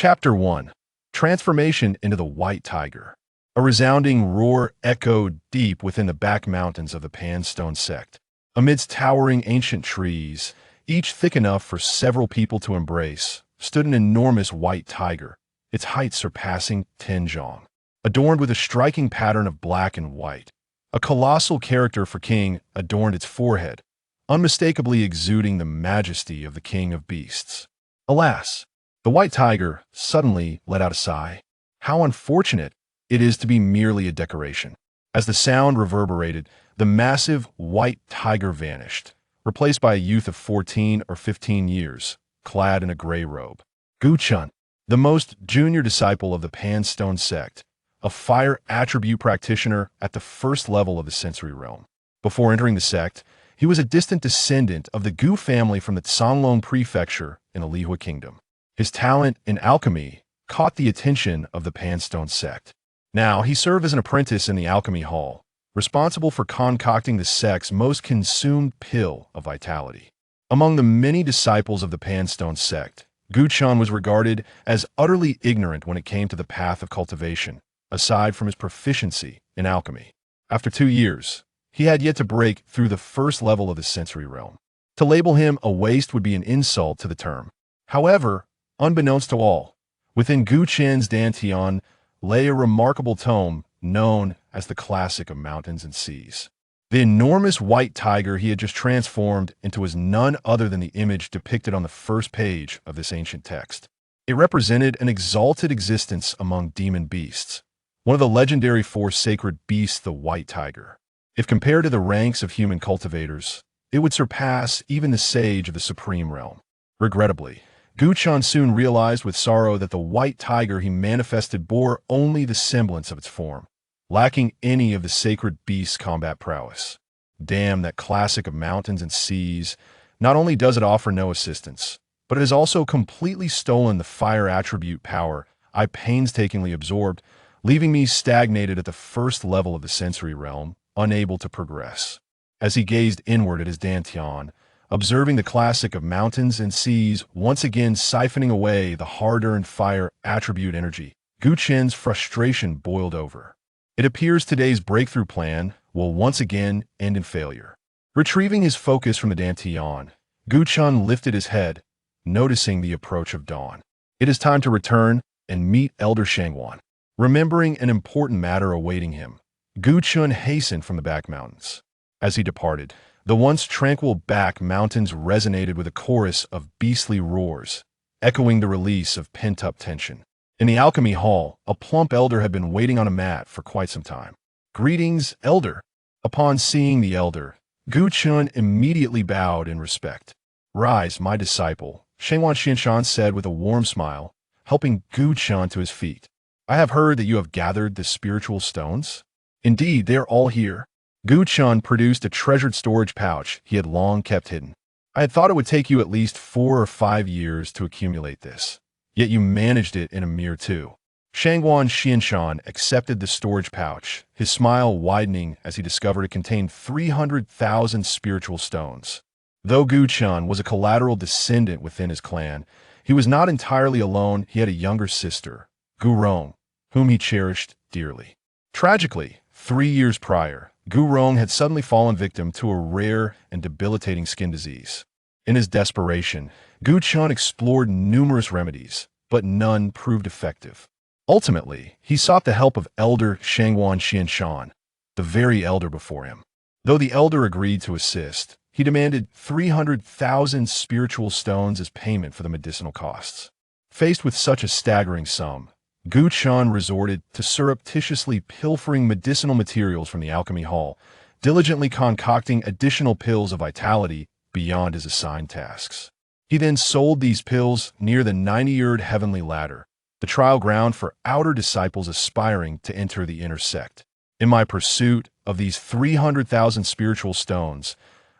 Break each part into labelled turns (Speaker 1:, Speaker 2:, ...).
Speaker 1: Chapter 1. Transformation into the White Tiger. A resounding roar echoed deep within the back mountains of the Pan Stone Sect. Amidst towering ancient trees, each thick enough for several people to embrace, stood an enormous white tiger, its height surpassing 10 zhong. Adorned with a striking pattern of black and white. A colossal character for king adorned its forehead, unmistakably exuding the majesty of the king of beasts. Alas, the white tiger suddenly let out a sigh. How unfortunate it is to be merely a decoration. As the sound reverberated, the massive white tiger vanished, replaced by a youth of 14 or 15 years, clad in a gray robe. Gu Chen, the most junior disciple of the Pan Stone Sect, a fire attribute practitioner at the first level of the sensory realm. Before entering the sect, he was a distant descendant of the Gu family from the Xuanlong prefecture in the Lihua kingdom. His talent in alchemy caught the attention of the Pan Stone Sect. Now, he served as an apprentice in the alchemy hall, responsible for concocting the sect's most consumed pill of vitality. Among the many disciples of the Pan Stone Sect, Gu Chen was regarded as utterly ignorant when it came to the path of cultivation, aside from his proficiency in alchemy. After 2 years, he had yet to break through the first level of the sensory realm. To label him a waste would be an insult to the term. However, unbeknownst to all, within Gu Chen's dantian lay a remarkable tome known as the Classic of Mountains and Seas. The enormous white tiger he had just transformed into was none other than the image depicted on the first page of this ancient text. It represented an exalted existence among demon beasts, one of the legendary 4 sacred beasts, the white tiger. If compared to the ranks of human cultivators, it would surpass even the sage of the supreme realm. Regrettably, Gu Chen soon realized with sorrow that the white tiger he manifested bore only the semblance of its form, lacking any of the sacred beast's combat prowess. Damn, that classic of mountains and seas. Not only does it offer no assistance, but it has also completely stolen the fire attribute power I painstakingly absorbed, leaving me stagnated at the first level of the sensory realm, unable to progress. As he gazed inward at his dantian, observing the classic of mountains and seas once again siphoning away the hard-earned fire attribute energy, Gu Chen's frustration boiled over. It appears today's breakthrough plan will once again end in failure. Retrieving his focus from the dantian, Gu Chen lifted his head, noticing the approach of dawn. It is time to return and meet Elder Shangguan. Remembering an important matter awaiting him, Gu Chen hastened from the back mountains. As he departed, the once tranquil back mountains resonated with a chorus of beastly roars, echoing the release of pent-up tension. In the alchemy hall, a plump elder had been waiting on a mat for quite some time. "Greetings, elder." Upon seeing the elder, Gu Chen immediately bowed in respect. "Rise, my disciple," Shangguan Xuanlong said with a warm smile, helping Gu Chen to his feet. "I have heard that you have gathered the spiritual stones." "Indeed, they are all here." Gu Chen produced a treasured storage pouch he had long kept hidden. "I had thought it would take you at least 4 or 5 years to accumulate this, yet you managed it in a mere 2. Shangguan Xuanlong accepted the storage pouch, his smile widening as he discovered it contained 300,000 spiritual stones. Though Gu Chen was a collateral descendant within his clan, he was not entirely alone. He had a younger sister, Gu Rong, whom he cherished dearly. Tragically, 3 years prior, Gu Rong had suddenly fallen victim to a rare and debilitating skin disease. In his desperation, Gu Chen explored numerous remedies, but none proved effective. Ultimately, he sought the help of Elder Shangguan Xuanlong, the very elder before him. Though the elder agreed to assist, he demanded 300,000 spiritual stones as payment for the medicinal costs. Faced with such a staggering sum, Gu Chen resorted to surreptitiously pilfering medicinal materials from the alchemy hall, diligently concocting additional pills of vitality beyond his assigned tasks. He then sold these pills near the 90-yeared heavenly ladder, the trial ground for outer disciples aspiring to enter the inner sect. In my pursuit of these 300,000 spiritual stones,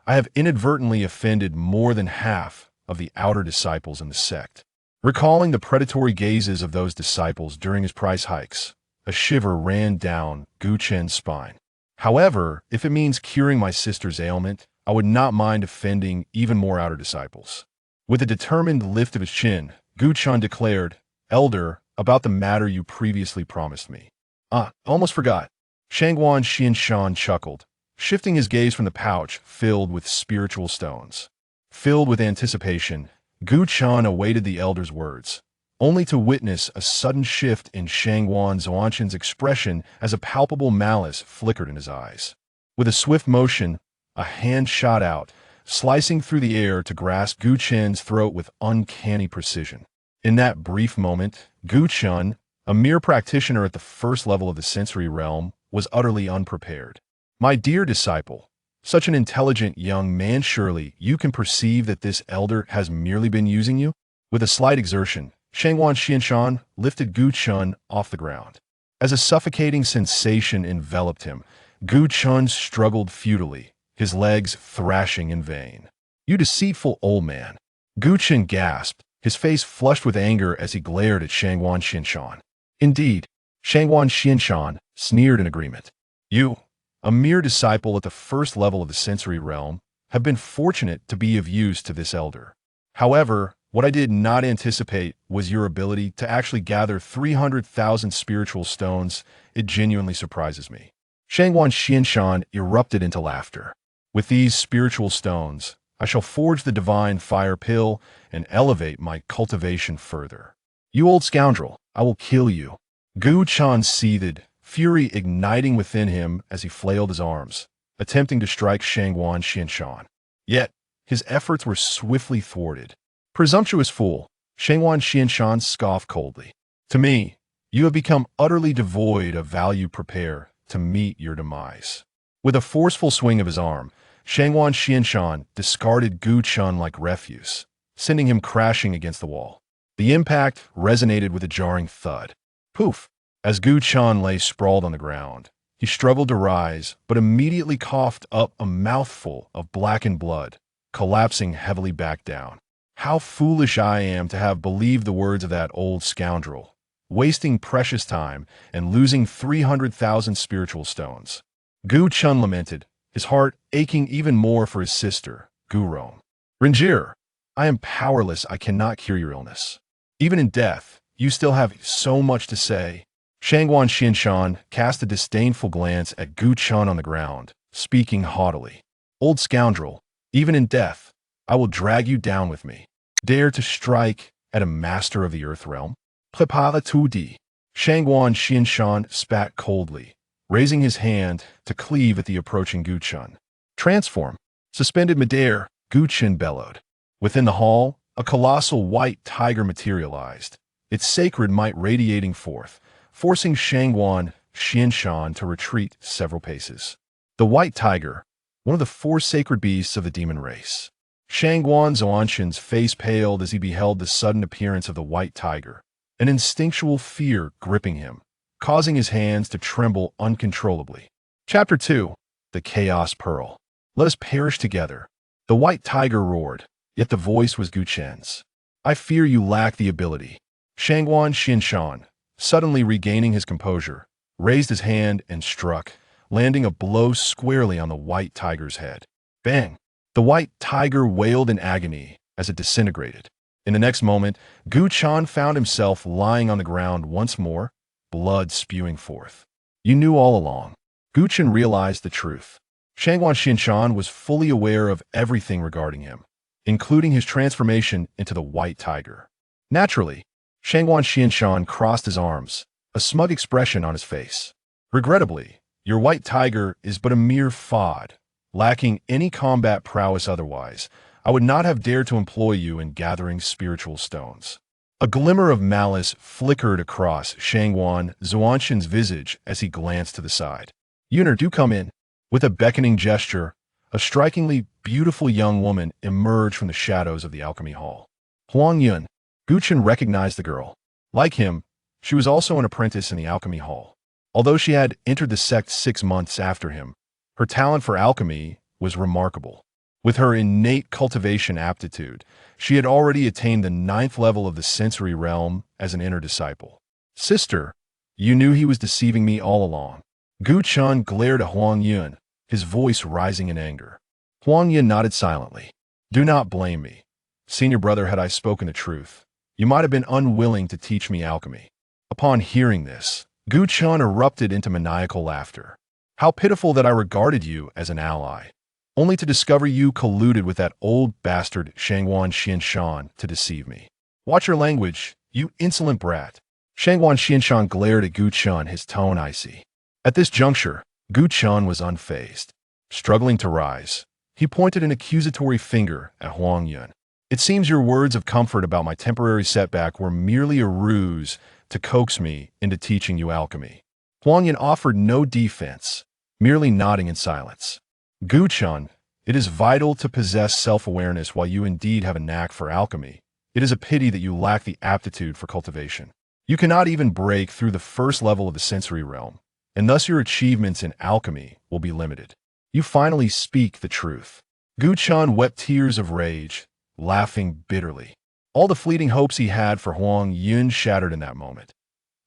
Speaker 1: I have inadvertently offended more than half of the outer disciples in the sect. Recalling the predatory gazes of those disciples during his price hikes, a shiver ran down Gu Chen's spine. However, if it means curing my sister's ailment, I would not mind offending even more outer disciples. With a determined lift of his chin, Gu Chen declared, Elder, about the matter you previously promised me. Ah, almost forgot. Shangguan Xuanlong chuckled, shifting his gaze from the pouch filled with spiritual stones. Filled with anticipation, Gu Chan awaited the elder's words, only to witness a sudden shift in Shangguan Xuanlong's expression as a palpable malice flickered in his eyes. With a swift motion, a hand shot out, slicing through the air to grasp Gu Chen's throat with uncanny precision. In that brief moment, Gu Chen, a mere practitioner at the first level of the sensory realm, was utterly unprepared. My dear disciple, such an intelligent young man, surely you can perceive that this elder has merely been using you? With a slight exertion, Shangguan Xuanlong lifted Gu Chen off the ground. As a suffocating sensation enveloped him, Gu Chen struggled futilely, his legs thrashing in vain. You deceitful old man. Gu Chen gasped, his face flushed with anger as he glared at Shangguan Xuanlong. Indeed, Shangguan Xuanlong sneered in agreement. You, a mere disciple at the first level of the sensory realm, have been fortunate to be of use to this elder. However, what I did not anticipate was your ability to actually gather 300,000 spiritual stones. It genuinely surprises me. Shangguan Xuanlong erupted into laughter. With these spiritual stones, I shall forge the divine fire pill and elevate my cultivation further. You old scoundrel, I will kill you. Gu Chan seethed, fury igniting within him as he flailed his arms, attempting to strike Shangguan Xuanlong. Yet, his efforts were swiftly thwarted. Presumptuous fool, Shangguan Xuanlong scoffed coldly. To me, you have become utterly devoid of value. Prepare to meet your demise. With a forceful swing of his arm, Shangguan Xuanlong discarded Gu Chen like refuse, sending him crashing against the wall. The impact resonated with a jarring thud. Poof! As Gu Chen lay sprawled on the ground, he struggled to rise, but immediately coughed up a mouthful of blackened blood, collapsing heavily back down. How foolish I am to have believed the words of that old scoundrel, wasting precious time and losing 300,000 spiritual stones. Gu Chen lamented, his heart aching even more for his sister, Gu Rong. Rinjir, I am powerless. I cannot cure your illness. Even in death, you still have so much to say. Shangguan Xuanlong cast a disdainful glance at Gu Chen on the ground, speaking haughtily. Old scoundrel, even in death, I will drag you down with me. Dare to strike at a master of the earth realm? Prepara tu di. Shangguan Xuanlong spat coldly, raising his hand to cleave at the approaching Gu Chen. Transform. Suspended midair, Gu Chen bellowed. Within the hall, a colossal white tiger materialized, its sacred might radiating forth, forcing Shangguan Xuanlong to retreat several paces. The white tiger, one of the 4 sacred beasts of the demon race. Shangguan Xuanlong's face paled as he beheld the sudden appearance of the white tiger, an instinctual fear gripping him, causing his hands to tremble uncontrollably. Chapter 2. The Chaos Pearl. Let us perish together. The white tiger roared, yet the voice was Gu Chen's. I fear you lack the ability. Shangguan Xuanlong, suddenly regaining his composure, raised his hand and struck, landing a blow squarely on the white tiger's head. Bang! The white tiger wailed in agony as it disintegrated. In the next moment, Gu Chen found himself lying on the ground once more, blood spewing forth. You knew all along. Gu Chen realized the truth. Shangguan Xuanlong was fully aware of everything regarding him, including his transformation into the white tiger. Naturally, Shangguan Xuanlong crossed his arms, a smug expression on his face. Regrettably, your white tiger is but a mere fod, lacking any combat prowess otherwise. I would not have dared to employ you in gathering spiritual stones. A glimmer of malice flickered across Shangguan Xuanlong's visage as he glanced to the side. Yuner, do come in. With a beckoning gesture, a strikingly beautiful young woman emerged from the shadows of the alchemy hall. Huang Yun. Gu Chen recognized the girl. Like him, she was also an apprentice in the alchemy hall. Although she had entered the sect 6 months after him, her talent for alchemy was remarkable. With her innate cultivation aptitude, she had already attained the 9th level of the sensory realm as an inner disciple. Sister, you knew he was deceiving me all along. Gu Chen glared at Huang Yun, his voice rising in anger. Huang Yun nodded silently. Do not blame me. Senior brother, had I spoken the truth, You might have been unwilling to teach me alchemy." Upon hearing this, Gu Chen erupted into maniacal laughter. "How pitiful that I regarded you as an ally, only to discover you colluded with that old bastard Shangguan Xuanlong to deceive me. Watch your language, you insolent brat." Shangguan Xuanlong glared at Gu Chen, his tone icy. At this juncture, Gu Chen was unfazed. Struggling to rise, he pointed an accusatory finger at Huang Yun. "It seems your words of comfort about my temporary setback were merely a ruse to coax me into teaching you alchemy." Huang Yun offered no defense, merely nodding in silence. "Gu Chen, it is vital to possess self-awareness while you indeed have a knack for alchemy. It is a pity that you lack the aptitude for cultivation. You cannot even break through the first level of the sensory realm, and thus your achievements in alchemy will be limited. You finally speak the truth." Gu Chen wept tears of rage, laughing bitterly. All the fleeting hopes he had for Huang Yun shattered in that moment.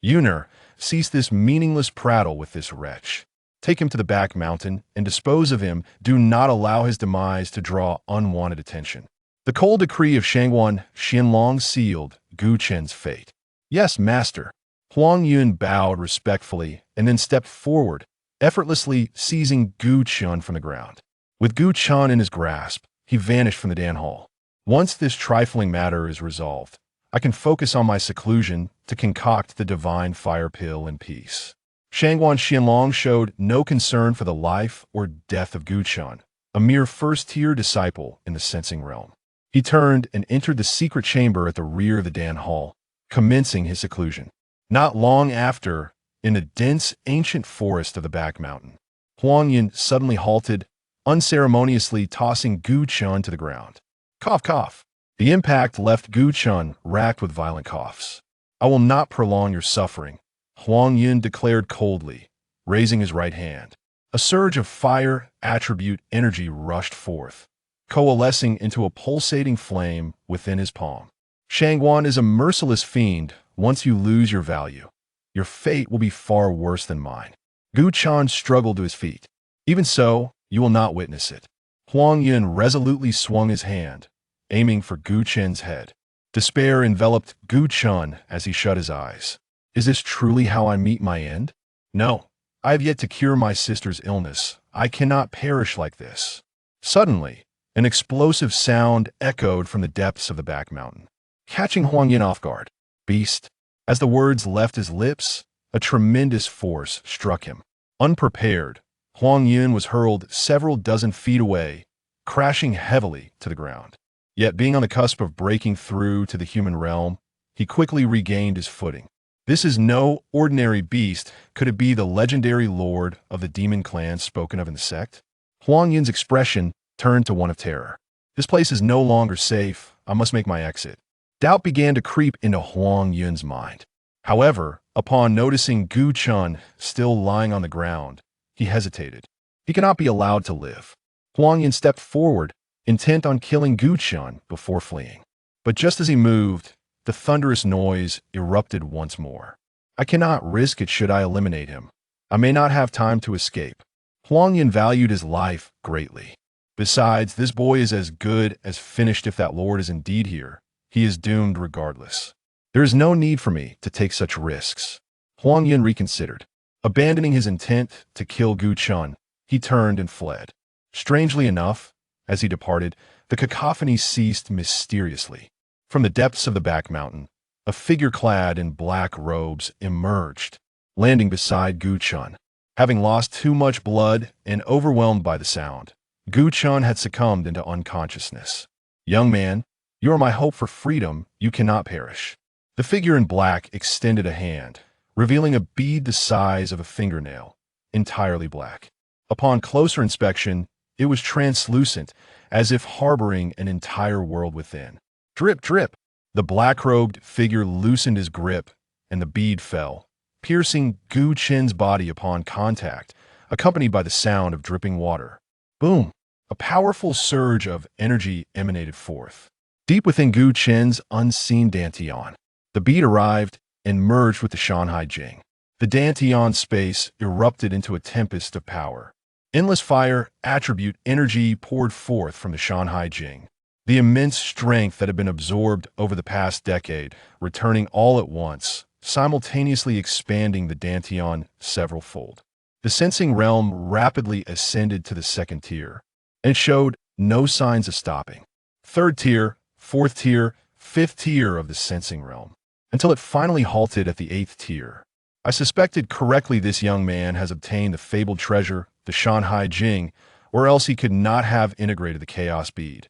Speaker 1: "Yuner, cease this meaningless prattle with this wretch. Take him to the back mountain and dispose of him. Do not allow his demise to draw unwanted attention." The cold decree of Shangguan Xuanlong sealed Gu Chen's fate. "Yes, master." Huang Yun bowed respectfully and then stepped forward, effortlessly seizing Gu Chen from the ground. With Gu Chen in his grasp, he vanished from the Dan Hall. "Once this trifling matter is resolved, I can focus on my seclusion to concoct the divine fire pill in peace." Shangguan Xuanlong showed no concern for the life or death of Gu Chen, a mere first-tier disciple in the sensing realm. He turned and entered the secret chamber at the rear of the Dan Hall, commencing his seclusion. Not long after, in the dense, ancient forest of the back mountain, Huang Yun suddenly halted, unceremoniously tossing Gu Chen to the ground. Cough, cough. The impact left Gu Chen racked with violent coughs. "I will not prolong your suffering," Huang Yun declared coldly, raising his right hand. A surge of fire attribute energy rushed forth, coalescing into a pulsating flame within his palm. "Shangguan is a merciless fiend. Once you lose your value, your fate will be far worse than mine." Gu Chen struggled to his feet. "Even so, you will not witness it." Huang Yun resolutely swung his hand, aiming for Gu Chen's head. Despair enveloped Gu Chen as he shut his eyes. "Is this truly how I meet my end? No, I have yet to cure my sister's illness. I cannot perish like this." Suddenly, an explosive sound echoed from the depths of the back mountain, catching Huang Yun off guard. "Beast." As the words left his lips, a tremendous force struck him. Unprepared, Huang Yun was hurled several dozen feet away, crashing heavily to the ground. Yet being on the cusp of breaking through to the human realm, he quickly regained his footing. This is no ordinary beast. Could it be the legendary lord of the demon clan spoken of in the sect? Huang Yun's expression turned to one of terror. "This place is no longer safe. I must make my exit." Doubt began to creep into Huang Yun's mind. However, upon noticing Gu Chen still lying on the ground, he hesitated. He cannot be allowed to live. Huang Yun stepped forward, intent on killing Gu Chen before fleeing. But just as he moved, the thunderous noise erupted once more. "I cannot risk it should I eliminate him. I may not have time to escape." Huang Yun valued his life greatly. Besides, this boy is as good as finished. If that lord is indeed here, he is doomed regardless. There is no need for me to take such risks. Huang Yun reconsidered. Abandoning his intent to kill Gu Chen, he turned and fled. Strangely enough, as he departed, the cacophony ceased mysteriously. From the depths of the back mountain, a figure clad in black robes emerged, landing beside Gu Chen. Having lost too much blood and overwhelmed by the sound, Gu Chen had succumbed into unconsciousness. "Young man, you are my hope for freedom. You cannot perish." The figure in black extended a hand, revealing a bead the size of a fingernail, entirely black. Upon closer inspection, it was translucent, as if harboring an entire world within. Drip, drip. The black-robed figure loosened his grip, and the bead fell, piercing Gu Chen's body upon contact, accompanied by the sound of dripping water. Boom! A powerful surge of energy emanated forth. Deep within Gu Chen's unseen dantian, the bead arrived and merged with the Shan Hai Jing. The dantian space erupted into a tempest of power. Endless fire attribute energy poured forth from the Shan Hai Jing, The immense strength that had been absorbed over the past decade, returning all at once, simultaneously expanding the Dantian several-fold. The sensing realm rapidly ascended to the second tier, and showed no signs of stopping. Third tier, fourth tier, fifth tier of the sensing realm, until it finally halted at the eighth tier. I suspected correctly this young man has obtained the fabled treasure, the Shan Hai Jing, or else he could not have integrated the chaos bead.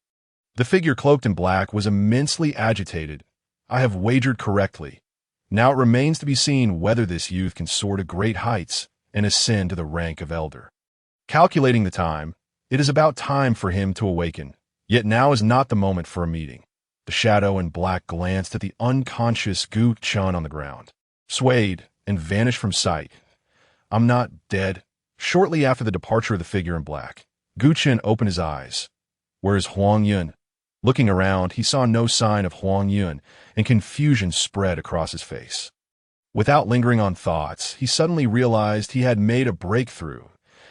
Speaker 1: The figure cloaked in black was immensely agitated. I have wagered correctly. Now it remains to be seen whether this youth can soar to great heights and ascend to the rank of elder. Calculating the time, it is about time for him to awaken, yet now is not the moment for a meeting. The shadow in black glanced at the unconscious Gu Chen on the ground, swayed, and vanished from sight. I'm not dead. Shortly after the departure of the figure in black, Gu Chen opened his eyes. Where is Huang Yun? Looking around, he saw no sign of Huang Yun, and confusion spread across his face. Without lingering on thoughts, he suddenly realized he had made a breakthrough.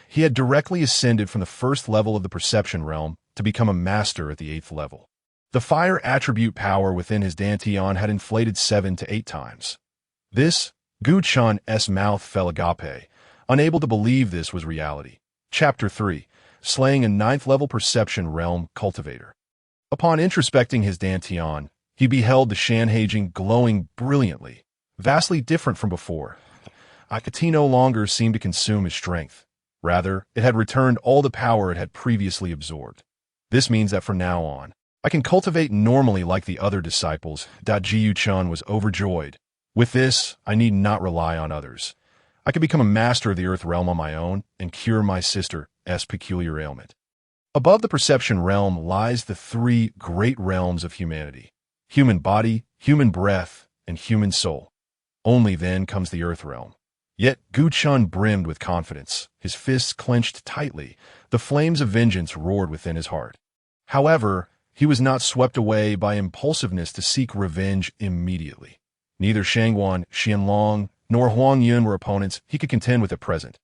Speaker 1: He had directly ascended from the first level of the perception realm to become a master at the eighth level. The fire attribute power within his Dantian had inflated 7 to 8 times. This, Gu Chen's mouth fell agape, unable to believe this was reality. Chapter 3. Slaying a 9th level perception realm cultivator. Upon introspecting his Dantian, he beheld the Shan Hai Jing glowing brilliantly, vastly different from before. Akati no longer seemed to consume his strength. Rather, it had returned all the power it had previously absorbed. This means that from now on, I can cultivate normally like the other disciples. Jiu Chen was overjoyed. With this, I need not rely on others. I can become a master of the earth realm on my own and cure my sister's peculiar ailment. Above the perception realm lies the 3 great realms of humanity: human body, human breath, and human soul. Only then comes the earth realm. Yet Gu Chen brimmed with confidence, his fists clenched tightly, the flames of vengeance roared within his heart. However, he was not swept away by impulsiveness to seek revenge immediately. Neither Shangguan Xuanlong nor Huang Yun were opponents he could contend with at present.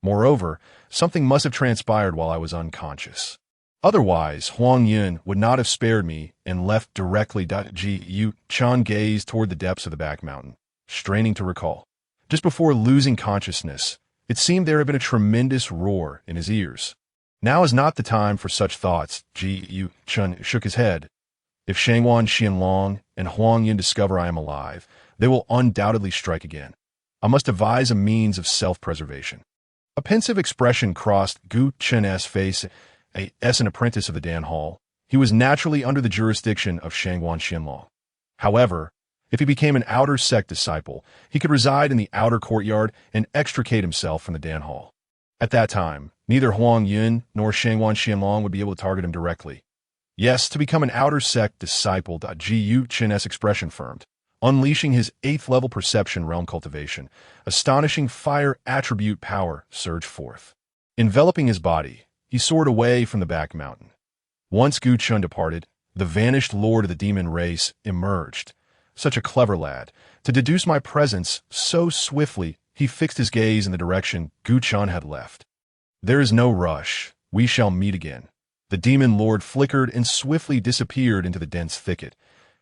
Speaker 1: Moreover, something must have transpired while I was unconscious. Otherwise, Huang Yun would not have spared me and left directly. Jiu Chen gazed toward the depths of the back mountain, straining to recall. Just before losing consciousness, it seemed there had been a tremendous roar in his ears. Now is not the time for such thoughts. Jiu Chen shook his head. If Shangguan Xuanlong and Huang Yun discover I am alive, they will undoubtedly strike again. I must devise a means of self-preservation. A pensive expression crossed Gu Chen's face. As an apprentice of the Dan Hall, he was naturally under the jurisdiction of Shangguan Xuanlong. However, if he became an outer sect disciple, he could reside in the outer courtyard and extricate himself from the Dan Hall. At that time, neither Huang Yun nor Shangguan Xuanlong would be able to target him directly. Yes, to become an outer sect disciple. Jiu Chen's expression firmed, unleashing his 8th level perception realm cultivation. Astonishing fire attribute power surged forth. Enveloping his body, he soared away from the back mountain. Once Gu Chen departed, the vanished lord of the demon race emerged. Such a clever lad. To deduce my presence so swiftly, he fixed his gaze in the direction Gu Chen had left. There is no rush. We shall meet again. The demon lord flickered and swiftly disappeared into the dense thicket.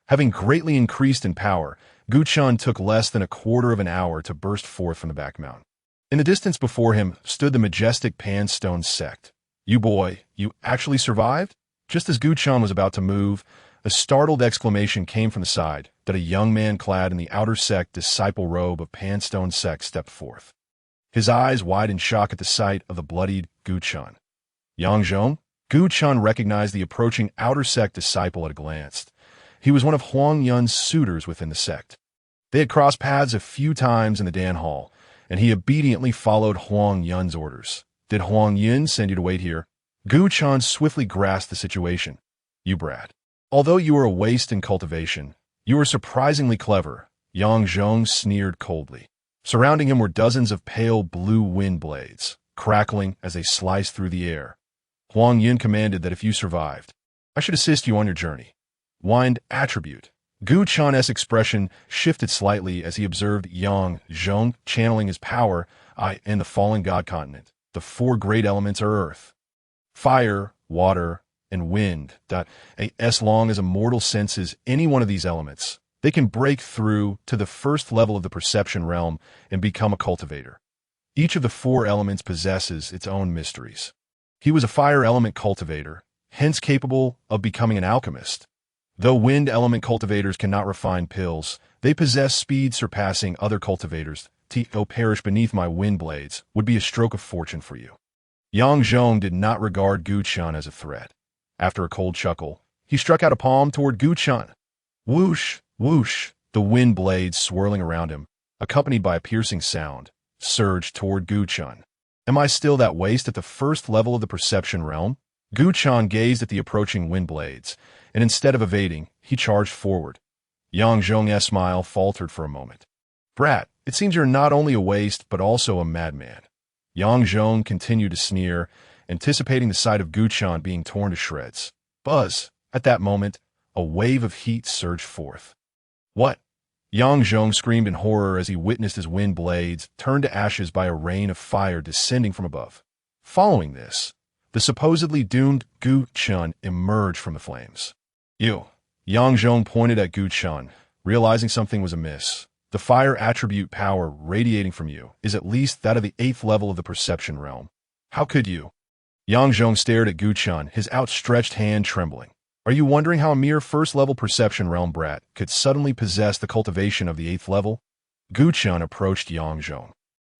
Speaker 1: Having greatly increased in power, Gu Chen took less than a quarter of an hour to burst forth from the back mountain. In the distance before him stood the majestic Pan Stone Sect. You boy, you actually survived? Just as Gu Chen was about to move, a startled exclamation came from the side that a young man clad in the outer sect disciple robe of Pan Stone Sect stepped forth. His eyes wide in shock at the sight of the bloodied Gu Chen. Yang Zhong? Gu Chen recognized the approaching outer sect disciple at a glance. He was one of Huang Yun's suitors within the sect. They had crossed paths a few times in the Dan Hall, and he obediently followed Huang Yun's orders. Did Huang Yun send you to wait here? Gu Chen swiftly grasped the situation. You brat. Although you were a waste in cultivation, you were surprisingly clever, Yang Zhong sneered coldly. Surrounding him were dozens of pale blue wind blades, crackling as they sliced through the air. Huang Yun commanded that if you survived, I should assist you on your journey. Wind attribute. Gu Chen's expression shifted slightly as he observed Yang Zhong channeling his power in the fallen god continent. The 4 great elements are earth, fire, water, and wind. As long as a mortal senses any one of these elements, they can break through to the first level of the perception realm and become a cultivator. Each of the 4 elements possesses its own mysteries. He was a fire element cultivator, hence capable of becoming an alchemist. Though wind element cultivators cannot refine pills, they possess speed surpassing other cultivators. To perish beneath my wind blades would be a stroke of fortune for you. Yang Zhong did not regard Gu Chen as a threat. After a cold chuckle, he struck out a palm toward Gu Chen. Whoosh, whoosh, the wind blades swirling around him, accompanied by a piercing sound, surged toward Gu Chen. Am I still that waste at the first level of the perception realm? Gu Chen gazed at the approaching wind blades, and instead of evading, he charged forward. Yang Zhong's smile faltered for a moment. Brat, it seems you're not only a waste, but also a madman. Yang Zhong continued to sneer, anticipating the sight of Gu Chen being torn to shreds. Buzz! At that moment, a wave of heat surged forth. What? Yang Zhong screamed in horror as he witnessed his wind blades turn to ashes by a rain of fire descending from above. Following this, the supposedly doomed Gu Chen emerged from the flames. You! Yang Zhong pointed at Gu Chen, realizing something was amiss. The fire attribute power radiating from you is at least that of the 8th level of the perception realm. How could you? Yang Zhong stared at Gu Chen, his outstretched hand trembling. Are you wondering how a mere 1st level perception realm brat could suddenly possess the cultivation of the 8th level? Gu Chen approached Yang Zhong.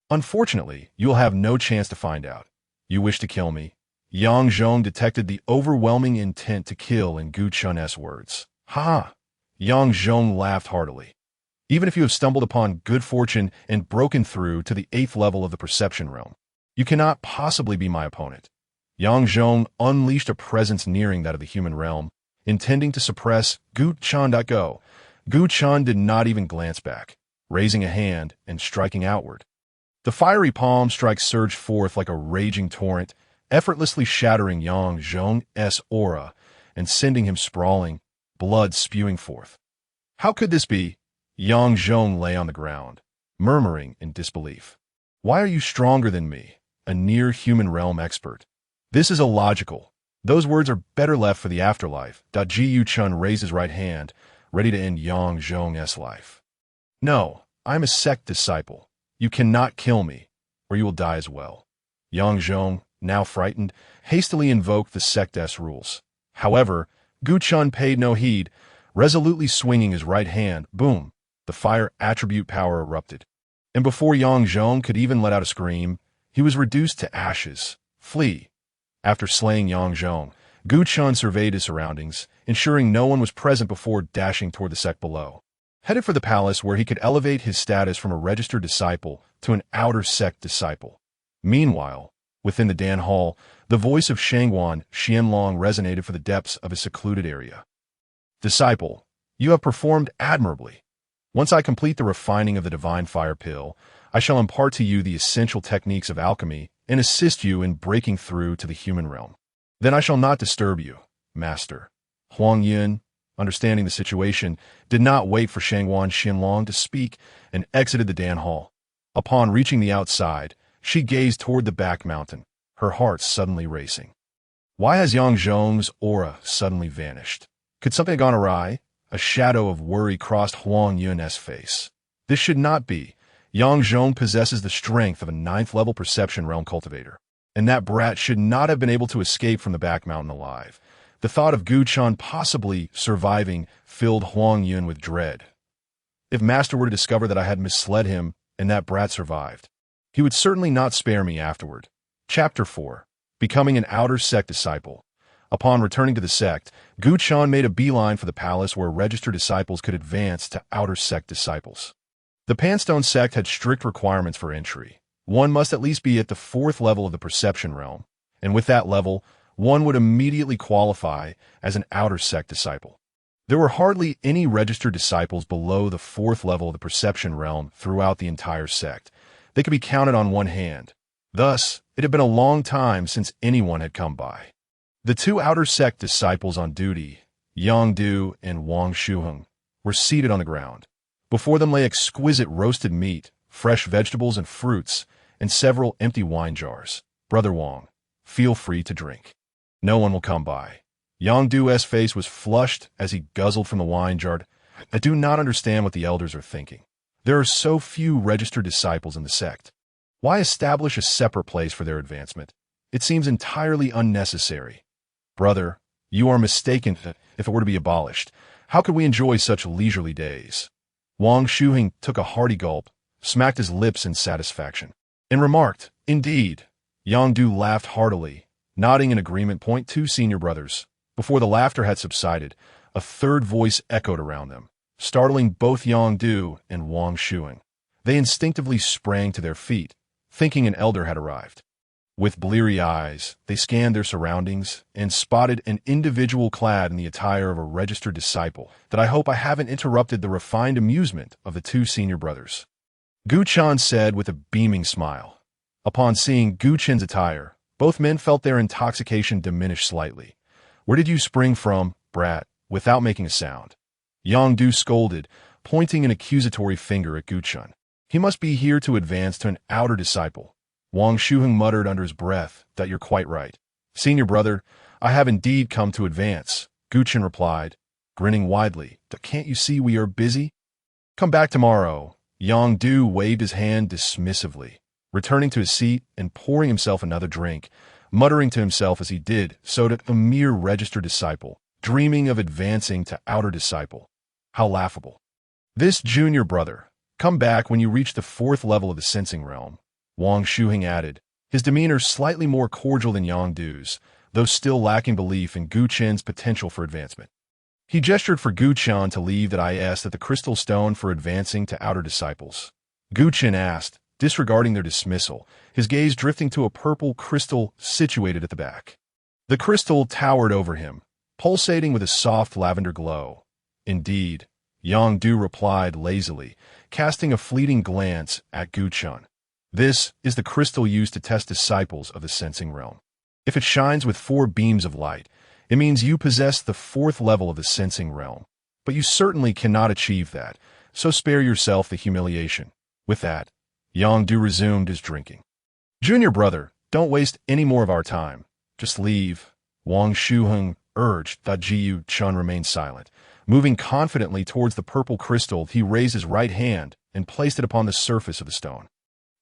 Speaker 1: Unfortunately, you will have no chance to find out. You wish to kill me? Yang Zhong detected the overwhelming intent to kill in Gu Chen's words. Ha! Yang Zhong laughed heartily. Even if you have stumbled upon good fortune and broken through to the 8th level of the perception realm, you cannot possibly be my opponent. Yang Zhong unleashed a presence nearing that of the human realm, intending to suppress Gu Chen. Go. Gu Chen did not even glance back, raising a hand and striking outward. The fiery palm strike surged forth like a raging torrent, effortlessly shattering Yang Zhong's aura and sending him sprawling, blood spewing forth. How could this be? Yang Zhong lay on the ground, murmuring in disbelief. Why are you stronger than me, a near-human realm expert? This is illogical. Those words are better left for the afterlife. Gu Chen raised his right hand, ready to end Yang Zhong's life. No, I'm a sect disciple. You cannot kill me, or you will die as well. Yang Zhong, now frightened, hastily invoked the sect's rules. However, Gu Chen paid no heed, resolutely swinging his right hand. Boom! The fire attribute power erupted. And before Yang Zhong could even let out a scream, he was reduced to ashes. Flee! After slaying Yang Zhong, Gu Chen surveyed his surroundings, ensuring no one was present before dashing toward the sect below. Headed for the palace where he could elevate his status from a registered disciple to an outer sect disciple. Meanwhile, within the Dan Hall, the voice of Shangguan Xuanlong resonated for the depths of his secluded area. Disciple, you have performed admirably. Once I complete the refining of the divine fire pill, I shall impart to you the essential techniques of alchemy and assist you in breaking through to the human realm. Then I shall not disturb you, Master. Huang Yun, understanding the situation, did not wait for Shangguan Xuanlong to speak and exited the Dan Hall. Upon reaching the outside, she gazed toward the back mountain, her heart suddenly racing. Why has Yang Zhong's aura suddenly vanished? Could something have gone awry? A shadow of worry crossed Huang Yun's face. This should not be. Yang Zhong possesses the strength of a 9th-level perception realm cultivator, and that brat should not have been able to escape from the back mountain alive. The thought of Gu Chen possibly surviving filled Huang Yun with dread. If Master were to discover that I had misled him and that brat survived, he would certainly not spare me afterward. Chapter 4. Becoming an Outer Sect Disciple. Upon returning to the sect, Gu Chen made a beeline for the palace where registered disciples could advance to Outer Sect disciples. The Pan Stone Sect had strict requirements for entry. One must at least be at the 4th level of the perception realm, and with that level, one would immediately qualify as an Outer Sect disciple. There were hardly any registered disciples below the 4th level of the perception realm throughout the entire sect. They could be counted on one hand. Thus, it had been a long time since anyone had come by. The 2 Outer Sect disciples on duty, Yang Du and Wang Shuheng, were seated on the ground. Before them lay exquisite roasted meat, fresh vegetables and fruits, and several empty wine jars. Brother Wang, feel free to drink. No one will come by. Yang Du's face was flushed as he guzzled from the wine jar. I do not understand what the elders are thinking. There are so few registered disciples in the sect. Why establish a separate place for their advancement? It seems entirely unnecessary. Brother, you are mistaken if it were to be abolished. How could we enjoy such leisurely days? Wang Shuheng took a hearty gulp, smacked his lips in satisfaction, and remarked, Indeed. Yang Du laughed heartily, nodding in agreement. Point two senior brothers. Before the laughter had subsided, a third voice echoed around them, startling both Yang Du and Wang Shuheng. They instinctively sprang to their feet, thinking an elder had arrived. With bleary eyes, they scanned their surroundings and spotted an individual clad in the attire of a registered disciple that I hope I haven't interrupted the refined amusement of the two senior brothers. Gu Chan said with a beaming smile. Upon seeing Gu Chen's attire, both men felt their intoxication diminish slightly. Where did you spring from, brat, without making a sound? Yang Du scolded, pointing an accusatory finger at Gu Chan. He must be here to advance to an outer disciple. Wang Shuheng muttered under his breath, That you're quite right. Senior brother, I have indeed come to advance, Gu Chen replied, grinning widely. Can't you see we are busy? Come back tomorrow. Yang Du waved his hand dismissively, returning to his seat and pouring himself another drink, muttering to himself as he did so that a mere registered disciple, dreaming of advancing to outer disciple. How laughable. This junior brother, come back when you reach the fourth level of the sensing realm, Wang Shuheng added, his demeanor slightly more cordial than Yang Du's, though still lacking belief in Gu Chen's potential for advancement. He gestured for Gu Chan to leave that I asked at the crystal stone for advancing to outer disciples. Gu Chen asked, disregarding their dismissal, his gaze drifting to a purple crystal situated at the back. The crystal towered over him, pulsating with a soft lavender glow. Indeed, Yang Du replied lazily, casting a fleeting glance at Gu Chan. This is the crystal used to test disciples of the sensing realm. If it shines with 4 beams of light, it means you possess the 4th level of the sensing realm. But you certainly cannot achieve that, so spare yourself the humiliation. With that, Yang Du resumed his drinking. Junior brother, don't waste any more of our time. Just leave. Wang Shuheng urged that Jiyu Chun remained silent. Moving confidently towards the purple crystal, he raised his right hand and placed it upon the surface of the stone.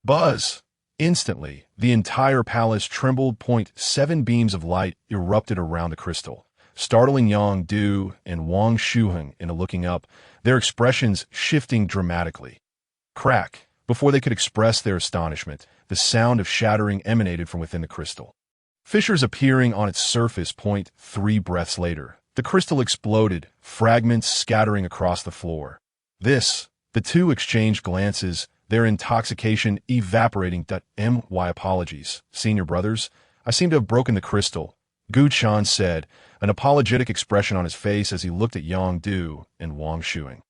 Speaker 1: Buzz! Instantly, the entire palace trembled. 7 beams of light erupted around the crystal, startling Yang Du and Wang Shuheng into looking up, their expressions shifting dramatically. Crack! Before they could express their astonishment, the sound of shattering emanated from within the crystal. Fissures appearing on its surface. 3 breaths later, the crystal exploded, fragments scattering across the floor. The two exchanged glances, their intoxication evaporating. My apologies, senior brothers. I seem to have broken the crystal, Gu Chan said, an apologetic expression on his face as he looked at Yang Du and Wang Shuheng.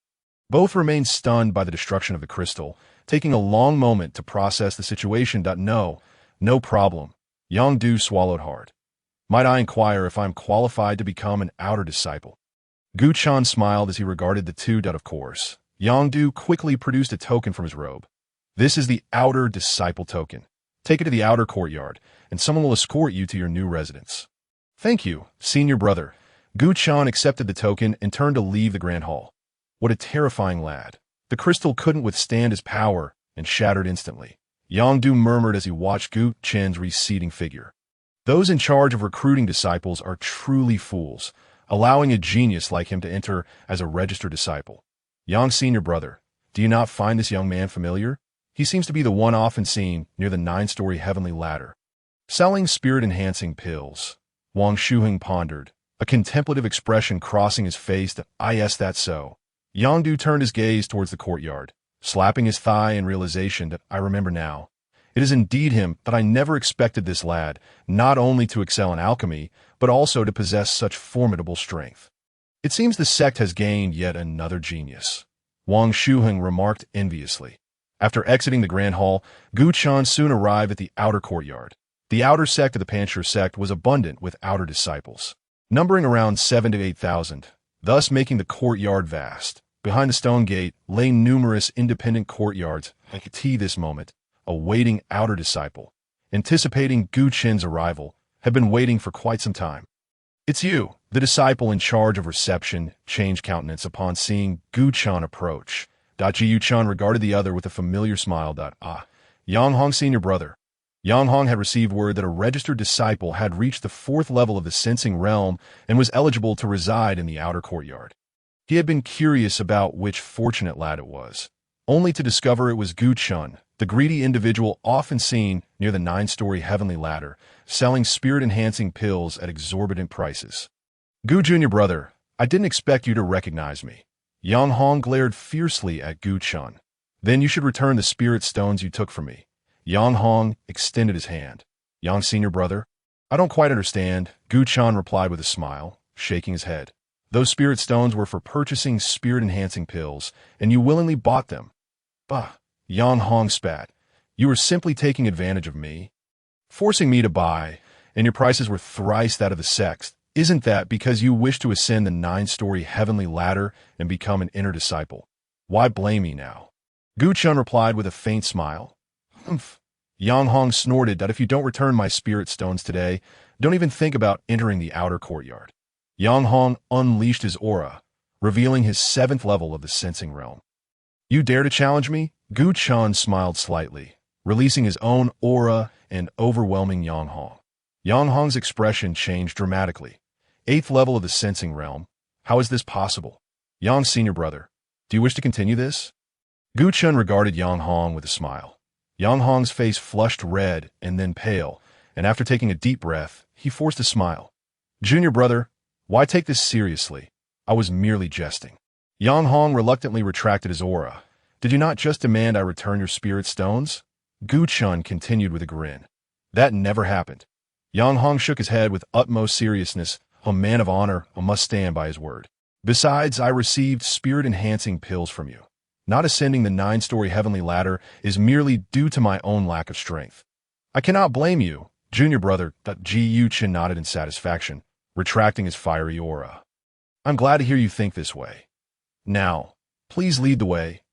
Speaker 1: Both remained stunned by the destruction of the crystal, taking a long moment to process the situation. No problem. Yang Du swallowed hard. Might I inquire if I am qualified to become an outer disciple? Gu Chan smiled as he regarded the two. Of course. Yang Du quickly produced a token from his robe. This is the outer disciple token. Take it to the outer courtyard, and someone will escort you to your new residence. Thank you, senior brother. Gu Chan accepted the token and turned to leave the grand hall. What a terrifying lad. The crystal couldn't withstand his power and shattered instantly. Yang Du murmured as he watched Gu Chen's receding figure. Those in charge of recruiting disciples are truly fools, allowing a genius like him to enter as a registered disciple. Yang senior brother, do you not find this young man familiar? He seems to be the one often seen near the 9-story heavenly ladder, selling spirit-enhancing pills. Wang Shuheng pondered, a contemplative expression crossing his face. Yes, that's so. Yang Du turned his gaze towards the courtyard, slapping his thigh in realization that I remember now. It is indeed him. That I never expected this lad, not only to excel in alchemy, but also to possess such formidable strength. It seems the sect has gained yet another genius, Wang Shuheng remarked enviously. After exiting the grand hall, Gu Chan soon arrived at the outer courtyard. The outer sect of the Pan Stone Sect was abundant with outer disciples, numbering around 7,000 to 8,000, thus making the courtyard vast. Behind the stone gate lay numerous independent courtyards at this moment, awaiting outer disciple, anticipating Gu Chen's arrival, had been waiting for quite some time. It's you, The disciple in charge of reception changed countenance upon seeing Gu Chen approach. Ji Chen regarded the other with a familiar smile. Yang Hong senior brother. Yang Hong had received word that a registered disciple had reached the 4th level of the sensing realm and was eligible to reside in the outer courtyard. He had been curious about which fortunate lad it was, only to discover it was Gu Chen, the greedy individual often seen near the 9-story heavenly ladder, selling spirit-enhancing pills at exorbitant prices. Gu junior brother, I didn't expect you to recognize me. Yang Hong glared fiercely at Gu Chen. Then you should return the spirit stones you took from me. Yang Hong extended his hand. Yang senior brother? I don't quite understand, Gu Chen replied with a smile, shaking his head. Those spirit stones were for purchasing spirit-enhancing pills, and you willingly bought them. Bah, Yang Hong spat. You were simply taking advantage of me, forcing me to buy, and your prices were thrice that of the sects. Isn't that because you wish to ascend the 9-story heavenly ladder and become an inner disciple? Why blame me now? Gu Chen replied with a faint smile. Humph. Yang Hong snorted that if you don't return my spirit stones today, don't even think about entering the outer courtyard. Yang Hong unleashed his aura, revealing his 7th level of the sensing realm. You dare to challenge me? Gu Chen smiled slightly, releasing his own aura and overwhelming Yang Hong. Yang Hong's expression changed dramatically. 8th level of the sensing realm. How is this possible? Yang senior brother, do you wish to continue this? Gu Chen regarded Yang Hong with a smile. Yang Hong's face flushed red and then pale, and after taking a deep breath, he forced a smile. Junior brother, why take this seriously? I was merely jesting. Yang Hong reluctantly retracted his aura. Did you not just demand I return your spirit stones? Gu Chen continued with a grin. That never happened. Yang Hong shook his head with utmost seriousness. A man of honor must stand by his word. Besides, I received spirit-enhancing pills from you. Not ascending the 9-story heavenly ladder is merely due to my own lack of strength. I cannot blame you, junior brother. Ji Chen nodded in satisfaction, retracting his fiery aura. I'm glad to hear you think this way. Now, please lead the way.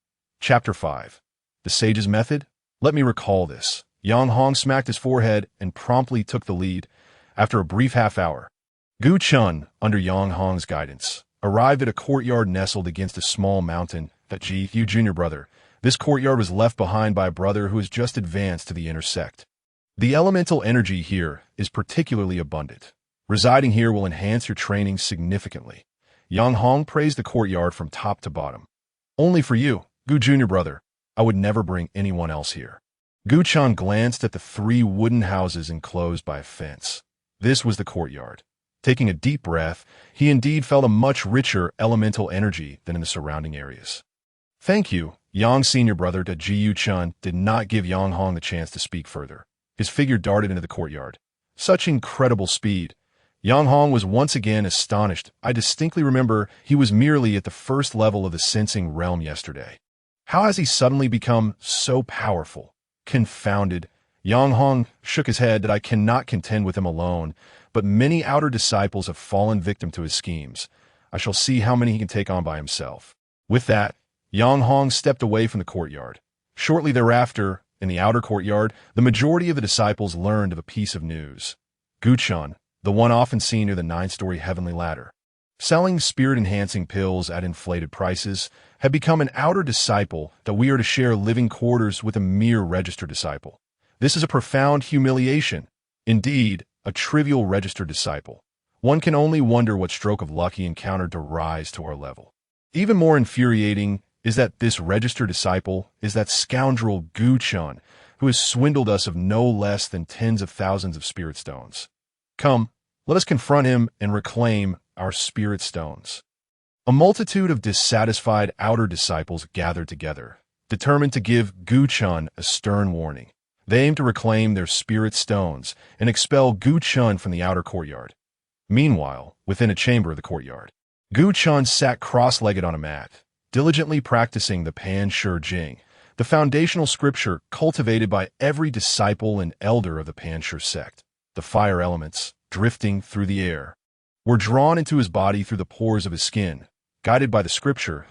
Speaker 1: Chapter 5. The Sage's Method? Let me recall this. Yang Hong smacked his forehead and promptly took the lead. After a brief half-hour, Gu Chen, under Yang Hong's guidance, arrived at a courtyard nestled against a small mountain. You junior brother. This courtyard was left behind by a brother who has just advanced to the inner sect. The elemental energy here is particularly abundant. Residing here will enhance your training significantly. Yang Hong praised the courtyard from top to bottom. Only for you, Gu junior brother. I would never bring anyone else here. Gu Chen glanced at the 3 wooden houses enclosed by a fence. This was the courtyard. Taking a deep breath, he indeed felt a much richer elemental energy than in the surrounding areas. Thank you, Yang senior brother. Ji Chen did not give Yang Hong the chance to speak further. His figure darted into the courtyard. Such incredible speed. Yang Hong was once again astonished. I distinctly remember he was merely at the 1st level of the sensing realm yesterday. How has he suddenly become so powerful? Confounded. Yang Hong shook his head that I cannot contend with him alone, but many outer disciples have fallen victim to his schemes. I shall see how many he can take on by himself. With that, Yang Hong stepped away from the courtyard. Shortly thereafter, in the outer courtyard, the majority of the disciples learned of a piece of news. Gu Chen, the one often seen near the 9-story heavenly ladder, selling spirit-enhancing pills at inflated prices, had become an outer disciple that we are to share living quarters with a mere registered disciple. This is a profound humiliation. Indeed, a trivial registered disciple. One can only wonder what stroke of luck he encountered to rise to our level. Even more infuriating is that this registered disciple is that scoundrel Gu Chen, who has swindled us of no less than tens of thousands of spirit stones. Come, let us confront him and reclaim our spirit stones. A multitude of dissatisfied outer disciples gathered together, determined to give Gu Chen a stern warning. They aimed to reclaim their spirit stones and expel Gu Chen from the outer courtyard. Meanwhile, within a chamber of the courtyard, Gu Chen sat cross-legged on a mat, diligently practicing the Pan Stone Jing, the foundational scripture cultivated by every disciple and elder of the Pan Stone Sect. The fire elements, drifting through the air, were drawn into his body through the pores of his skin, guided by the scripture.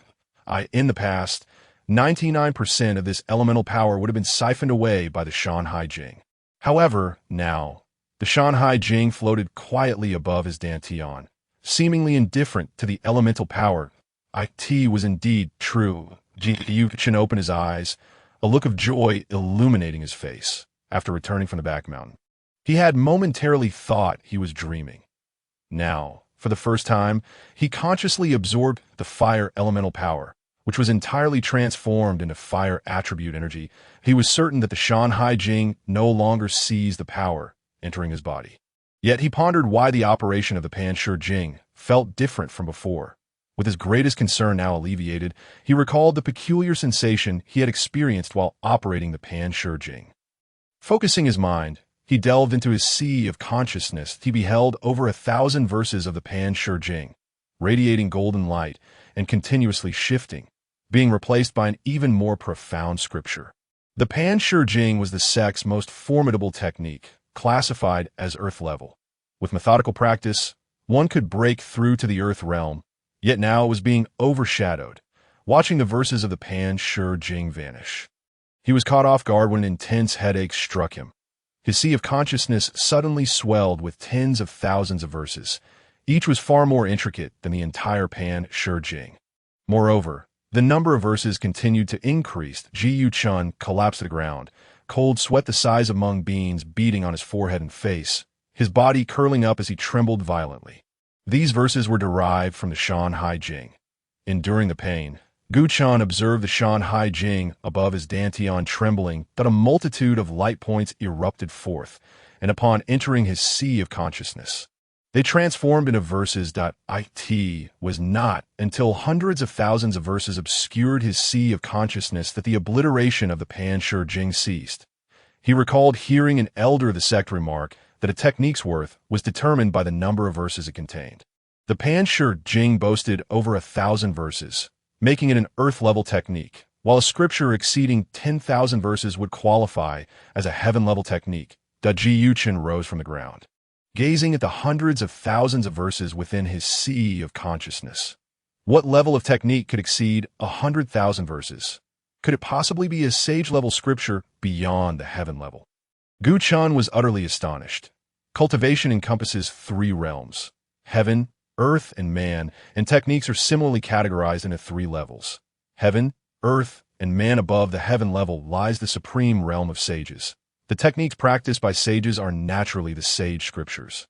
Speaker 1: In the past, 99% of this elemental power would have been siphoned away by the Shan Hai Jing. However, now, the Shan Hai Jing floated quietly above his dantian, seemingly indifferent to the elemental power. It was indeed true. Chen opened his eyes, a look of joy illuminating his face after returning from the back mountain. He had momentarily thought he was dreaming. Now, for the first time, he consciously absorbed the fire elemental power, which was entirely transformed into fire attribute energy. He was certain that the Shan Hai Jing no longer seized the power entering his body. Yet he pondered why the operation of the Pan Stone Jing felt different from before. With his greatest concern now alleviated, he recalled the peculiar sensation he had experienced while operating the Pan Stone Jing. Focusing his mind, he delved into his sea of consciousness. He beheld over 1,000 verses of the Pan Stone Jing, radiating golden light and continuously shifting, being replaced by an even more profound scripture. The Pan Stone Jing was the sect's most formidable technique, classified as Earth level. With methodical practice, one could break through to the Earth realm, yet now it was being overshadowed, watching the verses of the Pan Stone Jing vanish. He was caught off guard when an intense headache struck him. His sea of consciousness suddenly swelled with tens of thousands of verses. Each was far more intricate than the entire Pan Stone Jing. Moreover, the number of verses continued to increase. Ji Chun collapsed to the ground, cold sweat the size of mung beans beating on his forehead and face, his body curling up as he trembled violently. These verses were derived from the Shan Hai Jing. Enduring the pain, Gu Chan observed the Shan Hai Jing above his dantian trembling that a multitude of light points erupted forth, and upon entering his sea of consciousness, they transformed into verses. It was not until hundreds of thousands of verses obscured his sea of consciousness that the obliteration of the Pan Stone Jing ceased. He recalled hearing an elder of the sect remark that a technique's worth was determined by the number of verses it contained. The Pan Stone Jing boasted over 1,000 verses, making it an earth-level technique, while a scripture exceeding 10,000 verses would qualify as a heaven-level technique. Ji Chen rose from the ground, gazing at the hundreds of thousands of verses within his sea of consciousness. What level of technique could exceed 100,000 verses? Could it possibly be a sage-level scripture beyond the heaven level? Gu Chan was utterly astonished. Cultivation encompasses 3 realms: heaven, earth, and man, and techniques are similarly categorized into 3 levels. Heaven, earth, and man. Above the heaven level lies the supreme realm of sages. The techniques practiced by sages are naturally the sage scriptures.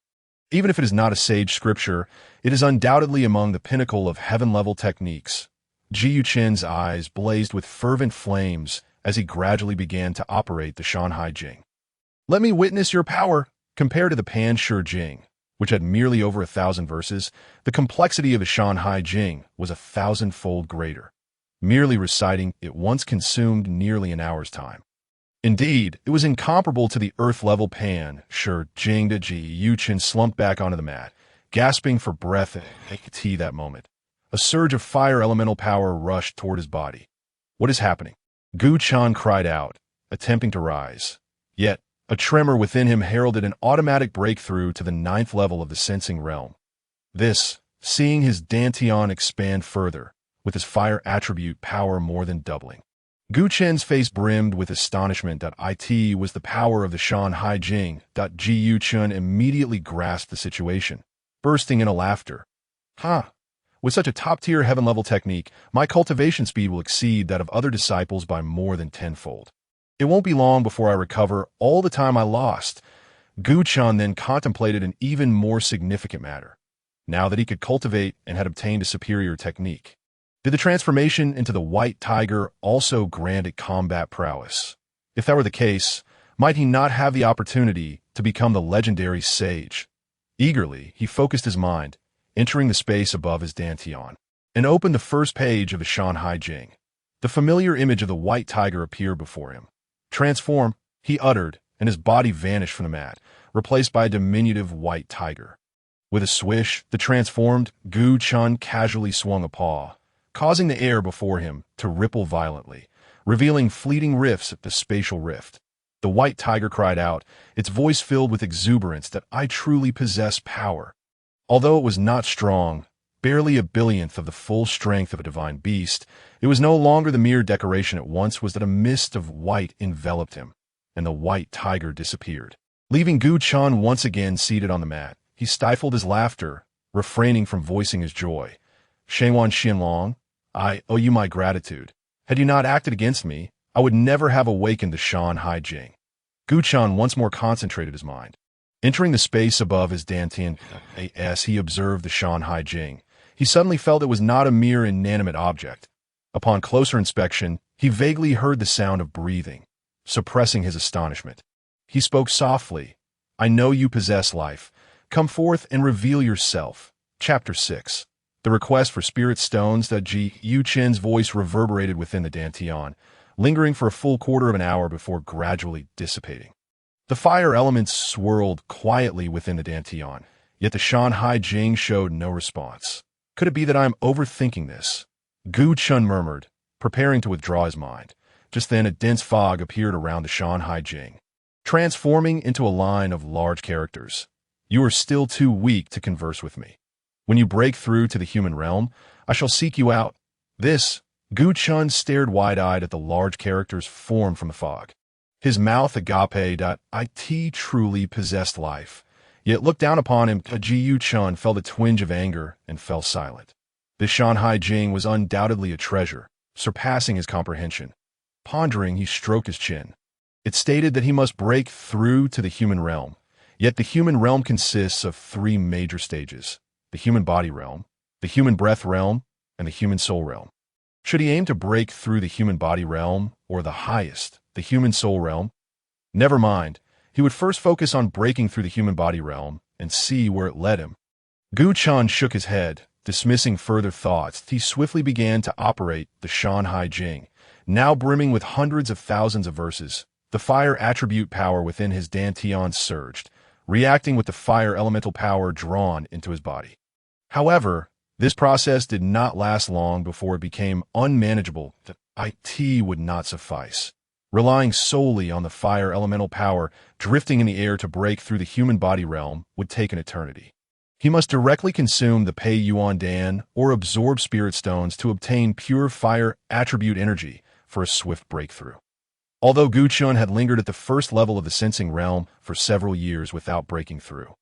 Speaker 1: Even if it is not a sage scripture, it is undoubtedly among the pinnacle of heaven-level techniques. Ji Chen's eyes blazed with fervent flames as he gradually began to operate the Shan Hai Jing. Let me witness your power. Compared to the Pan Stone Jing, which had merely over 1,000 verses, the complexity of the Shan Hai Jing was 1,000-fold greater. Merely reciting it once consumed nearly an hour's time. Indeed, it was incomparable to the earth-level Pan Stone Jing. Ji Chen slumped back onto the mat, gasping for breath at that moment. A surge of fire elemental power rushed toward his body. What is happening? Gu Chan cried out, attempting to rise. Yet, a tremor within him heralded an automatic breakthrough to the 9th level of the sensing realm. This, seeing his dantian expand further, with his fire attribute power more than doubling. Gu Chen's face brimmed with astonishment. It was the power of the Shan Hai Jing. Ji Chen immediately grasped the situation, bursting into laughter. With such a top-tier heaven-level technique, my cultivation speed will exceed that of other disciples by more than 10-fold. It won't be long before I recover all the time I lost. Gu Chan then contemplated an even more significant matter, now that he could cultivate and had obtained a superior technique. Did the transformation into the white tiger also grant it combat prowess? If that were the case, might he not have the opportunity to become the legendary sage? Eagerly, he focused his mind, entering the space above his dantian, and opened the first page of the Shan Hai Jing. The familiar image of the white tiger appeared before him. Transform, he uttered, and his body vanished from the mat, replaced by a diminutive white tiger. With a swish, the transformed Gu Chan casually swung a paw, causing the air before him to ripple violently, revealing fleeting rifts at the spatial rift. The white tiger cried out, its voice filled with exuberance, that I truly possess power. Although it was not strong, barely a billionth of the full strength of a divine beast, it was no longer the mere decoration it once was. That a mist of white enveloped him, and the white tiger disappeared. Leaving Gu Chan once again seated on the mat, he stifled his laughter refraining from voicing his joy. "Shangguan Xuanlong, I owe you my gratitude. Had you not acted against me, I would never have awakened the Shan Hai Jing." Gu Chen once more concentrated his mind. Entering the space above his dantian as he observed the Shan Hai Jing, he suddenly felt it was not a mere inanimate object. Upon closer inspection, he vaguely heard the sound of breathing, suppressing his astonishment. He spoke softly. "I know you possess life. Come forth and reveal yourself." Chapter 6. The request for spirit stones. Yu Chen's voice reverberated within the dantian, lingering for a full quarter of an hour before gradually dissipating. The fire elements swirled quietly within the dantian, yet the Shan Hai Jing showed no response. "Could it be that I am overthinking this?" Gu Chen murmured, preparing to withdraw his mind. Just then a dense fog appeared around the Shan Hai Jing, transforming into a line of large characters. "You are still too weak to converse with me. When you break through to the human realm, I shall seek you out." This, Gu Chen stared wide-eyed at the large characters formed from the fog. His mouth agape.it truly possessed life, yet looked down upon him. Yu Chen felt a twinge of anger and fell silent. This Shan Hai Jing was undoubtedly a treasure, surpassing his comprehension. Pondering, he stroked his chin. It stated that he must break through to the human realm, yet the human realm consists of three major stages: the human body realm, the human breath realm, and the human soul realm. Should he aim to break through the human body realm, or the highest, the human soul realm? Never mind, he would first focus on breaking through the human body realm and see where it led him. Gu Chen shook his head, dismissing further thoughts. He swiftly began to operate the Shan Hai Jing, now brimming with hundreds of thousands of verses. The fire attribute power within his dantian surged, reacting with the fire elemental power drawn into his body. However, this process did not last long before it became unmanageable. The IT would not suffice. Relying solely on the fire elemental power drifting in the air to break through the human body realm would take an eternity. He must directly consume the Pei Yuan Dan or absorb spirit stones to obtain pure fire attribute energy for a swift breakthrough. Although Gu Chen had lingered at the first level of the sensing realm for several years without breaking through,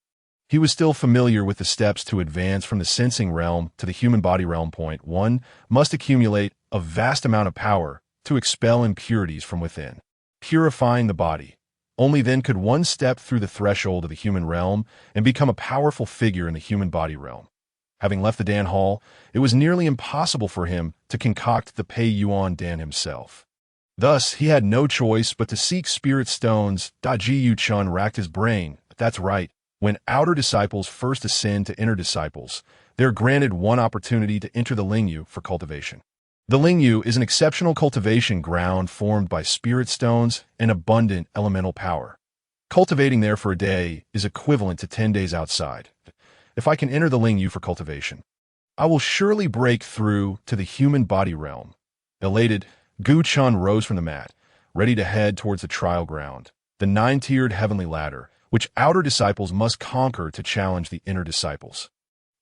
Speaker 1: he was still familiar with the steps to advance from the sensing realm to the human body realm. One must accumulate a vast amount of power to expel impurities from within, purifying the body. Only then could one step through the threshold of the human realm and become a powerful figure in the human body realm. Having left the Dan Hall, it was nearly impossible for him to concoct the Pei Yuan Dan himself. Thus, he had no choice but to seek spirit stones. Yu Chen racked his brain. That's right. When outer disciples first ascend to inner disciples, they're granted one opportunity to enter the Lingyu for cultivation. The Lingyu is an exceptional cultivation ground formed by spirit stones and abundant elemental power. Cultivating there for a day is equivalent to 10 days outside. If I can enter the Lingyu for cultivation, I will surely break through to the human body realm. Elated, Gu Chen rose from the mat, ready to head towards the trial ground, the 9-tiered heavenly ladder, which outer disciples must conquer to challenge the inner disciples.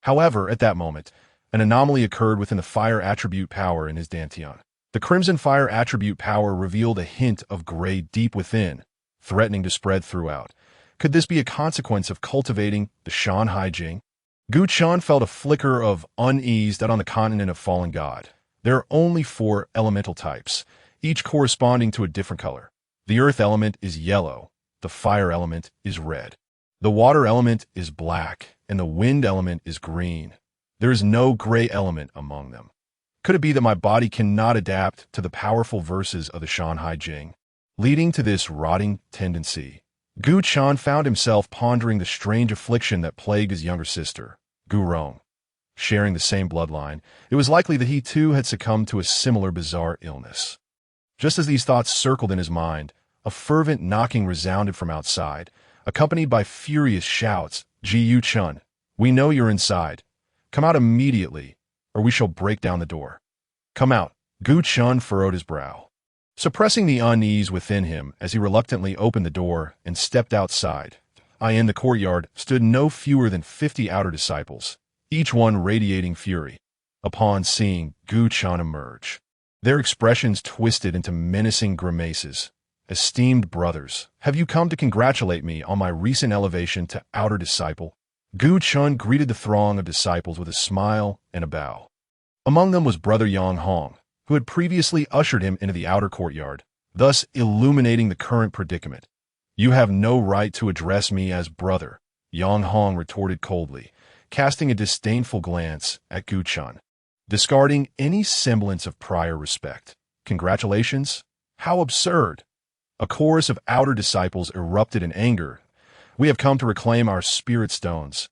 Speaker 1: However, at that moment, an anomaly occurred within the fire attribute power in his dantian. The crimson fire attribute power revealed a hint of gray deep within, threatening to spread throughout. Could this be a consequence of cultivating the Shan Hai Jing? Gu Chen felt a flicker of unease that on the continent of Fallen God, there are only 4 elemental types, each corresponding to a different color. The earth element is yellow, the fire element is red, the water element is black, and the wind element is green. There is no gray element among them. Could it be that my body cannot adapt to the powerful verses of the Shan Hai Jing, leading to this rotting tendency? Gu Chen found himself pondering the strange affliction that plagued his younger sister, Gu Rong. Sharing the same bloodline, it was likely that he too had succumbed to a similar bizarre illness. Just as these thoughts circled in his mind, a fervent knocking resounded from outside, accompanied by furious shouts. "Yu Chen, we know you're inside. Come out immediately, or we shall break down the door." "Come out." Gu Chen furrowed his brow, suppressing the unease within him as he reluctantly opened the door and stepped outside. In the courtyard stood no fewer than 50 outer disciples, each one radiating fury. Upon seeing Gu Chen emerge, their expressions twisted into menacing grimaces. "Esteemed brothers, have you come to congratulate me on my recent elevation to outer disciple?" Gu Chun greeted the throng of disciples with a smile and a bow. Among them was Brother Yang Hong, who had previously ushered him into the outer courtyard, thus illuminating the current predicament. "You have no right to address me as brother," Yang Hong retorted coldly, casting a disdainful glance at Gu Chun, discarding any semblance of prior respect. "Congratulations? How absurd!" A chorus of outer disciples erupted in anger. "We have come to reclaim our spirit stones.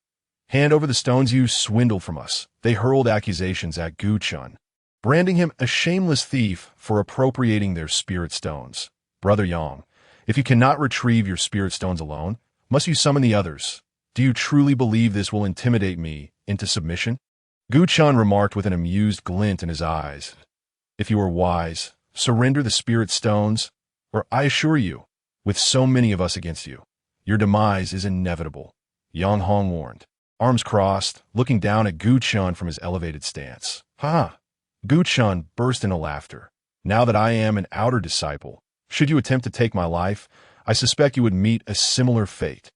Speaker 1: Hand over the stones you swindled from us." They hurled accusations at Gu Chun, branding him a shameless thief for appropriating their spirit stones. "Brother Yang, if you cannot retrieve your spirit stones alone, must you summon the others? Do you truly believe this will intimidate me into submission?" Gu Chun remarked with an amused glint in his eyes. "If you are wise, surrender the spirit stones, or I assure you, with so many of us against you, your demise is inevitable," Yang Hong warned, arms crossed, looking down at Gu Chun from his elevated stance. "Ha!" Gu Chun burst into laughter. "Now that I am an outer disciple, should you attempt to take my life, I suspect you would meet a similar fate."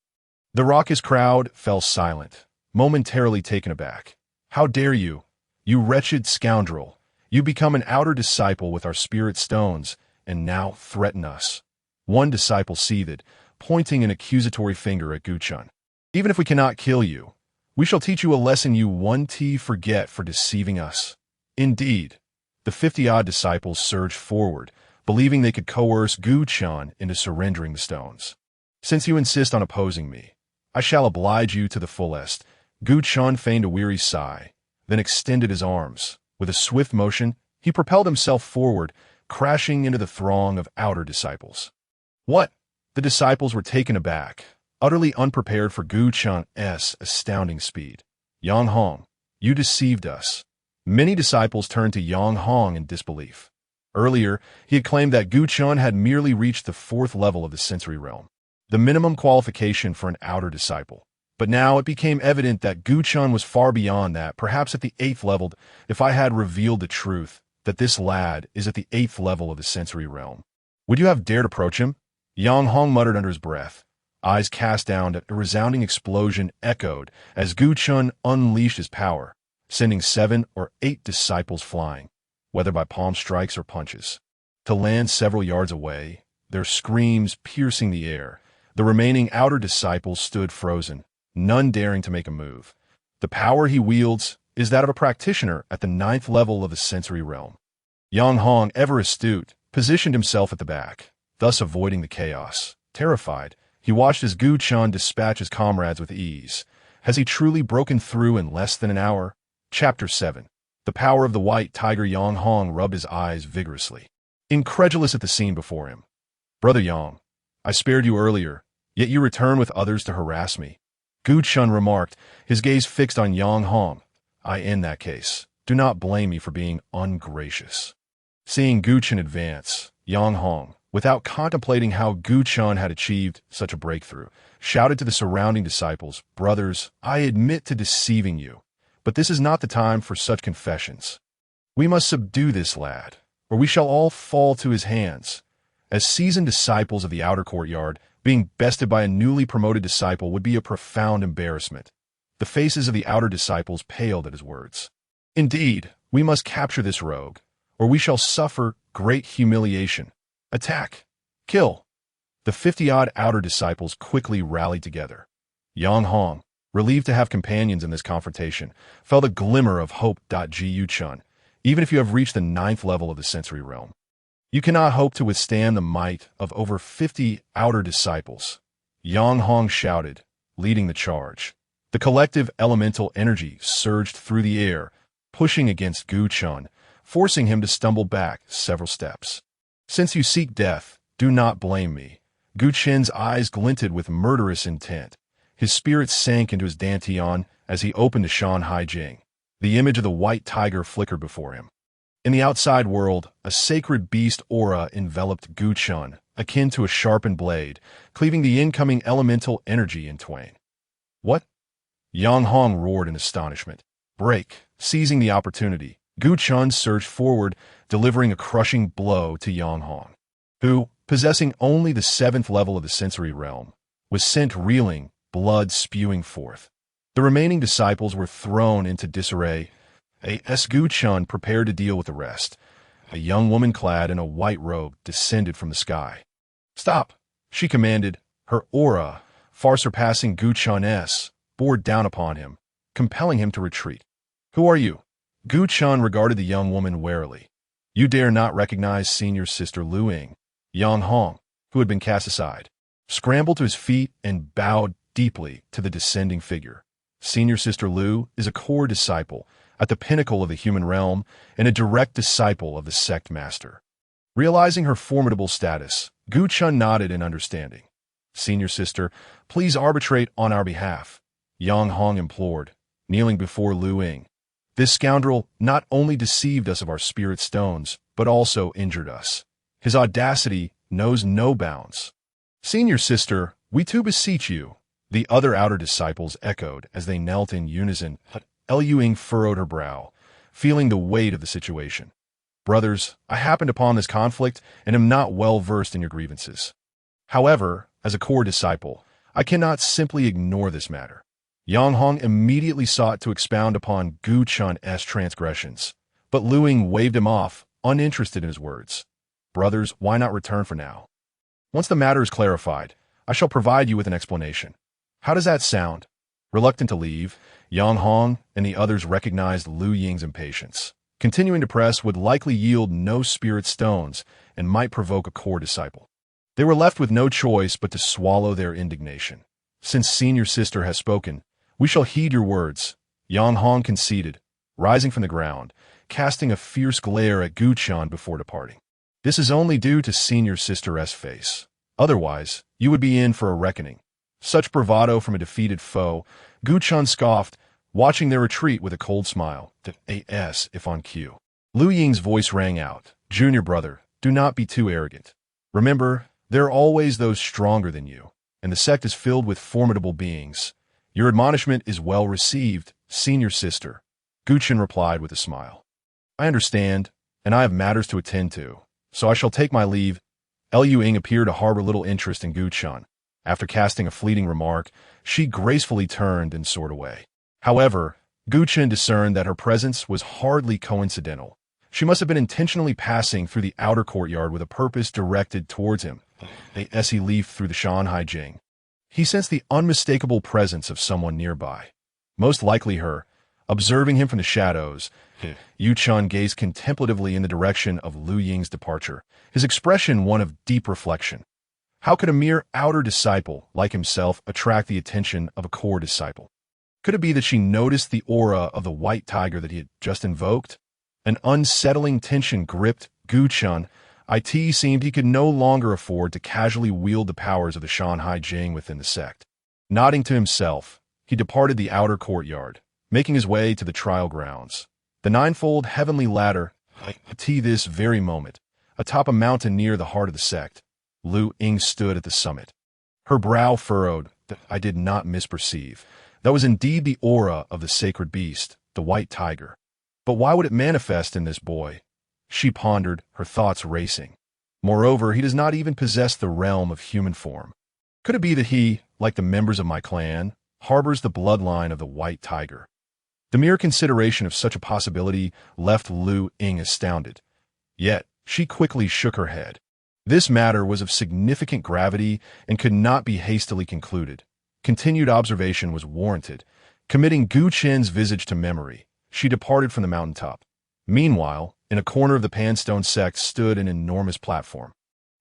Speaker 1: The raucous crowd fell silent, momentarily taken aback. "How dare you, you wretched scoundrel! You become an outer disciple with our spirit stones, and now threaten us." One disciple seethed, pointing an accusatory finger at Gu Chun. "Even if we cannot kill you, we shall teach you a lesson you won't forget for deceiving us." Indeed, the 50-odd disciples surged forward, believing they could coerce Gu Chun into surrendering the stones. "Since you insist on opposing me, I shall oblige you to the fullest." Gu Chun feigned a weary sigh, then extended his arms. With a swift motion, he propelled himself forward, crashing into the throng of outer disciples. "What?" The disciples were taken aback, utterly unprepared for Gu Chun's astounding speed. "Yang Hong, you deceived us." Many disciples turned to Yang Hong in disbelief. Earlier, he had claimed that Gu Chun had merely reached the 4th level of the sensory realm, the minimum qualification for an outer disciple. But now it became evident that Gu Chun was far beyond that, perhaps at the 8th level. "If I had revealed the truth, that this lad is at the 8th level of the sensory realm, would you have dared approach him?" Yang Hong muttered under his breath, eyes cast down. A resounding explosion echoed as Gu Chun unleashed his power, sending 7 or 8 disciples flying, whether by palm strikes or punches, to land several yards away, their screams piercing the air. The remaining outer disciples stood frozen, none daring to make a move. The power he wields is that of a practitioner at the 9th level of the sensory realm. Yang Hong, ever astute, positioned himself at the back, thus avoiding the chaos. Terrified, he watched as Gu Chun dispatch his comrades with ease. Has he truly broken through in less than an hour? Chapter 7. The Power of the White Tiger. Yang Hong rubbed his eyes vigorously, incredulous at the scene before him. "Brother Yang, I spared you earlier, yet you return with others to harass me," Gu Chun remarked, his gaze fixed on Yang Hong. In that case, do not blame me for being ungracious." Seeing Gu Chun advance, Yang Hong, without contemplating how Gu Chun had achieved such a breakthrough, shouted to the surrounding disciples, "Brothers, I admit to deceiving you, but this is not the time for such confessions. We must subdue this lad, or we shall all fall to his hands." As seasoned disciples of the outer courtyard, being bested by a newly promoted disciple would be a profound embarrassment. The faces of the outer disciples paled at his words. "Indeed, we must capture this rogue, or we shall suffer great humiliation. Attack! Kill!" The 50-odd outer disciples quickly rallied together. Yang Hong, relieved to have companions in this confrontation, felt a glimmer of hope. Gu Chun, even if you have reached the 9th level of the sensory realm, you cannot hope to withstand the might of over 50 outer disciples. Yang Hong shouted, leading the charge. The collective elemental energy surged through the air, pushing against Gu Chun, forcing him to stumble back several steps. "Since you seek death, do not blame me." Gu Chun's eyes glinted with murderous intent. His spirit sank into his dantian as he opened the Shan Hai Jing. The image of the white tiger flickered before him. In the outside world, a sacred beast aura enveloped Gu Chun, akin to a sharpened blade, cleaving the incoming elemental energy in twain. "What?" Yang Hong roared in astonishment. "Break!" Seizing the opportunity, Gu Chun surged forward, delivering a crushing blow to Yang Hong, who, possessing only the 7th level of the sensory realm, was sent reeling, blood spewing forth. The remaining disciples were thrown into disarray. Gu Chun prepared to deal with the rest. A young woman clad in a white robe descended from the sky. "Stop," she commanded. Her aura, far surpassing Gu Chun's, bore down upon him, compelling him to retreat. "Who are you?" Gu Chun regarded the young woman warily. "You dare not recognize senior sister Lu Ying." Yang Hong, who had been cast aside, scrambled to his feet and bowed deeply to the descending figure. Senior sister Lu is a core disciple at the pinnacle of the human realm and a direct disciple of the sect master. Realizing her formidable status, Gu Chun nodded in understanding. "Senior sister, please arbitrate on our behalf," Yang Hong implored, kneeling before Lu Ying. "This scoundrel not only deceived us of our spirit stones, but also injured us. His audacity knows no bounds." "Senior sister, we too beseech you," the other outer disciples echoed as they knelt in unison. Lu Ying furrowed her brow, feeling the weight of the situation. "Brothers, I happened upon this conflict and am not well versed in your grievances. However, as a core disciple, I cannot simply ignore this matter." Yang Hong immediately sought to expound upon Gu Chun's transgressions, but Lu Ying waved him off, uninterested in his words. "Brothers, why not return for now? Once the matter is clarified, I shall provide you with an explanation. How does that sound?" Reluctant to leave, Yang Hong and the others recognized Lu Ying's impatience. Continuing to press would likely yield no spirit stones and might provoke a core disciple. They were left with no choice but to swallow their indignation. "Since senior sister has spoken, we shall heed your words," Yang Hong conceded, rising from the ground, casting a fierce glare at Gu Chun before departing. "This is only due to senior sister's face. Otherwise, you would be in for a reckoning." Such bravado from a defeated foe, Gu Chun scoffed, watching their retreat with a cold smile. "As if on cue." Lu Ying's voice rang out. "Junior brother, do not be too arrogant. Remember, there are always those stronger than you, and the sect is filled with formidable beings. Your admonishment is well received, senior sister," Gu Chun replied with a smile. "I understand, and I have matters to attend to, so I shall take my leave." Lu Ying appeared to harbor little interest in Gu Chun. After casting a fleeting remark, she gracefully turned and soared away. However, Gu Chun discerned that her presence was hardly coincidental. She must have been intentionally passing through the outer courtyard with a purpose directed towards him. As he leafed through the Shan Hai Jing, he sensed the unmistakable presence of someone nearby. Most likely her. Observing him from the shadows, Yu Chun gazed contemplatively in the direction of Lu Ying's departure, his expression one of deep reflection. How could a mere outer disciple like himself attract the attention of a core disciple? Could it be that she noticed the aura of the white tiger that he had just invoked? An unsettling tension gripped Gu Chun. It seemed he could no longer afford to casually wield the powers of the Shan Hai Jing within the sect. Nodding to himself, he departed the outer courtyard, making his way to the trial grounds. The ninefold heavenly ladder, this very moment, atop a mountain near the heart of the sect. Lu Ying stood at the summit. Her brow furrowed. "I did not misperceive. That was indeed the aura of the sacred beast, the white tiger. But why would it manifest in this boy?" She pondered, her thoughts racing. "Moreover, he does not even possess the realm of human form. Could it be that he, like the members of my clan, harbors the bloodline of the white tiger?" The mere consideration of such a possibility left Lu Ying astounded. Yet, she quickly shook her head. This matter was of significant gravity and could not be hastily concluded. Continued observation was warranted. Committing Gu Chen's visage to memory, she departed from the mountaintop. Meanwhile, in a corner of the Pan Stone Sect stood an enormous platform,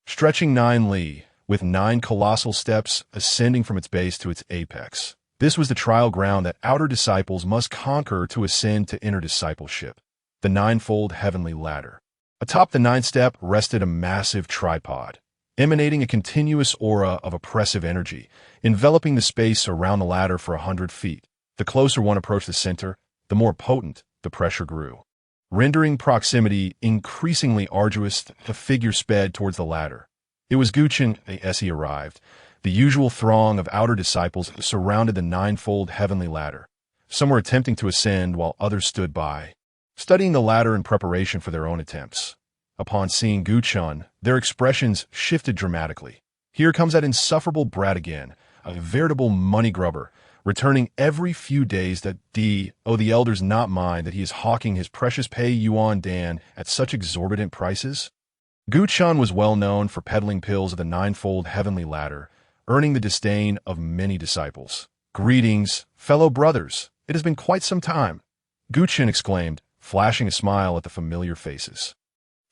Speaker 1: stretching 9 li, with 9 colossal steps ascending from its base to its apex. This was the trial ground that outer disciples must conquer to ascend to inner discipleship, the ninefold heavenly ladder. Atop the 9th step rested a massive tripod, emanating a continuous aura of oppressive energy, enveloping the space around the ladder for 100 feet. The closer one approached the center, the more potent the pressure grew. Rendering proximity increasingly arduous, the figure sped towards the ladder. It was Gu Chun as he arrived. The usual throng of outer disciples surrounded the ninefold heavenly ladder. Some were attempting to ascend while others stood by, studying the ladder in preparation for their own attempts. Upon seeing Gu Chun, their expressions shifted dramatically. Here comes that insufferable brat again, a veritable money grubber, returning every few days that the elders not mind that he is hawking his precious Pei Yuan Dan at such exorbitant prices? Gu Chen was well known for peddling pills of the ninefold heavenly ladder, earning the disdain of many disciples. "Greetings, fellow brothers. It has been quite some time," Gu Chen exclaimed, flashing a smile at the familiar faces.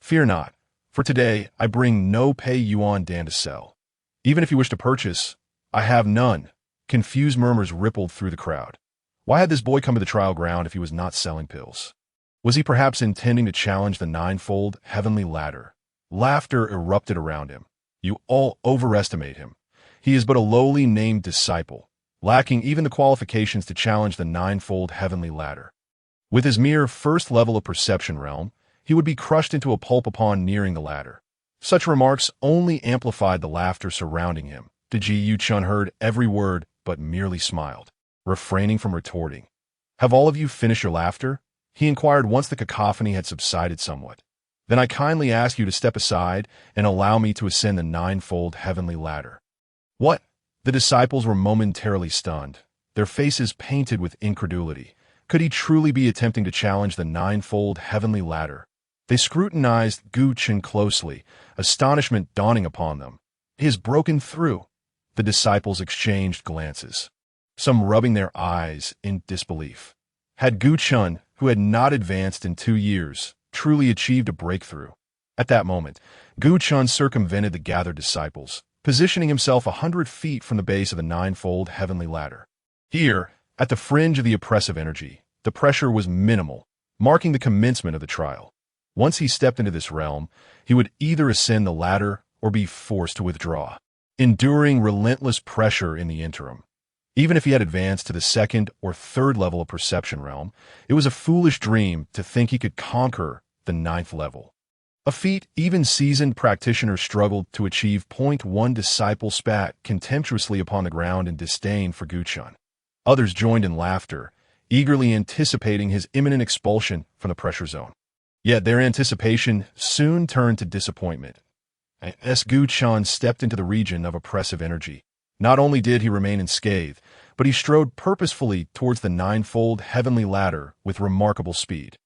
Speaker 1: "Fear not, for today I bring no Pei Yuan Dan to sell. Even if you wish to purchase, I have none." Confused murmurs rippled through the crowd. Why had this boy come to the trial ground if he was not selling pills? Was he perhaps intending to challenge the ninefold heavenly ladder? Laughter erupted around him. "You all overestimate him. He is but a lowly named disciple, lacking even the qualifications to challenge the ninefold heavenly ladder. With his mere first level of perception realm, he would be crushed into a pulp upon nearing the ladder." Such remarks only amplified the laughter surrounding him. Ji Yu Chun heard every word but merely smiled, refraining from retorting. "Have all of you finished your laughter?" he inquired once the cacophony had subsided somewhat. "Then I kindly ask you to step aside and allow me to ascend the ninefold heavenly ladder." "What?" The disciples were momentarily stunned, their faces painted with incredulity. Could he truly be attempting to challenge the ninefold heavenly ladder? They scrutinized Gu Chen closely, astonishment dawning upon them. "He has broken through." The disciples exchanged glances, some rubbing their eyes in disbelief. Had Gu Chen, who had not advanced in 2 years, truly achieved a breakthrough? At that moment, Gu Chen circumvented the gathered disciples, positioning himself 100 feet from the base of the ninefold heavenly ladder. Here, at the fringe of the oppressive energy, the pressure was minimal, marking the commencement of the trial. Once he stepped into this realm, he would either ascend the ladder or be forced to withdraw, enduring relentless pressure in the interim. Even if he had advanced to the second or third level of perception realm, it was a foolish dream to think he could conquer the 9th level. A feat even seasoned practitioners struggled to achieve. One disciple spat contemptuously upon the ground in disdain for Gu Chen. Others joined in laughter, eagerly anticipating his imminent expulsion from the pressure zone. Yet their anticipation soon turned to disappointment. As Gu Chen stepped into the region of oppressive energy, not only did he remain unscathed, but he strode purposefully towards the ninefold heavenly ladder with remarkable speed.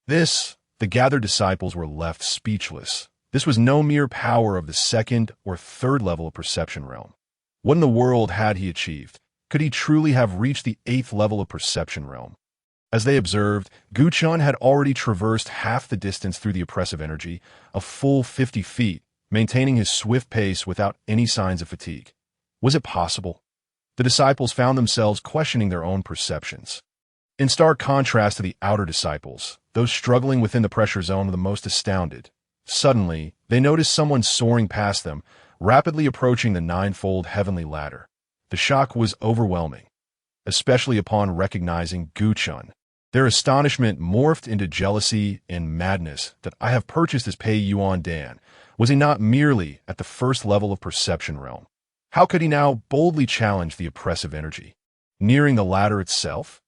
Speaker 1: The gathered disciples were left speechless. This was no mere power of the second or third level of perception realm. What in the world had he achieved? Could he truly have reached the 8th level of perception realm? As they observed, Gu Chen had already traversed half the distance through the oppressive energy, a full 50 feet, maintaining his swift pace without any signs of fatigue. Was it possible? The disciples found themselves questioning their own perceptions. In stark contrast to the outer disciples, those struggling within the pressure zone were the most astounded. Suddenly, they noticed someone soaring past them, rapidly approaching the ninefold heavenly ladder. The shock was overwhelming, especially upon recognizing Gu Chen. Their astonishment morphed into jealousy and madness. That I have purchased his Pei Yuan Dan. Was he not merely at the first level of perception realm? How could he now boldly challenge the oppressive energy? Nearing the ladder itself?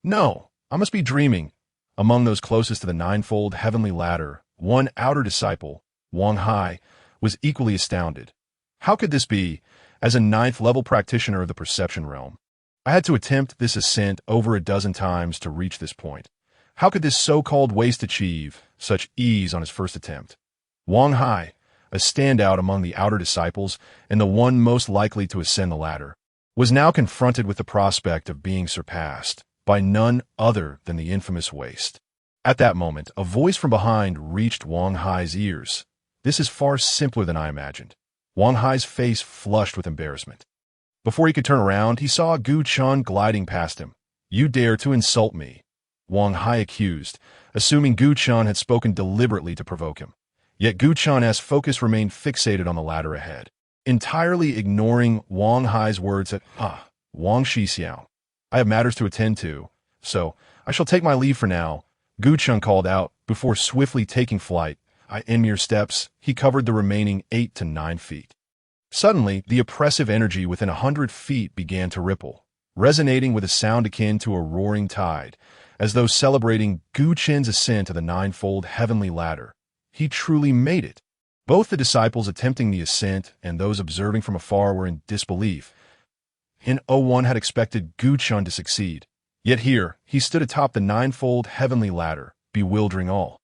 Speaker 1: No, I must be dreaming. Among those closest to the ninefold heavenly ladder, one outer disciple, Wang Hai, was equally astounded. How could this be? As a 9th level practitioner of the perception realm, I had to attempt this ascent over a dozen times to reach this point. How could this so-called waste achieve such ease on his first attempt? Wang Hai, a standout among the outer disciples and the one most likely to ascend the ladder, was now confronted with the prospect of being surpassed by none other than the infamous waste. At that moment, a voice from behind reached Wang Hai's ears. "This is far simpler than I imagined." Wang Hai's face flushed with embarrassment. Before he could turn around, he saw Gu Chen gliding past him. "You dare to insult me," Wang Hai accused, assuming Gu Chen had spoken deliberately to provoke him. Yet Gu Chen's focus remained fixated on the ladder ahead, entirely ignoring Wang Hai's words at, Wang Shixiao, I have matters to attend to, so I shall take my leave for now," Gu Chen called out, before swiftly taking flight. In mere steps, he covered the remaining 8 to 9 feet. Suddenly, the oppressive energy within 100 feet began to ripple, resonating with a sound akin to a roaring tide, as though celebrating Gu Chen's ascent to the ninefold heavenly ladder. He truly made it. Both the disciples attempting the ascent and those observing from afar were in disbelief. in O1 had expected Gu Chun to succeed. Yet here, he stood atop the ninefold heavenly ladder, bewildering all.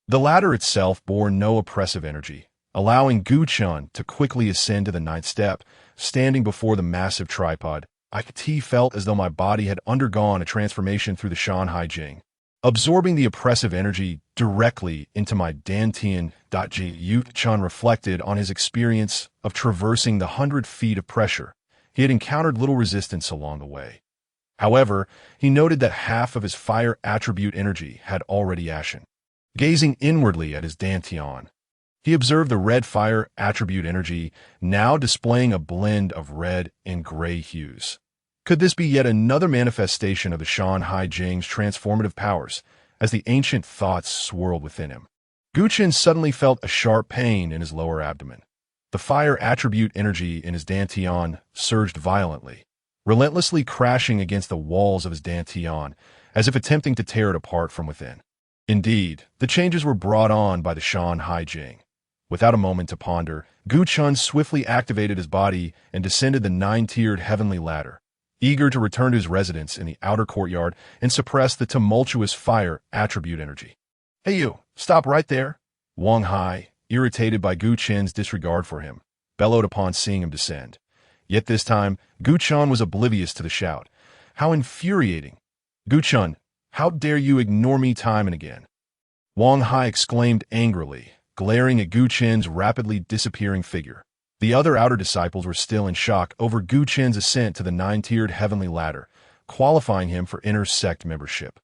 Speaker 1: The ladder itself bore no oppressive energy, allowing Gu Chun to quickly ascend to the ninth step. Standing before the massive tripod, I felt as though my body had undergone a transformation through the Shan Hai Jing, absorbing the oppressive energy directly into my dantian. Gu Chun reflected on his experience of traversing the 100 feet of pressure. He had encountered little resistance along the way. However, he noted that half of his fire attribute energy had already ashen. Gazing inwardly at his dantian, he observed the red fire attribute energy now displaying a blend of red and gray hues. Could this be yet another manifestation of the Shan Hai Jing's transformative powers? As the ancient thoughts swirled within him, Gu Chun suddenly felt a sharp pain in his lower abdomen. The fire attribute energy in his dantian surged violently, relentlessly crashing against the walls of his dantian, as if attempting to tear it apart from within. Indeed, the changes were brought on by the Shan Hai Jing. Without a moment to ponder, Gu Chun swiftly activated his body and descended the 9-tiered heavenly ladder, eager to return to his residence in the outer courtyard and suppress the tumultuous fire attribute energy. "Hey you, stop right there!" Wang Hai, irritated by Gu Chun's disregard for him, bellowed upon seeing him descend. Yet this time, Gu Chun was oblivious to the shout. How infuriating! "Gu Chun, how dare you ignore me time and again?" Wang Hai exclaimed angrily, glaring at Gu Chun's rapidly disappearing figure. The other outer disciples were still in shock over Gu Chun's ascent to the 9-tiered heavenly ladder, qualifying him for inner sect membership.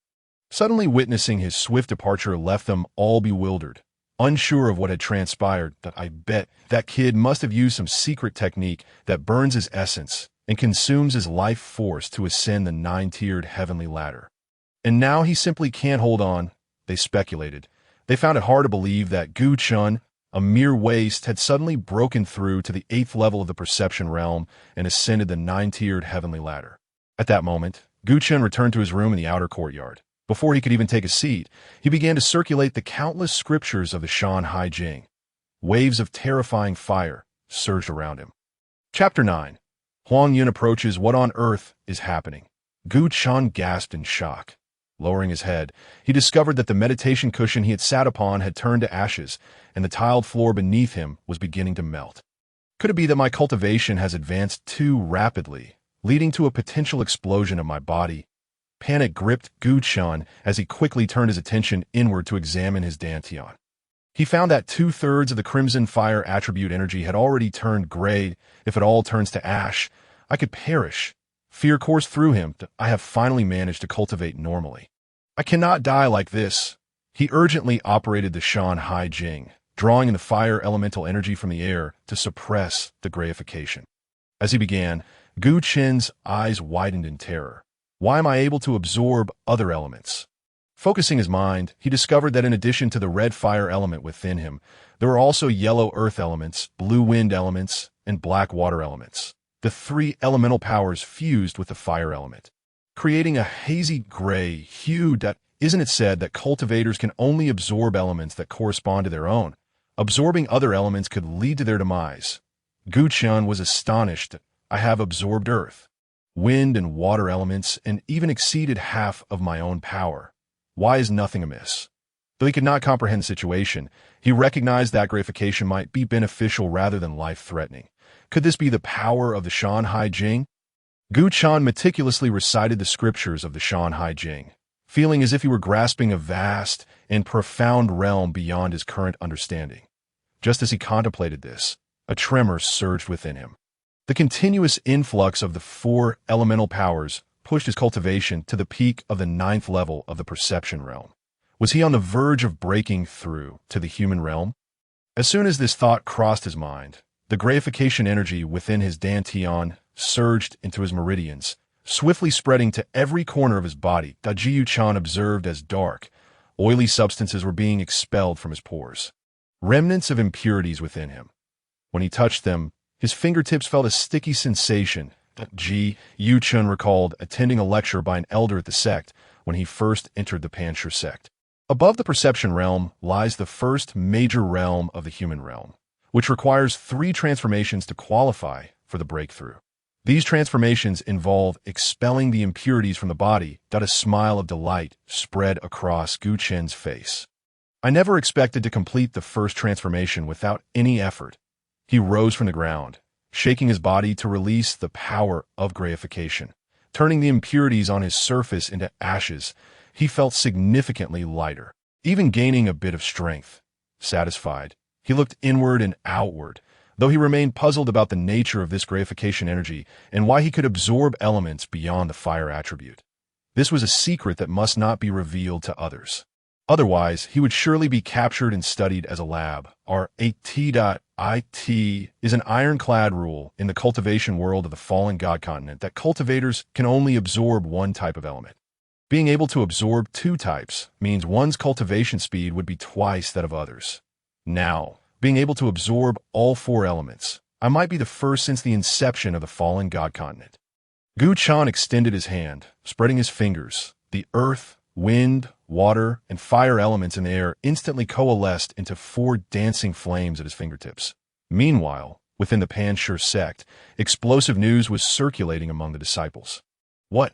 Speaker 1: Suddenly witnessing his swift departure left them all bewildered, unsure of what had transpired. "I bet that kid must have used some secret technique that burns his essence and consumes his life force to ascend the 9-tiered heavenly ladder. And now he simply can't hold on," they speculated. They found it hard to believe that Gu Chun, a mere waste, had suddenly broken through to the 8th level of the perception realm and ascended the 9-tiered heavenly ladder. At that moment, Gu Chun returned to his room in the outer courtyard. Before he could even take a seat, he began to circulate the countless scriptures of the Shan Hai Jing. Waves of terrifying fire surged around him. Chapter 9. Huang Yun approaches. What on earth is happening? Gu Chun gasped in shock. Lowering his head, he discovered that the meditation cushion he had sat upon had turned to ashes, and the tiled floor beneath him was beginning to melt. Could it be that my cultivation has advanced too rapidly, leading to a potential explosion of my body? Panic gripped Gu Chun as he quickly turned his attention inward to examine his dantian. He found that 2/3 of the crimson fire attribute energy had already turned gray. If it all turns to ash, I could perish. Fear coursed through him. I have finally managed to cultivate normally. I cannot die like this. He urgently operated the Shan Hai Jing, drawing in the fire elemental energy from the air to suppress the grayification. As he began, Gu Chun's eyes widened in terror. Why am I able to absorb other elements? Focusing his mind, he discovered that in addition to the red fire element within him, there were also yellow earth elements, blue wind elements, and black water elements. The 3 elemental powers fused with the fire element, creating a hazy gray hue. Isn't it said that cultivators can only absorb elements that correspond to their own? Absorbing other elements could lead to their demise. Gu Chun was astonished. I have absorbed earth, wind, and water elements, and even exceeded half of my own power. Why is nothing amiss? Though he could not comprehend the situation, he recognized that gratification might be beneficial rather than life-threatening. Could this be the power of the Shan Hai Jing? Gu Chun meticulously recited the scriptures of the Shan Hai Jing, feeling as if he were grasping a vast and profound realm beyond his current understanding. Just as he contemplated this, a tremor surged within him. The continuous influx of the 4 elemental powers pushed his cultivation to the peak of the 9th level of the perception realm. Was he on the verge of breaking through to the human realm? As soon as this thought crossed his mind, the grayification energy within his dantian surged into his meridians, swiftly spreading to every corner of his body. Gu Chun observed as dark, oily substances were being expelled from his pores, remnants of impurities within him. When he touched them, his fingertips felt a sticky sensation. Gu Chun recalled attending a lecture by an elder at the sect when he first entered the Pan Stone Sect. Above the perception realm lies the first major realm of the human realm, which requires 3 transformations to qualify for the breakthrough. These transformations involve expelling the impurities from the body. A smile of delight spread across Gu Chen's face. I never expected to complete the first transformation without any effort. He rose from the ground, shaking his body to release the power of grayification. Turning the impurities on his surface into ashes, he felt significantly lighter, even gaining a bit of strength. Satisfied, he looked inward and outward, though he remained puzzled about the nature of this grayification energy and why he could absorb elements beyond the fire attribute. This was a secret that must not be revealed to others. Otherwise, he would surely be captured and studied as a lab. Our AT.IT is an ironclad rule in the cultivation world of the fallen god continent that cultivators can only absorb one type of element. Being able to absorb two types means one's cultivation speed would be twice that of others. Now, being able to absorb all four elements, I might be the first since the inception of the fallen god continent. Gu Chan extended his hand, spreading his fingers. The earth, wind, water, and fire elements in the air instantly coalesced into four dancing flames at his fingertips. Meanwhile, within the Pan Stone Sect, explosive news was circulating among the disciples. What?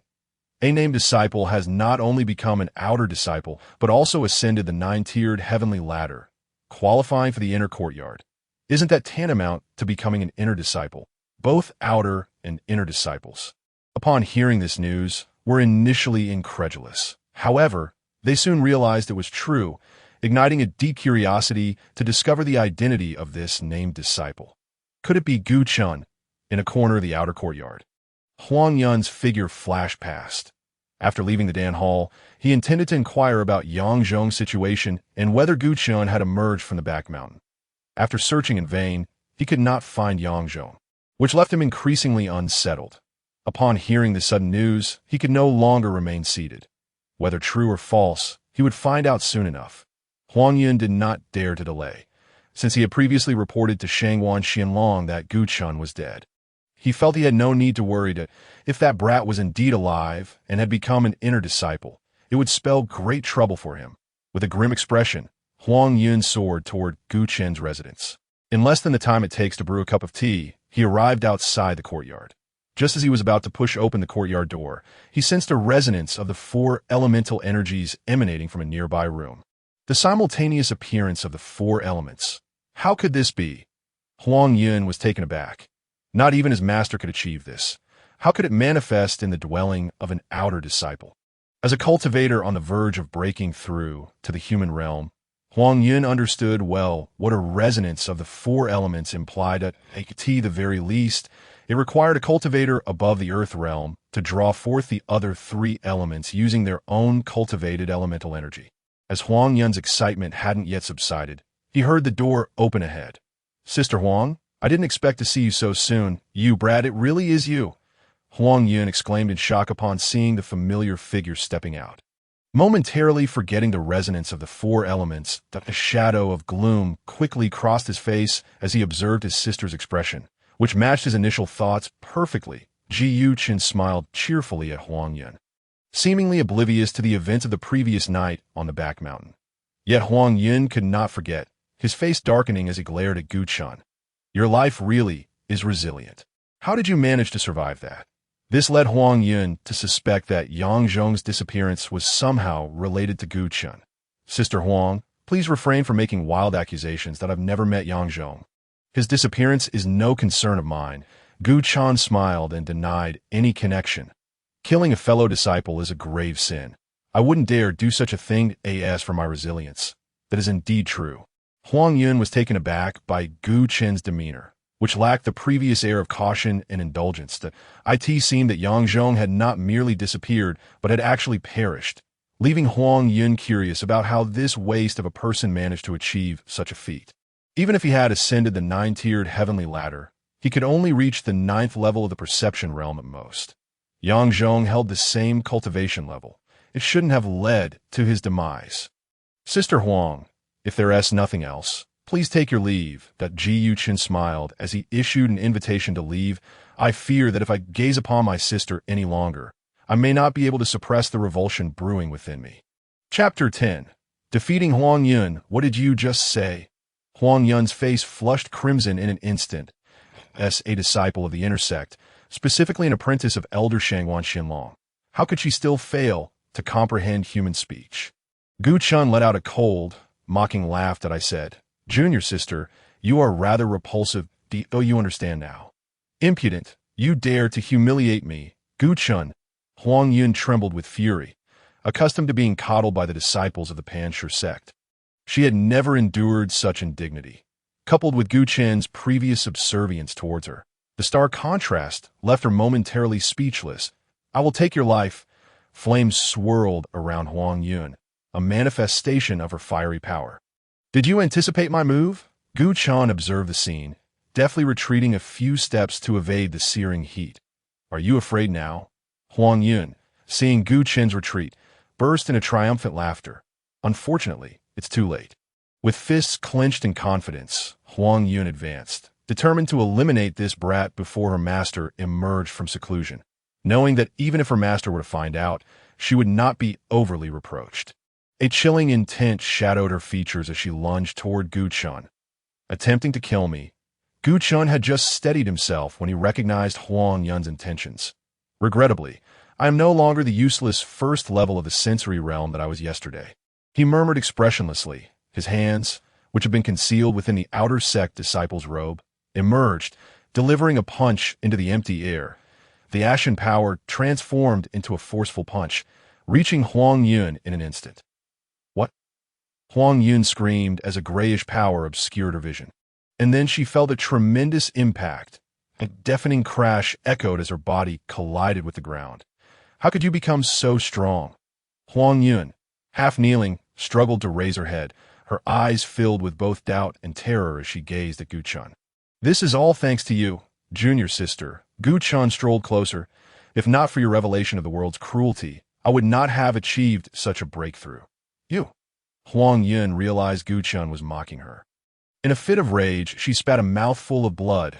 Speaker 1: A named disciple has not only become an outer disciple, but also ascended the 9-tiered heavenly ladder, qualifying for the inner courtyard. Isn't that tantamount to becoming an inner disciple? Both outer and inner disciples, upon hearing this news, were initially incredulous. However, they soon realized it was true, igniting a deep curiosity to discover the identity of this named disciple. Could it be Gu Chun, in a corner of the outer courtyard? Huang Yun's figure flashed past. After leaving the Dan Hall, he intended to inquire about Yang Zhong's situation and whether Gu Chun had emerged from the back mountain. After searching in vain, he could not find Yang Zhong, which left him increasingly unsettled. Upon hearing the sudden news, he could no longer remain seated. Whether true or false, he would find out soon enough. Huang Yun did not dare to delay, since he had previously reported to Shangguan Xuanlong that Gu Chun was dead. He felt he had no need to worry that if that brat was indeed alive and had become an inner disciple, it would spell great trouble for him. With a grim expression, Huang Yun soared toward Gu Chen's residence. In less than the time it takes to brew a cup of tea, he arrived outside the courtyard. Just as he was about to push open the courtyard door, he sensed a resonance of the four elemental energies emanating from a nearby room. The simultaneous appearance of the four elements. How could this be? Huang Yun was taken aback. Not even his master could achieve this. How could it manifest in the dwelling of an outer disciple? As a cultivator on the verge of breaking through to the human realm, Huang Yun understood well what a resonance of the four elements implied. At the very least, it required a cultivator above the earth realm to draw forth the other three elements using their own cultivated elemental energy. As Huang Yun's excitement hadn't yet subsided, he heard the door open ahead. "Sister Huang, I didn't expect to see you so soon. You, Brad, it really is you," Huang Yun exclaimed in shock upon seeing the familiar figure stepping out. Momentarily forgetting the resonance of the four elements, a shadow of gloom quickly crossed his face as he observed his sister's expression, which matched his initial thoughts perfectly. Ji Chen smiled cheerfully at Huang Yun, seemingly oblivious to the events of the previous night on the back mountain. Yet Huang Yun could not forget, his face darkening as he glared at Gu Chun. "Your life really is resilient. How did you manage to survive that?" This led Huang Yun to suspect that Yang Zhong's disappearance was somehow related to Gu Chun. "Sister Huang, please refrain from making wild accusations that I've never met Yang Zhong. His disappearance is no concern of mine." Gu Chun smiled and denied any connection. "Killing a fellow disciple is a grave sin. I wouldn't dare do such a thing as for my resilience." "That is indeed true." Huang Yun was taken aback by Gu Chen's demeanor, which lacked the previous air of caution and indulgence. It seemed that Yang Zhong had not merely disappeared, but had actually perished, leaving Huang Yun curious about how this waste of a person managed to achieve such a feat. Even if he had ascended the 9-tiered heavenly ladder, he could only reach the 9th level of the perception realm at most. Yang Zhong held the same cultivation level. It shouldn't have led to his demise. "Sister Huang, if there is nothing else, please take your leave." Ji Chen smiled as he issued an invitation to leave. "I fear that if I gaze upon my sister any longer, I may not be able to suppress the revulsion brewing within me." Chapter 10. Defeating Huang Yun. What did you just say? Huang Yun's face flushed crimson in an instant. As a disciple of the inner sect, specifically an apprentice of Elder Shangguan Xuanlong. How could she still fail to comprehend human speech? Gu Chen let out a cold, mocking laugh that I said, "Junior sister, you are rather repulsive. Do you understand now? Impudent, you dare to humiliate me." Gu Chen. Huang Yun trembled with fury, accustomed to being coddled by the disciples of the Pan Stone Sect. She had never endured such indignity. Coupled with Gu Chen's previous subservience towards her, the stark contrast left her momentarily speechless. "I will take your life." Flames swirled around Huang Yun, a manifestation of her fiery power. "Did you anticipate my move?" Gu Chen observed the scene, deftly retreating a few steps to evade the searing heat. "Are you afraid now?" Huang Yun, seeing Gu Chen's retreat, burst into triumphant laughter. "Unfortunately, it's too late." With fists clenched in confidence, Huang Yun advanced, determined to eliminate this brat before her master emerged from seclusion, knowing that even if her master were to find out, she would not be overly reproached. A chilling intent shadowed her features as she lunged toward Gu Chen. Attempting to kill me, Gu Chen had just steadied himself when he recognized Huang Yun's intentions. "Regrettably, I am no longer the useless first level of the sensory realm that I was yesterday," he murmured expressionlessly. His hands, which had been concealed within the outer sect disciple's robe, emerged, delivering a punch into the empty air. The ashen power transformed into a forceful punch, reaching Huang Yun in an instant. "What?" Huang Yun screamed as a grayish power obscured her vision. And then she felt a tremendous impact. A deafening crash echoed as her body collided with the ground. "How could you become so strong?" Huang Yun, half kneeling, struggled to raise her head, her eyes filled with both doubt and terror as she gazed at Gu Chen. "This is all thanks to you, junior sister." Gu Chen strolled closer. "If not for your revelation of the world's cruelty, I would not have achieved such a breakthrough." "You?" Huang Yun realized Gu Chen was mocking her. In a fit of rage, she spat a mouthful of blood.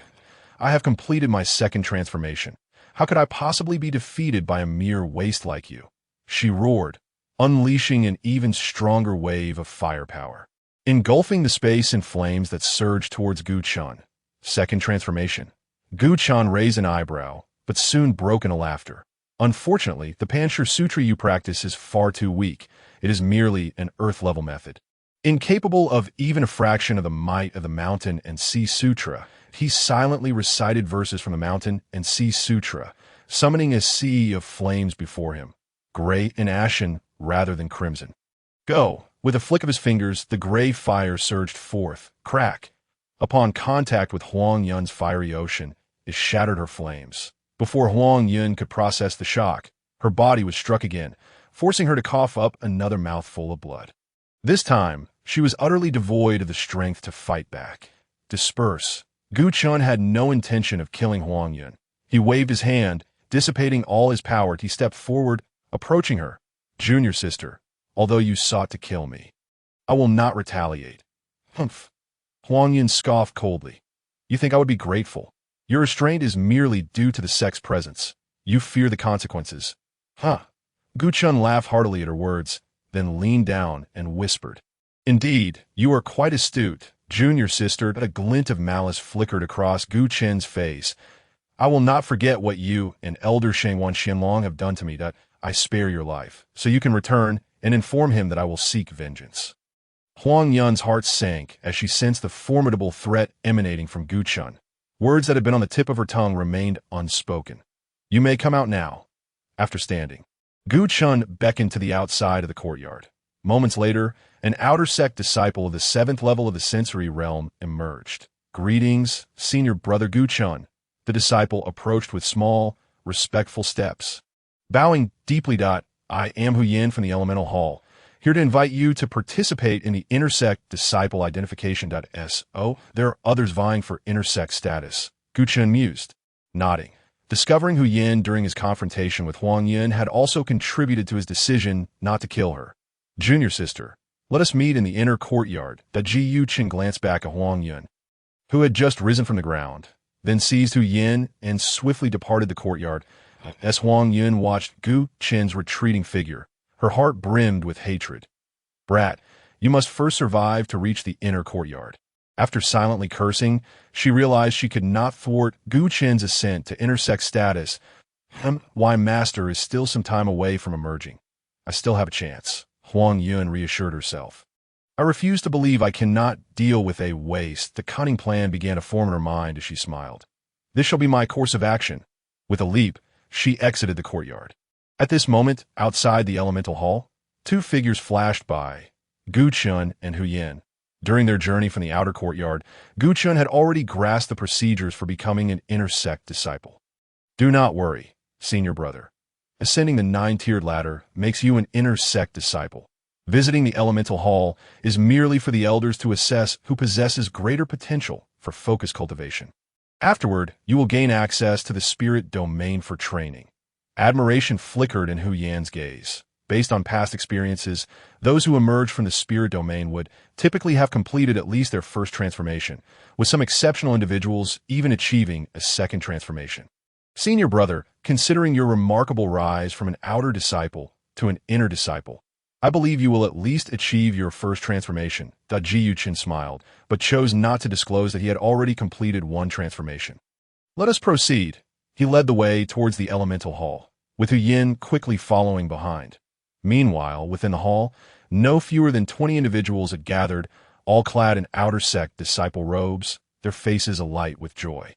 Speaker 1: "I have completed my second transformation. How could I possibly be defeated by a mere waste like you?" she roared, unleashing an even stronger wave of firepower, engulfing the space in flames that surged towards Gu Chen. Second transformation. Gu Chen raised an eyebrow, but soon broke into laughter. "Unfortunately, the Panshur Sutra you practice is far too weak. It is merely an earth-level method. Incapable of even a fraction of the might of the Mountain and Sea Sutra, he silently recited verses from the Mountain and Sea Sutra, summoning a sea of flames before him, gray and ashen rather than crimson. Go!" With a flick of his fingers, the gray fire surged forth. Crack! Upon contact with Huang Yun's fiery ocean, it shattered her flames. Before Huang Yun could process the shock, her body was struck again, forcing her to cough up another mouthful of blood. This time, she was utterly devoid of the strength to fight back. "Disperse." Gu Chen had no intention of killing Huang Yun. He waved his hand, dissipating all his power. He stepped forward, approaching her. "Junior sister, although you sought to kill me, I will not retaliate." "Humph." Huang Yun scoffed coldly. "You think I would be grateful? Your restraint is merely due to the sect's presence. You fear the consequences." "Huh." Gu Chen laughed heartily at her words, then leaned down and whispered, "Indeed, you are quite astute, junior sister." A glint of malice flickered across Gu Chen's face. "I will not forget what you and Elder Shangguan Xuanlong have done to me. That I spare your life, so you can return and inform him that I will seek vengeance." Huang Yun's heart sank as she sensed the formidable threat emanating from Gu Chen. Words that had been on the tip of her tongue remained unspoken. "You may come out now." After standing, Gu Chen beckoned to the outside of the courtyard. Moments later, an outer sect disciple of the 7th level of the sensory realm emerged. "Greetings, senior brother Gu Chen." The disciple approached with small, respectful steps. Bowing deeply, "I am Hu Yin from the Elemental Hall, here to invite you to participate in the Intersect Disciple Identification. So, there are others vying for Intersect status." Gu Chen mused, nodding. Discovering Hu Yin during his confrontation with Huang Yun had also contributed to his decision not to kill her. "Junior sister, let us meet in the inner courtyard." Ji Yu Chen glanced back at Huang Yun, who had just risen from the ground, then seized Hu Yin and swiftly departed the courtyard. As Huang Yun watched Gu Chen's retreating figure, her heart brimmed with hatred. "Brat, you must first survive to reach the inner courtyard." After silently cursing, she realized she could not thwart Gu Chen's ascent to intersect status. Why Master is still some time away from emerging. I still have a chance, Huang Yun reassured herself. I refuse to believe I cannot deal with a waste. The cunning plan began to form in her mind as she smiled. This shall be my course of action. With a leap, she exited the courtyard. At this moment, outside the elemental hall, two figures flashed by, Gu Chun and Hu Yin. During their journey from the outer courtyard, Gu Chun had already grasped the procedures for becoming an inner sect disciple. Do not worry, senior brother. Ascending the 9-tiered ladder makes you an inner sect disciple. Visiting the elemental hall is merely for the elders to assess who possesses greater potential for focus cultivation. Afterward, you will gain access to the spirit domain for training. Admiration flickered in Hu Yan's gaze. Based on past experiences, those who emerge from the spirit domain would typically have completed at least their first transformation, with some exceptional individuals even achieving a second transformation. Senior brother, considering your remarkable rise from an outer disciple to an inner disciple, I believe you will at least achieve your first transformation. Ji Yuchen smiled, but chose not to disclose that he had already completed one transformation. Let us proceed. He led the way towards the elemental hall, with Hu Yin quickly following behind. Meanwhile, within the hall, no fewer than 20 individuals had gathered, all clad in outer sect disciple robes, their faces alight with joy.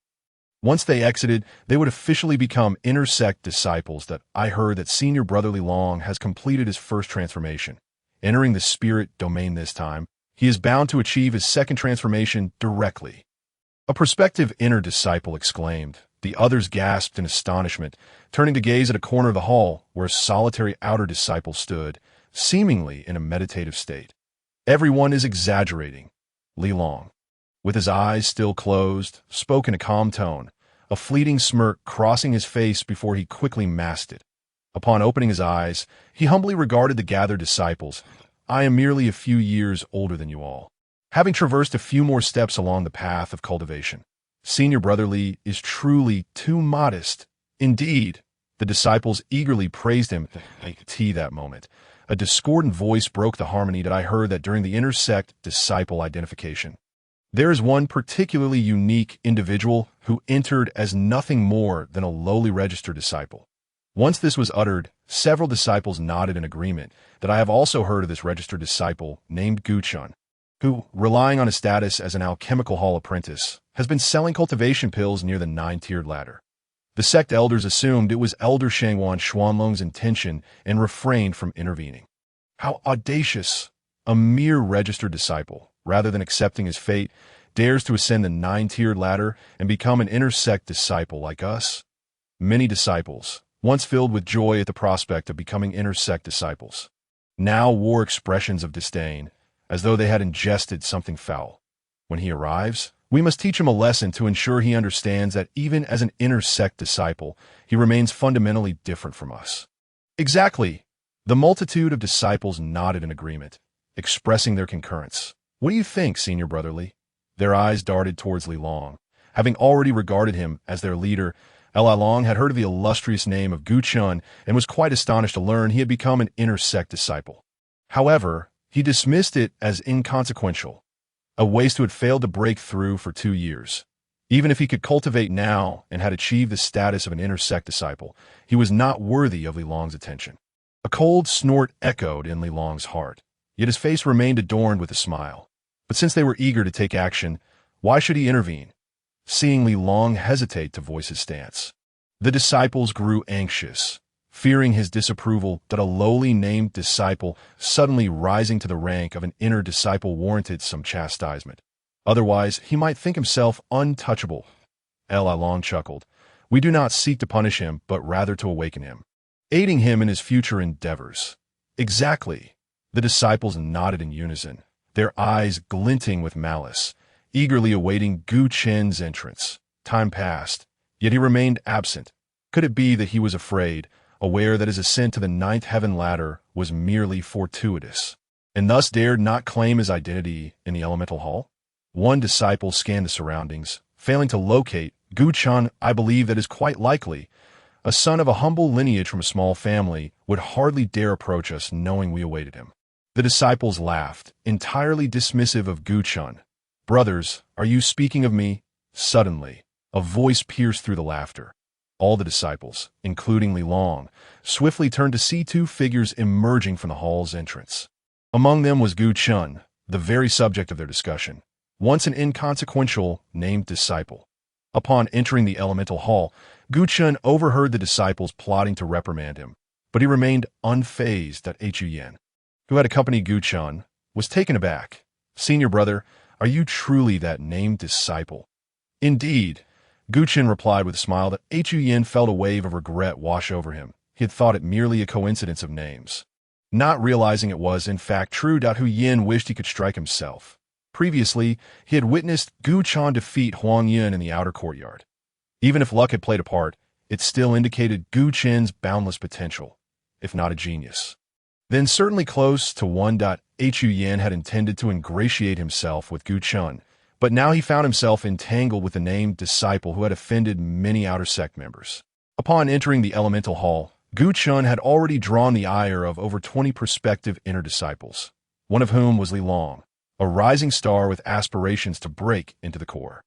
Speaker 1: Once they exited, they would officially become inner sect disciples. That I heard that Senior Brotherly Long has completed his first transformation. Entering the spirit domain this time, he is bound to achieve his second transformation directly. A prospective inner disciple exclaimed. The others gasped in astonishment, turning to gaze at a corner of the hall where a solitary outer disciple stood, seemingly in a meditative state. Everyone is exaggerating. Li Long, with his eyes still closed, spoke in a calm tone, a fleeting smirk crossing his face before he quickly masked it. Upon opening his eyes, he humbly regarded the gathered disciples. I am merely a few years older than you all, having traversed a few more steps along the path of cultivation. Senior Brotherly is truly too modest. Indeed, the disciples eagerly praised him. That moment, a discordant voice broke the harmony that I heard that during the intersect disciple identification. There is one particularly unique individual who entered as nothing more than a lowly registered disciple. Once this was uttered, several disciples nodded in agreement that I have also heard of this registered disciple named Gu Chun, who, relying on his status as an alchemical hall apprentice, has been selling cultivation pills near the 9-tiered ladder. The sect elders assumed it was Elder Shangguan Xuanlong's intention and refrained from intervening. How audacious! A mere registered disciple, rather than accepting his fate, dares to ascend the 9-tiered ladder and become an inner sect disciple like us? Many disciples, once filled with joy at the prospect of becoming inner sect disciples, now wore expressions of disdain, as though they had ingested something foul. When he arrives, we must teach him a lesson to ensure he understands that even as an inner sect disciple, he remains fundamentally different from us. Exactly. The multitude of disciples nodded in agreement, expressing their concurrence. What do you think, Senior Brotherly? Their eyes darted towards Li Long. Having already regarded him as their leader, Li Long had heard of the illustrious name of Gu Chun and was quite astonished to learn he had become an inner sect disciple. However, he dismissed it as inconsequential, a waste who had failed to break through for 2 years. Even if he could cultivate now and had achieved the status of an inner sect disciple, he was not worthy of Li Long's attention. A cold snort echoed in Li Long's heart, yet his face remained adorned with a smile. But since they were eager to take action, why should he intervene? Seeing Li Long hesitate to voice his stance, the disciples grew anxious, fearing his disapproval that a lowly named disciple suddenly rising to the rank of an inner disciple warranted some chastisement. Otherwise, he might think himself untouchable. Li Long chuckled. We do not seek to punish him, but rather to awaken him, aiding him in his future endeavors. Exactly. The disciples nodded in unison, their eyes glinting with malice, eagerly awaiting Gu Chen's entrance. Time passed, yet he remained absent. Could it be that he was afraid, aware that his ascent to the 9th heaven ladder was merely fortuitous, and thus dared not claim his identity in the elemental hall? One disciple scanned the surroundings, failing to locate Gu Chun. I believe that is quite likely. A son of a humble lineage from a small family would hardly dare approach us knowing we awaited him. The disciples laughed, entirely dismissive of Gu Chun. Brothers, are you speaking of me? Suddenly, a voice pierced through the laughter. All the disciples, including Li Long, swiftly turned to see two figures emerging from the hall's entrance. Among them was Gu Chun, the very subject of their discussion, once an inconsequential, named disciple. Upon entering the elemental hall, Gu Chun overheard the disciples plotting to reprimand him, but he remained unfazed that Hu Yan, who had accompanied Gu Chun, was taken aback. Senior brother, are you truly that named disciple? Indeed, Gu Chun replied with a smile that Hu Yan felt a wave of regret wash over him. He had thought it merely a coincidence of names, not realizing it was, in fact, true. Hu Yan wished he could strike himself. Previously, he had witnessed Gu Chun defeat Huang Yun in the outer courtyard. Even if luck had played a part, it still indicated Gu Chun's boundless potential, if not a genius. Then certainly close to one. Hu Yan had intended to ingratiate himself with Gu Chun, but now he found himself entangled with the named disciple who had offended many outer sect members. Upon entering the elemental hall, Gu Chun had already drawn the ire of over 20 prospective inner disciples, one of whom was Li Long, a rising star with aspirations to break into the core.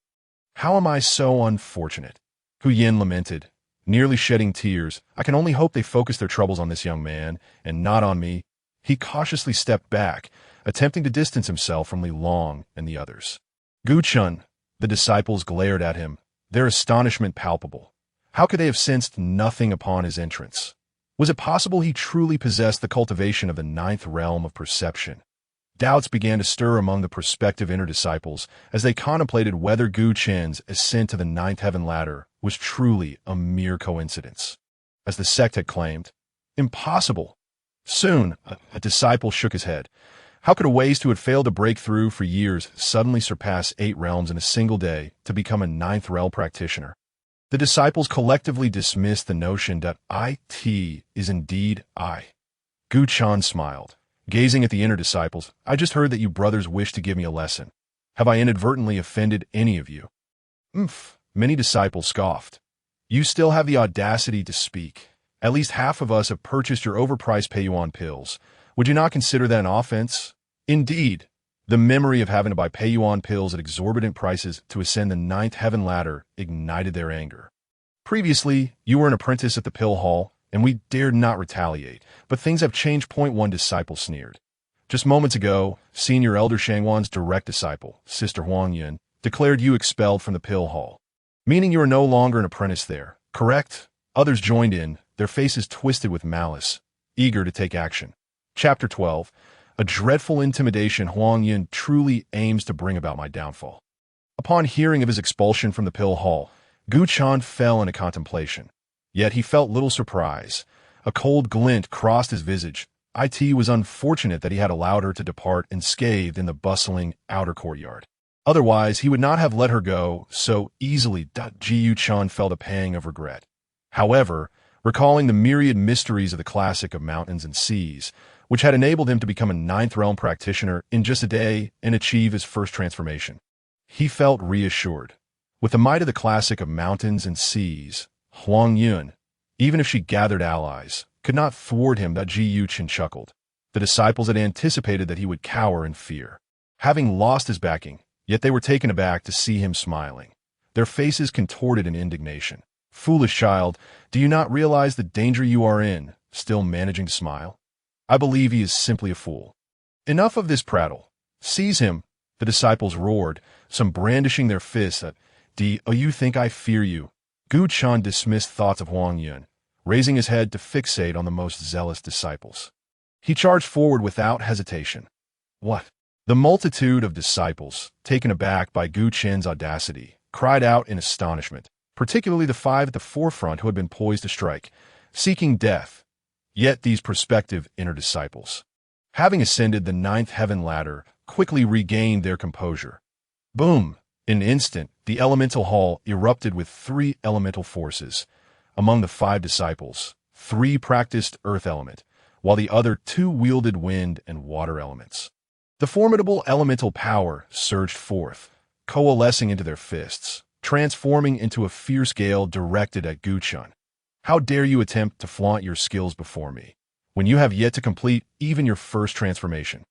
Speaker 1: How am I so unfortunate? Hu Yan lamented, nearly shedding tears. I can only hope they focus their troubles on this young man, and not on me. He cautiously stepped back, attempting to distance himself from Li Long and the others. Gu Chun, the disciples glared at him, their astonishment palpable. How could they have sensed nothing upon his entrance? Was it possible he truly possessed the cultivation of the ninth realm of perception? Doubts began to stir among the prospective inner disciples as they contemplated whether Gu Chun's ascent to the ninth heaven ladder was truly a mere coincidence. As the sect had claimed, impossible. Soon, a disciple shook his head. How could a waste who had failed to break through for years suddenly surpass 8 realms in a single day to become a 9th realm practitioner? The disciples collectively dismissed the notion that IT is indeed I. Gu Chun smiled, gazing at the inner disciples. I just heard that you brothers wish to give me a lesson. Have I inadvertently offended any of you? Many disciples scoffed. You still have the audacity to speak. At least half of us have purchased your overpriced Peiyuan pills. Would you not consider that an offense? Indeed, the memory of having to buy Peiyuan pills at exorbitant prices to ascend the 9th heaven ladder ignited their anger. Previously, you were an apprentice at the pill hall, and we dared not retaliate, but things have changed. One disciple sneered. Just moments ago, Senior Elder Shangguan's direct disciple, Sister Huang Yun, declared you expelled from the pill hall, meaning you are no longer an apprentice there, correct? Others joined in, their faces twisted with malice, eager to take action. Chapter 12. A dreadful intimidation. Huang Yun truly aims to bring about my downfall. Upon hearing of his expulsion from the pill hall, Gu Chun fell into contemplation. Yet he felt little surprise. A cold glint crossed his visage. It was unfortunate that he had allowed her to depart unscathed in the bustling outer courtyard. Otherwise, he would not have let her go so easily. Gu Chun felt a pang of regret. However, recalling the myriad mysteries of the classic of mountains and seas, which had enabled him to become a 9th realm practitioner in just a day and achieve his first transformation, he felt reassured. With the might of the classic of mountains and seas, Huang Yun, even if she gathered allies, could not thwart him. Gu Chun chuckled. The disciples had anticipated that he would cower in fear, having lost his backing, yet they were taken aback to see him smiling. Their faces contorted in indignation. Foolish child, do you not realize the danger you are in, still managing to smile? I believe he is simply a fool. Enough of this prattle. Seize him, the disciples roared, some brandishing their fists at you think I fear you? Gu Chun dismissed thoughts of Huang Yun, raising his head to fixate on the most zealous disciples. He charged forward without hesitation. What? The multitude of disciples, taken aback by Gu Chun's audacity, cried out in astonishment, particularly the 5 at the forefront who had been poised to strike, seeking death. Yet these prospective inner disciples, having ascended the 9th heaven ladder, quickly regained their composure. Boom! In an instant, the elemental hall erupted with 3 elemental forces. Among the 5 disciples, 3 practiced earth element, while the other 2 wielded wind and water elements. The formidable elemental power surged forth, coalescing into their fists, transforming into a fierce gale directed at Gu Chun. How dare you attempt to flaunt your skills before me, when you have yet to complete even your first transformation?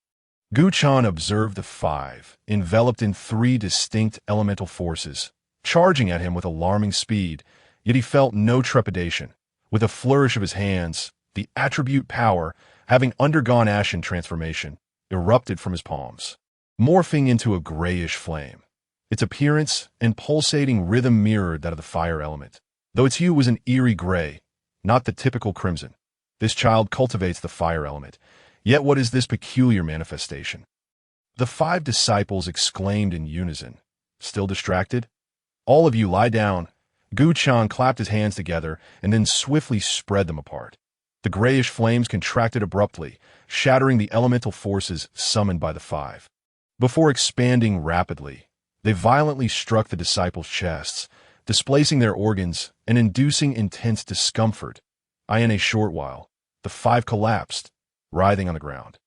Speaker 1: Gu Chan observed the five, enveloped in three distinct elemental forces, charging at him with alarming speed, yet he felt no trepidation. With a flourish of his hands, the attribute power, having undergone ashen transformation, erupted from his palms, morphing into a grayish flame. Its appearance and pulsating rhythm mirrored that of the fire element, though its hue was an eerie gray, not the typical crimson. This child cultivates the fire element. Yet what is this peculiar manifestation? The five disciples exclaimed in unison. Still distracted? All of you lie down. Gu Chan clapped his hands together and then swiftly spread them apart. The grayish flames contracted abruptly, shattering the elemental forces summoned by the five. Before expanding rapidly, they violently struck the disciples' chests, displacing their organs and inducing intense discomfort. In a short while, the five collapsed, writhing on the ground.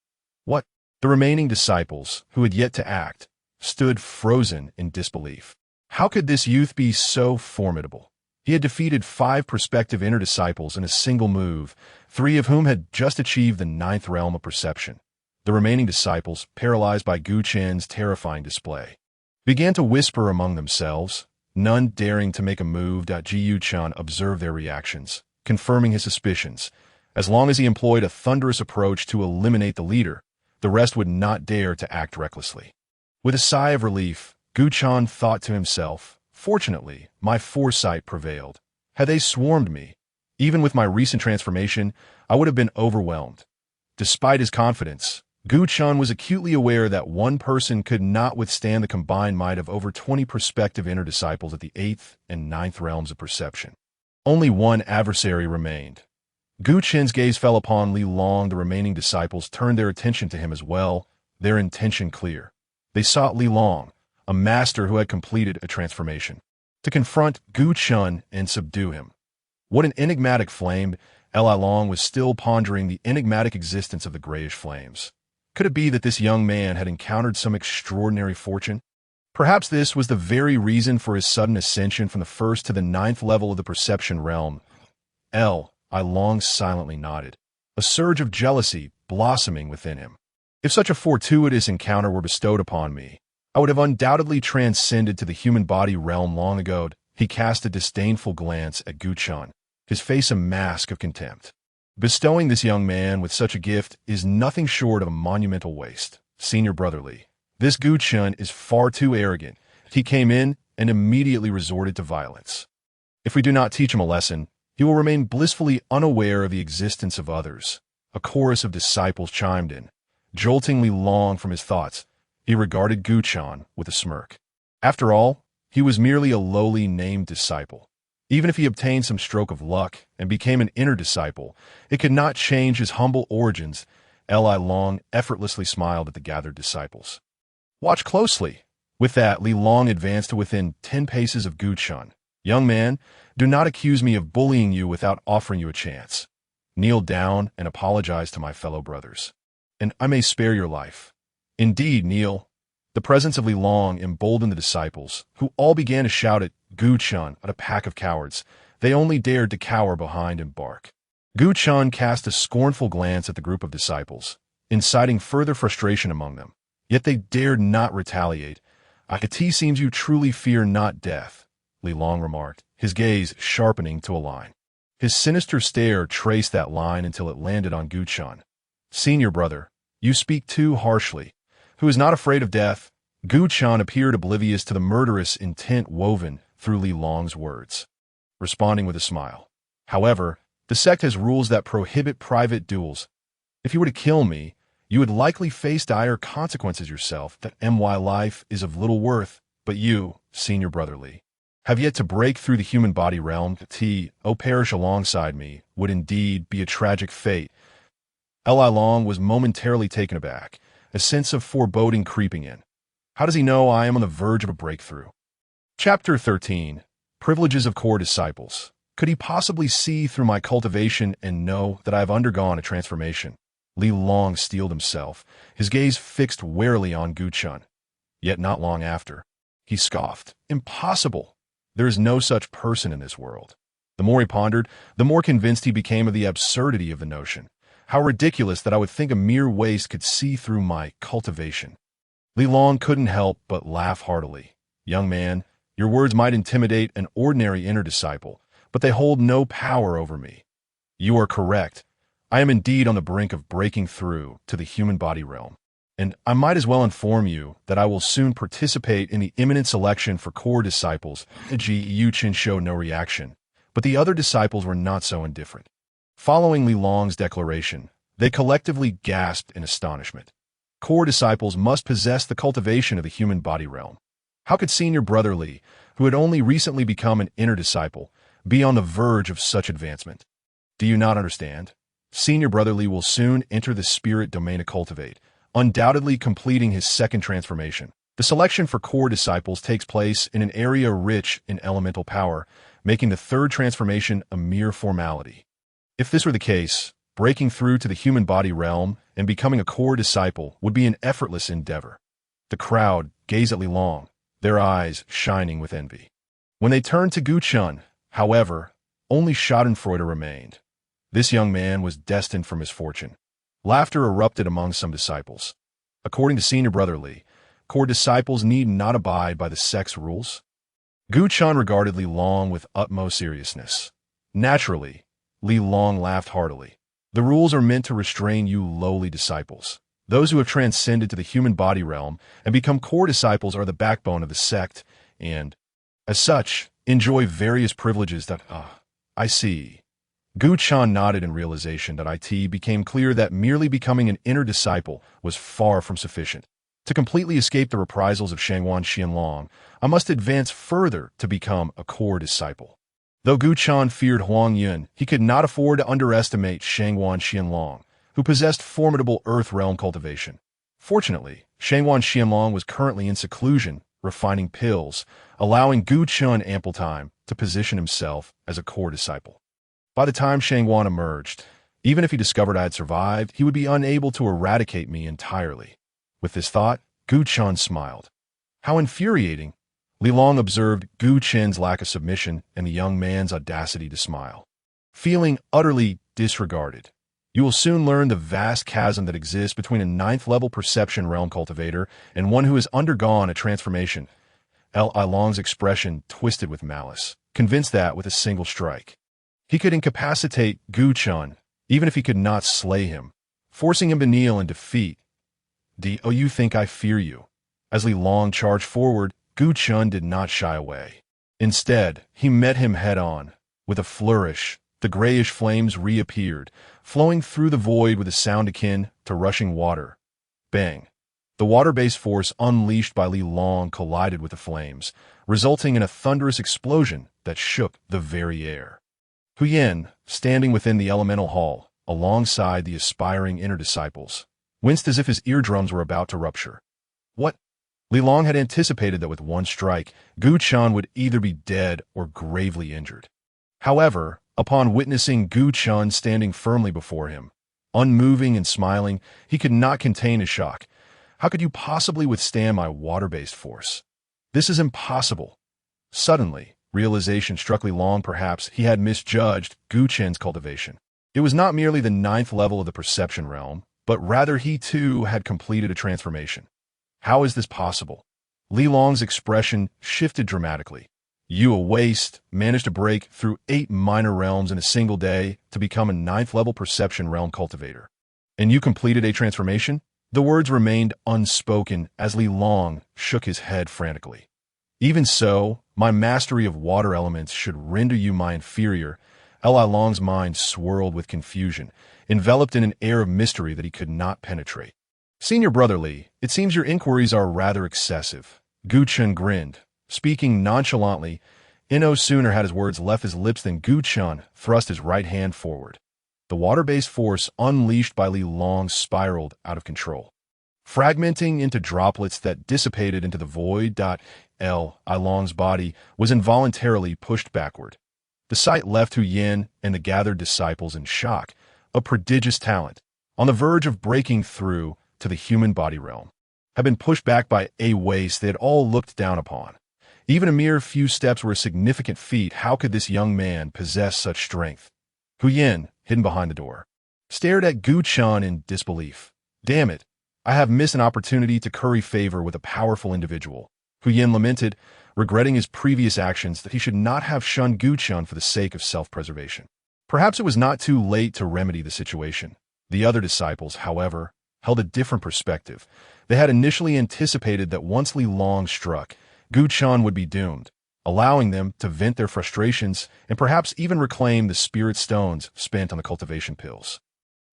Speaker 1: What? The remaining disciples, who had yet to act, stood frozen in disbelief. How could this youth be so formidable? He had defeated 5 prospective inner disciples in a single move, 3 of whom had just achieved the 9th realm of perception. The remaining disciples, paralyzed by Gu Chan's terrifying display, began to whisper among themselves, none daring to make a move. Gu Chan observed their reactions, confirming his suspicions. As long as he employed a thunderous approach to eliminate the leader, the rest would not dare to act recklessly. With a sigh of relief, Gu Chan thought to himself, fortunately, my foresight prevailed. Had they swarmed me, even with my recent transformation, I would have been overwhelmed. Despite his confidence, Gu Chan was acutely aware that one person could not withstand the combined might of over 20 prospective inner disciples at the 8th and 9th realms of perception. Only one adversary remained. Gu Chen's gaze fell upon Li Long. The remaining disciples turned their attention to him as well, their intention clear. They sought Li Long, a master who had completed a transformation, to confront Gu Chan and subdue him. What an enigmatic flame! Li Long was still pondering the enigmatic existence of the grayish flames. Could it be that this young man had encountered some extraordinary fortune? Perhaps this was the very reason for his sudden ascension from the 1st to the 9th level of the perception realm. I Long silently nodded, a surge of jealousy blossoming within him. If such a fortuitous encounter were bestowed upon me, I would have undoubtedly transcended to the human body realm long ago. He cast a disdainful glance at Gu Chan, his face a mask of contempt. Bestowing this young man with such a gift is nothing short of a monumental waste. Senior brotherly, this Gu Chan is far too arrogant. He came in and immediately resorted to violence. If we do not teach him a lesson, he will remain blissfully unaware of the existence of others. A chorus of disciples chimed in, jolting Li Long from his thoughts. He regarded Gu Chan with a smirk. After all, he was merely a lowly named disciple. Even if he obtained some stroke of luck and became an inner disciple, it could not change his humble origins. Li Long effortlessly smiled at the gathered disciples. Watch closely. With that, Li Long advanced to within 10 paces of Gu Chan. Young man, do not accuse me of bullying you without offering you a chance. Kneel down and apologize to my fellow brothers, and I may spare your life. Indeed, kneel. The presence of Li Long emboldened the disciples, who all began to shout at Gu Chan at a pack of cowards. They only dared to cower behind and bark. Gu Chan cast a scornful glance at the group of disciples, inciting further frustration among them. Yet they dared not retaliate. It seems you truly fear not death, Li Long remarked, his gaze sharpening to a line. His sinister stare traced that line until it landed on Gu Chan. Senior brother, you speak too harshly. Who is not afraid of death? Gu Chan appeared oblivious to the murderous intent woven through Li Long's words, responding with a smile. However, the sect has rules that prohibit private duels. If you were to kill me, you would likely face dire consequences yourself. That my life is of little worth, but you, senior brother Li, have yet to break through the human body realm. Perish alongside me would indeed be a tragic fate. Li Long was momentarily taken aback, a sense of foreboding creeping in. How does he know I am on the verge of a breakthrough? Chapter 13. Privileges of Core Disciples. Could he possibly see through my cultivation and know that I have undergone a transformation? Li Long steeled himself, his gaze fixed warily on Gu Chan. Yet not long after, he scoffed. Impossible! There is no such person in this world. The more he pondered, the more convinced he became of the absurdity of the notion. How ridiculous that I would think a mere waste could see through my cultivation. Li Long couldn't help but laugh heartily. Young man, your words might intimidate an ordinary inner disciple, but they hold no power over me. You are correct. I am indeed on the brink of breaking through to the human body realm. And I might as well inform you that I will soon participate in the imminent selection for core disciples. Yu Chen showed no reaction, but the other disciples were not so indifferent. Following Li Long's declaration, they collectively gasped in astonishment. Core disciples must possess the cultivation of the human body realm. How could senior brother Li, who had only recently become an inner disciple, be on the verge of such advancement? Do you not understand? Senior brother Li will soon enter the spirit domain to cultivate, undoubtedly completing his second transformation. The selection for core disciples takes place in an area rich in elemental power, making the third transformation a mere formality. If this were the case, breaking through to the human body realm and becoming a core disciple would be an effortless endeavor. The crowd gazed at Li Long, their eyes shining with envy. When they turned to Gu Chun, however, only schadenfreude remained. This young man was destined for misfortune. Laughter erupted among some disciples. According to senior brother Li, core disciples need not abide by the sect's rules. Gu Chun regarded Li Long with utmost seriousness. Naturally, Li Long laughed heartily. The rules are meant to restrain you lowly disciples. Those who have transcended to the human body realm and become core disciples are the backbone of the sect, and, as such, enjoy various privileges that, I see. Gu Chan nodded in realization that it became clear that merely becoming an inner disciple was far from sufficient. To completely escape the reprisals of Shangguan Xuanlong, I must advance further to become a core disciple. Though Gu Chan feared Huang Yun, he could not afford to underestimate Shangguan Xuanlong, who possessed formidable earth realm cultivation. Fortunately, Shangguan Xuanlong was currently in seclusion, refining pills, allowing Gu Chun ample time to position himself as a core disciple. By the time Shangguan emerged, even if he discovered I had survived, he would be unable to eradicate me entirely. With this thought, Gu Chun smiled. How infuriating! Li Long observed Gu Chen's lack of submission and the young man's audacity to smile. Feeling utterly disregarded, you will soon learn the vast chasm that exists between a ninth-level perception realm cultivator and one who has undergone a transformation. Li Long's expression twisted with malice, convinced that with a single strike, he could incapacitate Gu Chun, even if he could not slay him, forcing him to kneel in defeat. Do you think I fear you? As Li Long charged forward, Gu Chun did not shy away. Instead, he met him head-on. With a flourish, the grayish flames reappeared, flowing through the void with a sound akin to rushing water. Bang! The water-based force unleashed by Li Long collided with the flames, resulting in a thunderous explosion that shook the very air. Huyen, standing within the elemental hall, alongside the aspiring inner disciples, winced as if his eardrums were about to rupture. What? Li Long had anticipated that with one strike, Gu Chun would either be dead or gravely injured. However, upon witnessing Gu Chun standing firmly before him, unmoving and smiling, he could not contain his shock. How could you possibly withstand my water-based force? This is impossible. Suddenly, realization struck Li Long. Perhaps he had misjudged Gu Chen's cultivation. It was not merely the ninth level of the perception realm, but rather he too had completed a transformation. How is this possible? Li Long's expression shifted dramatically. You, a waste, managed to break through 8 minor realms in a single day to become a ninth-level perception realm cultivator. And you completed a transformation? The words remained unspoken as Li Long shook his head frantically. Even so, my mastery of water elements should render you my inferior. Li Long's mind swirled with confusion, enveloped in an air of mystery that he could not penetrate. Senior brother Li, it seems your inquiries are rather excessive. Gu Chun grinned, speaking nonchalantly. No sooner had his words left his lips than Gu Chun thrust his right hand forward. The water-based force unleashed by Li Long spiraled out of control, fragmenting into droplets that dissipated into the void. Li Long's body was involuntarily pushed backward. The sight left Huyen and the gathered disciples in shock. A prodigious talent, on the verge of breaking through to the human body realm, had been pushed back by a waste they had all looked down upon. Even a mere few steps were a significant feat. How could this young man possess such strength? Huyen, hidden behind the door, stared at Gu Chen in disbelief. Damn it, I have missed an opportunity to curry favor with a powerful individual. Hu Yin lamented, regretting his previous actions that he should not have shunned Gu Chen for the sake of self-preservation. Perhaps it was not too late to remedy the situation. The other disciples, however, held a different perspective. They had initially anticipated that once Li Long struck, Gu Chen would be doomed, allowing them to vent their frustrations and perhaps even reclaim the spirit stones spent on the cultivation pills.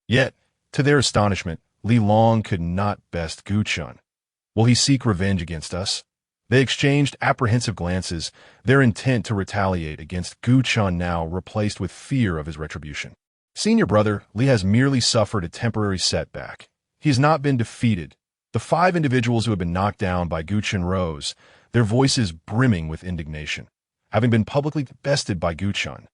Speaker 1: Yet, to their astonishment, Li Long could not best Gu Chen. Will he seek revenge against us? They exchanged apprehensive glances, their intent to retaliate against Gu Chen now replaced with fear of his retribution. Senior brother, Li has merely suffered a temporary setback. He has not been defeated. The 5 individuals who had been knocked down by Gu Chen rose, their voices brimming with indignation, having been publicly bested by Gu Chen.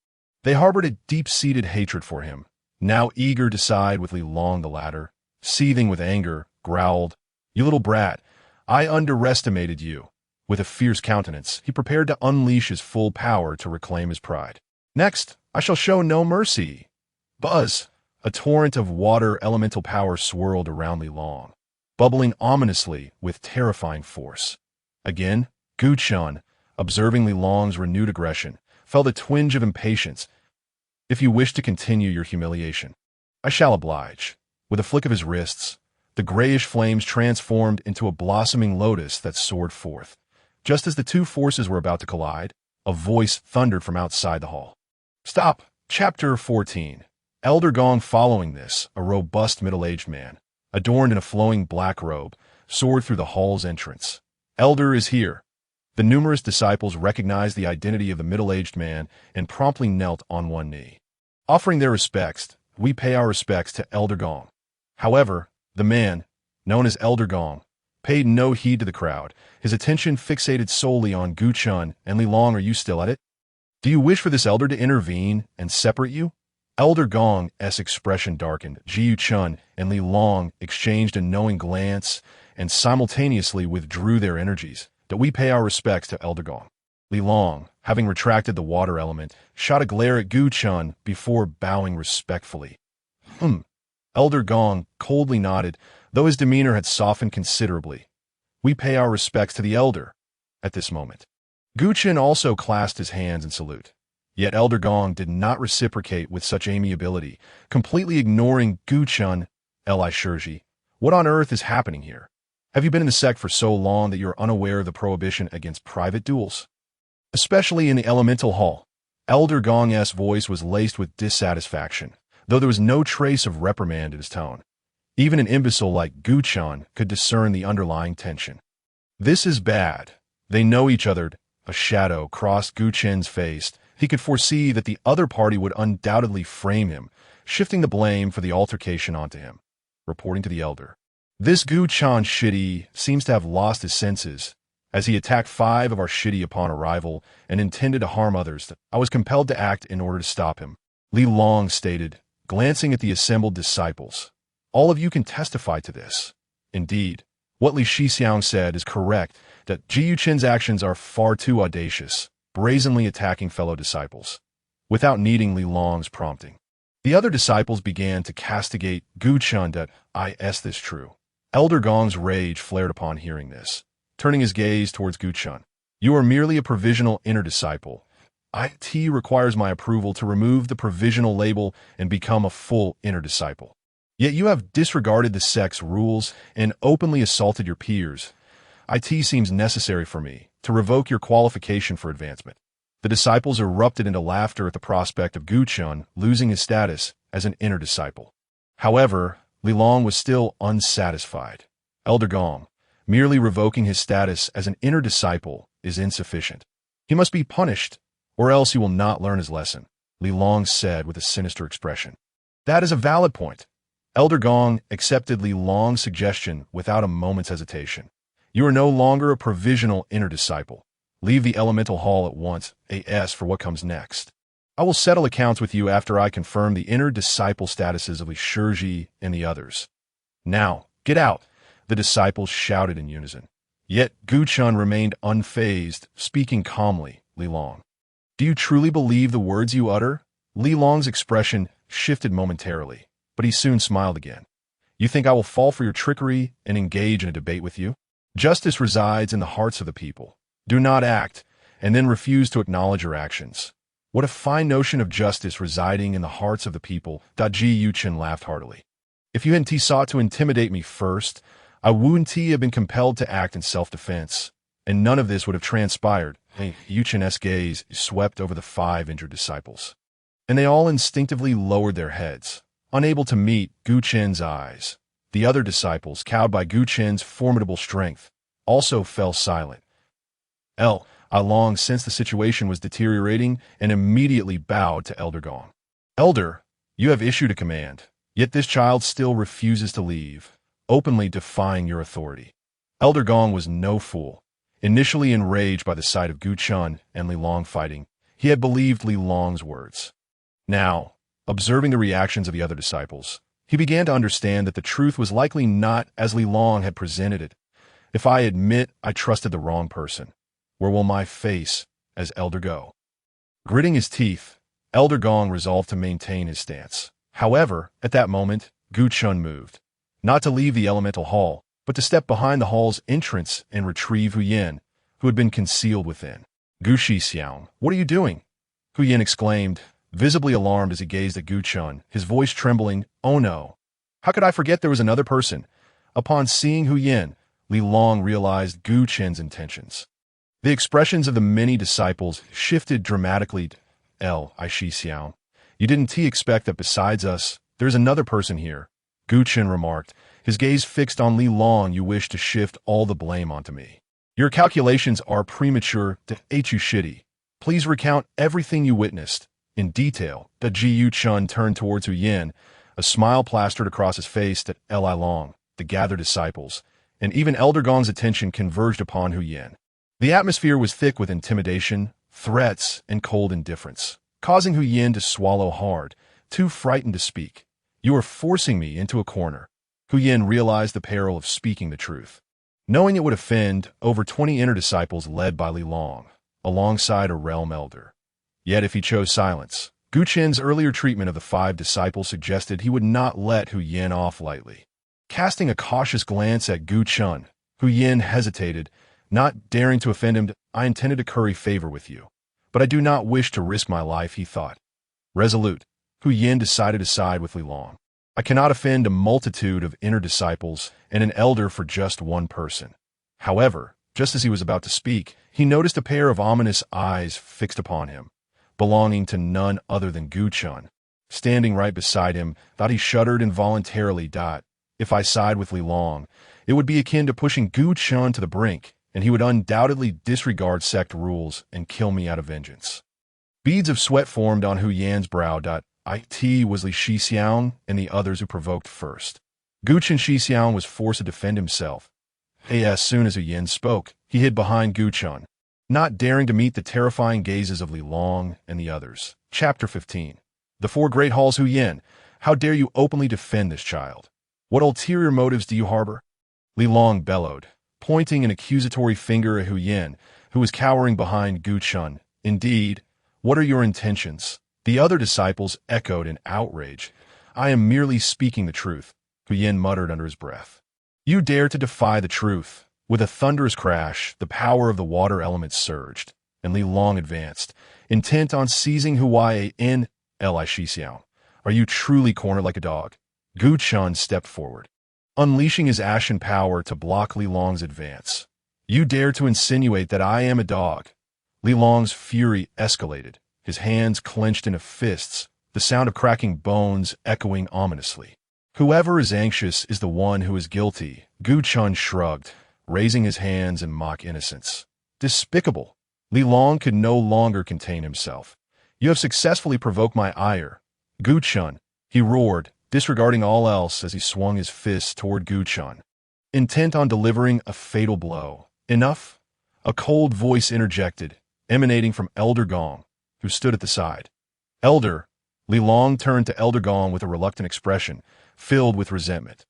Speaker 1: They harbored a deep-seated hatred for him, now eager to side with Li Long the latter, seething with anger, growled, "You little brat, I underestimated you." With a fierce countenance, he prepared to unleash his full power to reclaim his pride. "Next, I shall show no mercy." Buzz! A torrent of water elemental power swirled around Li Long, bubbling ominously with terrifying force. Again, Gu Chen, observing Li Long's renewed aggression, felt a twinge of impatience. "If you wish to continue your humiliation, I shall oblige." With a flick of his wrists, the grayish flames transformed into a blossoming lotus that soared forth. Just as the two forces were about to collide, a voice thundered from outside the hall. "Stop!" Chapter 14. Elder Gong. Following this, a robust middle-aged man, adorned in a flowing black robe, soared through the hall's entrance. "Elder is here." The numerous disciples recognized the identity of the middle-aged man and promptly knelt on one knee. Offering their respects, we pay our respects to Elder Gong. However, the man, known as Elder Gong, paid no heed to the crowd, his attention fixated solely on Gu Chen and Li Long. "Are you still at it? Do you wish for this elder to intervene and separate you?" Elder Gong's expression darkened. Jiu Chen and Li Long exchanged a knowing glance and simultaneously withdrew their energies. "That we pay our respects to Elder Gong." Li Long, having retracted the water element, shot a glare at Gu Chen before bowing respectfully. Elder Gong coldly nodded, though his demeanor had softened considerably. "We pay our respects to the elder." At this moment, Gu Chen also clasped his hands in salute. Yet Elder Gong did not reciprocate with such amiability, completely ignoring Gu Chen. "Li Shiji, what on earth is happening here? Have you been in the sect for so long that you are unaware of the prohibition against private duels? Especially in the elemental hall." Elder Gong's voice was laced with dissatisfaction, though there was no trace of reprimand in his tone. Even an imbecile like Gu Chen could discern the underlying tension. "This is bad. They know each other." A shadow crossed Gu Chen's face. He could foresee that the other party would undoubtedly frame him, shifting the blame for the altercation onto him. Reporting to the elder, "This Gu Chen Shidi seems to have lost his senses, as he attacked 5 of our Shidi upon arrival and intended to harm others. I was compelled to act in order to stop him." Li Long stated, glancing at the assembled disciples. "All of you can testify to this. Indeed, what Li Shixiang said is correct, that Jiu Chen's actions are far too audacious, brazenly attacking fellow disciples, without needing Li Long's prompting." The other disciples began to castigate Gu Chen. "Is this true?" Elder Gong's rage flared upon hearing this, turning his gaze towards Gu Chen. "You are merely a provisional inner disciple. It requires my approval to remove the provisional label and become a full inner disciple. Yet you have disregarded the sect's rules and openly assaulted your peers. It seems necessary for me to revoke your qualification for advancement." The disciples erupted into laughter at the prospect of Gu Chen losing his status as an inner disciple. However, Li Long was still unsatisfied. "Elder Gong, merely revoking his status as an inner disciple is insufficient. He must be punished, or else he will not learn his lesson," Li Long said with a sinister expression. "That is a valid point." Elder Gong accepted Li Long's suggestion without a moment's hesitation. "You are no longer a provisional inner disciple. Leave the elemental hall at once, as for what comes next. I will settle accounts with you after I confirm the inner disciple statuses of Li Shiji and the others. Now, get out," the disciples shouted in unison. Yet Gu Chen remained unfazed, speaking calmly. "Li Long, do you truly believe the words you utter?" Li Long's expression shifted momentarily, but he soon smiled again. You think I will fall for your trickery and engage in a debate with you? Justice resides in the hearts of the people. Do not act, and then refuse to acknowledge your actions. What a fine notion of justice residing in the hearts of the people. Chen laughed heartily. If you hadn't sought to intimidate me first, I wouldn't have been compelled to act in self-defense, and none of this would have transpired. Chen's gaze swept over the 5 injured disciples, and they all instinctively lowered their heads, unable to meet Chen's eyes. The other disciples, cowed by Chen's formidable strength, also fell silent. I long sensed the situation was deteriorating and immediately bowed to Elder Gong. Elder, you have issued a command, yet this child still refuses to leave, openly defying your authority. Elder Gong was no fool. Initially enraged by the sight of Chen and Li Long fighting, he had believed Li Long's words. Now, observing the reactions of the other disciples, he began to understand that the truth was likely not as Li Long had presented it. If I admit I trusted the wrong person, where will my face as Elder go? Gritting his teeth, Elder Gong resolved to maintain his stance. However, at that moment, Chen moved, not to leave the elemental hall, but to step behind the hall's entrance and retrieve Huyen, who had been concealed within. Xiang, what are you doing? Huyen exclaimed, visibly alarmed as he gazed at Chen, his voice trembling. Oh no! How could I forget there was another person? Upon seeing Huyen, Li Long realized Chen's intentions. The expressions of the many disciples shifted dramatically. Xiang, you didn't expect that besides us, there's another person here, Chen remarked, his gaze fixed on Li Long. You wish to shift all the blame onto me. Your calculations are premature. Shitty. Please recount everything you witnessed, in detail. Chen turned towards Huyen, a smile plastered across his face. Li Long, the gathered disciples, and even Elder Gong's attention converged upon Huyen. The atmosphere was thick with intimidation, threats, and cold indifference, causing Huyen to swallow hard, too frightened to speak. You are forcing me into a corner. Huyen realized the peril of speaking the truth, knowing it would offend over 20 inner disciples led by Li Long, alongside a realm elder. Yet if he chose silence, Chen's earlier treatment of the 5 disciples suggested he would not let Huyen off lightly. Casting a cautious glance at Chen, Huyen hesitated, not daring to offend him. I intended to curry favor with you, but I do not wish to risk my life, he thought. Resolute, Huyen decided to side with Li Long. I cannot offend a multitude of inner disciples and an elder for just one person. However, just as he was about to speak, he noticed a pair of ominous eyes fixed upon him, belonging to none other than Chen. Standing right beside him, thought he shuddered involuntarily. If I side with Li Long, it would be akin to pushing Chen to the brink, and he would undoubtedly disregard sect rules and kill me out of vengeance. Beads of sweat formed on Huyen's brow. It was Li Xiang and the others who provoked first. Xiang was forced to defend himself. As soon as Huyen spoke, he hid behind Chen, not daring to meet the terrifying gazes of Li Long and the others. Chapter 15. The 4 Great Halls. Huyen, how dare you openly defend this child? What ulterior motives do you harbor? Li Long bellowed, pointing an accusatory finger at Huyen, who was cowering behind Chen. Indeed, what are your intentions? The other disciples echoed in outrage. I am merely speaking the truth, Huyen muttered under his breath. You dare to defy the truth. With a thunderous crash, the power of the water element surged, and Li Long advanced, intent on seizing Huyen. Xiao, are you truly cornered like a dog? Chen stepped forward, unleashing his ashen power to block Li Long's advance. You dare to insinuate that I am a dog? Li Long's fury escalated, his hands clenched into fists, the sound of cracking bones echoing ominously. Whoever is anxious is the one who is guilty, Chen shrugged, raising his hands in mock innocence. Despicable! Li Long could no longer contain himself. You have successfully provoked my ire. Chen, he roared, disregarding all else as he swung his fists toward Chen, intent on delivering a fatal blow. Enough? A cold voice interjected, emanating from Elder Gong, who stood at the side. Elder, Li Long turned to Elder Gong with a reluctant expression, filled with resentment.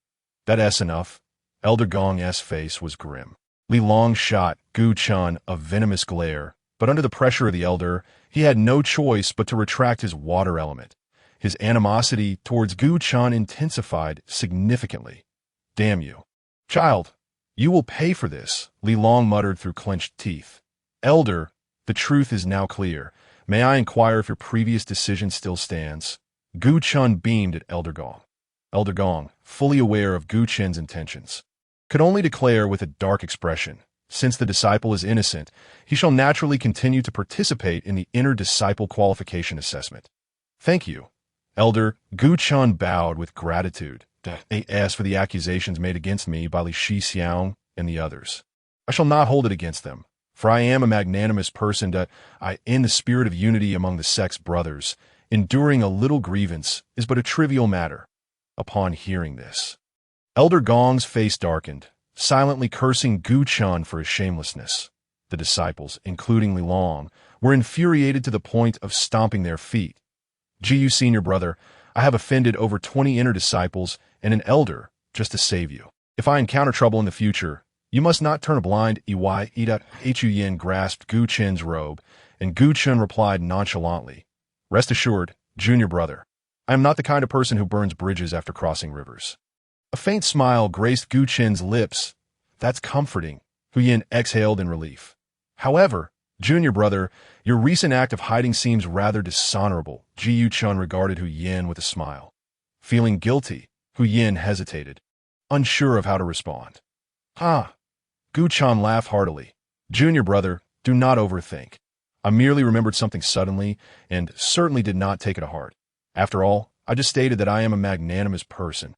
Speaker 1: That's enough. Elder Gong's face was grim. Li Long shot Chen a venomous glare, but under the pressure of the elder, he had no choice but to retract his water element. His animosity towards Gu Chen intensified significantly. "Damn you. Child, you will pay for this," Li Long muttered through clenched teeth. "Elder, the truth is now clear. May I inquire if your previous decision still stands?" Gu Chen beamed at Elder Gong. Elder Gong, fully aware of Gu Chen's intentions, could only declare with a dark expression, "Since the disciple is innocent, he shall naturally continue to participate in the inner disciple qualification assessment." "Thank you." Elder Gu Chen bowed with gratitude. "As for the accusations made against me by Li Shixiang and the others, I shall not hold it against them, for I am a magnanimous person in the spirit of unity among the sect's brothers. Enduring a little grievance is but a trivial matter." Upon hearing this, Elder Gong's face darkened, silently cursing Gu Chen for his shamelessness. The disciples, including Li Long, were infuriated to the point of stomping their feet. "Jiyu senior brother, I have offended over 20 inner disciples and an elder just to save you. If I encounter trouble in the future, you must not turn a blind eye." Hu Yin grasped Gu Chen's robe, and Gu Chen replied nonchalantly, "Rest assured, junior brother, I am not the kind of person who burns bridges after crossing rivers." A faint smile graced Gu Chen's lips. "That's comforting," Hu Yin exhaled in relief. "However, junior brother, your recent act of hiding seems rather dishonorable." Jiyu Chen regarded Hu Yin with a smile. Feeling guilty, Hu Yin hesitated, unsure of how to respond. "Ah." Gu Chen laughed heartily. "Junior brother, do not overthink. I merely remembered something suddenly, and certainly did not take it to heart. After all, I just stated that I am a magnanimous person."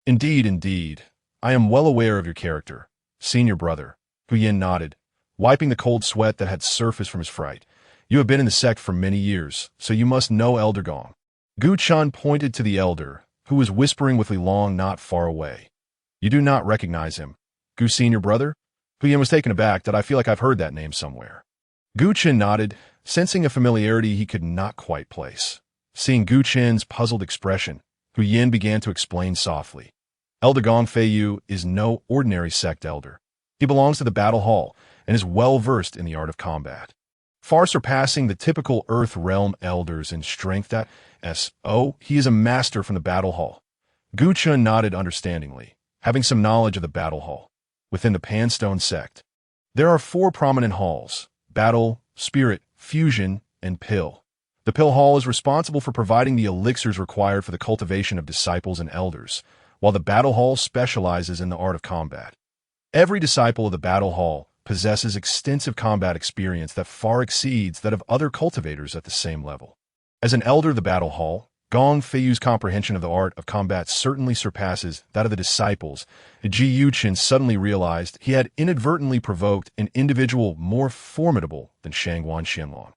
Speaker 1: Indeed, I am well aware of your character, senior brother." Hu Yin nodded, wiping the cold sweat that had surfaced from his fright. "You have been in the sect for many years, so you must know Elder Gong." Gu Chen pointed to the elder, who was whispering with Li Long not far away. "You do not recognize him, Gu senior brother?" Hu Yin was taken aback that I feel like I've heard that name somewhere. Gu Chen nodded, sensing a familiarity he could not quite place. Seeing Gu Chen's puzzled expression, Hu Yin began to explain softly. "Elder Gong Feiyu is no ordinary sect elder. He belongs to the battle hall and is well versed in the art of combat, far surpassing the typical Earth Realm elders in strength. He is a master from the battle hall." Gu Chen nodded understandingly, having some knowledge of the battle hall. Within the Pan Stone Sect, there are 4 prominent halls: battle, spirit, fusion, and pill. The pill hall is responsible for providing the elixirs required for the cultivation of disciples and elders, while the battle hall specializes in the art of combat. Every disciple of the battle hall possesses extensive combat experience that far exceeds that of other cultivators at the same level. As an elder of the battle hall, Gong Feiyu's comprehension of the art of combat certainly surpasses that of the disciples. Jiyu Chen suddenly realized he had inadvertently provoked an individual more formidable than Shangguan Xuanlong.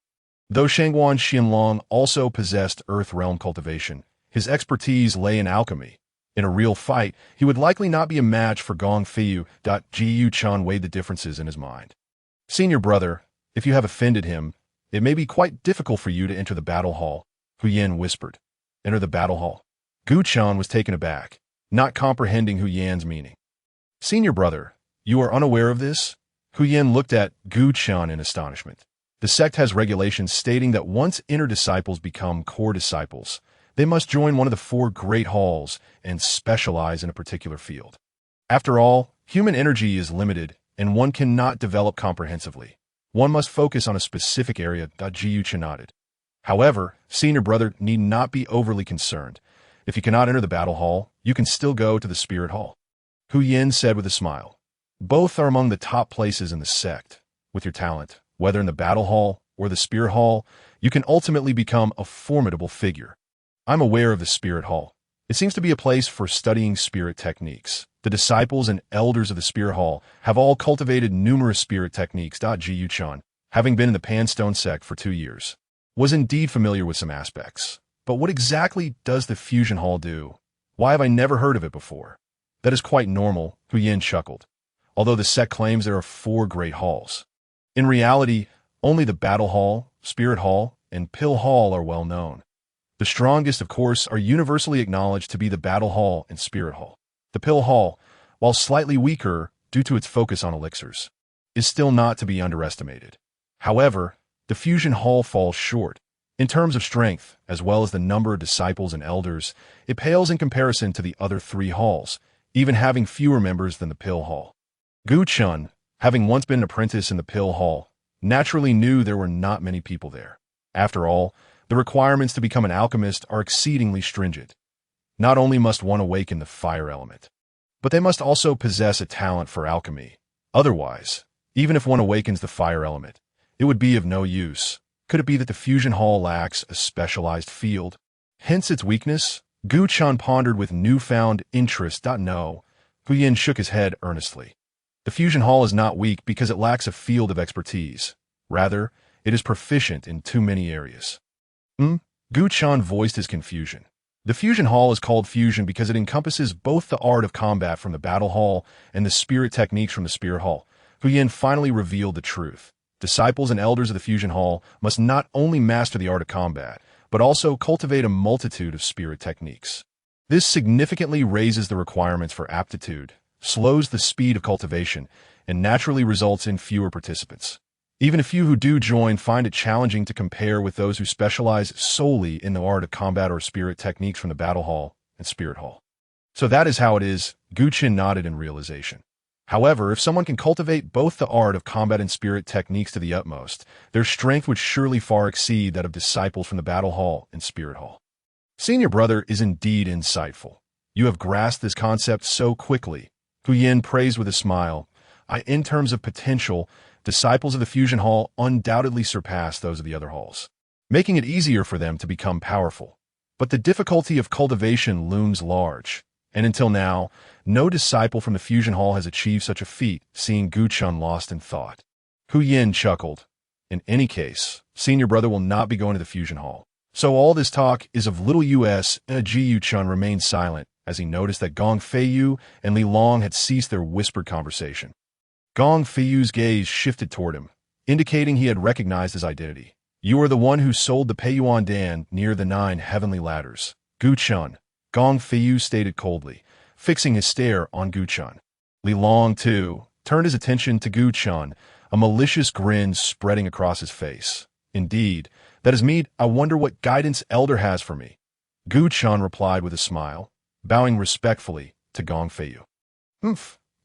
Speaker 1: Though Shangguan Xuanlong also possessed Earth Realm cultivation, his expertise lay in alchemy. In a real fight, he would likely not be a match for Gong Feiyu. Jiyu Chen weighed the differences in his mind. "Senior brother, if you have offended him, it may be quite difficult for you to enter the battle hall," Hu Yin whispered. "Enter the battle hall?" Gu Chen was taken aback, not comprehending Hu Yan's meaning. "Senior brother, you are unaware of this?" Hu Yin looked at Gu Chen in astonishment. The sect has regulations stating that once inner disciples become core disciples, they must join one of the 4 great halls and specialize in a particular field. After all, human energy is limited, and one cannot develop comprehensively. One must focus on a specific area. Jiyu Chen nodded. "However, senior brother need not be overly concerned. If you cannot enter the battle hall, you can still go to the spirit hall," Hu Yin said with a smile. "Both are among the top places in the sect. With your talent, whether in the battle hall or the spirit hall, you can ultimately become a formidable figure. I'm aware of the spirit hall. It seems to be a place for studying spirit techniques. The disciples and elders of the spirit hall have all cultivated numerous spirit techniques. Jiyu Chen, having been in the Pan Stone Sect for 2 years, was indeed familiar with some aspects. But what exactly does the fusion hall do? Why have I never heard of it before? That is quite normal, Hu Yin chuckled. Although the sect claims there are 4 great halls. In reality, only the battle hall, spirit hall, and pill hall are well known. The strongest, of course, are universally acknowledged to be the battle hall and spirit hall. The pill hall, while slightly weaker due to its focus on elixirs, is still not to be underestimated. However, the fusion hall falls short. In terms of strength, as well as the number of disciples and elders, it pales in comparison to the other three halls, even having fewer members than the Pill Hall. Gu Chun, having once been an apprentice in the Pill Hall, naturally knew there were not many people there. After all, the requirements to become an alchemist are exceedingly stringent. Not only must one awaken the fire element, but they must also possess a talent for alchemy. Otherwise, even if one awakens the fire element, it would be of no use. Could it be that the fusion hall lacks a specialized field? Hence its weakness? Gu Chun pondered with newfound interest. No. Hu Yin shook his head earnestly. The fusion hall is not weak because it lacks a field of expertise. Rather, it is proficient in too many areas. Gu Chun voiced his confusion. The fusion hall is called fusion because it encompasses both the art of combat from the battle hall and the spirit techniques from the spirit hall. Hu Yin finally revealed the truth. Disciples and elders of the fusion hall must not only master the art of combat, but also cultivate a multitude of spirit techniques. This significantly raises the requirements for aptitude, slows the speed of cultivation, and naturally results in fewer participants. Even a few who do join find it challenging to compare with those who specialize solely in the art of combat or spirit techniques from the battle hall and spirit hall. So that is how it is. Gu Chun nodded in realization. However, if someone can cultivate both the art of combat and spirit techniques to the utmost, their strength would surely far exceed that of disciples from the battle hall and spirit hall. Senior brother is indeed insightful. You have grasped this concept so quickly. Hu Yin praised with a smile. In terms of potential, disciples of the fusion hall undoubtedly surpass those of the other halls, making it easier for them to become powerful. But the difficulty of cultivation looms large. And until now, no disciple from the fusion hall has achieved such a feat, seeing Gu Chun lost in thought. Hu Yin chuckled. In any case, senior brother will not be going to the fusion hall. So all this talk is of little use. Gu Chun remained silent as he noticed that Gong Feiyu and Li Long had ceased their whispered conversation. Gong Feiyu's gaze shifted toward him, indicating he had recognized his identity. You are the one who sold the Peiyuan Dan near the 9 heavenly ladders. Gu Chun, Gong Feiyu stated coldly, fixing his stare on Gu Chun. Li Long, too, turned his attention to Gu Chun, a malicious grin spreading across his face. Indeed, that is meet. I wonder what guidance Elder has for me. Gu Chun replied with a smile, bowing respectfully to Gong Feiyu.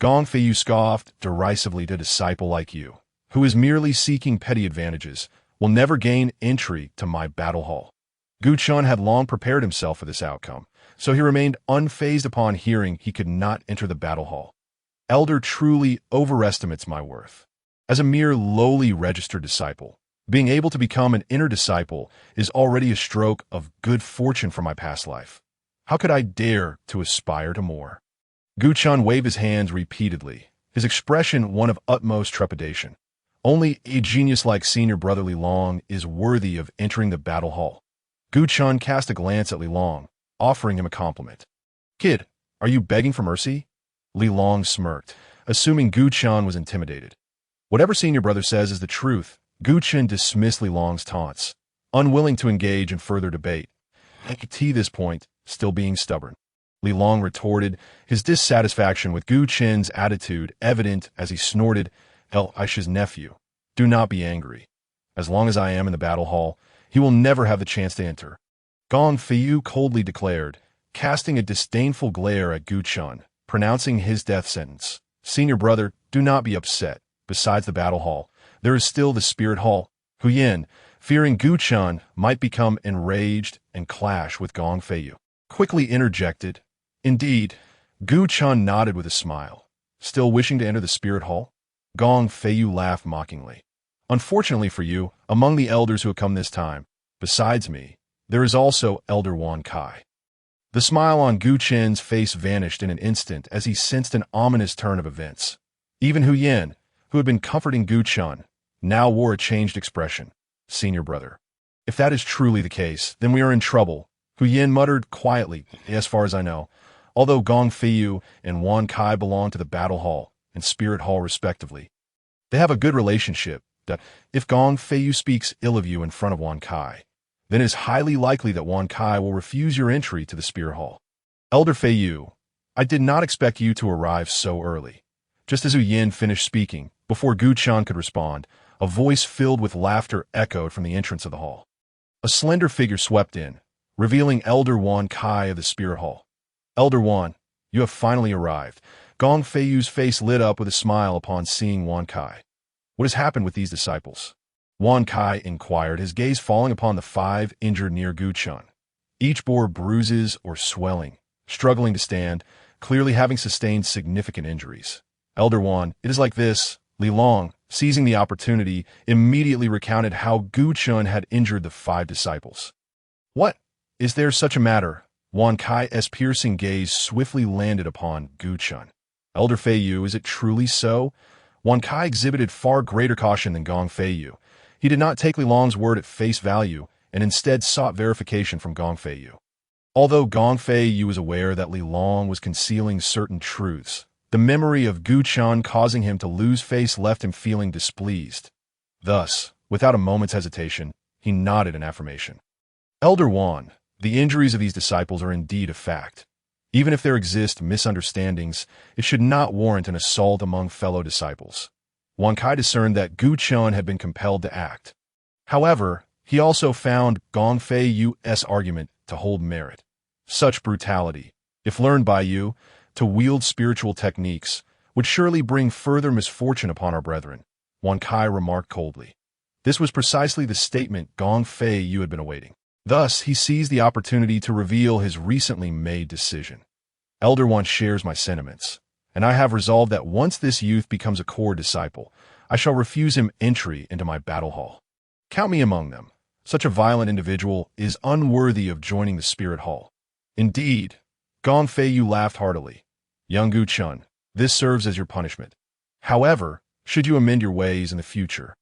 Speaker 1: Gong Feiyu scoffed derisively. A disciple like you, who is merely seeking petty advantages, will never gain entry to my battle hall. Gu Chun had long prepared himself for this outcome, so he remained unfazed upon hearing he could not enter the battle hall. Elder truly overestimates my worth. As a mere lowly registered disciple, being able to become an inner disciple is already a stroke of good fortune for my past life. How could I dare to aspire to more? Gu Chun waved his hands repeatedly, his expression one of utmost trepidation. Only a genius like senior brother Li Long is worthy of entering the battle hall. Gu Chun cast a glance at Li Long, offering him a compliment. Kid, are you begging for mercy? Li Long smirked, assuming Gu Chun was intimidated. Whatever senior brother says is the truth. Gu Chun dismissed Li Long's taunts, unwilling to engage in further debate. At this point, still being stubborn. Li Long retorted, his dissatisfaction with Gu Chun's attitude evident as he snorted, Aisha's nephew, do not be angry. As long as I am in the battle hall, he will never have the chance to enter. Gong Feiyu coldly declared, casting a disdainful glare at Gu Chun, pronouncing his death sentence. Senior brother, do not be upset. Besides the battle hall, there is still the spirit hall. Hu Yin, fearing Gu Chun might become enraged and clash with Gong Feiyu, quickly interjected. Indeed, Gu Chun nodded with a smile. Still wishing to enter the spirit hall? Gong Feiyu laughed mockingly. Unfortunately for you, among the elders who have come this time, besides me, there is also Elder Wan Kai. The smile on Gu Chun's face vanished in an instant as he sensed an ominous turn of events. Even Hu Yin, who had been comforting Gu Chun, now wore a changed expression. Senior brother. If that is truly the case, then we are in trouble. Hu Yin muttered quietly, as far as I know, although Gong Feiyu and Wan Kai belong to the battle hall and spirit hall respectively. They have a good relationship. That if Gong Feiyu speaks ill of you in front of Wan Kai, then it is highly likely that Wan Kai will refuse your entry to the spirit hall. Elder Feiyu, I did not expect you to arrive so early. Just as Hu Yin finished speaking, before Gu Chun could respond, a voice filled with laughter echoed from the entrance of the hall. A slender figure swept in, revealing Elder Wan Kai of the Spirit Hall. Elder Wan, you have finally arrived. Gong Feiyu's face lit up with a smile upon seeing Wan Kai. What has happened with these disciples? Wan Kai inquired, his gaze falling upon the 5 injured near Gu Chun. Each bore bruises or swelling, struggling to stand, clearly having sustained significant injuries. Elder Wan, it is like this. Li Long, seizing the opportunity, immediately recounted how Gu Chun had injured the 5 disciples. What? Is there such a matter? Wan Kai's piercing gaze swiftly landed upon Gu Chun. Elder Feiyu, is it truly so? Wan Kai exhibited far greater caution than Gong Feiyu. He did not take Li Long's word at face value and instead sought verification from Gong Feiyu. Although Gong Feiyu was aware that Li Long was concealing certain truths, the memory of Gu Chun causing him to lose face left him feeling displeased. Thus, without a moment's hesitation, he nodded in affirmation. Elder Wan, the injuries of these disciples are indeed a fact. Even if there exist misunderstandings, it should not warrant an assault among fellow disciples. Wan Kai discerned that Gu Chun had been compelled to act. However, he also found Gong Feiyu's argument to hold merit. Such brutality, if learned by you, to wield spiritual techniques, would surely bring further misfortune upon our brethren, Wan Kai remarked coldly. This was precisely the statement Gong Feiyu had been awaiting. Thus, he seized the opportunity to reveal his recently made decision. Elder Wan shares my sentiments, and I have resolved that once this youth becomes a core disciple, I shall refuse him entry into my battle hall. Count me among them. Such a violent individual is unworthy of joining the Spirit Hall. Indeed, Gong Feiyu laughed heartily. Young Gu Chun, this serves as your punishment. However, should you amend your ways in the future,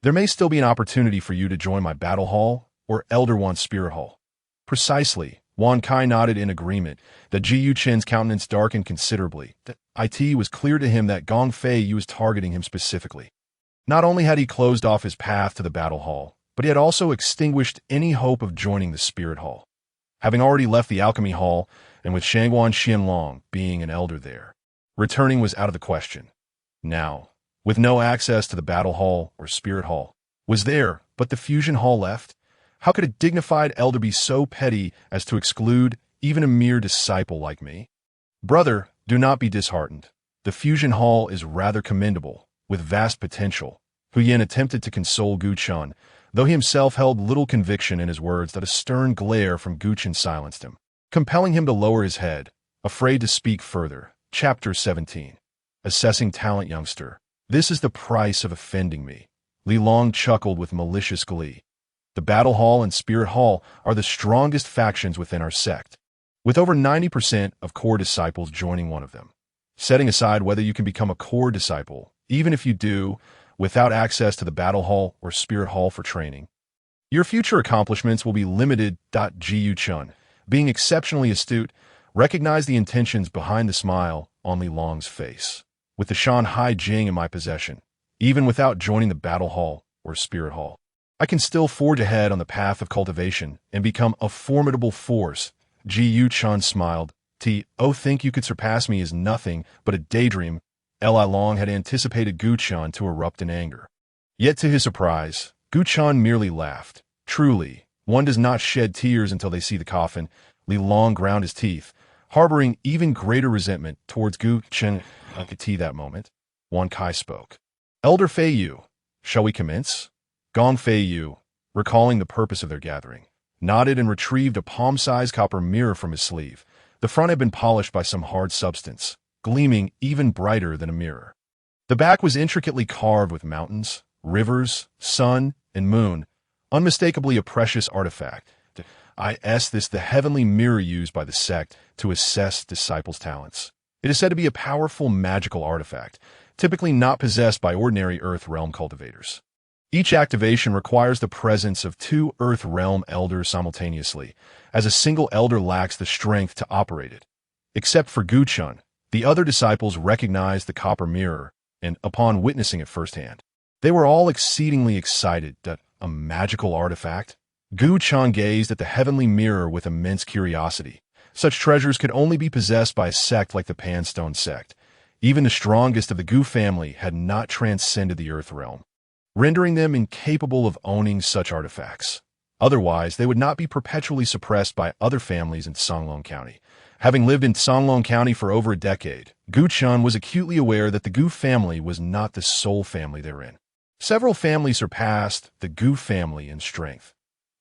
Speaker 1: there may still be an opportunity for you to join my battle hall or Elder Wan's Spirit Hall. Precisely, Wan Kai nodded in agreement. That Ji Yu Chen's countenance darkened considerably. It was clear to him that Gong Feiyu was targeting him specifically. Not only had he closed off his path to the battle hall, but he had also extinguished any hope of joining the Spirit Hall. Having already left the Alchemy Hall, and with Shangguan Xuanlong being an elder there, returning was out of the question. Now, with no access to the battle hall or Spirit Hall, was there but the Fusion Hall left? How could a dignified elder be so petty as to exclude even a mere disciple like me? Brother, do not be disheartened. The Fusion Hall is rather commendable, with vast potential. Hu Yin attempted to console Gu Chun, though he himself held little conviction in his words that a stern glare from Gu Chun silenced him, compelling him to lower his head, afraid to speak further. Chapter 17. Assessing Talent Youngster. This is the price of offending me. Li Long chuckled with malicious glee. The Battle Hall and Spirit Hall are the strongest factions within our sect, with over 90% of core disciples joining one of them. Setting aside whether you can become a core disciple, even if you do, without access to the Battle Hall or Spirit Hall for training, your future accomplishments will be limited. Ji Yu Chun, being exceptionally astute, recognized the intentions behind the smile on Li Long's face. With the Shan Hai Jing in my possession, even without joining the Battle Hall or Spirit Hall, I can still forge ahead on the path of cultivation and become a formidable force. Ji Yu Chun smiled. Think you could surpass me is nothing but a daydream. Li Long had anticipated Gu Chun to erupt in anger. Yet to his surprise, Gu Chun merely laughed. Truly, one does not shed tears until they see the coffin. Li Long ground his teeth, harboring even greater resentment towards Gu Chun. That moment, Wan Kai spoke. Elder Feiyu, shall we commence? Gong Feiyu, recalling the purpose of their gathering, nodded and retrieved a palm-sized copper mirror from his sleeve. The front had been polished by some hard substance, gleaming even brighter than a mirror. The back was intricately carved with mountains, rivers, sun, and moon, unmistakably a precious artifact. This the heavenly mirror used by the sect to assess disciples' talents. It is said to be a powerful magical artifact, typically not possessed by ordinary Earth Realm cultivators. Each activation requires the presence of 2 Earth Realm elders simultaneously, as a single elder lacks the strength to operate it. Except for Gu Chun, the other disciples recognized the copper mirror, and upon witnessing it firsthand, they were all exceedingly excited. A magical artifact? Gu Chun gazed at the heavenly mirror with immense curiosity. Such treasures could only be possessed by a sect like the Pan Stone Sect. Even the strongest of the Gu family had not transcended the Earth Realm, rendering them incapable of owning such artifacts. Otherwise, they would not be perpetually suppressed by other families in Xuanlong County. Having lived in Xuanlong County for over a decade, Gu Chun was acutely aware that the Gu family was not the sole family therein. Several families surpassed the Gu family in strength.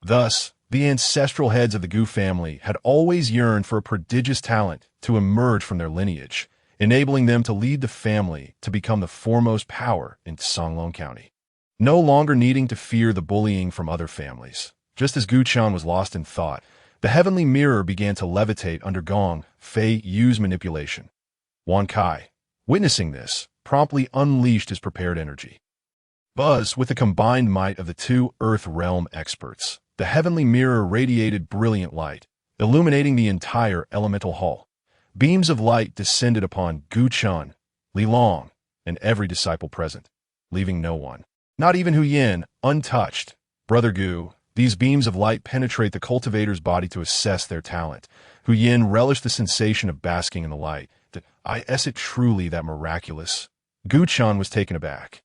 Speaker 1: Thus, the ancestral heads of the Gu family had always yearned for a prodigious talent to emerge from their lineage, enabling them to lead the family to become the foremost power in Xuanlong County. No longer needing to fear the bullying from other families. Just as Gu Chun was lost in thought, the heavenly mirror began to levitate under Gong Fei Yu's manipulation. Wan Kai, witnessing this, promptly unleashed his prepared energy. Buzz, with the combined might of the two Earth Realm experts, the heavenly mirror radiated brilliant light, illuminating the entire elemental hall. Beams of light descended upon Gu Chun, Li Long, and every disciple present, leaving no one, not even Hu Yin, untouched. Brother Gu, these beams of light penetrate the cultivator's body to assess their talent. Hu Yin relished the sensation of basking in the light. Is it truly that miraculous? Gu Chun was taken aback.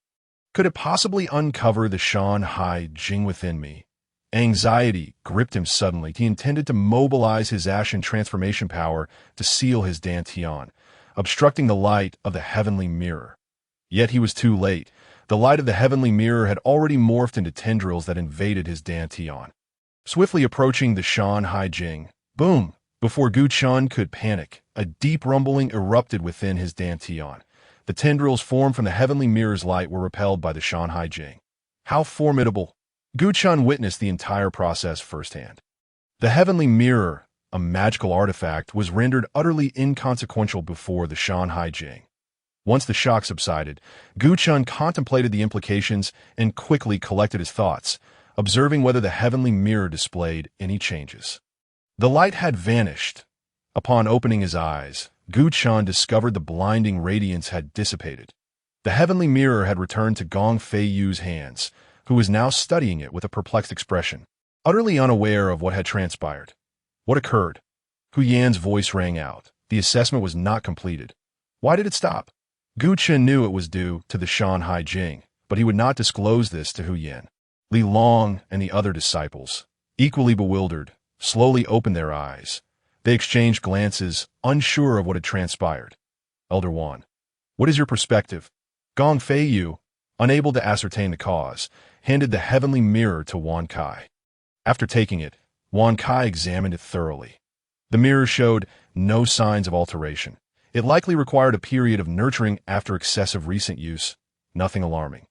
Speaker 1: Could it possibly uncover the Shan Hai Jing within me? Anxiety gripped him suddenly. He intended to mobilize his ashen transformation power to seal his dantian, obstructing the light of the heavenly mirror. Yet he was too late. The light of the heavenly mirror had already morphed into tendrils that invaded his dantian. Swiftly approaching the Shan Hai Jing, boom! Before Gu Chun could panic, a deep rumbling erupted within his dantian. The tendrils formed from the heavenly mirror's light were repelled by the Shan Hai Jing. How formidable! Gu Chun witnessed the entire process firsthand. The heavenly mirror, a magical artifact, was rendered utterly inconsequential before the Shan Hai Jing. Once the shock subsided, Gu Chun contemplated the implications and quickly collected his thoughts, observing whether the heavenly mirror displayed any changes. The light had vanished. Upon opening his eyes, Gu Chun discovered the blinding radiance had dissipated. The heavenly mirror had returned to Gong Fei Yu's hands, who was now studying it with a perplexed expression, utterly unaware of what had transpired. What occurred? Hu Yan's voice rang out. The assessment was not completed. Why did it stop? Gu Chun knew it was due to the Shan Hai Jing, but he would not disclose this to Hu Yan. Li Long and the other disciples, equally bewildered, slowly opened their eyes. They exchanged glances, unsure of what had transpired. Elder Wan, what is your perspective? Gong Fei Yu, unable to ascertain the cause, handed the heavenly mirror to Wan Kai. After taking it, Wan Kai examined it thoroughly. The mirror showed no signs of alteration. It likely required a period of nurturing after excessive recent use. Nothing alarming.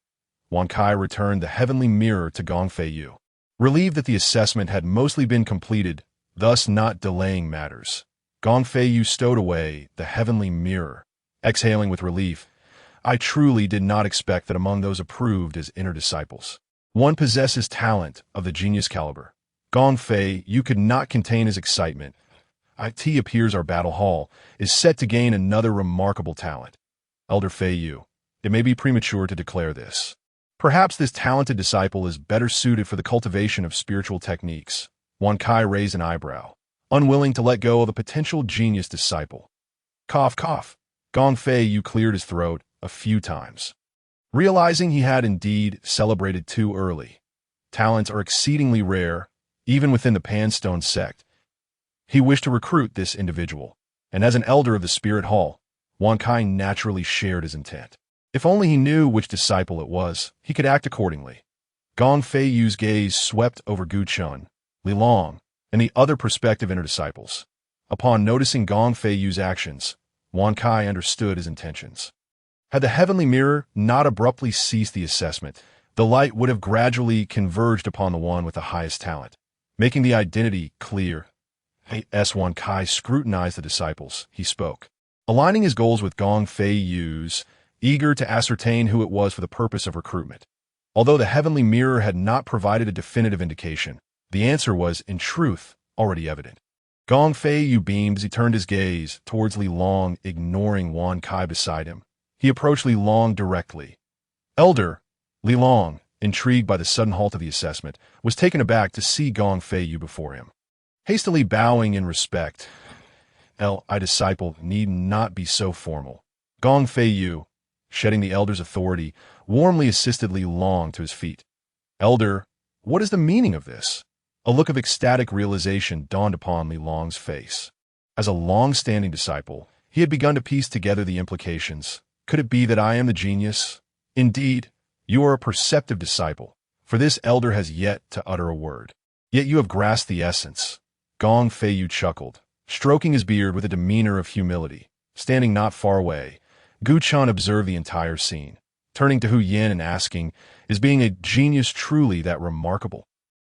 Speaker 1: Wan Kai returned the heavenly mirror to Gong Fei Yu, relieved that the assessment had mostly been completed, thus not delaying matters. Gong Fei Yu stowed away the heavenly mirror, exhaling with relief. I truly did not expect that among those approved as inner disciples, one possesses talent of the genius caliber. Gong Fei Yu could not contain his excitement. It appears our battle hall is set to gain another remarkable talent. Elder Fei Yu, it may be premature to declare this. Perhaps this talented disciple is better suited for the cultivation of spiritual techniques. Wan Kai raised an eyebrow, unwilling to let go of a potential genius disciple. Cough, cough. Gong Fei Yu cleared his throat a few times, realizing he had indeed celebrated too early. Talents are exceedingly rare, even within the Pan Stone Sect. He wished to recruit this individual, and as an elder of the Spirit Hall, Wan Kai naturally shared his intent. If only he knew which disciple it was, he could act accordingly. Gong Fei Yu's gaze swept over Gu Chun, Li Long, and the other prospective inner disciples. Upon noticing Gong Fei Yu's actions, Wan Kai understood his intentions. Had the heavenly mirror not abruptly ceased the assessment, the light would have gradually converged upon the one with the highest talent, making the identity clear. Wan Kai scrutinized the disciples. He spoke, aligning his goals with Gong Fei Yu's, eager to ascertain who it was for the purpose of recruitment. Although the heavenly mirror had not provided a definitive indication, the answer was, in truth, already evident. Gong Fei Yu beamed as he turned his gaze towards Li Long, ignoring Wan Kai beside him. He approached Li Long directly. Elder, Li Long, intrigued by the sudden halt of the assessment, was taken aback to see Gong Fei Yu before him. Hastily bowing in respect, disciple need not be so formal. Gong Fei Yu, shedding the elder's authority, warmly assisted Li Long to his feet. Elder, what is the meaning of this? A look of ecstatic realization dawned upon Li Long's face. As a long-standing disciple, he had begun to piece together the implications. Could it be that I am the genius? Indeed, you are a perceptive disciple, for this elder has yet to utter a word. Yet you have grasped the essence. Gong Feiyu chuckled, stroking his beard with a demeanor of humility. Standing not far away, Gu Chen observed the entire scene, turning to Hu Yin and asking, "Is being a genius truly that remarkable?"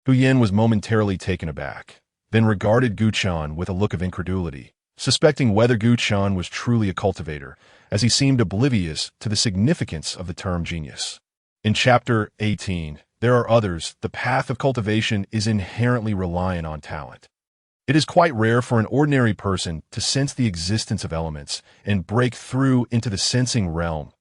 Speaker 1: Hu Yin was momentarily taken aback, then regarded Gu Chen with a look of incredulity, suspecting whether Gu Chen was truly a cultivator, as he seemed oblivious to the significance of the term genius. In Chapter 18, there are others. The path of cultivation is inherently reliant on talent. It is quite rare for an ordinary person to sense the existence of elements and break through into the sensing realm.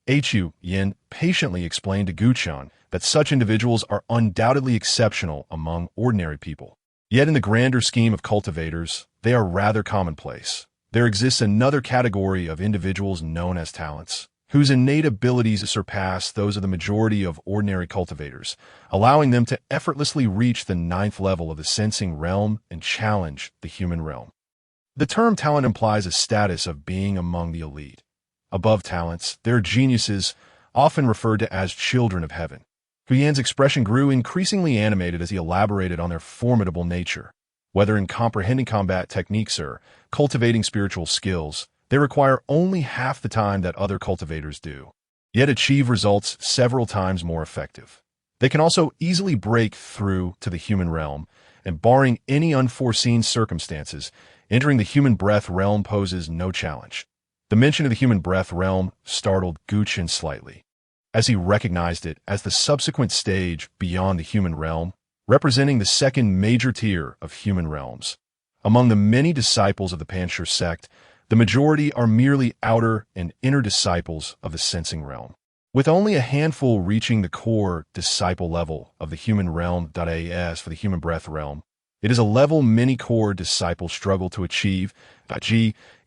Speaker 1: Hu Yin patiently explained to Gu Chen that such individuals are undoubtedly exceptional among ordinary people. Yet in the grander scheme of cultivators, they are rather commonplace. There exists another category of individuals known as talents, whose innate abilities surpass those of the majority of ordinary cultivators, allowing them to effortlessly reach the 9th level of the sensing realm and challenge the human realm. The term talent implies a status of being among the elite. Above talents, there are geniuses, often referred to as children of heaven. Hu Yan's expression grew increasingly animated as he elaborated on their formidable nature. Whether in comprehending combat techniques or cultivating spiritual skills, they require only half the time that other cultivators do, yet achieve results several times more effective. They can also easily break through to the human realm, and barring any unforeseen circumstances, entering the human breath realm poses no challenge. The mention of the human breath realm startled Gu Chen slightly, as he recognized it as the subsequent stage beyond the human realm, representing the second major tier of human realms. Among the many disciples of the Pan Stone Sect, the majority are merely outer and inner disciples of the sensing realm, with only a handful reaching the core disciple level of the human realm. As for the human breath realm, it is a level many core disciples struggle to achieve.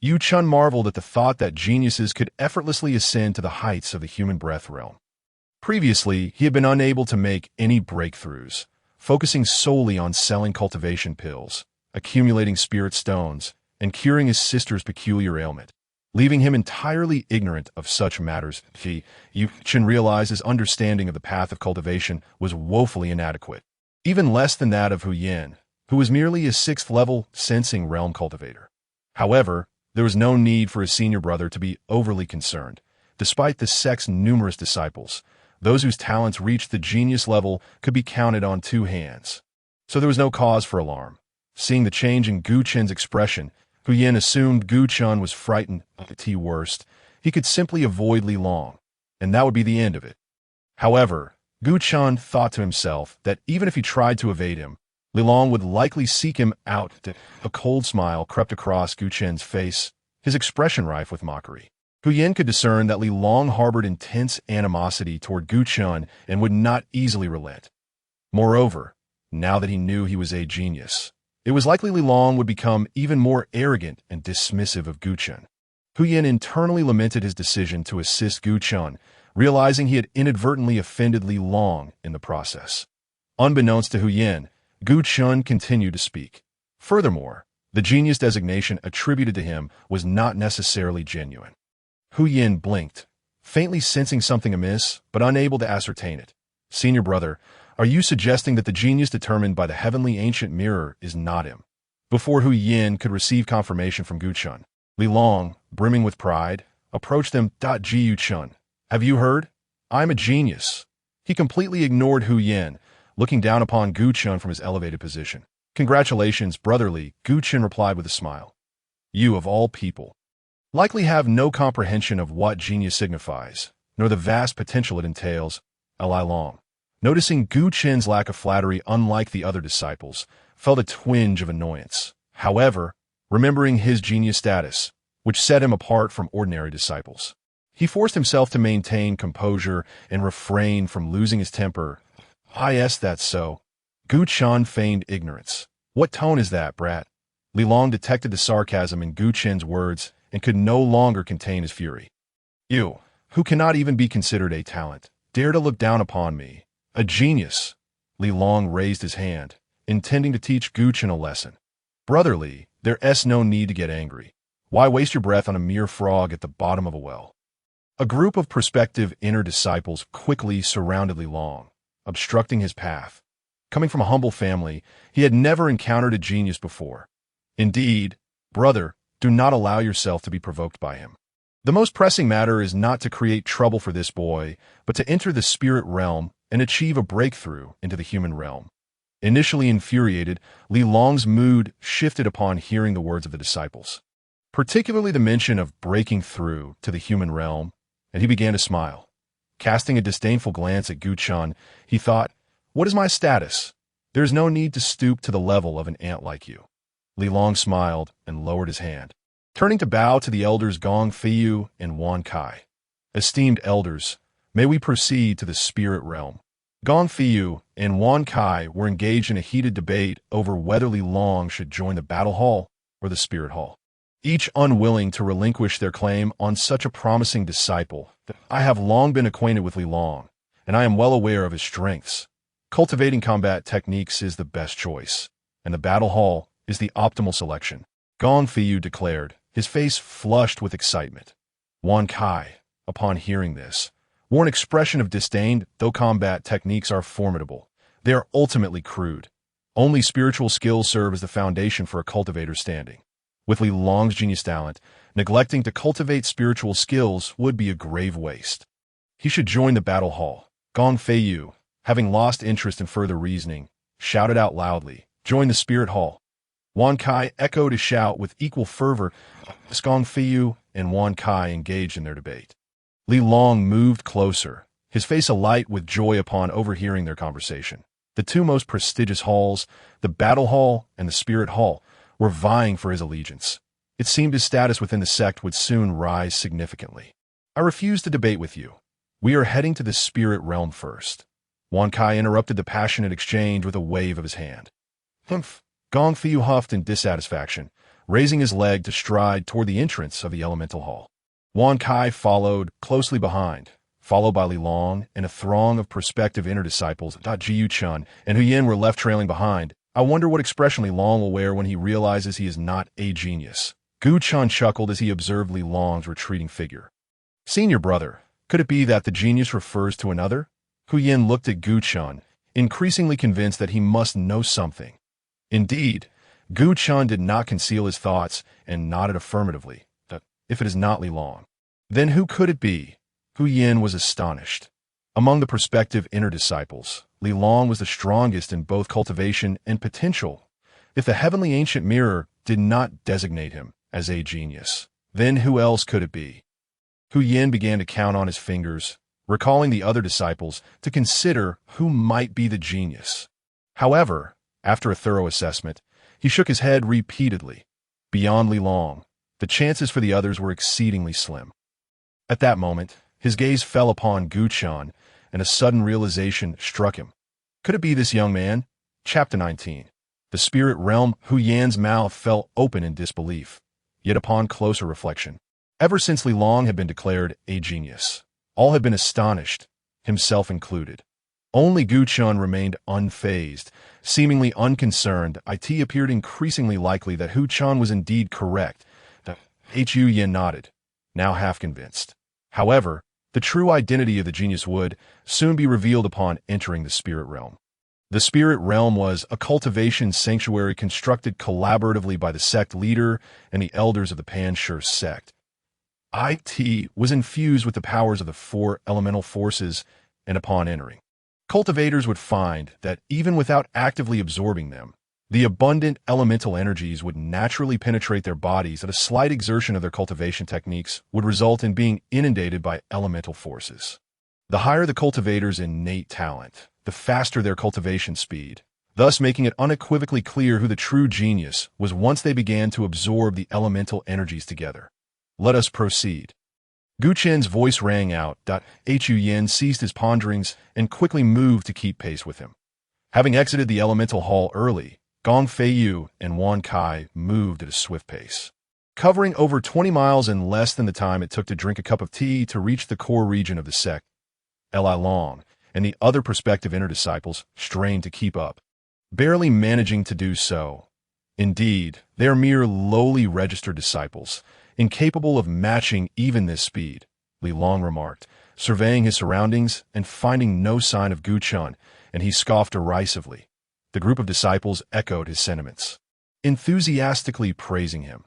Speaker 1: Yu Chen marveled at the thought that geniuses could effortlessly ascend to the heights of the human breath realm. Previously, he had been unable to make any breakthroughs, focusing solely on selling cultivation pills, accumulating spirit stones, and curing his sister's peculiar ailment, leaving him entirely ignorant of such matters. Yu Chen realized his understanding of the path of cultivation was woefully inadequate, even less than that of Hu Yin, who was merely a 6th-level sensing realm cultivator. However, there was no need for his senior brother to be overly concerned. Despite the sect's numerous disciples, those whose talents reached the genius level could be counted on 2 hands. So there was no cause for alarm. Seeing the change in Gu Chen's expression, Hu Yin assumed Gu Chen was frightened. At the worst, he could simply avoid Li Long, and that would be the end of it. However, Gu Chen thought to himself that even if he tried to evade him, Li Long would likely seek him out. A cold smile crept across Gu Chen's face, his expression rife with mockery. Hu Yin could discern that Li Long harbored intense animosity toward Gu Chen and would not easily relent. Moreover, now that he knew he was a genius, it was likely Li Long would become even more arrogant and dismissive of Gu Chen. Hu Yin internally lamented his decision to assist Gu Chen, realizing he had inadvertently offended Li Long in the process. Unbeknownst to Hu Yin, Gu Chen continued to speak. Furthermore, the genius designation attributed to him was not necessarily genuine. Hu Yin blinked, faintly sensing something amiss, but unable to ascertain it. "Senior brother, are you suggesting that the genius determined by the heavenly ancient mirror is not him?" Before Hu Yin could receive confirmation from Gu Chen, Li Long, brimming with pride, approached them. Gu Chen, have you heard? I'm a genius. He completely ignored Hu Yin, looking down upon Gu Chen from his elevated position. "Congratulations, brotherly," Gu Chen replied with a smile. "You, of all people, likely have no comprehension of what genius signifies, nor the vast potential it entails." Li Long, noticing Gu Chen's lack of flattery unlike the other disciples, felt a twinge of annoyance. However, remembering his genius status, which set him apart from ordinary disciples, he forced himself to maintain composure and refrain from losing his temper. "Yes, that's so." Gu Chen feigned ignorance. "What tone is that, brat?" Li Long detected the sarcasm in Gu Chen's words and could no longer contain his fury. "You, who cannot even be considered a talent, dare to look down upon me, a genius." Li Long raised his hand, intending to teach Gu Chen a lesson. Brotherly, there's no need to get angry. Why waste your breath on a mere frog at the bottom of a well? A group of prospective inner disciples quickly surrounded Li Long, obstructing his path. Coming from a humble family, he had never encountered a genius before. Indeed, brother, do not allow yourself to be provoked by him. The most pressing matter is not to create trouble for this boy, but to enter the spirit realm and achieve a breakthrough into the human realm. Initially infuriated, Li Long's mood shifted upon hearing the words of the disciples, particularly the mention of breaking through to the human realm, and he began to smile. Casting a disdainful glance at Gu Chen, he thought, "What is my status? There is no need to stoop to the level of an ant like you." Li Long smiled and lowered his hand, turning to bow to the elders Gong Feiyu and Wan Kai. "Esteemed elders, may we proceed to the spirit realm." Gong Feiyu and Wan Kai were engaged in a heated debate over whether Li Long should join the battle hall or the spirit hall, each unwilling to relinquish their claim on such a promising disciple. "I have long been acquainted with Li Long, and I am well aware of his strengths. Cultivating combat techniques is the best choice, and the battle hall is the optimal selection," Gong Feiyu declared, his face flushed with excitement. Wan Kai, upon hearing this, wore an expression of disdain. Though combat techniques are formidable, they are ultimately crude. Only spiritual skills serve as the foundation for a cultivator's standing. With Li Long's genius talent, neglecting to cultivate spiritual skills would be a grave waste. He should join the battle hall. Gong Feiyu, having lost interest in further reasoning, shouted out loudly, "Join the spirit hall." Wan Kai echoed his shout with equal fervor. Gong Feiyu and Wan Kai engaged in their debate. Li Long moved closer, his face alight with joy upon overhearing their conversation. The two most prestigious halls, the battle hall and the spirit hall, were vying for his allegiance. It seemed his status within the sect would soon rise significantly. "I refuse to debate with you. We are heading to the spirit realm first." Wan Kai interrupted the passionate exchange with a wave of his hand. "Humph." Gong Feiyu huffed in dissatisfaction, raising his leg to stride toward the entrance of the elemental hall. Wan Kai followed closely behind, followed by Li Long and a throng of prospective inner disciples. Gu Chen and Hu Yin were left trailing behind. I wonder what expression Li Long will wear when he realizes he is not a genius. Gu Chen chuckled as he observed Li Long's retreating figure. "Senior brother, could it be that the genius refers to another?" Hu Yin looked at Gu Chen, increasingly convinced that he must know something. Indeed, Gu Chen did not conceal his thoughts and nodded affirmatively. "If it is not Li Long, then who could it be?" Hu Yin was astonished. Among the prospective inner disciples, Li Long was the strongest in both cultivation and potential. If the heavenly ancient mirror did not designate him as a genius, then who else could it be? Hu Yin began to count on his fingers, recalling the other disciples to consider who might be the genius. However, after a thorough assessment, he shook his head repeatedly. Beyond Li Long, the chances for the others were exceedingly slim. At that moment, his gaze fell upon Gu Chen, and a sudden realization struck him. Could it be this young man? Chapter 19. The spirit realm. Hu Yan's mouth fell open in disbelief. Yet upon closer reflection, ever since Li Long had been declared a genius, all had been astonished, himself included. Only Gu Chen remained unfazed, seemingly unconcerned. It appeared increasingly likely that Hu Chen was indeed correct. Hu Yin nodded, now half convinced. However, the true identity of the genius would soon be revealed upon entering the spirit realm. The spirit realm was a cultivation sanctuary constructed collaboratively by the sect leader and the elders of the Pan Stone Sect. It was infused with the powers of the four elemental forces, and upon entering, cultivators would find that even without actively absorbing them, the abundant elemental energies would naturally penetrate their bodies, and a slight exertion of their cultivation techniques would result in being inundated by elemental forces. The higher the cultivator's innate talent, the faster their cultivation speed, thus making it unequivocally clear who the true genius was once they began to absorb the elemental energies together. "Let us proceed." Gu Chen's voice rang out. Hu Yin ceased his ponderings and quickly moved to keep pace with him. Having exited the elemental hall early, Gong Feiyu and Wan Kai moved at a swift pace, covering over 20 miles in less than the time it took to drink a cup of tea to reach the core region of the sect. Li Long and the other prospective inner disciples strained to keep up. barely managing to do so. Indeed, they are mere lowly registered disciples, incapable of matching even this speed, Li Long remarked, surveying his surroundings and finding no sign of Gu Chun, and he scoffed derisively. The group of disciples echoed his sentiments, enthusiastically praising him.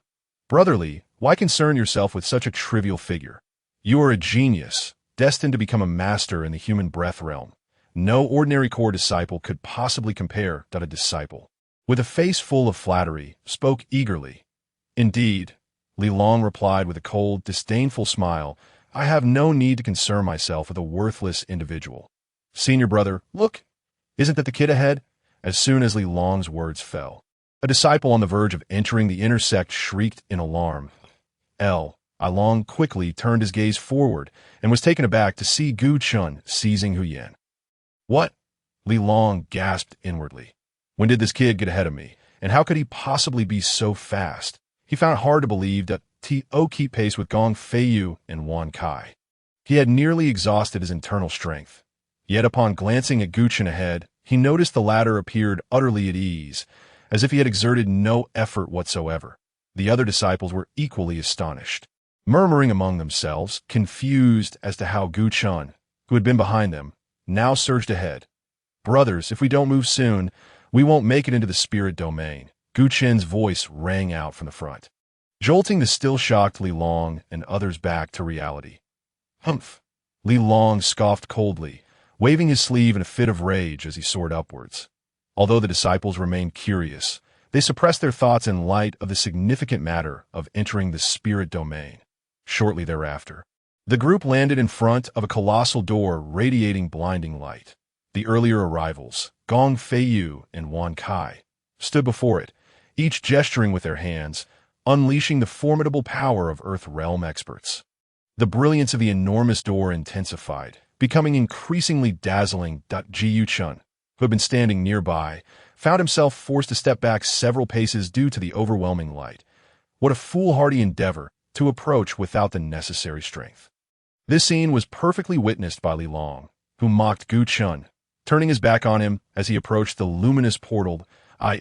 Speaker 1: Brotherly, why concern yourself with such a trivial figure? You are a genius, destined to become a master in the human breath realm. No ordinary core disciple could possibly compare to a disciple. With a face full of flattery, spoke eagerly. Indeed, Li Long replied with a cold, disdainful smile, I have no need to concern myself with a worthless individual. Senior brother, look, isn't that the kid ahead? As soon as Li Long's words fell, a disciple on the verge of entering the inner sect shrieked in alarm. I Long quickly turned his gaze forward and was taken aback to see Gu Chun seizing Hu Yin. What? Li Long gasped inwardly. When did this kid get ahead of me? And how could he possibly be so fast? He found it hard to believe that T.O. keep pace with Gong Feiyu and Wan Kai. He had nearly exhausted his internal strength. Yet upon glancing at Gu Chun ahead, he noticed the latter appeared utterly at ease, as if he had exerted no effort whatsoever. The other disciples were equally astonished, murmuring among themselves, confused as to how Gu Chun, who had been behind them, now surged ahead. Brothers, if we don't move soon, we won't make it into the spirit domain. Gu Chen's voice rang out from the front, jolting the still-shocked Li Long and others back to reality. Humph! Li Long scoffed coldly, waving his sleeve in a fit of rage as he soared upwards. Although the disciples remained curious, they suppressed their thoughts in light of the significant matter of entering the spirit domain. Shortly thereafter, the group landed in front of a colossal door radiating blinding light. The earlier arrivals, Gong Feiyu and Wan Kai, stood before it, each gesturing with their hands, unleashing the formidable power of Earth Realm experts. The brilliance of the enormous door intensified, becoming increasingly dazzling. Ji Chun, who had been standing nearby, found himself forced to step back several paces due to the overwhelming light. What a foolhardy endeavor to approach without the necessary strength. This scene was perfectly witnessed by Li Long, who mocked Gu Chun, turning his back on him as he approached the luminous portal.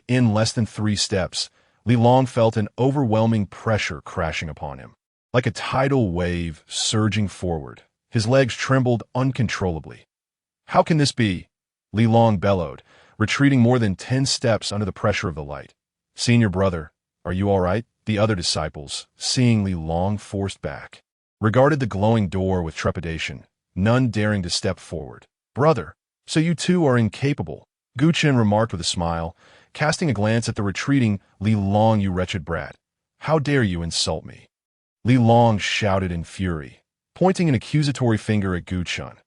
Speaker 1: In less than 3 steps, Li Long felt an overwhelming pressure crashing upon him. Like a tidal wave surging forward, his legs trembled uncontrollably. How can this be? Li Long bellowed, retreating more than 10 steps under the pressure of the light. Senior brother, are you all right? The other disciples, seeing Li Long forced back, regarded the glowing door with trepidation, none daring to step forward. Brother, so you too are incapable, Gu Chen remarked with a smile, casting a glance at the retreating Li Long. You wretched brat. How dare you insult me? Li Long shouted in fury, pointing an accusatory finger at Gu Chun.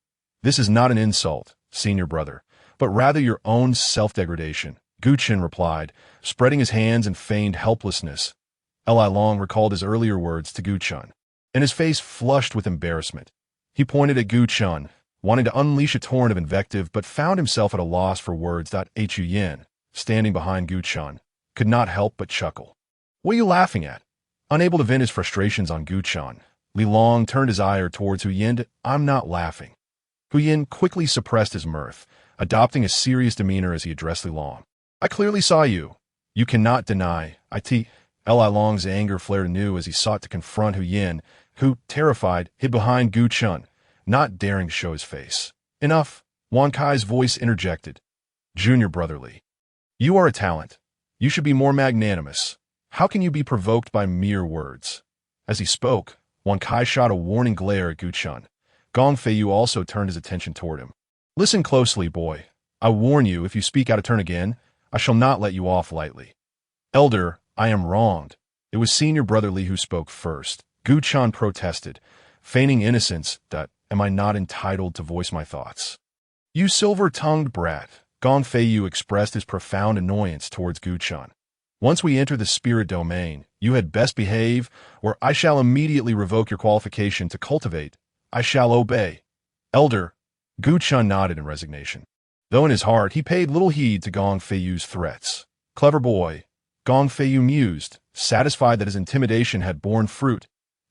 Speaker 1: This is not an insult, senior brother, but rather your own self-degradation, Gu Chen replied, spreading his hands in feigned helplessness. Li Long recalled his earlier words to Gu Chun, and his face flushed with embarrassment. He pointed at Gu Chun, wanting to unleash a torrent of invective, but found himself at a loss for words. Hu Yin, standing behind Gu Chun, could not help but chuckle. What are you laughing at? Unable to vent his frustrations on Gu Chun, Li Long turned his ire towards Hu Yin. I'm not laughing. Hu Yin quickly suppressed his mirth, adopting a serious demeanor as he addressed Li Long. I clearly saw you. You cannot deny. Li Long's anger flared anew as he sought to confront Hu Yin, who, terrified, hid behind Gu Chun, not daring to show his face. Enough, Wan Kai's voice interjected. Junior brotherly. You are a talent. You should be more magnanimous. How can you be provoked by mere words? As he spoke, Wan Kai shot a warning glare at Gu Chun. Gong Feiyu also turned his attention toward him. Listen closely, boy. I warn you, if you speak out of turn again, I shall not let you off lightly. Elder, I am wronged. It was senior brotherly who spoke first. Gu Chun protested, feigning innocence. Am I not entitled to voice my thoughts? You silver-tongued brat, Gong Feiyu expressed his profound annoyance towards Gu Chun. Once we enter the spirit domain, you had best behave, or I shall immediately revoke your qualification to cultivate. I shall obey. Elder, Gu Chun nodded in resignation, though in his heart he paid little heed to Gong Feiyu's threats. Clever boy, Gong Feiyu mused, satisfied that his intimidation had borne fruit.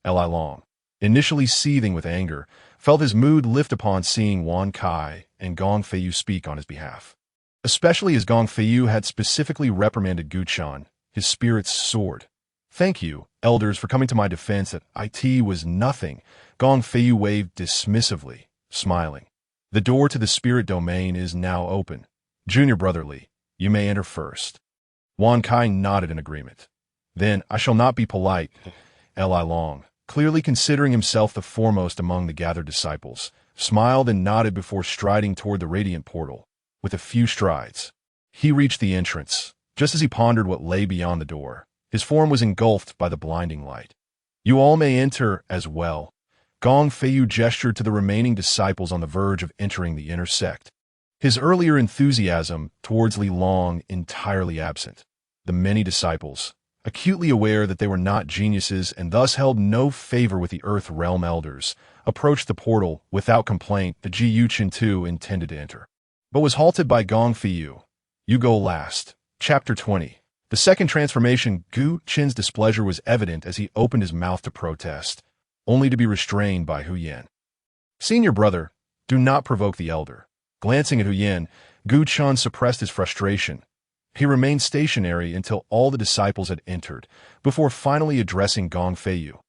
Speaker 1: Li Long, initially seething with anger, felt his mood lift upon seeing Wan Kai and Gong Feiyu speak on his behalf. especially as Gong Feiyu had specifically reprimanded Gu Chen. His spirits soared. "Thank you, elders, for coming to my defense. That it was nothing." Gong Feiyu waved dismissively, smiling. "The door to the spirit domain is now open. Junior Brother Li, you may enter first." Wan Kai nodded in agreement. "Then I shall not be polite." Li Long, clearly considering himself the foremost among the gathered disciples, smiled and nodded before striding toward the radiant portal. With a few strides, he reached the entrance. Just as he pondered what lay beyond the door, his form was engulfed by the blinding light. "You all may enter as well." Gong Feiyu gestured to the remaining disciples on the verge of entering the inner sect, his earlier enthusiasm towards Li Long entirely absent. The many disciples, acutely aware that they were not geniuses and thus held no favor with the Earth Realm elders, approached the portal without complaint. The Ji Yuchen too intended to enter, but was halted by Gong Feiyu. "You go last." Chapter 20. The second transformation. Gu Chen's displeasure was evident as he opened his mouth to protest, only to be restrained by Hu Yan. "Senior brother, do not provoke the elder." Glancing at Hu Yan, Gu Chen suppressed his frustration. He remained stationary until all the disciples had entered, before finally addressing Gong Feiyu.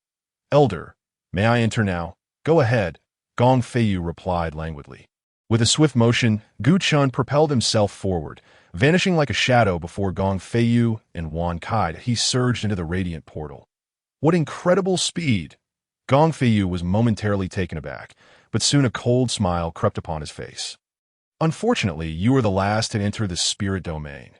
Speaker 1: "Elder, may I enter now?" "Go ahead," Gong Feiyu replied languidly. With a swift motion, Gu Chen propelled himself forward, vanishing like a shadow before Gong Feiyu and Wan Kai. He surged into the radiant portal. What incredible speed! Gong Feiyu was momentarily taken aback, but soon a cold smile crept upon his face. "Unfortunately, you are the last to enter the spirit domain.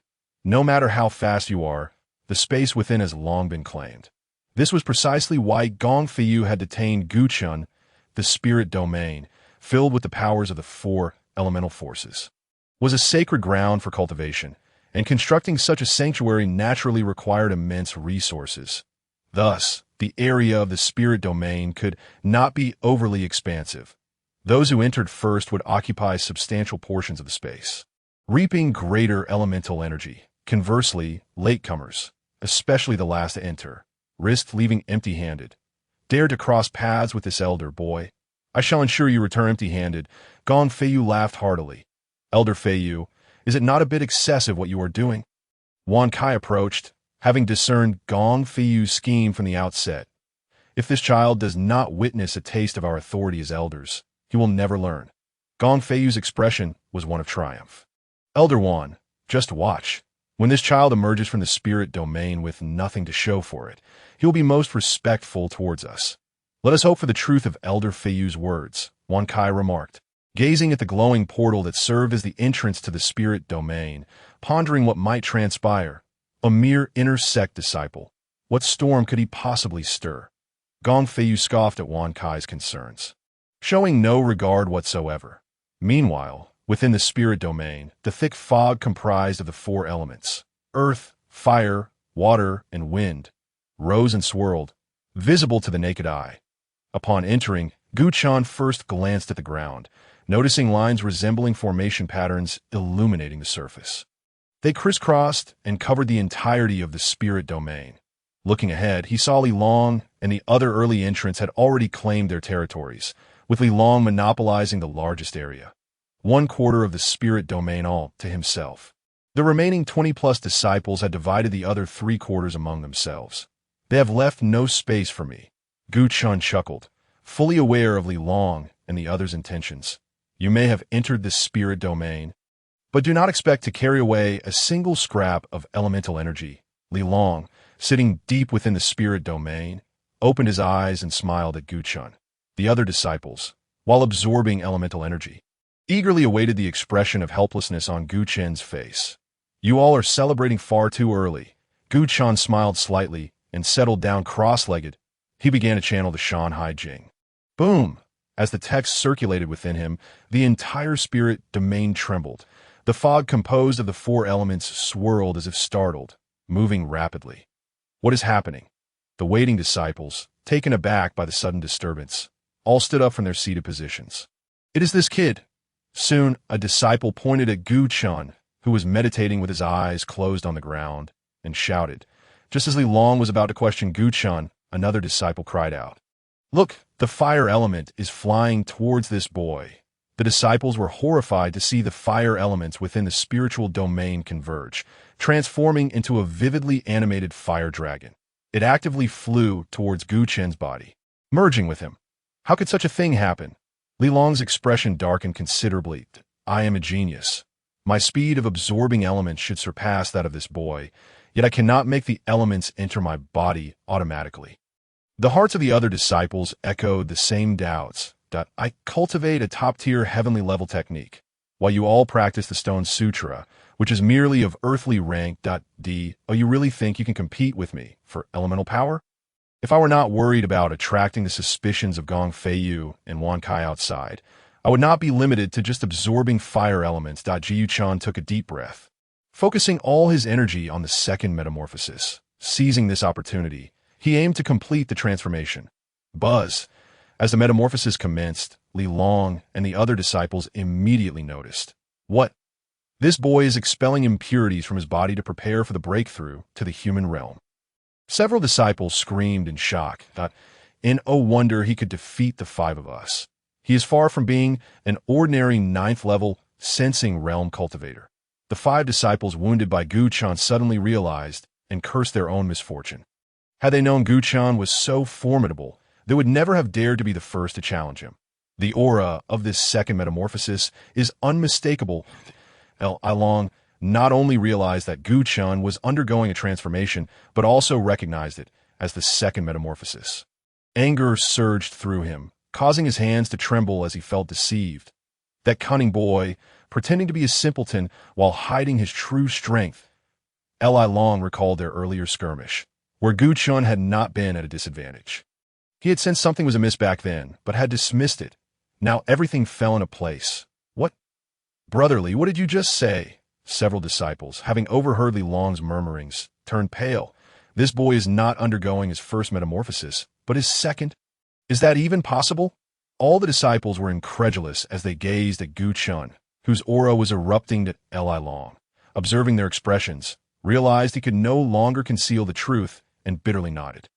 Speaker 1: No matter how fast you are, the space within has long been claimed." This was precisely why Gong Feiyu had detained Gu Chen. The spirit domain, filled with the powers of the four elemental forces, was a sacred ground for cultivation, and constructing such a sanctuary naturally required immense resources. Thus, the area of the spirit domain could not be overly expansive. Those who entered first would occupy substantial portions of the space, reaping greater elemental energy. Conversely, latecomers, especially the last to enter, risked leaving empty-handed. "Dare to cross paths with this elder boy? I shall ensure you return empty-handed." Gong Feiyu laughed heartily. "Elder Feiyu, is it not a bit excessive what you are doing?" Wan Kai approached, having discerned Gong Feiyu's scheme from the outset. "If this child does not witness a taste of our authority as elders, he will never learn." Gong Feiyu's expression was one of triumph. "Elder Wan, just watch. When this child emerges from the spirit domain with nothing to show for it, he will be most respectful towards us." "Let us hope for the truth of Elder Feiyu's words," Wan Kai remarked, gazing at the glowing portal that served as the entrance to the spirit domain, pondering what might transpire. A mere inner sect disciple. What storm could he possibly stir? Gong Feiyu scoffed at Wan Kai's concerns, showing no regard whatsoever. Meanwhile, within the spirit domain, the thick fog comprised of the four elements, earth, fire, water, and wind, rose and swirled, visible to the naked eye. Upon entering, Gu Chen first glanced at the ground, noticing lines resembling formation patterns illuminating the surface. They crisscrossed and covered the entirety of the spirit domain. Looking ahead, he saw Li Long and the other early entrants had already claimed their territories, with Li Long monopolizing the largest area. 1/4 of the spirit domain all to himself. The remaining 20+ disciples had divided the other 3/4 among themselves. "They have left no space for me." Gu Chen chuckled, fully aware of Li Long and the others' intentions. "You may have entered the spirit domain, but do not expect to carry away a single scrap of elemental energy." Li Long, sitting deep within the spirit domain, opened his eyes and smiled at Gu Chen. The other disciples, while absorbing elemental energy, eagerly awaited the expression of helplessness on Gu Chen's face. "You all are celebrating far too early." Gu Chen smiled slightly and settled down cross-legged. He began to channel the Shan Hai Jing. Boom! As the text circulated within him, the entire spirit domain trembled. The fog composed of the four elements swirled as if startled, moving rapidly. "What is happening?" The waiting disciples, taken aback by the sudden disturbance, all stood up from their seated positions. "It is this kid." Soon, a disciple pointed at Gu Chen, who was meditating with his eyes closed on the ground, and shouted. Just as Li Long was about to question Gu Chen, another disciple cried out, "Look, the fire element is flying towards this boy." The disciples were horrified to see the fire elements within the spiritual domain converge, transforming into a vividly animated fire dragon. It actively flew towards Gu Chen's body, merging with him. How could such a thing happen? Li Long's expression darkened considerably. I am a genius. My speed of absorbing elements should surpass that of this boy, yet I cannot make the elements enter my body automatically. The hearts of the other disciples echoed the same doubts. I cultivate a top-tier heavenly-level technique, while you all practice the Stone Sutra, which is merely of earthly rank. Oh, you really think you can compete with me for elemental power? If I were not worried about attracting the suspicions of Gong Feiyu and Wan Kai outside, I would not be limited to just absorbing fire elements. Jiu Chan took a deep breath, focusing all his energy on the second metamorphosis. Seizing this opportunity, he aimed to complete the transformation. Buzz! As the metamorphosis commenced, Li Long and the other disciples immediately noticed. What? This boy is expelling impurities from his body to prepare for the breakthrough to the human realm. Several disciples screamed in shock. In oh wonder he could defeat the five of us. He is far from being an ordinary ninth-level sensing realm cultivator. The five disciples wounded by Gu Chan suddenly realized and cursed their own misfortune. Had they known Gu Chan was so formidable, they would never have dared to be the first to challenge him. The aura of this second metamorphosis is unmistakable. Long not only realized that Gu Chan was undergoing a transformation, but also recognized it as the second metamorphosis. Anger surged through him, causing his hands to tremble as he felt deceived. That cunning boy, pretending to be a simpleton while hiding his true strength. Long recalled their earlier skirmish, where Gu Chan had not been at a disadvantage. He had sensed something was amiss back then, but had dismissed it. Now everything fell into place. What? Brotherly, what did you just say? Several disciples, having overheard Li Long's murmurings, turned pale. This boy is not undergoing his first metamorphosis, but his second. Is that even possible? All the disciples were incredulous as they gazed at Gu Chan, whose aura was erupting at Li Long. Observing their expressions, realized he could no longer conceal the truth, and bitterly nodded.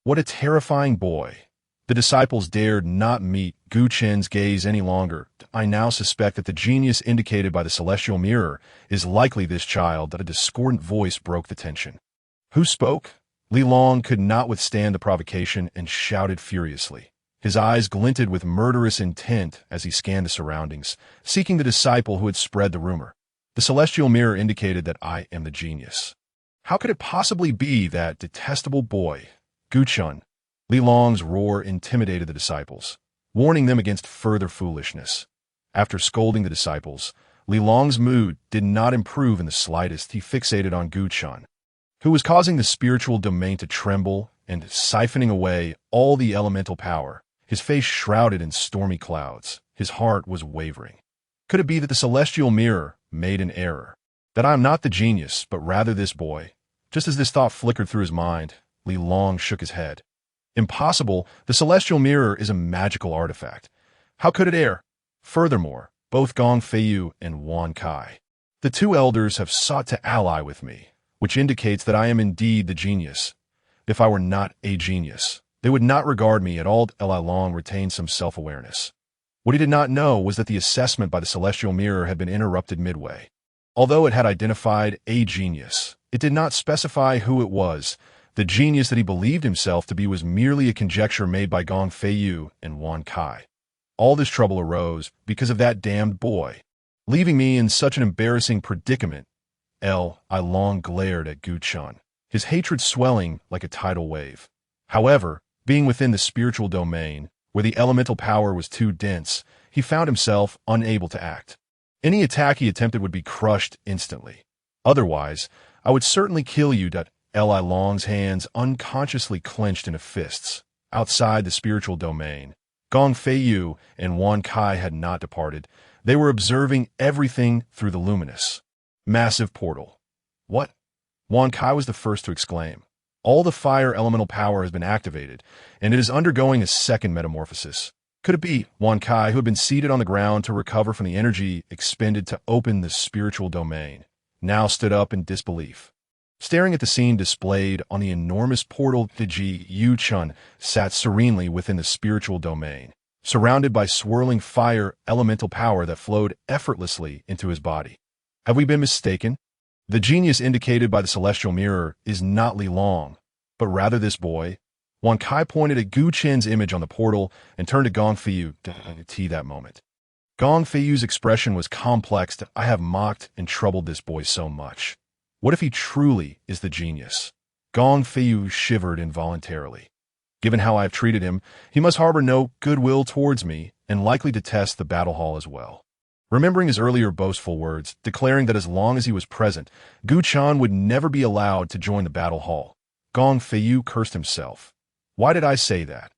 Speaker 1: What a terrifying boy. The disciples dared not meet Gu Chen's gaze any longer. I now suspect that the genius indicated by the celestial mirror is likely this child. A discordant voice broke the tension. Who spoke? Li Long could not withstand the provocation and shouted furiously. His eyes glinted with murderous intent as he scanned the surroundings, seeking the disciple who had spread the rumor. The celestial mirror indicated that I am the genius. How could it possibly be that detestable boy? Gu Chan. Li Long's roar intimidated the disciples, warning them against further foolishness. After scolding the disciples, Li Long's mood did not improve in the slightest. He fixated on Gu Chan, who was causing the spiritual domain to tremble and siphoning away all the elemental power, his face shrouded in stormy clouds. His heart was wavering. Could it be that the celestial mirror made an error? That I am not the genius, but rather this boy? Just as this thought flickered through his mind, Li Long shook his head. Impossible. The celestial mirror is a magical artifact. How could it err? Furthermore, both Gong Feiyu and Wan Kai, the two elders, have sought to ally with me, which indicates that I am indeed the genius. If I were not a genius, they would not regard me at all. Li Long retained some self-awareness. What he did not know was that the assessment by the celestial mirror had been interrupted midway. Although it had identified a genius, it did not specify who it was. The genius that he believed himself to be was merely a conjecture made by Gong Feiyu and Wan Kai. All this trouble arose because of that damned boy, leaving me in such an embarrassing predicament. I Long glared at Gu Chan, his hatred swelling like a tidal wave. However, being within the spiritual domain, where the elemental power was too dense, he found himself unable to act. Any attack he attempted would be crushed instantly. Otherwise, I would certainly kill you. Li Long's hands unconsciously clenched into fists. Outside the spiritual domain, Gong Feiyu and Wan Kai had not departed. They were observing everything through the luminous, massive portal. What? Wan Kai was the first to exclaim. All the fire elemental power has been activated, and it is undergoing a second metamorphosis. Could it be? Wan Kai, who had been seated on the ground to recover from the energy expended to open the spiritual domain, now stood up in disbelief. Staring at the scene displayed on the enormous portal, Ji Yu Chun sat serenely within the spiritual domain, surrounded by swirling fire elemental power that flowed effortlessly into his body. Have we been mistaken? The genius indicated by the celestial mirror is not Li Long, but rather this boy. Wan Kai pointed at Gu Chen's image on the portal and turned to Gong Feiyu to that moment. Gong Feiyu's expression was complex. I have mocked and troubled this boy so much. What if he truly is the genius? Gong Feiyu shivered involuntarily. Given how I have treated him, he must harbor no goodwill towards me and likely detest the battle hall as well. Remembering his earlier boastful words, declaring that as long as he was present, Gu Chan would never be allowed to join the battle hall, Gong Feiyu cursed himself. Why did I say that?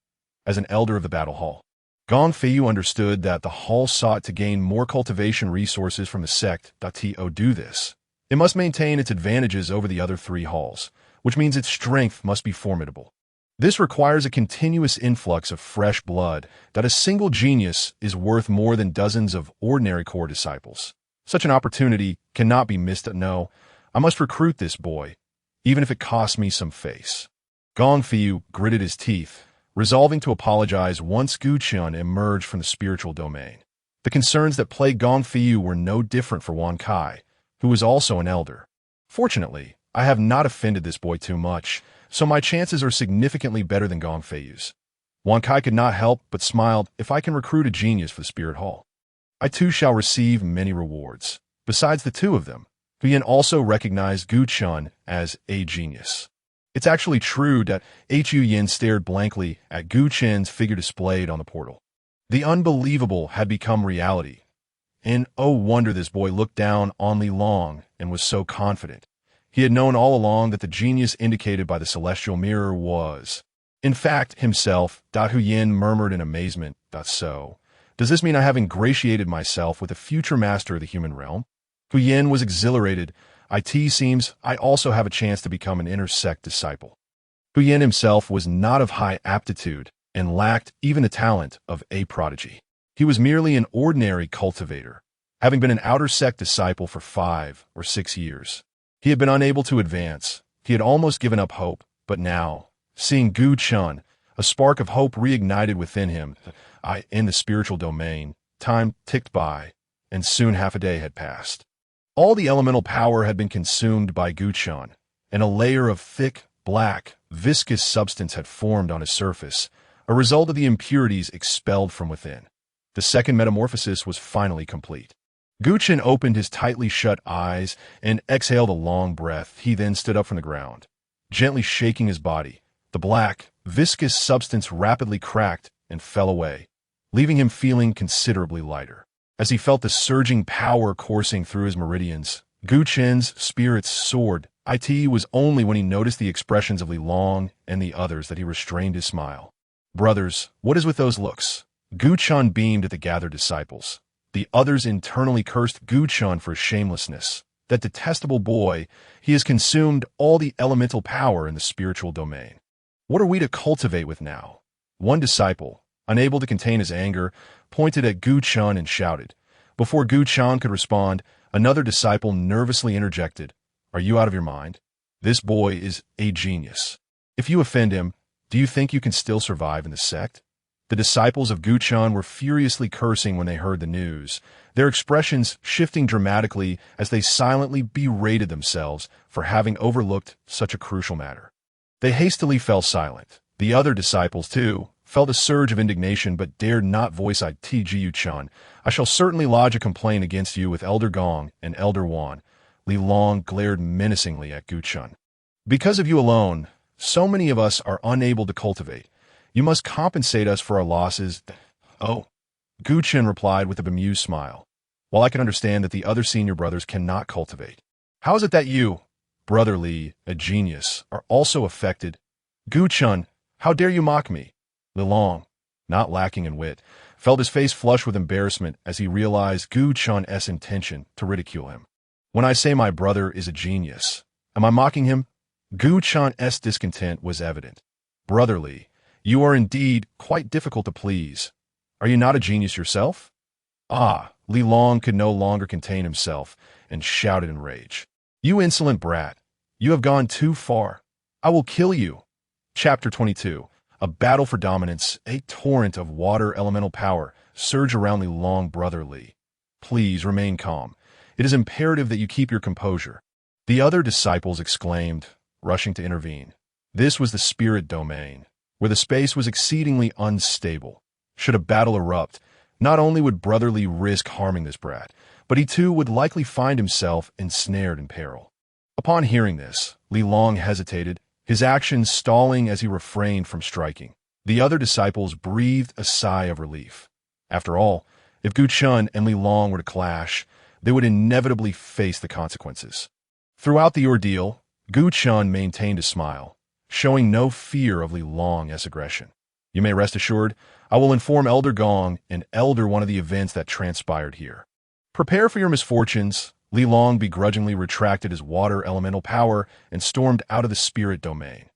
Speaker 1: As an elder of the battle hall, Gong Feiyu understood that the hall sought to gain more cultivation resources from the sect. To do this, it must maintain its advantages over the other three halls, which means its strength must be formidable. This requires a continuous influx of fresh blood. That a single genius is worth more than dozens of ordinary core disciples. Such an opportunity cannot be missed. No, I must recruit this boy, even if it costs me some face. Gong Feiyu gritted his teeth, resolving to apologize once Gu Chen emerged from the spiritual domain. The concerns that plagued Gong Feiyu were no different for Wan Kai, who was also an elder. Fortunately, I have not offended this boy too much, so my chances are significantly better than Gong Feiyu's. Wan Kai could not help but smiled. If I can recruit a genius for the Spirit Hall, I too shall receive many rewards. Besides the two of them, Hu Yin also recognized Gu Chen as a genius. It's actually true that Hu Yin stared blankly at Gu Chen's figure displayed on the portal. The unbelievable had become reality. And oh wonder this boy looked down on Li Long and was so confident. He had known all along that the genius indicated by the celestial mirror was, in fact, himself. Hu Yin murmured in amazement. So, does this mean I have ingratiated myself with the future master of the human realm? Hu Yin was exhilarated. It seems I also have a chance to become an inner sect disciple. Hu Yin himself was not of high aptitude and lacked even the talent of a prodigy. He was merely an ordinary cultivator, having been an outer sect disciple for 5 or 6 years. He had been unable to advance. He had almost given up hope, but now, seeing Gu Chen, a spark of hope reignited within him. In the spiritual domain, time ticked by, and soon half a day had passed. All the elemental power had been consumed by Gu Chen, and a layer of thick, black, viscous substance had formed on his surface, a result of the impurities expelled from within. The second metamorphosis was finally complete. Gu Chen opened his tightly shut eyes and exhaled a long breath. He then stood up from the ground, gently shaking his body. The black, viscous substance rapidly cracked and fell away, leaving him feeling considerably lighter. As he felt the surging power coursing through his meridians, Gu Chen's spirits soared. It was only when he noticed the expressions of Li Long and the others that he restrained his smile. Brothers, what is with those looks? Gu Chen beamed at the gathered disciples. The others internally cursed Gu Chen for his shamelessness. That detestable boy, he has consumed all the elemental power in the spiritual domain. What are we to cultivate with now? One disciple, unable to contain his anger, pointed at Gu Chen and shouted. Before Gu Chen could respond, another disciple nervously interjected, "Are you out of your mind? This boy is a genius. If you offend him, do you think you can still survive in the sect?" The disciples of Gu Chen were furiously cursing when they heard the news, their expressions shifting dramatically as they silently berated themselves for having overlooked such a crucial matter. They hastily fell silent. The other disciples, too, felt a surge of indignation but dared not voice it. Gu Chen, I shall certainly lodge a complaint against you with Elder Gong and Elder Wan. Li Long glared menacingly at Gu Chen. Because of you alone, so many of us are unable to cultivate. You must compensate us for our losses. Oh, Gu Chen replied with a bemused smile. While I can understand that the other senior brothers cannot cultivate, how is it that you, Brother Li, a genius, are also affected? Gu Chen, how dare you mock me? Li Long, not lacking in wit, felt his face flush with embarrassment as he realized Gu Chen's intention to ridicule him. When I say my brother is a genius, am I mocking him? Gu Chen's discontent was evident. Brother Li, you are indeed quite difficult to please. Are you not a genius yourself? Ah, Li Long could no longer contain himself and shouted in rage. You insolent brat, you have gone too far. I will kill you. Chapter 22. A battle for dominance, a torrent of water elemental power, surged around Li Long brotherly. Please remain calm. It is imperative that you keep your composure. The other disciples exclaimed, rushing to intervene. This was the spirit domain, where the space was exceedingly unstable. Should a battle erupt, not only would brotherly risk harming this brat, but he too would likely find himself ensnared in peril. Upon hearing this, Li Long hesitated, his actions stalling as he refrained from striking. The other disciples breathed a sigh of relief. After all, if Gu Chun and Li Long were to clash, they would inevitably face the consequences. Throughout the ordeal, Gu Chun maintained a smile, showing no fear of Li Long's aggression. You may rest assured, I will inform Elder Gong and Elder One of the events that transpired here. Prepare for your misfortunes. Li Long begrudgingly retracted his water elemental power and stormed out of the spirit domain.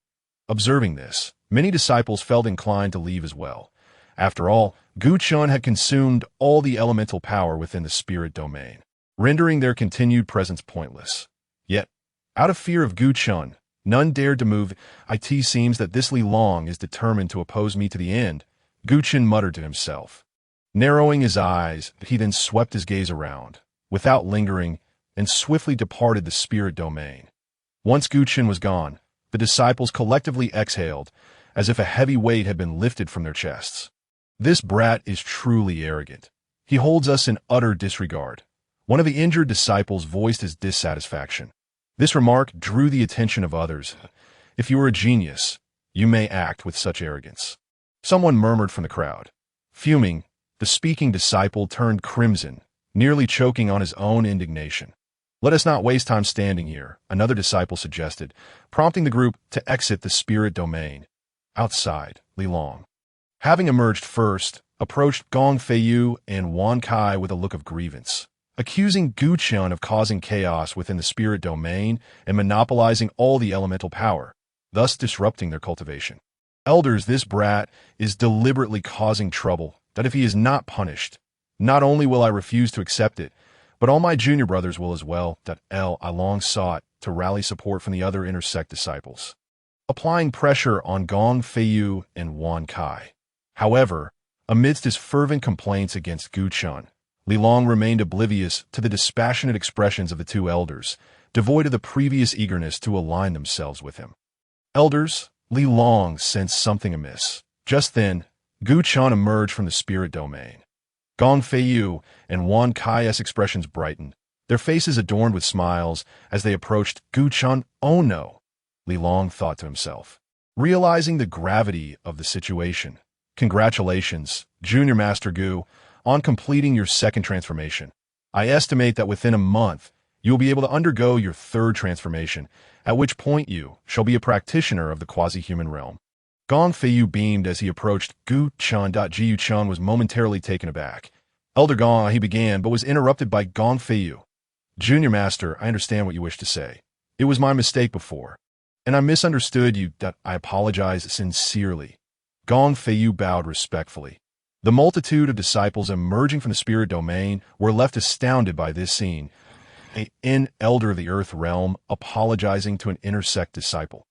Speaker 1: Observing this, many disciples felt inclined to leave as well. After all, Gu Chun had consumed all the elemental power within the spirit domain, rendering their continued presence pointless. Yet, out of fear of Gu Chun, none dared to move. It seems that this Li Long is determined to oppose me to the end, Gu Chun muttered to himself. Narrowing his eyes, he then swept his gaze around, without lingering, and swiftly departed the spirit domain. Once Gu Chun was gone, the disciples collectively exhaled, as if a heavy weight had been lifted from their chests. This brat is truly arrogant. He holds us in utter disregard. One of the injured disciples voiced his dissatisfaction. This remark drew the attention of others. If you are a genius, you may act with such arrogance. Someone murmured from the crowd. Fuming, the speaking disciple turned crimson, nearly choking on his own indignation. Let us not waste time standing here, another disciple suggested, prompting the group to exit the spirit domain. Outside, Li Long, having emerged first, approached Gong Feiyu and Wan Kai with a look of grievance, accusing Gu Chun of causing chaos within the spirit domain and monopolizing all the elemental power, thus disrupting their cultivation. Elders, this brat is deliberately causing trouble that if he is not punished, not only will I refuse to accept it, but all my junior brothers will as well. I long sought to rally support from the other intersect disciples, applying pressure on Gong Feiyu and Wan Kai. However, amidst his fervent complaints against Gu Chun, Li Long remained oblivious to the dispassionate expressions of the two elders, devoid of the previous eagerness to align themselves with him. Elders, Li Long sensed something amiss. Just then, Gu Chun emerged from the spirit domain. Gong Feiyu and Wan Kai's expressions brightened, their faces adorned with smiles as they approached Gu Chun. Oh no, Li Long thought to himself, realizing the gravity of the situation. Congratulations, Junior Master Gu, on completing your second transformation. I estimate that within a month, you will be able to undergo your third transformation, at which point you shall be a practitioner of the quasi-human realm. Gong Feiyu beamed as he approached Gu Chun. Gu Chun was momentarily taken aback. Elder Gong, he began, but was interrupted by Gong Feiyu. Junior Master, I understand what you wish to say. It was my mistake before, and I misunderstood you. I apologize sincerely. Gong Feiyu bowed respectfully. The multitude of disciples emerging from the spirit domain were left astounded by this scene. An elder of the earth realm apologizing to an intersect disciple.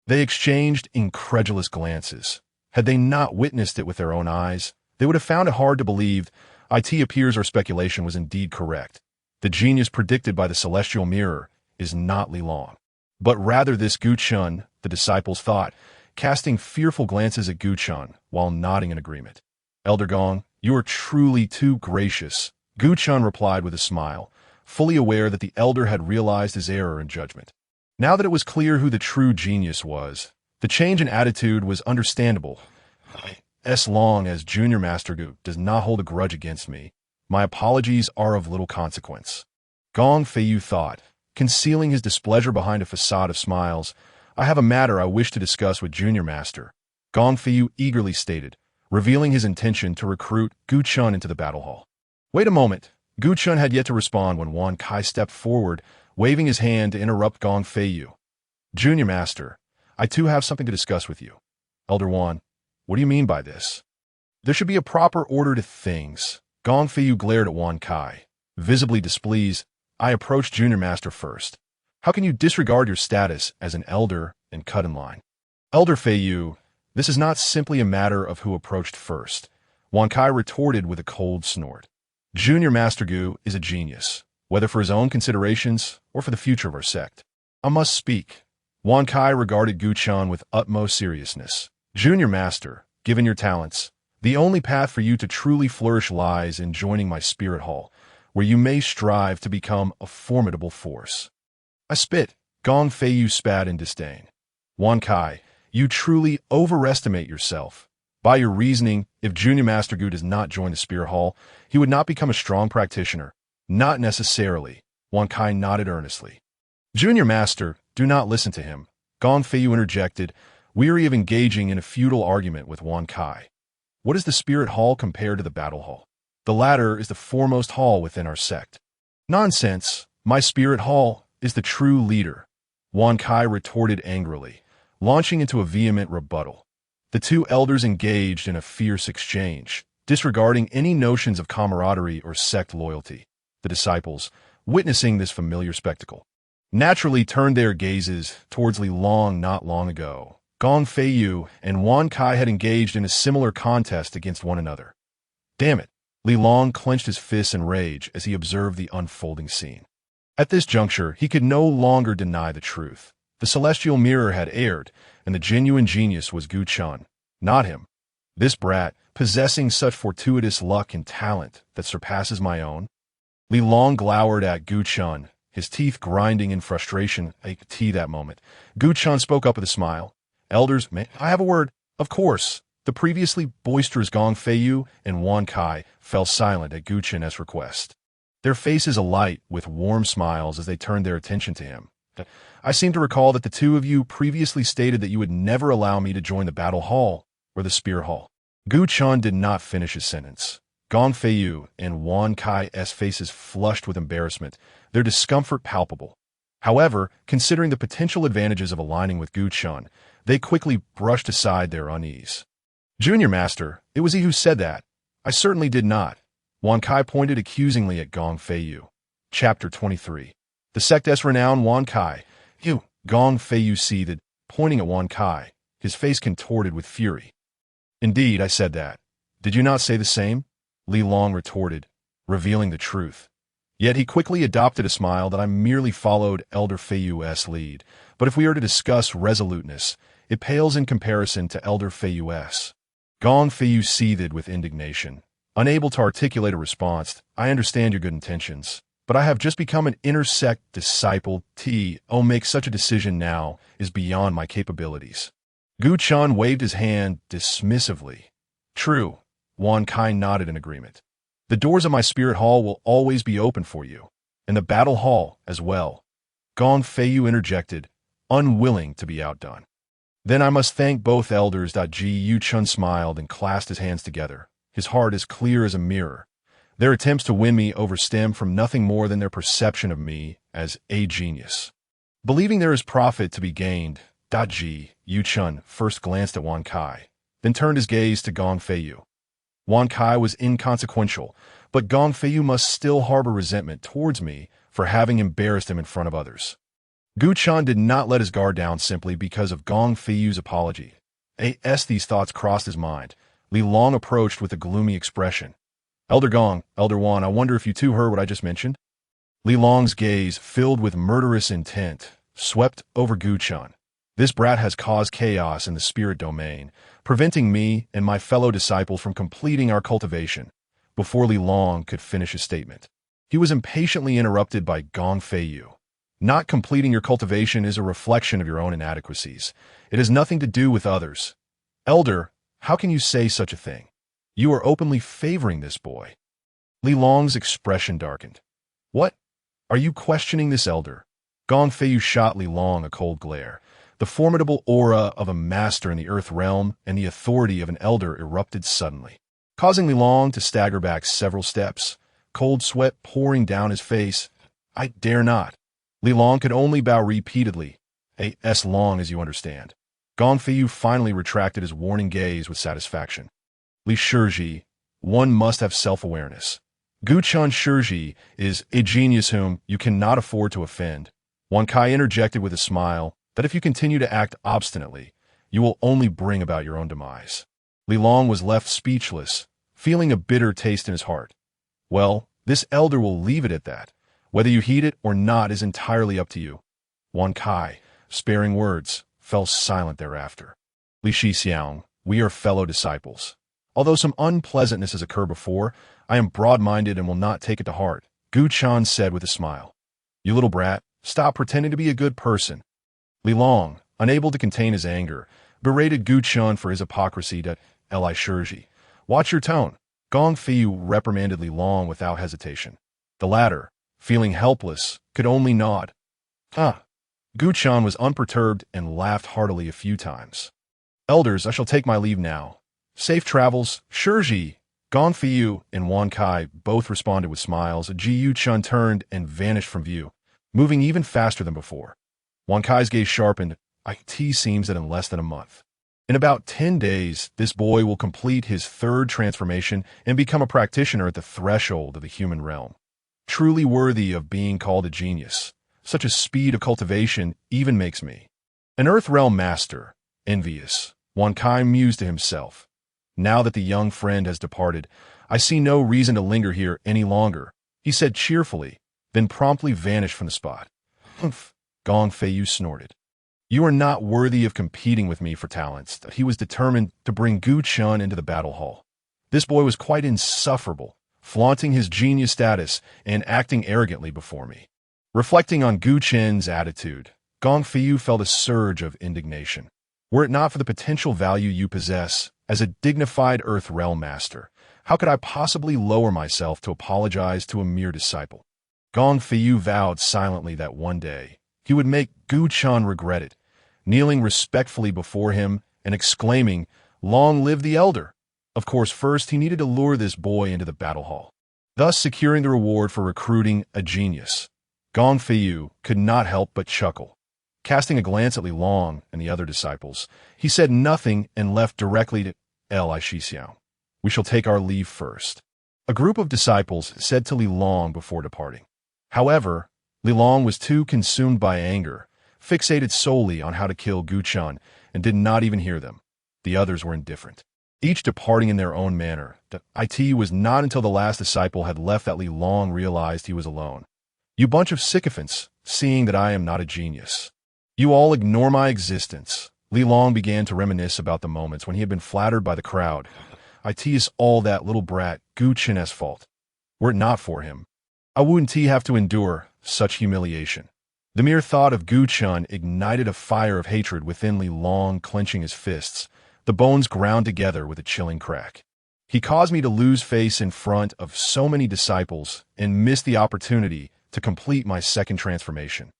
Speaker 1: They exchanged incredulous glances. Had they not witnessed it with their own eyes, they would have found it hard to believe. It appears our speculation was indeed correct. The genius predicted by the celestial mirror is not Li Long, but rather this Gu Chun, the disciples thought, casting fearful glances at Gu Chun while nodding in agreement. Elder Gong, you are truly too gracious, Gu Chun replied with a smile, fully aware that the elder had realized his error in judgment. Now that it was clear who the true genius was, the change in attitude was understandable. As long as Junior Master Gu does not hold a grudge against me, my apologies are of little consequence. Gong Feiyu thought, concealing his displeasure behind a facade of smiles. I have a matter I wish to discuss with Junior Master, Gong Feiyu eagerly stated, revealing his intention to recruit Gu Chun into the battle hall. Wait a moment. Gu Chun had yet to respond when Wan Kai stepped forward, waving his hand to interrupt Gong Feiyu. Junior Master, I too have something to discuss with you. Elder Wan, what do you mean by this? There should be a proper order to things. Gong Feiyu glared at Wan Kai, visibly displeased. I approached Junior Master first. How can you disregard your status as an elder and cut in line? Elder Feiyu, This is not simply a matter of who approached first. Wan Kai retorted with a cold snort. Junior Master Gu is a genius, whether for his own considerations or for the future of our sect. I must speak. Wan Kai regarded Gu Chen with utmost seriousness. Junior Master, given your talents, the only path for you to truly flourish lies in joining my spirit hall, where you may strive to become a formidable force. I spit. Gong Feiyu spat in disdain. Wan Kai, you truly overestimate yourself. By your reasoning, if Junior Master Gu does not join the Spirit Hall, he would not become a strong practitioner. Not necessarily. Wan Kai nodded earnestly. Junior Master, do not listen to him. Gong Feiyu interjected, weary of engaging in a futile argument with Wan Kai. What is the Spirit Hall compared to the Battle Hall? The latter is the foremost hall within our sect. Nonsense. My Spirit Hall is the true leader. Wan Kai retorted angrily, launching into a vehement rebuttal. The two elders engaged in a fierce exchange, disregarding any notions of camaraderie or sect loyalty. The disciples, witnessing this familiar spectacle, naturally turned their gazes towards Li Long not long ago. Gong Feiyu and Wan Kai had engaged in a similar contest against one another. Damn it! Li Long clenched his fists in rage as he observed the unfolding scene. At this juncture, he could no longer deny the truth. The celestial mirror had erred, and the genuine genius was Gu Chen, not him. This brat, possessing such fortuitous luck and talent that surpasses my own. Li Long glowered at Gu Chen, his teeth grinding in frustration. I could see that moment. Gu Chen spoke up with a smile. Elders, may I have a word? Of course. The previously boisterous Gong Feiyu and Wan Kai fell silent at Gu Chen's request, their faces alight with warm smiles as they turned their attention to him. I seem to recall that the two of you previously stated that you would never allow me to join the Battle Hall or the Spear Hall. Gu Chen did not finish his sentence. Gong Feiyu and Wan Kai's faces flushed with embarrassment, their discomfort palpable. However, considering the potential advantages of aligning with Gu Chen, they quickly brushed aside their unease. Junior Master, it was he who said that. I certainly did not. Wan Kai pointed accusingly at Gong Feiyu. Chapter 23. The sect's renowned Wan Kai. You, Gong Feiyu seethed, pointing at Wan Kai, his face contorted with fury. Indeed, I said that. Did you not say the same? Li Long retorted, revealing the truth. Yet he quickly adopted a smile that I merely followed Elder Feiyu's lead. But if we are to discuss resoluteness, it pales in comparison to Elder Feiyu's. Gong Feiyu seethed with indignation. Unable to articulate a response, I understand your good intentions, but I have just become an intersect disciple. Make such a decision now is beyond my capabilities. Gu Chen waved his hand dismissively. True. Wan Kai nodded in agreement. The doors of my spirit hall will always be open for you, and the battle hall as well. Gong Feiyu interjected, unwilling to be outdone. Then I must thank both elders. Gu Chen smiled and clasped his hands together, his heart as clear as a mirror. Their attempts to win me over stem from nothing more than their perception of me as a genius. Believing there is profit to be gained, Gu Chen first glanced at Wan Kai, then turned his gaze to Gong Feiyu. Wan Kai was inconsequential, but Gong Feiyu must still harbor resentment towards me for having embarrassed him in front of others. Gu Chen did not let his guard down simply because of Gong Feiyu's apology. These thoughts crossed his mind. Li Long approached with a gloomy expression. Elder Gong, Elder Wan, I wonder if you too heard what I just mentioned? Li Long's gaze, filled with murderous intent, swept over Gu Chen. This brat has caused chaos in the spirit domain, preventing me and my fellow disciples from completing our cultivation. Before Li Long could finish his statement, he was impatiently interrupted by Gong Feiyu. Not completing your cultivation is a reflection of your own inadequacies. It has nothing to do with others. Elder, how can you say such a thing? You are openly favoring this boy. Li Long's expression darkened. What? Are you questioning this elder? Gong Feiyu shot Li Long a cold glare. The formidable aura of a master in the earth realm and the authority of an elder erupted suddenly, causing Li Long to stagger back several steps, cold sweat pouring down his face. I dare not. Li Long could only bow repeatedly, as long as you understand. Gong Feiyu finally retracted his warning gaze with satisfaction. Li Shiji, one must have self-awareness. Gu Chen Shiji is a genius whom you cannot afford to offend. Wan Kai interjected with a smile that if you continue to act obstinately, you will only bring about your own demise. Li Long was left speechless, feeling a bitter taste in his heart. Well, this elder will leave it at that. Whether you heed it or not is entirely up to you. Wan Kai, sparing words, fell silent thereafter. Li Shixiang, we are fellow disciples. Although some unpleasantness has occurred before, I am broad-minded and will not take it to heart, Gu Chan said with a smile. You little brat, stop pretending to be a good person. Li Long, unable to contain his anger, berated Gu Chan for his hypocrisy to Li Shiji. Watch your tone. Gong Feiyu reprimanded Li Long without hesitation. The latter, feeling helpless, could only nod. Gu Chan was unperturbed and laughed heartily a few times. Elders, I shall take my leave now. Safe travels, Shiji. Gong Feiyu and Wan Kai both responded with smiles. Ji Yu Chun turned and vanished from view, moving even faster than before. Wan Kai's gaze sharpened. It seems that in less than a month. In about 10 days, this boy will complete his third transformation and become a practitioner at the threshold of the human realm. Truly worthy of being called a genius. Such a speed of cultivation even makes me an Earth Realm master, envious. Wan Kai mused to himself. Now that the young friend has departed, I see no reason to linger here any longer, he said cheerfully, then promptly vanished from the spot. Humph, Gong Feiyu snorted. You are not worthy of competing with me for talents. He was determined to bring Gu Chun into the battle hall. This boy was quite insufferable, flaunting his genius status and acting arrogantly before me. Reflecting on Gu Chen's attitude, Gong Feiyu felt a surge of indignation. Were it not for the potential value you possess as a dignified Earth Realm master, how could I possibly lower myself to apologize to a mere disciple? Gong Feiyu vowed silently that one day he would make Gu Chan regret it, kneeling respectfully before him and exclaiming, "Long live the elder!" Of course, first he needed to lure this boy into the battle hall, thus securing the reward for recruiting a genius. Gong Feiyu could not help but chuckle. Casting a glance at Li Long and the other disciples, he said nothing and left directly to Li Shixiao. We shall take our leave first. A group of disciples said to Li Long before departing. However, Li Long was too consumed by anger, fixated solely on how to kill Gu Chun, and did not even hear them. The others were indifferent, each departing in their own manner. It was not until the last disciple had left that Li Long realized he was alone. You bunch of sycophants, seeing that I am not a genius. You all ignore my existence. Li Long began to reminisce about the moments when he had been flattered by the crowd. It is all that little brat Gu Chen's fault. Were it not for him, I wouldn't have to endure such humiliation. The mere thought of Gu Chun ignited a fire of hatred within Li Long, clenching his fists. The bones ground together with a chilling crack. He caused me to lose face in front of so many disciples and miss the opportunity to complete my second transformation.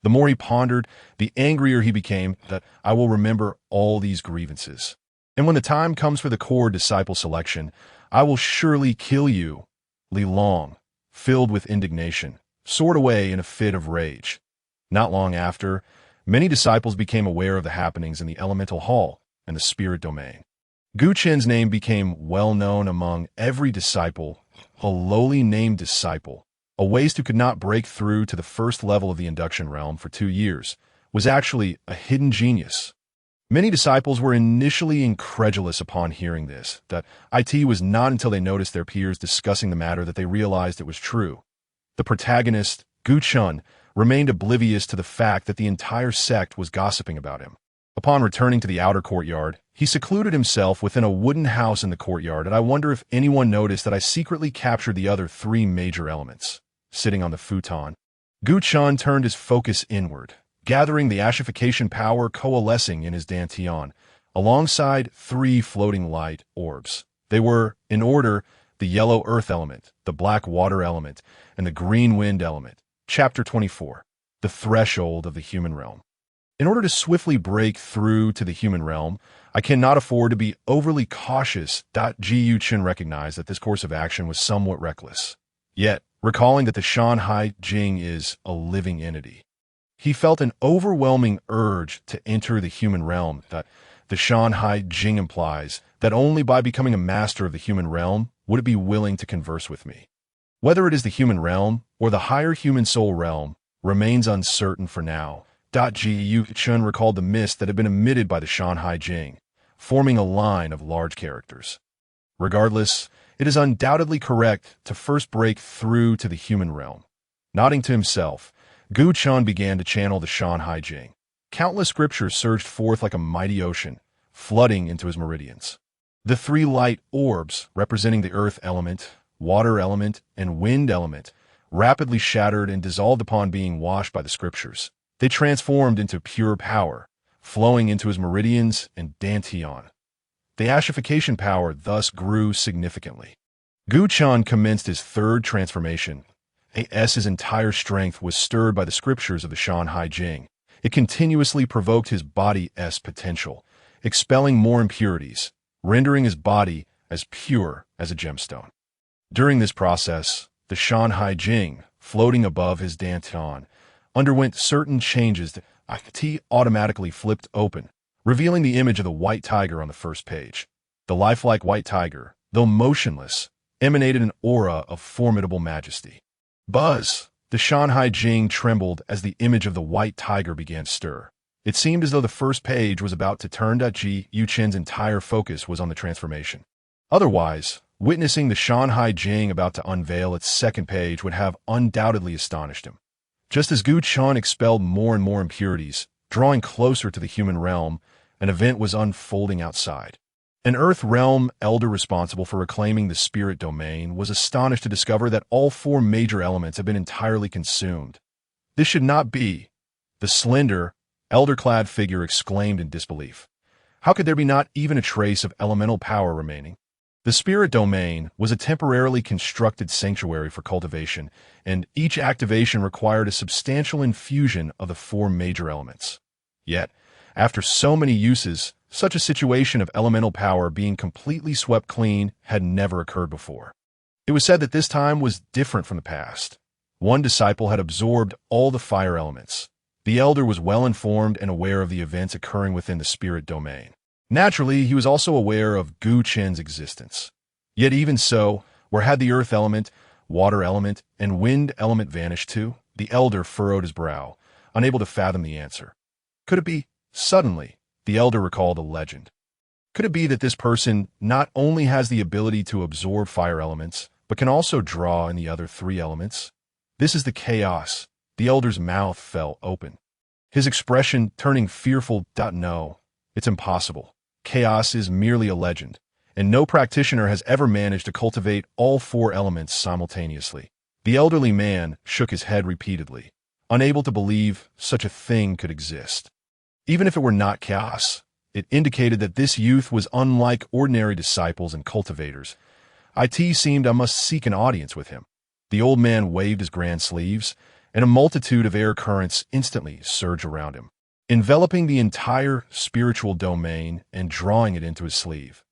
Speaker 1: The more he pondered, the angrier he became. That I will remember all these grievances. And when the time comes for the core disciple selection, I will surely kill you. Li Long, filled with indignation, soared away in a fit of rage. Not long after, many disciples became aware of the happenings in the elemental hall and the spirit domain. Gu Chen's name became well known among every disciple, a lowly named disciple. A waste who could not break through to the first level of the induction realm for 2 years, was actually a hidden genius. Many disciples were initially incredulous upon hearing this, that it was not until they noticed their peers discussing the matter that they realized it was true. The protagonist, Gu Chun, remained oblivious to the fact that the entire sect was gossiping about him. Upon returning to the outer courtyard, he secluded himself within a wooden house in the courtyard, and I wonder if anyone noticed that I secretly captured the other 3 major elements. Sitting on the futon, Gu Chun turned his focus inward, gathering the ashification power coalescing in his dantian, alongside 3 floating light orbs. They were, in order, the yellow earth element, the black water element, and the green wind element. Chapter 24. The Threshold of the Human Realm. In order to swiftly break through to the human realm, I cannot afford to be overly cautious. Ji Yu Chen recognized that this course of action was somewhat reckless. Yet, recalling that the Shan Hai Jing is a living entity, he felt an overwhelming urge to enter the human realm. That the Shan Hai Jing implies that only by becoming a master of the human realm would it be willing to converse with me. Whether it is the human realm or the higher human soul realm remains uncertain for now. Chen recalled the mist that had been emitted by the Shan Hai Jing, forming a line of large characters. Regardless, it is undoubtedly correct to first break through to the human realm. Nodding to himself, Gu Chen began to channel the Shan Hai Jing. Countless scriptures surged forth like a mighty ocean, flooding into his meridians. The three light orbs, representing the earth element, water element, and wind element, rapidly shattered and dissolved upon being washed by the scriptures. They transformed into pure power, flowing into his meridians and dantian. The ashification power thus grew significantly. Gu Chen commenced his third transformation. His entire strength was stirred by the scriptures of the Shan Hai Jing. It continuously provoked his body's potential, expelling more impurities, rendering his body as pure as a gemstone. During this process, the Shan Hai Jing, floating above his dantian, underwent certain changes that automatically flipped open, revealing the image of the white tiger on the first page. The lifelike white tiger, though motionless, emanated an aura of formidable majesty. Buzz! The Shan Hai Jing trembled as the image of the white tiger began to stir. It seemed as though the first page was about to turn. Yu Chen's entire focus was on the transformation. Otherwise, witnessing the Shan Hai Jing about to unveil its second page would have undoubtedly astonished him. Just as Gu Chen expelled more and more impurities, drawing closer to the human realm, an event was unfolding outside. An Earth Realm elder responsible for reclaiming the spirit domain was astonished to discover that all four major elements had been entirely consumed. This should not be. The slender, elder-clad figure exclaimed in disbelief. How could there be not even a trace of elemental power remaining? The spirit domain was a temporarily constructed sanctuary for cultivation, and each activation required a substantial infusion of the four major elements. Yet, after so many uses, such a situation of elemental power being completely swept clean had never occurred before. It was said that this time was different from the past. One disciple had absorbed all the fire elements. The elder was well informed and aware of the events occurring within the spirit domain. Naturally, he was also aware of Gu Chen's existence. Yet even so, where had the earth element, water element, and wind element vanished to? The elder furrowed his brow, unable to fathom the answer. Could it be? Suddenly, the elder recalled a legend. Could it be that this person not only has the ability to absorb fire elements, but can also draw in the other three elements? This is the chaos. The elder's mouth fell open, his expression turning fearful. No, it's impossible. Chaos is merely a legend, and no practitioner has ever managed to cultivate all four elements simultaneously. The elderly man shook his head repeatedly, unable to believe such a thing could exist. Even if it were not chaos, it indicated that this youth was unlike ordinary disciples and cultivators. It seemed I must seek an audience with him. The old man waved his grand sleeves, and a multitude of air currents instantly surged around him, enveloping the entire spiritual domain and drawing it into his sleeve.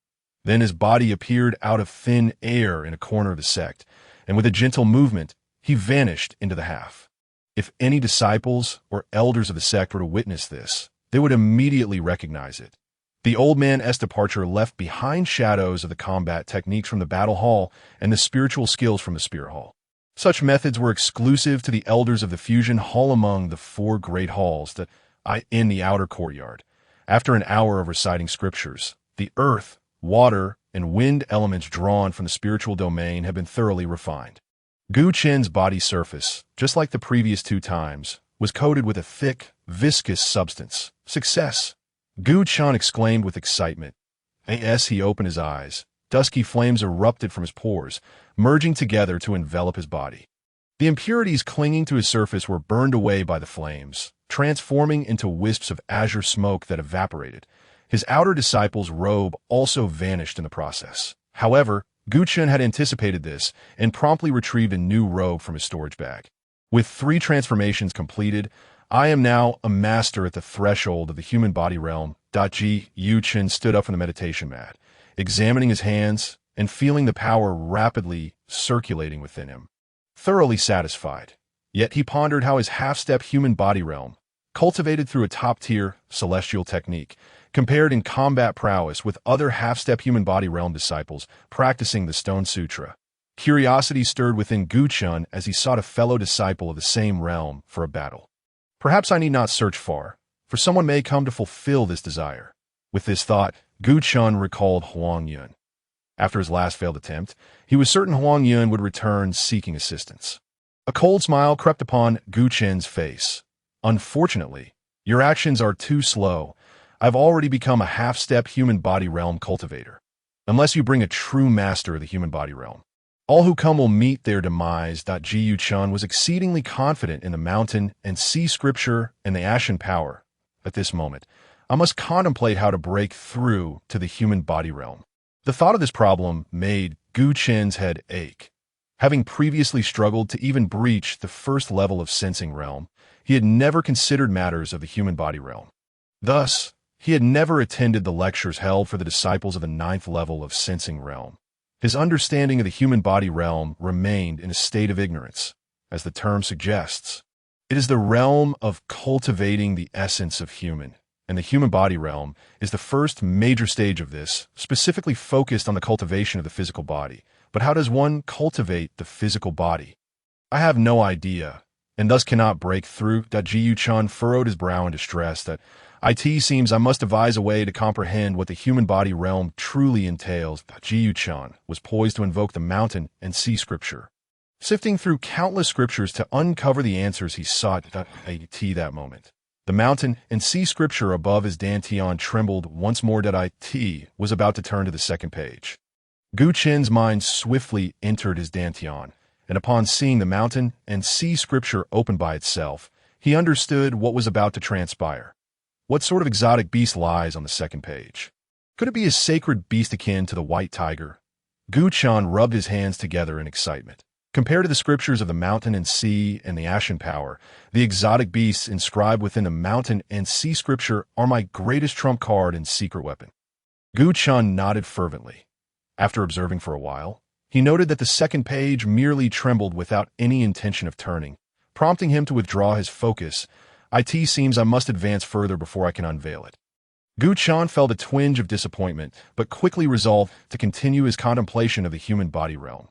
Speaker 1: Then his body appeared out of thin air in a corner of the sect, and with a gentle movement, he vanished into the half. If any disciples or elders of the sect were to witness this, they would immediately recognize it. The old man's departure left behind shadows of the combat techniques from the battle hall and the spiritual skills from the spirit hall. Such methods were exclusive to the elders of the fusion hall among the four great halls that in the outer courtyard. After an hour of reciting scriptures, the earth, water, and wind elements drawn from the spiritual domain have been thoroughly refined. Gu Chen's body surface, just like the previous two times, was coated with a thick, viscous substance. Success! Gu Chen exclaimed with excitement. As he opened his eyes, dusky flames erupted from his pores, merging together to envelop his body. The impurities clinging to his surface were burned away by the flames, transforming into wisps of azure smoke that evaporated. His outer disciple's robe also vanished in the process. However, Gu Chen had anticipated this and promptly retrieved a new robe from his storage bag. With 3 transformations completed, I am now a master at the threshold of the human body realm. Yu Chen stood up from the meditation mat, examining his hands and feeling the power rapidly circulating within him. Thoroughly satisfied, yet he pondered how his half-step human body realm, cultivated through a top-tier celestial technique, compared in combat prowess with other half-step human body realm disciples practicing the Stone Sutra. Curiosity stirred within Gu Chen as he sought a fellow disciple of the same realm for a battle. Perhaps I need not search far, for someone may come to fulfill this desire. With this thought, Gu Chun recalled Huang Yun. After his last failed attempt, he was certain Huang Yun would return seeking assistance. A cold smile crept upon Gu Chen's face. Unfortunately, your actions are too slow. I've already become a half-step human body realm cultivator. Unless you bring a true master of the human body realm, all who come will meet their demise. Ji Chun was exceedingly confident in the mountain and sea scripture and the ashen power. At this moment, I must contemplate how to break through to the human body realm. The thought of this problem made Gu Chen's head ache. Having previously struggled to even breach the first level of sensing realm, he had never considered matters of the human body realm. Thus, he had never attended the lectures held for the disciples of the 9th level of sensing realm. His understanding of the human body realm remained in a state of ignorance, as the term suggests. It is the realm of cultivating the essence of human, and the human body realm is the first major stage of this, specifically focused on the cultivation of the physical body. But how does one cultivate the physical body? I have no idea, and thus cannot break through. Ji Chun furrowed his brow in distress. That it seems I must devise a way to comprehend what the human body realm truly entails. Ji Chun was poised to invoke the mountain and sea scripture, sifting through countless scriptures to uncover the answers he sought. That moment, the mountain and sea scripture above his dantian trembled once more. It was about to turn to the second page. Gu Chen's mind swiftly entered his dantian, and upon seeing the mountain and sea scripture open by itself, he understood what was about to transpire. What sort of exotic beast lies on the second page? Could it be a sacred beast akin to the white tiger? Gu Chun rubbed his hands together in excitement. Compared to the scriptures of the mountain and sea and the ashen power, the exotic beasts inscribed within the mountain and sea scripture are my greatest trump card and secret weapon. Gu Chun nodded fervently. After observing for a while, he noted that the second page merely trembled without any intention of turning, prompting him to withdraw his focus. It seems I must advance further before I can unveil it. Gu Chun felt a twinge of disappointment, but quickly resolved to continue his contemplation of the human body realm.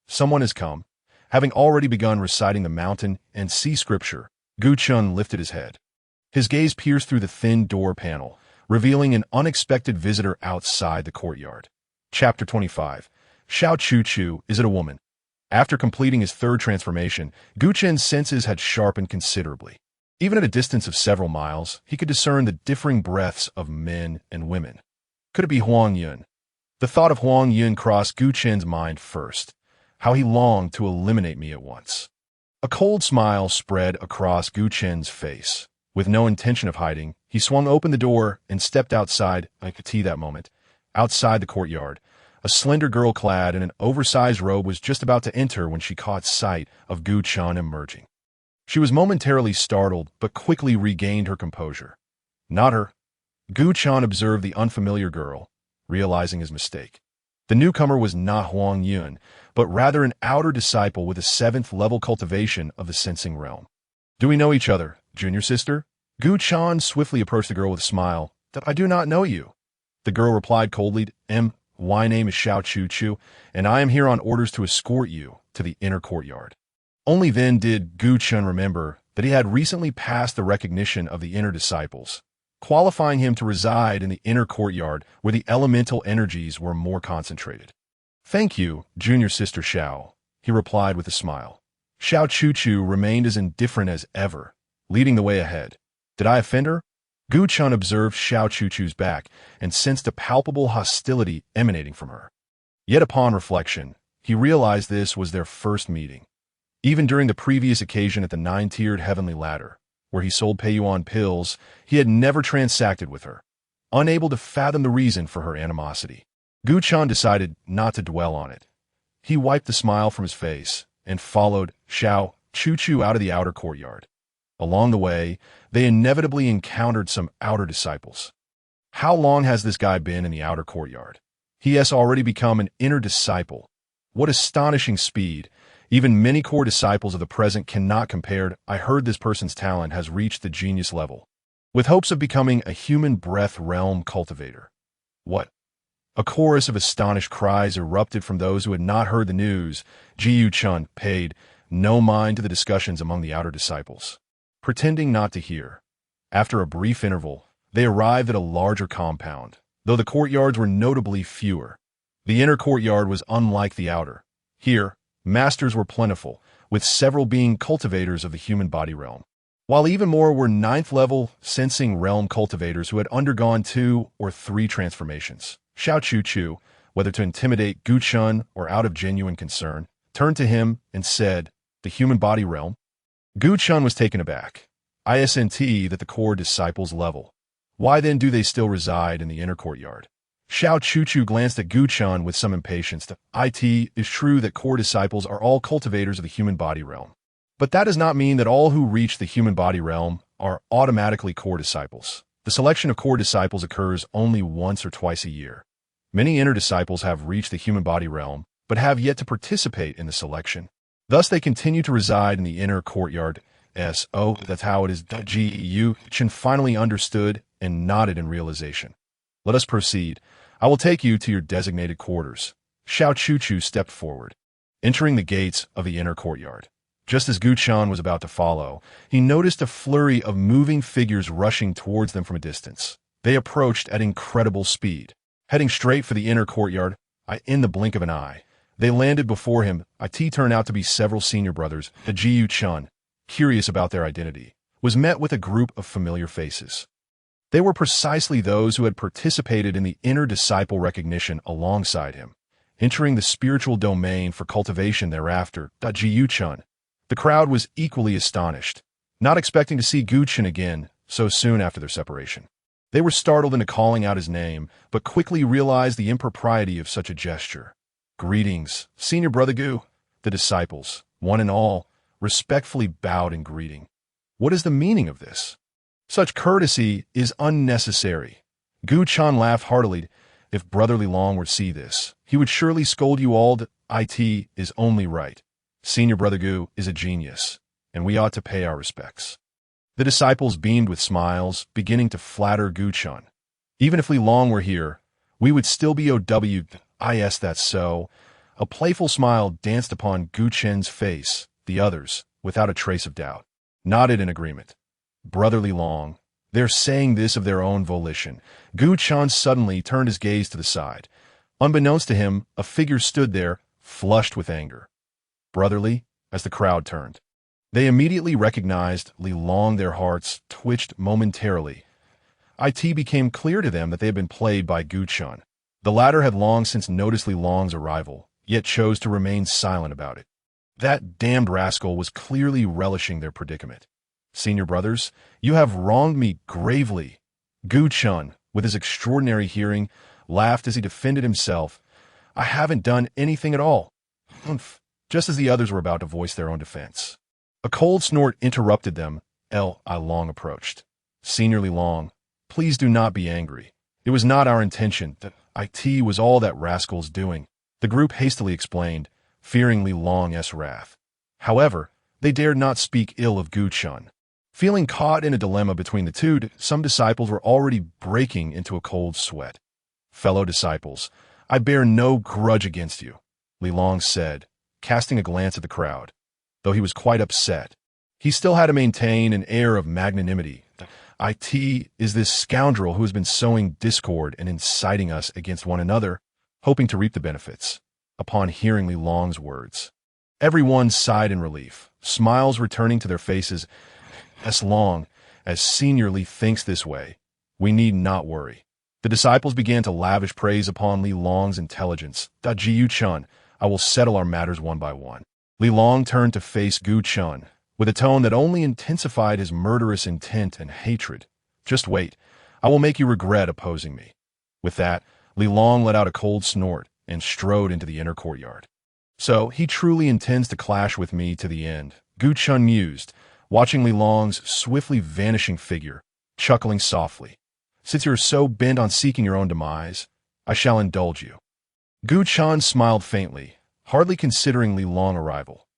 Speaker 1: Someone has come. Having already begun reciting the mountain and sea scripture, Gu Chun lifted his head. His gaze pierced through the thin door panel, revealing an unexpected visitor outside the courtyard. Chapter 25. Xiao Chu-Chu, is it a woman? After completing his third transformation, Gu Chen's senses had sharpened considerably. Even at a distance of several miles, he could discern the differing breaths of men and women. Could it be Huang Yun? The thought of Huang Yun crossed Gu Chen's mind first. How he longed to eliminate me at once. A cold smile spread across Gu Chen's face. With no intention of hiding, he swung open the door and stepped outside. I could see that moment. Outside the courtyard, a slender girl clad in an oversized robe was just about to enter when she caught sight of Gu Chun emerging. She was momentarily startled, but quickly regained her composure. Not her. Gu Chun observed the unfamiliar girl, realizing his mistake. The newcomer was not Huang Yun, but rather an outer disciple with a 7th level cultivation of the sensing realm. Do we know each other, junior sister? Gu Chun swiftly approached the girl with a smile. I do not know you. The girl replied coldly, My name is Xiao Chu-Chu, and I am here on orders to escort you to the inner courtyard. Only then did Gu Chun remember that he had recently passed the recognition of the inner disciples, qualifying him to reside in the inner courtyard where the elemental energies were more concentrated. Thank you, junior sister Xiao, he replied with a smile. Xiao Chu-Chu remained as indifferent as ever, leading the way ahead. Did I offend her? Gu Chun observed Xiao Chu-Chu's back and sensed a palpable hostility emanating from her. Yet upon reflection, he realized this was their first meeting. Even during the previous occasion at the 9-tiered heavenly ladder, where he sold Peiyuan pills, he had never transacted with her. Unable to fathom the reason for her animosity, Gu Chun decided not to dwell on it. He wiped the smile from his face and followed Xiao Chu-Chu out of the outer courtyard. Along the way, they inevitably encountered some outer disciples. How long has this guy been in the outer courtyard? He has already become an inner disciple. What astonishing speed! Even many core disciples of the present cannot compare. I heard this person's talent has reached the genius level, with hopes of becoming a human breath realm cultivator. What? A chorus of astonished cries erupted from those who had not heard the news. Ji Chun paid no mind to the discussions among the outer disciples. pretending not to hear. After a brief interval, they arrived at a larger compound, though the courtyards were notably fewer. The inner courtyard was unlike the outer. Here, masters were plentiful, with several being cultivators of the human body realm, while even more were ninth-level sensing realm cultivators who had undergone 2 or 3 transformations. Xiao Chu, whether to intimidate Gu Chun or out of genuine concern, turned to him and said, "The human body realm?" Gu Chun was taken aback. "Isn't that the core disciples level? Why then do they still reside in the inner courtyard?" Xiao Chu glanced at Gu Chun with some impatience. "It is true that core disciples are all cultivators of the human body realm. But that does not mean that all who reach the human body realm are automatically core disciples. The selection of core disciples occurs only once or twice a year. Many inner disciples have reached the human body realm, but have yet to participate in the selection. Thus they continue to reside in the inner courtyard. Oh, that's how it is. Chen finally understood and nodded in realization. "Let us proceed. I will take you to your designated quarters." Xiao Chu stepped forward, entering the gates of the inner courtyard. Just as Gu Chun was about to follow, he noticed a flurry of moving figures rushing towards them from a distance. They approached at incredible speed, heading straight for the inner courtyard. In the blink of an eye, they landed before him. It turned out to be several senior brothers. Jiu Chun, curious about their identity, was met with a group of familiar faces. They were precisely those who had participated in the inner disciple recognition alongside him, entering the spiritual domain for cultivation thereafter. Jiu Chun. The crowd was equally astonished, not expecting to see Gu Chun again so soon after their separation. They were startled into calling out his name, but quickly realized the impropriety of such a gesture. "Greetings, Senior Brother Gu." The disciples, one and all, respectfully bowed in greeting. "What is the meaning of this? Such courtesy is unnecessary." Gu Chun laughed heartily. "If Brother Long were to see this, he would surely scold you all. It is only right. Senior Brother Gu is a genius, and we ought to pay our respects." The disciples beamed with smiles, beginning to flatter Gu Chun. "Even if Li Long were here, we would still be OWIS, that's so." A playful smile danced upon Gu Chun's face. The others, without a trace of doubt, nodded in agreement. "Brotherly Long, they're saying this of their own volition." Gu Chun suddenly turned his gaze to the side. Unbeknownst to him, a figure stood there, flushed with anger. Brotherly, as the crowd turned. They immediately recognized Li Long. Their hearts twitched momentarily. It became clear to them that they had been played by Gu Chun. The latter had long since noticed Li Long's arrival, yet chose to remain silent about it. That damned rascal was clearly relishing their predicament. "Senior brothers, you have wronged me gravely." Gu Chun, with his extraordinary hearing, laughed as he defended himself. "I haven't done anything at all." "Humph." Just as the others were about to voice their own defense, a cold snort interrupted them. Li Long approached. "Senior Li Long, please do not be angry. It was not our intention. It was all that rascal's doing." The group hastily explained, fearing Li Long's wrath. However, they dared not speak ill of Gu Chun. Feeling caught in a dilemma between the two, some disciples were already breaking into a cold sweat. "Fellow disciples, I bear no grudge against you," Li Long said, casting a glance at the crowd. Though he was quite upset, he still had to maintain an air of magnanimity. "It is this scoundrel who has been sowing discord and inciting us against one another, hoping to reap the benefits." Upon hearing Li Long's words, everyone sighed in relief, smiles returning to their faces. "As long as Senior Li thinks this way, we need not worry." The disciples began to lavish praise upon Li Long's intelligence. "Jiu Chun, I will settle our matters one by one." Li Long turned to face Gu Chun, with a tone that only intensified his murderous intent and hatred. "Just wait. I will make you regret opposing me." With that, Li Long let out a cold snort and strode into the inner courtyard. "So he truly intends to clash with me to the end," Gu Chun mused, watching Li Long's swiftly vanishing figure, chuckling softly. "Since you are so bent on seeking your own demise, I shall indulge you." Gu Chun smiled faintly, hardly considering Li Long's arrival.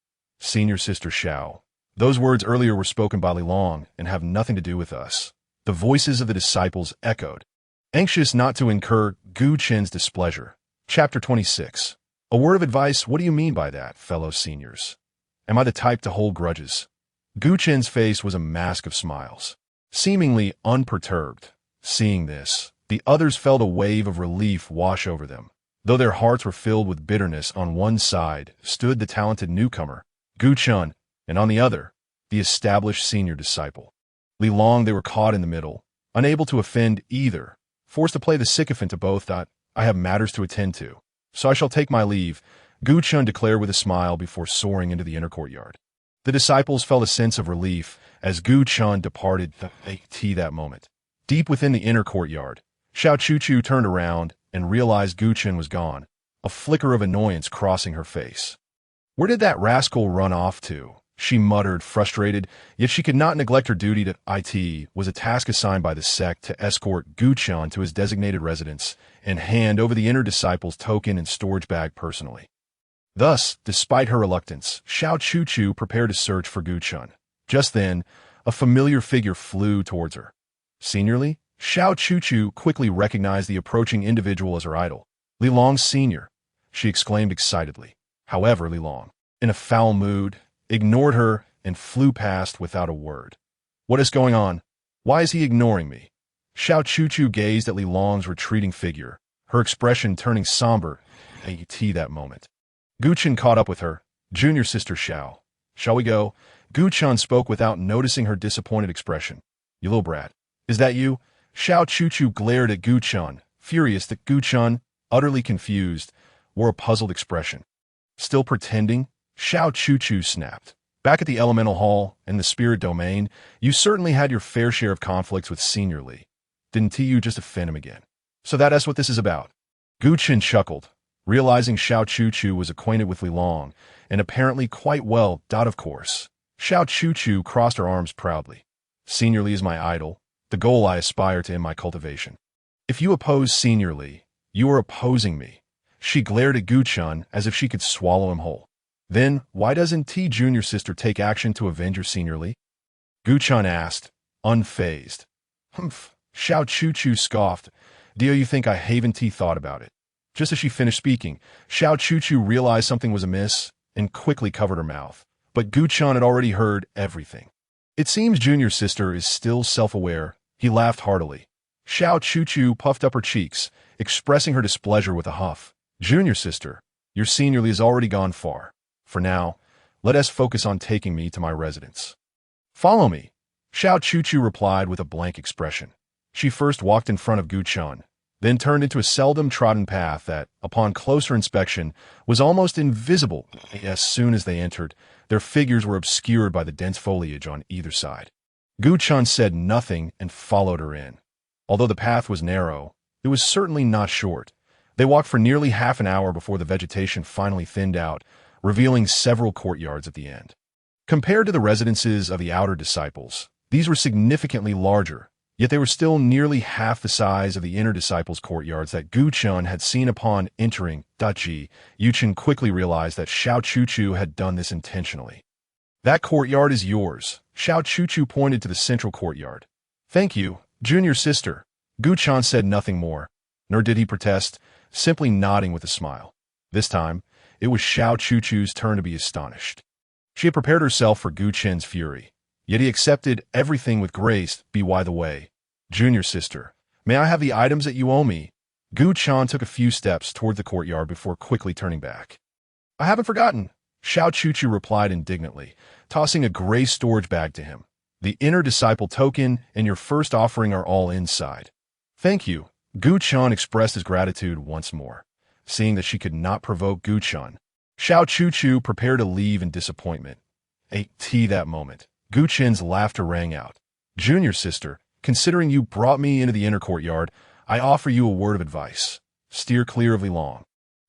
Speaker 1: "Senior Sister Xiao, those words earlier were spoken by Li Long and have nothing to do with us." The voices of the disciples echoed, anxious not to incur Gu Chun's displeasure. Chapter 26. A word of advice. What do you mean by that, fellow seniors? Am I the type to hold grudges? Gu Chen's face was a mask of smiles, seemingly unperturbed. Seeing this, the others felt a wave of relief wash over them. Though their hearts were filled with bitterness, on one side stood the talented newcomer, Gu Chun, and on the other, the established senior disciple. Li Long. They were caught in the middle, unable to offend either, forced to play the sycophant to both. I have matters to attend to, so I shall take my leave, Gu Chun declared with a smile before soaring into the inner courtyard. The disciples felt a sense of relief as Gu Chun departed that moment. Deep within the inner courtyard, Xiao Chuchu turned around and realized Gu Chun was gone, a flicker of annoyance crossing her face. Where did that rascal run off to? She muttered, frustrated, yet she could not neglect her duty to it was a task assigned by the sect to escort Gu Chun to his designated residence and hand over the inner disciple's token and storage bag personally. Thus, despite her reluctance, Xiao Chuchu prepared to search for Gu Chun. Just then, a familiar figure flew towards her. Seniorly, Xiao Chuchu quickly recognized the approaching individual as her idol. Li Long Sr., she exclaimed excitedly. However, Li Long, in a foul mood, ignored her and flew past without a word. What is going on? Why is he ignoring me? Xiao Chuchu gazed at Li Long's retreating figure, her expression turning somber that moment. Gu Chun caught up with her. Junior sister Xiao. Shall we go? Gu Chun spoke without noticing her disappointed expression. You little brat. Is that you? Xiao Chuchu glared at Gu Chun, furious that Gu Chun, utterly confused, wore a puzzled expression. Still pretending? Xiao Chuchu snapped. Back at the elemental hall and the spirit domain, you certainly had your fair share of conflicts with Senior Li. Didn't you just offend him again? So that's what this is about. Gu Chun chuckled, realizing Xiao Chuchu was acquainted with Li Long, and apparently quite well. Of course. Xiao Chuchu crossed her arms proudly. Senior Li is my idol, the goal I aspire to in my cultivation. If you oppose Senior Li, you are opposing me. She glared at Gu Chun as if she could swallow him whole. Then, why doesn't T Junior sister take action to avenge her Senior Li? Gu Chun asked, unfazed. Humph, Xiao Chuchu scoffed. Do you think I haven't thought about it? Just as she finished speaking, Xiao Chuchu realized something was amiss and quickly covered her mouth. But Gu Chun had already heard everything. It seems Junior sister is still self-aware. He laughed heartily. Xiao Chuchu puffed up her cheeks, expressing her displeasure with a huff. Junior sister, your Senior Li has already gone far. For now, let us focus on taking me to my residence. Follow me, Xiao Chuchu replied with a blank expression. She first walked in front of Gu Chun, then turned into a seldom trodden path that, upon closer inspection, was almost invisible. As soon as they entered, their figures were obscured by the dense foliage on either side. Gu Chun said nothing and followed her in. Although the path was narrow, it was certainly not short. They walked for nearly half an hour before the vegetation finally thinned out, revealing several courtyards at the end. Compared to the residences of the outer disciples, these were significantly larger, yet they were still nearly half the size of the inner disciples' courtyards that Gu Chun had seen upon entering. Yu Chen quickly realized that Xiao Chuchu had done this intentionally. That courtyard is yours. Xiao Chuchu pointed to the central courtyard. Thank you, Junior sister. Gu Chun said nothing more, nor did he protest, simply nodding with a smile. This time, it was Xiao Chuchu's turn to be astonished. She had prepared herself for Gu Chen's fury, yet he accepted everything with grace. By the way, Junior sister, may I have the items that you owe me? Gu Chun took a few steps toward the courtyard before quickly turning back. I haven't forgotten, Xiao Chuchu replied indignantly, tossing a gray storage bag to him. The inner disciple token and your first offering are all inside. Thank you. Gu Chun expressed his gratitude once more. Seeing that she could not provoke Gu Chun, Xiao Chuchu prepared to leave in disappointment. That moment, Gu Chun's laughter rang out. Junior sister, considering you brought me into the inner courtyard, I offer you a word of advice. Steer clear of Li Long.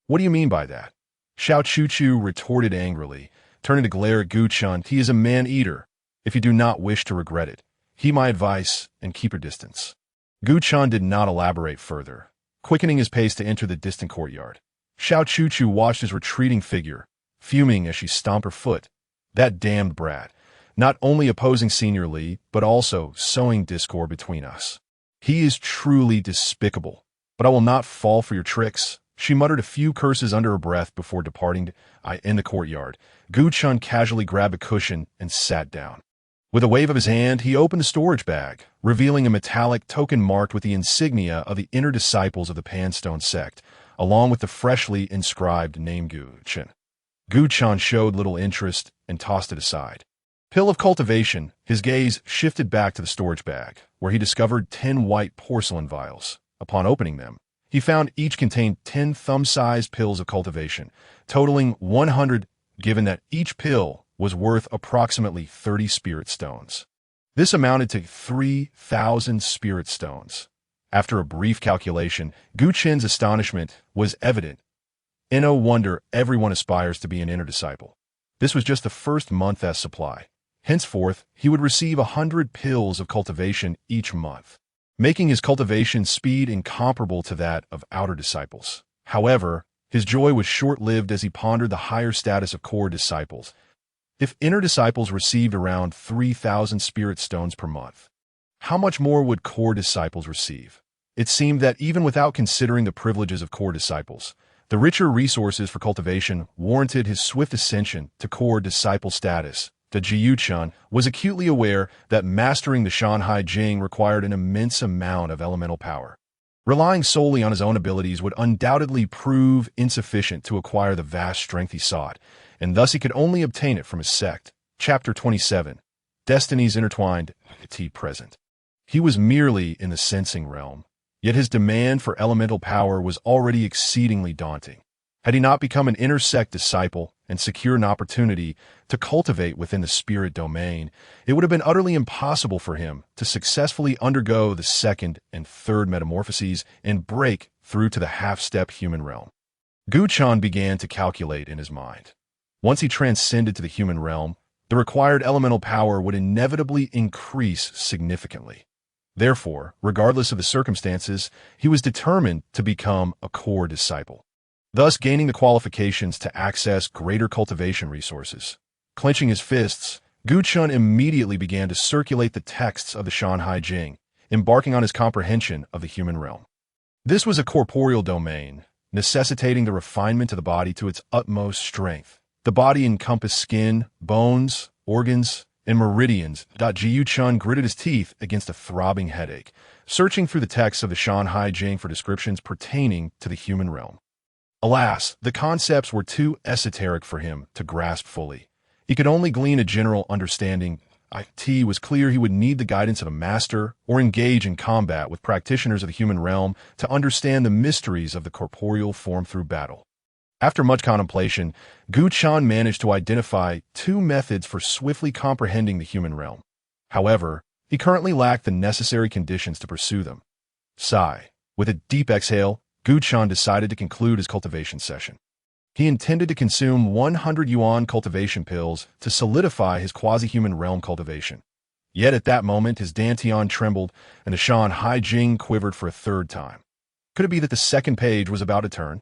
Speaker 1: What do you mean by that? Xiao Chuchu retorted angrily, turning to glare at Gu Chun. He is a man-eater. If you do not wish to regret it, heed my advice and keep your distance. Gu Chun did not elaborate further, quickening his pace to enter the distant courtyard. Xiao Chuchu watched his retreating figure, fuming as she stomped her foot. That damned brat, not only opposing Senior Li, but also sowing discord between us. He is truly despicable, but I will not fall for your tricks. She muttered a few curses under her breath before departing in the courtyard. Gu Chun casually grabbed a cushion and sat down. With a wave of his hand, he opened the storage bag, revealing a metallic token marked with the insignia of the inner disciples of the Pan Stone Sect, along with the freshly inscribed name Chen. Chen showed little interest and tossed it aside. Pill of cultivation, his gaze shifted back to the storage bag, where he discovered 10 white porcelain vials. Upon opening them, he found each contained 10 thumb-sized pills of cultivation, totaling 100, given that each pill was worth approximately 30 spirit stones. This amounted to 3,000 spirit stones. After a brief calculation, Gu Chen's astonishment was evident. No wonder everyone aspires to be an inner disciple. This was just the first month's supply. Henceforth, he would receive 100 pills of cultivation each month, making his cultivation speed incomparable to that of outer disciples. However, his joy was short-lived as he pondered the higher status of core disciples. If inner disciples received around 3,000 spirit stones per month, how much more would core disciples receive? It seemed that even without considering the privileges of core disciples, the richer resources for cultivation warranted his swift ascension to core disciple status. The Jiu Chen was acutely aware that mastering the Shan Hai Jing required an immense amount of elemental power. Relying solely on his own abilities would undoubtedly prove insufficient to acquire the vast strength he sought, and thus he could only obtain it from his sect. Chapter 27. Destinies Intertwined. Present. He was merely in the sensing realm, yet his demand for elemental power was already exceedingly daunting. Had he not become an inner sect disciple and secured an opportunity to cultivate within the spirit domain, it would have been utterly impossible for him to successfully undergo the second and third metamorphoses and break through to the half-step human realm. Gu Chen began to calculate in his mind. Once he transcended to the human realm, the required elemental power would inevitably increase significantly. Therefore, regardless of the circumstances, he was determined to become a core disciple, thus gaining the qualifications to access greater cultivation resources. Clenching his fists, Gu Chen immediately began to circulate the texts of the Shan Hai Jing, embarking on his comprehension of the human realm. This was a corporeal domain, necessitating the refinement of the body to its utmost strength. The body encompassed skin, bones, organs, and meridians. Jiu Chen gritted his teeth against a throbbing headache, searching through the texts of the Shan Hai Jing for descriptions pertaining to the human realm. Alas, the concepts were too esoteric for him to grasp fully. He could only glean a general understanding. It was clear he would need the guidance of a master or engage in combat with practitioners of the human realm to understand the mysteries of the corporeal form through battle. After much contemplation, Gu Chen managed to identify 2 methods for swiftly comprehending the human realm. However, he currently lacked the necessary conditions to pursue them. Sigh. With a deep exhale, Gu Chen decided to conclude his cultivation session. He intended to consume 100 yuan cultivation pills to solidify his quasi-human realm cultivation. Yet at that moment, his dantian trembled and the Shan Hai Jing quivered for a third time. Could it be that the second page was about to turn?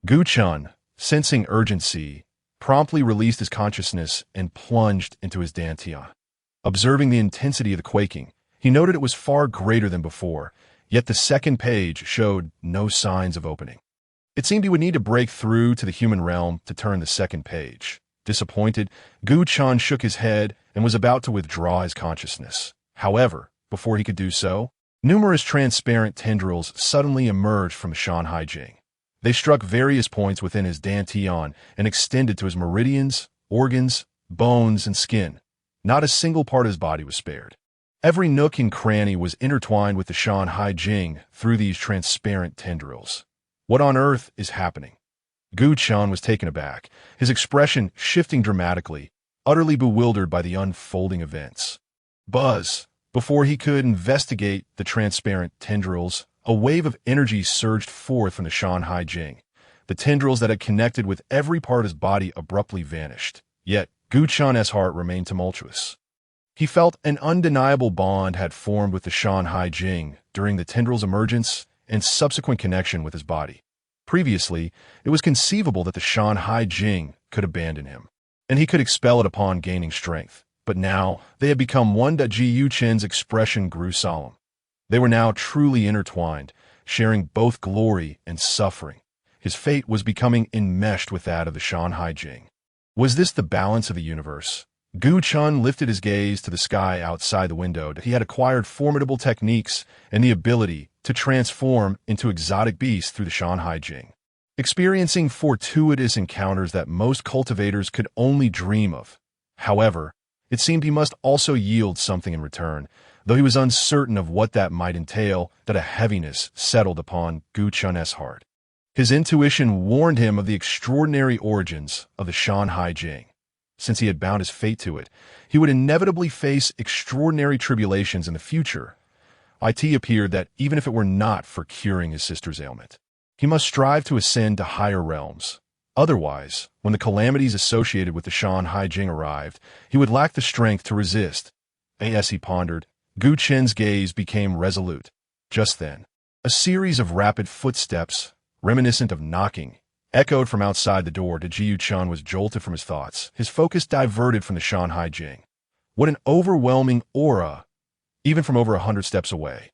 Speaker 1: Gu Chen, sensing urgency, promptly released his consciousness and plunged into his dantian. Observing the intensity of the quaking, he noted it was far greater than before, yet the second page showed no signs of opening. It seemed he would need to break through to the human realm to turn the second page. Disappointed, Gu Chen shook his head and was about to withdraw his consciousness. However, before he could do so, numerous transparent tendrils suddenly emerged from the Shan Hai Jing. They struck various points within his dantian and extended to his meridians, organs, bones, and skin. Not a single part of his body was spared. Every nook and cranny was intertwined with the Shan Hai Jing through these transparent tendrils. What on earth is happening? Gu Chen was taken aback, his expression shifting dramatically, utterly bewildered by the unfolding events. Buzz! Before he could investigate the transparent tendrils, a wave of energy surged forth from the Shan Hai Jing. The tendrils that had connected with every part of his body abruptly vanished. Yet, Gu Chen's heart remained tumultuous. He felt an undeniable bond had formed with the Shan Hai Jing during the tendril's emergence and subsequent connection with his body. Previously, it was conceivable that the Shan Hai Jing could abandon him, and he could expel it upon gaining strength. But now, they had become one. Jiu Chen's expression grew solemn. They were now truly intertwined, sharing both glory and suffering. His fate was becoming enmeshed with that of the Shan Hai Jing. Was this the balance of the universe? Gu Chun lifted his gaze to the sky outside the window. He had acquired formidable techniques and the ability to transform into exotic beasts through the Shan Hai Jing, experiencing fortuitous encounters that most cultivators could only dream of. However, it seemed he must also yield something in return, though he was uncertain of what that might entail. That a heaviness settled upon Gu Chun's heart. His intuition warned him of the extraordinary origins of the Shan Hai Jing. Since he had bound his fate to it, he would inevitably face extraordinary tribulations in the future. It appeared that even if it were not for curing his sister's ailment, he must strive to ascend to higher realms. Otherwise, when the calamities associated with the Shan Hai Jing arrived, he would lack the strength to resist. As he pondered, Gu Chen's gaze became resolute. Just then, a series of rapid footsteps, reminiscent of knocking, echoed from outside the door. Jiu Chun was jolted from his thoughts, his focus diverted from the Shan Hai Jing. What an overwhelming aura, even from over 100 steps away.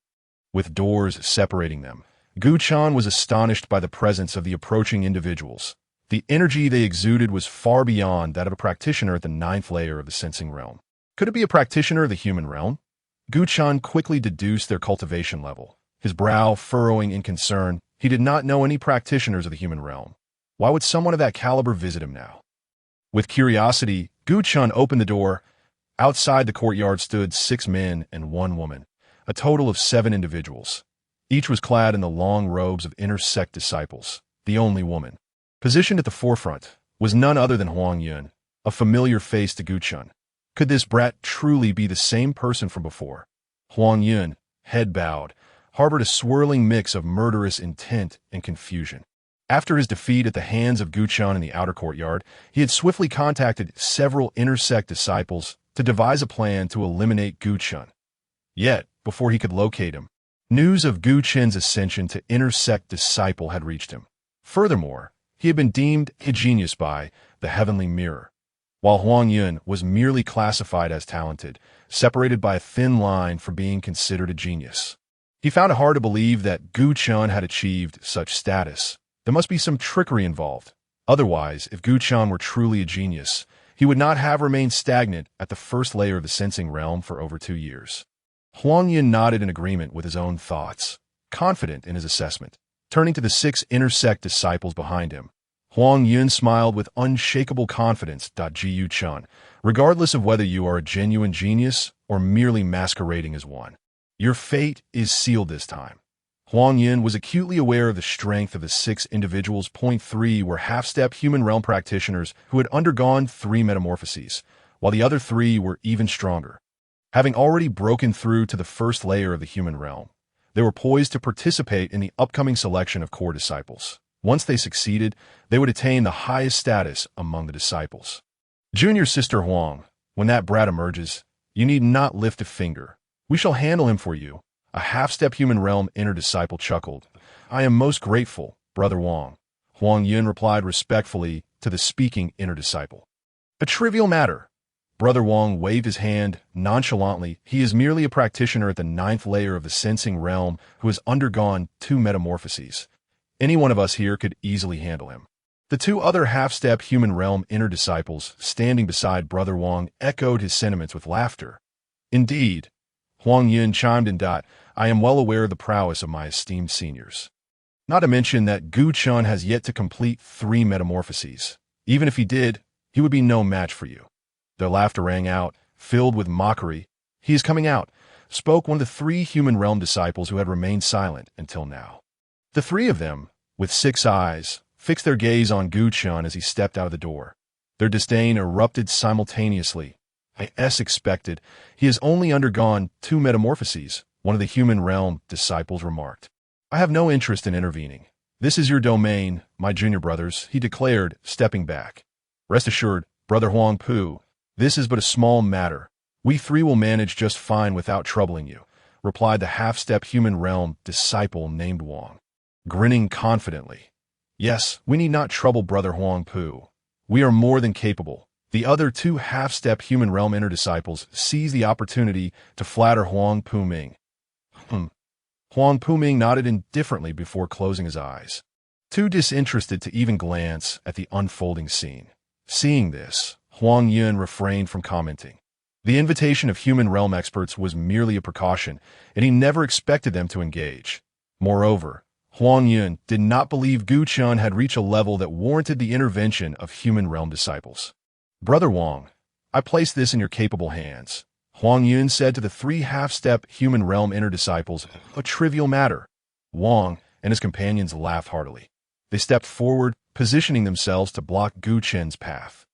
Speaker 1: With doors separating them, Gu Chun was astonished by the presence of the approaching individuals. The energy they exuded was far beyond that of a practitioner at the 9th layer of the sensing realm. Could it be a practitioner of the human realm? Gu Chun quickly deduced their cultivation level, his brow furrowing in concern. He did not know any practitioners of the human realm. Why would someone of that caliber visit him now? With curiosity, Gu Chun opened the door. Outside the courtyard stood 6 men and 1 woman, a total of 7 individuals. Each was clad in the long robes of inner sect disciples. The only woman positioned at the forefront was none other than Huang Yun, a familiar face to Gu Chun. Could this brat truly be the same person from before? Huang Yun, head bowed, harbored a swirling mix of murderous intent and confusion. After his defeat at the hands of Gu Chun in the outer courtyard, he had swiftly contacted several inner sect disciples to devise a plan to eliminate Gu Chun. Yet, before he could locate him, news of Gu Chen's ascension to inner sect disciple had reached him. Furthermore, he had been deemed a genius by the Heavenly Mirror, while Huang Yun was merely classified as talented, separated by a thin line from being considered a genius. He found it hard to believe that Gu Chun had achieved such status. There must be some trickery involved. Otherwise, if Gu Chun were truly a genius, he would not have remained stagnant at the 1st layer of the sensing realm for over 2 years. Huang Yun nodded in agreement with his own thoughts, confident in his assessment. Turning to the 6 inner sect disciples behind him, Huang Yun smiled with unshakable confidence. Jiu Chun, regardless of whether you are a genuine genius or merely masquerading as one, your fate is sealed this time. Huang Yun was acutely aware of the strength of the 6 individuals. 3 were half-step human realm practitioners who had undergone 3 metamorphoses, while the other 3 were even stronger. Having already broken through to the 1st layer of the human realm, they were poised to participate in the upcoming selection of core disciples. Once they succeeded, they would attain the highest status among the disciples. Junior Sister Huang, when that brat emerges, you need not lift a finger. We shall handle him for you. A half-step human realm inner disciple chuckled. I am most grateful, Brother Wang. Huang Yun replied respectfully to the speaking inner disciple. A trivial matter. Brother Wang waved his hand nonchalantly. He is merely a practitioner at the 9th layer of the sensing realm who has undergone 2 metamorphoses. Any one of us here could easily handle him. The 2 other half-step human realm inner disciples standing beside Brother Wang echoed his sentiments with laughter. Indeed, Huang Yun chimed in. I am well aware of the prowess of my esteemed seniors. Not to mention that Gu Chun has yet to complete 3 metamorphoses. Even if he did, he would be no match for you. Their laughter rang out, filled with mockery. He is coming out, spoke one of the 3 human realm disciples who had remained silent until now. The 3 of them, with 6 eyes, fixed their gaze on Gu Chun as he stepped out of the door. Their disdain erupted simultaneously. As expected, he has only undergone 2 metamorphoses, one of the human realm disciples remarked. I have no interest in intervening. This is your domain, my junior brothers, he declared, stepping back. Rest assured, Brother Huang Pu, this is but a small matter. We 3 will manage just fine without troubling you, replied the half-step human realm disciple named Wang, grinning confidently. Yes, we need not trouble Brother Huang Pu. We are more than capable. The other 2 half-step human realm inner disciples seized the opportunity to flatter Huang Pu Ming. Huang Pu Ming nodded indifferently before closing his eyes, too disinterested to even glance at the unfolding scene. Seeing this, Huang Yun refrained from commenting. The invitation of human realm experts was merely a precaution, and he never expected them to engage. Moreover, Huang Yun did not believe Gu Chen had reached a level that warranted the intervention of human realm disciples. "Brother Wang, I place this in your capable hands," Huang Yun said to the three half-step human realm inner disciples, a trivial matter. Wang and his companions laughed heartily. They stepped forward, positioning themselves to block Gu Chen's path.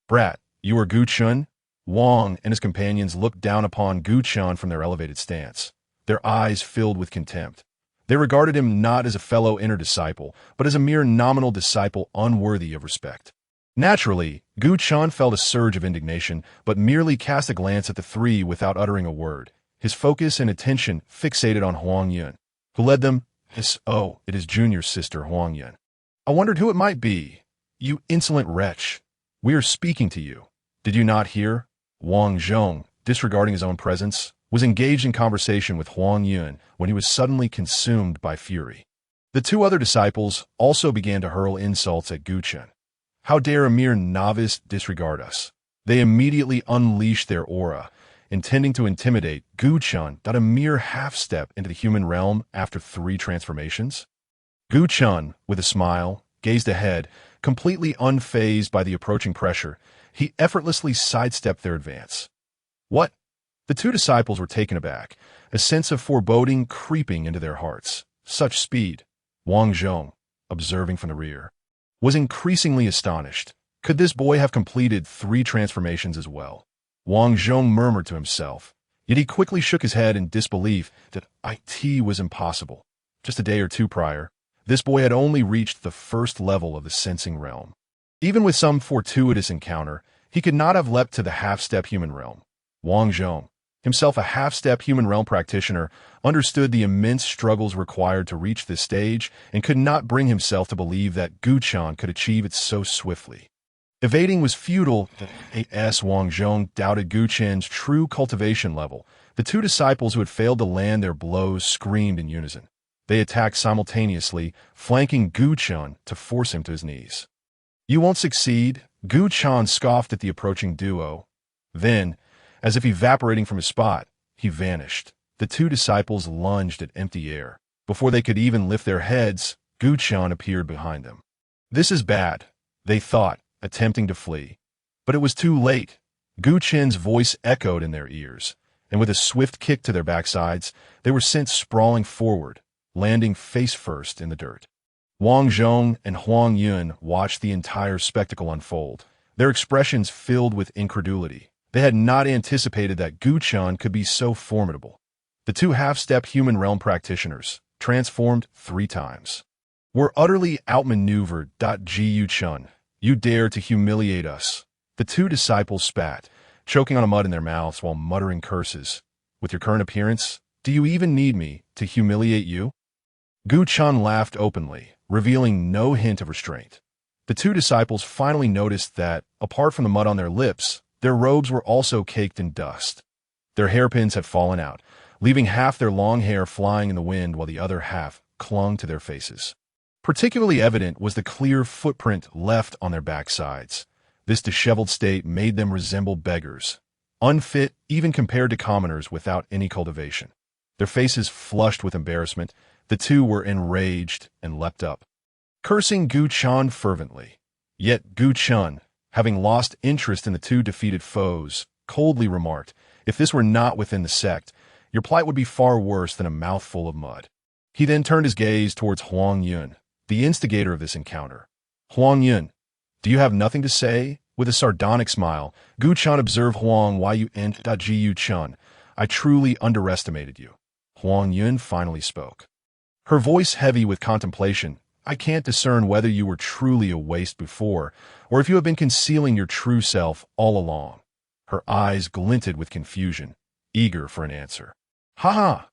Speaker 1: "Brat, you are Gu Chen?" Wang and his companions looked down upon Gu Chen from their elevated stance, their eyes filled with contempt. They regarded him not as a fellow inner disciple, but as a mere nominal disciple unworthy of respect. Naturally, Gu Chen felt a surge of indignation, but merely cast a glance at the three without uttering a word, his focus and attention fixated on Huang Yun, who led them. It is Junior's sister, Huang Yun. I wondered who it might be. "You insolent wretch. We are speaking to you. Did you not hear?" Wang Zhong, disregarding his own presence, was engaged in conversation with Huang Yun when he was suddenly consumed by fury. The two other disciples also began to hurl insults at Gu Chen. "How dare a mere novice disregard us?" They immediately unleashed their aura, intending to intimidate Gu Chen, a mere half-step into the human realm after 3 transformations. Gu Chen, with a smile, gazed ahead, completely unfazed by the approaching pressure. He effortlessly sidestepped their advance. "What?" The two disciples were taken aback, a sense of foreboding creeping into their hearts. Such speed. Wang Zhong, observing from the rear, was increasingly astonished. Could this boy have completed 3 transformations as well? Wang Zhong murmured to himself, yet he quickly shook his head in disbelief that it was impossible. Just a day or two prior, this boy had only reached the first level of the sensing realm. Even with some fortuitous encounter, he could not have leapt to the half-step human realm. Wang Zhong, himself a half-step human realm practitioner, understood the immense struggles required to reach this stage and could not bring himself to believe that Gu Chen could achieve it so swiftly. Evading was futile. Wang Zhong doubted Gu Chen's true cultivation level. The two disciples who had failed to land their blows screamed in unison. They attacked simultaneously, flanking Gu Chen to force him to his knees. "You won't succeed," Gu Chen scoffed at the approaching duo. Then, as if evaporating from his spot, he vanished. The two disciples lunged at empty air. Before they could even lift their heads, Gu Chen appeared behind them. "This is bad," they thought, attempting to flee. But it was too late. Gu Chen's voice echoed in their ears, and with a swift kick to their backsides, they were sent sprawling forward, landing face first in the dirt. Wang Zhong and Huang Yun watched the entire spectacle unfold, their expressions filled with incredulity. They had not anticipated that Gu Chen could be so formidable. The two half-step human realm practitioners, transformed 3 times, were utterly outmaneuvered. Gu Chen, you dare to humiliate us. The two disciples spat, choking on a mud in their mouths while muttering curses. With your current appearance, do you even need me to humiliate you? Gu Chen laughed openly, revealing no hint of restraint. The two disciples finally noticed that, apart from the mud on their lips, their robes were also caked in dust. Their hairpins had fallen out, leaving half their long hair flying in the wind while the other half clung to their faces. Particularly evident was the clear footprint left on their backsides. This disheveled state made them resemble beggars, unfit even compared to commoners without any cultivation. Their faces flushed with embarrassment, the two were enraged and leapt up, cursing Gu Chen fervently. Yet Gu Chen, having lost interest in the two defeated foes, coldly remarked, "If this were not within the sect, your plight would be far worse than a mouthful of mud." He then turned his gaze towards Huang Yun, the instigator of this encounter. "Huang Yun, do you have nothing to say?" With a sardonic smile, Gu Chen observed Huang Yu Chen. "I truly underestimated you." Huang Yun finally spoke, her voice heavy with contemplation. "I can't discern whether you were truly a waste before, or if you have been concealing your true self all along." Her eyes glinted with confusion, eager for an answer. "Ha ha!"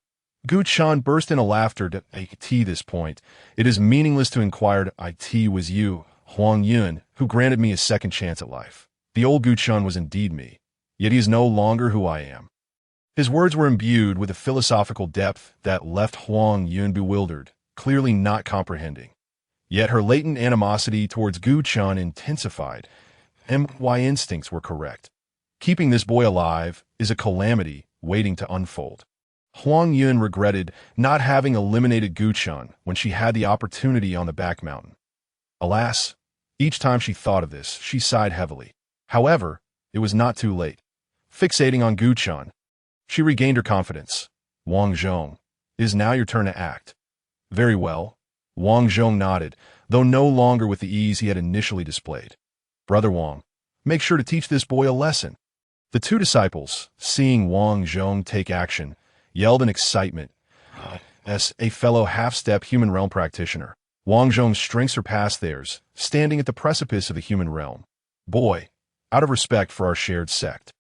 Speaker 1: Gu Chen burst into laughter at this point. "It is meaningless to inquire it was you, Huang Yun, who granted me a second chance at life. The old Gu Chen was indeed me, yet he is no longer who I am." His words were imbued with a philosophical depth that left Huang Yun bewildered, clearly not comprehending. Yet her latent animosity towards Gu Chen intensified. My instincts were correct. Keeping this boy alive is a calamity waiting to unfold. Huang Yun regretted not having eliminated Gu Chun when she had the opportunity on the back mountain. Alas, each time she thought of this, she sighed heavily. However, it was not too late. Fixating on Gu Chun, she regained her confidence. Wang Zhong, it is now your turn to act. Very well. Wang Zhong nodded, though no longer with the ease he had initially displayed. Brother Wang, make sure to teach this boy a lesson. The two disciples, seeing Wang Zhong take action, yelled in excitement. As a fellow half-step human realm practitioner, Wang Zhong's strengths surpassed theirs, standing at the precipice of the human realm. Boy, out of respect for our shared sect,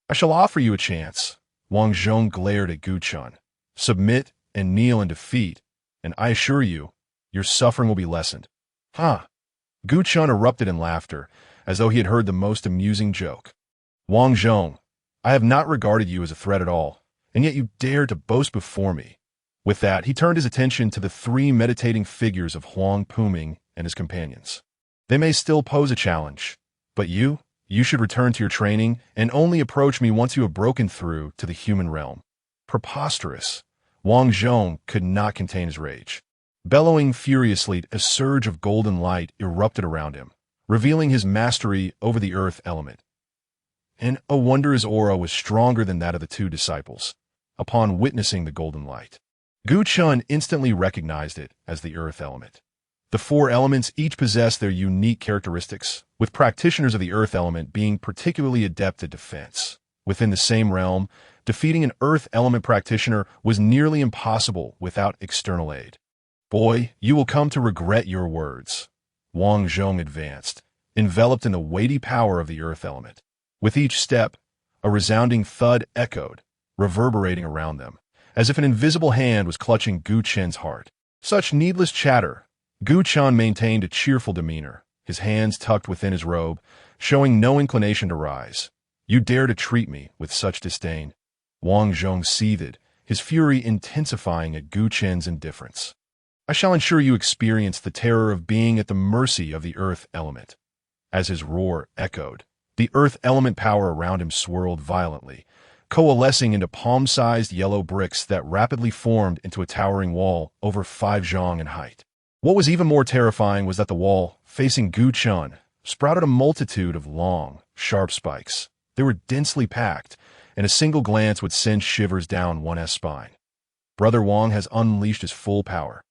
Speaker 1: I shall offer you a chance. Wang Zhong glared at Gu Chun. Submit and kneel in defeat, and I assure you, your suffering will be lessened. Gu Chun erupted in laughter, as though he had heard the most amusing joke. Wang Zhong, I have not regarded you as a threat at all, and yet you dare to boast before me. With that, he turned his attention to the three meditating figures of Huang Puming and his companions. They may still pose a challenge, but you should return to your training and only approach me once you have broken through to the human realm. Preposterous. Wang Zhong could not contain his rage. Bellowing furiously, a surge of golden light erupted around him, revealing his mastery over the earth element. And a wonder his aura was stronger than that of the two disciples. Upon witnessing the golden light, Gu Chun instantly recognized it as the earth element. The four elements each possess their unique characteristics, with practitioners of the earth element being particularly adept at defense. Within the same realm, defeating an earth element practitioner was nearly impossible without external aid. Boy, you will come to regret your words. Wang Zhong advanced, enveloped in the weighty power of the earth element. With each step, a resounding thud echoed, reverberating around them, as if an invisible hand was clutching Gu Chen's heart. Such needless chatter. Gu Chun maintained a cheerful demeanor, his hands tucked within his robe, showing no inclination to rise. You dare to treat me with such disdain. Wang Zhong seethed, his fury intensifying at Gu Chen's indifference. I shall ensure you experience the terror of being at the mercy of the earth element. As his roar echoed, the earth element power around him swirled violently, coalescing into palm-sized yellow bricks that rapidly formed into a towering wall over 5 zhang in height. What was even more terrifying was that the wall, facing Gu Chun, sprouted a multitude of long, sharp spikes. They were densely packed, and a single glance would send shivers down one's spine. Brother Wang has unleashed his full power.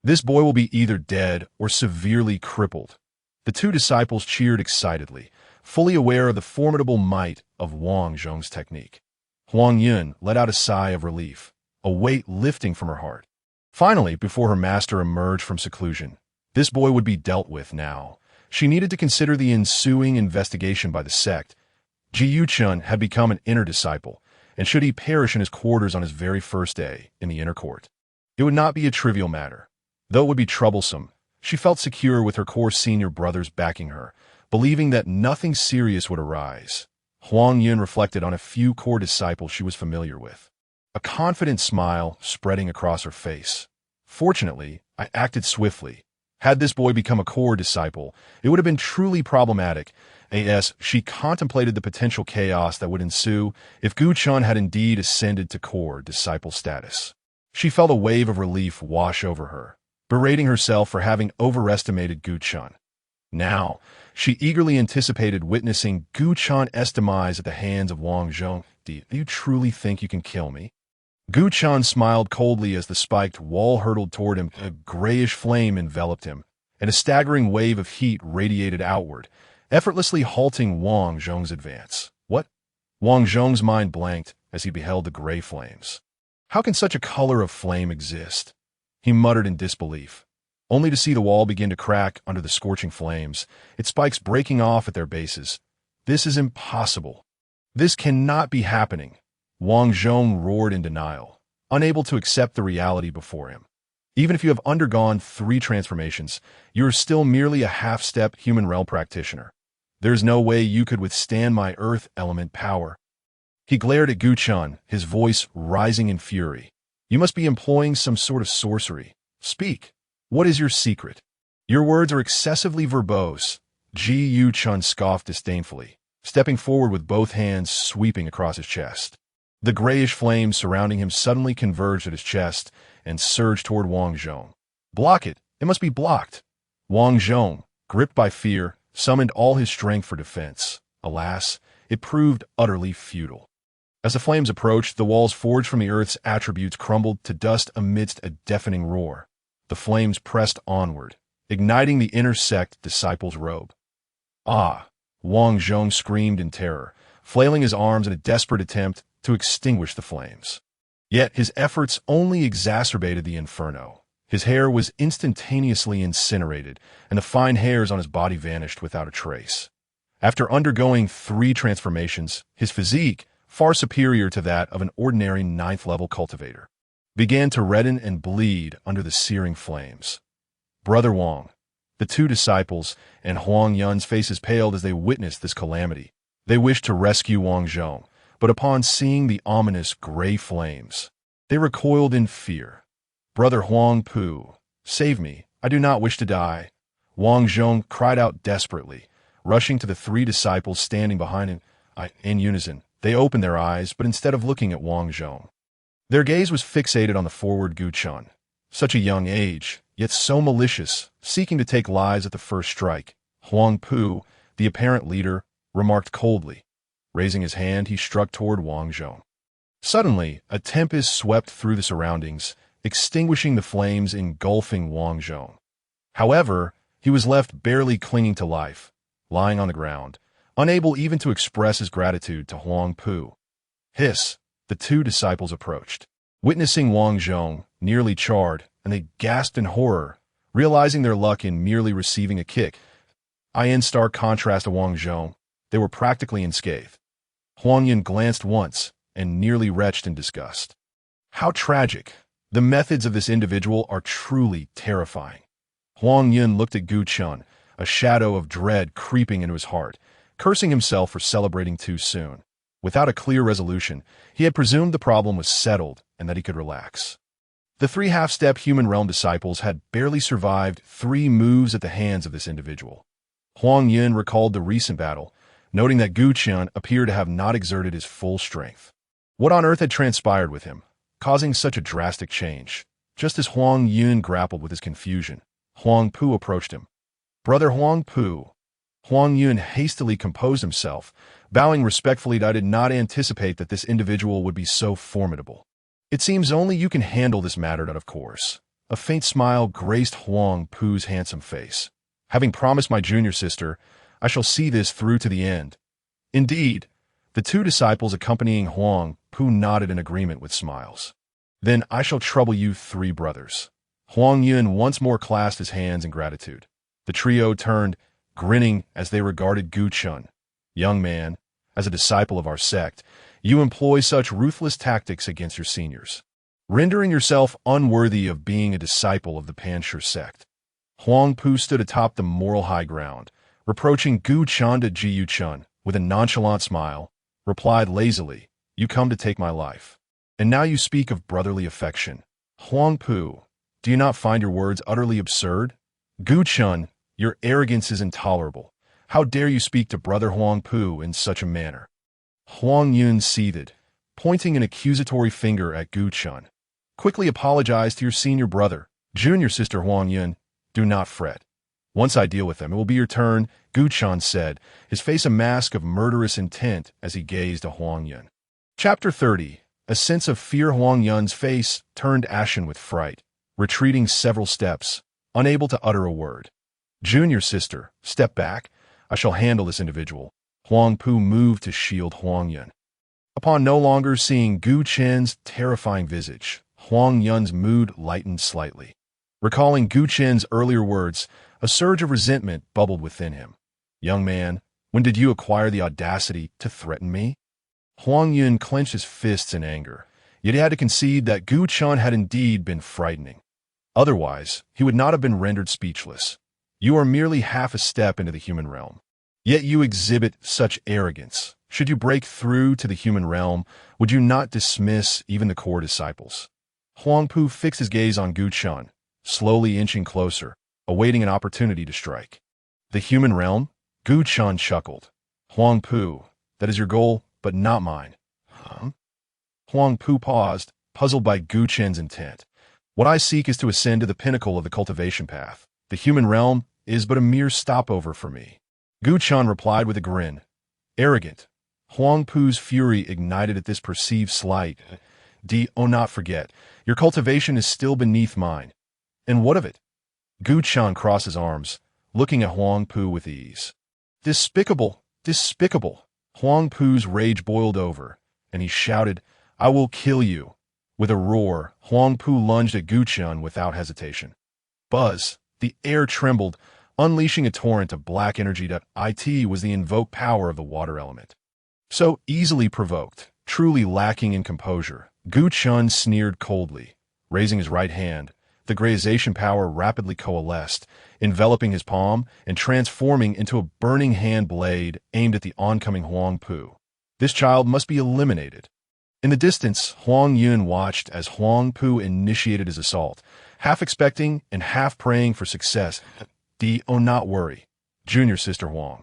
Speaker 1: This boy will be either dead or severely crippled. The two disciples cheered excitedly, fully aware of the formidable might of Wang Zhong's technique. Huang Yun let out a sigh of relief, a weight lifting from her heart. Finally, before her master emerged from seclusion, this boy would be dealt with now. She needed to consider the ensuing investigation by the sect. Ji Chun had become an inner disciple, and should he perish in his quarters on his very first day in the inner court, it would not be a trivial matter. Though it would be troublesome, she felt secure with her core senior brothers backing her, believing that nothing serious would arise. Huang Yun reflected on a few core disciples she was familiar with, a confident smile spreading across her face. Fortunately, I acted swiftly. Had this boy become a core disciple, it would have been truly problematic, as she contemplated the potential chaos that would ensue if Gu Chun had indeed ascended to core disciple status. She felt a wave of relief wash over her, berating herself for having overestimated Gu Chun. Now, she eagerly anticipated witnessing Gu Chun's demise at the hands of Wang Zhong. Do you truly think you can kill me? Gu Chun smiled coldly as the spiked wall hurtled toward him. A grayish flame enveloped him, and a staggering wave of heat radiated outward, effortlessly halting Wang Zhong's advance. What? Wang Zhong's mind blanked as he beheld the gray flames. How can such a color of flame exist? He muttered in disbelief, only to see the wall begin to crack under the scorching flames, its spikes breaking off at their bases. This is impossible. This cannot be happening. Wang Zhong roared in denial, unable to accept the reality before him. Even if you have undergone 3 transformations, you are still merely a half-step human realm practitioner. There is no way you could withstand my earth element power. He glared at Gu Chun, his voice rising in fury. You must be employing some sort of sorcery. Speak. What is your secret? Your words are excessively verbose. Ji Chun scoffed disdainfully, stepping forward with both hands sweeping across his chest. The grayish flames surrounding him suddenly converged at his chest and surged toward Wang Zhong. Block it! It must be blocked! Wang Zhong, gripped by fear, summoned all his strength for defense. Alas, it proved utterly futile. As the flames approached, the walls forged from the earth's attributes crumbled to dust amidst a deafening roar. The flames pressed onward, igniting the inner sect disciple's robe. Ah! Wang Zhong screamed in terror, flailing his arms in a desperate attempt to extinguish the flames. Yet his efforts only exacerbated the inferno. His hair was instantaneously incinerated, and the fine hairs on his body vanished without a trace. After undergoing 3 transformations, his physique, far superior to that of an ordinary 9th-level cultivator, began to redden and bleed under the searing flames. Brother Wang, the 2 disciples, and Huang Yun's faces paled as they witnessed this calamity. They wished to rescue Wang Zhong, but upon seeing the ominous gray flames, they recoiled in fear. Brother Huang Pu, save me, I do not wish to die. Wang Zhong cried out desperately, rushing to the 3 disciples standing behind him. In unison, they opened their eyes, but instead of looking at Wang Zhong, their gaze was fixated on the forward Gu Chun. Such a young age, yet so malicious, seeking to take lives at the first strike. Huang Pu, the apparent leader, remarked coldly. Raising his hand, he struck toward Wang Zhong. Suddenly, a tempest swept through the surroundings, extinguishing the flames engulfing Wang Zhong. However, he was left barely clinging to life, lying on the ground, unable even to express his gratitude to Huang Pu. Hiss! The 2 disciples approached. Witnessing Wang Zhong, nearly charred, and they gasped in horror, realizing their luck in merely receiving a kick. In stark contrast to Wang Zhong, they were practically unscathed. Huang Yun glanced once, and nearly retched in disgust. How tragic! The methods of this individual are truly terrifying. Huang Yun looked at Gu Chun, a shadow of dread creeping into his heart, cursing himself for celebrating too soon. Without a clear resolution, he had presumed the problem was settled and that he could relax. The 3 half-step human realm disciples had barely survived 3 moves at the hands of this individual. Huang Yun recalled the recent battle, noting that Gu Chun appeared to have not exerted his full strength. What on earth had transpired with him, causing such a drastic change? Just as Huang Yun grappled with his confusion, Huang Pu approached him. Brother Huang Pu. Huang Yun hastily composed himself, bowing respectfully that I did not anticipate that this individual would be so formidable. It seems only you can handle this matter, of course. A faint smile graced Huang Pu's handsome face. Having promised my junior sister, I shall see this through to the end. Indeed, the 2 disciples accompanying Huang Pu nodded in agreement with smiles. Then I shall trouble you 3 brothers. Huang Yun once more clasped his hands in gratitude. The trio turned, grinning as they regarded Gu Chun. Young man, as a disciple of our sect, you employ such ruthless tactics against your seniors, rendering yourself unworthy of being a disciple of the Pan Stone Sect. Huang Pu stood atop the moral high ground, reproaching Gu Chun. To Ji Chun, with a nonchalant smile, replied lazily, You come to take my life. And now you speak of brotherly affection. Huang Pu, do you not find your words utterly absurd? Gu Chun, your arrogance is intolerable. How dare you speak to brother Huang Pu in such a manner? Huang Yun seethed, pointing an accusatory finger at Gu Chun. Quickly apologize to your senior brother, junior sister Huang Yun. Do not fret. Once I deal with them, it will be your turn, Gu Chun said, his face a mask of murderous intent as he gazed at Huang Yun. Chapter 30. A sense of fear. Huang Yun's face turned ashen with fright, retreating several steps, unable to utter a word. Junior sister, step back. I shall handle this individual. Huang Pu moved to shield Huang Yun. Upon no longer seeing Gu Chen's terrifying visage, Huang Yun's mood lightened slightly. Recalling Gu Chen's earlier words, a surge of resentment bubbled within him. Young man, when did you acquire the audacity to threaten me? Huang Yun clenched his fists in anger, yet he had to concede that Gu Chun had indeed been frightening. Otherwise, he would not have been rendered speechless. You are merely half a step into the human realm. Yet you exhibit such arrogance. Should you break through to the human realm, would you not dismiss even the core disciples? Huang Pu fixed his gaze on Gu Chun, slowly inching closer, awaiting an opportunity to strike. The human realm? Gu Chen chuckled. Huang Pu, that is your goal, but not mine. Huh? Huang Pu paused, puzzled by Gu Chen's intent. What I seek is to ascend to the pinnacle of the cultivation path. The human realm is but a mere stopover for me. Gu Chen replied with a grin. Arrogant. Huang Pu's fury ignited at this perceived slight. Do not forget, your cultivation is still beneath mine. And what of it? Gu Chen crossed his arms, looking at Huang Pu with ease. Despicable! Despicable! Huang Pu's rage boiled over, and he shouted, I will kill you. With a roar, Huang Pu lunged at Gu Chen without hesitation. Buzz! The air trembled, unleashing a torrent of black energy that it was the invoked power of the water element. So easily provoked, truly lacking in composure, Gu Chen sneered coldly. Raising his right hand, the grazation power rapidly coalesced, enveloping his palm and transforming into a burning hand blade aimed at the oncoming Huang Pu. This child must be eliminated. In the distance, Huang Yun watched as Huang Pu initiated his assault, half expecting and half praying for success. Do not worry, junior sister Huang.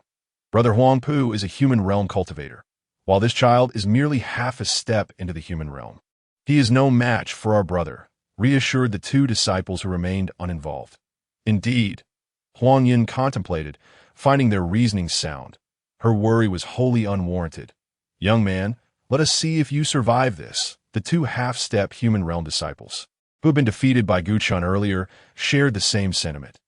Speaker 1: Brother Huang Pu is a human realm cultivator, while this child is merely half a step into the human realm. He is no match for our brother, reassured the two disciples who remained uninvolved. Indeed, Huang Yin contemplated, finding their reasoning sound. Her worry was wholly unwarranted. Young man, let us see if you survive this. The two half-step human realm disciples, who had been defeated by Gu Chen earlier, shared the same sentiment.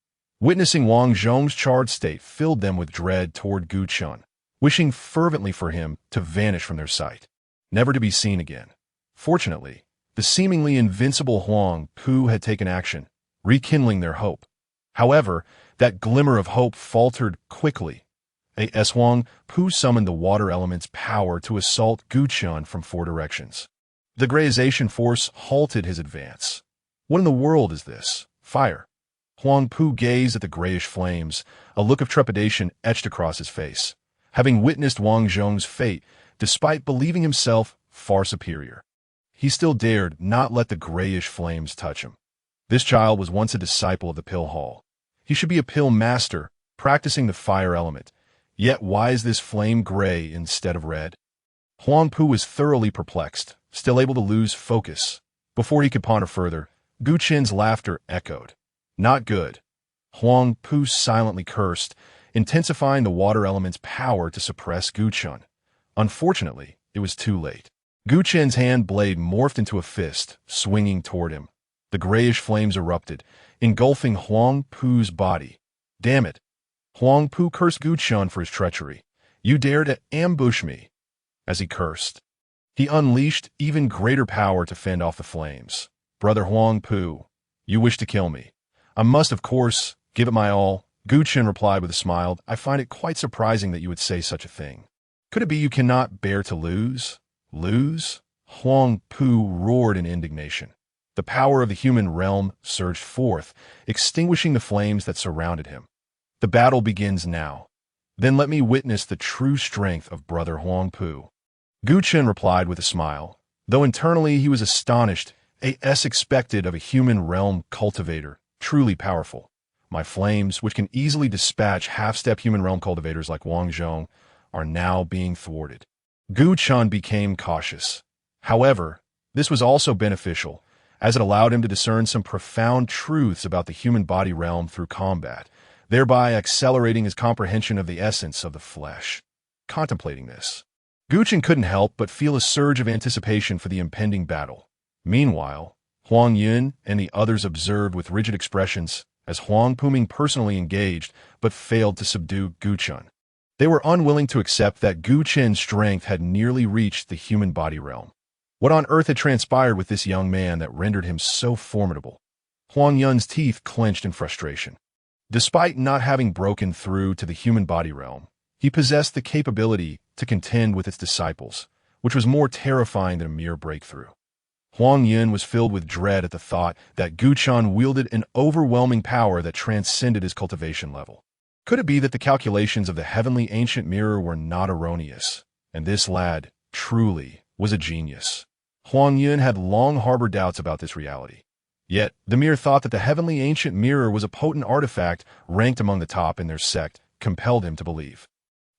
Speaker 1: Witnessing Wang Zhong's charred state filled them with dread toward Gu Chen, wishing fervently for him to vanish from their sight, never to be seen again. Fortunately, the seemingly invincible Huang Pu had taken action, rekindling their hope. However, that glimmer of hope faltered quickly. As Huang Pu summoned the water element's power to assault Gu Chen from 4 directions. The grazation force halted his advance. What in the world is this? Fire. Huang Pu gazed at the grayish flames, a look of trepidation etched across his face, having witnessed Wang Zhong's fate, despite believing himself far superior. He still dared not let the grayish flames touch him. This child was once a disciple of the Pill Hall. He should be a pill master, practicing the fire element. Yet why is this flame gray instead of red? Huang Pu was thoroughly perplexed, still able to lose focus. Before he could ponder further, Gu Chen's laughter echoed. Not good. Huang Pu silently cursed, intensifying the water element's power to suppress Gu Chen. Unfortunately, it was too late. Gu Chen's hand blade morphed into a fist, swinging toward him. The grayish flames erupted, engulfing Huang Pu's body. Damn it! Huang Pu cursed Gu Chen for his treachery. You dare to ambush me! As he cursed, he unleashed even greater power to fend off the flames. Brother Huang Pu, you wish to kill me. I must, of course, give it my all. Gu Chen replied with a smile. I find it quite surprising that you would say such a thing. Could it be you cannot bear to lose? Lose? Huang Pu roared in indignation. The power of the human realm surged forth, extinguishing the flames that surrounded him. The battle begins now. Then let me witness the true strength of Brother Huang Pu. Gu Chen replied with a smile, though internally he was astonished, as expected of a human realm cultivator, truly powerful. My flames, which can easily dispatch half-step human realm cultivators like Wang Zhong, are now being thwarted. Gu Chen became cautious. However, this was also beneficial, as it allowed him to discern some profound truths about the human body realm through combat, thereby accelerating his comprehension of the essence of the flesh. Contemplating this, Gu Chen couldn't help but feel a surge of anticipation for the impending battle. Meanwhile, Huang Yun and the others observed with rigid expressions as Huang Pu personally engaged but failed to subdue Gu Chen. They were unwilling to accept that Gu Chen's strength had nearly reached the human body realm. What on earth had transpired with this young man that rendered him so formidable? Huang Yun's teeth clenched in frustration. Despite not having broken through to the human body realm, he possessed the capability to contend with its disciples, which was more terrifying than a mere breakthrough. Huang Yun was filled with dread at the thought that Gu Chen wielded an overwhelming power that transcended his cultivation level. Could it be that the calculations of the heavenly ancient mirror were not erroneous, and this lad, truly, was a genius? Huang Yun had long harbored doubts about this reality. Yet, the mere thought that the heavenly ancient mirror was a potent artifact ranked among the top in their sect compelled him to believe.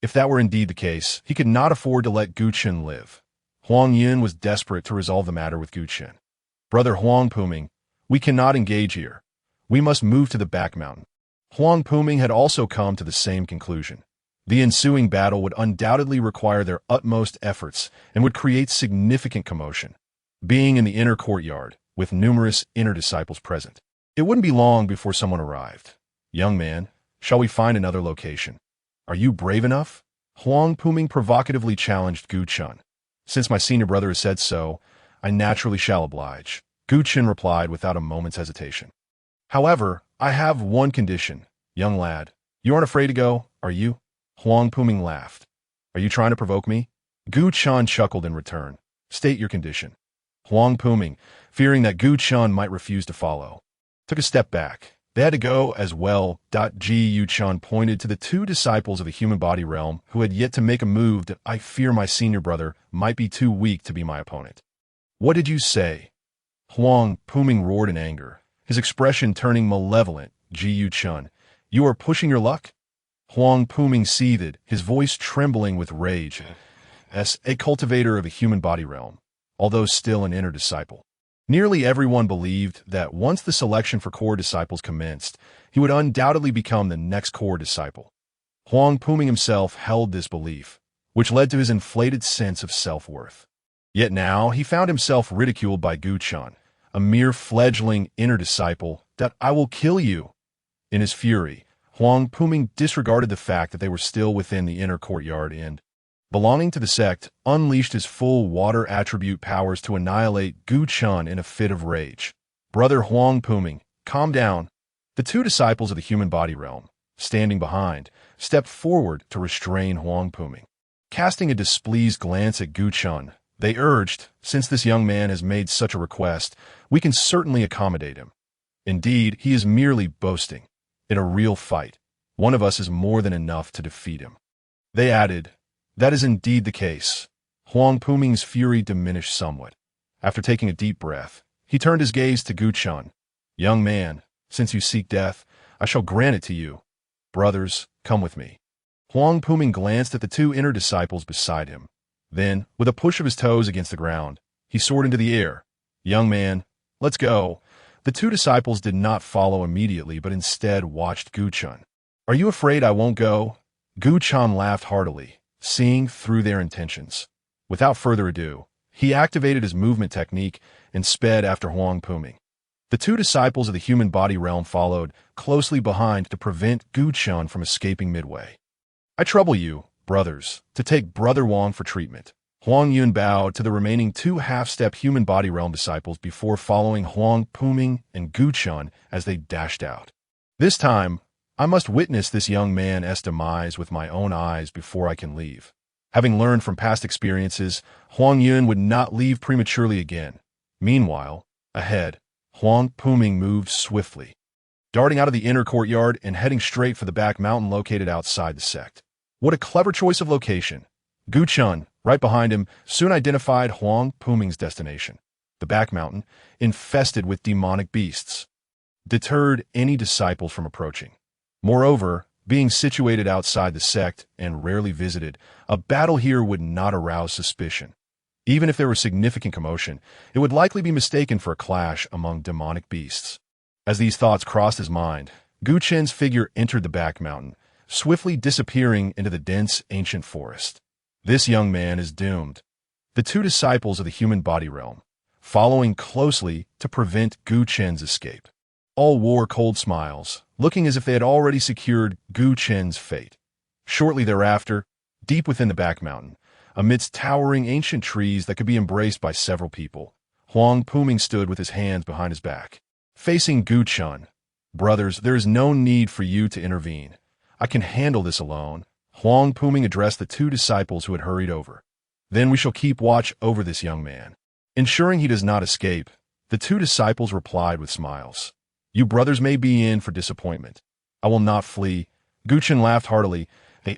Speaker 1: If that were indeed the case, he could not afford to let Gu Chen live. Huang Yun was desperate to resolve the matter with Gu Chen. "Brother Huang Puming, we cannot engage here. We must move to the back mountain." Huang Puming had also come to the same conclusion. The ensuing battle would undoubtedly require their utmost efforts and would create significant commotion. Being in the inner courtyard, with numerous inner disciples present, it wouldn't be long before someone arrived. "Young man, shall we find another location? Are you brave enough?" Huang Puming provocatively challenged Gu Chen. "Since my senior brother has said so, I naturally shall oblige," Gu Chen replied without a moment's hesitation. "However, I have one condition. Young lad, you aren't afraid to go, are you?" Huang Puming laughed. "Are you trying to provoke me?" Gu Chen chuckled in return. "State your condition." Huang Puming, fearing that Gu Chen might refuse to follow, took a step back. They had to go as well. Gu Chen pointed to the two disciples of the human body realm who had yet to make a move. That "I fear my senior brother might be too weak to be my opponent." "What did you say?" Huang Puming roared in anger, his expression turning malevolent. "Gu Chen, you are pushing your luck?" Huang Puming seethed, his voice trembling with rage. As a cultivator of a human body realm, although still an inner disciple, nearly everyone believed that once the selection for core disciples commenced, he would undoubtedly become the next core disciple. Huang Puming himself held this belief, which led to his inflated sense of self-worth. Yet now he found himself ridiculed by Gu Chen, a mere fledgling inner disciple. "That I will kill you." In his fury, Huang Puming disregarded the fact that they were still within the inner courtyard and, belonging to the sect, unleashed his full water attribute powers to annihilate Gu Chen in a fit of rage. "Brother Huang Puming, calm down." The two disciples of the human body realm, standing behind, stepped forward to restrain Huang Puming. Casting a displeased glance at Gu Chen, they urged, "Since this young man has made such a request, we can certainly accommodate him. Indeed, he is merely boasting. In a real fight, one of us is more than enough to defeat him." They added, "That is indeed the case." Huang Puming's fury diminished somewhat. After taking a deep breath, he turned his gaze to Gu Chen. "Young man, since you seek death, I shall grant it to you. Brothers, come with me." Huang Puming glanced at the two inner disciples beside him. Then, with a push of his toes against the ground, he soared into the air. "Young man, let's go." The two disciples did not follow immediately, but instead watched Gu Chen. "Are you afraid I won't go?" Gu Chen laughed heartily, seeing through their intentions. Without further ado, he activated his movement technique and sped after Huang Puming. The two disciples of the human body realm followed closely behind to prevent Gu Chen from escaping midway. "I trouble you, brothers, to take Brother Wang for treatment." Huang Yun bowed to the remaining two half-step human body realm disciples before following Huang Puming and Gu Chen as they dashed out. "This time, I must witness this young man's demise with my own eyes before I can leave." Having learned from past experiences, Huang Yun would not leave prematurely again. Meanwhile, ahead, Huang Puming moved swiftly, darting out of the inner courtyard and heading straight for the back mountain located outside the sect. What a clever choice of location. Gu Chen, right behind him, soon identified Huang Puming's destination. The back mountain, infested with demonic beasts, deterred any disciples from approaching. Moreover, being situated outside the sect and rarely visited, a battle here would not arouse suspicion. Even if there were significant commotion, it would likely be mistaken for a clash among demonic beasts. As these thoughts crossed his mind, Gu Chen's figure entered the back mountain, swiftly disappearing into the dense ancient forest. This young man is doomed. The two disciples of the human body realm, following closely to prevent Gu Chen's escape, all wore cold smiles, looking as if they had already secured Gu Chen's fate. Shortly thereafter, deep within the back mountain, amidst towering ancient trees that could be embraced by several people, Huang Puming stood with his hands behind his back, facing Gu Chen. "Brothers, there is no need for you to intervene. I can handle this alone." Huang Puming addressed the two disciples who had hurried over. "Then we shall keep watch over this young man, ensuring he does not escape." The two disciples replied with smiles. "You brothers may be in for disappointment. I will not flee." Gu Chen laughed heartily.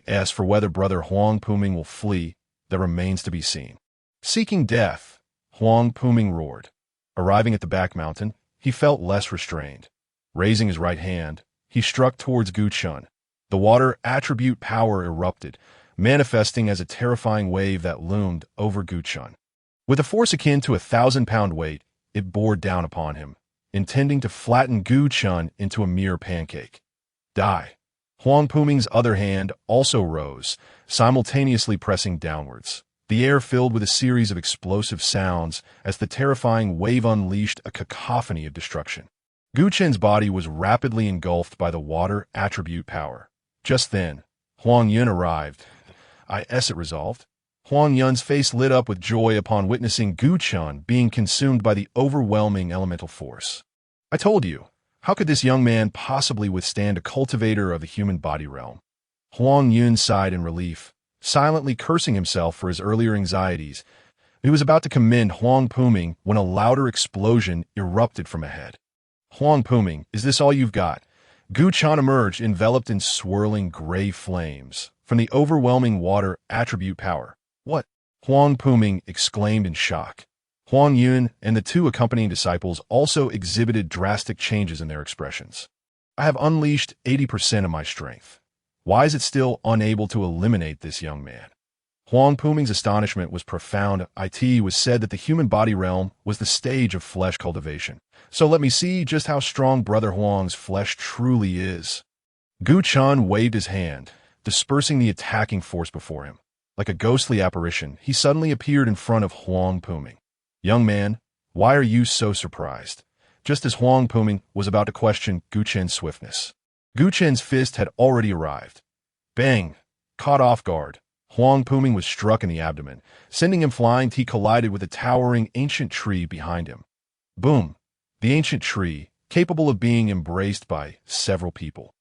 Speaker 1: As for whether Brother Huang Puming will flee, that remains to be seen. Seeking death, Huang Puming roared. Arriving at the back mountain, he felt less restrained. Raising his right hand, he struck towards Gu Chen. The water attribute power erupted, manifesting as a terrifying wave that loomed over Gu Chen. With a force akin to a 1,000-pound weight, it bore down upon him, intending to flatten Gu Chen into a mere pancake. Die. Huang Puming's other hand also rose, simultaneously pressing downwards. The air filled with a series of explosive sounds as the terrifying wave unleashed a cacophony of destruction. Gu Chen's body was rapidly engulfed by the water attribute power. Just then, Huang Yun arrived. It resolved. Huang Yun's face lit up with joy upon witnessing Gu Chen being consumed by the overwhelming elemental force. I told you, how could this young man possibly withstand a cultivator of the human body realm? Huang Yun sighed in relief, silently cursing himself for his earlier anxieties. He was about to commend Huang Puming when a louder explosion erupted from ahead. Huang Puming, is this all you've got? Gu Chen emerged enveloped in swirling gray flames from the overwhelming water attribute power. What? Huang Puming exclaimed in shock. Huang Yun and the two accompanying disciples also exhibited drastic changes in their expressions. I have unleashed 80% of my strength. Why is it still unable to eliminate this young man? Huang Puming's astonishment was profound. It was said that the human body realm was the stage of flesh cultivation. So let me see just how strong Brother Huang's flesh truly is. Gu Chen waved his hand, dispersing the attacking force before him. Like a ghostly apparition, he suddenly appeared in front of Huang Puming. Young man, why are you so surprised? Just as Huang Puming was about to question Gu Chen's swiftness, Gu Chen's fist had already arrived. Bang! Caught off guard, Huang Puming was struck in the abdomen, sending him flying. He collided with a towering ancient tree behind him. Boom! The ancient tree, capable of being embraced by several people,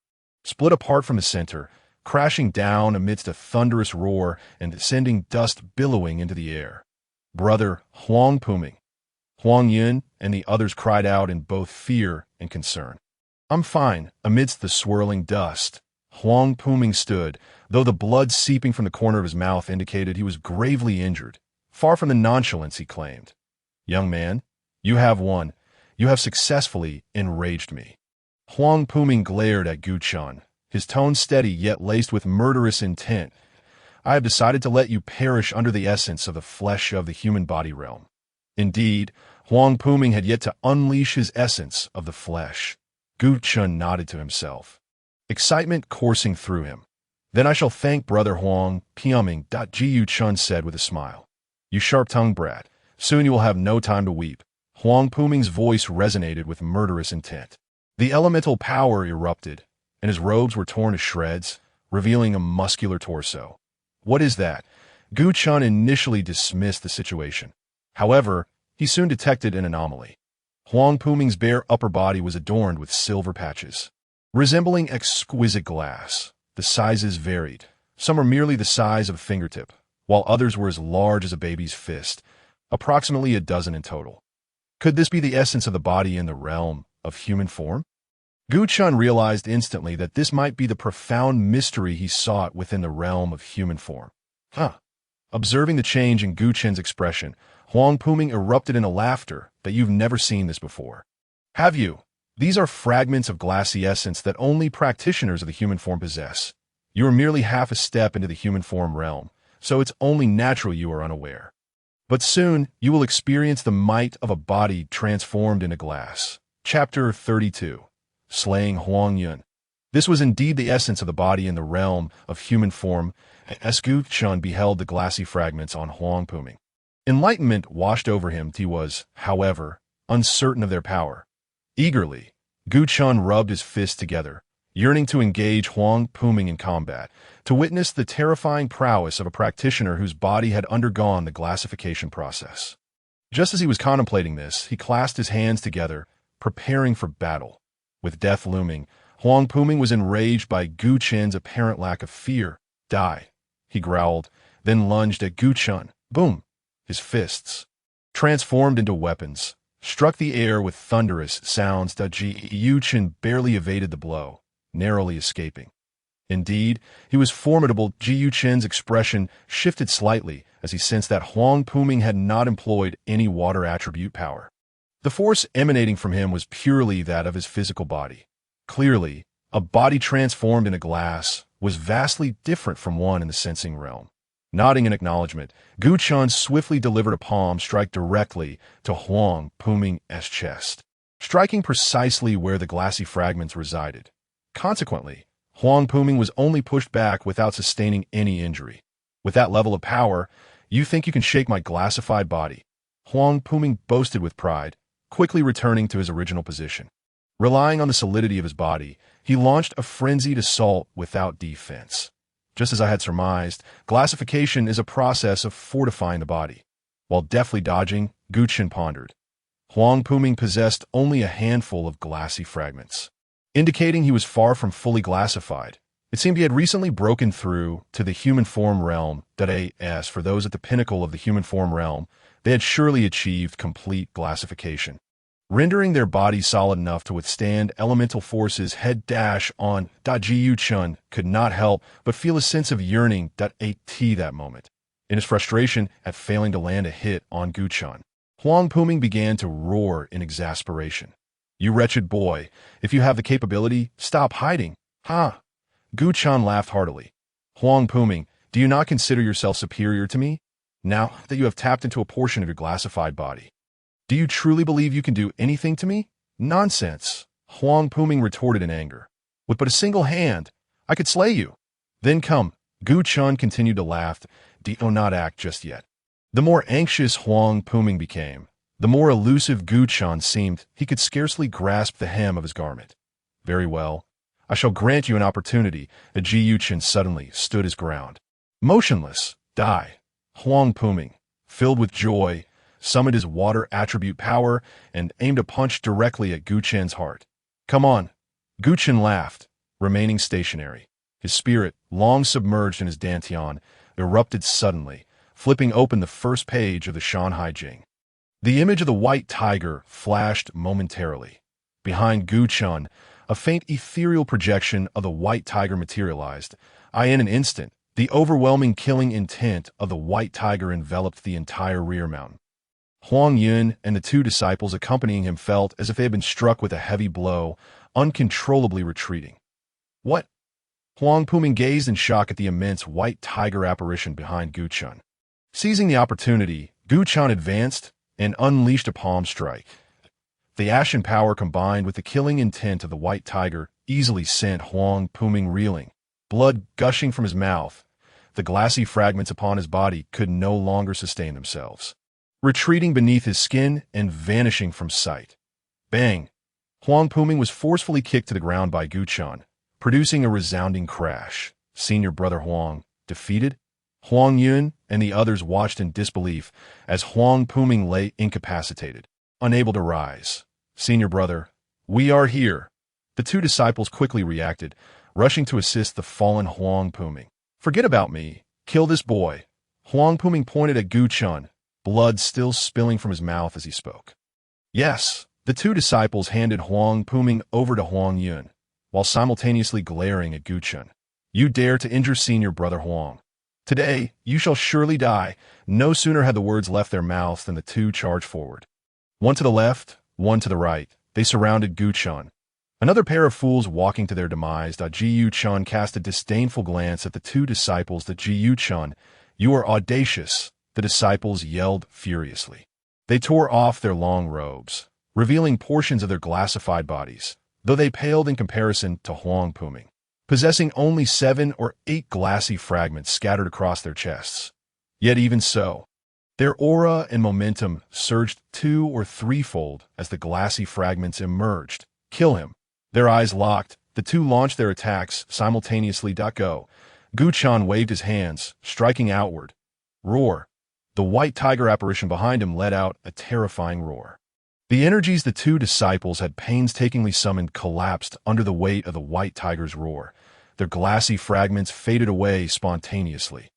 Speaker 1: split apart from the center, crashing down amidst a thunderous roar and sending dust billowing into the air. Brother Huang Puming. Huang Yun and the others cried out in both fear and concern. I'm fine. Amidst the swirling dust, Huang Puming stood, though the blood seeping from the corner of his mouth indicated he was gravely injured, far from the nonchalance he claimed. Young man, you have won. You have successfully enraged me. Huang Puming glared at Gu Chen, his tone steady yet laced with murderous intent. I have decided to let you perish under the essence of the flesh of the human body realm. Indeed, Huang Puming had yet to unleash his essence of the flesh. Gu Chen nodded to himself, excitement coursing through him. Then I shall thank Brother Huang Puming. Gu Chen said with a smile. You sharp-tongued brat, soon you will have no time to weep. Huang Puming's voice resonated with murderous intent. The elemental power erupted, and his robes were torn to shreds, revealing a muscular torso. What is that? Gu Chen initially dismissed the situation. However, he soon detected an anomaly. Huang Puming's bare upper body was adorned with silver patches, resembling exquisite glass. The sizes varied. Some were merely the size of a fingertip, while others were as large as a baby's fist, approximately a dozen in total. Could this be the essence of the body in the realm of human form? Gu Chen realized instantly that this might be the profound mystery he sought within the realm of human form. Observing the change in Gu Chen's expression, Huang Puming erupted in a laughter that you've never seen this before. Have you? These are fragments of glassy essence that only practitioners of the human form possess. You are merely half a step into the human form realm, so it's only natural you are unaware. But soon, you will experience the might of a body transformed into glass. Chapter 32. Slaying Huang Yun. This was indeed the essence of the body in the realm of human form, as Gu Chen beheld the glassy fragments on Huang Puming. Enlightenment washed over him. He was, however, uncertain of their power. Eagerly, Gu Chen rubbed his fists together, yearning to engage Huang Puming in combat, to witness the terrifying prowess of a practitioner whose body had undergone the glassification process. Just as he was contemplating this, he clasped his hands together, preparing for battle. With death looming, Huang Puming was enraged by Gu Chen's apparent lack of fear. Die, he growled, then lunged at Gu Chen. Boom! His fists, transformed into weapons, struck the air with thunderous sounds. Gu Chen barely evaded the blow, narrowly escaping. Indeed, he was formidable. Gu Chen's expression shifted slightly as he sensed that Huang Puming had not employed any water attribute power. The force emanating from him was purely that of his physical body. Clearly, A body transformed into glass was vastly different from one in the sensing realm. Nodding in acknowledgement, Gu Chen swiftly delivered a palm strike directly to Huang Puming's chest, striking precisely where the glassy fragments resided. Consequently, Huang Puming was only pushed back without sustaining any injury. With that level of power, you think you can shake my glassified body? Huang Puming boasted with pride, quickly returning to his original position. Relying on the solidity of his body, he launched a frenzied assault without defense. Just as I had surmised, glassification is a process of fortifying the body. While deftly dodging, Gu Chen pondered. Huang Puming possessed only a handful of glassy fragments, indicating he was far from fully glassified. It seemed he had recently broken through to the human form realm. As for those at the pinnacle of the human form realm, they had surely achieved complete glassification, rendering their bodies solid enough to withstand elemental forces head-on. Jiu Chun could not help but feel a sense of yearning. That moment, in his frustration at failing to land a hit on Gu Chen, Huang Puming began to roar in exasperation. You wretched boy, if you have the capability, stop hiding. Ha! Gu Chen laughed heartily. Huang Puming, do you not consider yourself superior to me, now that you have tapped into a portion of your glassified body? Do you truly believe you can do anything to me? Nonsense, Huang Puming retorted in anger. With but a single hand, I could slay you. Then come, Gu Chen continued to laugh. Do not act just yet. The more anxious Huang Puming became, the more elusive Gu Chen seemed. He could scarcely grasp the hem of his garment. Very well. I shall grant you an opportunity. Jiu Chen suddenly stood his ground. Motionless. Die. Huang Puming, filled with joy, summoned his water attribute power and aimed a punch directly at Gu Chen's heart. Come on. Gu Chen laughed, remaining stationary. His spirit, long submerged in his dantian, erupted suddenly, flipping open the first page of the Shan Hai Jing. The image of the white tiger flashed momentarily. Behind Gu Chen, a faint ethereal projection of the white tiger materialized. In an instant, the overwhelming killing intent of the white tiger enveloped the entire rear mountain. Huang Yun and the two disciples accompanying him felt as if they had been struck with a heavy blow, uncontrollably retreating. What? Huang Puming gazed in shock at the immense white tiger apparition behind Gu Chen. Seizing the opportunity, Gu Chen advanced and unleashed a palm strike. The ashen power combined with the killing intent of the white tiger easily sent Huang Puming reeling, blood gushing from his mouth. The glassy fragments upon his body could no longer sustain themselves, retreating beneath his skin and vanishing from sight. Bang! Huang Puming was forcefully kicked to the ground by Gu Chen, producing a resounding crash. Senior brother Huang, defeated? Huang Yun and the others watched in disbelief as Huang Puming lay incapacitated, unable to rise. Senior brother, we are here. The two disciples quickly reacted, rushing to assist the fallen Huang Puming. Forget about me. Kill this boy. Huang Puming pointed at Gu Chen, blood still spilling from his mouth as he spoke. Yes, the two disciples handed Huang Puming over to Huang Yun, while simultaneously glaring at Gu Chen. You dare to injure senior brother Huang. Today, you shall surely die. No sooner had the words left their mouths than the two charged forward. One to the left, one to the right. They surrounded Gu Chen. Another pair of fools walking to their demise. Jiu Chen cast a disdainful glance at the two disciples. Jiu Chen, you are audacious, the disciples yelled furiously. They tore off their long robes, revealing portions of their glassified bodies, though they paled in comparison to Huang Puming, possessing only 7 or 8 glassy fragments scattered across their chests. Yet even so, their aura and momentum surged 2- or 3-fold as the glassy fragments emerged. Kill him. Their eyes locked, the two launched their attacks simultaneously. Go. Gu Chen waved his hands, striking outward. Roar. The white tiger apparition behind him let out a terrifying roar. The energies the two disciples had painstakingly summoned collapsed under the weight of the white tiger's roar. Their glassy fragments faded away spontaneously.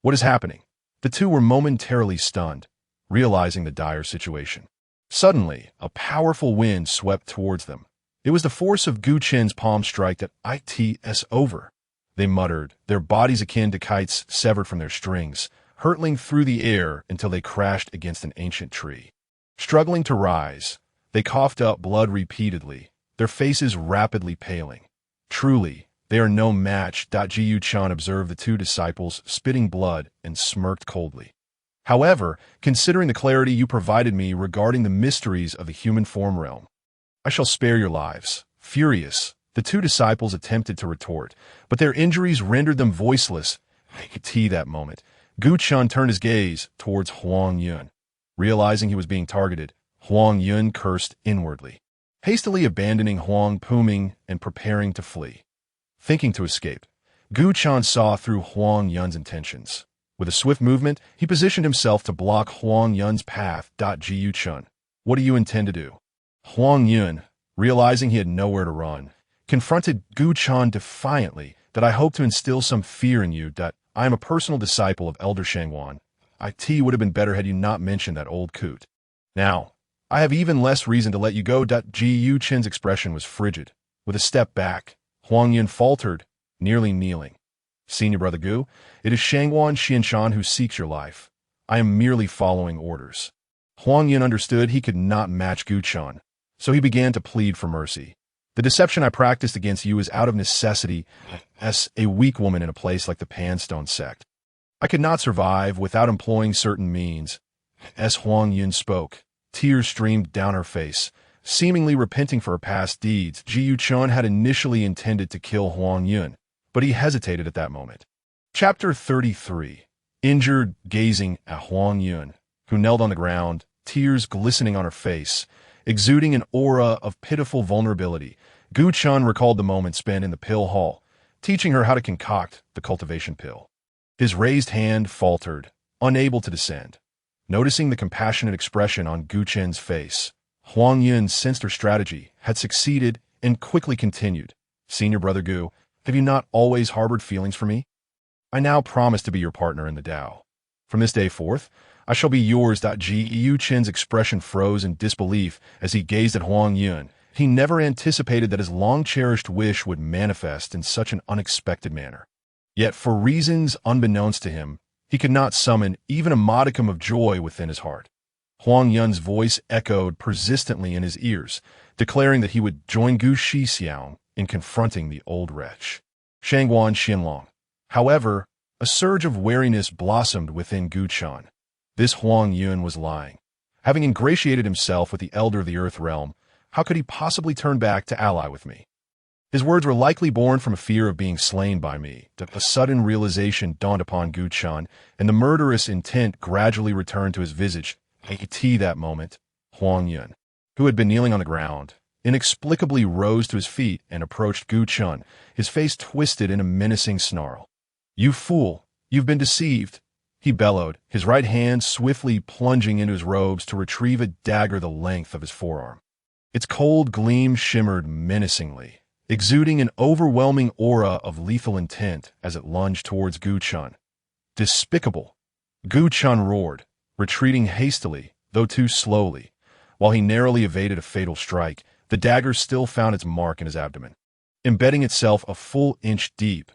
Speaker 1: What is happening? The two were momentarily stunned, realizing the dire situation. Suddenly, a powerful wind swept towards them. It was the force of Gu Chen's palm strike that it's over. They muttered, their bodies akin to kites severed from their strings, hurtling through the air until they crashed against an ancient tree. Struggling to rise, they coughed up blood repeatedly, their faces rapidly paling. Truly, they are no match. Gu Chan observed the two disciples spitting blood and smirked coldly. However, considering the clarity you provided me regarding the mysteries of the human form realm, I shall spare your lives. Furious, the two disciples attempted to retort, but their injuries rendered them voiceless. That moment, Gu Chan turned his gaze towards Huang Yun. Realizing he was being targeted, Huang Yun cursed inwardly, hastily abandoning Huang Puming and preparing to flee. Thinking to escape, Gu Chan saw through Huang Yun's intentions. With a swift movement, he positioned himself to block Huang Yun's path. Gu Chan, what do you intend to do? Huang Yun, realizing he had nowhere to run, confronted Gu Chan defiantly. That I hope to instill some fear in you. I am a personal disciple of Elder Shangguan. It would have been better had you not mentioned that old coot. Now, I have even less reason to let you go. Gu Chen's expression was frigid. With a step back, Huang Yun faltered, nearly kneeling. Senior Brother Gu, it is Shangguan Xuanlong who seeks your life. I am merely following orders. Huang Yun understood he could not match Gu Chan, so he began to plead for mercy. The deception I practiced against you is out of necessity as a weak woman in a place like the Pan Stone Sect. I could not survive without employing certain means. As Huang Yun spoke, tears streamed down her face, seemingly repenting for her past deeds. Gu Chan had initially intended to kill Huang Yun, but he hesitated at that moment. Chapter 33. Injured, gazing at Huang Yun, who knelt on the ground, tears glistening on her face, exuding an aura of pitiful vulnerability, Gu Chan recalled the moment spent in the pill hall, teaching her how to concoct the cultivation pill. His raised hand faltered, unable to descend. Noticing the compassionate expression on Gu Chen's face, Huang Yun sensed her strategy had succeeded and quickly continued. Senior Brother Gu, have you not always harbored feelings for me? I now promise to be your partner in the Tao. From this day forth, I shall be yours. Gu Chen's expression froze in disbelief as he gazed at Huang Yun. He never anticipated that his long-cherished wish would manifest in such an unexpected manner. Yet, for reasons unbeknownst to him, he could not summon even a modicum of joy within his heart. Huang Yun's voice echoed persistently in his ears, declaring that he would join Gu Shixiang in confronting the old wretch, Shangguan Xuanlong. However, a surge of wariness blossomed within Gu Chan. This Huang Yun was lying. Having ingratiated himself with the elder of the earth realm, how could he possibly turn back to ally with me? His words were likely born from a fear of being slain by me. A sudden realization dawned upon Gu Chan, and the murderous intent gradually returned to his visage. That moment, Huang Yun, who had been kneeling on the ground, inexplicably rose to his feet and approached Gu Chan, his face twisted in a menacing snarl. You fool! You've been deceived! He bellowed, his right hand swiftly plunging into his robes to retrieve a dagger the length of his forearm. Its cold gleam shimmered menacingly, exuding an overwhelming aura of lethal intent as it lunged towards Gu Chan. Despicable! Gu Chan roared, retreating hastily, though too slowly. While he narrowly evaded a fatal strike, the dagger still found its mark in his abdomen. Embedding itself a full inch deep,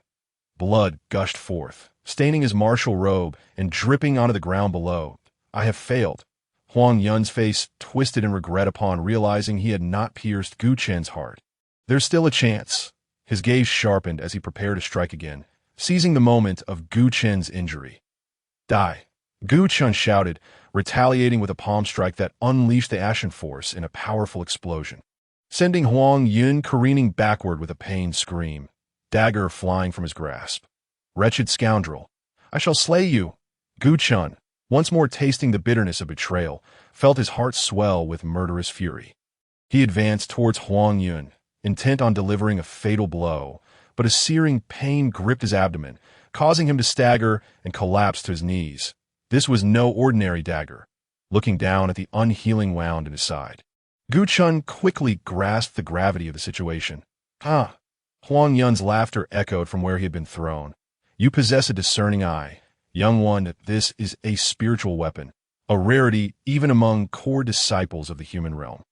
Speaker 1: blood gushed forth, staining his martial robe and dripping onto the ground below. I have failed. Huang Yun's face twisted in regret upon realizing he had not pierced Gu Chen's heart. There's still a chance. His gaze sharpened as he prepared to strike again, seizing the moment of Gu Chen's injury. Die! Gu Chen shouted, retaliating with a palm strike that unleashed the Ashen Force in a powerful explosion, sending Huang Yun careening backward with a pained scream, dagger flying from his grasp. Wretched scoundrel! I shall slay you! Gu Chen, once more tasting the bitterness of betrayal, felt his heart swell with murderous fury. He advanced towards Huang Yun, intent on delivering a fatal blow, but a searing pain gripped his abdomen, causing him to stagger and collapse to his knees. This was no ordinary dagger. Looking down at the unhealing wound in his side, Gu Chen quickly grasped the gravity of the situation. Huang Yun's laughter echoed from where he had been thrown. You possess a discerning eye. Young one, this is a spiritual weapon, a rarity even among core disciples of the human realm.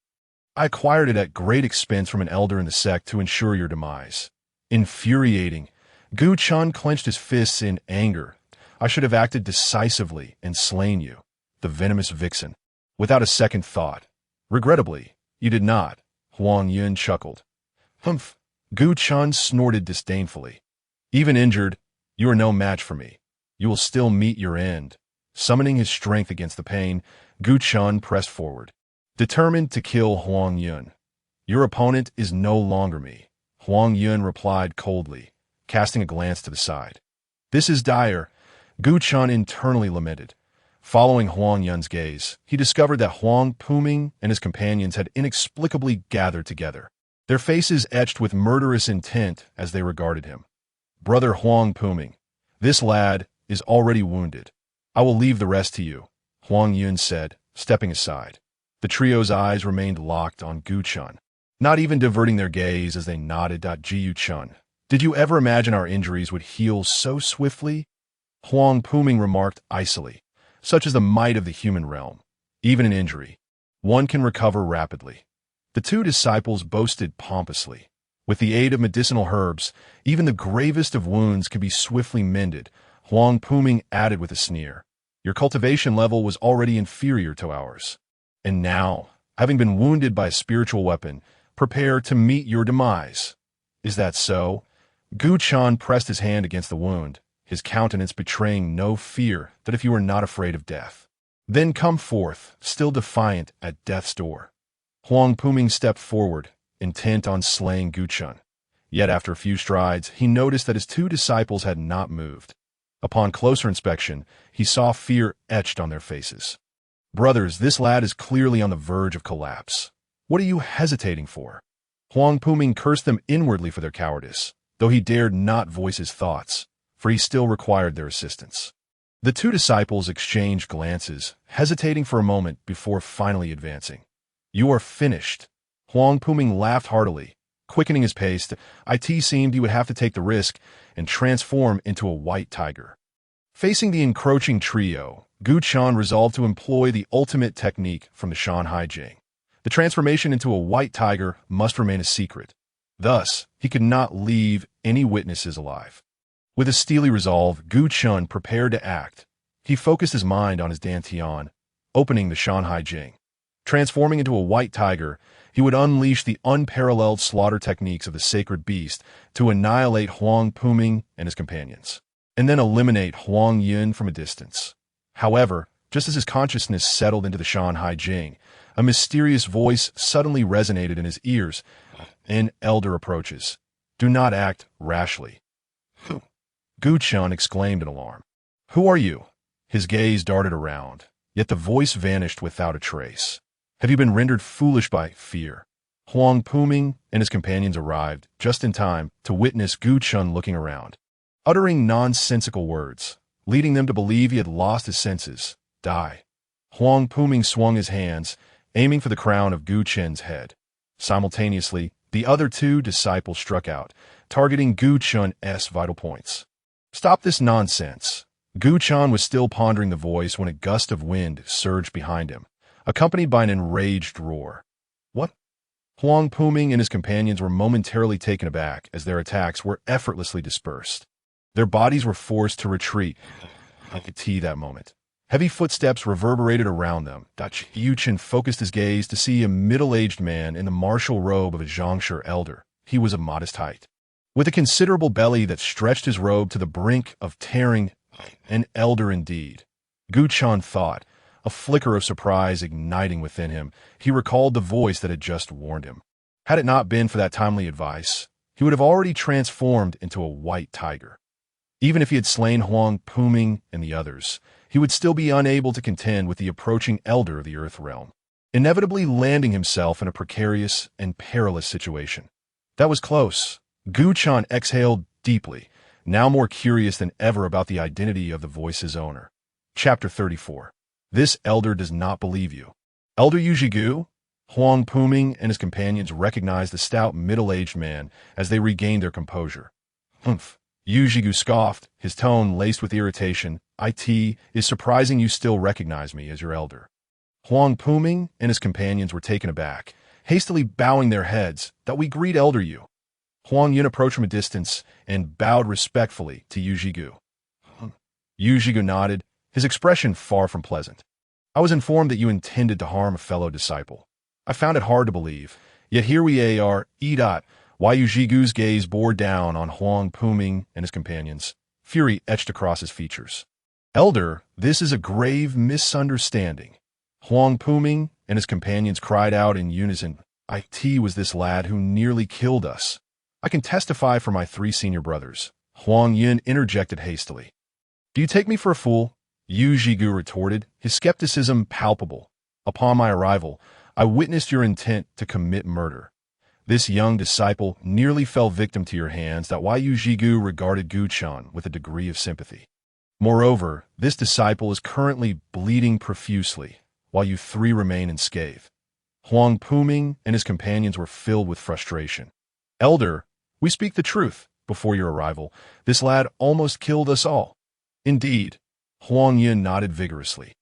Speaker 1: I acquired it at great expense from an elder in the sect to ensure your demise. Infuriating, Gu Chan clenched his fists in anger. I should have acted decisively and slain you, the venomous vixen, without a second thought. Regrettably, you did not. Huang Yun chuckled. Humph, Gu Chun snorted disdainfully. Even injured, you are no match for me. You will still meet your end. Summoning his strength against the pain, Gu Chun pressed forward, determined to kill Huang Yun. Your opponent is no longer me, Huang Yun replied coldly, casting a glance to the side. This is dire, Gu Chun internally lamented. Following Huang Yun's gaze, he discovered that Huang Puming and his companions had inexplicably gathered together, their faces etched with murderous intent as they regarded him. Brother Huang Puming, this lad is already wounded. I will leave the rest to you, Huang Yun said, stepping aside. The trio's eyes remained locked on Gu Chun, not even diverting their gaze as they nodded. Jiu Chun, did you ever imagine our injuries would heal so swiftly? Huang Puming remarked icily. Such is the might of the human realm. Even an injury, one can recover rapidly. The two disciples boasted pompously. With the aid of medicinal herbs, even the gravest of wounds can be swiftly mended, Huang Puming added with a sneer. Your cultivation level was already inferior to ours. And now, having been wounded by a spiritual weapon, prepare to meet your demise. Is that so? Gu Chun pressed his hand against the wound, his countenance betraying no fear that if you were not afraid of death, then come forth, still defiant at death's door. Huang Puming stepped forward, intent on slaying Gu Chun. Yet after a few strides, he noticed that his two disciples had not moved. Upon closer inspection, he saw fear etched on their faces. Brothers, this lad is clearly on the verge of collapse. What are you hesitating for? Huang Puming cursed them inwardly for their cowardice, though he dared not voice his thoughts, for he still required their assistance. The two disciples exchanged glances, hesitating for a moment before finally advancing. You are finished. Huang Puming laughed heartily, quickening his pace. It seemed he would have to take the risk and transform into a white tiger. Facing the encroaching trio, Gu Chun resolved to employ the ultimate technique from the Shan Hai Jing. The transformation into a white tiger must remain a secret. Thus, he could not leave any witnesses alive. With a steely resolve, Gu Chun prepared to act. He focused his mind on his dantian, opening the Shan Hai Jing. Transforming into a white tiger, he would unleash the unparalleled slaughter techniques of the sacred beast to annihilate Huang Puming and his companions, and then eliminate Huang Yun from a distance. However, just as his consciousness settled into the Shan Hai Jing, a mysterious voice suddenly resonated in his ears. An elder approaches. Do not act rashly. Gu Chun exclaimed in alarm. Who are you? His gaze darted around, yet the voice vanished without a trace. Have you been rendered foolish by fear? Huang Puming and his companions arrived just in time to witness Gu Chun looking around, uttering nonsensical words, leading them to believe he had lost his senses. Die. Huang Puming swung his hands, aiming for the crown of Gu Chun's head. Simultaneously, the other two disciples struck out, targeting Gu Chun's vital points. Stop this nonsense. Gu Chun was still pondering the voice when a gust of wind surged behind him, accompanied by an enraged roar. What? Huang Puming and his companions were momentarily taken aback as their attacks were effortlessly dispersed. Their bodies were forced to retreat. I could see that moment. Heavy footsteps reverberated around them. Yu Chen focused his gaze to see a middle-aged man in the martial robe of a Zhangshi elder. He was of modest height, with a considerable belly that stretched his robe to the brink of tearing. An elder indeed. Gu Chun thought, a flicker of surprise igniting within him. He recalled the voice that had just warned him. Had it not been for that timely advice, he would have already transformed into a white tiger. Even if he had slain Huang Puming and the others, he would still be unable to contend with the approaching elder of the Earth realm, inevitably landing himself in a precarious and perilous situation. That was close. Gu Chun exhaled deeply, now more curious than ever about the identity of the voice's owner. Chapter 34. This elder does not believe you. Elder Yujigu? Huang Puming and his companions recognized the stout middle-aged man as they regained their composure. Humph. Yujigu scoffed, his tone laced with irritation. It is surprising you still recognize me as your elder. Huang Puming and his companions were taken aback, hastily bowing their heads. That we greet elder you. Huang Yun approached from a distance and bowed respectfully to Yujigu. Yujigu nodded, his expression far from pleasant. I was informed that you intended to harm a fellow disciple. I found it hard to believe, yet here we are. Wei Zhigu's gaze bore down on Huang Puming and his companions, fury etched across his features. Elder, this is a grave misunderstanding. Huang Puming and his companions cried out in unison. It was this lad who nearly killed us. I can testify for my 3 senior brothers. Huang Yun interjected hastily. Do you take me for a fool? Yu Zhigu retorted, his skepticism palpable. Upon my arrival, I witnessed your intent to commit murder. This young disciple nearly fell victim to your hands that Yu Zhigu regarded Gu Chan with a degree of sympathy. Moreover, this disciple is currently bleeding profusely, while you 3 remain unscathed. Huang Puming and his companions were filled with frustration. Elder, we speak the truth. Before your arrival, this lad almost killed us all. Indeed. Huang Yun nodded vigorously.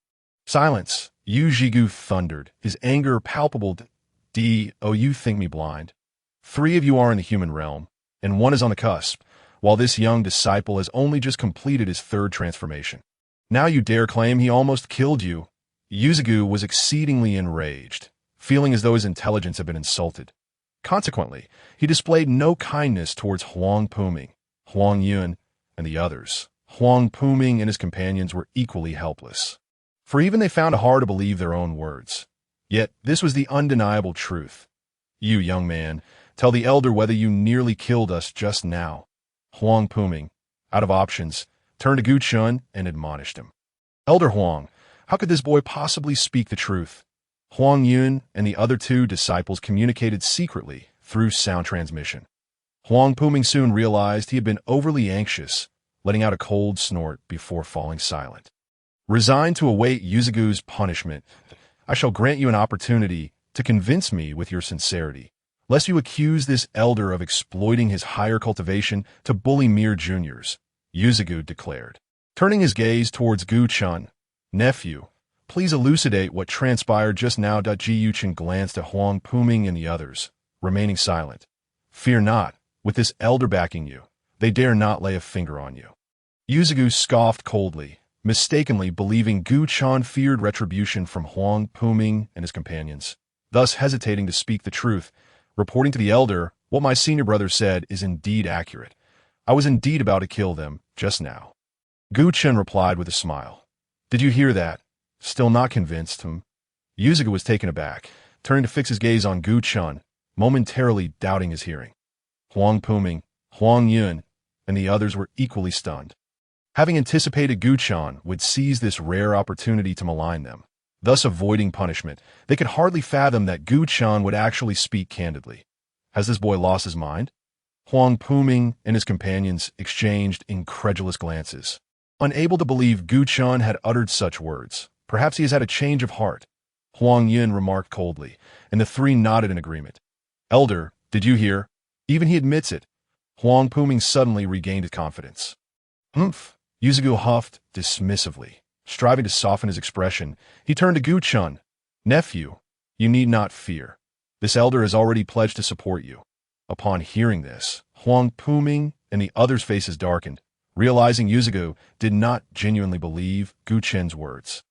Speaker 1: Silence, Yu Zhigu thundered, his anger palpable. Oh, you think me blind. 3 of you are in the human realm, and 1 is on the cusp, while this young disciple has only just completed his 3rd transformation. Now you dare claim he almost killed you. Yu Zhigu was exceedingly enraged, feeling as though his intelligence had been insulted. Consequently, he displayed no kindness towards Huang Puming, Huang Yun, and the others. Huang Puming and his companions were equally helpless, for even they found it hard to believe their own words. Yet this was the undeniable truth. You, young man, tell the elder whether you nearly killed us just now. Huang Puming, out of options, turned to Gu Chun and admonished him. Elder Huang, how could this boy possibly speak the truth? Huang Yun and the other 2 disciples communicated secretly through sound transmission. Huang Puming soon realized he had been overly anxious, letting out a cold snort before falling silent. Resigned to await Yu Zhigu's punishment, I shall grant you an opportunity to convince me with your sincerity, lest you accuse this elder of exploiting his higher cultivation to bully mere juniors, Yu Zhigu declared. Turning his gaze towards Gu Chun, nephew, please elucidate what transpired just now. Ji Yuchen glanced at Huang Puming and the others, remaining silent. Fear not, with this elder backing you, they dare not lay a finger on you. Yu Zhigu scoffed coldly, mistakenly believing Gu Chan feared retribution from Huang Puming and his companions, thus hesitating to speak the truth. Reporting to the elder, what my senior brother said is indeed accurate. I was indeed about to kill them just now. Gu Chen replied with a smile. Did you hear that? Still not convinced him. Yu Zhigu was taken aback, turning to fix his gaze on Gu Chun, momentarily doubting his hearing. Huang Puming, Huang Yun, and the others were equally stunned. Having anticipated Gu Chan would seize this rare opportunity to malign them, thus avoiding punishment, they could hardly fathom that Gu Chan would actually speak candidly. Has this boy lost his mind? Huang Puming and his companions exchanged incredulous glances, unable to believe Gu Chan had uttered such words. Perhaps he has had a change of heart. Huang Yun remarked coldly, and the 3 nodded in agreement. Elder, did you hear? Even he admits it. Huang Puming suddenly regained his confidence. Humph. Yu Zhigu huffed dismissively. Striving to soften his expression, he turned to Gu Chun. Nephew, you need not fear. This elder has already pledged to support you. Upon hearing this, Huang Puming and the others' faces darkened, realizing Yu Zhigu did not genuinely believe Gu Chen's words.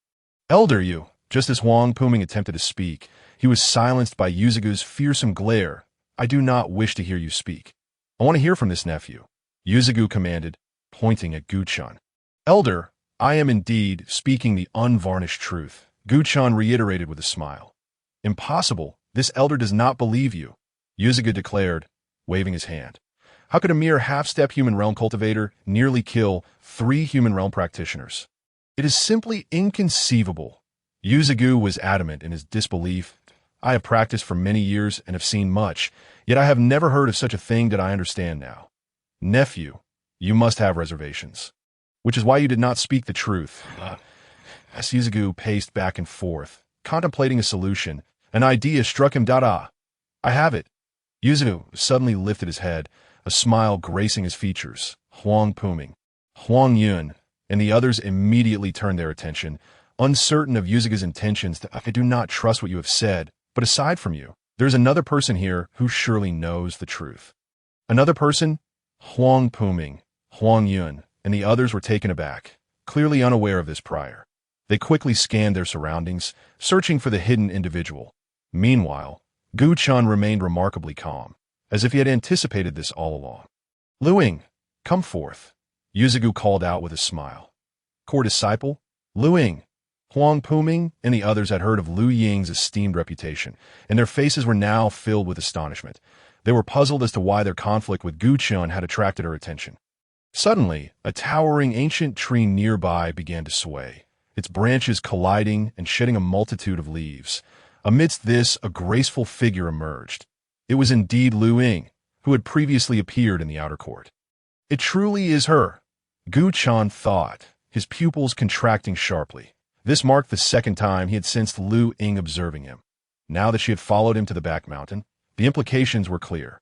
Speaker 1: Elder, you! Just as Huang Puming attempted to speak, he was silenced by Yu Zhigu's fearsome glare. I do not wish to hear you speak. I want to hear from this nephew, Yu Zhigu commanded, pointing at Gu Chun. Elder, I am indeed speaking the unvarnished truth, Gu Chun reiterated with a smile. Impossible. This elder does not believe you, Yu Zhigu declared, waving his hand. How could a mere half-step human realm cultivator nearly kill 3 human realm practitioners? It is simply inconceivable. Yu Zhigu was adamant in his disbelief. I have practiced for many years and have seen much, yet I have never heard of such a thing that I understand now. Nephew, you must have reservations, which is why you did not speak the truth. As Yu Zhigu paced back and forth, contemplating a solution, an idea struck him. I have it. Yu Zhigu suddenly lifted his head, a smile gracing his features. Huang Puming, Huang Yun, and the others immediately turned their attention, uncertain of Yu Zhigu's intentions. I do not trust what you have said, but aside from you, there is another person here who surely knows the truth. Another person? Huang Puming, Huang Yun, and the others were taken aback, clearly unaware of this prior. They quickly scanned their surroundings, searching for the hidden individual. Meanwhile, Gu Chun remained remarkably calm, as if he had anticipated this all along. Lu Ying, come forth, Yuzugu called out with a smile. Core disciple? Lu Ying, Huang Puming, and the others had heard of Lu Ying's esteemed reputation, and their faces were now filled with astonishment. They were puzzled as to why their conflict with Gu Chun had attracted her attention. Suddenly, a towering ancient tree nearby began to sway, its branches colliding and shedding a multitude of leaves. Amidst this, a graceful figure emerged. It was indeed Lu Ying, who had previously appeared in the outer court. It truly is her, Gu Chun thought, his pupils contracting sharply. This marked the second time he had sensed Lu Ying observing him. Now that she had followed him to the back mountain, the implications were clear.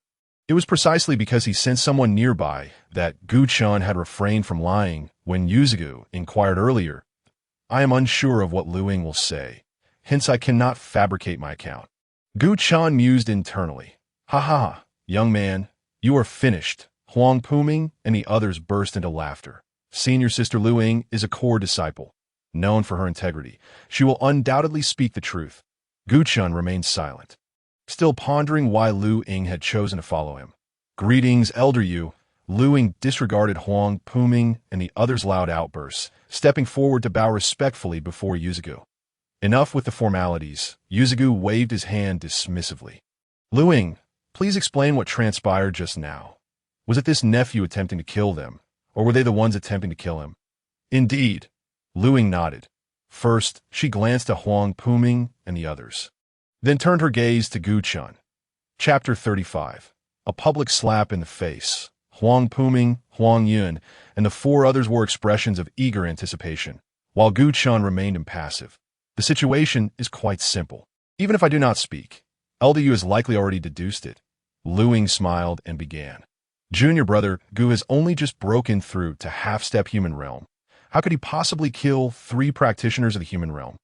Speaker 1: It was precisely because he sensed someone nearby that Gu Chun had refrained from lying when Yuzugu inquired earlier, I am unsure of what Lu Ying will say, hence I cannot fabricate my account. Gu Chun mused internally. Ha ha, young man, you are finished. Huang Puming and the others burst into laughter. Senior sister Lu Ying is a core disciple. Known for her integrity, she will undoubtedly speak the truth. Gu Chun remained silent, still pondering why Lu Ying had chosen to follow him. Greetings, Elder Yu. Lu Ying disregarded Huang Puming and the others' loud outbursts, stepping forward to bow respectfully before Yuzugu. Enough with the formalities. Yuzugu waved his hand dismissively. Lu Ying, please explain what transpired just now. Was it this nephew attempting to kill them, or were they the ones attempting to kill him? Indeed. Lu Ying nodded. First, she glanced at Huang Puming and the others, then turned her gaze to Gu Chun. Chapter 35. A public slap in the face. Huang Puming, Huang Yun, and the four others wore expressions of eager anticipation, while Gu Chun remained impassive. The situation is quite simple. Even if I do not speak, Elder Yu has likely already deduced it. Lu Ying smiled and began. Junior brother Gu has only just broken through to half-step human realm. How could he possibly kill 3 practitioners of the human realm?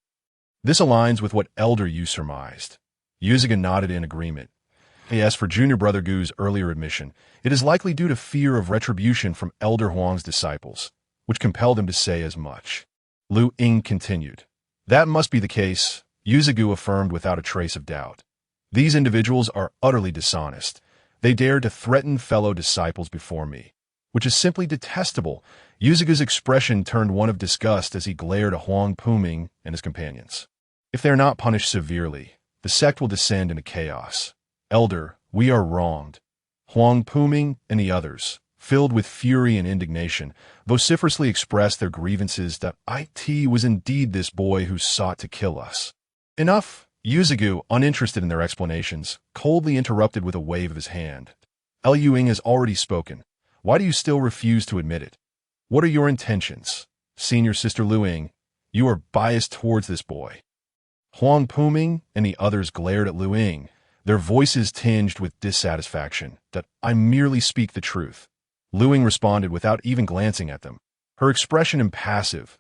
Speaker 1: This aligns with what Elder Yu surmised. Yuzuga nodded in agreement. As for junior brother Gu's earlier admission, it is likely due to fear of retribution from Elder Huang's disciples, which compelled him to say as much. Lu Ying continued. That must be the case, Yuzugu affirmed without a trace of doubt. These individuals are utterly dishonest. They dared to threaten fellow disciples before me, which is simply detestable. Yuzugu's expression turned one of disgust as he glared at Huang Puming and his companions. If they are not punished severely, the sect will descend into chaos. Elder, we are wronged. Huang Puming and the others, filled with fury and indignation, vociferously expressed their grievances that it was indeed this boy who sought to kill us. Enough! Yuzugu, uninterested in their explanations, coldly interrupted with a wave of his hand. Lu Ying has already spoken. Why do you still refuse to admit it? What are your intentions? Senior sister Lu Ying, you are biased towards this boy. Huang Puming and the others glared at Lu Ying, their voices tinged with dissatisfaction, that I merely speak the truth. Lu Ying responded without even glancing at them, her expression impassive.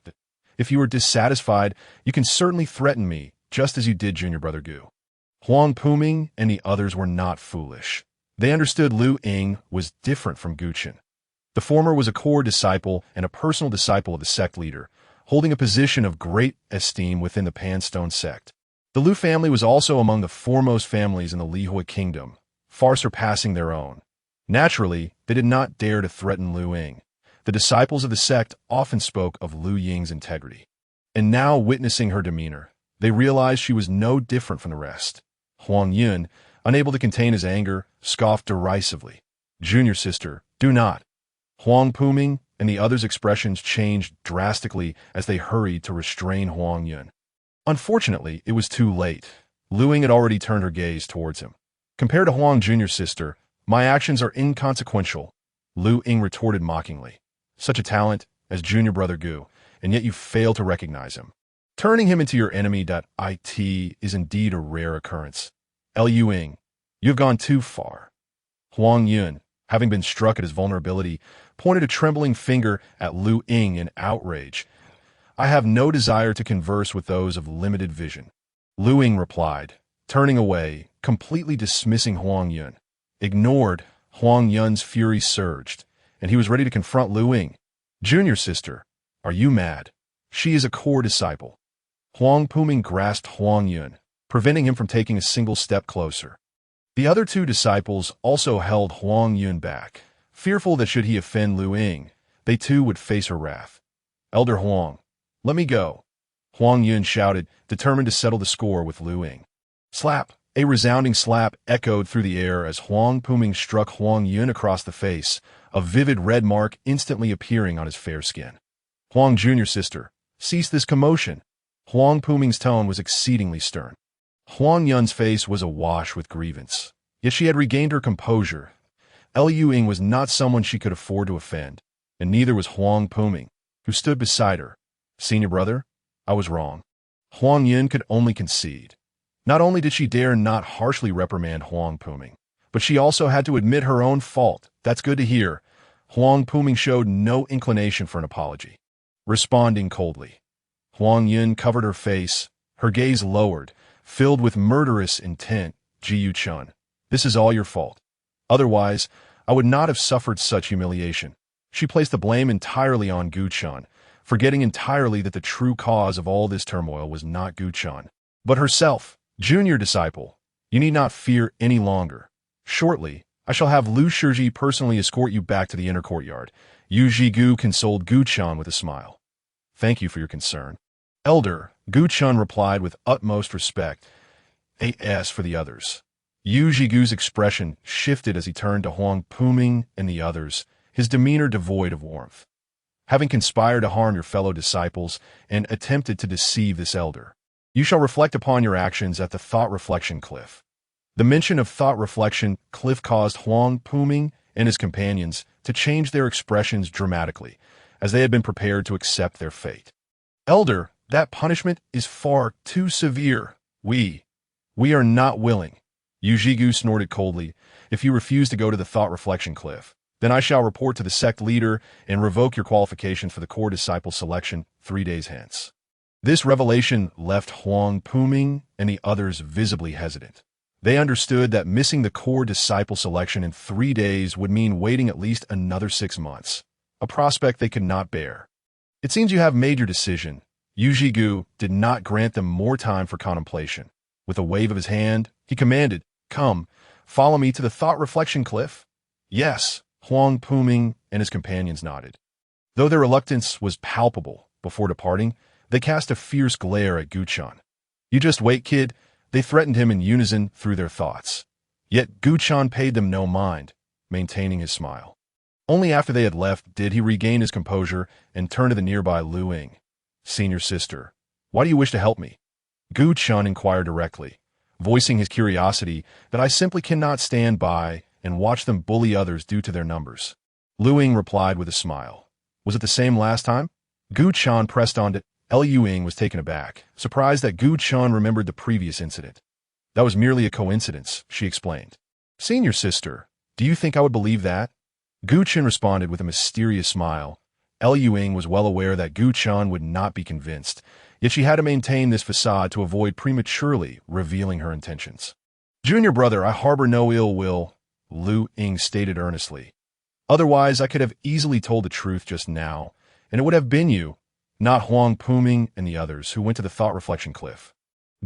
Speaker 1: If you are dissatisfied, you can certainly threaten me, just as you did junior brother Gu. Huang Puming and the others were not foolish. They understood Lu Ying was different from Gu Chun. The former was a core disciple and a personal disciple of the sect leader, holding a position of great esteem within the Pan Stone Sect. The Lu family was also among the foremost families in the Lihua kingdom, far surpassing their own. Naturally, they did not dare to threaten Lu Ying. The disciples of the sect often spoke of Lu Ying's integrity. And now, witnessing her demeanor, they realized she was no different from the rest. Huang Yun, unable to contain his anger, scoffed derisively. Junior sister, do not. Huang Puming and the others' expressions changed drastically as they hurried to restrain Huang Yun. Unfortunately, it was too late. Lu Ying had already turned her gaze towards him. Compared to Huang Junior's sister, my actions are inconsequential, Lu Ying retorted mockingly. Such a talent as junior brother Gu, and yet you fail to recognize him. Turning him into your enemy. It is indeed a rare occurrence. Lu Ying, you have gone too far. Huang Yun, having been struck at his vulnerability, pointed a trembling finger at Lu Ying in outrage. I have no desire to converse with those of limited vision. Lu Ying replied, turning away, completely dismissing Huang Yun. Ignored, Huang Yun's fury surged, and he was ready to confront Lu Ying. Junior sister, are you mad? She is a core disciple. Huang Puming grasped Huang Yun, preventing him from taking a single step closer. The other two disciples also held Huang Yun back, fearful that should he offend Lu Ying, they too would face her wrath. "Elder Huang, let me go," Huang Yun shouted, determined to settle the score with Lu Ying. Slap! A resounding slap echoed through the air as Huang Puming struck Huang Yun across the face, a vivid red mark instantly appearing on his fair skin. "Huang, junior sister, cease this commotion." Huang Puming's tone was exceedingly stern. Huang Yun's face was awash with grievance, yet she had regained her composure. Lu Ying was not someone she could afford to offend, and neither was Huang Puming, who stood beside her. "Senior brother, I was wrong." Huang Yun could only concede. Not only did she dare not harshly reprimand Huang Puming, but she also had to admit her own fault. "That's good to hear." Huang Puming showed no inclination for an apology. Responding coldly, Huang Yun covered her face, her gaze lowered, filled with murderous intent. "Jiyu Chun, this is all your fault. Otherwise, I would not have suffered such humiliation." She placed the blame entirely on Gu Chun, forgetting entirely that the true cause of all this turmoil was not Gu Chun, but herself. "Junior disciple, you need not fear any longer. Shortly, I shall have Lu Shiji personally escort you back to the inner courtyard." Yu Jigu consoled Gu Chun with a smile. "Thank you for your concern, Elder," Gu Chun replied with utmost respect. As for the others, Yu Jigu's expression shifted as he turned to Huang Puming and the others, his demeanor devoid of warmth. "Having conspired to harm your fellow disciples and attempted to deceive this elder, you shall reflect upon your actions at the Thought Reflection Cliff." The mention of Thought Reflection Cliff caused Huang Puming and his companions to change their expressions dramatically, as they had been prepared to accept their fate. "Elder, that punishment is far too severe. We are not willing." Yu Jigu snorted coldly. "If you refuse to go to the Thought Reflection Cliff, then I shall report to the sect leader and revoke your qualification for the core disciple selection 3 days hence." This revelation left Huang Puming and the others visibly hesitant. They understood that missing the core disciple selection in 3 days would mean waiting at least another 6 months, a prospect they could not bear. "It seems you have made your decision." Yu Jigu did not grant them more time for contemplation. With a wave of his hand, he commanded, "Come, follow me to the Thought Reflection Cliff." "Yes," Huang Puming and his companions nodded. Though their reluctance was palpable, before departing, they cast a fierce glare at Gu Chun. "You just wait, kid," they threatened him in unison through their thoughts. Yet Gu Chun paid them no mind, maintaining his smile. Only after they had left did he regain his composure and turn to the nearby Lu Ying. "Senior sister, why do you wish to help me?" Gu Chun inquired directly, voicing his curiosity that I simply cannot stand by and watch them bully others due to their numbers. Lu Ying replied with a smile. "Was it the same last time?" Gu Chun pressed on to. Lu Ying was taken aback, surprised that Gu Chun remembered the previous incident. "That was merely a coincidence," she explained. "Senior sister, do you think I would believe that?" Gu Chun responded with a mysterious smile. Lu Ying was well aware that Gu Chun would not be convinced, yet she had to maintain this facade to avoid prematurely revealing her intentions. "Junior brother, I harbor no ill will," Lu Ying stated earnestly. "Otherwise, I could have easily told the truth just now, and it would have been you, not Huang Puming and the others, who went to the Thought Reflection Cliff."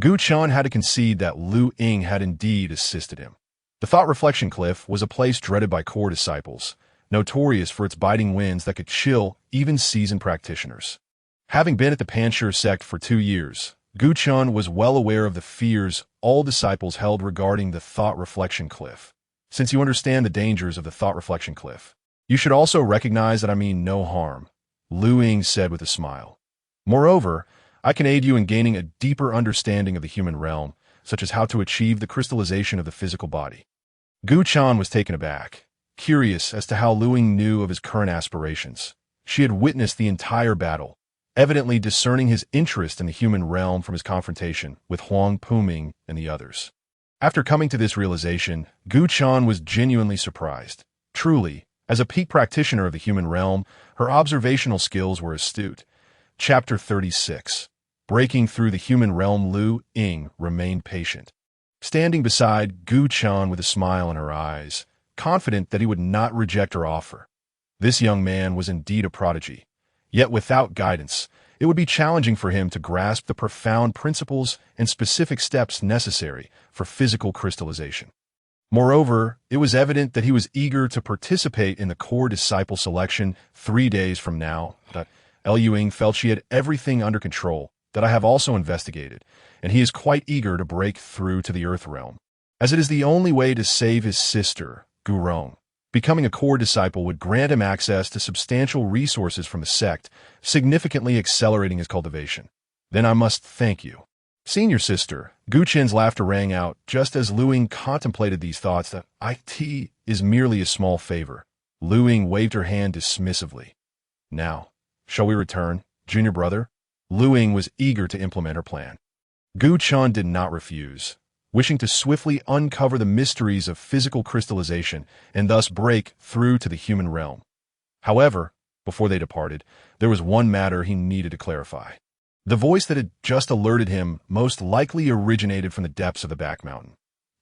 Speaker 1: Gu Chun had to concede that Lu Ying had indeed assisted him. The Thought Reflection Cliff was a place dreaded by core disciples, notorious for its biting winds that could chill even seasoned practitioners. Having been at the Pan Stone Sect for 2 years, Gu Chun was well aware of the fears all disciples held regarding the Thought Reflection Cliff. "Since you understand the dangers of the Thought Reflection Cliff, you should also recognize that I mean no harm," Lu Ying said with a smile. "Moreover, I can aid you in gaining a deeper understanding of the human realm, such as how to achieve the crystallization of the physical body." Gu Chun was taken aback, curious as to how Lu Ying knew of his current aspirations. She had witnessed the entire battle, evidently discerning his interest in the human realm from his confrontation with Huang Puming and the others. After coming to this realization, Gu Chun was genuinely surprised. Truly, as a peak practitioner of the human realm, her observational skills were astute. Chapter 36. Breaking through the human realm. Lu Ying remained patient, standing beside Gu Chun with a smile in her eyes, confident that he would not reject her offer. This young man was indeed a prodigy, yet without guidance, it would be challenging for him to grasp the profound principles and specific steps necessary for physical crystallization. Moreover, it was evident that he was eager to participate in the core disciple selection 3 days from now. Ying felt she had everything under control, that I have also investigated, and he is quite eager to break through to the Earth realm, as it is the only way to save his sister, Gurong. Becoming a core disciple would grant him access to substantial resources from the sect, significantly accelerating his cultivation. Then I must thank you. Senior sister, Gu Chen's laughter rang out just as Lu Ying contemplated these thoughts. That it is merely a small favor. Lu Ying waved her hand dismissively. Now, shall we return, junior brother? Lu Ying was eager to implement her plan. Gu Chen did not refuse, wishing to swiftly uncover the mysteries of physical crystallization and thus break through to the human realm. However, before they departed, there was one matter he needed to clarify. The voice that had just alerted him most likely originated from the depths of the back mountain.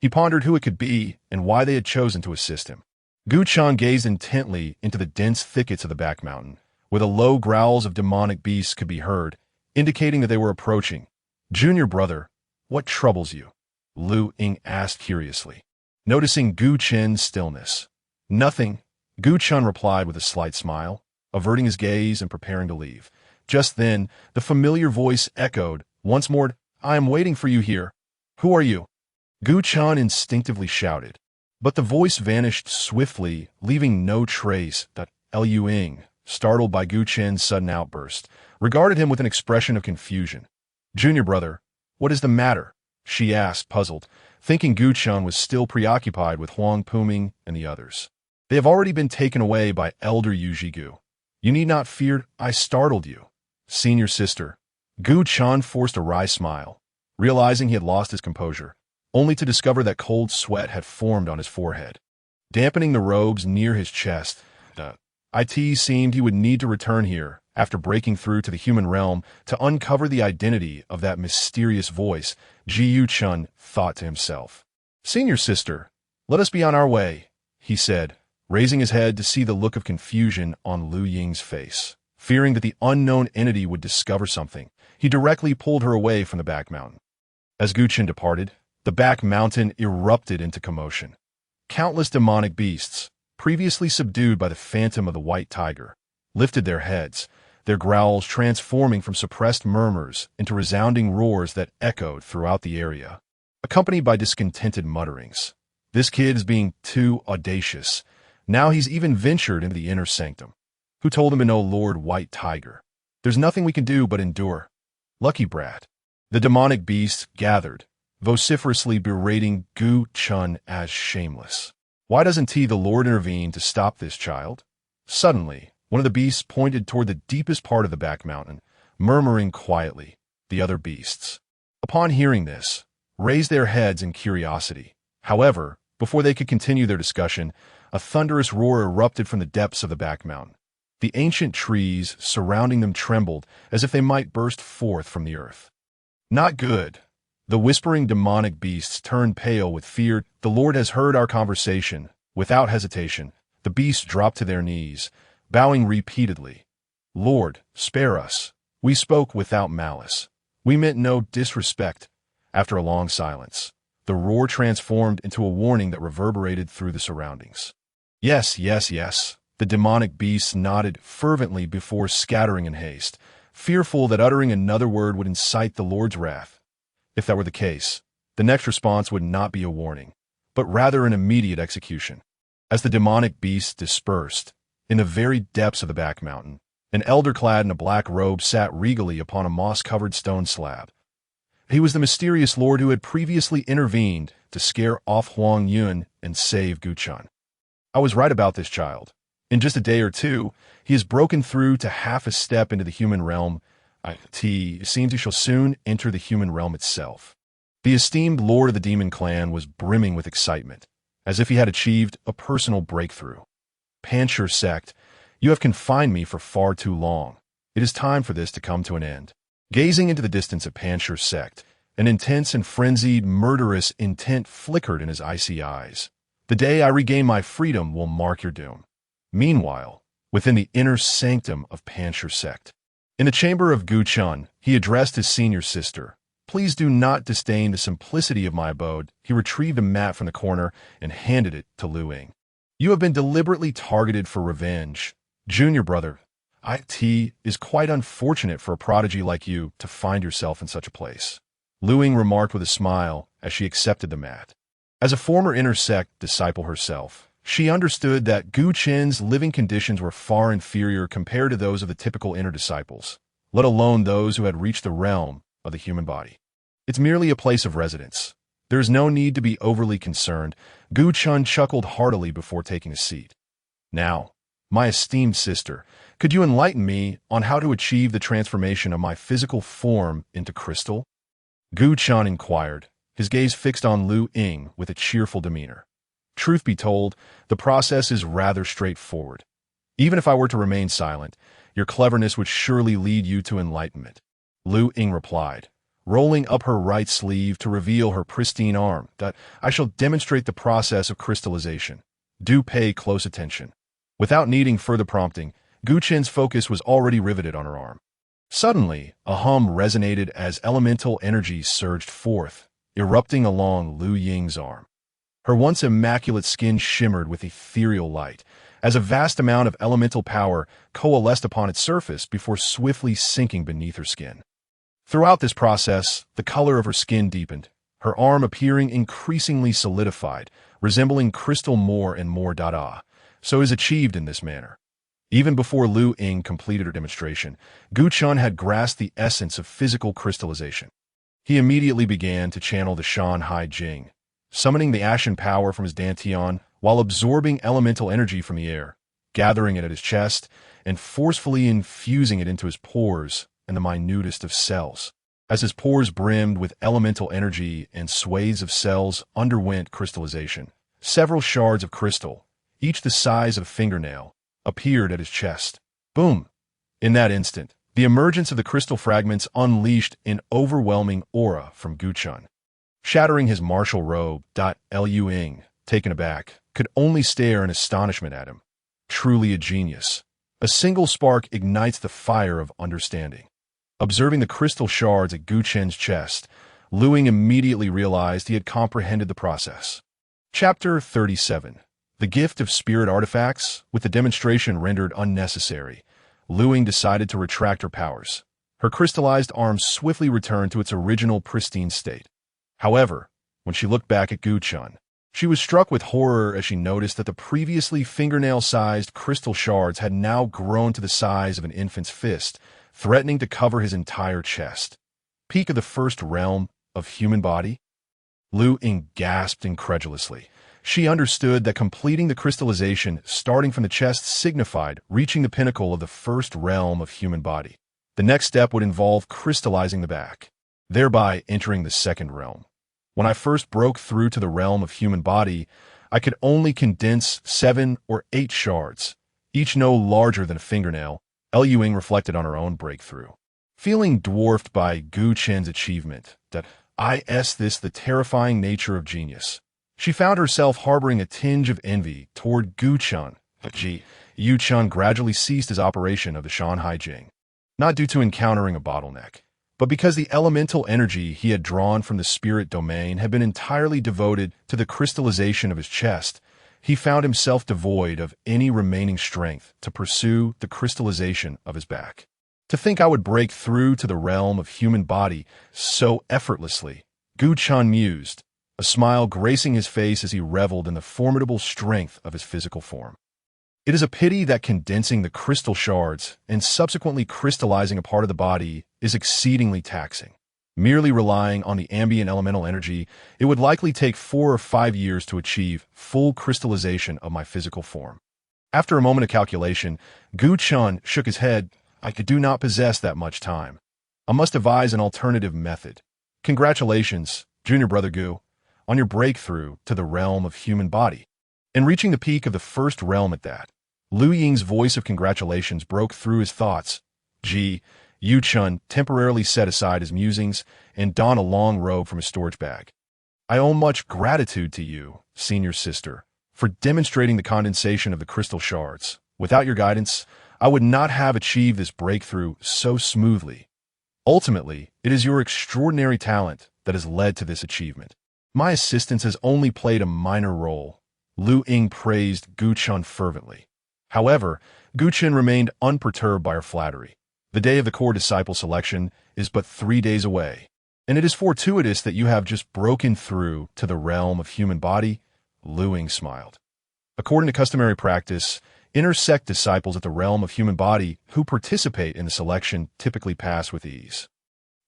Speaker 1: He pondered who it could be and why they had chosen to assist him. Gu Chen gazed intently into the dense thickets of the back mountain, where the low growls of demonic beasts could be heard, indicating that they were approaching. Junior brother, what troubles you? Lu Ying asked curiously, noticing Gu Chen's stillness. Nothing, Gu Chen replied with a slight smile, averting his gaze and preparing to leave. Just then, the familiar voice echoed, once more, I am waiting for you here. Who are you? Gu Chen instinctively shouted. But the voice vanished swiftly, leaving no trace. Lu Ying, startled by Gu Chen's sudden outburst, regarded him with an expression of confusion. Junior brother, what is the matter? She asked, puzzled, thinking Gu Chen was still preoccupied with Huang Puming and the others. They have already been taken away by Elder Yu Jigu. You need not fear I startled you. Senior sister. Gu Chen forced a wry smile, realizing he had lost his composure, only to discover that cold sweat had formed on his forehead. Dampening the robes near his chest, it seemed he would need to return here, after breaking through to the human realm, to uncover the identity of that mysterious voice. Jiyu Chen thought to himself. Senior sister, let us be on our way, he said, raising his head to see the look of confusion on Lu Ying's face. Fearing that the unknown entity would discover something, he directly pulled her away from the back mountain. As Gu Chen departed, the back mountain erupted into commotion. Countless demonic beasts, previously subdued by the phantom of the white tiger, lifted their heads, their growls transforming from suppressed murmurs into resounding roars that echoed throughout the area, accompanied by discontented mutterings. This kid is being too audacious. Now he's even ventured into the inner sanctum. Who told him to know Lord White Tiger? There's nothing we can do but endure. Lucky brat. The demonic beasts gathered, vociferously berating Gu Chen as shameless. Why doesn't the Lord intervene to stop this child? Suddenly, one of the beasts pointed toward the deepest part of the back mountain, murmuring quietly. The other beasts, upon hearing this, raised their heads in curiosity. However, before they could continue their discussion, a thunderous roar erupted from the depths of the back mountain. The ancient trees surrounding them trembled as if they might burst forth from the earth. Not good. The whispering demonic beasts turned pale with fear. The Lord has heard our conversation. Without hesitation, the beasts dropped to their knees, bowing repeatedly. Lord, spare us. We spoke without malice. We meant no disrespect. After a long silence, the roar transformed into a warning that reverberated through the surroundings. Yes, yes, yes. The demonic beasts nodded fervently before scattering in haste, fearful that uttering another word would incite the Lord's wrath. If that were the case, the next response would not be a warning, but rather an immediate execution. As the demonic beasts dispersed, in the very depths of the back mountain, an elder clad in a black robe sat regally upon a moss-covered stone slab. He was the mysterious lord who had previously intervened to scare off Huang Yun and save Gu Chen. I was right about this child. In just a day or two, he has broken through to half a step into the human realm. It seems he shall soon enter the human realm itself. The esteemed lord of the demon clan was brimming with excitement, as if he had achieved a personal breakthrough. Pan Stone Sect, you have confined me for far too long. It is time for this to come to an end. Gazing into the distance of Pan Stone Sect, an intense and frenzied, murderous intent flickered in his icy eyes. The day I regain my freedom will mark your doom. Meanwhile, within the inner sanctum of Pan Stone Sect, in the chamber of Gu Chen, he addressed his senior sister, Please do not disdain the simplicity of my abode." He retrieved a mat from the corner and handed it to Lu Ying. "You have been deliberately targeted for revenge. Junior brother, it is quite unfortunate for a prodigy like you to find yourself in such a place," Lu Ying remarked with a smile as she accepted the mat. As a former inner sect disciple herself, she understood that Gu Chen's living conditions were far inferior compared to those of the typical inner disciples, let alone those who had reached the realm of the human body. "It's merely a place of residence. There is no need to be overly concerned." Gu Chen chuckled heartily before taking a seat. "Now, my esteemed sister, could you enlighten me on how to achieve the transformation of my physical form into crystal?" Gu Chen inquired, his gaze fixed on Lu Ying with a cheerful demeanor. "Truth be told, the process is rather straightforward. Even if I were to remain silent, your cleverness would surely lead you to enlightenment," Lu Ying replied, rolling up her right sleeve to reveal her pristine arm. "That I shall demonstrate the process of crystallization. Do pay close attention." Without needing further prompting, Gu Chen's focus was already riveted on her arm. Suddenly, a hum resonated as elemental energy surged forth, erupting along Lu Ying's arm. Her once immaculate skin shimmered with ethereal light, as a vast amount of elemental power coalesced upon its surface before swiftly sinking beneath her skin. Throughout this process, the color of her skin deepened, her arm appearing increasingly solidified, resembling crystal more and more. So is achieved in this manner. Even before Lu Ying completed her demonstration, Gu Chen had grasped the essence of physical crystallization. He immediately began to channel the Shan Hai Jing, summoning the ashen power from his dantian while absorbing elemental energy from the air, gathering it at his chest, and forcefully infusing it into his pores and the minutest of cells. As his pores brimmed with elemental energy and swathes of cells underwent crystallization, several shards of crystal, each the size of a fingernail, appeared at his chest. Boom! In that instant, the emergence of the crystal fragments unleashed an overwhelming aura from Gu Chen. Shattering his martial robe, Lu Ying, taken aback, could only stare in astonishment at him. Truly a genius. A single spark ignites the fire of understanding. Observing the crystal shards at Gu Chen's chest, Lu Ying immediately realized he had comprehended the process. Chapter 37. The Gift of Spirit Artifacts. With the demonstration rendered unnecessary, Lu Ying decided to retract her powers. Her crystallized arm swiftly returned to its original pristine state. However, when she looked back at Gu Chen, she was struck with horror as she noticed that the previously fingernail-sized crystal shards had now grown to the size of an infant's fist, threatening to cover his entire chest. Peak of the first realm of human body? Lu Ying gasped incredulously. She understood that completing the crystallization starting from the chest signified reaching the pinnacle of the first realm of human body. The next step would involve crystallizing the back, thereby entering the second realm. When I first broke through to the realm of human body, I could only condense 7 or 8 shards, each no larger than a fingernail. Lu Ying reflected on her own breakthrough. Feeling dwarfed by Gu Chen's achievement, the terrifying nature of genius, she found herself harboring a tinge of envy toward Gu Chen. Yu Chen gradually ceased his operation of the Shan Hai Jing, not due to encountering a bottleneck, but because the elemental energy he had drawn from the spirit domain had been entirely devoted to the crystallization of his chest. He found himself devoid of any remaining strength to pursue the crystallization of his back. To think I would break through to the realm of human body so effortlessly, Gu Chen mused, a smile gracing his face as he reveled in the formidable strength of his physical form. It is a pity that condensing the crystal shards and subsequently crystallizing a part of the body is exceedingly taxing. Merely relying on the ambient elemental energy, it would likely take 4 or 5 years to achieve full crystallization of my physical form. After a moment of calculation, Gu Chen shook his head. I do not possess that much time. I must devise an alternative method. Congratulations, junior brother Gu, on your breakthrough to the realm of human body. In reaching the peak of the first realm at that, Lu Ying's voice of congratulations broke through his thoughts. Yu Chen temporarily set aside his musings and donned a long robe from his storage bag. I owe much gratitude to you, senior sister, for demonstrating the condensation of the crystal shards. Without your guidance, I would not have achieved this breakthrough so smoothly. Ultimately, it is your extraordinary talent that has led to this achievement. My assistance has only played a minor role. Lu Ying praised Gu Chen fervently. However, Gu Chen remained unperturbed by her flattery. The day of the core disciple selection is but 3 days away, and it is fortuitous that you have just broken through to the realm of human body. Lu Ying smiled. According to customary practice, inter-sect disciples at the realm of human body who participate in the selection typically pass with ease.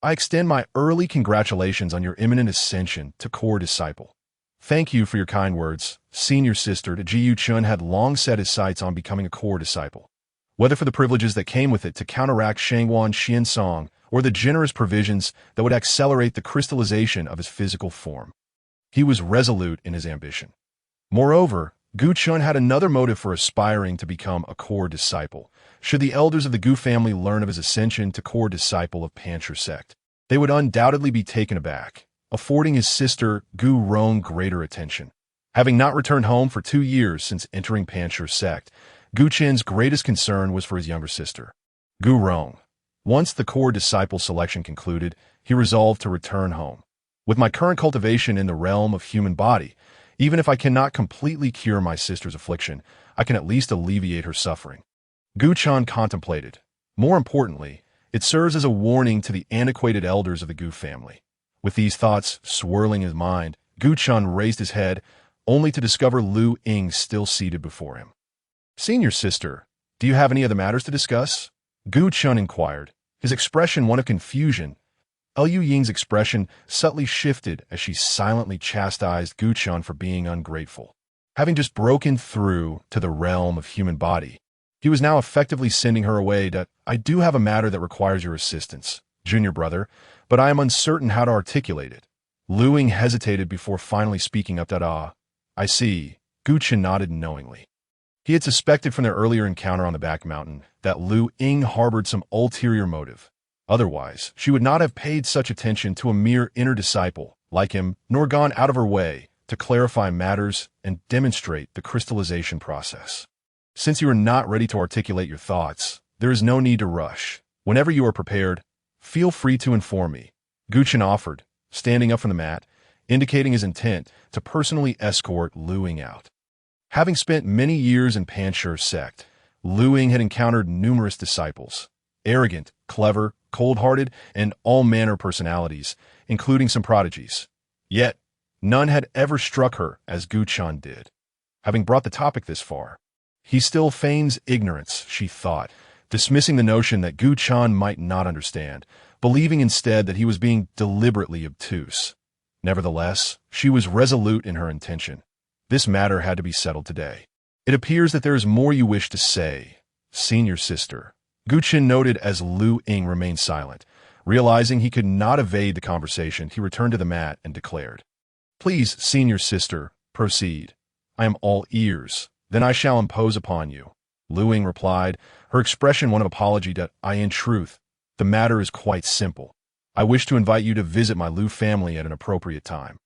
Speaker 1: I extend my early congratulations on your imminent ascension to core disciple. Thank you for your kind words. Senior sister to Jiyu Chun had long set his sights on becoming a core disciple. Whether for the privileges that came with it to counteract Shangguan Xuanlong or the generous provisions that would accelerate the crystallization of his physical form. He was resolute in his ambition. Moreover, Gu Chun had another motive for aspiring to become a core disciple. Should the elders of the Gu family learn of his ascension to core disciple of Pan Stone Sect, they would undoubtedly be taken aback, affording his sister Gu Rong greater attention. Having not returned home for 2 years since entering Pan Stone Sect, Gu Chen's greatest concern was for his younger sister, Gu Rong. Once the core disciple selection concluded, he resolved to return home. With my current cultivation in the realm of human body, even if I cannot completely cure my sister's affliction, I can at least alleviate her suffering. Gu Chen contemplated. More importantly, it serves as a warning to the antiquated elders of the Gu family. With these thoughts swirling in his mind, Gu Chen raised his head, only to discover Lu Ying still seated before him. Senior sister, do you have any other matters to discuss? Gu Chen inquired, his expression one of confusion. Lu Ying's expression subtly shifted as she silently chastised Gu Chen for being ungrateful. Having just broken through to the realm of human body, he was now effectively sending her away to, I do have a matter that requires your assistance, junior brother, but I am uncertain how to articulate it. Lu Ying hesitated before finally speaking up that, I see. Gu Chen nodded knowingly. He had suspected from their earlier encounter on the back mountain that Lu Ying harbored some ulterior motive. Otherwise, she would not have paid such attention to a mere inner disciple like him, nor gone out of her way to clarify matters and demonstrate the crystallization process. Since you are not ready to articulate your thoughts, there is no need to rush. Whenever you are prepared, feel free to inform me. Gu Chen offered, standing up from the mat, indicating his intent to personally escort Lu Ying out. Having spent many years in Pan Stone Sect, Lu Ying had encountered numerous disciples, arrogant, clever, cold-hearted, and all-manner personalities, including some prodigies. Yet, none had ever struck her as Gu Chen did. Having brought the topic this far, he still feigns ignorance, she thought, dismissing the notion that Gu Chen might not understand, believing instead that he was being deliberately obtuse. Nevertheless, she was resolute in her intention. This matter had to be settled today. It appears that there is more you wish to say, senior sister. Gu Chen noted as Lu Ying remained silent. Realizing he could not evade the conversation, he returned to the mat and declared, Please, senior sister, proceed. I am all ears. Then I shall impose upon you. Lu Ying replied, her expression one of apology that in truth, the matter is quite simple. I wish to invite you to visit my Lu family at an appropriate time.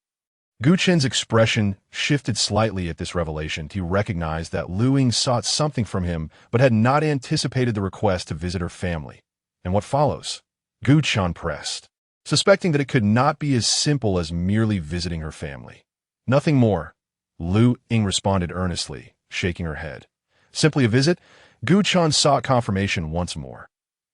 Speaker 1: Gu Chen's expression shifted slightly at this revelation. He recognized that Lu Ying sought something from him, but had not anticipated the request to visit her family. And what follows? Gu Chen pressed, suspecting that it could not be as simple as merely visiting her family. Nothing more. Lu Ying responded earnestly, shaking her head. Simply a visit? Gu Chen sought confirmation once more.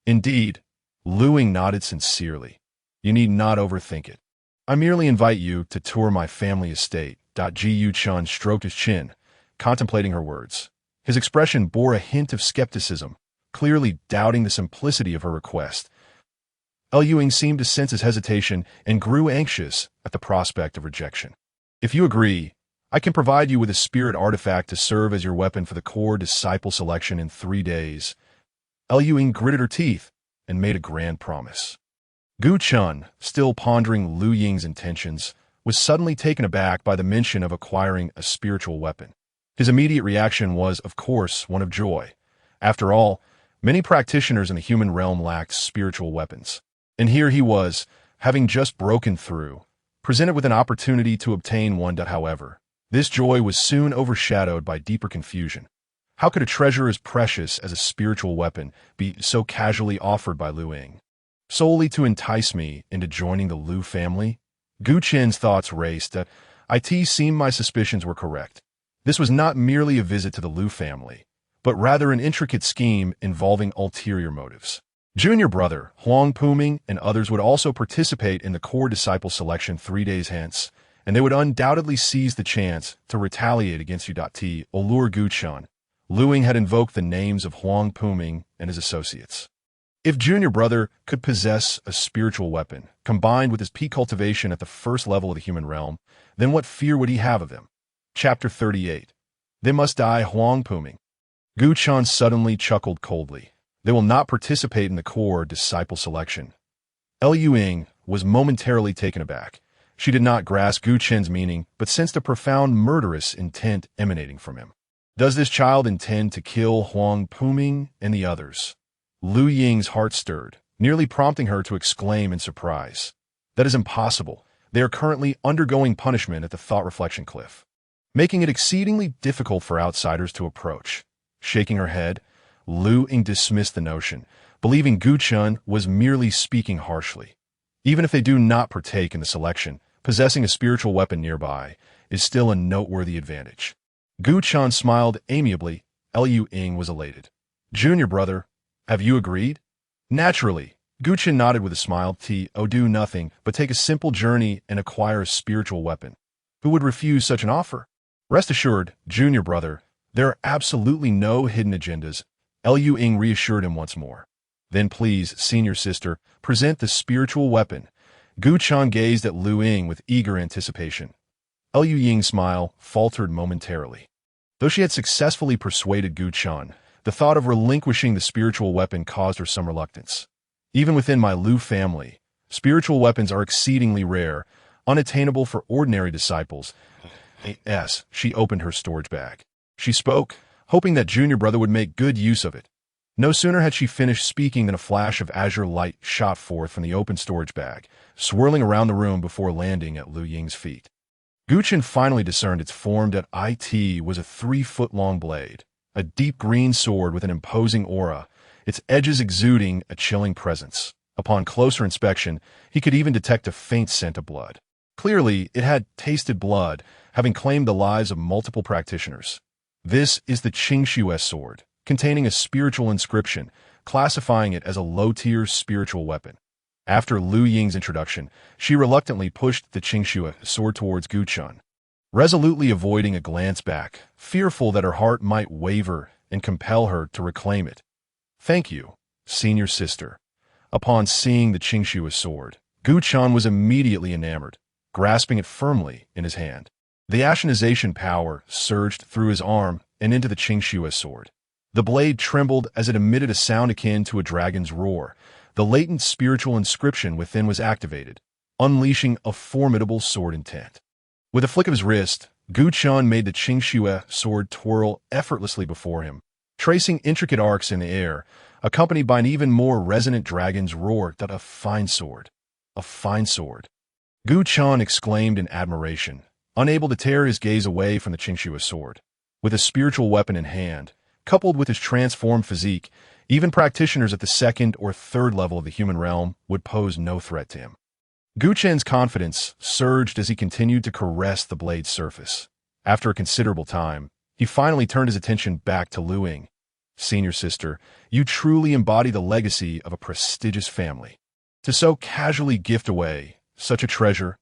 Speaker 1: Indeed, Lu Ying nodded sincerely. You need not overthink it. I merely invite you to tour my family estate. Jiyu Chen stroked his chin, contemplating her words. His expression bore a hint of skepticism, clearly doubting the simplicity of her request. Lu Ying seemed to sense his hesitation and grew anxious at the prospect of rejection. If you agree, I can provide you with a spirit artifact to serve as your weapon for the core disciple selection in 3 days. Lu Ying gritted her teeth and made a grand promise. Gu Chen, still pondering Lu Ying's intentions, was suddenly taken aback by the mention of acquiring a spiritual weapon. His immediate reaction was, of course, one of joy. After all, many practitioners in the human realm lacked spiritual weapons. And here he was, having just broken through, presented with an opportunity to obtain one. However, this joy was soon overshadowed by deeper confusion. How could a treasure as precious as a spiritual weapon be so casually offered by Lu Ying? solely to entice me into joining the Liu family? Gu Chen's thoughts raced. It seemed my suspicions were correct. This was not merely a visit to the Liu family, but rather an intricate scheme involving ulterior motives. Junior brother, Huang Puming, and others would also participate in the core disciple selection 3 days hence, and they would undoubtedly seize the chance to retaliate against you. Allure Gu Chen. Liu Ying had invoked the names of Huang Puming and his associates. If junior brother could possess a spiritual weapon, combined with his peak cultivation at the first level of the human realm, then what fear would he have of them? Chapter 38. They must die. Huang Puming. Gu Chen suddenly chuckled coldly. They will not participate in the core disciple selection. Liu Ying was momentarily taken aback. She did not grasp Gu Chen's meaning, but sensed a profound murderous intent emanating from him. Does this child intend to kill Huang Puming and the others? Liu Ying's heart stirred, nearly prompting her to exclaim in surprise. That is impossible. They are currently undergoing punishment at the thought-reflection cliff, making it exceedingly difficult for outsiders to approach. Shaking her head, Liu Ying dismissed the notion, believing Gu Chen was merely speaking harshly. Even if they do not partake in the selection, possessing a spiritual weapon nearby is still a noteworthy advantage. Gu Chen smiled amiably. Liu Ying was elated. Junior brother, have you agreed? Naturally. Gu Chen nodded with a smile. Do nothing but take a simple journey and acquire a spiritual weapon. Who would refuse such an offer? Rest assured, junior brother, there are absolutely no hidden agendas. Liu Ying reassured him once more. Then please, senior sister, present the spiritual weapon. Gu Chen gazed at Liu Ying with eager anticipation. Liu Ying's smile faltered momentarily. Though she had successfully persuaded Gu Chen, the thought of relinquishing the spiritual weapon caused her some reluctance. Even within my Liu family, spiritual weapons are exceedingly rare, unattainable for ordinary disciples. She opened her storage bag. She spoke, hoping that junior brother would make good use of it. No sooner had she finished speaking than a flash of azure light shot forth from the open storage bag, swirling around the room before landing at Liu Ying's feet. Gu Chen finally discerned its form. That it was a 3-foot-long blade, a deep green sword with an imposing aura, its edges exuding a chilling presence. Upon closer inspection, he could even detect a faint scent of blood. Clearly, it had tasted blood, having claimed the lives of multiple practitioners. This is the Qingxue sword, containing a spiritual inscription, classifying it as a low-tier spiritual weapon. After Liu Ying's introduction, she reluctantly pushed the Qingxue sword towards Gu Chen, resolutely avoiding a glance back, fearful that her heart might waver and compel her to reclaim it. Thank you, senior sister. Upon seeing the Qingxue sword, Gu Chen was immediately enamored, grasping it firmly in his hand. The Ashenization power surged through his arm and into the Qingxue sword. The blade trembled as it emitted a sound akin to a dragon's roar. The latent spiritual inscription within was activated, unleashing a formidable sword intent. With a flick of his wrist, Gu Chen made the Qingxue sword twirl effortlessly before him, tracing intricate arcs in the air, accompanied by an even more resonant dragon's roar. A fine sword. A fine sword. Gu Chen exclaimed in admiration, unable to tear his gaze away from the Qingxue sword. With a spiritual weapon in hand, coupled with his transformed physique, even practitioners at the 2nd or 3rd level of the human realm would pose no threat to him. Gu Chen's confidence surged as he continued to caress the blade's surface. After a considerable time, he finally turned his attention back to Liu Ying. Senior sister, you truly embody the legacy of a prestigious family. To so casually gift away such a treasure,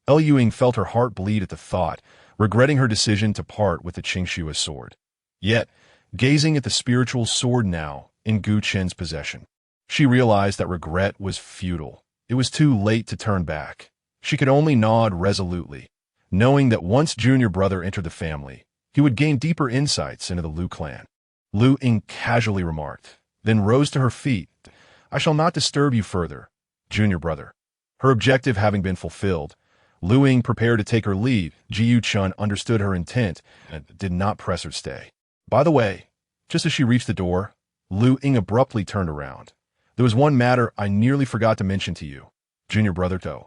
Speaker 1: Liu Ying felt her heart bleed at the thought, regretting her decision to part with the Qingxue sword. Yet, gazing at the spiritual sword now in Gu Chen's possession, she realized that regret was futile. It was too late to turn back. She could only nod resolutely, knowing that once junior brother entered the family, he would gain deeper insights into the Liu clan. Liu Ying casually remarked, then rose to her feet. I shall not disturb you further, junior brother. Her objective having been fulfilled, Liu Ying prepared to take her leave. Gu Chen understood her intent and did not press her stay. By the way, just as she reached the door, Liu Ying abruptly turned around. There was one matter I nearly forgot to mention to you, junior brother To.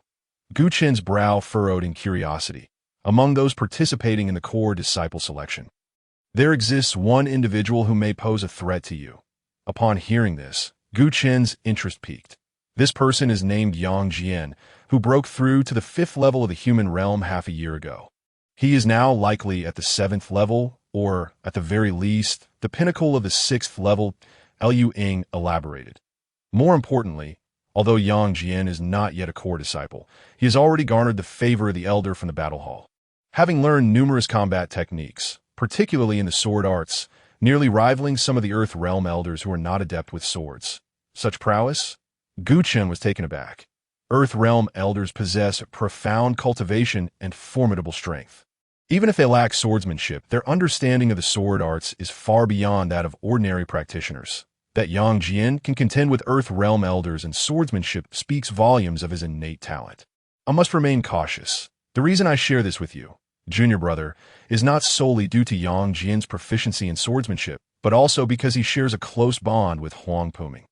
Speaker 1: Gu Chen's brow furrowed in curiosity. Among those participating in the core disciple selection, there exists one individual who may pose a threat to you. Upon hearing this, Gu Chen's interest peaked. This person is named Yang Jian, who broke through to the 5th level of the human realm half a year ago. He is now likely at the 7th level, or, at the very least, the pinnacle of the 6th level, Liu Ying elaborated. More importantly, although Yang Jian is not yet a core disciple, he has already garnered the favor of the elder from the battle hall. Having learned numerous combat techniques, particularly in the sword arts, nearly rivaling some of the Earth Realm elders who are not adept with swords. Such prowess? Gu Chen was taken aback. Earth Realm elders possess profound cultivation and formidable strength. Even if they lack swordsmanship, their understanding of the sword arts is far beyond that of ordinary practitioners. That Yang Jian can contend with Earth Realm elders in swordsmanship speaks volumes of his innate talent. I must remain cautious. The reason I share this with you, junior brother, is not solely due to Yang Jian's proficiency in swordsmanship, but also because he shares a close bond with Huang Puming.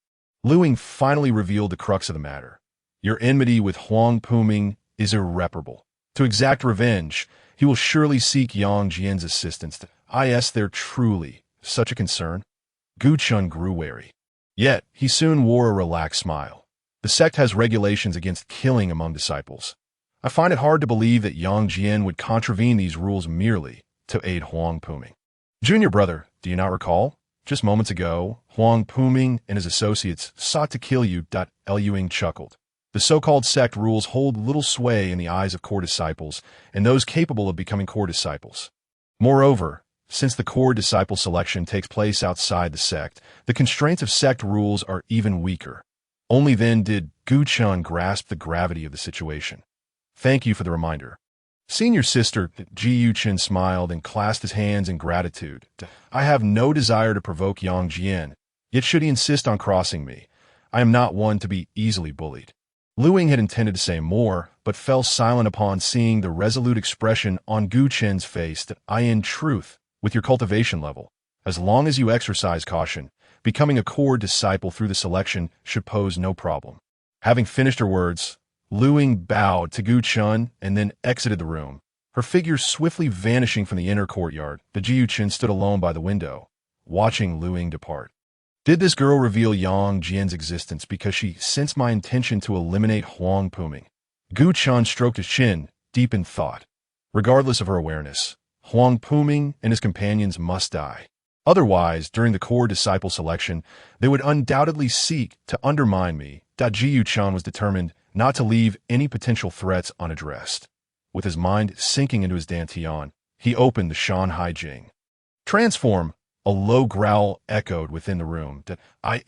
Speaker 1: Liu Ying finally revealed the crux of the matter. Your enmity with Huang Puming is irreparable. To exact revenge, he will surely seek Yang Jian's assistance. Is there truly such a concern? Gu Chun grew wary. Yet, he soon wore a relaxed smile. The sect has regulations against killing among disciples. I find it hard to believe that Yang Jian would contravene these rules merely to aid Huang Puming. Junior brother, do you not recall? Just moments ago, Huang Puming and his associates sought to kill you. Liu Ying chuckled. The so-called sect rules hold little sway in the eyes of core disciples and those capable of becoming core disciples. Moreover, since the core disciple selection takes place outside the sect, the constraints of sect rules are even weaker. Only then did Gu Chun grasp the gravity of the situation. Thank you for the reminder. Senior sister Ji Chen smiled and clasped his hands in gratitude. I have no desire to provoke Yang Jian, yet should he insist on crossing me, I am not one to be easily bullied. Liu Ying had intended to say more, but fell silent upon seeing the resolute expression on Gu Chen's face. In truth, with your cultivation level, as long as you exercise caution, becoming a core disciple through the selection should pose no problem. Having finished her words, Liu Ying bowed to Gu Chun and then exited the room, her figure swiftly vanishing from the inner courtyard. The Ji Chen stood alone by the window, watching Liu Ying depart. Did this girl reveal Yang Jian's existence because she sensed my intention to eliminate Huang Puming? Gu Chun stroked his chin, deep in thought. Regardless of her awareness, Huang Puming and his companions must die. Otherwise, during the core disciple selection, they would undoubtedly seek to undermine me. Ji Chun was determined not to leave any potential threats unaddressed. With his mind sinking into his dantian, he opened the Shan Hai Jing. Transform! A low growl echoed within the room.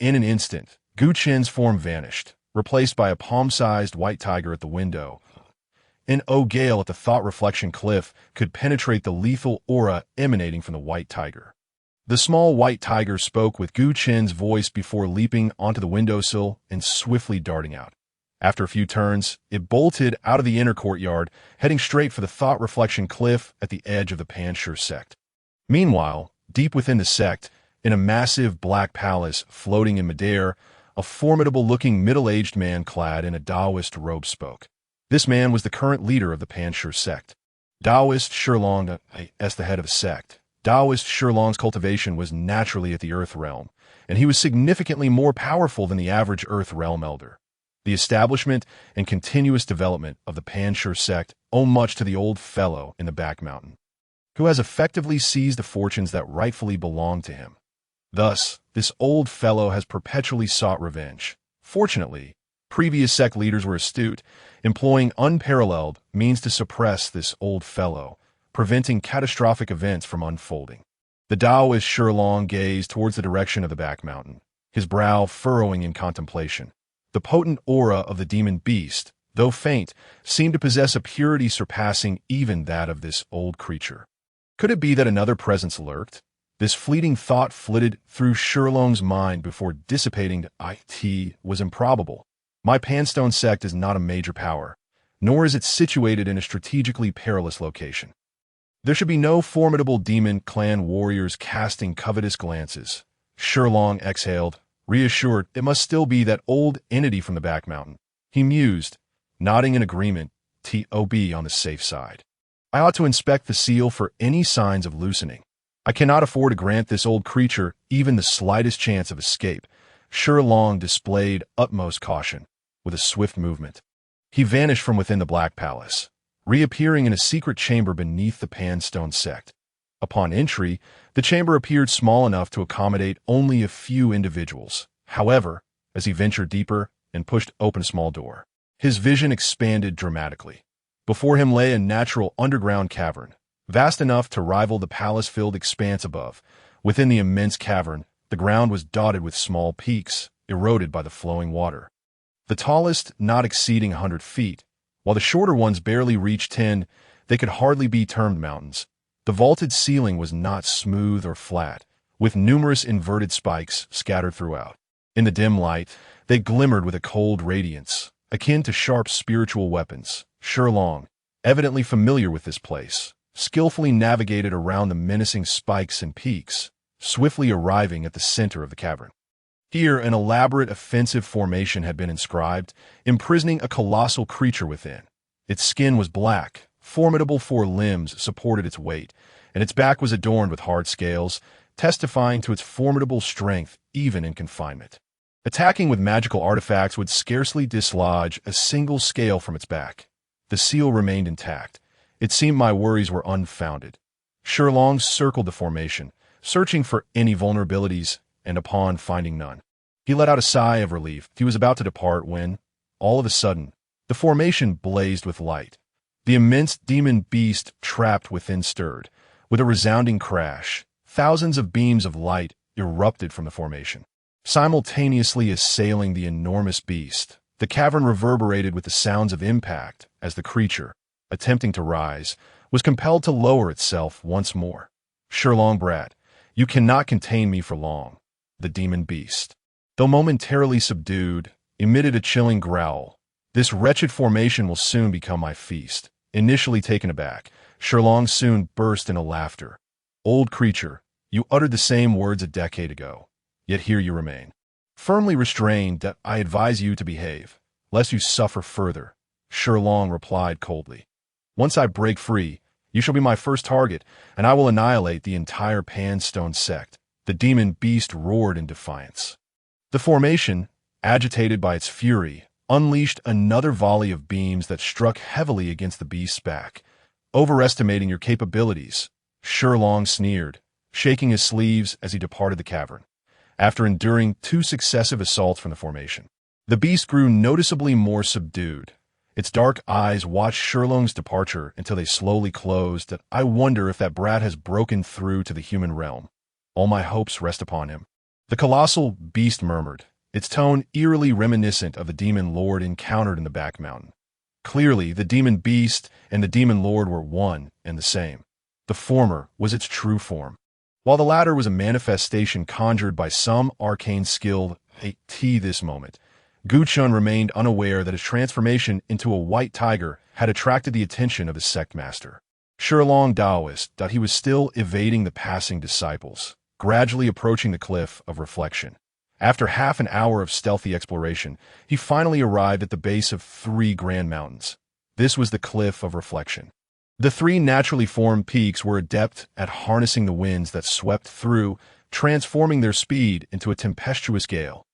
Speaker 1: In an instant, Gu Chen's form vanished, replaced by a palm-sized white tiger at the window. An gale at the thought reflection cliff could penetrate the lethal aura emanating from the white tiger. The small white tiger spoke with Gu Chen's voice before leaping onto the windowsill and swiftly darting out. After a few turns, it bolted out of the inner courtyard, heading straight for the thought reflection cliff at the edge of the Pan Stone Sect. Meanwhile, deep within the sect, in a massive black palace floating in midair, a formidable-looking middle-aged man clad in a Taoist robe spoke. This man was the current leader of the Pan Stone Sect. Taoist Xuanlong as the head of the sect. Taoist Xuanlong's cultivation was naturally at the Earth Realm, and he was significantly more powerful than the average Earth Realm elder. The establishment and continuous development of the Pan Stone Sect owe much to the old fellow in the back mountain, who has effectively seized the fortunes that rightfully belong to him. Thus, this old fellow has perpetually sought revenge. Fortunately, previous sect leaders were astute, employing unparalleled means to suppress this old fellow, preventing catastrophic events from unfolding. The Taoist Xuanlong gazed towards the direction of the back mountain, his brow furrowing in contemplation. The potent aura of the demon beast, though faint, seemed to possess a purity surpassing even that of this old creature. Could it be that another presence lurked? This fleeting thought flitted through Xuanlong's mind before dissipating. It was improbable. My Pan Stone Sect is not a major power, nor is it situated in a strategically perilous location. There should be no formidable demon clan warriors casting covetous glances. Xuanlong exhaled, reassured it must still be that old entity from the back mountain. He mused, nodding in agreement, on the safe side. I ought to inspect the seal for any signs of loosening. I cannot afford to grant this old creature even the slightest chance of escape. Xuanlong displayed utmost caution. with a swift movement. He vanished from within the Black Palace, reappearing in a secret chamber beneath the Pan Stone Sect. Upon entry, the chamber appeared small enough to accommodate only a few individuals. However, as he ventured deeper and pushed open a small door, his vision expanded dramatically. Before him lay a natural underground cavern, vast enough to rival the palace-filled expanse above. Within the immense cavern, the ground was dotted with small peaks, eroded by the flowing water. The tallest not exceeding 100 feet, while the shorter ones barely reached 10, they could hardly be termed mountains. The vaulted ceiling was not smooth or flat, with numerous inverted spikes scattered throughout. In the dim light, they glimmered with a cold radiance, akin to sharp spiritual weapons. Xuanlong, evidently familiar with this place, skillfully navigated around the menacing spikes and peaks, swiftly arriving at the center of the cavern. Here, an elaborate offensive formation had been inscribed, imprisoning a colossal creature within. Its skin was black, formidable four limbs supported its weight, and its back was adorned with hard scales, testifying to its formidable strength even in confinement. Attacking with magical artifacts would scarcely dislodge a single scale from its back. The seal remained intact. It seemed my worries were unfounded. Xuanlong circled the formation, searching for any vulnerabilities, and upon finding none, he let out a sigh of relief. He was about to depart when, all of a sudden, the formation blazed with light. The immense demon beast trapped within stirred. With a resounding crash, thousands of beams of light erupted from the formation, simultaneously assailing the enormous beast. The cavern reverberated with the sounds of impact as the creature, attempting to rise, was compelled to lower itself once more. Xuanlong brat, you cannot contain me for long. The demon beast, though momentarily subdued, emitted a chilling growl. This wretched formation will soon become my feast. Initially taken aback, Xuanlong soon burst into laughter. Old creature, you uttered the same words a decade ago, yet here you remain. Firmly restrained, that I advise you to behave, lest you suffer further, Xuanlong replied coldly. Once I break free, you shall be my first target, and I will annihilate the entire Pan Stone Sect. The demon beast roared in defiance. The formation, agitated by its fury, unleashed another volley of beams that struck heavily against the beast's back. Overestimating your capabilities, Xuanlong sneered, shaking his sleeves as he departed the cavern. After enduring 2 successive assaults from the formation, the beast grew noticeably more subdued. Its dark eyes watched Xuanlong's departure until they slowly closed. That I wonder if that brat has broken through to the human realm. All my hopes rest upon him. The colossal beast murmured, its tone eerily reminiscent of the demon lord encountered in the back mountain. Clearly, the demon beast and the demon lord were one and the same. The former was its true form, while the latter was a manifestation conjured by some arcane skill. At this moment, Chen remained unaware that his transformation into a white tiger had attracted the attention of his sect master. Xuanlong Daoist thought he was still evading the passing disciples, gradually approaching the cliff of reflection. After half an hour of stealthy exploration, he finally arrived at the base of 3 grand mountains. This was the cliff of reflection. The 3 naturally formed peaks were adept at harnessing the winds that swept through, transforming their speed into a tempestuous gale.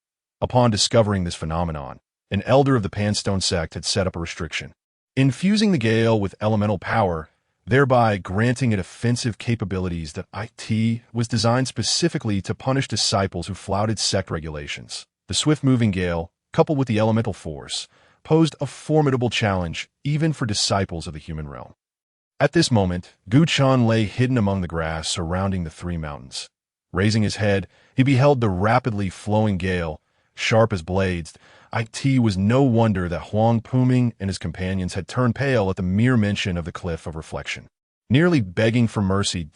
Speaker 1: Upon discovering this phenomenon, an elder of the Pan Stone Sect had set up a restriction, infusing the gale with elemental power, thereby granting it offensive capabilities. That it was designed specifically to punish disciples who flouted sect regulations. The swift-moving gale, coupled with the elemental force, posed a formidable challenge even for disciples of the human realm. At this moment, Chen lay hidden among the grass surrounding the 3 mountains. Raising his head, he beheld the rapidly flowing gale, sharp as blades. It was no wonder that Huang Puming and his companions had turned pale at the mere mention of the cliff of reflection. Nearly begging for mercy,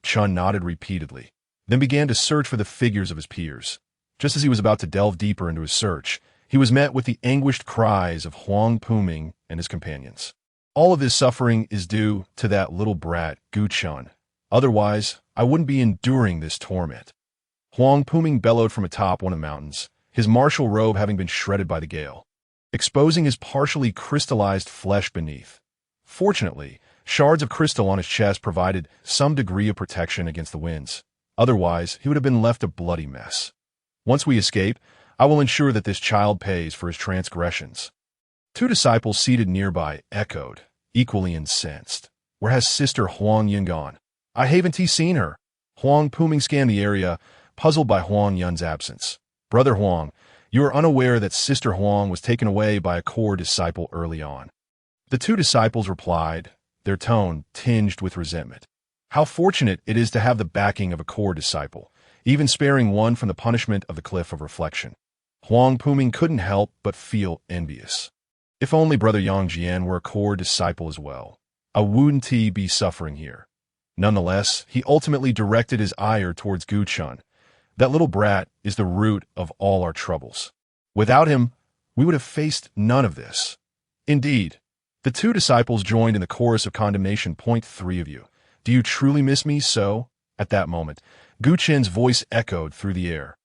Speaker 1: Chen nodded repeatedly, then began to search for the figures of his peers. Just as he was about to delve deeper into his search, he was met with the anguished cries of Huang Puming and his companions. All of his suffering is due to that little brat, Chen. Otherwise, I wouldn't be enduring this torment. Huang Puming bellowed from atop one of the mountains, his martial robe having been shredded by the gale, exposing his partially crystallized flesh beneath. Fortunately, shards of crystal on his chest provided some degree of protection against the winds. Otherwise, he would have been left a bloody mess. Once we escape, I will ensure that this child pays for his transgressions." Two disciples seated nearby echoed, equally incensed. "Where has Sister Huang Yun gone? I haven't seen her." Huang Puming scanned the area, puzzled by Huang Yun's absence. "Brother Huang, you are unaware that Sister Huang was taken away by a core disciple early on." The two disciples replied, their tone tinged with resentment. "How fortunate it is to have the backing of a core disciple, even sparing one from the punishment of the cliff of reflection." Huang Puming couldn't help but feel envious. If only Brother Yang Jian were a core disciple as well. I wouldn't he be suffering here. Nonetheless, he ultimately directed his ire towards Gu Chun. That little brat is the root of all our troubles. Without him, we would have faced none of this. Indeed, the two disciples joined in the chorus of condemnation. Point three of you. Do you truly miss me so? At that moment, Gu Chen's voice echoed through the air.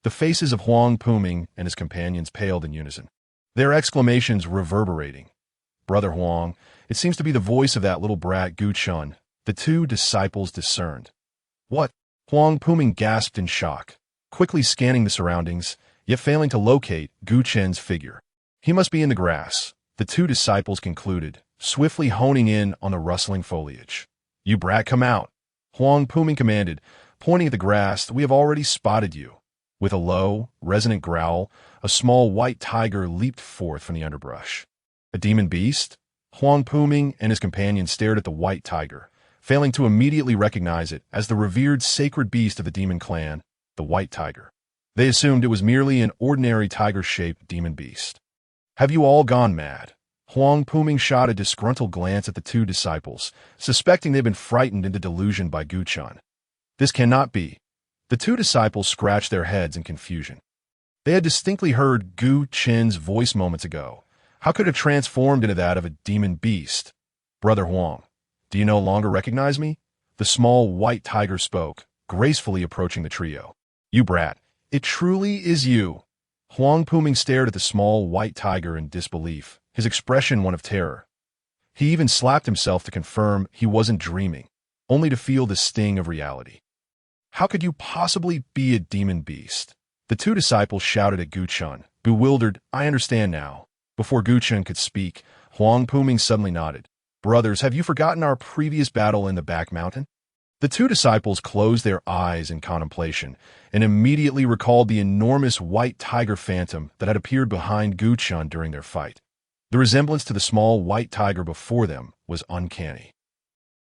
Speaker 1: The faces of Huang Puming and his companions paled in unison, their exclamations reverberating. "Brother Huang, it seems to be the voice of that little brat Gu Chun," the two disciples discerned. "What?" Huang Puming gasped in shock, quickly scanning the surroundings, yet failing to locate Gu Chen's figure. "He must be in the grass," the two disciples concluded, swiftly honing in on the rustling foliage. "You brat, come out," Huang Puming commanded, pointing at the grass. "We have already spotted you." With a low, resonant growl, a small white tiger leaped forth from the underbrush. A demon beast? Huang Puming and his companions stared at the white tiger, failing to immediately recognize it as the revered sacred beast of the demon clan, the white tiger. They assumed it was merely an ordinary tiger-shaped demon beast. "Have you all gone mad?" Huang Puming shot a disgruntled glance at the two disciples, suspecting they'd been frightened into delusion by Gu Chun. "This cannot be." The two disciples scratched their heads in confusion. They had distinctly heard Gu Chen's voice moments ago. How could it have transformed into that of a demon beast? "Brother Huang, do you no longer recognize me?" The small white tiger spoke, gracefully approaching the trio. "You brat, it truly is you." Huang Puming stared at the small white tiger in disbelief, his expression one of terror. He even slapped himself to confirm he wasn't dreaming, only to feel the sting of reality. "How could you possibly be a demon beast?" The two disciples shouted at Gu Chun, bewildered. "I understand now." Before Gu Chun could speak, Huang Puming suddenly nodded. "Brothers, have you forgotten our previous battle in the back mountain?" The two disciples closed their eyes in contemplation and immediately recalled the enormous white tiger phantom that had appeared behind Gu Chun during their fight. The resemblance to the small white tiger before them was uncanny.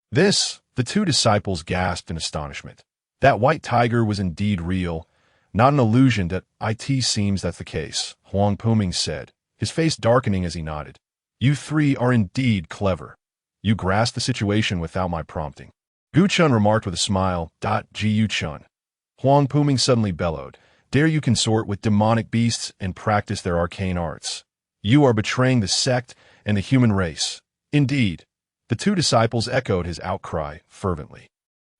Speaker 1: The two disciples gasped in astonishment. That white tiger was indeed real, not an illusion. That it seems that's the case, Huang Puming said, his face darkening as he nodded. "You three are indeed clever. You grasped the situation without my prompting." Gu Chun remarked with a smile. "Gu Chun." Huang Puming suddenly bellowed. "Dare you consort with demonic beasts and practice their arcane arts? You are betraying the sect and the human race." "Indeed." The two disciples echoed his outcry fervently.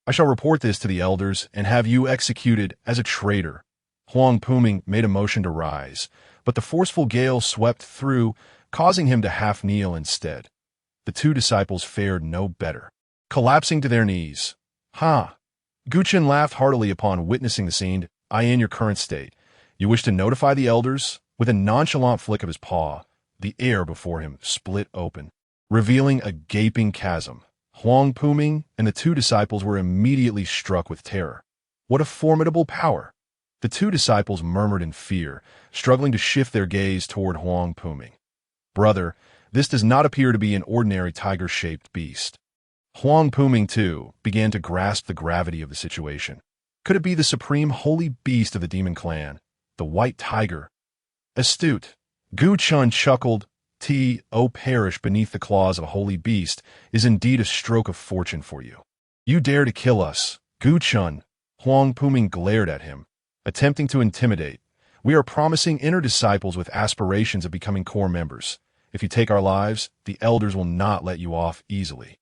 Speaker 1: "I shall report this to the elders and have you executed as a traitor." Huang Puming made a motion to rise, but the forceful gale swept through, causing him to half kneel instead. The two disciples fared no better, collapsing to their knees. "Ha!" Gu Chun laughed heartily upon witnessing the scene. "In your current state, you wish to notify the elders?" With a nonchalant flick of his paw, the air before him split open, revealing a gaping chasm. Huang Puming and the two disciples were immediately struck with terror. What a formidable power! The two disciples murmured in fear, struggling to shift their gaze toward Huang Puming. "Brother, this does not appear to be an ordinary tiger-shaped beast." Huang Puming, too, began to grasp the gravity of the situation. Could it be the supreme holy beast of the demon clan, the white tiger? Astute. Gu Chun chuckled. Perish beneath the claws of a holy beast is indeed a stroke of fortune for you. You dare to kill us, Gu Chun. Huang Puming glared at him, attempting to intimidate. "We are promising inner disciples with aspirations of becoming core members. If you take our lives, the elders will not let you off easily."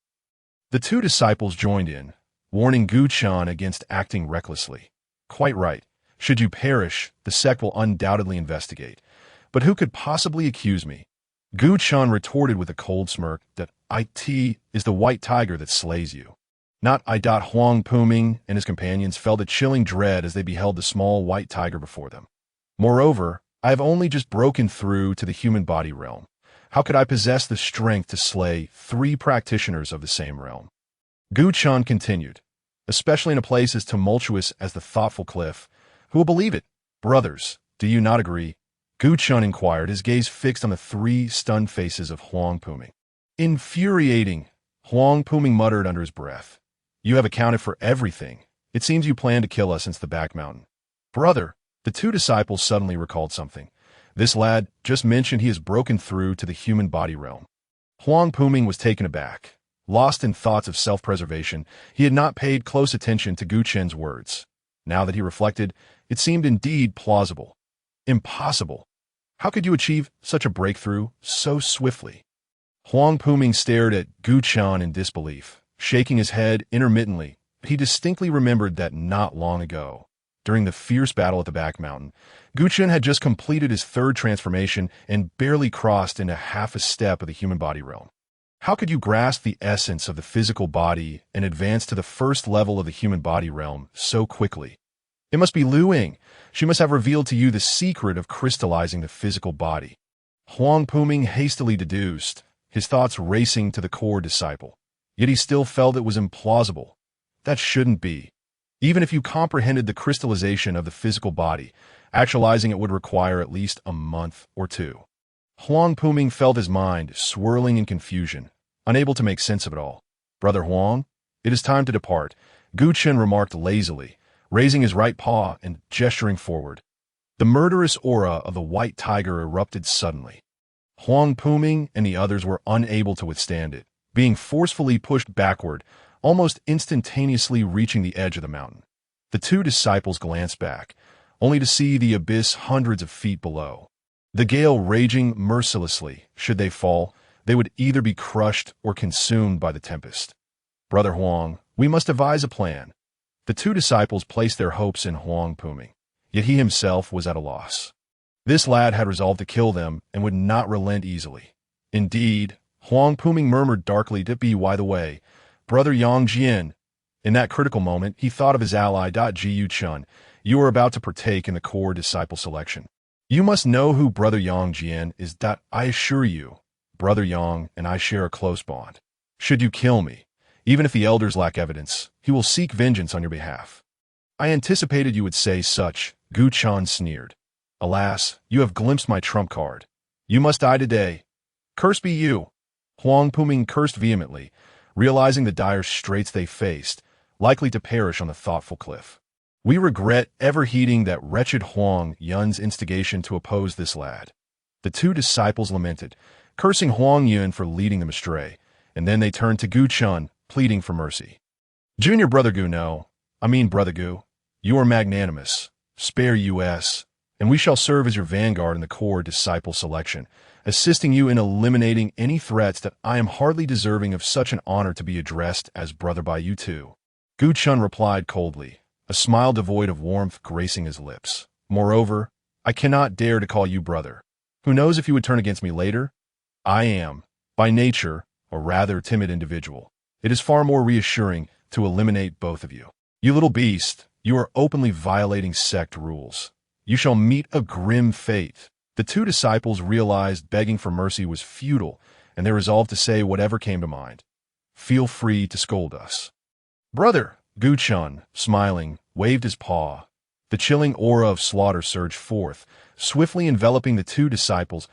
Speaker 1: The two disciples joined in, warning Gu Chun against acting recklessly. "Quite right. Should you perish, the sect will undoubtedly investigate. But who could possibly accuse me?" Gu Chun retorted with a cold smirk. "That it is the white tiger that slays you. Not I. Huang Puming and his companions felt a chilling dread as they beheld the small white tiger before them. Moreover, I have only just broken through to the human body realm. How could I possess the strength to slay 3 practitioners of the same realm? Gu Chen continued, especially in a place as tumultuous as the thoughtful cliff. Who will believe it? Brothers, do you not agree? Gu Chen inquired, his gaze fixed on the 3 stunned faces of Huang Puming. Infuriating, Huang Puming muttered under his breath. You have accounted for everything. It seems you plan to kill us since the back mountain. Brother, the 2 disciples suddenly recalled something. This lad just mentioned he has broken through to the human body realm. Huang Puming was taken aback. Lost in thoughts of self-preservation, he had not paid close attention to Gu Chen's words. Now that he reflected, it seemed indeed plausible. Impossible. How could you achieve such a breakthrough so swiftly? Huang Puming stared at Gu Chen in disbelief, shaking his head intermittently. He distinctly remembered that not long ago, during the fierce battle at the back mountain, Gu Chen had just completed his 3rd transformation and barely crossed into half a step of the human body realm. How could you grasp the essence of the physical body and advance to the 1st level of the human body realm so quickly? It must be Lu Ying. She must have revealed to you the secret of crystallizing the physical body. Huang Puming hastily deduced, his thoughts racing to the core disciple. Yet he still felt it was implausible. That shouldn't be. Even if you comprehended the crystallization of the physical body, actualizing it would require at least a month or 2. Huang Puming felt his mind swirling in confusion, unable to make sense of it all. Brother Huang, it is time to depart, Gu Chen remarked lazily, raising his right paw and gesturing forward. The murderous aura of the white tiger erupted suddenly. Huang Puming and the others were unable to withstand it, being forcefully pushed backward, almost instantaneously reaching the edge of the mountain. The 2 disciples glanced back, only to see the abyss hundreds of feet below. The gale raging mercilessly. Should they fall, they would either be crushed or consumed by the tempest. Brother Huang, we must devise a plan. The 2 disciples placed their hopes in Huang Puming, yet he himself was at a loss. This lad had resolved to kill them and would not relent easily. Indeed, Huang Puming murmured darkly to by the way, Brother Yang Jian. In that critical moment, he thought of his ally Gu Chen. You are about to partake in the core disciple selection. You must know who Brother Yang Jian is. I assure you, Brother Yang and I share a close bond. Should you kill me, even if the elders lack evidence, he will seek vengeance on your behalf. I anticipated you would say such, Gu Chen sneered. Alas, you have glimpsed my trump card. You must die today. Cursed be you. Huang Puming cursed vehemently, realizing the dire straits they faced, likely to perish on the thoughtful cliff. We regret ever heeding that wretched Huang Yun's instigation to oppose this lad. The 2 disciples lamented, cursing Huang Yun for leading them astray, and then they turned to Gu Chen, pleading for mercy. Junior Brother Gu, Brother Gu, you are magnanimous. Spare us, and we shall serve as your vanguard in the core disciple selection, assisting you in eliminating any threats that I am hardly deserving of such an honor to be addressed as brother by you 2. Gu Chen replied coldly, a smile devoid of warmth gracing his lips. Moreover, I cannot dare to call you brother. Who knows if you would turn against me later? I am, by nature, a rather timid individual. It is far more reassuring to eliminate both of you. You little beast, you are openly violating sect rules. You shall meet a grim fate. The 2 disciples realized begging for mercy was futile, and they resolved to say whatever came to mind. Feel free to scold us. Brother, Gu Chen, smiling, waved his paw. The chilling aura of slaughter surged forth, swiftly enveloping the 2 disciples.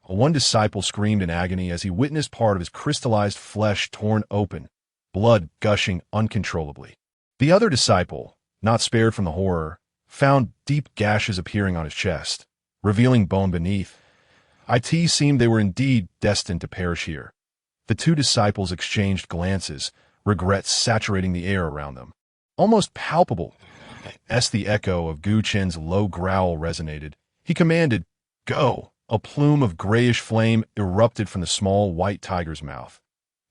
Speaker 1: One disciple screamed in agony as he witnessed part of his crystallized flesh torn open, blood gushing uncontrollably. The other disciple, not spared from the horror, found deep gashes appearing on his chest, revealing bone beneath. It seemed they were indeed destined to perish here. The 2 disciples exchanged glances, regret saturating the air around them. Almost palpable, as the echo of Gu Chen's low growl resonated, he commanded, "Go!" A plume of grayish flame erupted from the small white tiger's mouth.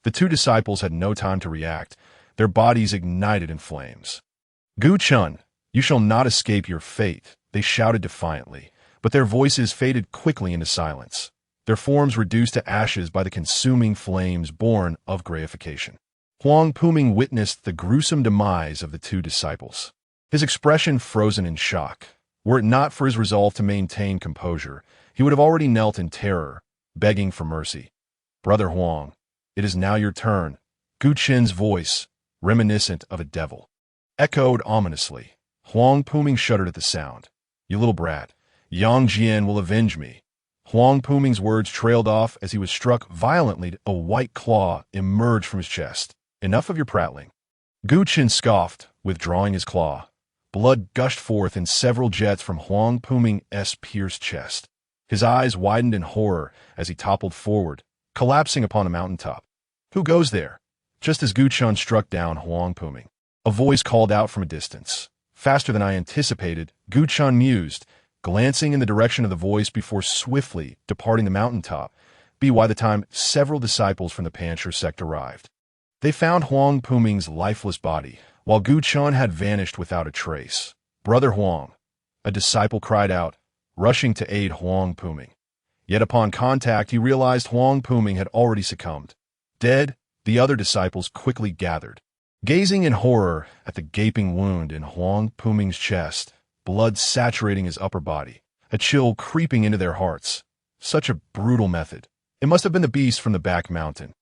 Speaker 1: The 2 disciples had no time to react. Their bodies ignited in flames. Gu Chen, you shall not escape your fate, they shouted defiantly, but their voices faded quickly into silence, their forms reduced to ashes by the consuming flames born of grayification. Huang Puming witnessed the gruesome demise of the 2 disciples. His expression frozen in shock. Were it not for his resolve to maintain composure, he would have already knelt in terror, begging for mercy. "Brother Huang, it is now your turn." Gu Chen's voice, reminiscent of a devil, echoed ominously. Huang Puming shuddered at the sound. "You little brat, Yang Jian will avenge me." Huang Puming's words trailed off as he was struck violently. A white claw emerged from his chest. "Enough of your prattling." Gu Chen scoffed, withdrawing his claw. Blood gushed forth in several jets from Huang Puming's pierced chest. His eyes widened in horror as he toppled forward, collapsing upon a mountaintop. "Who goes there?" Just as Gu Chen struck down Huang Puming, a voice called out from a distance. "Faster than I anticipated," Gu Chen mused, glancing in the direction of the voice before swiftly departing the mountaintop. By the time several disciples from the Pan Stone Sect arrived, they found Huang Puming's lifeless body, while Gu Chen had vanished without a trace. "Brother Huang," a disciple cried out, rushing to aid Huang Puming. Yet upon contact, he realized Huang Puming had already succumbed. Dead, the other disciples quickly gathered, gazing in horror at the gaping wound in Huang Puming's chest, blood saturating his upper body, a chill creeping into their hearts. Such a brutal method. It must have been the beast from the back mountain.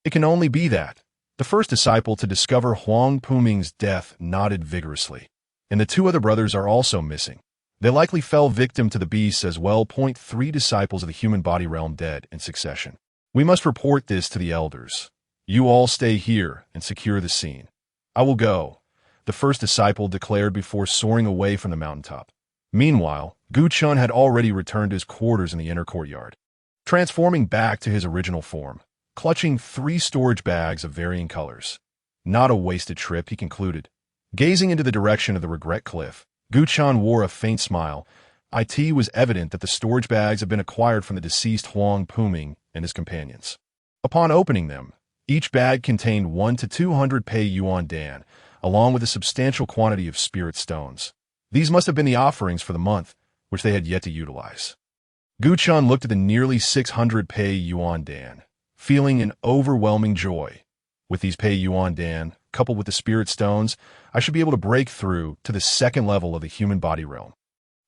Speaker 1: It can only be that. The first disciple to discover Huang Puming's death nodded vigorously. And the two other brothers are also missing. They likely fell victim to the beasts as well. 3 disciples of the human body realm dead in succession. We must report this to the elders. You all stay here and secure the scene. I will go, the first disciple declared before soaring away from the mountaintop. Meanwhile, Gu Chen had already returned to his quarters in the inner courtyard, transforming back to his original form, clutching 3 storage bags of varying colors. Not a wasted trip, he concluded. Gazing into the direction of the regret cliff, Gu Chen wore a faint smile. It was evident that the storage bags had been acquired from the deceased Huang Puming and his companions. Upon opening them, each bag contained 1 to 200 Pei Yuan Dan, along with a substantial quantity of spirit stones. These must have been the offerings for the month, which they had yet to utilize. Gu Chen looked at the nearly 600 Pei Yuan Dan, feeling an overwhelming joy. With these Pei Yuan Dan, coupled with the spirit stones, I should be able to break through to the second level of the human body realm.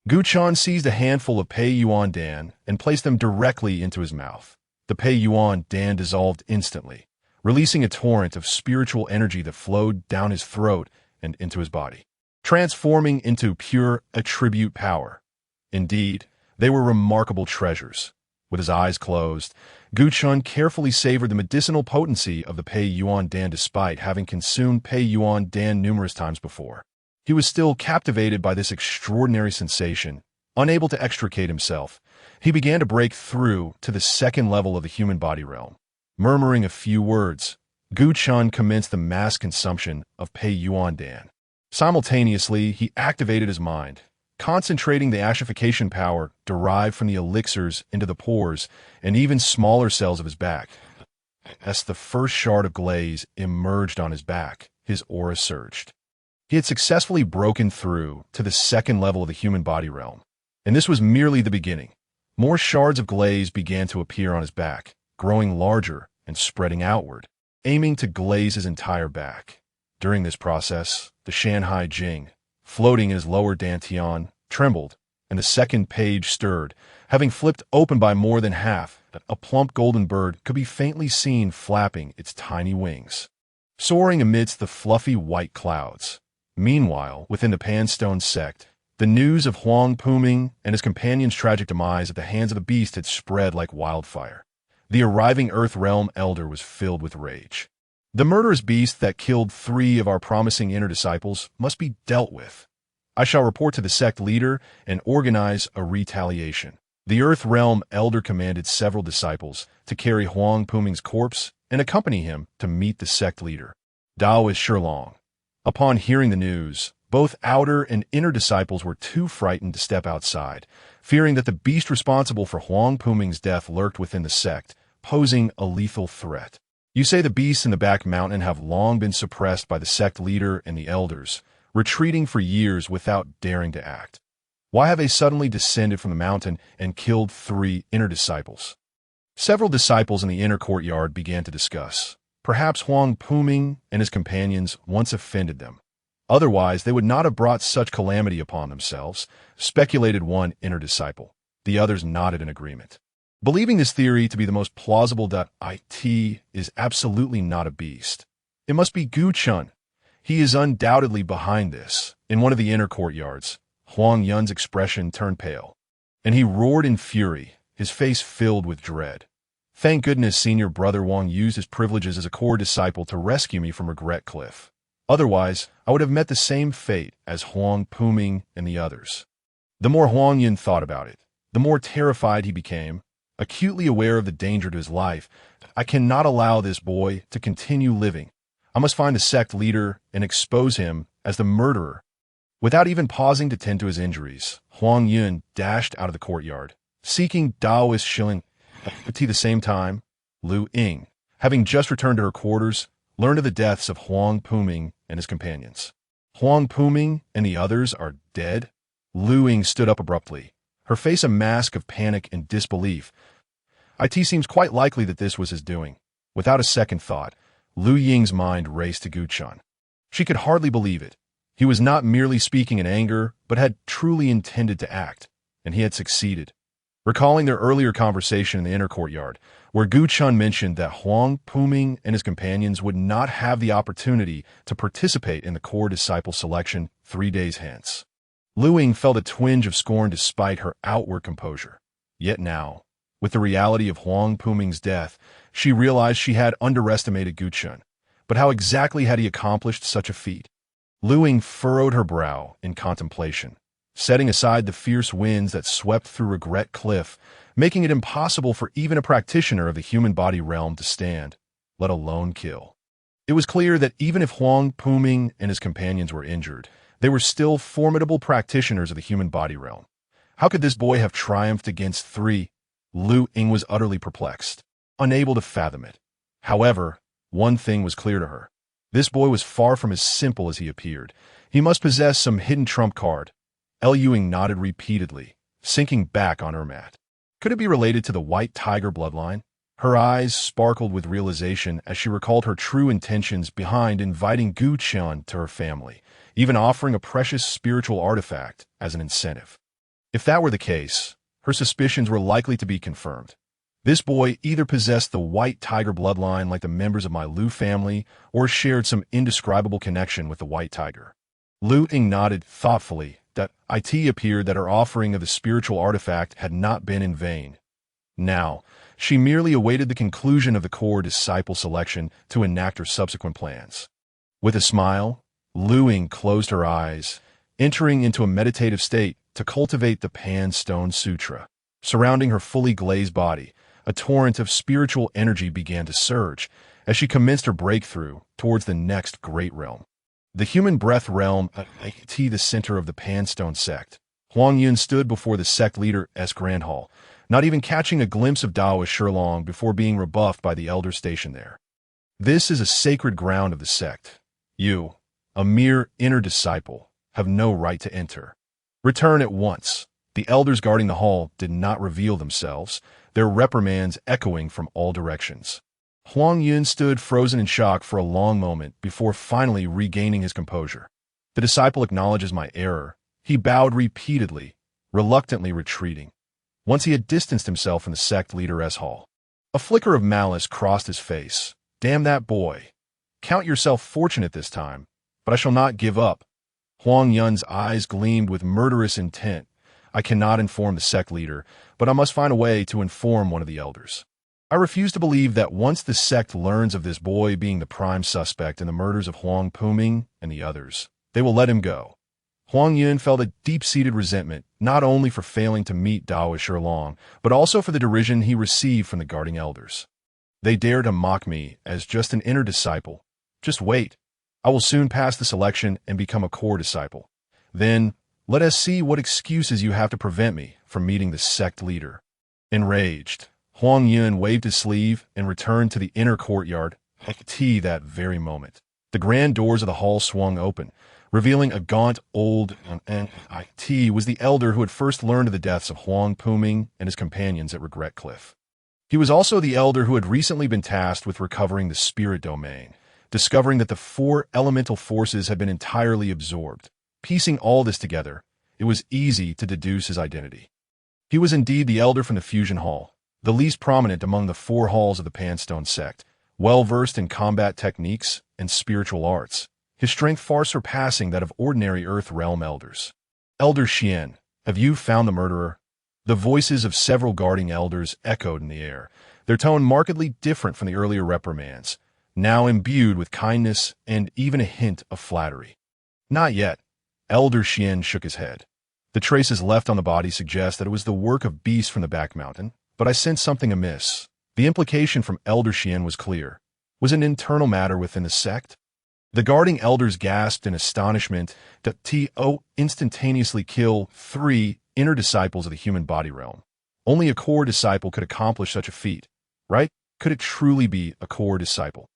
Speaker 1: Gu Chen seized a handful of Pei Yuan Dan and placed them directly into his mouth. The Pei Yuan Dan dissolved instantly, releasing a torrent of spiritual energy that flowed down his throat and into his body, transforming into pure attribute power. Indeed, they were remarkable treasures. With his eyes closed, Gu Chen carefully savored the medicinal potency of the Pei Yuan Dan despite having consumed Pei Yuan Dan numerous times before. He was still captivated by this extraordinary sensation. Unable to extricate himself, he began to break through to the second level of the human body realm. Murmuring a few words, Gu Chen commenced the mass consumption of Pei Yuan Dan. Simultaneously, he activated his mind, concentrating the ashification power derived from the elixirs into the pores and even smaller cells of his back. As the first shard of glaze emerged on his back, his aura surged. He had successfully broken through to the second level of the human body realm, and this was merely the beginning. More shards of glaze began to appear on his back, growing larger and spreading outward, aiming to glaze his entire back. During this process, the Shan Hai Jing, floating in his lower dantian, trembled, and the second page stirred, having flipped open by more than half. A plump golden bird could be faintly seen flapping its tiny wings, soaring amidst the fluffy white clouds. Meanwhile, within the Pan Stone Sect, the news of Huang Puming and his companion's tragic demise at the hands of the beast had spread like wildfire. The arriving Earth Realm Elder was filled with rage. The murderous beast that killed 3 of our promising inner disciples must be dealt with. I shall report to the sect leader and organize a retaliation. The Earth Realm Elder commanded several disciples to carry Huang Puming's corpse and accompany him to meet the sect leader, Taoist Xuanlong. Upon hearing the news, both outer and inner disciples were too frightened to step outside, fearing that the beast responsible for Huang Puming's death lurked within the sect, posing a lethal threat. You say the beasts in the back mountain have long been suppressed by the sect leader and the elders, retreating for years without daring to act. Why have they suddenly descended from the mountain and killed 3 inner disciples? Several disciples in the inner courtyard began to discuss. Perhaps Huang Puming and his companions once offended them. Otherwise, they would not have brought such calamity upon themselves, speculated one inner disciple. The others nodded in agreement. Believing this theory to be the most plausible, it is absolutely not a beast. It must be Gu Chun. He is undoubtedly behind this. In one of the inner courtyards, Huang Yun's expression turned pale, and he roared in fury, his face filled with dread. Thank goodness senior brother Wang used his privileges as a core disciple to rescue me from Regret Cliff. Otherwise, I would have met the same fate as Huang Puming and the others. The more Huang Yun thought about it, the more terrified he became, acutely aware of the danger to his life. I cannot allow this boy to continue living. I must find the sect leader and expose him as the murderer. Without even pausing to tend to his injuries, Huang Yun dashed out of the courtyard, seeking Daoist Shilin. At the same time, Lu Ying, having just returned to her quarters, learned of the deaths of Huang Puming and his companions. Huang Puming and the others are dead? Lu Ying stood up abruptly, her face a mask of panic and disbelief. It seems quite likely that this was his doing. Without a second thought, Lu Ying's mind raced to Gu Chun. She could hardly believe it. He was not merely speaking in anger, but had truly intended to act, and he had succeeded. Recalling their earlier conversation in the inner courtyard, where Gu Chun mentioned that Huang Puming and his companions would not have the opportunity to participate in the core disciple selection 3 days hence. Lu Ying felt a twinge of scorn despite her outward composure. Yet now, with the reality of Huang Puming's death, she realized she had underestimated Gu Chun. But how exactly had he accomplished such a feat? Lu Ying furrowed her brow in contemplation, setting aside the fierce winds that swept through Regret Cliff, making it impossible for even a practitioner of the human body realm to stand, let alone kill. It was clear that even if Huang Puming and his companions were injured, they were still formidable practitioners of the human body realm. How could this boy have triumphed against 3? Lu Ying was utterly perplexed, unable to fathom it. However, one thing was clear to her. This boy was far from as simple as he appeared. He must possess some hidden trump card. Lu Ying nodded repeatedly, sinking back on her mat. Could it be related to the white tiger bloodline? Her eyes sparkled with realization as she recalled her true intentions behind inviting Gu Chun to her family, even offering a precious spiritual artifact as an incentive. If that were the case, her suspicions were likely to be confirmed. This boy either possessed the white tiger bloodline like the members of my Lu family or shared some indescribable connection with the white tiger. Lu Ying nodded thoughtfully. That it appeared that her offering of the spiritual artifact had not been in vain. Now, she merely awaited the conclusion of the core disciple selection to enact her subsequent plans. With a smile, Lu Ying closed her eyes, entering into a meditative state to cultivate the Pan Stone Sutra. Surrounding her fully glazed body, a torrent of spiritual energy began to surge as she commenced her breakthrough towards the next great realm. The human breath realm, the center of the Pan Stone Sect. Huang Yun stood before the sect leader's grand hall, not even catching a glimpse of Daoist Xuanlong before being rebuffed by the elders stationed there. This is a sacred ground of the sect. You, a mere inner disciple, have no right to enter. Return at once. The elders guarding the hall did not reveal themselves, their reprimands echoing from all directions. Huang Yun stood frozen in shock for a long moment before finally regaining his composure. The disciple acknowledges my error. He bowed repeatedly, reluctantly retreating. Once he had distanced himself from the sect leader's hall. A flicker of malice crossed his face. Damn that boy. Count yourself fortunate this time, but I shall not give up. Huang Yun's eyes gleamed with murderous intent. I cannot inform the sect leader, but I must find a way to inform one of the elders. I refuse to believe that once the sect learns of this boy being the prime suspect in the murders of Huang Puming and the others, they will let him go. Huang Yun felt a deep-seated resentment, not only for failing to meet Daoist Xuanlong, but also for the derision he received from the guarding elders. They dare to mock me as just an inner disciple. Just wait. I will soon pass the selection and become a core disciple. Then, let us see what excuses you have to prevent me from meeting the sect leader. Enraged, Huang Yun waved his sleeve and returned to the inner courtyard that very moment. The grand doors of the hall swung open, revealing a gaunt old was the elder who had first learned of the deaths of Huang Puming and his companions at Regret Cliff. He was also the elder who had recently been tasked with recovering the spirit domain, discovering that the four elemental forces had been entirely absorbed. Piecing all this together, it was easy to deduce his identity. He was indeed the elder from the Fusion Hall, the least prominent among the four halls of the Pan Stone Sect, well-versed in combat techniques and spiritual arts, his strength far surpassing that of ordinary Earth Realm elders. Elder Xian, have you found the murderer? The voices of several guarding elders echoed in the air, their tone markedly different from the earlier reprimands, now imbued with kindness and even a hint of flattery. Not yet. Elder Xian shook his head. The traces left on the body suggest that it was the work of beasts from the back mountain, but I sensed something amiss. The implication from Elder Xian was clear. Was it an internal matter within the sect? The guarding elders gasped in astonishment that To instantaneously kill 3 inner disciples of the human body realm. Only a core disciple could accomplish such a feat, right? Could it truly be a core disciple?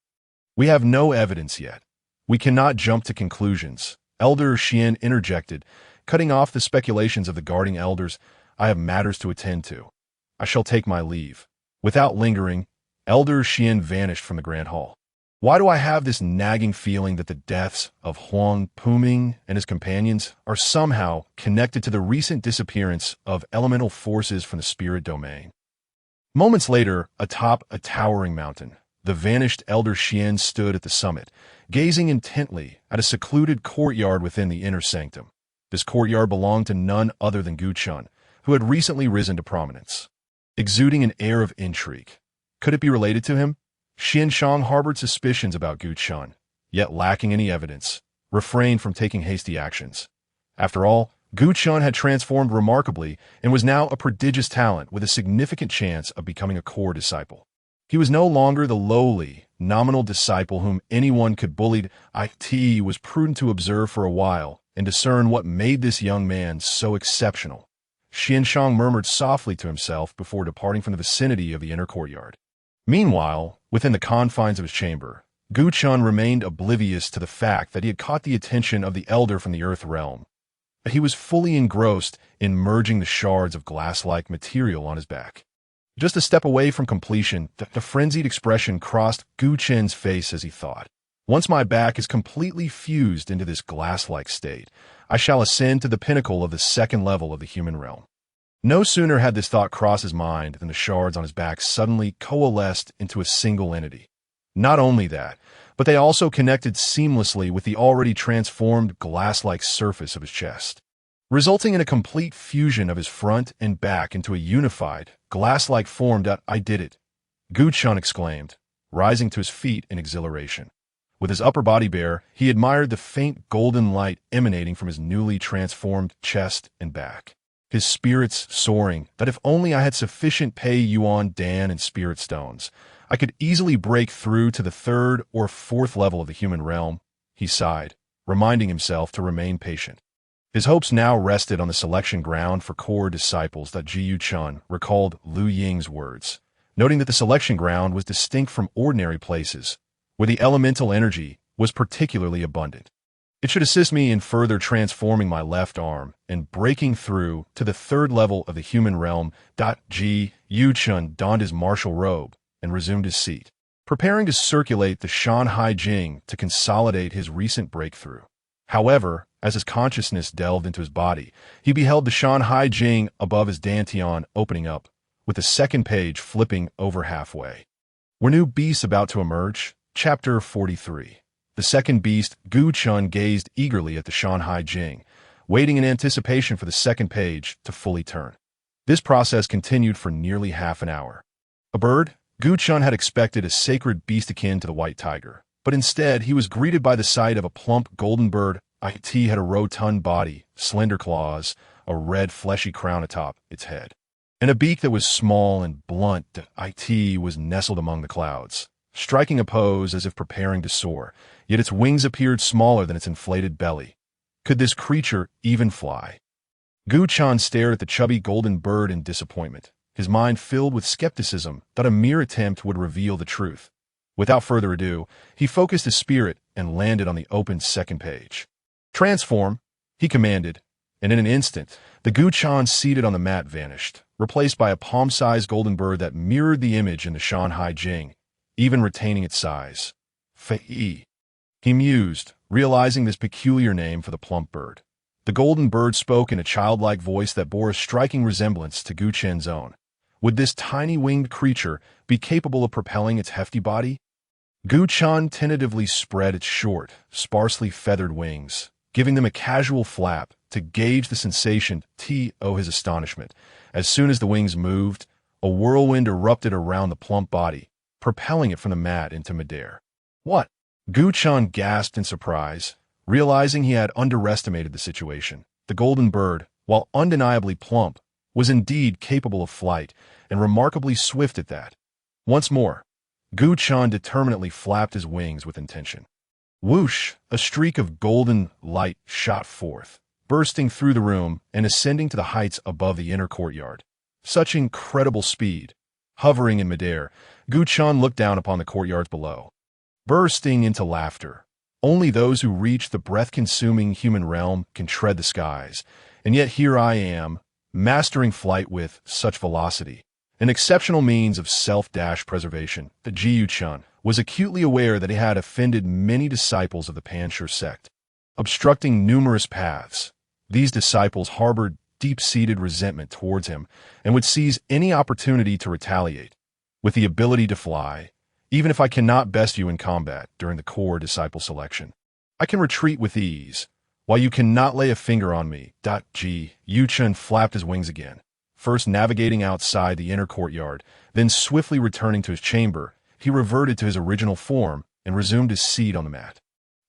Speaker 1: We have no evidence yet. We cannot jump to conclusions. Elder Xian interjected, cutting off the speculations of the guarding elders. I have matters to attend to. I shall take my leave. Without lingering, Elder Xian vanished from the Grand Hall. Why do I have this nagging feeling that the deaths of Huang Puming and his companions are somehow connected to the recent disappearance of elemental forces from the spirit domain? Moments later, atop a towering mountain, the vanished Elder Xian stood at the summit, gazing intently at a secluded courtyard within the inner sanctum. This courtyard belonged to none other than Gu Chun, who had recently risen to prominence. Exuding an air of intrigue. Could it be related to him? Xian Shang harbored suspicions about Gu Chun, yet lacking any evidence, refrained from taking hasty actions. After all, Gu Chun had transformed remarkably and was now a prodigious talent with a significant chance of becoming a core disciple. He was no longer the lowly, nominal disciple whom anyone could bully. It was prudent to observe for a while and discern what made this young man so exceptional. Xian Shang murmured softly to himself before departing from the vicinity of the inner courtyard. Meanwhile, within the confines of his chamber, Gu Chun remained oblivious to the fact that he had caught the attention of the elder from the Earth Realm. He was fully engrossed in merging the shards of glass-like material on his back. Just a step away from completion, the frenzied expression crossed Gu Chen's face as he thought. Once my back is completely fused into this glass-like state, I shall ascend to the pinnacle of the second level of the human realm. No sooner had this thought crossed his mind than the shards on his back suddenly coalesced into a single entity. Not only that, but they also connected seamlessly with the already transformed glass-like surface of his chest, resulting in a complete fusion of his front and back into a unified, glass-like form. I did it, Gu Chun exclaimed, rising to his feet in exhilaration. With his upper body bare, he admired the faint golden light emanating from his newly transformed chest and back. His spirits soaring, that if only I had sufficient Pei Yuan Dan and spirit stones, I could easily break through to the 3rd or 4th level of the human realm. He sighed, reminding himself to remain patient. His hopes now rested on the selection ground for core disciples. Jiyu Chun recalled Lu Ying's words, noting that the selection ground was distinct from ordinary places, where the elemental energy was particularly abundant. It should assist me in further transforming my left arm and breaking through to the 3rd level of the human realm. Jiyu Chun donned his martial robe and resumed his seat, preparing to circulate the Shan Hai Jing to consolidate his recent breakthrough. However, as his consciousness delved into his body, he beheld the Shan Hai Jing above his dantian opening up, with the second page flipping over halfway. Were new beasts about to emerge? Chapter 43. The second beast, Gu Chun, gazed eagerly at the Shan Hai Jing, waiting in anticipation for the second page to fully turn. This process continued for nearly half an hour. A bird? Gu Chun had expected a sacred beast akin to the white tiger, but instead he was greeted by the sight of a plump golden bird. It had a rotund body, slender claws, a red fleshy crown atop its head, and a beak that was small and blunt. It was nestled among the clouds, striking a pose as if preparing to soar, yet its wings appeared smaller than its inflated belly. Could this creature even fly? Gu Chun stared at the chubby golden bird in disappointment, his mind filled with skepticism that a mere attempt would reveal the truth. Without further ado, he focused his spirit and landed on the open second page. Transform, he commanded, and in an instant, the Gu Chun seated on the mat vanished, replaced by a palm-sized golden bird that mirrored the image in the Shan Hai Jing, even retaining its size. Fei. He mused, realizing this peculiar name for the plump bird. The golden bird spoke in a childlike voice that bore a striking resemblance to Gu Chen's own. Would this tiny winged creature be capable of propelling its hefty body? Gu Chen tentatively spread its short, sparsely feathered wings, giving them a casual flap to gauge the sensation. His astonishment. As soon as the wings moved, a whirlwind erupted around the plump body, propelling it from the mat into midair. What? Gu Chen gasped in surprise, realizing he had underestimated the situation. The golden bird, while undeniably plump, was indeed capable of flight, and remarkably swift at that. Once more, Gu Chen determinedly flapped his wings with intention. Whoosh! A streak of golden light shot forth, bursting through the room and ascending to the heights above the inner courtyard. Such incredible speed! Hovering in midair, Gu Chen looked down upon the courtyards below, bursting into laughter. Only those who reach the breath-consuming human realm can tread the skies, and yet here I am, mastering flight with such velocity. An exceptional means of self-preservation. The Jiu Chen was acutely aware that he had offended many disciples of the Pan Stone Sect, obstructing numerous paths. These disciples harbored deep-seated resentment towards him and would seize any opportunity to retaliate. With the ability to fly, even if I cannot best you in combat during the core disciple selection, I can retreat with ease, while you cannot lay a finger on me. Jiu Chen flapped his wings again, first navigating outside the inner courtyard, then swiftly returning to his chamber. He reverted to his original form and resumed his seat on the mat.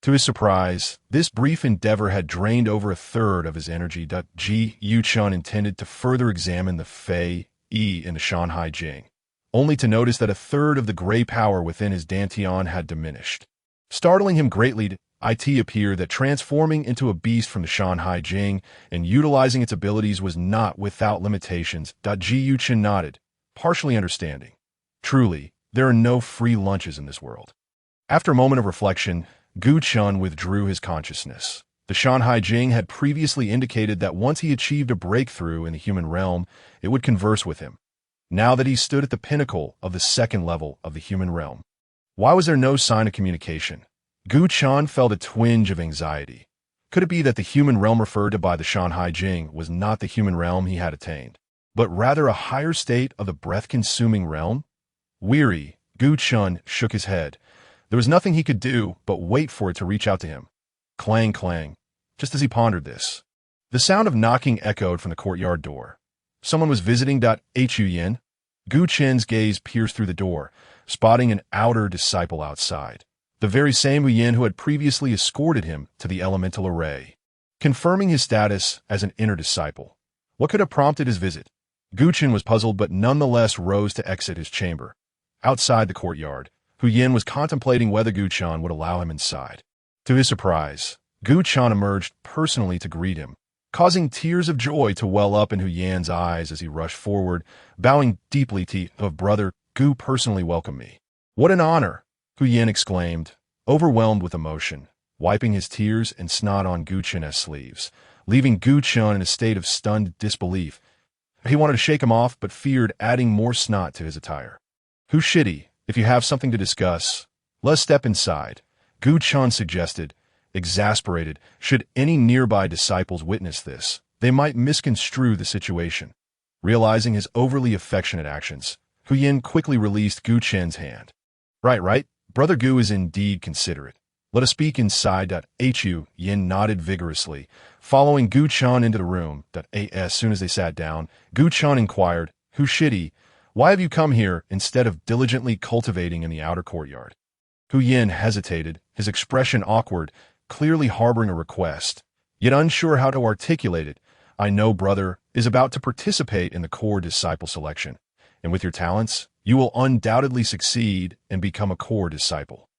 Speaker 1: To his surprise, this brief endeavor had drained over a third of his energy. Jiu Chen intended to further examine the Fei Yi in the Shan Hai Jing, only to notice that a third of the gray power within his dantian had diminished. Startling him greatly, it appeared that transforming into a beast from the Shan Hai Jing and utilizing its abilities was not without limitations. Jiu Chen nodded, partially understanding. Truly, there are no free lunches in this world. After a moment of reflection, Gu Chen withdrew his consciousness. The Shan Hai Jing had previously indicated that once he achieved a breakthrough in the human realm, it would converse with him. Now that he stood at the pinnacle of the second level of the human realm, why was there no sign of communication? Gu Chen felt a twinge of anxiety. Could it be that the human realm referred to by the Shan Hai Jing was not the human realm he had attained, but rather a higher state of the breath-consuming realm? Weary, Gu Chen shook his head. There was nothing he could do but wait for it to reach out to him. Clang, clang. Just as he pondered this, the sound of knocking echoed from the courtyard door. Someone was visiting. Hu Yin. Gu Chen's gaze pierced through the door, spotting an outer disciple outside, the very same Hu Yin who had previously escorted him to the elemental array, confirming his status as an inner disciple. What could have prompted his visit? Gu Chen was puzzled but nonetheless rose to exit his chamber. Outside the courtyard, Hu Yin was contemplating whether Gu Chen would allow him inside. To his surprise, Gu Chen emerged personally to greet him, causing tears of joy to well up in Hu Yan's eyes as he rushed forward, bowing deeply to brother, Gu personally welcomed me. What an honor, Hu Yan exclaimed, overwhelmed with emotion, wiping his tears and snot on Gu Chen's sleeves, leaving Gu Chen in a state of stunned disbelief. He wanted to shake him off, but feared adding more snot to his attire. Hu Shidi, if you have something to discuss, let's step inside, Gu Chen suggested, exasperated. Should any nearby disciples witness this, they might misconstrue the situation. Realizing his overly affectionate actions, Hu Yin quickly released Gu Chen's hand. Right. Brother Gu is indeed considerate. Let us speak inside. Hu Yin nodded vigorously, following Gu Chen into the room. As soon as they sat down, Gu Chen inquired, Hu Shidi, why have you come here instead of diligently cultivating in the outer courtyard? Hu Yin hesitated, his expression awkward, clearly harboring a request, yet unsure how to articulate it. I know brother is about to participate in the core disciple selection, and with your talents, you will undoubtedly succeed and become a core disciple.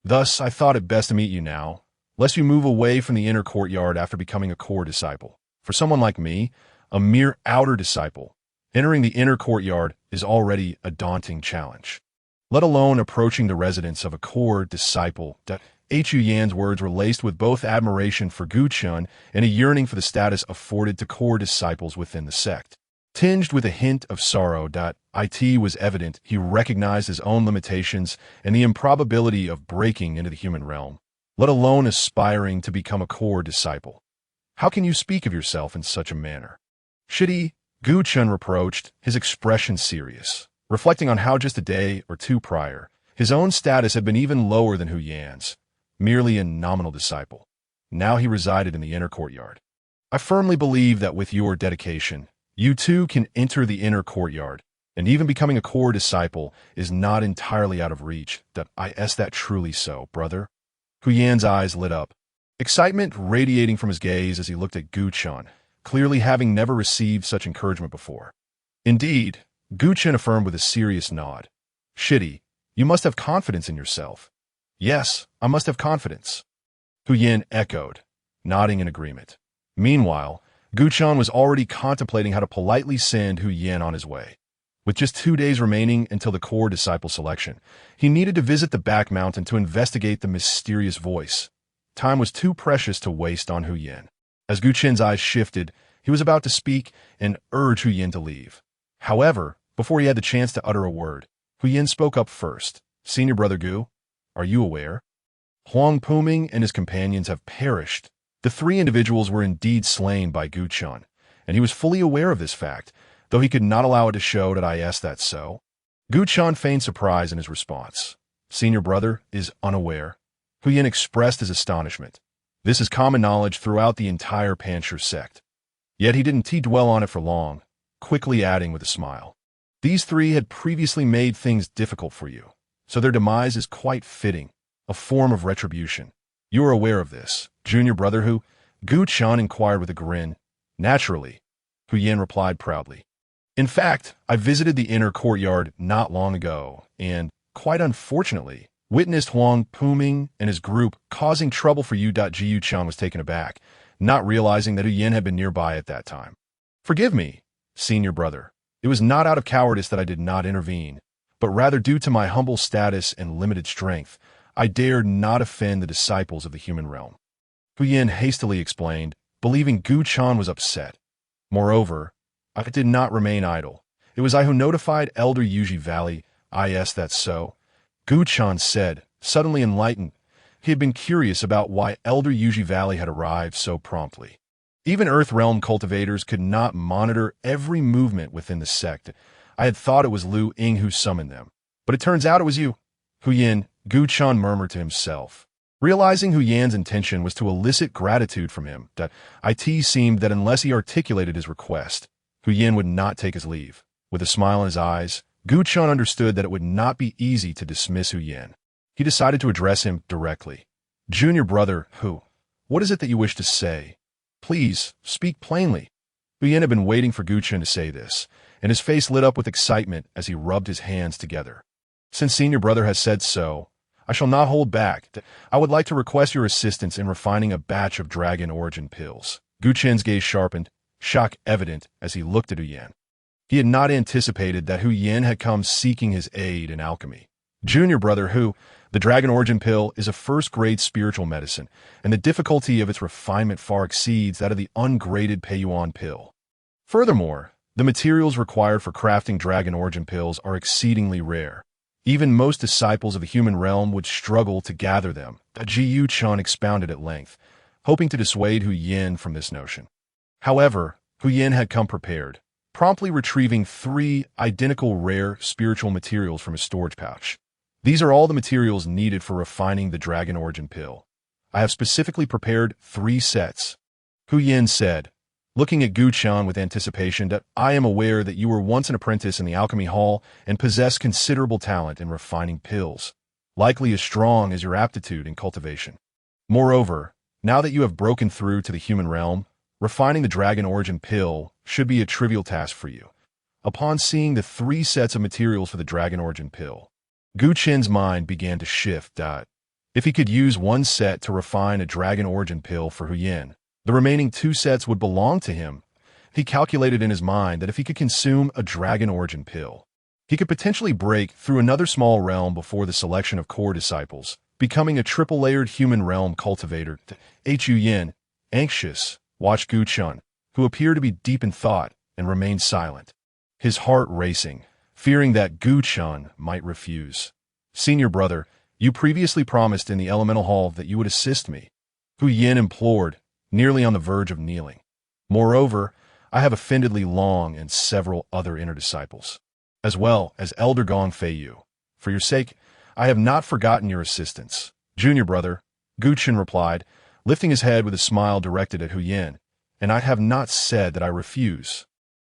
Speaker 1: Thus, I thought it best to meet you now, lest you move away from the inner courtyard after becoming a core disciple. For someone like me, a mere outer disciple, entering the inner courtyard is already a daunting challenge, let alone approaching the residence of a core disciple. Hu Yan's words were laced with both admiration for Gu Chen and a yearning for the status afforded to core disciples within the sect. Tinged with a hint of sorrow, it was evident he recognized his own limitations and the improbability of breaking into the human realm. let alone aspiring to become a core disciple. How can you speak of yourself in such a manner? Shitty, Chen reproached, his expression serious, reflecting on how just a day or two prior, his own status had been even lower than Hu Yan's, merely a nominal disciple. Now he resided in the inner courtyard. I firmly believe that with your dedication, you too can enter the inner courtyard, and even becoming a core disciple is not entirely out of reach. That truly so, brother? Hu Yan's eyes lit up, excitement radiating from his gaze as he looked at Chen, clearly having never received such encouragement before. Indeed, Chen affirmed with a serious nod. Shitty, you must have confidence in yourself. Yes, I must have confidence. Hu Yan echoed, nodding in agreement. Meanwhile, Chen was already contemplating how to politely send Hu Yan on his way. With just 2 days remaining until the core disciple selection, he needed to visit the back mountain to investigate the mysterious voice. Time was too precious to waste on Hu Yan. As Chen's eyes shifted, he was about to speak and urge Hu Yan to leave. However, before he had the chance to utter a word, Hu Yan spoke up first. Senior Brother Gu, are you aware? Huang Puming and his companions have perished. The 3 individuals were indeed slain by Chen, and he was fully aware of this fact, though he could not allow it to show that so. Chen feigned surprise in his response. Senior Brother is unaware. Hu Yan expressed his astonishment. This is common knowledge throughout the entire Pan Stone Sect. Yet he didn't dwell on it for long, quickly adding with a smile. These 3 had previously made things difficult for you, so their demise is quite fitting, a form of retribution. You are aware of this, Junior Brother Hu? Chen inquired with a grin. Naturally, Hu Yan replied proudly. In fact, I visited the inner courtyard not long ago, and, quite unfortunately, witnessed Huang Puming and his group causing trouble for you. Chen was taken aback, not realizing that Hu Yan had been nearby at that time. Forgive me, Senior Brother. It was not out of cowardice that I did not intervene, but rather due to my humble status and limited strength. I dared not offend the disciples of the human realm. Hu Yan hastily explained, believing Chen was upset. Moreover, I did not remain idle. It was I who notified Elder Yuji Valley. That's so. Chen said, suddenly enlightened. He had been curious about why Elder Yuji Valley had arrived so promptly. Even Earth Realm cultivators could not monitor every movement within the sect. I had thought it was Lu Ying who summoned them, but it turns out it was you. Hu Yan, Chen murmured to himself. Realizing Hu Yan's intention was to elicit gratitude from him, it seemed that unless he articulated his request, Hu Yan would not take his leave. With a smile in his eyes, Chen understood that it would not be easy to dismiss Hu Yan. He decided to address him directly. Junior Brother Hu, what is it that you wish to say? Please, speak plainly. Hu Yan had been waiting for Chen to say this, and his face lit up with excitement as he rubbed his hands together. Since Senior Brother has said so, I shall not hold back. I would like to request your assistance in refining a batch of dragon origin pills. Chen's gaze sharpened, shock evident as he looked at Hu Yan. He had not anticipated that Hu Yan had come seeking his aid in alchemy. Junior Brother Hu, the dragon origin pill is a first-grade spiritual medicine, and the difficulty of its refinement far exceeds that of the ungraded Peiyuan pill. Furthermore, the materials required for crafting dragon origin pills are exceedingly rare. Even most disciples of the human realm would struggle to gather them. Chen expounded at length, hoping to dissuade Hu Yan from this notion. However, Hu Yan had come prepared, promptly retrieving 3 identical rare spiritual materials from his storage pouch. These are all the materials needed for refining the dragon origin pill. I have specifically prepared 3 sets. Hu Yan said, looking at Chen with anticipation, that I am aware that you were once an apprentice in the alchemy hall and possess considerable talent in refining pills, likely as strong as your aptitude in cultivation. Moreover, now that you have broken through to the human realm, refining the dragon origin pill should be a trivial task for you. Upon seeing the 3 sets of materials for the dragon origin pill, Chen's mind began to shift. If he could use 1 set to refine a dragon origin pill for Hu Yan, the remaining 2 sets would belong to him. He calculated in his mind that if he could consume a dragon origin pill, he could potentially break through another small realm before the selection of core disciples, becoming a triple-layered human realm cultivator. Hu Yan, anxious, watched Chen, who appeared to be deep in thought, and remained silent, his heart racing, fearing that Chen might refuse. Senior Brother, You previously promised in the elemental hall that you would assist me, Hu Yin implored, nearly on the verge of kneeling. Moreover, I have offendedly Long and several other inner disciples, as well as Elder Gong Fei Yu. For your sake, I have not forgotten your assistance. Junior brother, Gu Chen replied, lifting his head with a smile directed at Hu Yin, and I have not said that I refuse.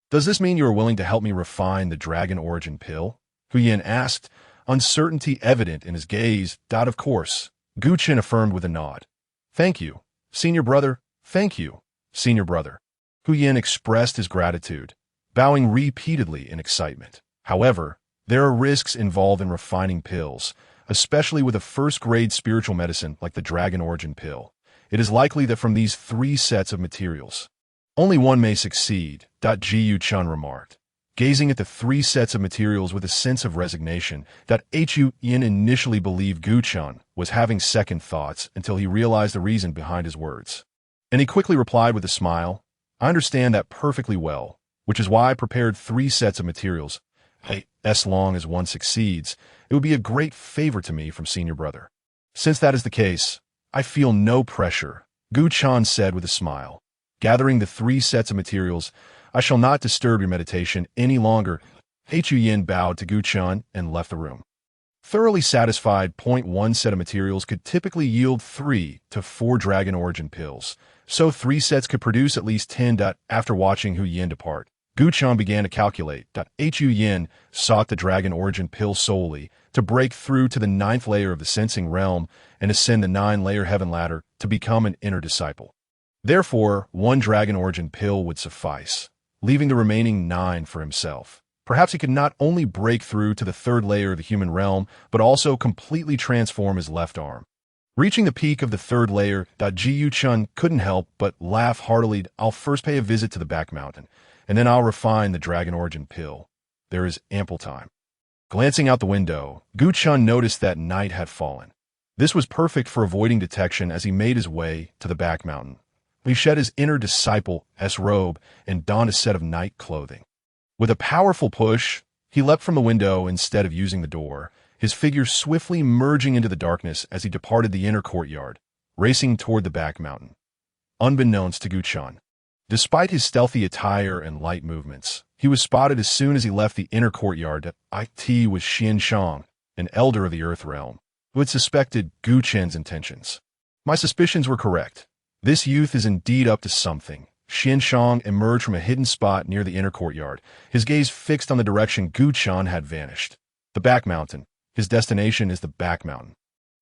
Speaker 1: Does this mean you are willing to help me refine the dragon origin pill? Hu Yin asked, uncertainty evident in his gaze. Of course, Gu Chen affirmed with a nod. Thank you, senior brother, thank you, senior brother. Hu Yin expressed his gratitude, bowing repeatedly in excitement. However, there are risks involved in refining pills, especially with a first-grade spiritual medicine like the dragon origin pill. It is likely that from these 3 sets of materials, only one may succeed, Gu Chun remarked, gazing at the 3 sets of materials with a sense of resignation. Hu Yin initially believed Gu Chun was having second thoughts until he realized the reason behind his words. And he quickly replied with a smile, I understand that perfectly well, which is why I prepared 3 sets of materials. As long as one succeeds, it would be a great favor to me from senior brother. Since that is the case, I feel no pressure, Gu Chan said with a smile. Gathering the 3 sets of materials, I shall not disturb your meditation any longer. Hu Yin bowed to Gu Chan and left the room. Thoroughly satisfied, 1 set of materials could typically yield 3 to 4 dragon origin pills, so 3 sets could produce at least 10. After watching Hu Yin depart, Gu Chan began to calculate. Hu Yin sought the dragon origin pill solely to break through to the 9th layer of the sensing realm and ascend the 9-layer heaven ladder to become an inner disciple. Therefore, 1 dragon origin pill would suffice, leaving the remaining 9 for himself. Perhaps he could not only break through to the 3rd layer of the human realm, but also completely transform his left arm. Reaching the peak of the 3rd layer, Gu Chun couldn't help but laugh heartily. I'll first pay a visit to the back mountain, and then I'll refine the dragon origin pill. There is ample time. Glancing out the window, Gu Chun noticed that night had fallen. This was perfect for avoiding detection as he made his way to the back mountain. He shed his inner disciple-esque robe and donned a set of night clothing. With a powerful push, he leapt from the window instead of using the door, his figure swiftly merging into the darkness as he departed the inner courtyard, racing toward the back mountain. Unbeknownst to Gu Chun, despite his stealthy attire and light movements, he was spotted as soon as he left the inner courtyard. It was Xian Shang, an elder of the Earth Realm, who had suspected Gu Chen's intentions. My suspicions were correct. This youth is indeed up to something. Xian Shang emerged from a hidden spot near the inner courtyard, his gaze fixed on the direction Gu Chan had vanished. The back mountain. His destination is the back mountain.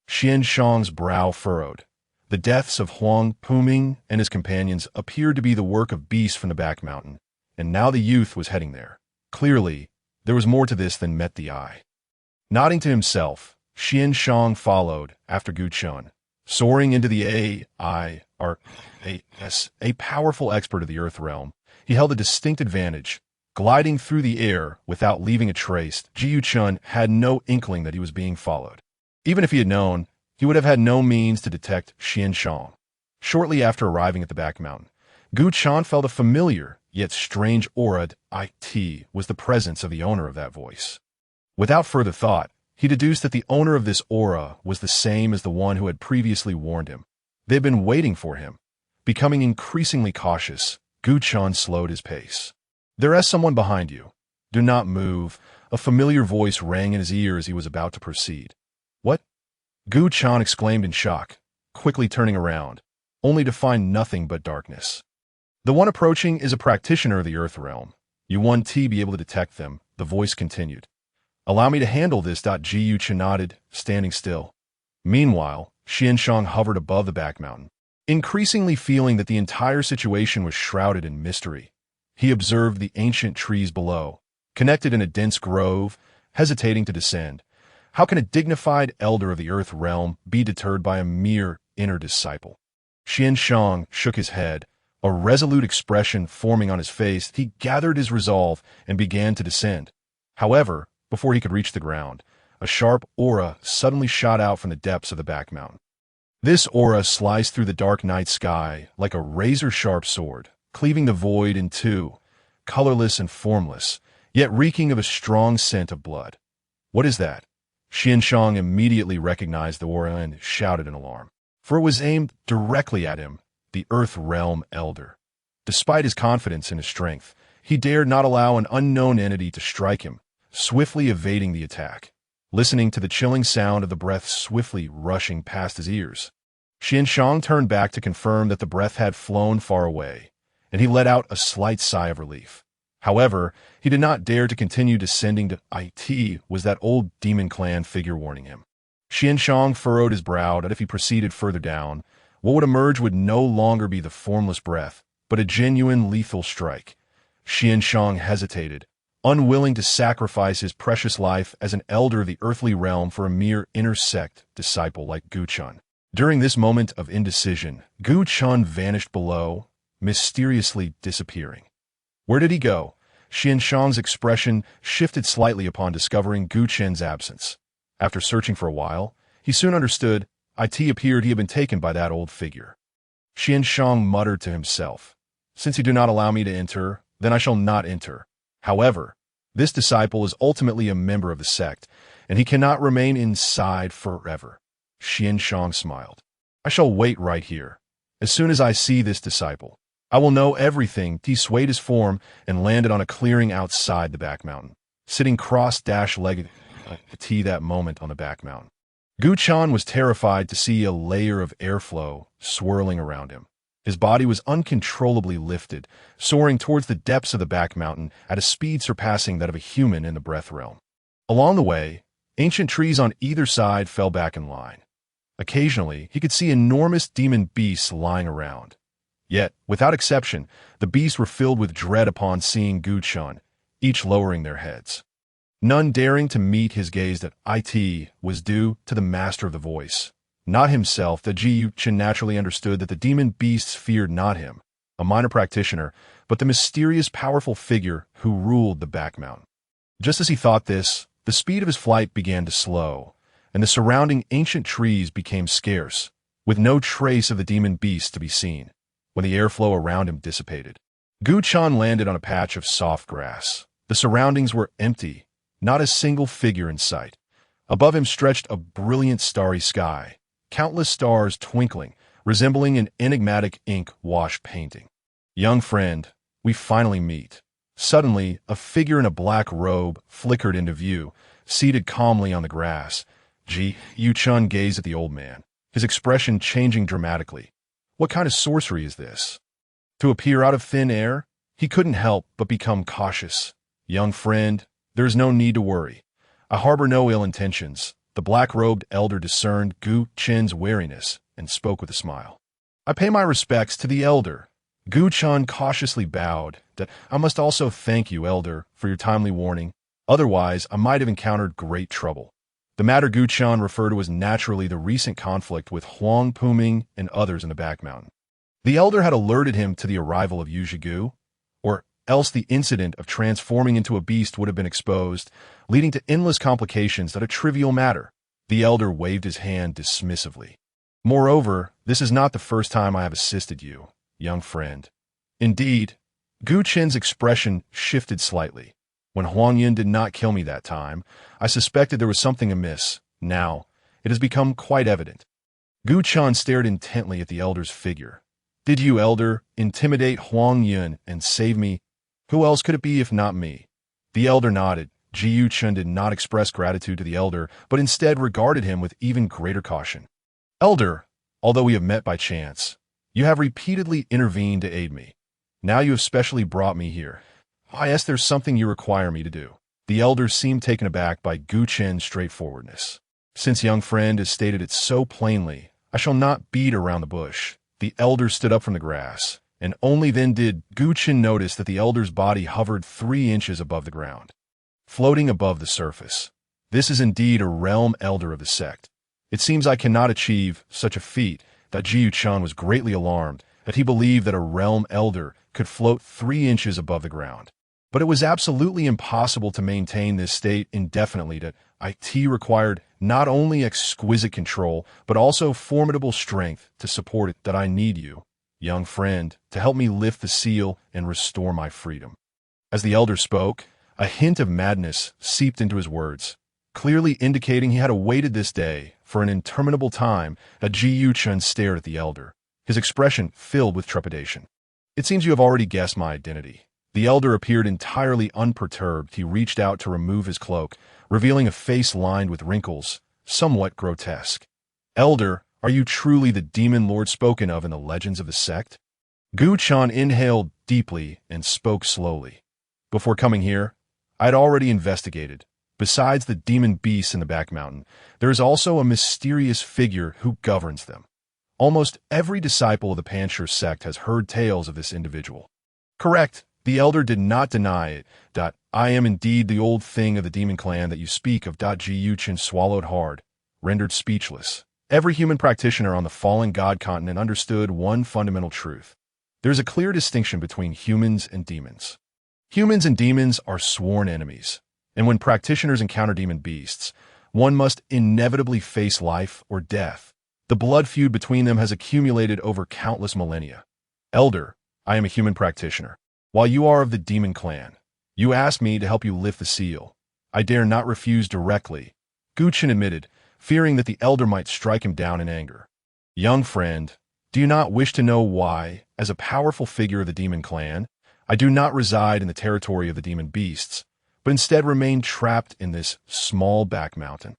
Speaker 1: Xian Shang's brow furrowed. The deaths of Huang Puming and his companions appeared to be the work of beasts from the back mountain, and now the youth was heading there. Clearly, there was more to this than met the eye. Nodding to himself, Xian Shang followed after Gu Chun, soaring into the a powerful expert of the Earth Realm. He held a distinct advantage, gliding through the air without leaving a trace. Gu Chun had no inkling that he was being followed. Even if he had known, he would have had no means to detect Xian Shang. Shortly after arriving at the back mountain, Gu Chan felt a familiar, yet strange aura. It was the presence of the owner of that voice. Without further thought, he deduced that the owner of this aura was the same as the one who had previously warned him. They had been waiting for him. Becoming increasingly cautious, Gu Chan slowed his pace. There is someone behind you. Do not move. A familiar voice rang in his ear as he was about to proceed. What? Gu Chan exclaimed in shock, quickly turning around, only to find nothing but darkness. The one approaching is a practitioner of the Earth Realm. You won't be able to detect them, the voice continued. Allow me to handle this. Gu Chen nodded, standing still. Meanwhile, Xian Shang hovered above the back mountain. Increasingly feeling that the entire situation was shrouded in mystery, he observed the ancient trees below, connected in a dense grove, hesitating to descend. How can a dignified elder of the Earth Realm be deterred by a mere inner disciple? Xian Shang shook his head, a resolute expression forming on his face. He gathered his resolve and began to descend. However, before he could reach the ground, a sharp aura suddenly shot out from the depths of the back mountain. This aura sliced through the dark night sky like a razor-sharp sword, cleaving the void in two, colorless and formless, yet reeking of a strong scent of blood. What is that? Xuanlong immediately recognized the aura and shouted in alarm, for it was aimed directly at him, the Earth Realm Elder. Despite his confidence in his strength, he dared not allow an unknown entity to strike him, swiftly evading the attack. Listening to the chilling sound of the breath swiftly rushing past his ears, Xuanlong turned back to confirm that the breath had flown far away, and he let out a slight sigh of relief. However, he did not dare to continue descending to it was that old demon clan figure warning him. Xuanlong furrowed his brow that if he proceeded further down, what would emerge would no longer be the formless breath, but a genuine lethal strike. Xuanlong hesitated, unwilling to sacrifice his precious life as an elder of the earthly realm for a mere inner sect disciple like Gu Chen. During this moment of indecision, Gu Chen vanished below, mysteriously disappearing. Where did he go? Xuanlong's expression shifted slightly upon discovering Gu Chen's absence. After searching for a while, he soon understood. It appeared he had been taken by that old figure. Xuanlong muttered to himself, "Since you do not allow me to enter, then I shall not enter." However, this disciple is ultimately a member of the sect, and he cannot remain inside forever. Xuanlong smiled. "I shall wait right here. As soon as I see this disciple, I will know everything." He swayed his form and landed on a clearing outside the back mountain, sitting cross-legged that moment on the back mountain. Gu Chen was terrified to see a layer of airflow swirling around him. His body was uncontrollably lifted, soaring towards the depths of the back mountain at a speed surpassing that of a human in the breath realm. Along the way, ancient trees on either side fell back in line. Occasionally, he could see enormous demon beasts lying around. Yet, without exception, the beasts were filled with dread upon seeing Gu Chen, each lowering their heads. None daring to meet his gaze. That it was due to the master of the voice, not himself. That Gu Chen naturally understood that the demon beasts feared not him, a minor practitioner, but the mysterious powerful figure who ruled the back mountain. Just as he thought this, the speed of his flight began to slow, and the surrounding ancient trees became scarce, with no trace of the demon beasts to be seen. When the airflow around him dissipated, Gu Chen landed on a patch of soft grass. The surroundings were empty, not a single figure in sight. Above him stretched a brilliant starry sky, countless stars twinkling, resembling an enigmatic ink-wash painting. "Young friend, we finally meet." Suddenly, a figure in a black robe flickered into view, seated calmly on the grass. Gu Chen gazed at the old man, his expression changing dramatically. What kind of sorcery is this? To appear out of thin air? He couldn't help but become cautious. "Young friend, there is no need to worry. I harbor no ill intentions." The black-robed elder discerned Gu Chen's wariness and spoke with a smile. "I pay my respects to the elder." Gu Chen cautiously bowed. "That I must also thank you, elder, for your timely warning. Otherwise, I might have encountered great trouble." The matter Gu Chen referred to was naturally the recent conflict with Huang Puming and others in the back mountain. The elder had alerted him to the arrival of Yu Zhigu, or else the incident of transforming into a beast would have been exposed, leading to endless complications that a trivial matter. The elder waved his hand dismissively. "Moreover, this is not the first time I have assisted you, young friend." Indeed, Gu Chen's expression shifted slightly. "When Huang Yin did not kill me that time, I suspected there was something amiss. Now, it has become quite evident." Gu Chen stared intently at the elder's figure. "Did you, elder, intimidate Huang Yin and save me? Who else could it be if not me?" The elder nodded. Gu Chen did not express gratitude to the elder, but instead regarded him with even greater caution. "Elder, although we have met by chance, you have repeatedly intervened to aid me. Now you have specially brought me here. I guess there's something you require me to do." The elder seemed taken aback by Gu Chen's straightforwardness. "Since young friend has stated it so plainly, I shall not beat around the bush." The elder stood up from the grass, and only then did Gu Chen notice that the elder's body hovered 3 inches above the ground, floating above the surface. This is indeed a realm elder of the sect. It seems I cannot achieve such a feat. That Gu Chen was greatly alarmed, that he believed that a realm elder could float 3 inches above the ground. But it was absolutely impossible to maintain this state indefinitely. That it required not only exquisite control, but also formidable strength to support it. That I need you, young friend, to help me lift the seal and restore my freedom. As the elder spoke, a hint of madness seeped into his words. clearly indicating he had awaited this day for an interminable time. Chen stared at the elder, his expression filled with trepidation. "It seems you have already guessed my identity." The elder appeared entirely unperturbed. He reached out to remove his cloak, revealing a face lined with wrinkles, somewhat grotesque. "Elder, are you truly the demon lord spoken of in the legends of the sect?" Chen inhaled deeply and spoke slowly. "Before coming here, I had already investigated. Besides the demon beasts in the back mountain, there is also a mysterious figure who governs them. Almost every disciple of the Pan Stone Sect has heard tales of this individual." "Correct." The elder did not deny it. "I am indeed the old thing of the demon clan that you speak of." Chen swallowed hard, rendered speechless. Every human practitioner on the fallen god continent understood one fundamental truth. There is a clear distinction between humans and demons. Humans and demons are sworn enemies, and when practitioners encounter demon beasts, one must inevitably face life or death. The blood feud between them has accumulated over countless millennia. "Elder, I am a human practitioner, while you are of the demon clan. You asked me to help you lift the seal. I dare not refuse directly," Chen admitted, fearing that the elder might strike him down in anger. "Young friend, do you not wish to know why, as a powerful figure of the demon clan, I do not reside in the territory of the demon beasts, but instead remain trapped in this small back mountain?"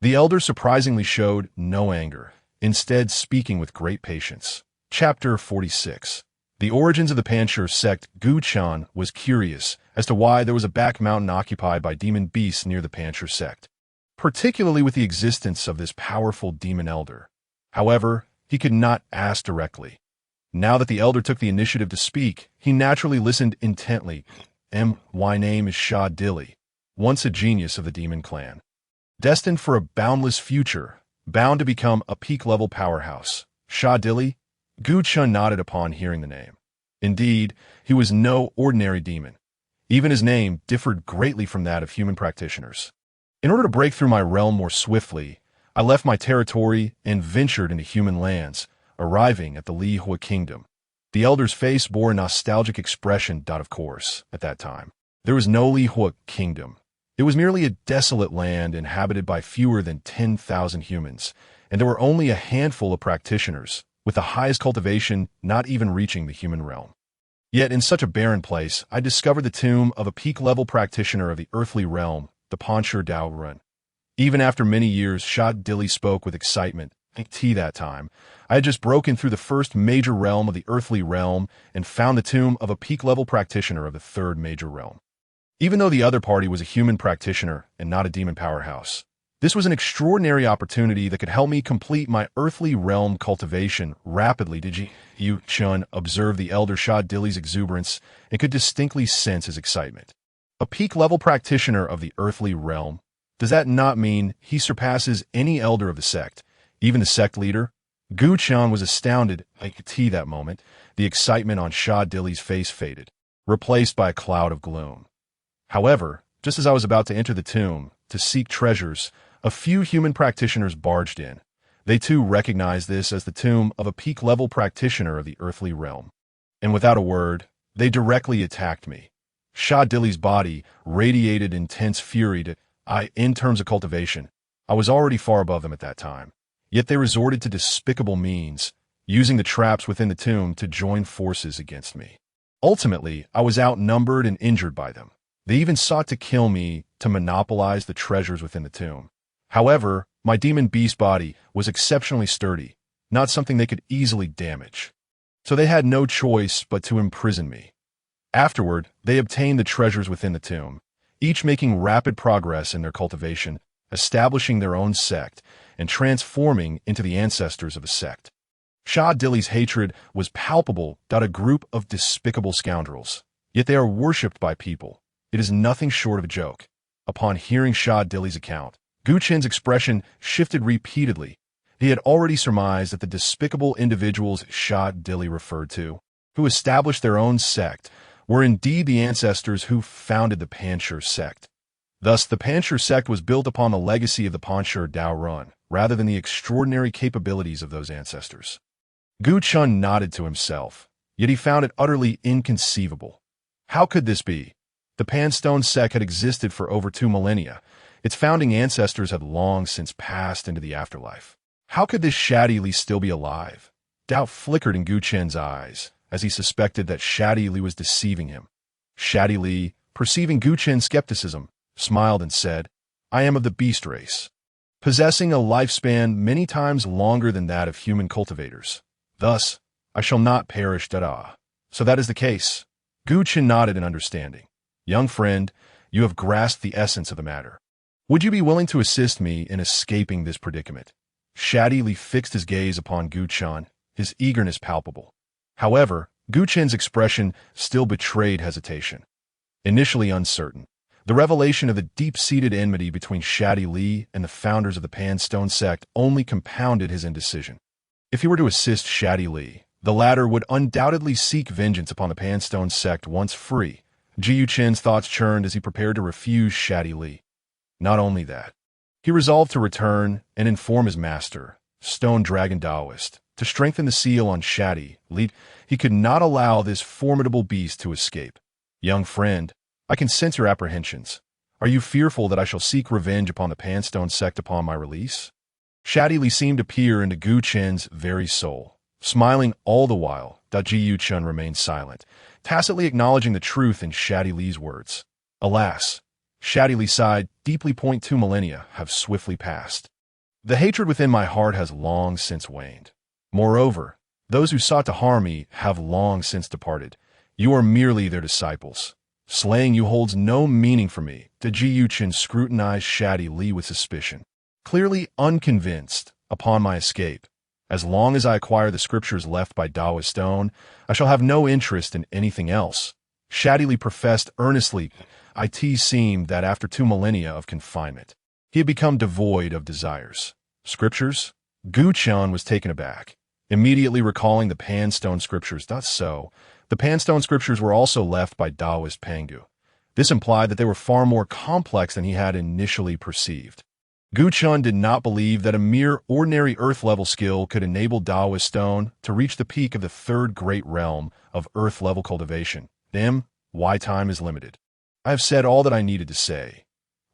Speaker 1: The elder surprisingly showed no anger, instead speaking with great patience. Chapter 46. The origins of the Pan Stone Sect. Chen was curious as to why there was a back mountain occupied by demon beasts near the Pan Stone Sect, particularly with the existence of this powerful demon elder. However, he could not ask directly. Now that the elder took the initiative to speak, he naturally listened intently. "My name is Shan Hai Jing, once a genius of the demon clan. Destined for a boundless future, bound to become a peak-level powerhouse." Shan Hai Jing? Chen nodded upon hearing the name. Indeed, he was no ordinary demon. Even his name differed greatly from that of human practitioners. "In order to break through my realm more swiftly, I left my territory and ventured into human lands, arriving at the Li Hua Kingdom." The elder's face bore a nostalgic expression. Of course, at that time, there was no Li Hua Kingdom. It was merely a desolate land inhabited by fewer than 10,000 humans, and there were only a handful of practitioners, with the highest cultivation not even reaching the human realm. Yet in such a barren place, I discovered the tomb of a peak-level practitioner of the earthly realm, the Pan Stone Sect. Even after many years, Shan Hai Jing spoke with excitement. That time, I had just broken through the first major realm of the earthly realm and found the tomb of a peak-level practitioner of the third major realm. Even though the other party was a human practitioner and not a demon powerhouse, this was an extraordinary opportunity that could help me complete my earthly realm cultivation rapidly. Chen observed the elder Shan Hai Jing's exuberance and could distinctly sense his excitement. A peak-level practitioner of the earthly realm? Does that not mean he surpasses any elder of the sect, even the sect leader? Chen was astounded. I could see that moment. The excitement on Shan Hai Jing's face faded, replaced by a cloud of gloom. However, just as I was about to enter the tomb to seek treasures, a few human practitioners barged in. They too recognized this as the tomb of a peak-level practitioner of the earthly realm. And without a word, they directly attacked me. Shan Hai Jing's body radiated intense fury. In terms of cultivation, I was already far above them at that time. Yet they resorted to despicable means, using the traps within the tomb to join forces against me. Ultimately, I was outnumbered and injured by them. They even sought to kill me to monopolize the treasures within the tomb. However, my demon beast body was exceptionally sturdy, not something they could easily damage. So they had no choice but to imprison me. Afterward, they obtained the treasures within the tomb, each making rapid progress in their cultivation, establishing their own sect, and transforming into the ancestors of a sect. Shan Hai Jing's hatred was palpable. A group of despicable scoundrels. Yet they are worshipped by people. It is nothing short of a joke. Upon hearing Shan Hai Jing's account, Chen's expression shifted repeatedly. He had already surmised that the despicable individuals Shan Hai Jing referred to, who established their own sect, were indeed the ancestors who founded the Pan Stone Sect. Thus, the Pan Stone Sect was built upon the legacy of the Pan Stone Sect, rather than the extraordinary capabilities of those ancestors. Chen nodded to himself, yet he found it utterly inconceivable. How could this be? The Pan Stone Sect had existed for over 2 millennia, Its founding ancestors had long since passed into the afterlife. How could this Shadi Li still be alive? Doubt flickered in Gu Chen's eyes as he suspected that Shadi Li was deceiving him. Shadi Li, perceiving Gu Chen's skepticism, smiled and said, "I am of the beast race, possessing a lifespan many times longer than that of human cultivators. Thus, I shall not perish da-da." So that is the case. Gu Chen nodded in understanding. "Young friend, you have grasped the essence of the matter. Would you be willing to assist me in escaping this predicament?" Shadi Li fixed his gaze upon Gu Chen, his eagerness palpable. However, Gu Chen's expression still betrayed hesitation. Initially uncertain, the revelation of the deep-seated enmity between Shadi Li and the founders of the Pan Stone Sect only compounded his indecision. If he were to assist Shadi Li, the latter would undoubtedly seek vengeance upon the Pan Stone Sect once free. Ji Chen's thoughts churned as he prepared to refuse Shadi Li. Not only that, he resolved to return and inform his master, Stone Dragon Taoist, to strengthen the seal on Shadi Li. He could not allow this formidable beast to escape. "Young friend, I can sense your apprehensions. Are you fearful that I shall seek revenge upon the Pan Stone Sect upon my release?" Shadi Li seemed to peer into Gu Chen's very soul. Smiling all the while, Ji Chen remained silent, tacitly acknowledging the truth in Shadi Li's words. Alas, Shadi Li sighed, deeply. 2 millennia have swiftly passed. The hatred within my heart has long since waned. Moreover, those who sought to harm me have long since departed. You are merely their disciples. Slaying you holds no meaning for me. Ji Chen scrutinized Shadi Li with suspicion. Clearly unconvinced, upon my escape, as long as I acquire the scriptures left by Taoist Stone, I shall have no interest in anything else. Shadi Li professed earnestly. It seemed that after 2 millennia of confinement, he had become devoid of desires. Scriptures? Gu Chen was taken aback, immediately recalling the Pan Stone scriptures. Thus so, the Pan Stone scriptures were also left by Taoist Pangu. This implied that they were far more complex than he had initially perceived. Gu Chen did not believe that a mere ordinary Earth-level skill could enable Taoist Stone to reach the peak of the third great realm of Earth-level cultivation. Why time is limited. I have said all that I needed to say.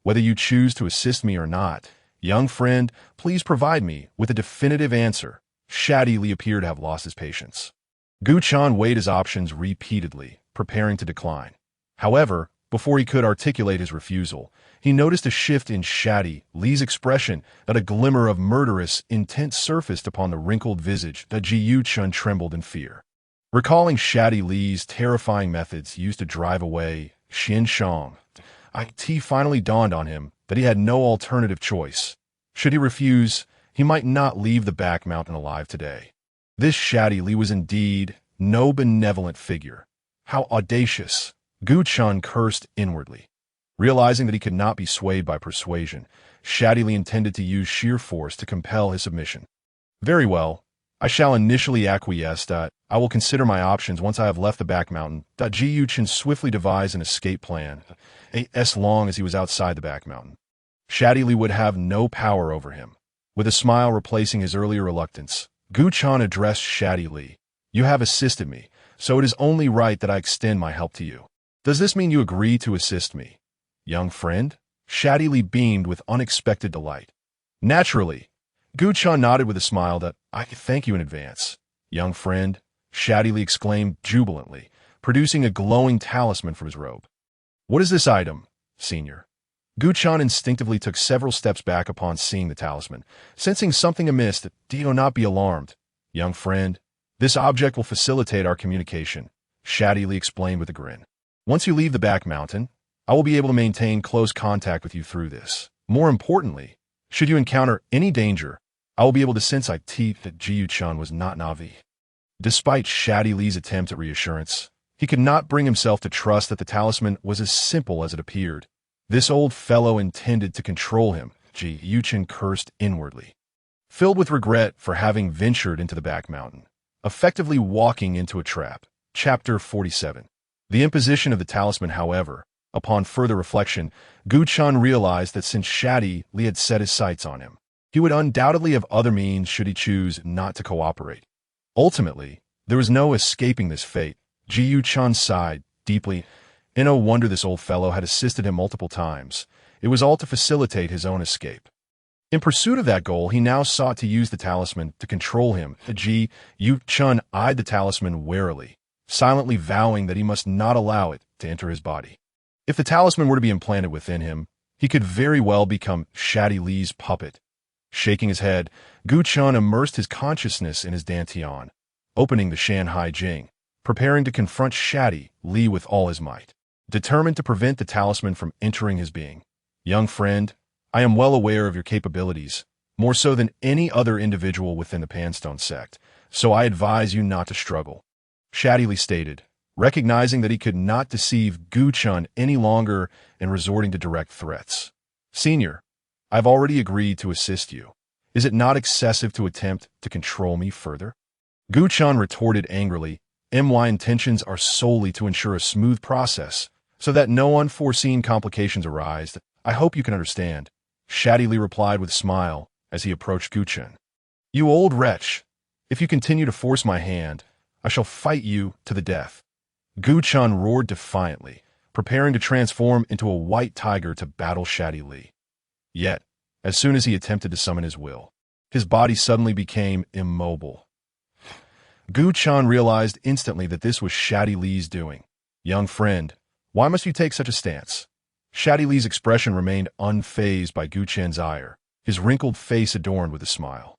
Speaker 1: Whether you choose to assist me or not, young friend, please provide me with a definitive answer. Shadi Li appeared to have lost his patience. Gu Chen weighed his options repeatedly, preparing to decline. However, before he could articulate his refusal, he noticed a shift in Shadi Li's expression, that a glimmer of murderous intent surfaced upon the wrinkled visage. Ji Chen trembled in fear. Recalling Shadi Li's terrifying methods used to drive away Xin Shang, it finally dawned on him that he had no alternative choice. Should he refuse, he might not leave the back mountain alive today. This Shadi Li was indeed no benevolent figure. How audacious! Gu Chen cursed inwardly. Realizing that he could not be swayed by persuasion, Shadi Li intended to use sheer force to compel his submission. "Very well. I shall initially acquiesce. I will consider my options once I have left the back mountain." Ji Chen swiftly devised an escape plan, as long as he was outside the back mountain. Shadi Li would have no power over him. With a smile replacing his earlier reluctance, Gu Chen addressed Shadi Li. "You have assisted me, so it is only right that I extend my help to you. Does this mean you agree to assist me?" "Young friend?" Shadi Li beamed with unexpected delight. "Naturally." Gu Chen nodded with a smile. "That I thank you in advance." "Young friend," Shadi Li exclaimed jubilantly, producing a glowing talisman from his robe. "What is this item, senior?" Gu Chen instinctively took several steps back upon seeing the talisman, sensing something amiss. "Do not be alarmed, young friend. This object will facilitate our communication," Shadi Li explained with a grin. "Once you leave the back mountain, I will be able to maintain close contact with you through this. More importantly, should you encounter any danger, I will be able to sense that Ji Chen was not Navi." Despite Shadi Li's attempt at reassurance, he could not bring himself to trust that the talisman was as simple as it appeared. This old fellow intended to control him. Ji Chen cursed inwardly, filled with regret for having ventured into the back mountain, effectively walking into a trap. Chapter 47. The imposition of the talisman, however, upon further reflection, Gu Chen realized that since Shadi Li had set his sights on him, he would undoubtedly have other means should he choose not to cooperate. Ultimately, there was no escaping this fate. Ji Chen sighed deeply. No wonder this old fellow had assisted him multiple times. It was all to facilitate his own escape. In pursuit of that goal, he now sought to use the talisman to control him. Chen eyed the talisman warily, silently vowing that he must not allow it to enter his body. If the talisman were to be implanted within him, he could very well become Shadi Li's puppet. Shaking his head, Chen immersed his consciousness in his dantian, opening the Shan Hai Jing, preparing to confront Shadi Li with all his might, determined to prevent the talisman from entering his being. Young friend, I am well aware of your capabilities, more so than any other individual within the Pan Stone Sect, so I advise you not to struggle. Shadi Li stated, recognizing that he could not deceive Chen any longer and resorting to direct threats. Senior, I've already agreed to assist you. Is it not excessive to attempt to control me further? Chen retorted angrily, my intentions are solely to ensure a smooth process, so that no unforeseen complications arise. I hope you can understand. Shadi Li replied with a smile as he approached Chen. You old wretch, if you continue to force my hand, I shall fight you to the death. Chen roared defiantly, preparing to transform into a white tiger to battle Shadi Li. Yet, as soon as he attempted to summon his will, his body suddenly became immobile. Chen realized instantly that this was Shadi Li's doing. Young friend, why must you take such a stance? Shadi Li's expression remained unfazed by Chen's ire, his wrinkled face adorned with a smile.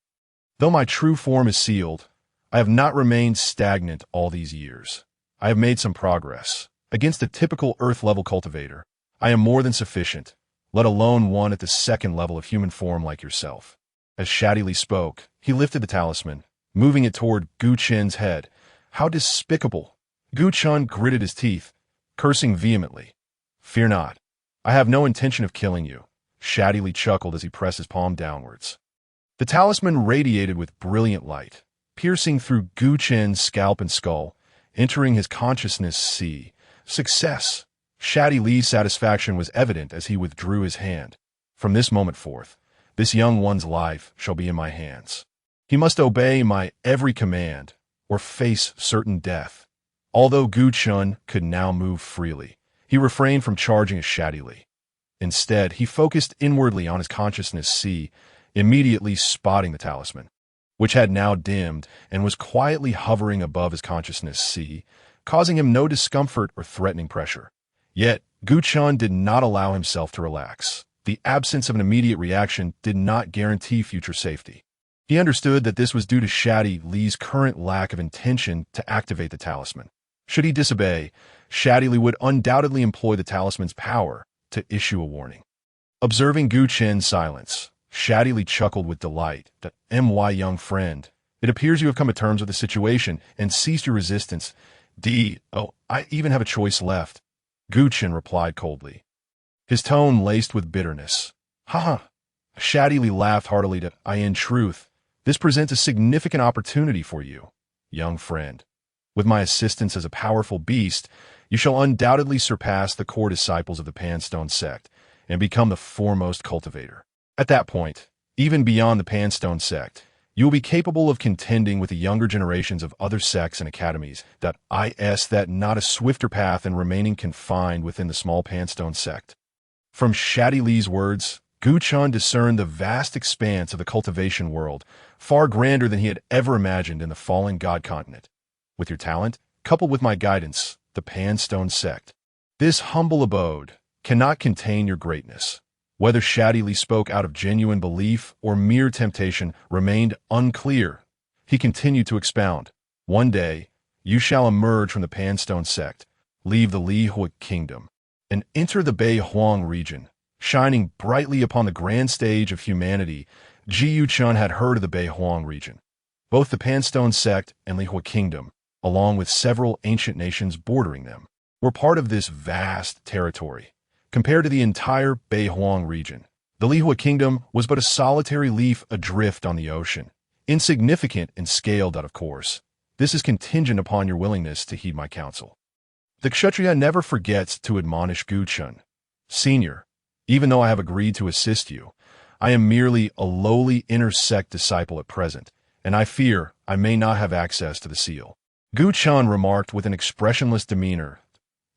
Speaker 1: Though my true form is sealed, I have not remained stagnant all these years. I have made some progress. Against a typical Earth-level cultivator, I am more than sufficient, let alone one at the second level of human form like yourself. As Shadi Li spoke, he lifted the talisman, moving it toward Chen's head. How despicable! Chen gritted his teeth, cursing vehemently. Fear not. I have no intention of killing you. Shadi Li chuckled as he pressed his palm downwards. The talisman radiated with brilliant light, piercing through Chen's scalp and skull, entering his consciousness sea. Success! Shadi Li's satisfaction was evident as he withdrew his hand. From this moment forth, this young one's life shall be in my hands. He must obey my every command, or face certain death. Although Chen could now move freely, he refrained from charging at Shadi Li. Instead, he focused inwardly on his consciousness sea, immediately spotting the talisman, which had now dimmed and was quietly hovering above his consciousness sea, causing him no discomfort or threatening pressure. Yet, Chen did not allow himself to relax. The absence of an immediate reaction did not guarantee future safety. He understood that this was due to Shadi Li's current lack of intention to activate the talisman. Should he disobey, Shadi Li would undoubtedly employ the talisman's power to issue a warning. Observing Chen's silence, Shadi Li chuckled with delight. My young friend, it appears you have come to terms with the situation and ceased your resistance. I even have a choice left. Chen replied coldly, his tone laced with bitterness. Ha! Shadi Li laughed heartily. In truth, this presents a significant opportunity for you, young friend. With my assistance as a powerful beast, you shall undoubtedly surpass the core disciples of the Pan Stone Sect and become the foremost cultivator. At that point, even beyond the Pan Stone Sect, you will be capable of contending with the younger generations of other sects and academies. That not a swifter path than remaining confined within the small Pan Stone Sect. From Shadi Li's words, Chen discerned the vast expanse of the cultivation world, far grander than he had ever imagined in the fallen god continent. With your talent, coupled with my guidance, the Pan Stone Sect, this humble abode cannot contain your greatness. Whether Shadi Li spoke out of genuine belief or mere temptation remained unclear. He continued to expound. One day, you shall emerge from the Pan Stone Sect, leave the Lihua Kingdom, and enter the Bei Huang region. Shining brightly upon the grand stage of humanity, Chen had heard of the Bei Huang region. Both the Pan Stone Sect and Lihua Kingdom, along with several ancient nations bordering them, were part of this vast territory. Compared to the entire Bei Huang region, the Lihua Kingdom was but a solitary leaf adrift on the ocean, insignificant and scaled out of course. This is contingent upon your willingness to heed my counsel. The Kshatriya never forgets to admonish Chen. Senior, even though I have agreed to assist you, I am merely a lowly inner sect disciple at present, and I fear I may not have access to the seal. Chen remarked with an expressionless demeanor.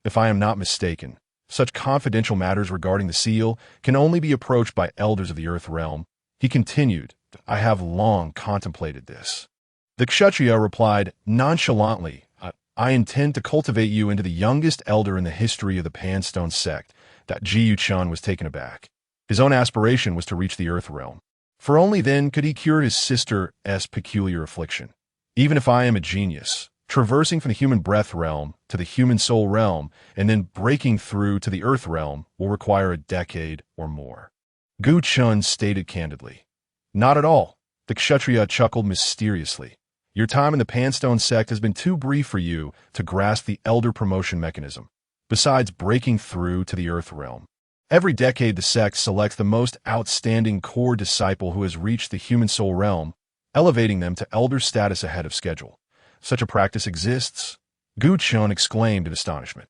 Speaker 1: If I am not mistaken, Such confidential matters regarding the seal can only be approached by elders of the Earth realm. He continued, I have long contemplated this. The Kshatriya replied nonchalantly, I intend to cultivate you into the youngest elder in the history of the Pan Stone Sect. That Ji Chun was taken aback. His own aspiration was to reach the Earth realm, for only then could he cure his sister's peculiar affliction. Even if I am a genius, traversing from the human breath realm to the human soul realm and then breaking through to the Earth realm will require a decade or more. Gu Chun stated candidly. Not at all. The Kshatriya chuckled mysteriously. Your time in the Pan Stone Sect has been too brief for you to grasp the elder promotion mechanism. Besides breaking through to the Earth realm, every decade the sect selects the most outstanding core disciple who has reached the human soul realm, elevating them to elder status ahead of schedule. Such a practice exists? Gu Chun exclaimed in astonishment.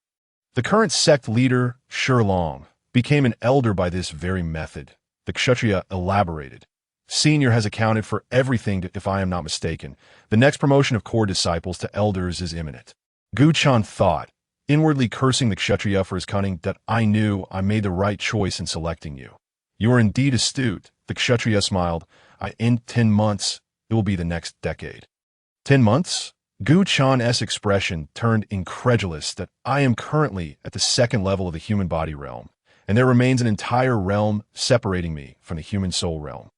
Speaker 1: The current sect leader, Xuanlong, became an elder by this very method. The Kshatriya elaborated. Senior has accounted for everything, if I am not mistaken. The next promotion of core disciples to elders is imminent. Gu Chun thought, inwardly cursing the Kshatriya for his cunning, that I knew I made the right choice in selecting you. You are indeed astute. The Kshatriya smiled. In 10 months, it will be the next decade. 10 months? Gu Chun's expression turned incredulous. That I am currently at the second level of the human body realm, and there remains an entire realm separating me from the human soul realm.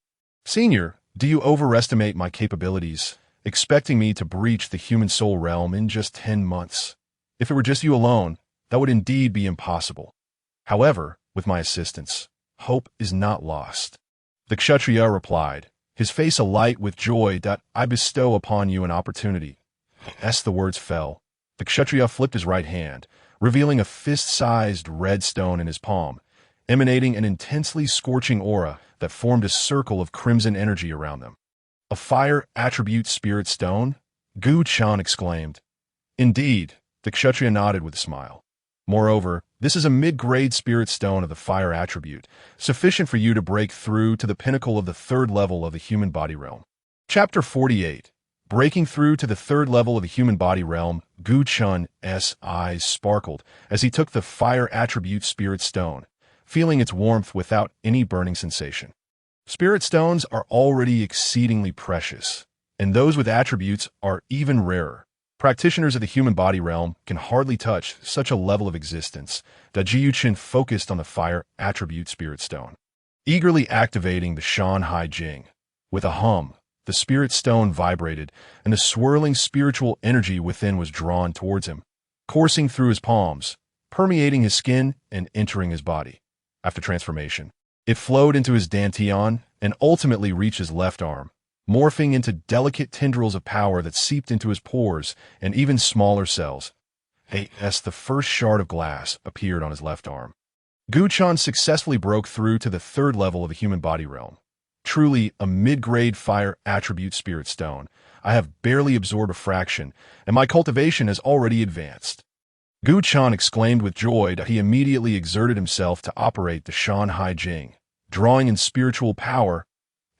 Speaker 1: Senior, do you overestimate my capabilities, expecting me to breach the human soul realm in just 10 months? If it were just you alone, that would indeed be impossible. However, with my assistance, hope is not lost. The Kshatriya replied, his face alight with joy, that I bestow upon you an opportunity. As the words fell, the Kshatriya flipped his right hand, revealing a fist-sized red stone in his palm, emanating an intensely scorching aura that formed a circle of crimson energy around them. A fire attribute spirit stone? Gu Chun exclaimed. Indeed, the Kshatriya nodded with a smile. Moreover, this is a mid-grade spirit stone of the fire attribute, sufficient for you to break through to the pinnacle of the third level of the human body realm. Chapter 48. Breaking through to the third level of the human body realm, Gu Chun's eyes sparkled as he took the fire attribute spirit stone, feeling its warmth without any burning sensation. Spirit stones are already exceedingly precious, and those with attributes are even rarer. Practitioners of the human body realm can hardly touch such a level of existence that Ji Chen focused on the fire attribute spirit stone, eagerly activating the Shan Hai Jing. With a hum, the spirit stone vibrated, and the swirling spiritual energy within was drawn towards him, coursing through his palms, permeating his skin, and entering his body. After transformation, it flowed into his dantian and ultimately reached his left arm, morphing into delicate tendrils of power that seeped into his pores and even smaller cells. As the first shard of glass appeared on his left arm, Gu Chun successfully broke through to the third level of the human body realm. Truly a mid-grade fire attribute spirit stone. I have barely absorbed a fraction, and my cultivation has already advanced. Gu Chun exclaimed with joy that he immediately exerted himself to operate the Shan Hai Jing, drawing in spiritual power.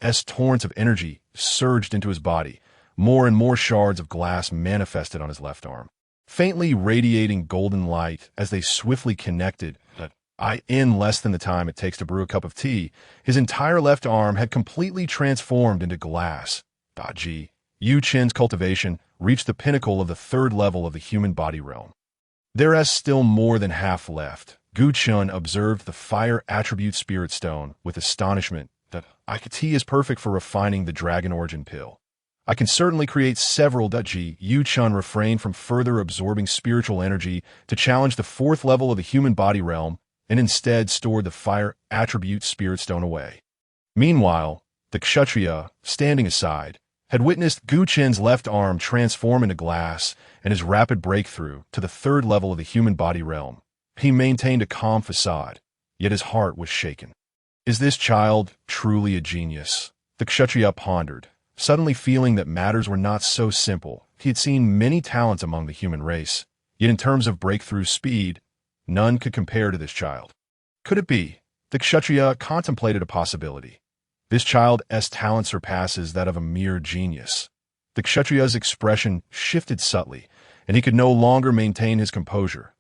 Speaker 1: As torrents of energy surged into his body, more and more shards of glass manifested on his left arm, faintly radiating golden light as they swiftly connected. In less than the time it takes to brew a cup of tea, his entire left arm had completely transformed into glass. Ji Chen's cultivation reached the pinnacle of the third level of the human body realm. There is still more than half left. Gu Chun observed the fire attribute spirit stone with astonishment. That tea is perfect for refining the dragon origin pill. I can certainly create several. Ji Chun refrained from further absorbing spiritual energy to challenge the fourth level of the human body realm, and instead stored the fire attribute spirit stone away. Meanwhile, the Kshatriya, standing aside, had witnessed Gu Chen's left arm transform into glass and his rapid breakthrough to the third level of the human body realm. He maintained a calm facade, yet his heart was shaken. Is this child truly a genius? The Kshatriya pondered, suddenly feeling that matters were not so simple. He had seen many talents among the human race, yet in terms of breakthrough speed, none could compare to this child. Could it be? The Kshatriya contemplated a possibility. This child's talent surpasses that of a mere genius. The Kshatriya's expression shifted subtly, and he could no longer maintain his composure.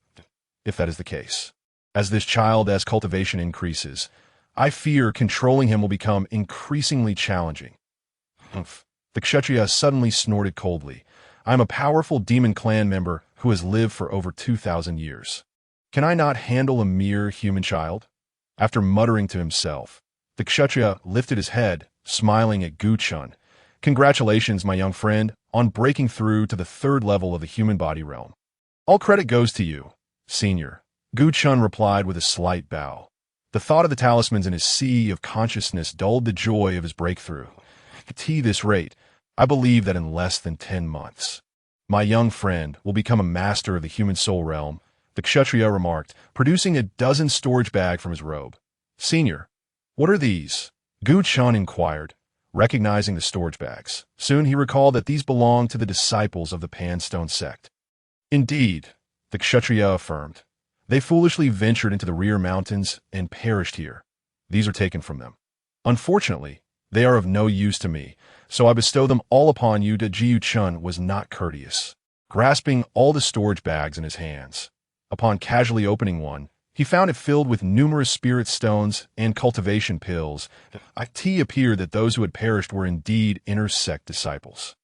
Speaker 1: If that is the case, As this child's cultivation increases, I fear controlling him will become increasingly challenging. Humph. The Kshatriya suddenly snorted coldly. I am a powerful demon clan member who has lived for over 2,000 years. Can I not handle a mere human child? After muttering to himself, the Kshatriya lifted his head, smiling at Gu-chun. Congratulations, my young friend, on breaking through to the third level of the human body realm. All credit goes to you, senior. Gu-chun replied with a slight bow. The thought of the talismans in his sea of consciousness dulled the joy of his breakthrough. At this rate, I believe that in less than 10 months, my young friend will become a master of the human soul realm, the Kshatriya remarked, producing a dozen storage bags from his robe. Senior, what are these? Gu-chun inquired, recognizing the storage bags. Soon he recalled that these belonged to the disciples of the Pan Stone Sect. Indeed, the Kshatriya affirmed. They foolishly ventured into the rear mountains and perished here. These are taken from them. Unfortunately, they are of no use to me, so I bestow them all upon you. Jiu-chun was not courteous, grasping all the storage bags in his hands. Upon casually opening one, he found it filled with numerous spirit stones and cultivation pills. It appeared that those who had perished were indeed inner sect disciples.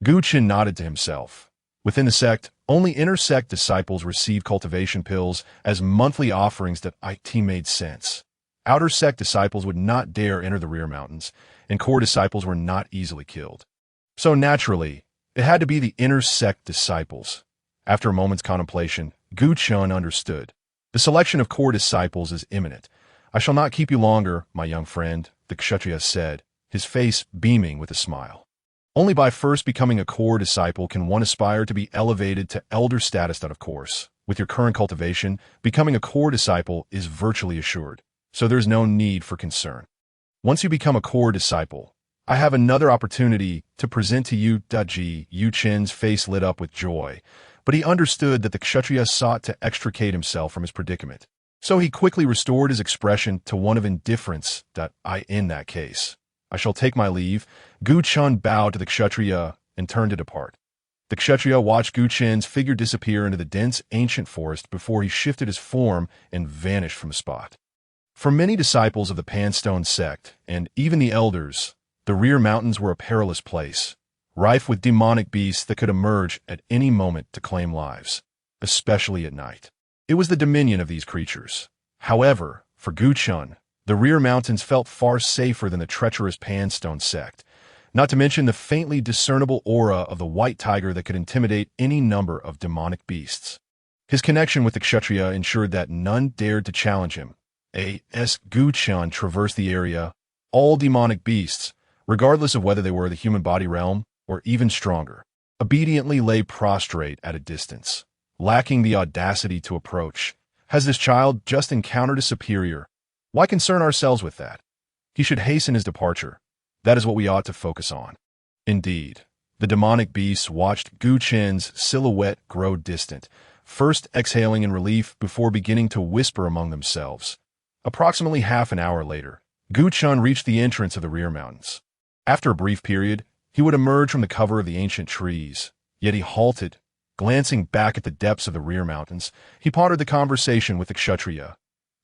Speaker 1: Gu-chun nodded to himself. Within the sect, only inner sect disciples received cultivation pills as monthly offerings. That made sense. Outer sect disciples would not dare enter the rear mountains, and core disciples were not easily killed. So naturally, it had to be the inner sect disciples. After a moment's contemplation, Gu-chun understood. The selection of core disciples is imminent. I shall not keep you longer, my young friend, the Kshatriya said, his face beaming with a smile. Only by first becoming a core disciple can one aspire to be elevated to elder status. Of course, with your current cultivation, becoming a core disciple is virtually assured, so there's no need for concern. Once you become a core disciple, I have another opportunity to present to you. Yu-chen's face lit up with joy, but he understood that the Kshatriya sought to extricate himself from his predicament, so he quickly restored his expression to one of indifference. In that case, I shall take my leave. Gu-chun bowed to the Kshatriya and turned to depart. The Kshatriya watched Gu-chen's figure disappear into the dense ancient forest before he shifted his form and vanished from the spot. For many disciples of the Pan Stone Sect, and even the elders, the rear mountains were a perilous place, rife with demonic beasts that could emerge at any moment to claim lives, especially at night. It was the dominion of these creatures. However, for Gu-chun, the rear mountains felt far safer than the treacherous Pan Stone Sect, not to mention the faintly discernible aura of the white tiger that could intimidate any number of demonic beasts. His connection with the Kshatriya ensured that none dared to challenge him. As Gu-chun traversed the area, all demonic beasts, regardless of whether they were the human body realm or even stronger, obediently lay prostrate at a distance, lacking the audacity to approach. Has this child just encountered a superior? Why concern ourselves with that? He should hasten his departure. That is what we ought to focus on. Indeed, the demonic beasts watched Gu-chen's silhouette grow distant, first exhaling in relief before beginning to whisper among themselves. Approximately half an hour later, Gu-chun reached the entrance of the rear mountains. After a brief period, he would emerge from the cover of the ancient trees, yet he halted. Glancing back at the depths of the rear mountains, he pondered the conversation with the Kshatriya.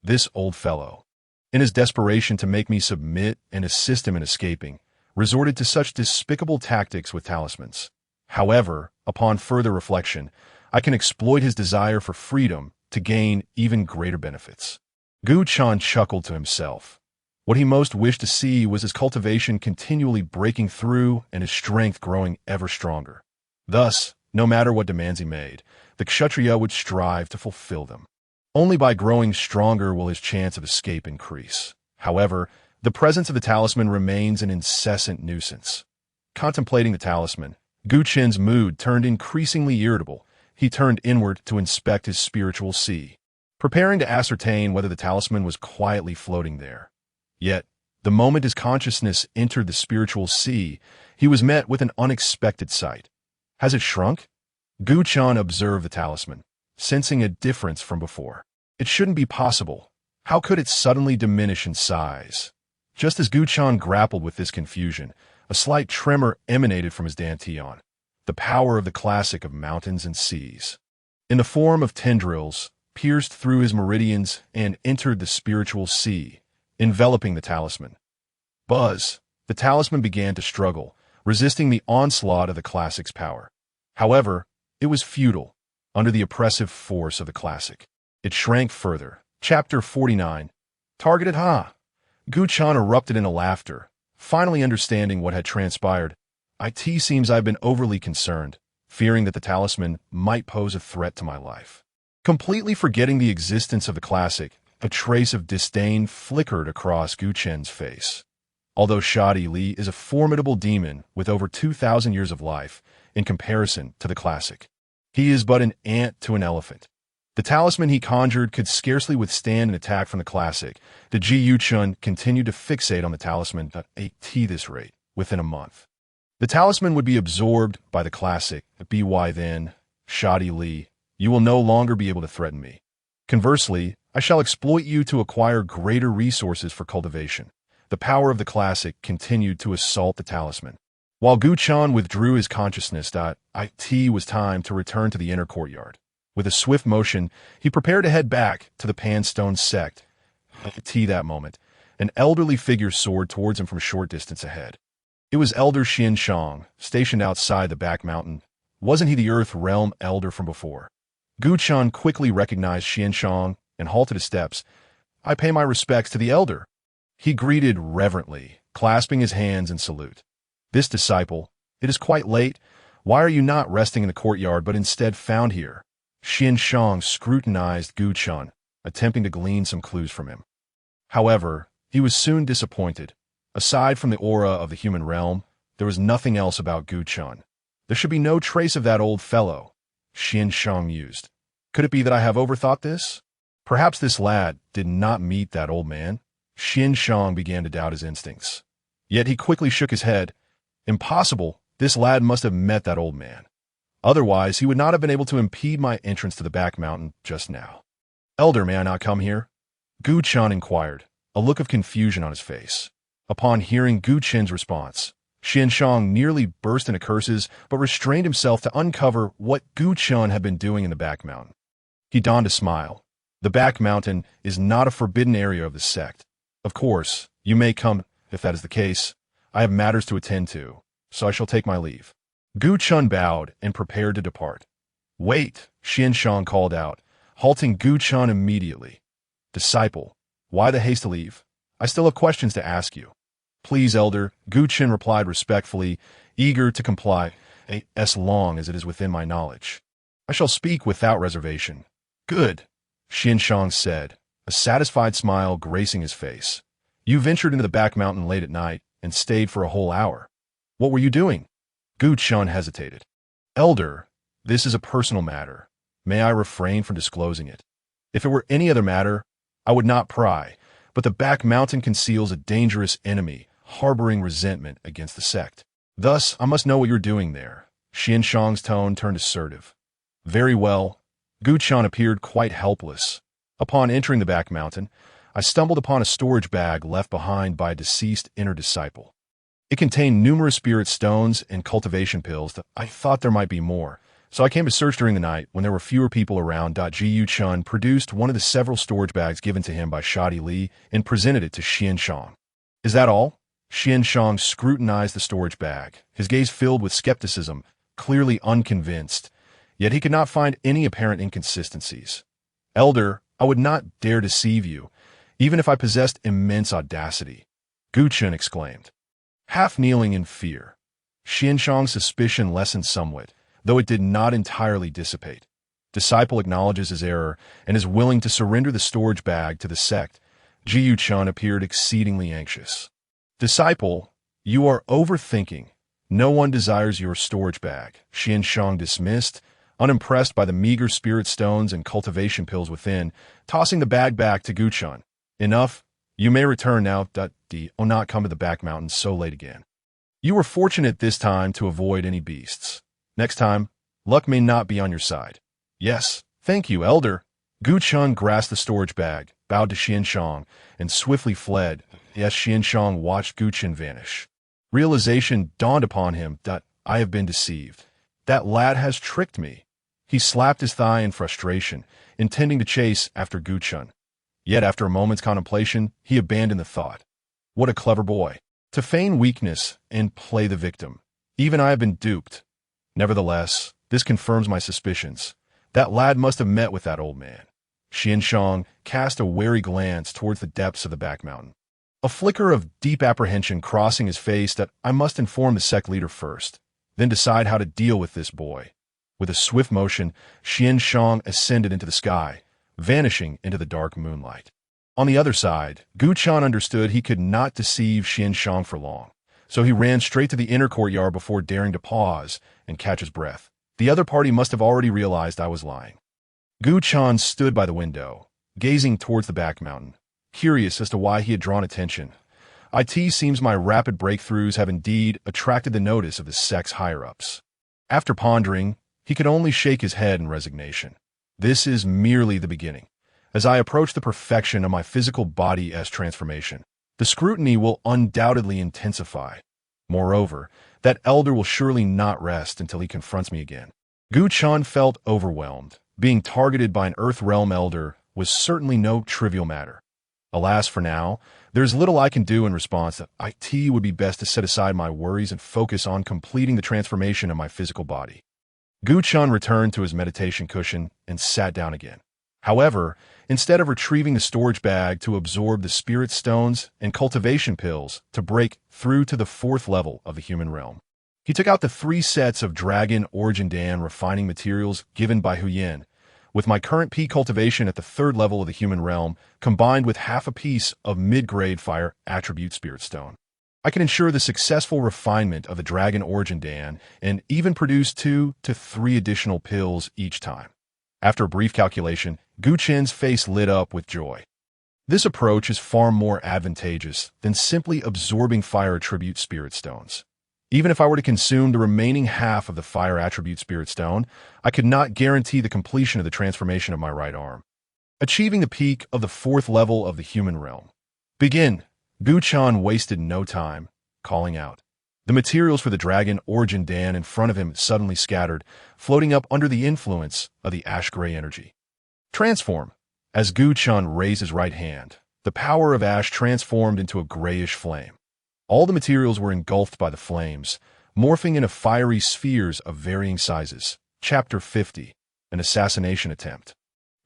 Speaker 1: This old fellow, in his desperation to make me submit and assist him in escaping, resorted to such despicable tactics with talismans. However, upon further reflection, I can exploit his desire for freedom to gain even greater benefits. Gu-chun chuckled to himself. What he most wished to see was his cultivation continually breaking through and his strength growing ever stronger. Thus, no matter what demands he made, the Kshatriya would strive to fulfill them. Only by growing stronger will his chance of escape increase. However, the presence of the talisman remains an incessant nuisance. Contemplating the talisman, Gu-chen's mood turned increasingly irritable. He turned inward to inspect his spiritual sea, preparing to ascertain whether the talisman was quietly floating there. Yet, the moment his consciousness entered the spiritual sea, he was met with an unexpected sight. Has it shrunk? Gu-chun observed the talisman, sensing a difference from before. It shouldn't be possible. How could it suddenly diminish in size? Just as Gu-chun grappled with this confusion, a slight tremor emanated from his dantian, the power of the classic of mountains and seas. In the form of tendrils, pierced through his meridians and entered the spiritual sea, enveloping the talisman. Buzz, the talisman began to struggle, resisting the onslaught of the classic's power. However, it was futile, under the oppressive force of the classic. It shrank further. Chapter 49. Targeted Ha! Gu Chan erupted into laughter, finally understanding what had transpired. It seems I've been overly concerned, fearing that the talisman might pose a threat to my life. Completely forgetting the existence of the classic, a trace of disdain flickered across Gu Chen's face. Although Shadi Li is a formidable demon with over 2,000 years of life in comparison to the classic, he is but an ant to an elephant. The talisman he conjured could scarcely withstand an attack from the classic. The Ji Yuchun continued to fixate on the talisman at this rate within a month. The talisman would be absorbed by the classic. By then, Shadi Li, you will no longer be able to threaten me. Conversely, I shall exploit you to acquire greater resources for cultivation. The power of the classic continued to assault the talisman. While Gu Chan withdrew his consciousness, it was time to return to the inner courtyard. With a swift motion, he prepared to head back to the Pan Stone Sect. That moment, an elderly figure soared towards him from a short distance ahead. It was Elder Xian Shang, stationed outside the back mountain. Wasn't he the Earth Realm elder from before? Gu Chan quickly recognized Xian Shang and halted his steps. I pay my respects to the elder. He greeted reverently, clasping his hands in salute. This disciple, it is quite late. Why are you not resting in the courtyard but instead found here? Xian Shang scrutinized Gu Chan, attempting to glean some clues from him. However, he was soon disappointed. Aside from the aura of the human realm, there was nothing else about Gu Chan. There should be no trace of that old fellow, Xian Shang mused. Could it be that I have overthought this? Perhaps this lad did not meet that old man. Xian Shang began to doubt his instincts. Yet he quickly shook his head. Impossible, this lad must have met that old man. Otherwise, he would not have been able to impede my entrance to the back mountain just now. Elder, may I not come here? Gu Chan inquired, a look of confusion on his face. Upon hearing Gu Chen's response, Xian Shang nearly burst into curses but restrained himself to uncover what Gu Chan had been doing in the back mountain. He donned a smile. The back mountain is not a forbidden area of the sect. Of course, you may come, if that is the case. I have matters to attend to, so I shall take my leave. Gu Chan bowed and prepared to depart. Wait, Xian Shang called out, halting Gu Chan immediately. Disciple, why the haste to leave? I still have questions to ask you. Please, Elder, Gu Chan replied respectfully, eager to comply, as long as it is within my knowledge. I shall speak without reservation. Good, Xian Shang said, a satisfied smile gracing his face. You ventured into the back mountain late at night and stayed for a whole hour. What were you doing? Gu Chan hesitated. Elder, this is a personal matter. May I refrain from disclosing it? If it were any other matter, I would not pry, but the back mountain conceals a dangerous enemy, harboring resentment against the sect. Thus, I must know what you're doing there. Xian Shang's tone turned assertive. Very well. Gu Chan appeared quite helpless. Upon entering the back mountain, I stumbled upon a storage bag left behind by a deceased inner disciple. It contained numerous spirit stones and cultivation pills that I thought there might be more, so I came to search during the night when there were fewer people around. Ji Yuchun produced one of the several storage bags given to him by Shadi Li and presented it to Xian Shang. Is that all? Xian Shang scrutinized the storage bag, his gaze filled with skepticism, clearly unconvinced, yet he could not find any apparent inconsistencies. Elder, I would not dare deceive you, even if I possessed immense audacity, Gu Chan exclaimed. Half kneeling in fear, Xian Shang's suspicion lessened somewhat, though it did not entirely dissipate. Disciple acknowledges his error and is willing to surrender the storage bag to the sect. Ji Yuchun appeared exceedingly anxious. Disciple, you are overthinking. No one desires your storage bag, Xian Shang dismissed, unimpressed by the meager spirit stones and cultivation pills within, tossing the bag back to Gu Chan. Enough. You may return now. Do not come to the back mountains so late again. You were fortunate this time to avoid any beasts. Next time, luck may not be on your side. Yes, thank you, Elder. Gu Chan grasped the storage bag, bowed to Xian Shang, and swiftly fled. Yes, Xian Shang watched Gu Chan vanish. Realization dawned upon him. I have been deceived. That lad has tricked me. He slapped his thigh in frustration, intending to chase after Guchun. Yet after a moment's contemplation, he abandoned the thought. What a clever boy. To feign weakness and play the victim. Even I have been duped. Nevertheless, this confirms my suspicions. That lad must have met with that old man. Xianshang cast a wary glance towards the depths of the back mountain. A flicker of deep apprehension crossing his face that I must inform the sect leader first, then decide how to deal with this boy. With a swift motion, Xianshang ascended into the sky, vanishing into the dark moonlight. On the other side, Guchun understood he could not deceive Xianshang for long, so he ran straight to the inner courtyard before daring to pause and catch his breath. The other party must have already realized I was lying. Guchun stood by the window, gazing towards the back mountain, curious as to why he had drawn attention. It seems my rapid breakthroughs have indeed attracted the notice of the sect's higher-ups. After pondering, he could only shake his head in resignation. This is merely the beginning. As I approach the perfection of my physical body as transformation, the scrutiny will undoubtedly intensify. Moreover, that elder will surely not rest until he confronts me again. Guchun felt overwhelmed. Being targeted by an Earth Realm elder was certainly no trivial matter. Alas, for now, there's little I can do in response. It would be best to set aside my worries and focus on completing the transformation of my physical body. Guchun returned to his meditation cushion and sat down again. However, instead of retrieving the storage bag to absorb the spirit stones and cultivation pills to break through to the 4th level of the human realm, he took out the 3 sets of Dragon Origin Dan refining materials given by Huyen, with my current P cultivation at the 3rd level of the human realm, combined with half a piece of mid-grade fire attribute spirit stone. I can ensure the successful refinement of the Dragon Origin Dan and even produce 2 to 3 additional pills each time. After a brief calculation, Guchun's face lit up with joy. This approach is far more advantageous than simply absorbing fire attribute spirit stones. Even if I were to consume the remaining half of the fire attribute spirit stone, I could not guarantee the completion of the transformation of my right arm. Achieving the peak of the 4th level of the human realm. Begin! Guchun wasted no time, calling out. The materials for the Dragon Origin Dan in front of him suddenly scattered, floating up under the influence of the ash-gray energy. Transform! As Guchun raised his right hand, the power of ash transformed into a grayish flame. All the materials were engulfed by the flames, morphing into fiery spheres of varying sizes. Chapter 50, An Assassination Attempt.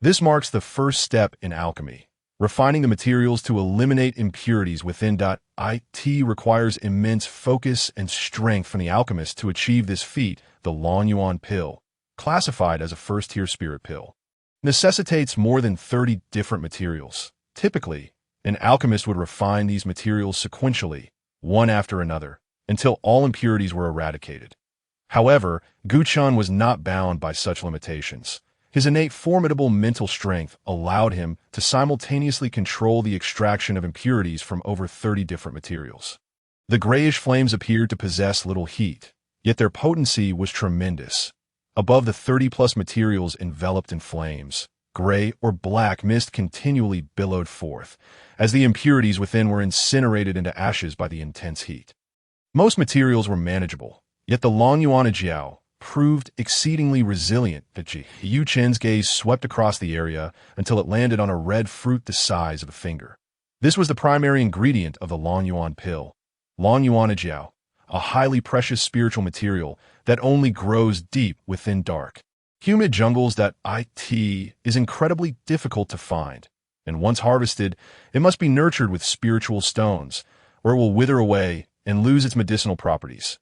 Speaker 1: This marks the first step in alchemy. Refining the materials to eliminate impurities within. It requires immense focus and strength from the alchemist to achieve this feat. The Long Yuan pill, classified as a first-tier spirit pill, necessitates more than 30 different materials. Typically, an alchemist would refine these materials sequentially, one after another, until all impurities were eradicated. However, Guchun was not bound by such limitations. His innate formidable mental strength allowed him to simultaneously control the extraction of impurities from over 30 different materials. The grayish flames appeared to possess little heat, yet their potency was tremendous. Above the 30-plus materials enveloped in flames, gray or black mist continually billowed forth, as the impurities within were incinerated into ashes by the intense heat. Most materials were manageable, yet the Long Yuan Jiao proved exceedingly resilient. Yu Chen's gaze swept across the area until it landed on a red fruit the size of a finger. This was the primary ingredient of the Long Yuan pill, Long Yuan Jiao, a highly precious spiritual material that only grows deep within dark, humid jungles. That it is incredibly difficult to find, and once harvested, it must be nurtured with spiritual stones, or it will wither away and lose its medicinal properties.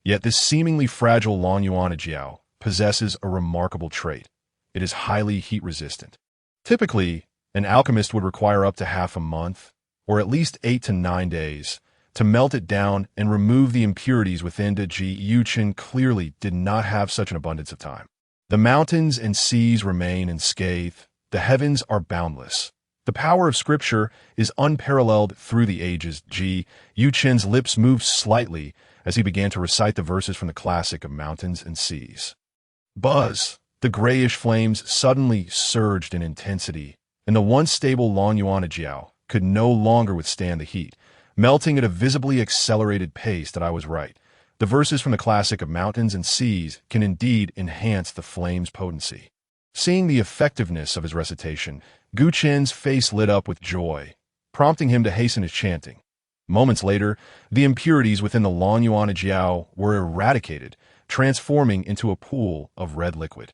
Speaker 1: Yet this seemingly fragile Long Yuan Jiao possesses a remarkable trait. It is highly heat-resistant. Typically, an alchemist would require up to half a month, or at least 8 to 9 days, to melt it down and remove the impurities within. Yu Chen clearly did not have such an abundance of time. The mountains and seas remain unscathed. The heavens are boundless. The power of Scripture is unparalleled through the ages. Yu Chen's lips moved slightly as he began to recite the verses from the classic of mountains and seas. Buzz! The grayish flames suddenly surged in intensity, and the once stable Long Yuan Jiao could no longer withstand the heat, melting at a visibly accelerated pace. That I was right. The verses from the classic of mountains and seas can indeed enhance the flame's potency. Seeing the effectiveness of his recitation, Gu Chen's face lit up with joy, prompting him to hasten his chanting. Moments later, the impurities within the Longyuan Jiao were eradicated, transforming into a pool of red liquid.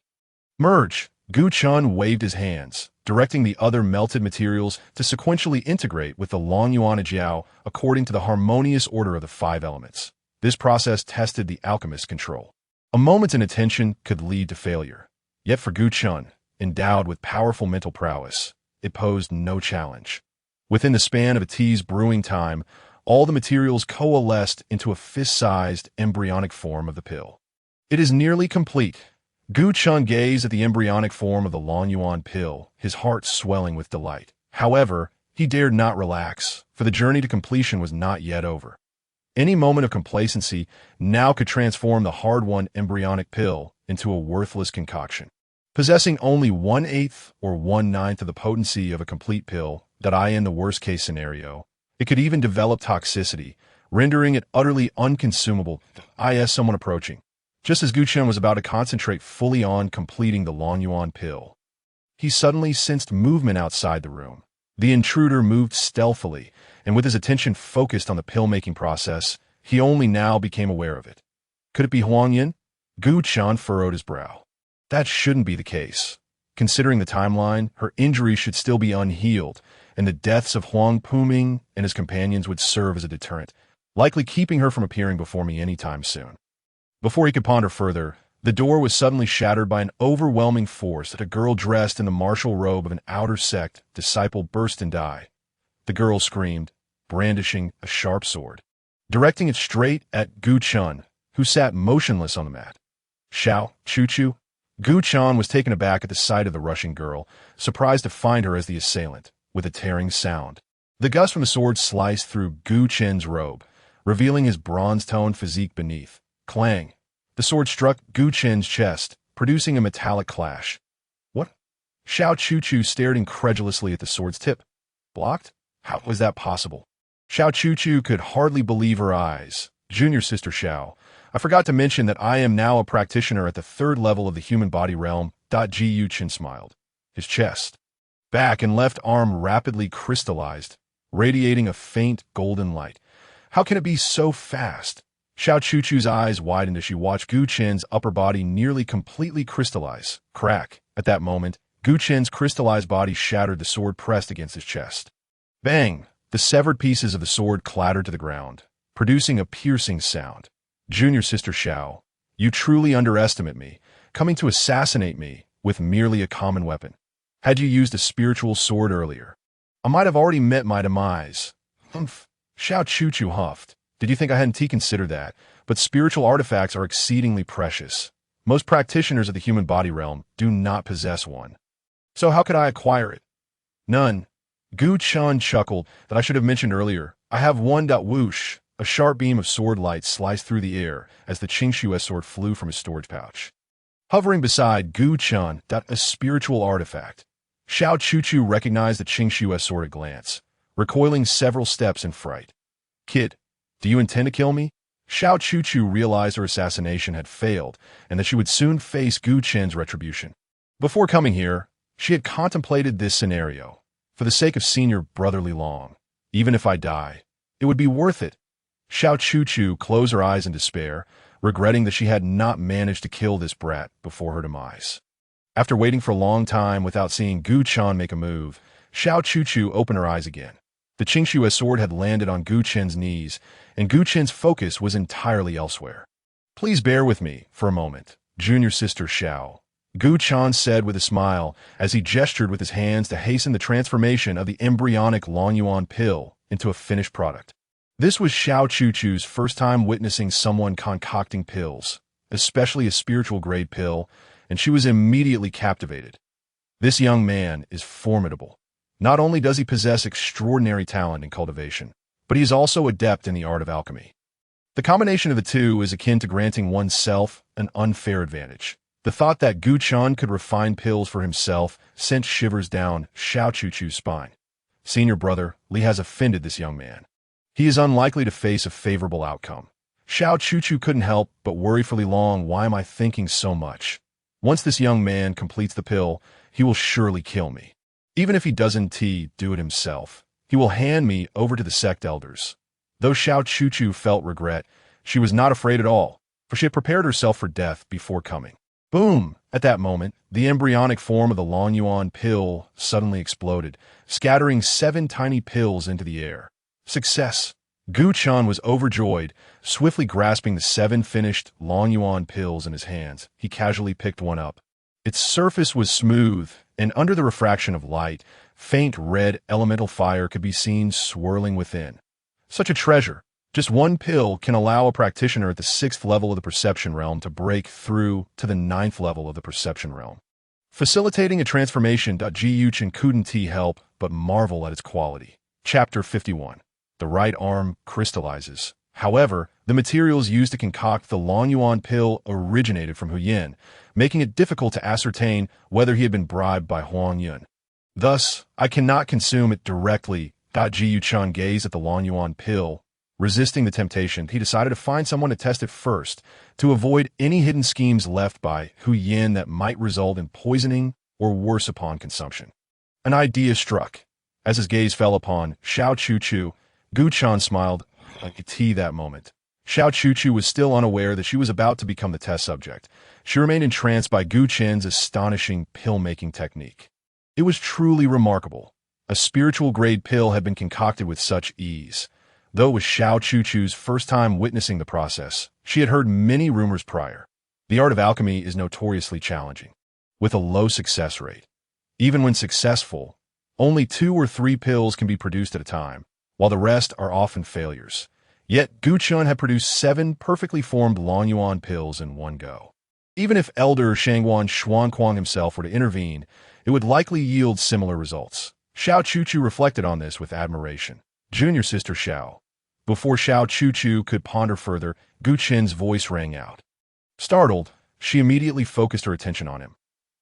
Speaker 1: Merge! Gu Chun waved his hands, directing the other melted materials to sequentially integrate with the Longyuan Jiao according to the harmonious order of the five elements. This process tested the alchemist's control. A moment's inattention could lead to failure. Yet for Gu Chun, endowed with powerful mental prowess, it posed no challenge. Within the span of a tea's brewing time, all the materials coalesced into a fist-sized embryonic form of the pill. It is nearly complete. Gu Chun gazed at the embryonic form of the Longyuan pill, his heart swelling with delight. However, he dared not relax, for the journey to completion was not yet over. Any moment of complacency now could transform the hard-won embryonic pill into a worthless concoction. Possessing only 1/8 or 1/9 of the potency of a complete pill, that in the worst-case scenario, it could even develop toxicity, rendering it utterly unconsumable. Someone approaching. Just as Gu Chun was about to concentrate fully on completing the Longyuan pill, he suddenly sensed movement outside the room. The intruder moved stealthily, and with his attention focused on the pill-making process, he only now became aware of it. Could it be Huang Yin? Gu Chun furrowed his brow. That shouldn't be the case. Considering the timeline, her injury should still be unhealed, and the deaths of Huang Puming and his companions would serve as a deterrent, likely keeping her from appearing before me anytime soon. Before he could ponder further, the door was suddenly shattered by an overwhelming force that a girl dressed in the martial robe of an outer sect disciple burst and died. The girl screamed, brandishing a sharp sword, directing it straight at Gu Chun, who sat motionless on the mat. Xiao, Chu. Gu Chun was taken aback at the sight of the rushing girl, surprised to find her as the assailant, with a tearing sound. The gust from the sword sliced through Gu Chen's robe, revealing his bronze-toned physique beneath. Clang! The sword struck Gu Chen's chest, producing a metallic clash. What? Xiao Chu stared incredulously at the sword's tip. Blocked? How was that possible? Xiao Chu could hardly believe her eyes. Junior sister Xiao, I forgot to mention that I am now a practitioner at the 3rd level of the human body realm. Gu Chen smiled. His chest, back, and left arm rapidly crystallized, radiating a faint golden light. How can it be so fast? Xiao Chu's eyes widened as she watched Gu Chen's upper body nearly completely crystallize. Crack! At that moment, Gu Chen's crystallized body shattered, the sword pressed against his chest. Bang! The severed pieces of the sword clattered to the ground, producing a piercing sound. Junior sister Xiao, you truly underestimate me, coming to assassinate me with merely a common weapon. Had you used a spiritual sword earlier, I might have already met my demise. Humph! Xiao Chu huffed. Did you think I hadn't considered that? But spiritual artifacts are exceedingly precious. Most practitioners of the human body realm do not possess one. So how could I acquire it? None. Gu Chun chuckled. That I should have mentioned earlier. I have one. Whoosh! A sharp beam of sword light sliced through the air as the Qingxue sword flew from his storage pouch. Hovering beside Gu Chun, a spiritual artifact. Xiao Chu recognized the Qingxue sword at a glance, recoiling several steps in fright. Kid, do you intend to kill me? Xiao Chu realized her assassination had failed and that she would soon face Gu Chen's retribution. Before coming here, she had contemplated this scenario. For the sake of senior brotherly Long, even if I die, it would be worth it. Xiao Chu closed her eyes in despair, regretting that she had not managed to kill this brat before her demise. After waiting for a long time without seeing Gu Chun make a move, Xiao Chu opened her eyes again. The Qingxue sword had landed on Gu Chen's knees, and Gu Chen's focus was entirely elsewhere. Please bear with me for a moment, junior sister Xiao, Gu Chun said with a smile as he gestured with his hands to hasten the transformation of the embryonic Longyuan pill into a finished product. This was Xiao Chu's first time witnessing someone concocting pills, especially a spiritual-grade pill, and she was immediately captivated. This young man is formidable. Not only does he possess extraordinary talent in cultivation, but he is also adept in the art of alchemy. The combination of the two is akin to granting oneself an unfair advantage. The thought that Gu Chun could refine pills for himself sent shivers down Xiao Chu's spine. Senior brother, Li has offended this young man. He is unlikely to face a favorable outcome. Xiao Chuchu couldn't help but worry for Li Long. Why am I thinking so much? Once this young man completes the pill, he will surely kill me. Even if he doesn't do it himself, he will hand me over to the sect elders. Though Xiao Chuchu felt regret, she was not afraid at all, for she had prepared herself for death before coming. Boom! At that moment, the embryonic form of the Long Yuan pill suddenly exploded, scattering 7 tiny pills into the air. Success! Gu Chen was overjoyed, swiftly grasping the 7 finished Long Yuan pills in his hands. He casually picked one up. Its surface was smooth, and under the refraction of light, faint red elemental fire could be seen swirling within. Such a treasure! Just one pill can allow a practitioner at the 6th level of the perception realm to break through to the 9th level of the perception realm. Facilitating a transformation. Gu Chen couldn't help but marvel at its quality. Chapter 51. The right arm crystallizes. However, the materials used to concoct the Long Yuan pill originated from Hu Yin, making it difficult to ascertain whether he had been bribed by Huang Yun. Thus, I cannot consume it directly. Gu Chen gazed at the Long Yuan pill. Resisting the temptation, he decided to find someone to test it first, to avoid any hidden schemes left by Hu Yin that might result in poisoning or worse upon consumption. An idea struck. As his gaze fell upon Xiao Chuchu, Gu Chen smiled like a tea that moment. Xiao Chuchu was still unaware that she was about to become the test subject. She remained entranced by Gu Chen's astonishing pill-making technique. It was truly remarkable. A spiritual-grade pill had been concocted with such ease. Though it was Xiao Chuchu's first time witnessing the process, she had heard many rumors prior. The art of alchemy is notoriously challenging, with a low success rate. Even when successful, only 2 or 3 pills can be produced at a time, while the rest are often failures. Yet Gu Chen had produced 7 perfectly formed Long Yuan pills in one go. Even if Elder Shangguan Xuanlong himself were to intervene, it would likely yield similar results. Xiao Chuchu reflected on this with admiration. Junior sister Xiao. Before Xiao Chuchu could ponder further, Gu Chen's voice rang out. Startled, she immediately focused her attention on him.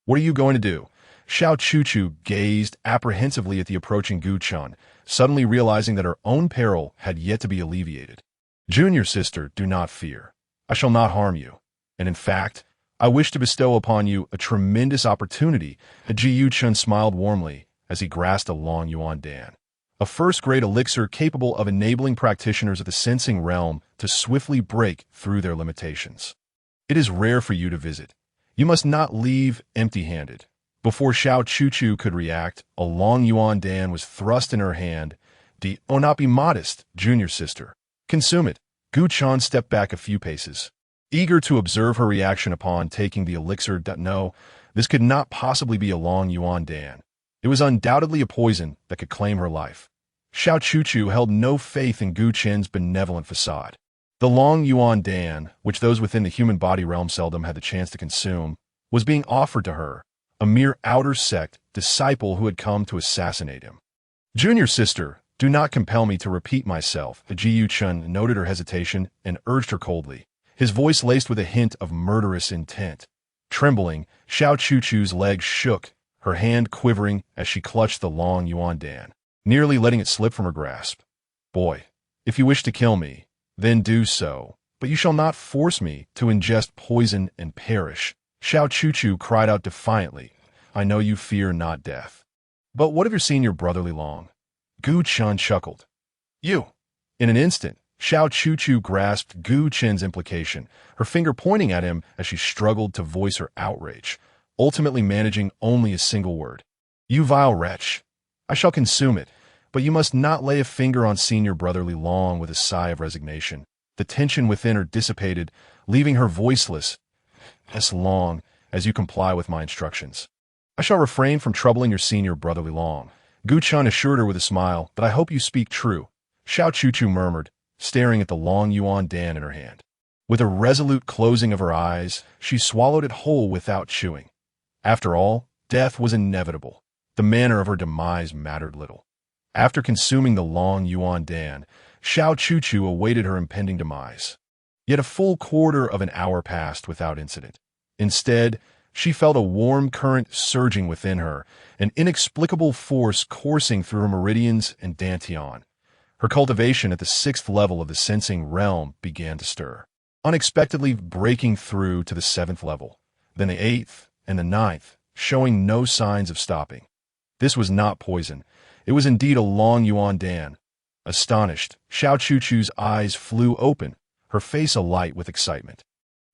Speaker 1: What are you going to do? Xiao Chuchu gazed apprehensively at the approaching Gu Chen, suddenly realizing that her own peril had yet to be alleviated. Junior sister, do not fear. I shall not harm you. And in fact, I wish to bestow upon you a tremendous opportunity. Gu Chen smiled warmly as he grasped a Long Yuan Dan, a first-grade elixir capable of enabling practitioners of the sensing realm to swiftly break through their limitations. It is rare for you to visit. You must not leave empty-handed. Before Xiao Chuchu could react, a Long Yuan Dan was thrust in her hand. Oh, not be modest, junior sister. Consume it. Gu Chen stepped back a few paces, eager to observe her reaction upon taking the elixir. No, this could not possibly be a Long Yuan Dan. It was undoubtedly a poison that could claim her life. Xiao Chuchu held no faith in Gu Chen's benevolent facade. The Long Yuan Dan, which those within the human body realm seldom had the chance to consume, was being offered to her, a mere outer sect disciple who had come to assassinate him. Junior sister, do not compel me to repeat myself. Gu Chen noted her hesitation and urged her coldly, his voice laced with a hint of murderous intent. Trembling, Xiao Chuchu's legs shook, her hand quivering as she clutched the Long Yuan Dan, nearly letting it slip from her grasp. Boy, if you wish to kill me, then do so, but you shall not force me to ingest poison and perish. Xiao Chuchu cried out defiantly, I know you fear not death. But what of your senior brother Li Long? Gu Chen chuckled. You! In an instant, Xiao Chuchu grasped Gu Chen's implication, her finger pointing at him as she struggled to voice her outrage, ultimately managing only a single word. You vile wretch! I shall consume it, but you must not lay a finger on senior brother Li Long. With a sigh of resignation, the tension within her dissipated, leaving her voiceless, as long as you comply with my instructions. I shall refrain from troubling your senior brother Li Long. Gu Chen assured her with a smile, but I hope you speak true. Xiao Chuchu murmured, staring at the Long Yuan Dan in her hand. With a resolute closing of her eyes, she swallowed it whole without chewing. After all, death was inevitable. The manner of her demise mattered little. After consuming the Long Yuan Dan, Xiao Chuchu awaited her impending demise. Yet a full quarter of an hour passed without incident. Instead, she felt a warm current surging within her, an inexplicable force coursing through her meridians and dantian. Her cultivation at the 6th level of the sensing realm began to stir, unexpectedly breaking through to the 7th level, then the 8th and the 9th, showing no signs of stopping. This was not poison. It was indeed a Long Yuan Dan. Astonished, Xiao Chuchu's eyes flew open, her face alight with excitement.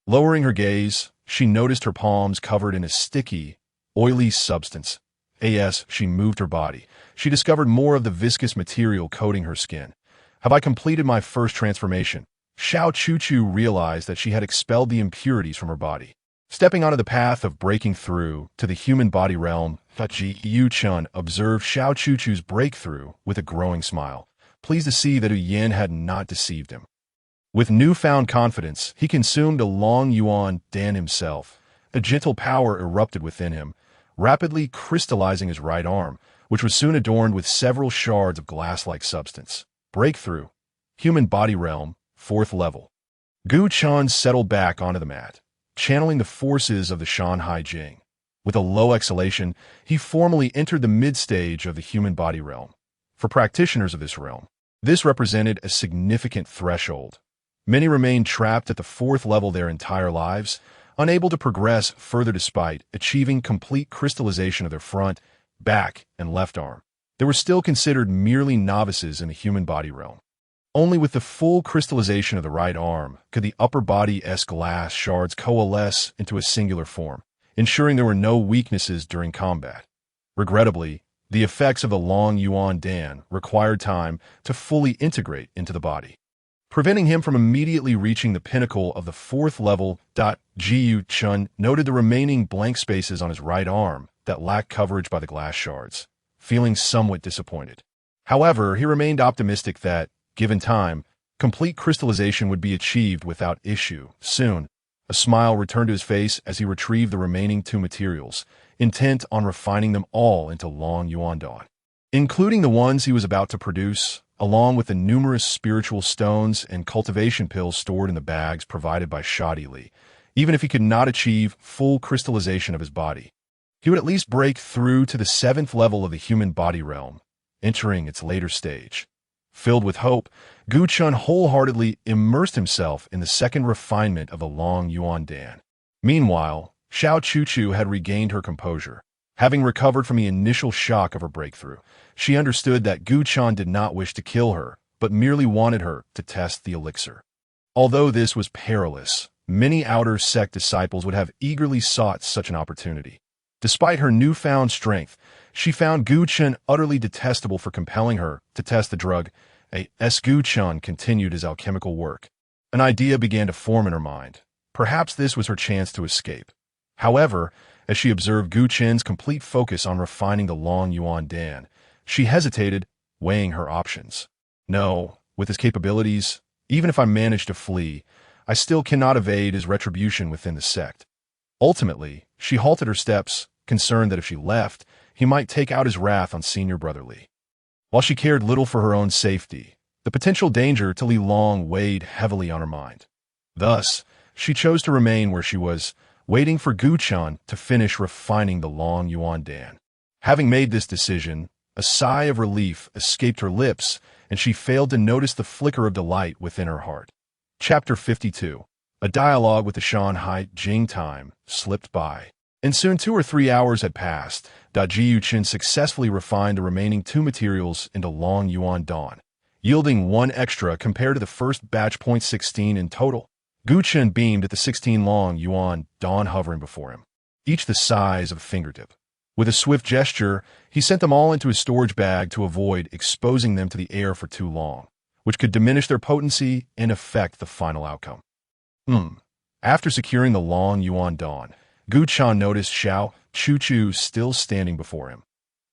Speaker 1: Lowering her gaze, she noticed her palms covered in a sticky, oily substance. As she moved her body, she discovered more of the viscous material coating her skin. Have I completed my first transformation? Xiao Chuchu realized that she had expelled the impurities from her body. Stepping onto the path of breaking through to the human body realm, Ji Yu-chun observed Xiao Chuchu's breakthrough with a growing smile, pleased to see that Yin had not deceived him. With newfound confidence, he consumed a Long Yuan Dan himself. A gentle power erupted within him, rapidly crystallizing his right arm, which was soon adorned with several shards of glass-like substance. Breakthrough. Human body realm, 4th level. Gu Chan settled back onto the mat, channeling the forces of the Shan Hai Jing. With a low exhalation, he formally entered the mid-stage of the human body realm. For practitioners of this realm, this represented a significant threshold. Many remained trapped at the 4th level their entire lives, unable to progress further despite achieving complete crystallization of their front, back, and left arm. They were still considered merely novices in the human body realm. Only with the full crystallization of the right arm could the upper body's glass shards coalesce into a singular form, ensuring there were no weaknesses during combat. Regrettably, the effects of the Long Yuan Dan required time to fully integrate into the body, preventing him from immediately reaching the pinnacle of the 4th level. Ji Yu-chun noted the remaining blank spaces on his right arm that lacked coverage by the glass shards, feeling somewhat disappointed. However, he remained optimistic that, given time, complete crystallization would be achieved without issue. Soon, a smile returned to his face as he retrieved the remaining 2 materials, intent on refining them all into Long Yuan Dan, including the ones he was about to produce, along with the numerous spiritual stones and cultivation pills stored in the bags provided by Shadi Li. Even if he could not achieve full crystallization of his body, he would at least break through to the 7th level of the human body realm, entering its later stage. Filled with hope, Gu Chun wholeheartedly immersed himself in the second refinement of the Long Yuan Dan. Meanwhile, Xiao Chuchu had regained her composure. Having recovered from the initial shock of her breakthrough, she understood that Gu Chan did not wish to kill her, but merely wanted her to test the elixir. Although this was perilous, many outer sect disciples would have eagerly sought such an opportunity. Despite her newfound strength, she found Gu Chen utterly detestable for compelling her to test the drug. As Gu Chen continued his alchemical work, an idea began to form in her mind. Perhaps this was her chance to escape. However, as she observed Gu Chen's complete focus on refining the Long Yuan Dan, she hesitated, weighing her options. No, with his capabilities, even if I manage to flee, I still cannot evade his retribution within the sect. Ultimately, she halted her steps, concerned that if she left, he might take out his wrath on senior brother Li. While she cared little for her own safety, the potential danger to Li Long weighed heavily on her mind. Thus, she chose to remain where she was, waiting for Gu Chan to finish refining the Long Yuan Dan. Having made this decision, a sigh of relief escaped her lips, and she failed to notice the flicker of delight within her heart. Chapter 52. A dialogue with the Shan Hai Jing time slipped by, and soon 2 or 3 hours had passed. Ji Yu-chun successfully refined the remaining 2 materials into Long Yuan Dan, yielding 1 extra compared to the first batch. 16 in total. Gu Chen beamed at the 16 Long Yuan Dan hovering before him, each the size of a fingertip. With a swift gesture, he sent them all into his storage bag to avoid exposing them to the air for too long, which could diminish their potency and affect the final outcome. After securing the Long Yuan Dan, Gu Chan noticed Xiao Chuchu still standing before him.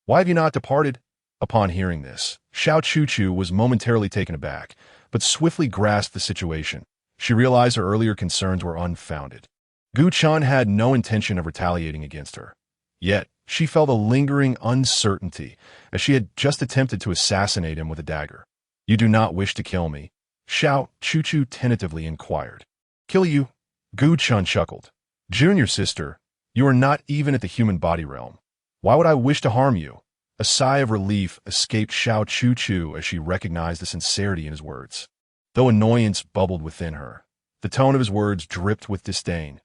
Speaker 1: Why have you not departed? Upon hearing this, Xiao Chuchu was momentarily taken aback, but swiftly grasped the situation. She realized her earlier concerns were unfounded. Gu Chan had no intention of retaliating against her. Yet, she felt a lingering uncertainty, as she had just attempted to assassinate him with a dagger. You do not wish to kill me? Xiao Chuchu tentatively inquired. Kill you? Gu Chan chuckled. Junior sister, you are not even at the human body realm. Why would I wish to harm you? A sigh of relief escaped Xiao Chu as she recognized the sincerity in his words. Though annoyance bubbled within her, the tone of his words dripped with disdain.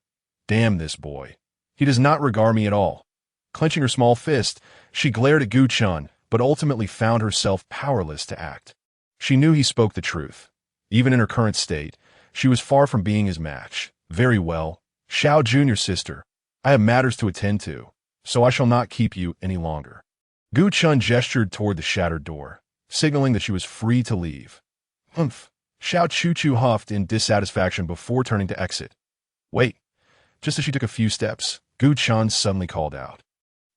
Speaker 1: Damn this boy. He does not regard me at all. Clenching her small fist, she glared at Gu Chun, but ultimately found herself powerless to act. She knew he spoke the truth. Even in her current state, she was far from being his match. Very well, Xiao Jr.'s sister. I have matters to attend to, so I shall not keep you any longer. Gu Chun gestured toward the shattered door, signaling that she was free to leave. Humph. Xiao Chu huffed in dissatisfaction before turning to exit. Wait. Just as she took a few steps, Gu Chun suddenly called out.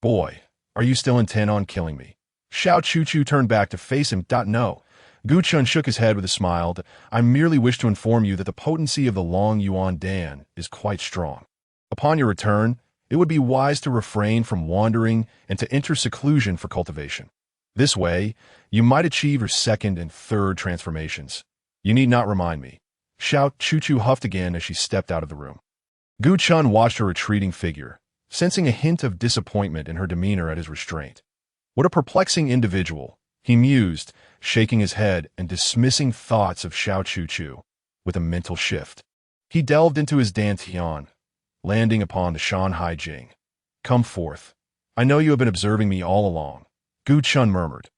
Speaker 1: Boy, are you still intent on killing me? Xiao Chu turned back to face him. No. Gu Chun shook his head with a smile. I merely wish to inform you that the potency of the Long Yuan Dan is quite strong. Upon your return, it would be wise to refrain from wandering and to enter seclusion for cultivation. This way, you might achieve your second and third transformations. You need not remind me. Xiao Chu huffed again as she stepped out of the room. Gu Chun watched her retreating figure, sensing a hint of disappointment in her demeanor at his restraint. What a perplexing individual, he mused, shaking his head and dismissing thoughts of Xiao Chu with a mental shift. He delved into his dantian, landing upon the Shan Hai Jing. Come forth. I know you have been observing me all along, Gu Chun murmured.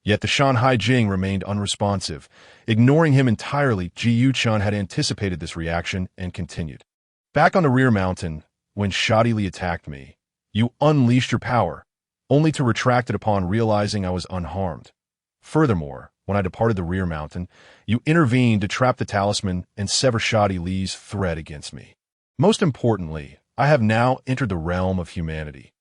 Speaker 1: Yet the Shan Hai Jing remained unresponsive. Ignoring him entirely, Ji Chun had anticipated this reaction and continued. Back on the rear mountain, when shoddily attacked me, you unleashed your power, only to retract it upon realizing I was unharmed. Furthermore, when I departed the rear mountain, you intervened to trap the talisman and sever Shoddy Lee's threat against me. Most importantly, I have now entered the realm of humanity.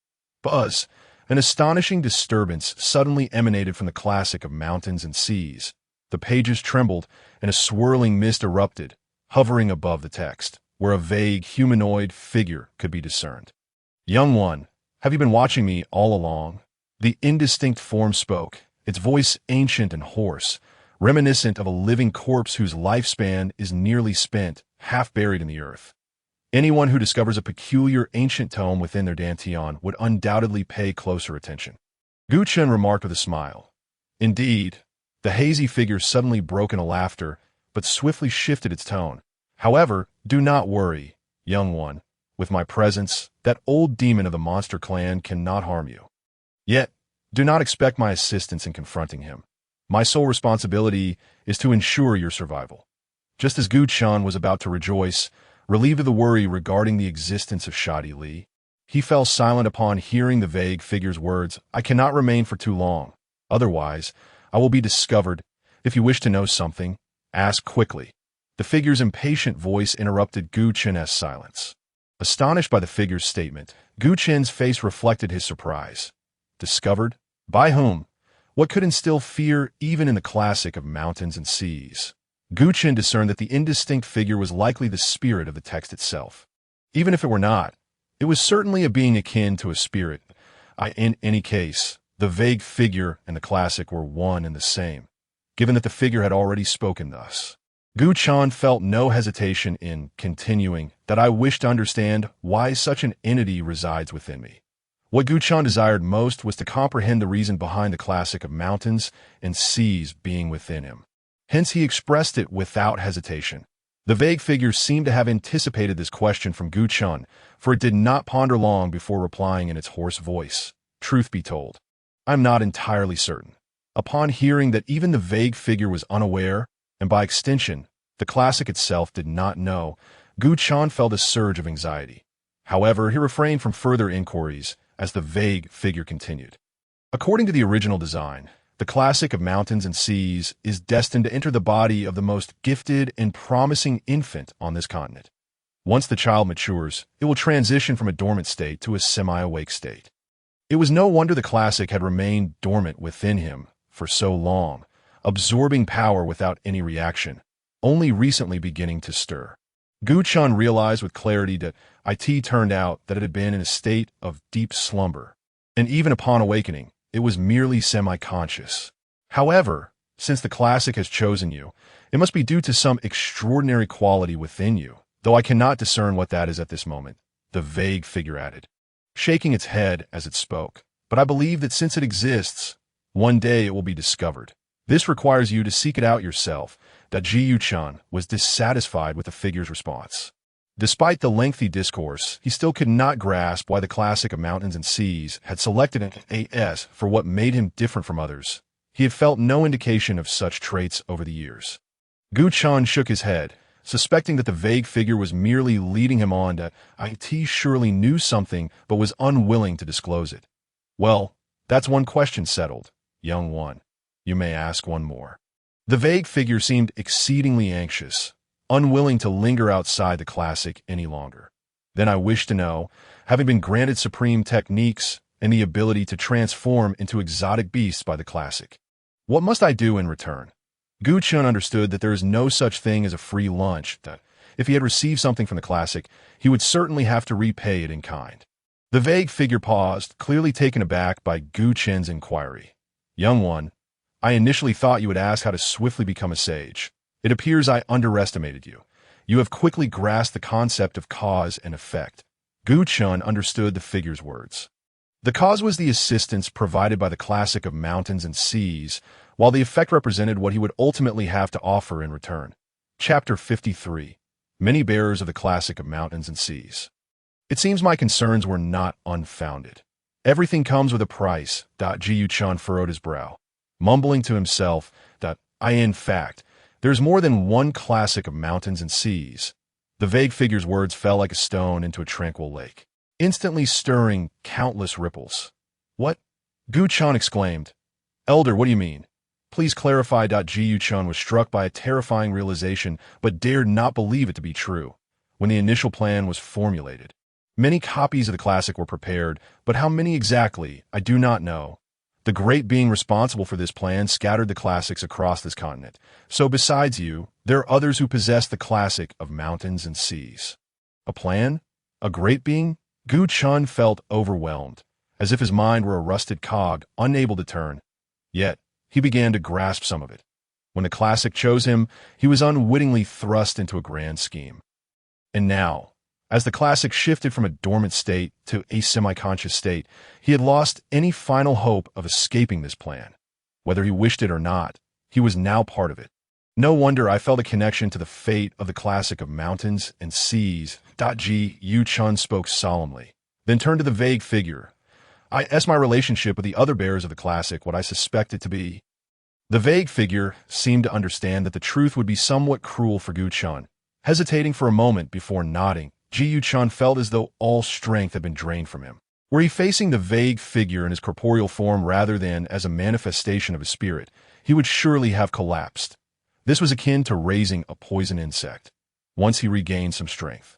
Speaker 1: Buzz, an astonishing disturbance suddenly emanated from the classic of mountains and seas. The pages trembled, and a swirling mist erupted, hovering above the text, where a vague humanoid figure could be discerned. Young one, have you been watching me all along? The indistinct form spoke, its voice ancient and hoarse, reminiscent of a living corpse whose lifespan is nearly spent, half buried in the earth. Anyone who discovers a peculiar ancient tome within their dantian would undoubtedly pay closer attention. Gu Chun remarked with a smile. Indeed, the hazy figure suddenly broke into laughter, but swiftly shifted its tone. However, do not worry, young one. With my presence, that old demon of the monster clan cannot harm you. Yet, do not expect my assistance in confronting him. My sole responsibility is to ensure your survival. Just as Gu Chun was about to rejoice, relieved of the worry regarding the existence of Shoddy Lee, he fell silent upon hearing the vague figure's words, I cannot remain for too long. Otherwise, I will be discovered. If you wish to know something, ask quickly. The figure's impatient voice interrupted Gu Chun's silence. Astonished by the figure's statement, Gu Chun's face reflected his surprise. Discovered? By whom? What could instill fear even in the classic of mountains and seas? Gu Chun discerned that the indistinct figure was likely the spirit of the text itself. Even if it were not, it was certainly a being akin to a spirit. In any case, the vague figure and the classic were one and the same, given that the figure had already spoken thus. Gu Chun felt no hesitation in continuing that I wish to understand why such an entity resides within me. What Gu Chun desired most was to comprehend the reason behind the classic of mountains and seas being within him. Hence he expressed it without hesitation. The vague figure seemed to have anticipated this question from Gu Chun, for it did not ponder long before replying in its hoarse voice. Truth be told, I'm not entirely certain. Upon hearing that even the vague figure was unaware, and by extension, the classic itself did not know, Gu Chun felt a surge of anxiety. However, he refrained from further inquiries as the vague figure continued. According to the original design, the classic of mountains and seas is destined to enter the body of the most gifted and promising infant on this continent. Once the child matures, it will transition from a dormant state to a semi-awake state. It was no wonder the classic had remained dormant within him for so long, absorbing power without any reaction, only recently beginning to stir. Gu Chun realized with clarity that it turned out that it had been in a state of deep slumber, and even upon awakening, it was merely semi-conscious. However, since the classic has chosen you, it must be due to some extraordinary quality within you, though I cannot discern what that is at this moment, the vague figure added, shaking its head as it spoke. But I believe that since it exists, one day it will be discovered. This requires you to seek it out yourself. Ji Yuchun was dissatisfied with the figure's response. Despite the lengthy discourse, he still could not grasp why the classic of mountains and seas had selected an AS for what made him different from others. He had felt no indication of such traits over the years. Gu Chen shook his head, suspecting that the vague figure was merely leading him on to it surely knew something but was unwilling to disclose it. Well, that's one question settled, young one. You may ask one more. The vague figure seemed exceedingly anxious, unwilling to linger outside the classic any longer. Then I wish to know, having been granted supreme techniques and the ability to transform into exotic beasts by the classic, what must I do in return? Gu Chen understood that there is no such thing as a free lunch, that if he had received something from the classic, he would certainly have to repay it in kind. The vague figure paused, clearly taken aback by Gu Chen's inquiry. Young one, I initially thought you would ask how to swiftly become a sage. It appears I underestimated you. You have quickly grasped the concept of cause and effect. Gu Chen understood the figure's words. The cause was the assistance provided by the classic of mountains and seas, while the effect represented what he would ultimately have to offer in return. Chapter 53. Many bearers of the classic of mountains and seas. It seems my concerns were not unfounded. Everything comes with a price. Ji Yuchun furrowed his brow, mumbling to himself that in fact, there's more than one classic of mountains and seas. The vague figure's words fell like a stone into a tranquil lake, instantly stirring countless ripples. What? Gu Chen exclaimed. Elder, what do you mean? Please clarify. Ji Yuchun was struck by a terrifying realization, but dared not believe it to be true. When the initial plan was formulated, many copies of the classic were prepared, but how many exactly, I do not know. The great being responsible for this plan scattered the classics across this continent. So besides you, there are others who possess the classic of mountains and seas. A plan? A great being? Gu Chen felt overwhelmed, as if his mind were a rusted cog, unable to turn. Yet, he began to grasp some of it. When the classic chose him, he was unwittingly thrust into a grand scheme. And now, as the classic shifted from a dormant state to a semi-conscious state, he had lost any final hope of escaping this plan. Whether he wished it or not, he was now part of it. No wonder I felt a connection to the fate of the classic of mountains and seas. Ji Yuchun spoke solemnly, then turned to the vague figure. I asked my relationship with the other bearers of the classic what I suspect it to be. The vague figure seemed to understand that the truth would be somewhat cruel for Gu Chen. Hesitating for a moment before nodding, Ji Yuchun felt as though all strength had been drained from him. Were he facing the vague figure in his corporeal form rather than as a manifestation of his spirit, he would surely have collapsed. This was akin to raising a poison insect. Once he regained some strength,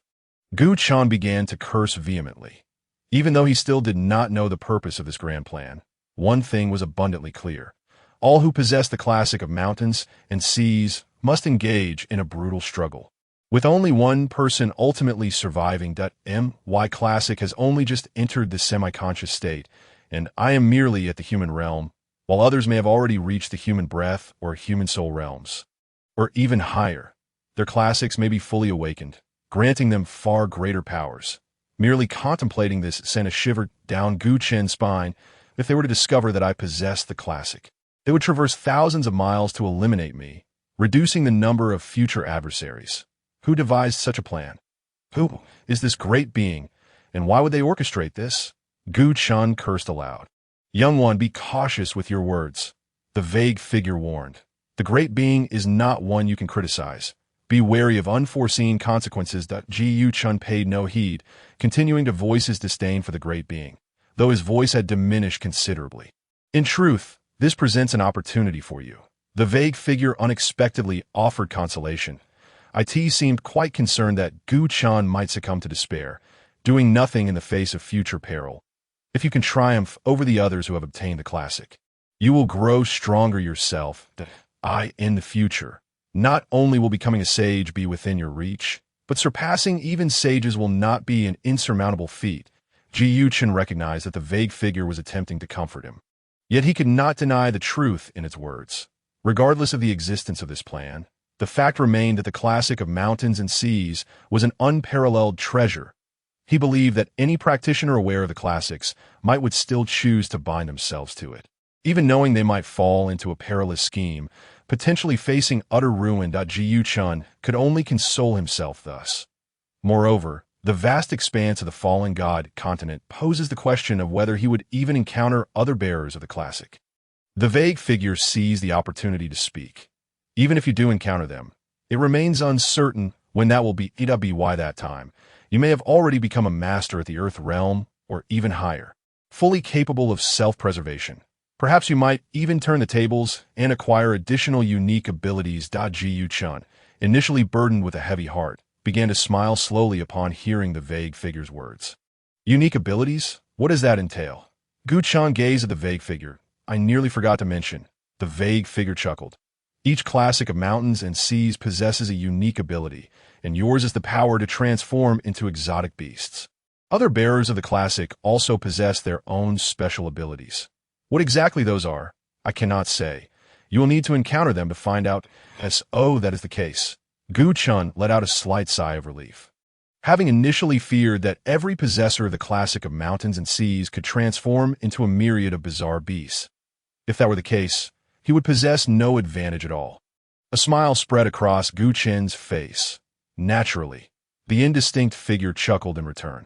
Speaker 1: Gu Chen began to curse vehemently. Even though he still did not know the purpose of this grand plan, one thing was abundantly clear. All who possess the classic of mountains and seas must engage in a brutal struggle. With only one person ultimately surviving, my classic has only just entered the semi-conscious state, and I am merely at the human realm, while others may have already reached the human breath or human soul realms. Or even higher, their classics may be fully awakened, granting them far greater powers. Merely contemplating this sent a shiver down Gu Chen's spine. If they were to discover that I possessed the classic, they would traverse thousands of miles to eliminate me, reducing the number of future adversaries. Who devised such a plan? Who is this great being, and why would they orchestrate this? Gu Chen cursed aloud. Young one, be cautious with your words. The vague figure warned. The great being is not one you can criticize. Be wary of unforeseen consequences. Ji Yuchun paid no heed, continuing to voice his disdain for the great being, though his voice had diminished considerably. In truth, this presents an opportunity for you. The vague figure unexpectedly offered consolation. It seemed quite concerned that Gu Chen might succumb to despair, doing nothing in the face of future peril. If you can triumph over the others who have obtained the classic, you will grow stronger yourself. In the future, not only will becoming a sage be within your reach, but surpassing even sages will not be an insurmountable feat. Ji Yuchun recognized that the vague figure was attempting to comfort him. Yet he could not deny the truth in its words. Regardless of the existence of this plan, the fact remained that the classic of mountains and seas was an unparalleled treasure. He believed that any practitioner aware of the classics would still choose to bind themselves to it, even knowing they might fall into a perilous scheme, potentially facing utter ruin. Gu Chun could only console himself thus. Moreover, the vast expanse of the fallen god continent poses the question of whether he would even encounter other bearers of the classic. The vague figure seized the opportunity to speak. Even if you do encounter them, it remains uncertain when that will be. By that time, you may have already become a master at the Earth realm or even higher, fully capable of self-preservation. Perhaps you might even turn the tables and acquire additional unique abilities. Gu Chun, initially burdened with a heavy heart, began to smile slowly upon hearing the vague figure's words. Unique abilities? What does that entail? Gu Chun gazed at the vague figure. I nearly forgot to mention. The vague figure chuckled. Each classic of mountains and seas possesses a unique ability, and yours is the power to transform into exotic beasts. Other bearers of the classic also possess their own special abilities. What exactly those are, I cannot say. You will need to encounter them to find out. That is the case. Gu Chun let out a slight sigh of relief. Having initially feared that every possessor of the classic of mountains and seas could transform into a myriad of bizarre beasts. If that were the case, he would possess no advantage at all. A smile spread across Gu Chen's face. Naturally, the indistinct figure chuckled in return.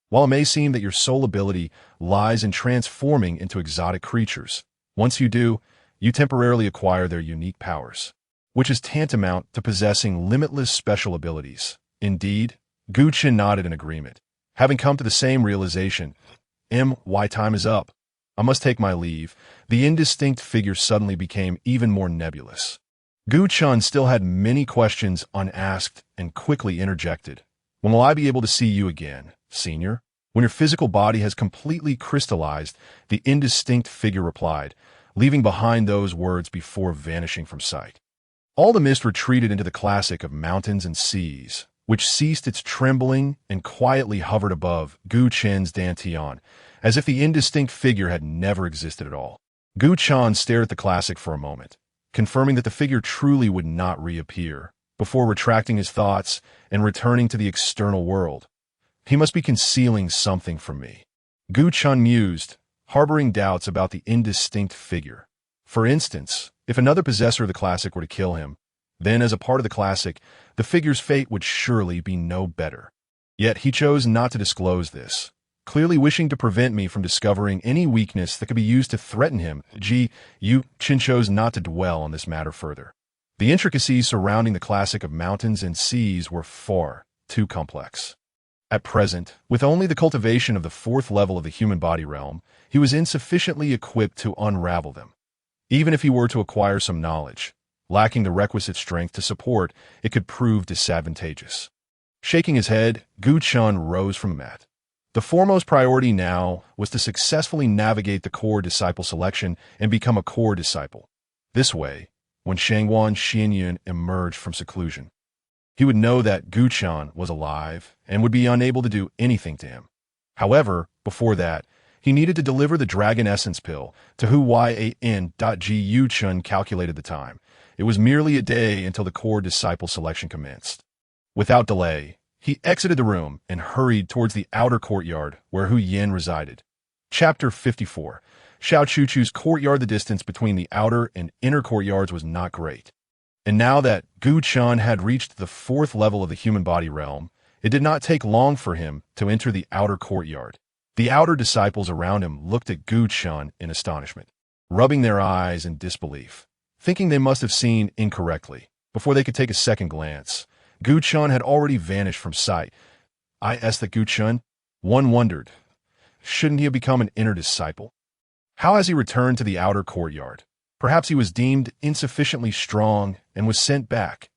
Speaker 1: While it may seem that your sole ability lies in transforming into exotic creatures, once you do, you temporarily acquire their unique powers, which is tantamount to possessing limitless special abilities. Indeed, Gu Chen nodded in agreement, having come to the same realization. Time is up. I must take my leave. The indistinct figure suddenly became even more nebulous. Gu Chun still had many questions unasked and quickly interjected. When will I be able to see you again, senior? When your physical body has completely crystallized, the indistinct figure replied, leaving behind those words before vanishing from sight. All the mist retreated into the classic of mountains and seas, which ceased its trembling and quietly hovered above Gu Chen's dantian, as if the indistinct figure had never existed at all. Gu Chun stared at the classic for a moment, confirming that the figure truly would not reappear, before retracting his thoughts and returning to the external world. He must be concealing something from me. Gu Chun mused, harboring doubts about the indistinct figure. For instance, if another possessor of the classic were to kill him, then as a part of the classic, the figure's fate would surely be no better. Yet he chose not to disclose this, clearly wishing to prevent me from discovering any weakness that could be used to threaten him. Chen chose not to dwell on this matter further. The intricacies surrounding the classic of mountains and seas were far too complex. At present, with only the cultivation of the fourth level of the human body realm, he was insufficiently equipped to unravel them. Even if he were to acquire some knowledge, lacking the requisite strength to support, it could prove disadvantageous. Shaking his head, Gu Chun rose from the mat. The foremost priority now was to successfully navigate the core disciple selection and become a core disciple. This way, when Shangguan Xuanlong emerged from seclusion, he would know that Gu Chun was alive and would be unable to do anything to him. However, before that, he needed to deliver the Dragon Essence Pill to Huyan. Gu Chun calculated the time. It was merely a day until the core disciple selection commenced. Without delay, he exited the room and hurried towards the outer courtyard where Huyan resided. Chapter 54. Xiao Chuchu's courtyard. The distance between the outer and inner courtyards was not great. And now that Gu Chun had reached the fourth level of the human body realm, it did not take long for him to enter the outer courtyard. The outer disciples around him looked at Gu Chun in astonishment, rubbing their eyes in disbelief, thinking they must have seen incorrectly. Before they could take a second glance, Gu Chun had already vanished from sight. That Gu Chun? One wondered, shouldn't he have become an inner disciple? How has he returned to the outer courtyard? Perhaps he was deemed insufficiently strong and was sent back.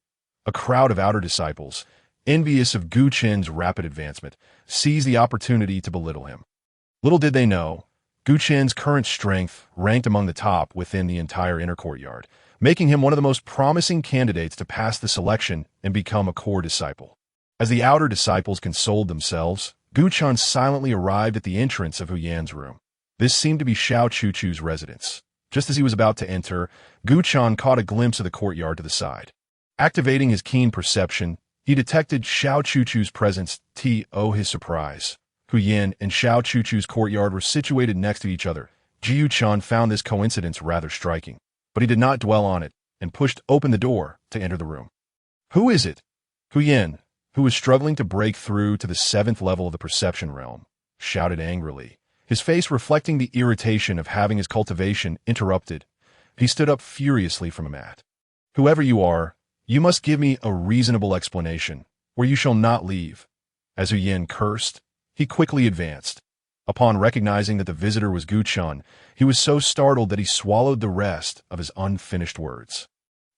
Speaker 1: A crowd of outer disciples, envious of Gu Chen's rapid advancement, seized the opportunity to belittle him. Little did they know, Gu Chen's current strength ranked among the top within the entire inner courtyard, making him one of the most promising candidates to pass the selection and become a core disciple. As the outer disciples consoled themselves, Gu Chun silently arrived at the entrance of Huyan's room. This seemed to be Xiao Chuchu's residence. Just as he was about to enter, Gu Chun caught a glimpse of the courtyard to the side. Activating his keen perception, He detected Xiao Chuchu's presence. To his surprise, Hu Yin and Xiao Chuchu's courtyard were situated next to each other. Jiu Chan found this coincidence rather striking, but he did not dwell on it and pushed open the door to enter the room. Who is it? Hu Yin, who was struggling to break through to the 7th level of the perception realm, shouted angrily, his face reflecting the irritation of having his cultivation interrupted. He stood up furiously from a mat. Whoever you are, you must give me a reasonable explanation, or you shall not leave. As Hu Yin cursed, he quickly advanced. Upon recognizing that the visitor was Gu Chun, he was so startled that he swallowed the rest of his unfinished words.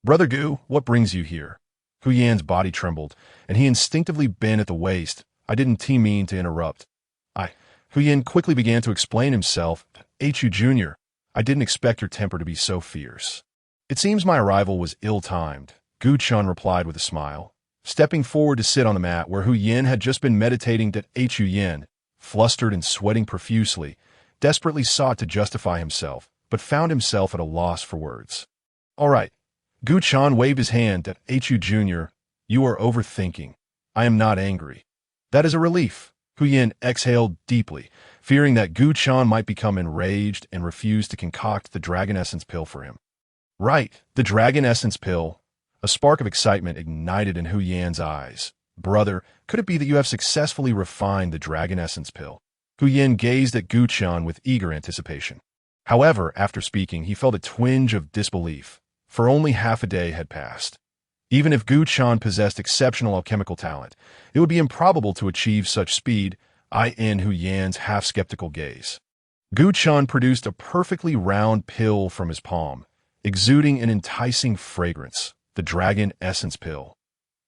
Speaker 1: Brother Gu, what brings you here? Hu Yan's body trembled, and he instinctively bent at the waist. I didn't mean to interrupt. Hu Yan quickly began to explain himself. Hu Jr., I didn't expect your temper to be so fierce. It seems my arrival was ill-timed, Gu Chun replied with a smile. Stepping forward to sit on the mat where Hu Yin had just been meditating, that Hu Yin, flustered and sweating profusely, desperately sought to justify himself, but found himself at a loss for words. All right. Gu Chun waved his hand at Hu Jr. You are overthinking. I am not angry. That is a relief. Hu Yin exhaled deeply, fearing that Gu Chun might become enraged and refuse to concoct the dragon essence pill for him. Right, the dragon essence pill. A spark of excitement ignited in Hu Yan's eyes. Brother, could it be that you have successfully refined the dragon essence pill? Hu Yin gazed at Gu Chun with eager anticipation. However, after speaking, he felt a twinge of disbelief, for only half a day had passed. Even if Gu Chun possessed exceptional alchemical talent, it would be improbable to achieve such speed. In Hu Yan's half-skeptical gaze. Gu Chun produced a perfectly round pill from his palm, exuding an enticing fragrance. The dragon essence pill.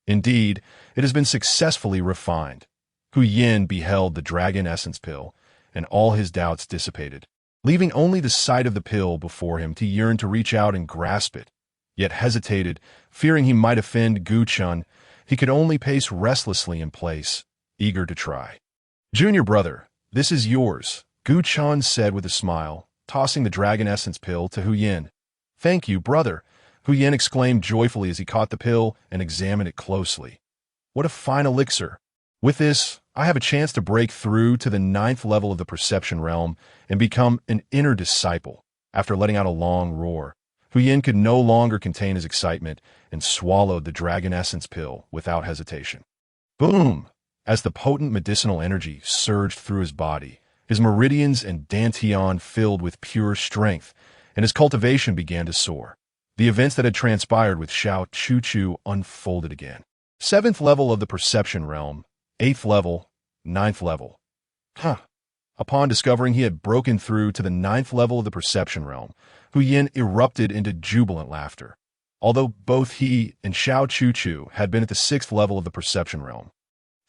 Speaker 1: Indeed, it has been successfully refined. Hu Yin beheld the dragon essence pill, and all his doubts dissipated, leaving only the sight of the pill before him to yearn to reach out and grasp it, yet hesitated, fearing he might offend Gu Chun. He could only pace restlessly in place, eager to try. Junior brother, this is yours, Gu Chun said with a smile, tossing the dragon essence pill to Hu Yin. Thank you, brother, Hu Yin exclaimed joyfully as he caught the pill and examined it closely. What a fine elixir! With this, I have a chance to break through to the 9th level of the perception realm and become an inner disciple. After letting out a long roar, Hu Yin could no longer contain his excitement and swallowed the dragon essence pill without hesitation. Boom! As the potent medicinal energy surged through his body, his meridians and dantian filled with pure strength, and his cultivation began to soar. The events that had transpired with Xiao Chuchu unfolded again. 7th level of the perception realm, 8th level, 9th level. Upon discovering he had broken through to the 9th level of the perception realm, Hu Yin erupted into jubilant laughter. Although both he and Xiao Chuchu had been at the 6th level of the perception realm.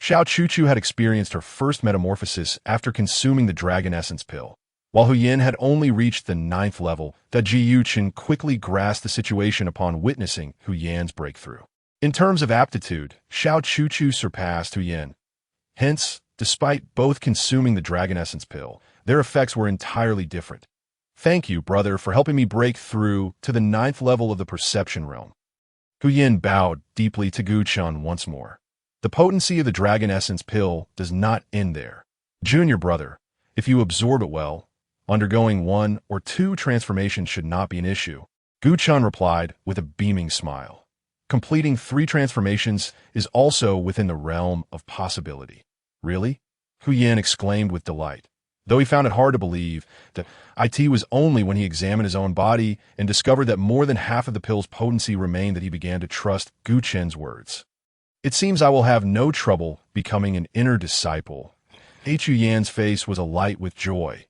Speaker 1: Xiao Chuchu had experienced her first metamorphosis after consuming the dragon essence pill, while Hu Yin had only reached the 9th level. That Jiu Chen quickly grasped the situation upon witnessing Hu Yan's breakthrough. In terms of aptitude, Xiao Chuchu surpassed Hu Yin. Hence, despite both consuming the dragon essence pill, their effects were entirely different. Thank you, brother, for helping me break through to the 9th level of the perception realm. Hu Yin bowed deeply to Gu Chun once more. The potency of the dragon essence pill does not end there. Junior brother, if you absorb it well, undergoing 1 or 2 transformations should not be an issue, Gu Chun replied with a beaming smile. Completing 3 transformations is also within the realm of possibility. Really? Hu Yin exclaimed with delight, though he found it hard to believe that it was only when he examined his own body and discovered that more than half of the pill's potency remained that he began to trust Gu Chen's words. It seems I will have no trouble becoming an inner disciple. Hu Yan's face was alight with joy.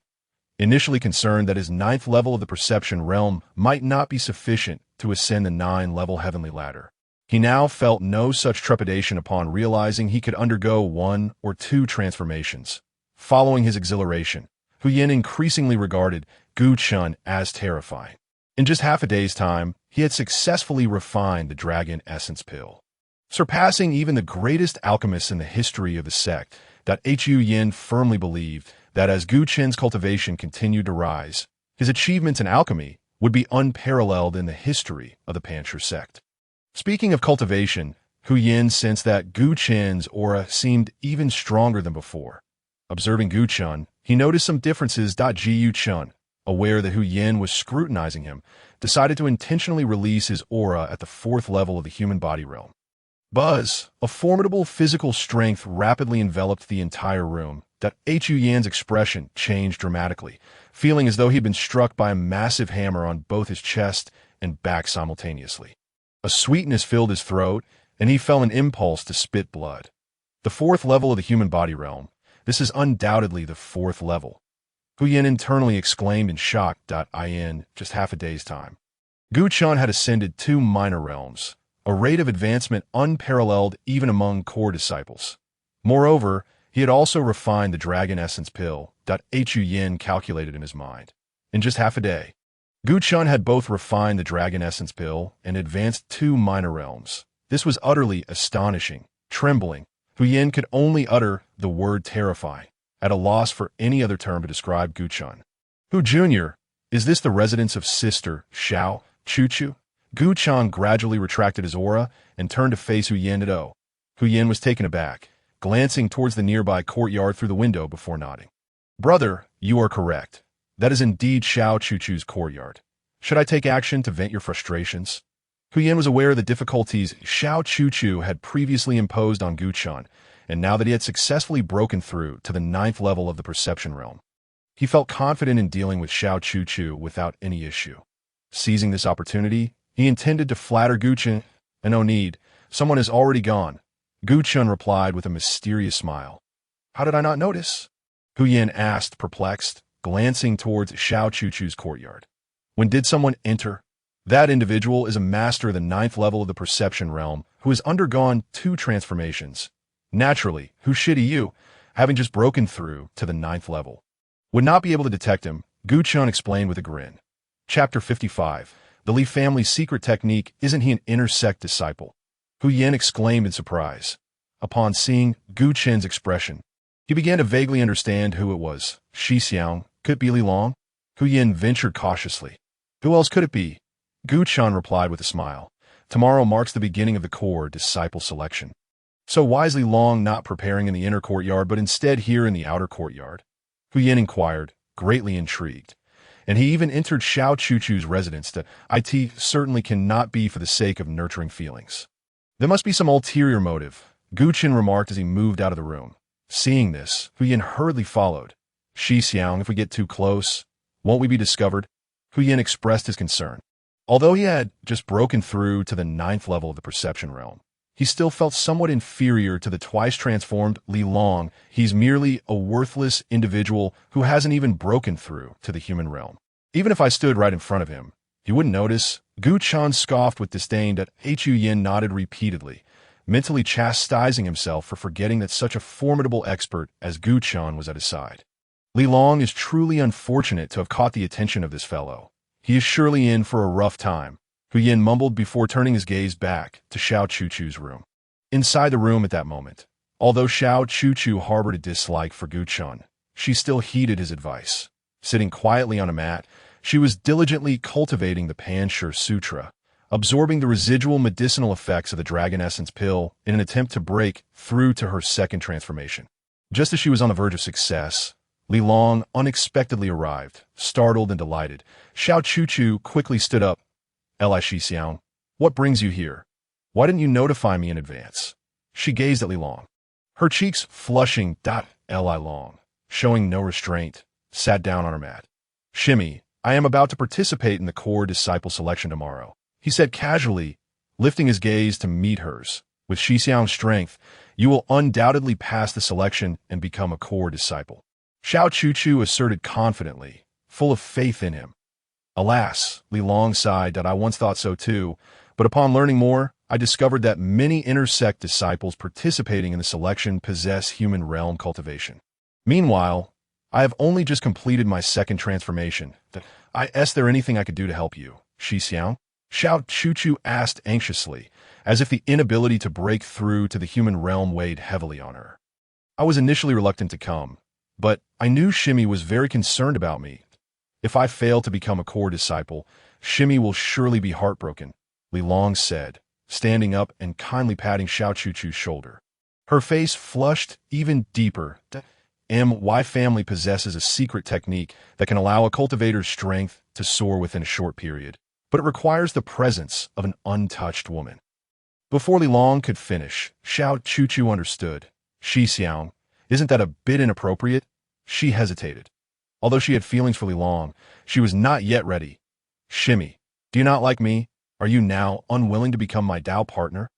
Speaker 1: Initially concerned that his 9th level of the perception realm might not be sufficient to ascend the 9-level heavenly ladder, he now felt no such trepidation upon realizing he could undergo 1 or 2 transformations. Following his exhilaration, Hu Yin increasingly regarded Gu Chun as terrifying. In just half a day's time, he had successfully refined the dragon essence pill, surpassing even the greatest alchemists in the history of the sect. That Hu Yin firmly believed that as Gu Chen's cultivation continued to rise, his achievements in alchemy would be unparalleled in the history of the Pan Stone Sect. Speaking of cultivation, Hu Yin sensed that Gu Chen's aura seemed even stronger than before. Observing Gu Chen, he noticed some differences. Ji Yu Chen, aware that Hu Yin was scrutinizing him, decided to intentionally release his aura at the 4th level of the human body realm. Buzz, a formidable physical strength rapidly enveloped the entire room. Hu Yan's expression changed dramatically, feeling as though he'd been struck by a massive hammer on both his chest and back simultaneously. A sweetness filled his throat, and he felt an impulse to spit blood. The 4th level of the human body realm. This is undoubtedly the 4th level. Hu Yin internally exclaimed in shock. In just half a day's time, Gu Chen had ascended 2 minor realms, a rate of advancement unparalleled even among core disciples. Moreover, he had also refined the dragon essence pill. Hu Yin calculated in his mind. In just half a day, Gu Chen had both refined the dragon essence pill and advanced 2 minor realms. This was utterly astonishing. Trembling, Hu Yin could only utter the word terrifying, at a loss for any other term to describe Gu Chen. Hu Jr., is this the residence of Sister Xiao Chu? Gu Chen gradually retracted his aura and turned to face Hu Yin. Hu Yin was taken aback, glancing towards the nearby courtyard through the window before nodding. Brother, you are correct. That is indeed Xiao Chu's courtyard. Should I take action to vent your frustrations? Hu Yin was aware of the difficulties Xiao Chu had previously imposed on Gu Chen, and now that he had successfully broken through to the 9th level of the perception realm, he felt confident in dealing with Xiao Chu without any issue. Seizing this opportunity, he intended to flatter Gu Chen. No need, someone has already gone. Gu Chen replied with a mysterious smile. How did I not notice? Hu Yin asked, perplexed, glancing towards Xiao Chu's courtyard. When did someone enter? That individual is a master of the 9th level of the perception realm who has undergone 2 transformations. Naturally, Hu Yu, having just broken through to the 9th level, would not be able to detect him. Gu Chen explained with a grin. Chapter 55. The Li family's secret technique. Isn't he an inner sect disciple? Hu Yin exclaimed in surprise. Upon seeing Gu Chen's expression, he began to vaguely understand who it was. Shi Xiang, could it be Li Long? Hu Yin ventured cautiously. Who else could it be? Gu Chen replied with a smile. Tomorrow marks the beginning of the core disciple selection. So why is Li Long not preparing in the inner courtyard but instead here in the outer courtyard? Hu Yin inquired, greatly intrigued. And he even entered Xiao Chu's residence. It certainly cannot be for the sake of nurturing feelings. There must be some ulterior motive, Gu Chen remarked as he moved out of the room. Seeing this, Hu Yin hurriedly followed. Shi Xiang, if we get too close, won't we be discovered? Hu Yin expressed his concern. Although he had just broken through to the 9th level of the perception realm, he still felt somewhat inferior to the twice-transformed Li Long. He's merely a worthless individual who hasn't even broken through to the human realm. Even if I stood right in front of him, he wouldn't notice. Gu Chen scoffed with disdain. Hu Yin nodded repeatedly, mentally chastising himself for forgetting that such a formidable expert as Gu Chen was at his side. Li Long is truly unfortunate to have caught the attention of this fellow. He is surely in for a rough time, Hu Yin mumbled before turning his gaze back to Xiao Chu's room. Inside the room at that moment, although Xiao Chu harbored a dislike for Gu Chen, she still heeded his advice. Sitting quietly on a mat, she was diligently cultivating the Pan Stone Sutra, absorbing the residual medicinal effects of the dragon essence pill in an attempt to break through to her 2nd transformation. Just as she was on the verge of success, Li Long unexpectedly arrived, startled and delighted. Xiao Chu quickly stood up. Li Shi Xiang, what brings you here? Why didn't you notify me in advance? She gazed at Li Long, her cheeks flushing. Li Long, showing no restraint, sat down on her mat. Shimmy, I am about to participate in the core disciple selection tomorrow, he said casually, lifting his gaze to meet hers. With Shi Xiang's strength, you will undoubtedly pass the selection and become a core disciple. Xiao Chu asserted confidently, full of faith in him. Alas, Li Long sighed. I once thought so too, but upon learning more, I discovered that many inner sect disciples participating in the selection possess human realm cultivation. Meanwhile, I have only just completed my 2nd transformation. Is there anything I could do to help you, Shi Xiang? Xiao Chu asked anxiously, as if the inability to break through to the human realm weighed heavily on her. I was initially reluctant to come, but I knew Shimmy was very concerned about me. If I fail to become a core disciple, Shimmy will surely be heartbroken, Li Long said, standing up and kindly patting Xiao Chuchu's shoulder. Her face flushed even deeper. My family possesses a secret technique that can allow a cultivator's strength to soar within a short period, but it requires the presence of an untouched woman. Before Li Long could finish, Xiao Chuchu understood. Shi Xiang, isn't that a bit inappropriate? She hesitated. Although she had feelings for Li Long, she was not yet ready. Shimmy, do you not like me? Are you now unwilling to become my Dao partner?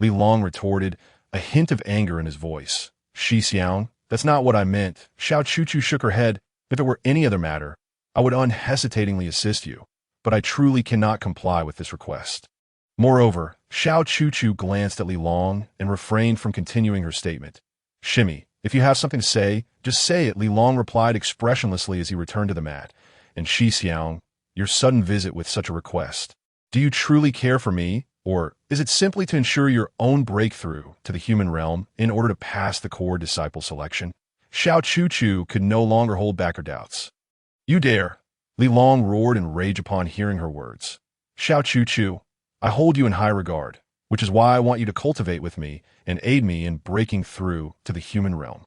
Speaker 1: Li Long retorted, a hint of anger in his voice. Shi Xiang, that's not what I meant. Xiao Chuchu shook her head. If it were any other matter, I would unhesitatingly assist you, but I truly cannot comply with this request. Moreover, Xiao Chuchu glanced at Li Long and refrained from continuing her statement. Shimmy, if you have something to say, just say it, Li Long replied expressionlessly as he returned to the mat. And Shi Xiang, your sudden visit with such a request. Do you truly care for me, or is it simply to ensure your own breakthrough to the human realm in order to pass the core disciple selection? Xiao Chuchu could no longer hold back her doubts. You dare! Li Long roared in rage upon hearing her words. Xiao Chuchu, I hold you in high regard, which is why I want you to cultivate with me and aid me in breaking through to the human realm.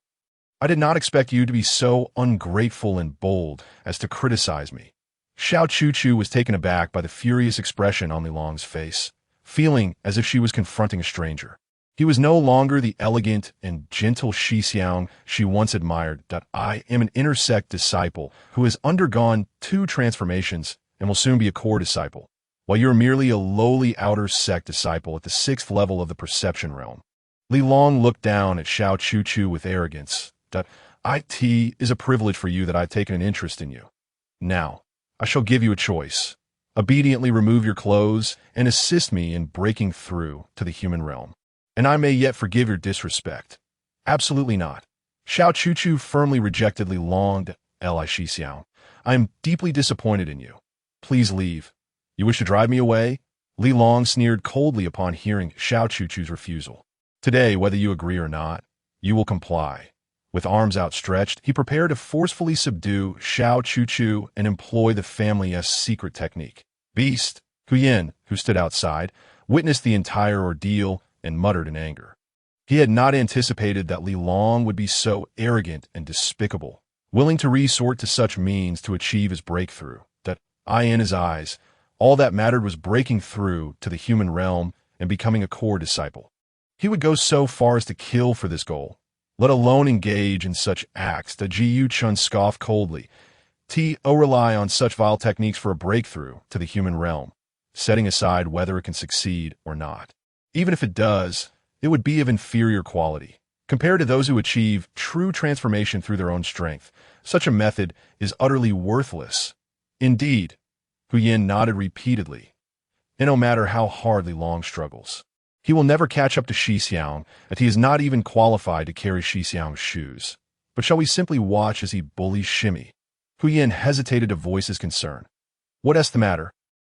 Speaker 1: I did not expect you to be so ungrateful and bold as to criticize me. Xiao Chuchu was taken aback by the furious expression on Li Long's face, feeling as if she was confronting a stranger. He was no longer the elegant and gentle Shi Xiang she once admired. I am an inner sect disciple who has undergone 2 transformations and will soon be a core disciple, while you're merely a lowly outer sect disciple at the 6th level of the perception realm. Li Long looked down at Xiao Chuchu with arrogance. It is a privilege for you that I've taken an interest in you. Now, I shall give you a choice. Obediently remove your clothes and assist me in breaking through to the human realm. And I may yet forgive your disrespect. Absolutely not. Xiao Chuchu firmly rejected Li Long. Li Shi Xiao, I am deeply disappointed in you. Please leave. You wish to drive me away? Li Long sneered coldly upon hearing Xiao Chuchu's refusal. Today, whether you agree or not, you will comply. With arms outstretched, he prepared to forcefully subdue Xiao Chuchu and employ the family's secret technique. Beast, Huyin, who stood outside, witnessed the entire ordeal and muttered in anger. He had not anticipated that Li Long would be so arrogant and despicable, willing to resort to such means to achieve his breakthrough. In his eyes, all that mattered was breaking through to the human realm and becoming a core disciple. He would go so far as to kill for this goal, let alone engage in such acts. Jiu Chun scoffed coldly. Rely on such vile techniques for a breakthrough to the human realm, setting aside whether it can succeed or not. Even if it does, it would be of inferior quality. Compared to those who achieve true transformation through their own strength, such a method is utterly worthless. Indeed, Huyin nodded repeatedly. And no matter how hard Li Long struggles, he will never catch up to Shi Xiang, and he is not even qualified to carry Shi Xiang's shoes. But shall we simply watch as he bullies Shimmy? Huyin hesitated to voice his concern. What's the matter?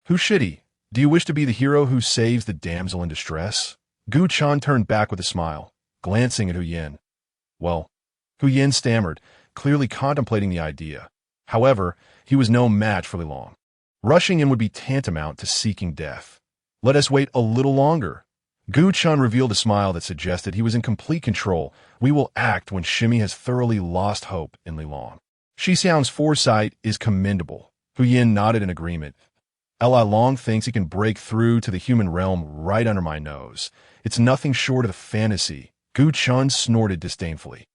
Speaker 1: Who should he? Do you wish to be the hero who saves the damsel in distress? Gu Chan turned back with a smile, glancing at Huyin. Well, Huyin stammered, clearly contemplating the idea. However, he was no match for Li Long. Rushing in would be tantamount to seeking death. Let us wait a little longer. Gu Chun revealed a smile that suggested he was in complete control. We will act when Shimmy has thoroughly lost hope in Li Long. Shi Xiang's foresight is commendable. Huyin nodded in agreement. Li Long thinks he can break through to the human realm right under my nose. It's nothing short of fantasy. Gu Chun snorted disdainfully.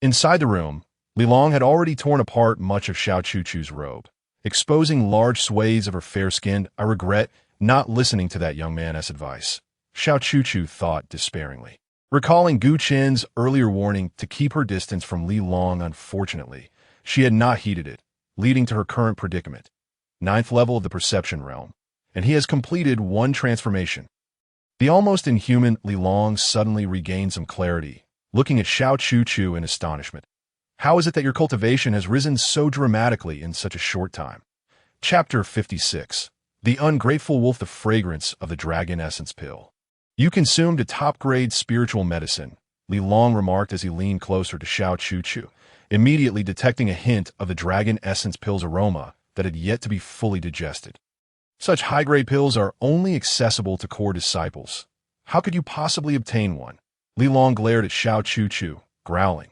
Speaker 1: Inside the room, Li Long had already torn apart much of Xiao Chuchu's robe, exposing large swathes of her fair skin. I regret not listening to that young man's advice, Xiao Chuchu thought despairingly. Recalling Gu Chen's earlier warning to keep her distance from Li Long, unfortunately, she had not heeded it, leading to her current predicament. 9th level of the perception realm, and he has completed 1 transformation. The almost inhuman Li Long suddenly regained some clarity, looking at Xiao Chuchu in astonishment. How is it that your cultivation has risen so dramatically in such a short time? Chapter 56. The Ungrateful Wolf. The fragrance of the dragon essence pill. You consumed a top-grade spiritual medicine, Li Long remarked as he leaned closer to Xiao Chuchu, immediately detecting a hint of the dragon essence pill's aroma that had yet to be fully digested. Such high-grade pills are only accessible to core disciples. How could you possibly obtain one? Li Long glared at Xiao Chu, growling.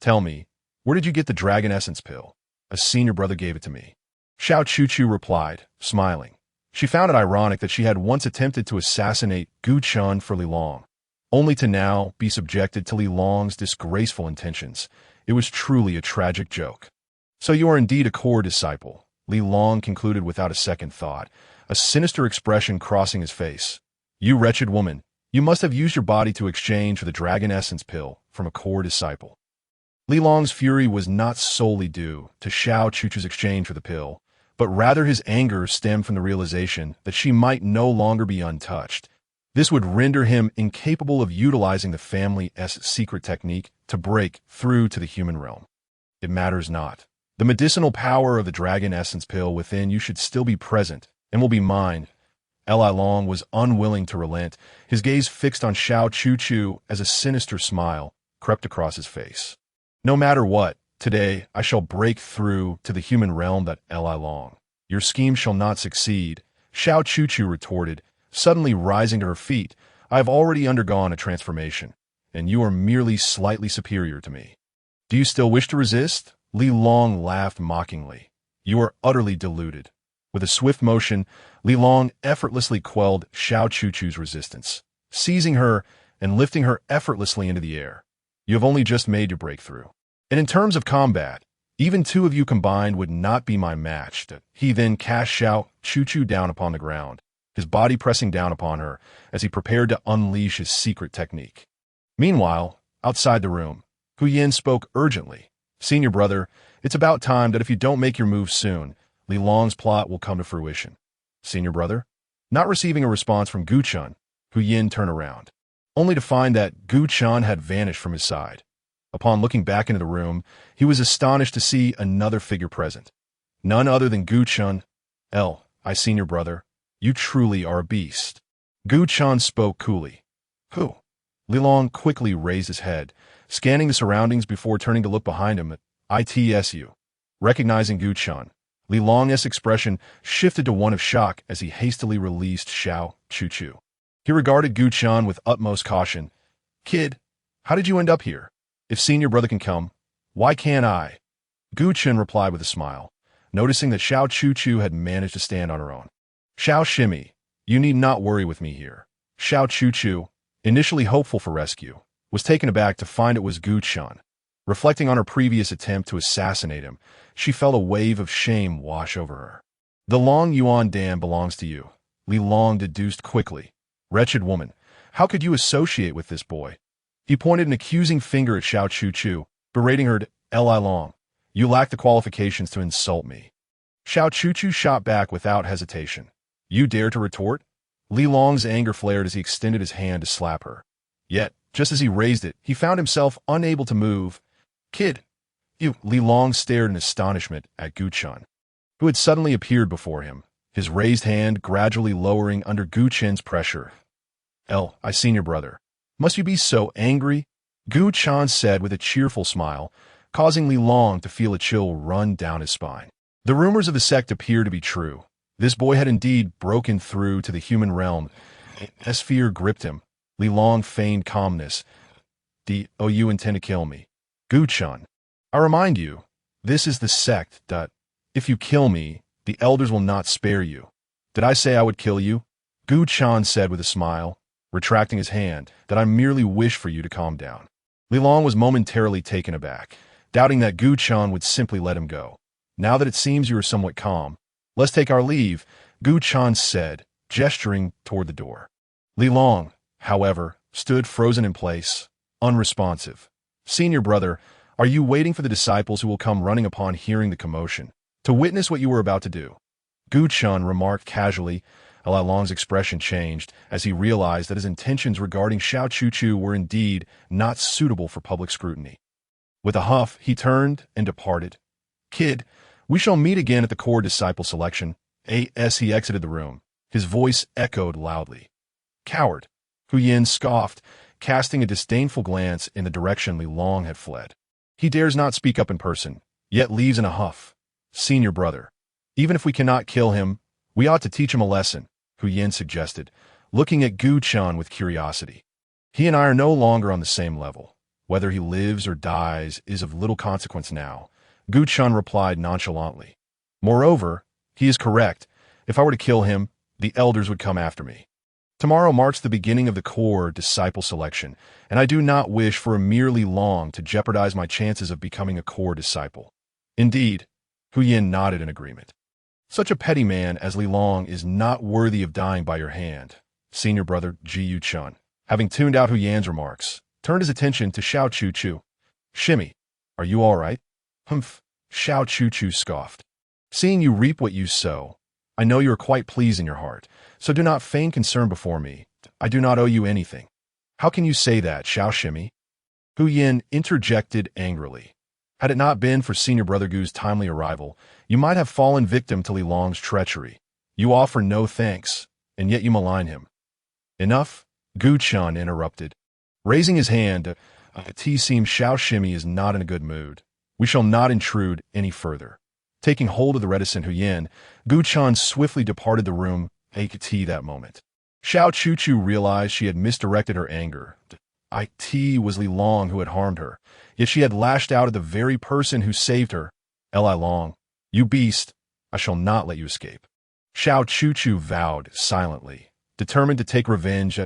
Speaker 1: Tell me, where did you get the dragon essence pill? A senior brother gave it to me. Xiao Chu replied, smiling. She found it ironic that she had once attempted to assassinate Gu Chun for Li Long, only to now be subjected to Li Long's disgraceful intentions. It was truly a tragic joke. So you are indeed a core disciple, Li Long concluded without a second thought, a sinister expression crossing his face. You wretched woman, you must have used your body to exchange for the dragon essence pill from a core disciple. Li Long's fury was not solely due to Xiao Chu's exchange for the pill, but rather his anger stemmed from the realization that she might no longer be untouched. This would render him incapable of utilizing the family's secret technique to break through to the human realm. It matters not. The medicinal power of the dragon essence pill within you should still be present and will be mine. Li Long was unwilling to relent, his gaze fixed on Xiao Chu as a sinister smile crept across his face. No matter what, today I shall break through to the human realm that Li Long. Your scheme shall not succeed, Xiao Chu retorted, suddenly rising to her feet. I have already undergone a transformation, and you are merely slightly superior to me. Do you still wish to resist? Li Long laughed mockingly. You are utterly deluded. With a swift motion, Li Long effortlessly quelled Xiao Chu's resistance, seizing her and lifting her effortlessly into the air. You have only just made your breakthrough. And in terms of combat, even two of you combined would not be my match. He then cast Xiao Chu down upon the ground, his body pressing down upon her as he prepared to unleash his secret technique. Meanwhile, outside the room, Hu Yin spoke urgently. Senior brother, it's about time that if you don't make your move soon, Li Long's plot will come to fruition. Senior brother? Not receiving a response from Gu Chun, Hu Yin turned around, only to find that Gu Chun had vanished from his side. Upon looking back into the room, he was astonished to see another figure present. None other than Gu Chun. Senior brother, you truly are a beast. Gu Chun spoke coolly. Who? Li Long quickly raised his head, scanning the surroundings before turning to look behind him at ITSU. Recognizing Gu Chun, Li Long's expression shifted to one of shock as he hastily released Xiao Chu. He regarded Gu Chun with utmost caution. Kid, how did you end up here? If senior brother can come, why can't I? Gu Chun replied with a smile, noticing that Xiao Chu had managed to stand on her own. Xiao Shimmy, you need not worry with me here. Xiao Chu, initially hopeful for rescue, was taken aback to find it was Gu Chun. Reflecting on her previous attempt to assassinate him, she felt a wave of shame wash over her. The Long Yuan Dam belongs to you, Li Long deduced quickly. Wretched woman, how could you associate with this boy? He pointed an accusing finger at Xiao Chu, berating her to Li Long. You lack the qualifications to insult me. Xiao Chu shot back without hesitation. You dare to retort? Li Long's anger flared as he extended his hand to slap her. Yet, just as he raised it, he found himself unable to move. Kid, you! Li Long stared in astonishment at Gu Chun, who had suddenly appeared before him, his raised hand gradually lowering under Gu Chun's pressure. Senior brother. Must you be so angry? Gu Chun said with a cheerful smile, causing Li Long to feel a chill run down his spine. The rumors of the sect appeared to be true. This boy had indeed broken through to the human realm. As fear gripped him, Li Long feigned calmness. You intend to kill me? Gu Chun. I remind you, this is the sect. If you kill me, the elders will not spare you. Did I say I would kill you? Gu Chun said with a smile, retracting his hand, that I merely wish for you to calm down. Li Long was momentarily taken aback, doubting that Gu Chun would simply let him go. Now that it seems you are somewhat calm, let's take our leave, Gu Chun said, gesturing toward the door. Li Long, however, stood frozen in place, unresponsive. Senior brother, are you waiting for the disciples who will come running upon hearing the commotion, to witness what you were about to do? Gu Chun remarked casually. Li Long's expression changed as he realized that his intentions regarding Xiao Chu were indeed not suitable for public scrutiny. With a huff, he turned and departed. Kid, we shall meet again at the core disciple selection. As he exited the room, his voice echoed loudly. Coward, Hu Yin scoffed, casting a disdainful glance in the direction Li Long had fled. He dares not speak up in person, yet leaves in a huff. Senior brother, even if we cannot kill him, We ought to teach him a lesson, Hu Yin suggested, looking at Gu Chen with curiosity. He and I are no longer on the same level. Whether he lives or dies is of little consequence now, Gu Chen replied nonchalantly. Moreover, he is correct. If I were to kill him, the elders would come after me. Tomorrow marks the beginning of the core disciple selection, and I do not wish for a merely Long to jeopardize my chances of becoming a core disciple. Indeed, Hu Yin nodded in agreement. Such a petty man as Li Long is not worthy of dying by your hand, senior brother Ji Yu Chun, having tuned out Hu Yan's remarks, turned his attention to Xiao Chu Chu. Shimmy, are you all right? Humph, Xiao Chu Chu scoffed. Seeing you reap what you sow, I know you are quite pleased in your heart, so do not feign concern before me. I do not owe you anything. How can you say that, Xiao Shimmy? Hu Yin interjected angrily. Had it not been for Senior Brother Gu's timely arrival, you might have fallen victim to Li Long's treachery. You offer no thanks, and yet you malign him. Enough, Gu Chen interrupted. Raising his hand, it seems Xiao Shimmy is not in a good mood. We shall not intrude any further. Taking hold of the reticent Hu Yin, Gu Chen swiftly departed the room, AKT that moment. Xiao Chu Chu realized she had misdirected her anger. It was Li Long who had harmed her, yet she had lashed out at the very person who saved her. Li Long, you beast, I shall not let you escape. Xiao Chu Chu vowed silently, determined to take revenge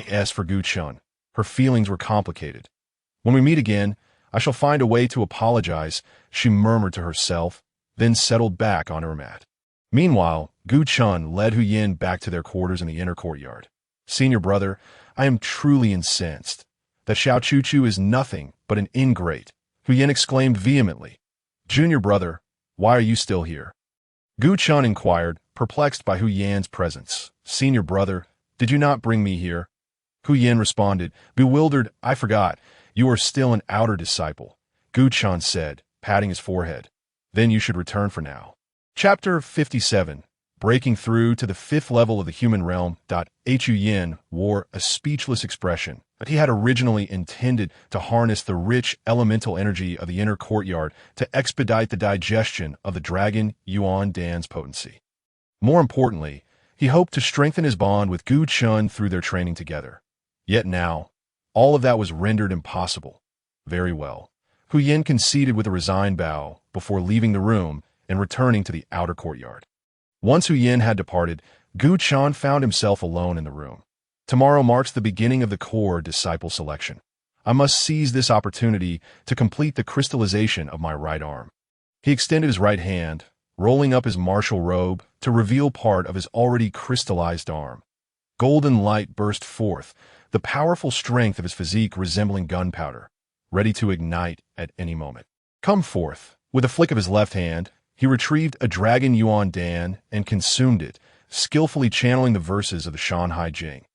Speaker 1: as for Gu Chen. Her feelings were complicated. When we meet again, I shall find a way to apologize, she murmured to herself, then settled back on her mat. Meanwhile, Gu Chen led Hu Yin back to their quarters in the inner courtyard. Senior brother, I am truly incensed. That Xiao Chu Chu is nothing but an ingrate, Hu Yin exclaimed vehemently. Junior brother, why are you still here? Gu Chen inquired, perplexed by Hu Yan's presence. Senior brother, did you not bring me here? Hu Yin responded, bewildered, I forgot. You are still an outer disciple, Gu Chen said, patting his forehead. Then you should return for now. Chapter 57. Breaking through to the fifth level of the human realm. Hu Yin wore a speechless expression, but he had originally intended to harness the rich elemental energy of the inner courtyard to expedite the digestion of the dragon Yuan Dan's potency. More importantly, he hoped to strengthen his bond with Gu Chen through their training together. Yet now, all of that was rendered impossible. Very well. Hu Yin conceded with a resigned bow before leaving the room and returning to the outer courtyard. Once Hu Yin had departed, Gu Chen found himself alone in the room. Tomorrow marks the beginning of the core disciple selection. I must seize this opportunity to complete the crystallization of my right arm. He extended his right hand, rolling up his martial robe to reveal part of his already crystallized arm. Golden light burst forth, the powerful strength of his physique resembling gunpowder, ready to ignite at any moment. Come forth. With a flick of his left hand, he retrieved a dragon Yuan Dan and consumed it, skillfully channeling the verses of the Shan Hai Jing.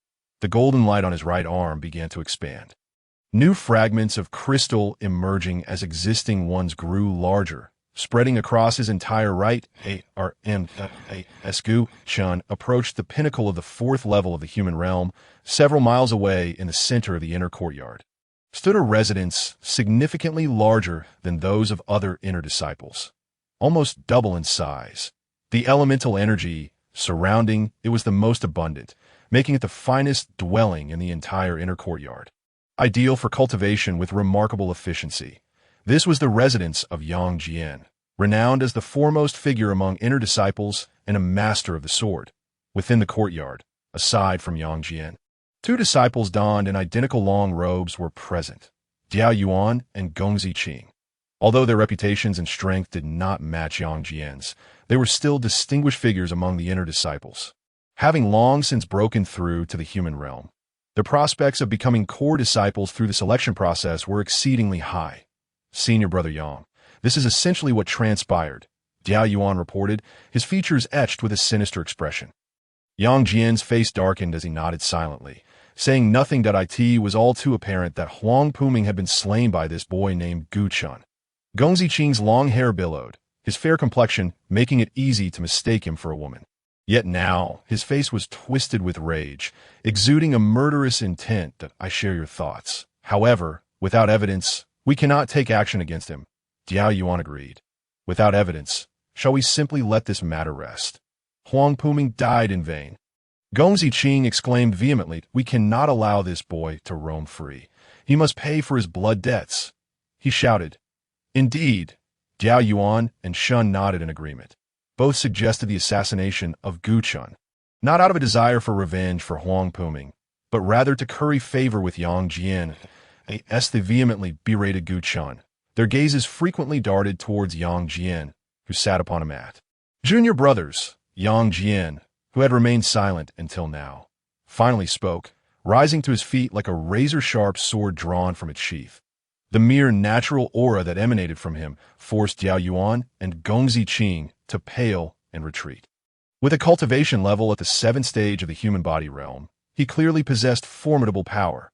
Speaker 1: The golden light on his right arm began to expand. New fragments of crystal emerging as existing ones grew larger, spreading across his entire right arm. As Gu Chen approached the pinnacle of the fourth level of the human realm, several miles away in the center of the inner courtyard, stood a residence significantly larger than those of other inner disciples, almost double in size. The elemental energy surrounding it was the most abundant, making it the finest dwelling in the entire inner courtyard. Ideal for cultivation with remarkable efficiency, this was the residence of Yang Jian, renowned as the foremost figure among inner disciples and a master of the sword. Within the courtyard, aside from Yang Jian, two disciples donned in identical long robes were present, Diao Yuan and Gongzi Qing. Although their reputations and strength did not match Yang Jian's, they were still distinguished figures among the inner disciples. Having long since broken through to the human realm, the prospects of becoming core disciples through the selection process were exceedingly high. Senior Brother Yang, this is essentially what transpired, Diao Yuan reported, his features etched with a sinister expression. Yang Jian's face darkened as he nodded silently, saying nothing. It was all too apparent that Huang Puming had been slain by this boy named Gu Chen. Gongzi Qing's long hair billowed, his fair complexion making it easy to mistake him for a woman. Yet now, his face was twisted with rage, exuding a murderous intent. I share your thoughts. However, without evidence, we cannot take action against him. Diao Yuan agreed. Without evidence, shall we simply let this matter rest? Huang Puming died in vain. Gongzi Qing exclaimed vehemently, "We cannot allow this boy to roam free. He must pay for his blood debts." He shouted. Indeed. Jiao Yuan and Shun nodded in agreement. Both suggested the assassination of Gu Chun, not out of a desire for revenge for Huang Puming, but rather to curry favor with Yang Jian, as they vehemently berated Gu Chun. Their gazes frequently darted towards Yang Jian, who sat upon a mat. Junior brothers, Yang Jian, who had remained silent until now, finally spoke, rising to his feet like a razor-sharp sword drawn from its sheath. The mere natural aura that emanated from him forced Jiao Yuan and Gongzi Qing to pale and retreat. With a cultivation level at the 7th stage of the human body realm, he clearly possessed formidable power.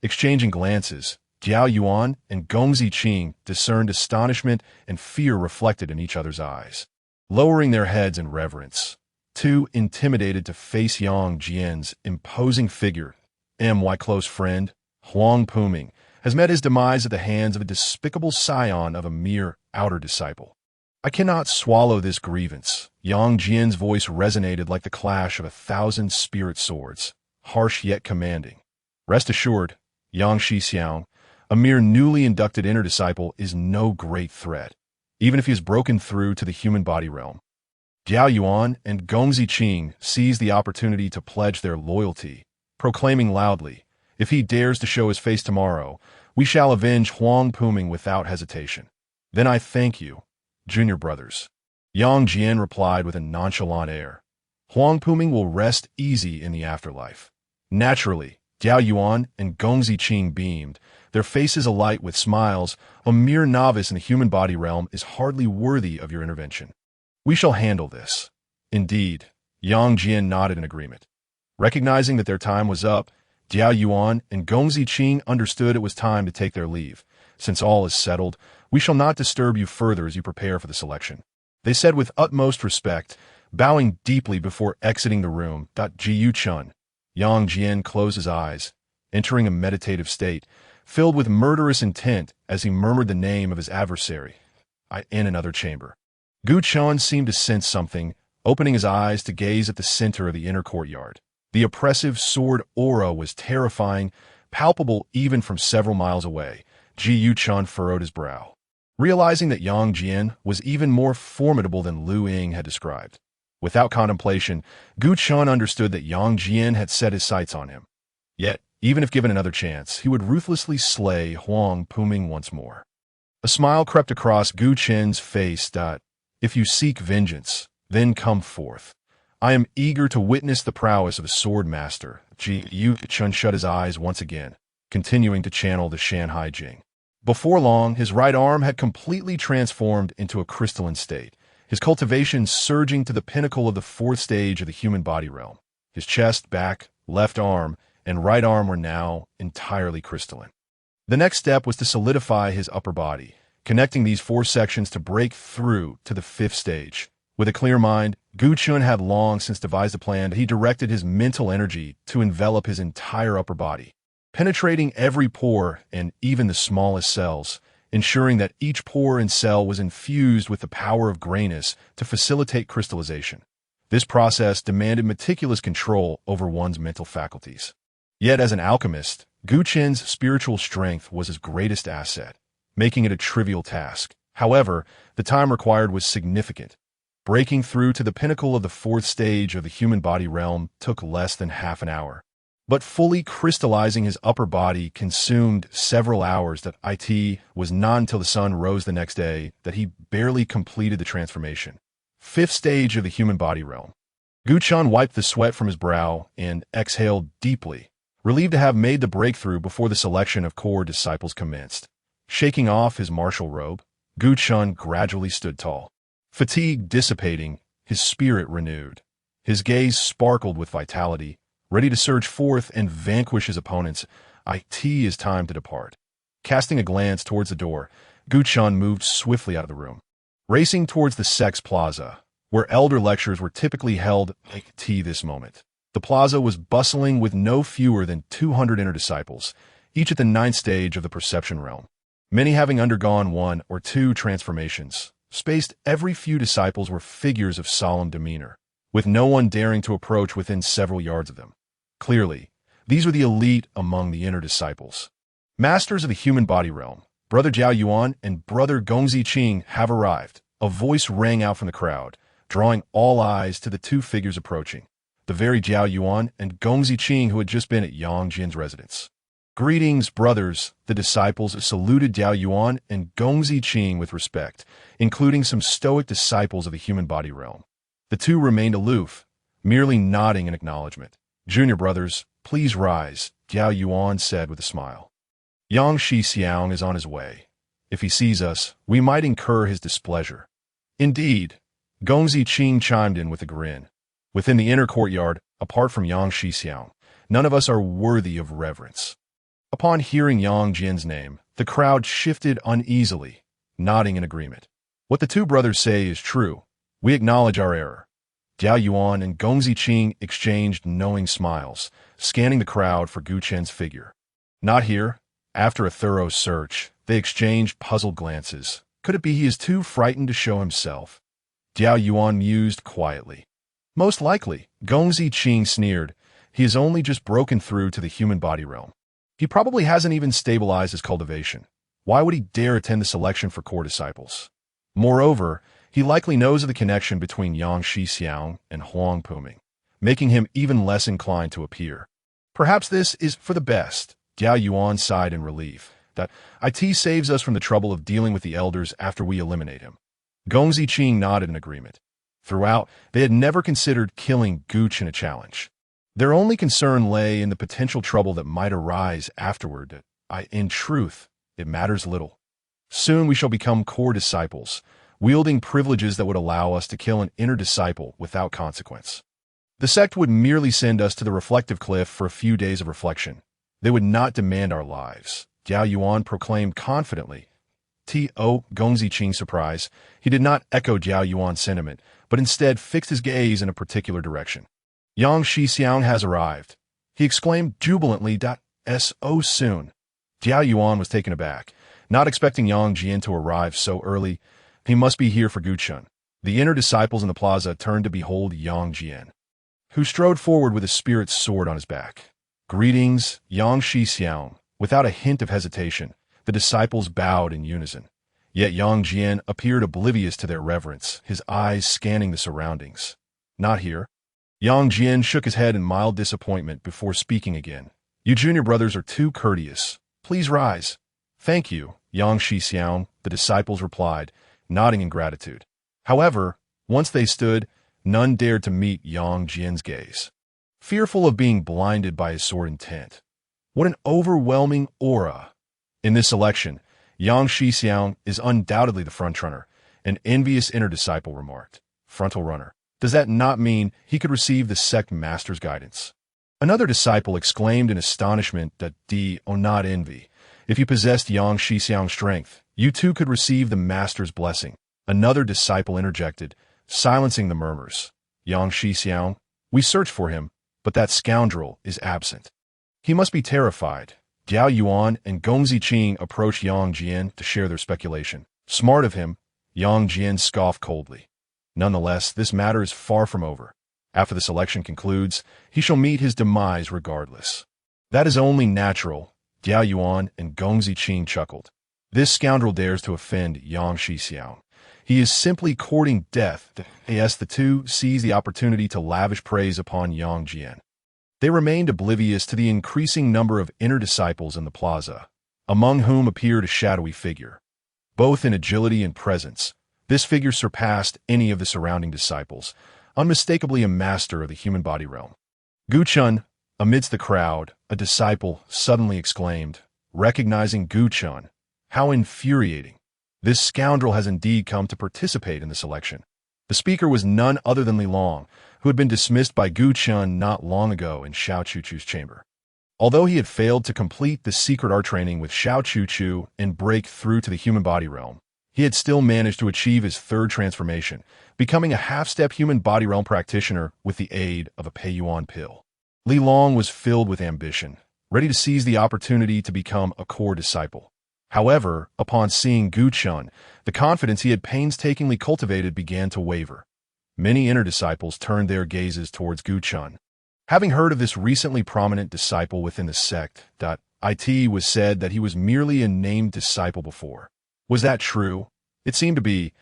Speaker 1: Exchanging glances, Jiao Yuan and Gongzi Qing discerned astonishment and fear reflected in each other's eyes. Lowering their heads in reverence, too intimidated to face Yang Jian's imposing figure, my close friend, Huang Puming, has met his demise at the hands of a despicable scion of a mere outer disciple. I cannot swallow this grievance. Yang Jian's voice resonated like the clash of 1,000 spirit swords, harsh yet commanding. Rest assured, Yang Shixiang, a mere newly inducted inner disciple, is no great threat, even if he has broken through to the human body realm. Jiao Yuan and Gongzi Qing seized the opportunity to pledge their loyalty, proclaiming loudly, "If he dares to show his face tomorrow, we shall avenge Huang Puming without hesitation." "Then I thank you, junior brothers," Yang Jian replied with a nonchalant air. "Huang Puming will rest easy in the afterlife." Naturally, Jiao Yuan and Gongzi Qing beamed, their faces alight with smiles. "A mere novice in the human body realm is hardly worthy of your intervention. We shall handle this." Indeed, Yang Jian nodded in agreement. Recognizing that their time was up, Jiao Yuan and Gongzi Qing understood it was time to take their leave. "Since all is settled, we shall not disturb you further as you prepare for the selection," they said with utmost respect, bowing deeply before exiting the room. Ji Yu Chun. Yang Jian closed his eyes, entering a meditative state, filled with murderous intent as he murmured the name of his adversary. In another chamber. Gu Chun seemed to sense something, opening his eyes to gaze at the center of the inner courtyard. The oppressive sword aura was terrifying, palpable even from several miles away. Ji Yu Chun furrowed his brow, realizing that Yang Jian was even more formidable than Lu Ying had described. Without contemplation, Gu Chun understood that Yang Jian had set his sights on him. Yet, even if given another chance, he would ruthlessly slay Huang Puming once more. A smile crept across Gu Chen's face. "If you seek vengeance, then come forth. I am eager to witness the prowess of a sword master." Ji Yu Chun shut his eyes once again, continuing to channel the Shan Hai Jing. Before long, his right arm had completely transformed into a crystalline state, his cultivation surging to the pinnacle of the 4th stage of the human body realm. His chest, back, left arm, and right arm were now entirely crystalline. The next step was to solidify his upper body, connecting these 4 sections to break through to the 5th stage. With a clear mind, Gu Chun had long since devised a plan that he directed his mental energy to envelop his entire upper body, penetrating every pore and even the smallest cells, ensuring that each pore and cell was infused with the power of grayness to facilitate crystallization. This process demanded meticulous control over one's mental faculties. Yet as an alchemist, Gu Chen's spiritual strength was his greatest asset, making it a trivial task. However, the time required was significant. Breaking through to the pinnacle of the 4th stage of the human body realm took less than half an hour. But fully crystallizing his upper body consumed several hours. That it was not until the sun rose the next day that he barely completed the transformation. 5th stage of the human body realm. Gu Chun wiped the sweat from his brow and exhaled deeply, relieved to have made the breakthrough before the selection of core disciples commenced. Shaking off his martial robe, Gu Chun gradually stood tall. Fatigue dissipating, his spirit renewed. His gaze sparkled with vitality, ready to surge forth and vanquish his opponents. "It is time to depart." Casting a glance towards the door, Gu Chun moved swiftly out of the room, racing towards the Sect's plaza, where elder lectures were typically held. This moment, the plaza was bustling with no fewer than 200 inner disciples, each at the 9th stage of the perception realm. Many having undergone 1 or 2 transformations. Spaced every few disciples were figures of solemn demeanor, with no one daring to approach within several yards of them. Clearly, these were the elite among the inner disciples. Masters of the human body realm, Brother Jiao Yuan and Brother Gongzi Qing have arrived. A voice rang out from the crowd, drawing all eyes to the two figures approaching, the very Jiao Yuan and Gongzi Qing who had just been at Yang Jin's residence. "Greetings, brothers," the disciples saluted Jiao Yuan and Gongzi Qing with respect, including some stoic disciples of the human body realm. The two remained aloof, merely nodding in acknowledgement. "Junior brothers, please rise," Jiao Yuan said with a smile. "Yang Xixiang is on his way. If he sees us, we might incur his displeasure." "Indeed," Gongzi Qing chimed in with a grin. "Within the inner courtyard, apart from Yang Xixiang, none of us are worthy of reverence." Upon hearing Yang Jin's name, the crowd shifted uneasily, nodding in agreement. "What the two brothers say is true. We acknowledge our error." Jiao Yuan and Gongzi Qing exchanged knowing smiles, scanning the crowd for Gu Chen's figure. "Not here." After a thorough search, they exchanged puzzled glances. Could it be he is too frightened to show himself? Jiao Yuan mused quietly. "Most likely," Gongzi Qing sneered. "He has only just broken through to the human body realm. He probably hasn't even stabilized his cultivation. Why would he dare attend the selection for core disciples? Moreover, he likely knows of the connection between Yang Xixiang and Huang Puming, making him even less inclined to appear. Perhaps this is for the best." Jiao Yuan sighed in relief. "That it saves us from the trouble of dealing with the elders after we eliminate him." Gongzi Qing nodded in agreement. Throughout, they had never considered killing Gu Chen a challenge. Their only concern lay in the potential trouble that might arise afterward. In truth, it matters little. Soon we shall become core disciples, wielding privileges that would allow us to kill an inner disciple without consequence. The sect would merely send us to the reflective cliff for a few days of reflection. They would not demand our lives, Jiao Yuan proclaimed confidently. Gongzi Qing's surprise, he did not echo Jiao Yuan's sentiment, but instead fixed his gaze in a particular direction. "Yang Xixiang has arrived," he exclaimed jubilantly. "So soon." Jiao Yuan was taken aback, not expecting Yang Jin to arrive so early. He must be here for Gu Chen. The inner disciples in the plaza turned to behold Yang Jin, who strode forward with a spirit's sword on his back. "Greetings, Yang Xixiang." Without a hint of hesitation, the disciples bowed in unison. Yet Yang Jin appeared oblivious to their reverence, his eyes scanning the surroundings. "Not here." Yang Jin shook his head in mild disappointment before speaking again. "You junior brothers are too courteous. Please rise." "Thank you, Yang Xixiang," the disciples replied, nodding in gratitude. However, once they stood, none dared to meet Yang Jin's gaze, fearful of being blinded by his sword intent. What an overwhelming aura! In this election, Yang Xixiang is undoubtedly the frontrunner, an envious inner disciple remarked. "Frontal runner. Does that not mean he could receive the sect master's guidance?" Another disciple exclaimed in astonishment that not envy. "If you possessed Yang Xixiang's strength, you too could receive the master's blessing." Another disciple interjected, silencing the murmurs. "Yang Xixiang, we searched for him, but that scoundrel is absent. He must be terrified." Jiao Yuan and Gongzi Qing approached Yang Jin to share their speculation. "Smart of him," Yang Jin scoffed coldly. "Nonetheless, this matter is far from over. After the selection concludes, he shall meet his demise regardless." "That is only natural," Jiao Yuan and Gongzi Qing chuckled. "This scoundrel dares to offend Yang Xixiang. He is simply courting death." Yes, the two seized the opportunity to lavish praise upon Yang Jin. They remained oblivious to the increasing number of inner disciples in the plaza, among whom appeared a shadowy figure. Both in agility and presence, this figure surpassed any of the surrounding disciples, unmistakably a master of the human body realm. "Gu Chen," amidst the crowd, a disciple suddenly exclaimed, recognizing Gu Chen. "How infuriating! This scoundrel has indeed come to participate in the selection." The speaker was none other than Li Long, who had been dismissed by Gu Chen not long ago in Xiao Chuchu's chamber. Although he had failed to complete the secret art training with Xiao Chuchu and break through to the human body realm, he had still managed to achieve his third transformation, becoming a half-step human body realm practitioner with the aid of a Peiyuan pill. Li Long was filled with ambition, ready to seize the opportunity to become a core disciple. However, upon seeing Gu Chen, the confidence he had painstakingly cultivated began to waver. Many inner disciples turned their gazes towards Gu Chen. Having heard of this recently prominent disciple within the sect, it was said that he was merely a named disciple before. Was that true? It seemed to be,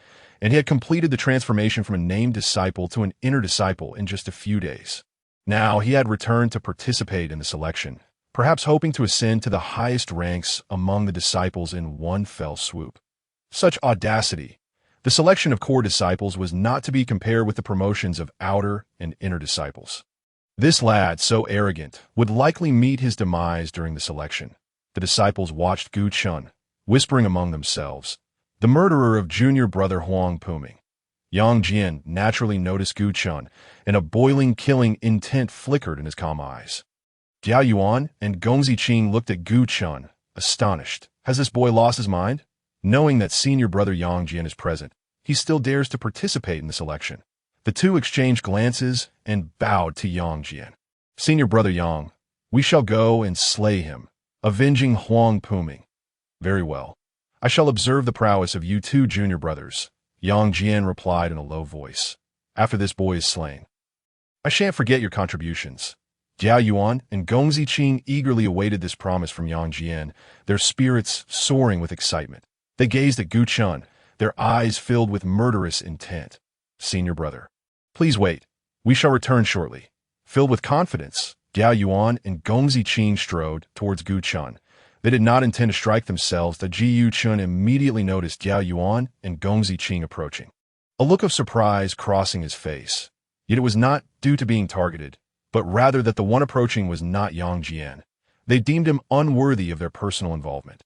Speaker 1: and he had completed the transformation from a named disciple to an inner disciple in just a few days. Now he had returned to participate in the selection, perhaps hoping to ascend to the highest ranks among the disciples in one fell swoop. Such audacity! The selection of core disciples was not to be compared with the promotions of outer and inner disciples. This lad, so arrogant, would likely meet his demise during the selection. The disciples watched Gu Chen, whispering among themselves, the murderer of junior brother Huang Puming. Yang Jian naturally noticed Gu Chen, and a boiling, killing intent flickered in his calm eyes. Jiao Yuan and Gong Ziqing looked at Gu Chen, astonished. Has this boy lost his mind? Knowing that senior brother Yang Jian is present, he still dares to participate in the selection. The two exchanged glances and bowed to Yang Jian. Senior brother Yang, we shall go and slay him, avenging Huang Puming. Very well. I shall observe the prowess of you two junior brothers, Yang Jian replied in a low voice. After this boy is slain, I shan't forget your contributions. Jiao Yuan and Gong Ziqing eagerly awaited this promise from Yang Jian, their spirits soaring with excitement. They gazed at Gu Chen, their eyes filled with murderous intent. Senior brother, please wait. We shall return shortly. Filled with confidence, Jiao Yuan and Gong Ziqing strode towards Gu Chen. They did not intend to strike themselves. The Ji Chen immediately noticed Jiao Yuan and Gong Ziqing approaching. A look of surprise crossing his face. Yet it was not due to being targeted, but rather that the one approaching was not Yang Jian. They deemed him unworthy of their personal involvement.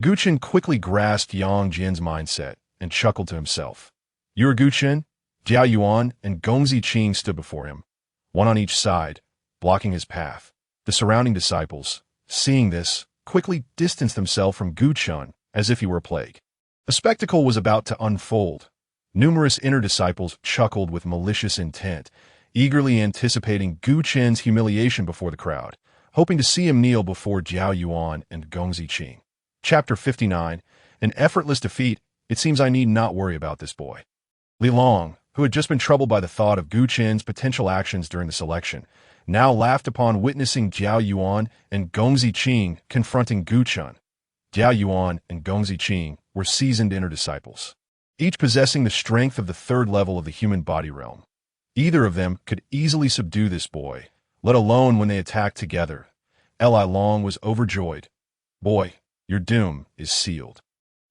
Speaker 1: Gu Chen quickly grasped Yang Jian's mindset and chuckled to himself. You are Gu Chen? Jiao Yuan and Gong Ziqing stood before him, one on each side, blocking his path. The surrounding disciples, seeing this, quickly distanced themselves from Gu Chen as if he were a plague. A spectacle was about to unfold. Numerous inner disciples chuckled with malicious intent, eagerly anticipating Gu Chen's humiliation before the crowd, hoping to see him kneel before Jiao Yuan and Gong Ziqing. Chapter 59, An effortless defeat. It seems I need not worry about this boy. Li Long, who had just been troubled by the thought of Gu Chen's potential actions during the selection, now laughed upon witnessing Jiao Yuan and Gong Ziqing confronting Gu Chen. Jiao Yuan and Gong Ziqing were seasoned inner disciples, each possessing the strength of the third level of the human body realm. Either of them could easily subdue this boy, let alone when they attacked together. Li Long was overjoyed. Boy, your doom is sealed.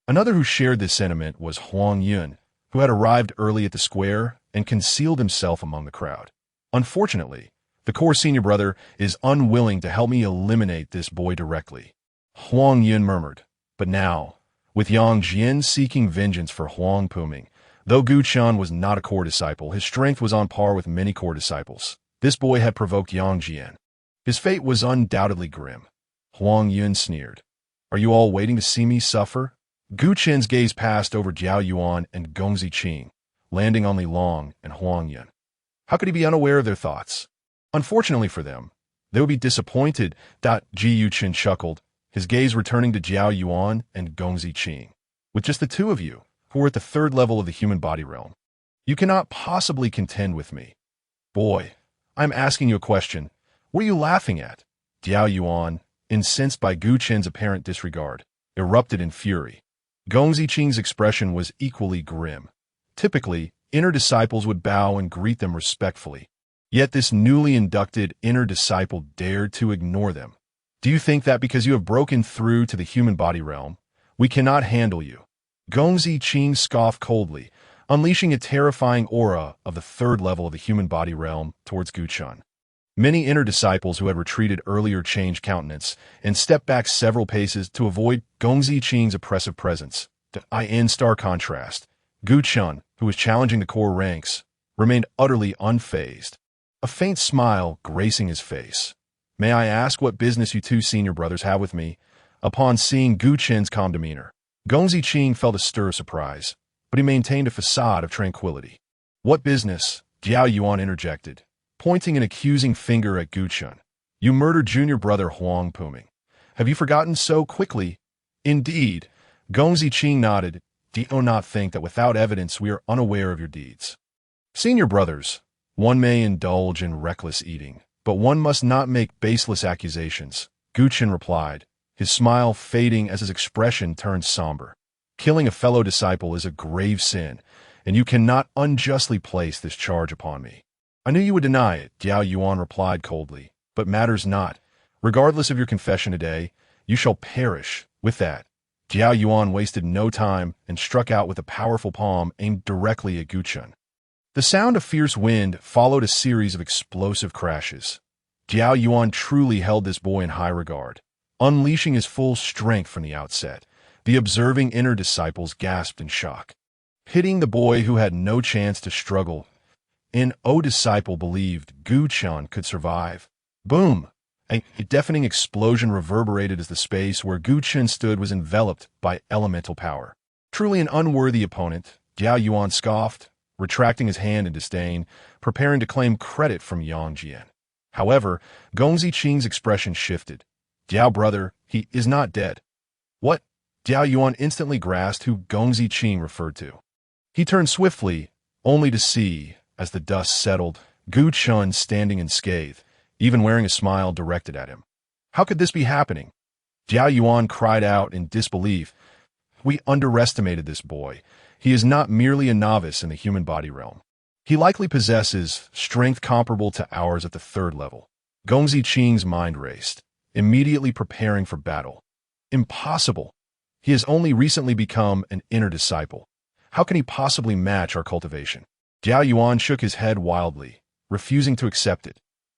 Speaker 1: Another who shared this sentiment was Huang Yun, who had arrived early at the square and concealed himself among the crowd. Unfortunately, the core senior brother is unwilling to help me eliminate this boy directly, Huang Yun murmured. But now, with Yang Jian seeking vengeance for Huang Puming, though Gu Chen was not a core disciple, his strength was on par with many core disciples. This boy had provoked Yang Jian. His fate was undoubtedly grim. Huang Yun sneered. Are you all waiting to see me suffer? Gu Chen's gaze passed over Jiao Yuan and Gong Ziqing, landing on Li Long and Huang Yun. How could he be unaware of their thoughts? Unfortunately for them, they would be disappointed. Ji Chen chuckled, his gaze returning to Jiao Yuan and Gong Ziqing. With just the two of you, who are at the third level of the human body realm, you cannot possibly contend with me. Boy, I'm asking you a question. What are you laughing at? Jiao Yuan, incensed by Gu Chen's apparent disregard, erupted in fury. Gong Ziqing's expression was equally grim. Typically, inner disciples would bow and greet them respectfully. Yet this newly inducted inner disciple dared to ignore them. Do you think that because you have broken through to the human body realm, we cannot handle you? Gong Ziqing scoffed coldly, unleashing a terrifying aura of the third level of the human body realm towards Gu Chen. Many inner disciples who had retreated earlier changed countenance and stepped back several paces to avoid Gong Ziqing's oppressive presence. In stark contrast, Gu Chen, who was challenging the core ranks, remained utterly unfazed, a faint smile gracing his face. May I ask what business you two senior brothers have with me? Upon seeing Gu Chen's calm demeanor, Gong Ziqing felt a stir of surprise, but he maintained a facade of tranquility. What business? Jiao Yuan interjected, pointing an accusing finger at Gu Chen. You murdered junior brother Huang Puming. Have you forgotten so quickly? Indeed. Gong Ziqing nodded. Do you not think that without evidence we are unaware of your deeds? Senior brothers, one may indulge in reckless eating, but one must not make baseless accusations, Chen replied, his smile fading as his expression turned somber. Killing a fellow disciple is a grave sin, and you cannot unjustly place this charge upon me. I knew you would deny it, Diao Yuan replied coldly, but matters not. Regardless of your confession today, you shall perish. With that, Diao Yuan wasted no time and struck out with a powerful palm aimed directly at Chen. The sound of fierce wind followed a series of explosive crashes. Diao Yuan truly held this boy in high regard, unleashing his full strength from the outset. The observing inner disciples gasped in shock. Hitting the boy who had no chance to struggle, an disciple believed Chen could survive. Boom! A deafening explosion reverberated as the space where Chen stood was enveloped by elemental power. Truly an unworthy opponent, Diao Yuan scoffed, retracting his hand in disdain, preparing to claim credit from Yang Jian. However, Gongzi Qing's expression shifted. Diao brother, he is not dead. What? Diao Yuan instantly grasped who Gongzi Qing referred to. He turned swiftly, only to see, as the dust settled, Chen standing unscathed, even wearing a smile directed at him. How could this be happening? Diao Yuan cried out in disbelief. We underestimated this boy. He is not merely a novice in the human body realm. He likely possesses strength comparable to ours at the 3rd level. Gongzi Qing's mind raced, immediately preparing for battle. Impossible. He has only recently become an inner disciple. How can he possibly match our cultivation? Diao Yuan shook his head wildly, refusing to accept it.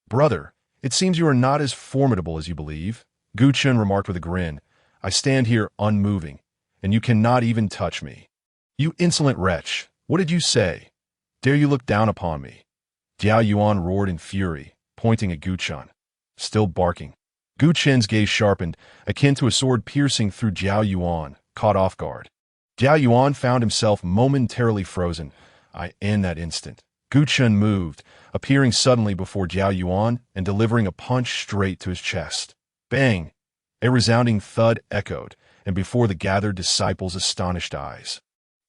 Speaker 1: Brother, it seems you are not as formidable as you believe, Chen remarked with a grin. I stand here unmoving, and you cannot even touch me. You insolent wretch, what did you say? Dare you look down upon me? Diao Yuan roared in fury, pointing at Chen. Still barking. Chen's gaze sharpened, akin to a sword piercing through Diao Yuan, caught off guard. Diao Yuan found himself momentarily frozen. In that instant, Chen moved, appearing suddenly before Diao Yuan and delivering a punch straight to his chest. Bang! A resounding thud echoed, and before the gathered disciples' astonished eyes,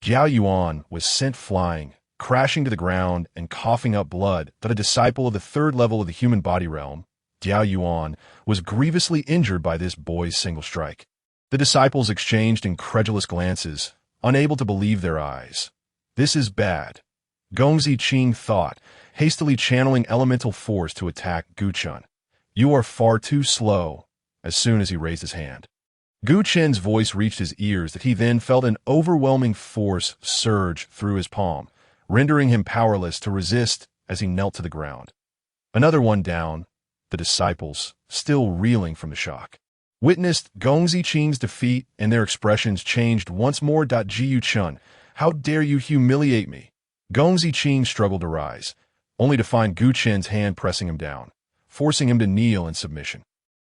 Speaker 1: Diao Yuan was sent flying, crashing to the ground and coughing up blood that a disciple of the 3rd level of the human body realm, Diao Yuan, was grievously injured by this boy's single strike. The disciples exchanged incredulous glances, unable to believe their eyes. This is bad, Gongzi Qing thought, hastily channeling elemental force to attack Chen. You are far too slow, as soon as he raised his hand. Chen's voice reached his ears that he then felt an overwhelming force surge through his palm, rendering him powerless to resist as he knelt to the ground. Another one down, the disciples, still reeling from the shock, witnessed Gongzi Qing's defeat, and their expressions changed once more. Chen, how dare you humiliate me? Gongzi Qing struggled to rise, only to find Chen's hand pressing him down, forcing him to kneel in submission.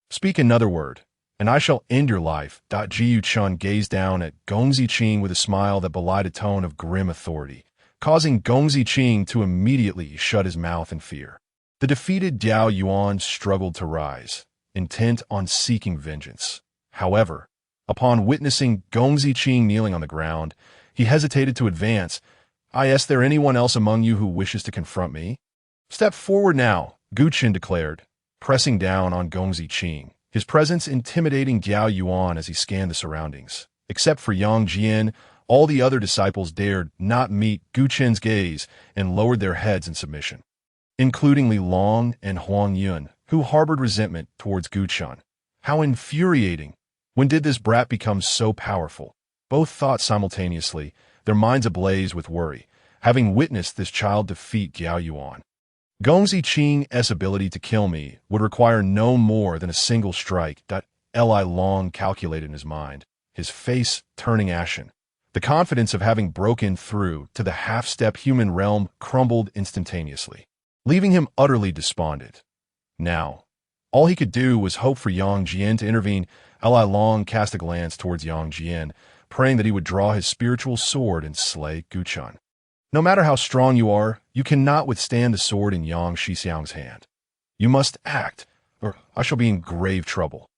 Speaker 1: Speak another word, and I shall end your life. Chen gazed down at Gongzi Qing with a smile that belied a tone of grim authority, causing Gongzi Qing to immediately shut his mouth in fear. The defeated Diao Yuan struggled to rise, intent on seeking vengeance. However, upon witnessing Gongzi Qing kneeling on the ground, he hesitated to advance. Is there anyone else among you who wishes to confront me? Step forward now, Chen declared, pressing down on Gongzi Qing, his presence intimidating Diao Yuan as he scanned the surroundings. Except for Yang Jian, all the other disciples dared not meet Chen's gaze and lowered their heads in submission, including Li Long and Huang Yun, who harbored resentment towards Chen. How infuriating! When did this brat become so powerful? Both thought simultaneously, their minds ablaze with worry, having witnessed this child defeat Diao Yuan. Gongzi Qing's ability to kill me would require no more than a single strike. Li Long calculated in his mind, his face turning ashen. The confidence of having broken through to the half-step human realm crumbled instantaneously, leaving him utterly despondent. Now, all he could do was hope for Yang Jian to intervene. Li Long cast a glance towards Yang Jian, praying that he would draw his spiritual sword and slay Chen. No matter how strong you are, you cannot withstand the sword in Yang Shixiang's hand. You must act, or I shall be in grave trouble.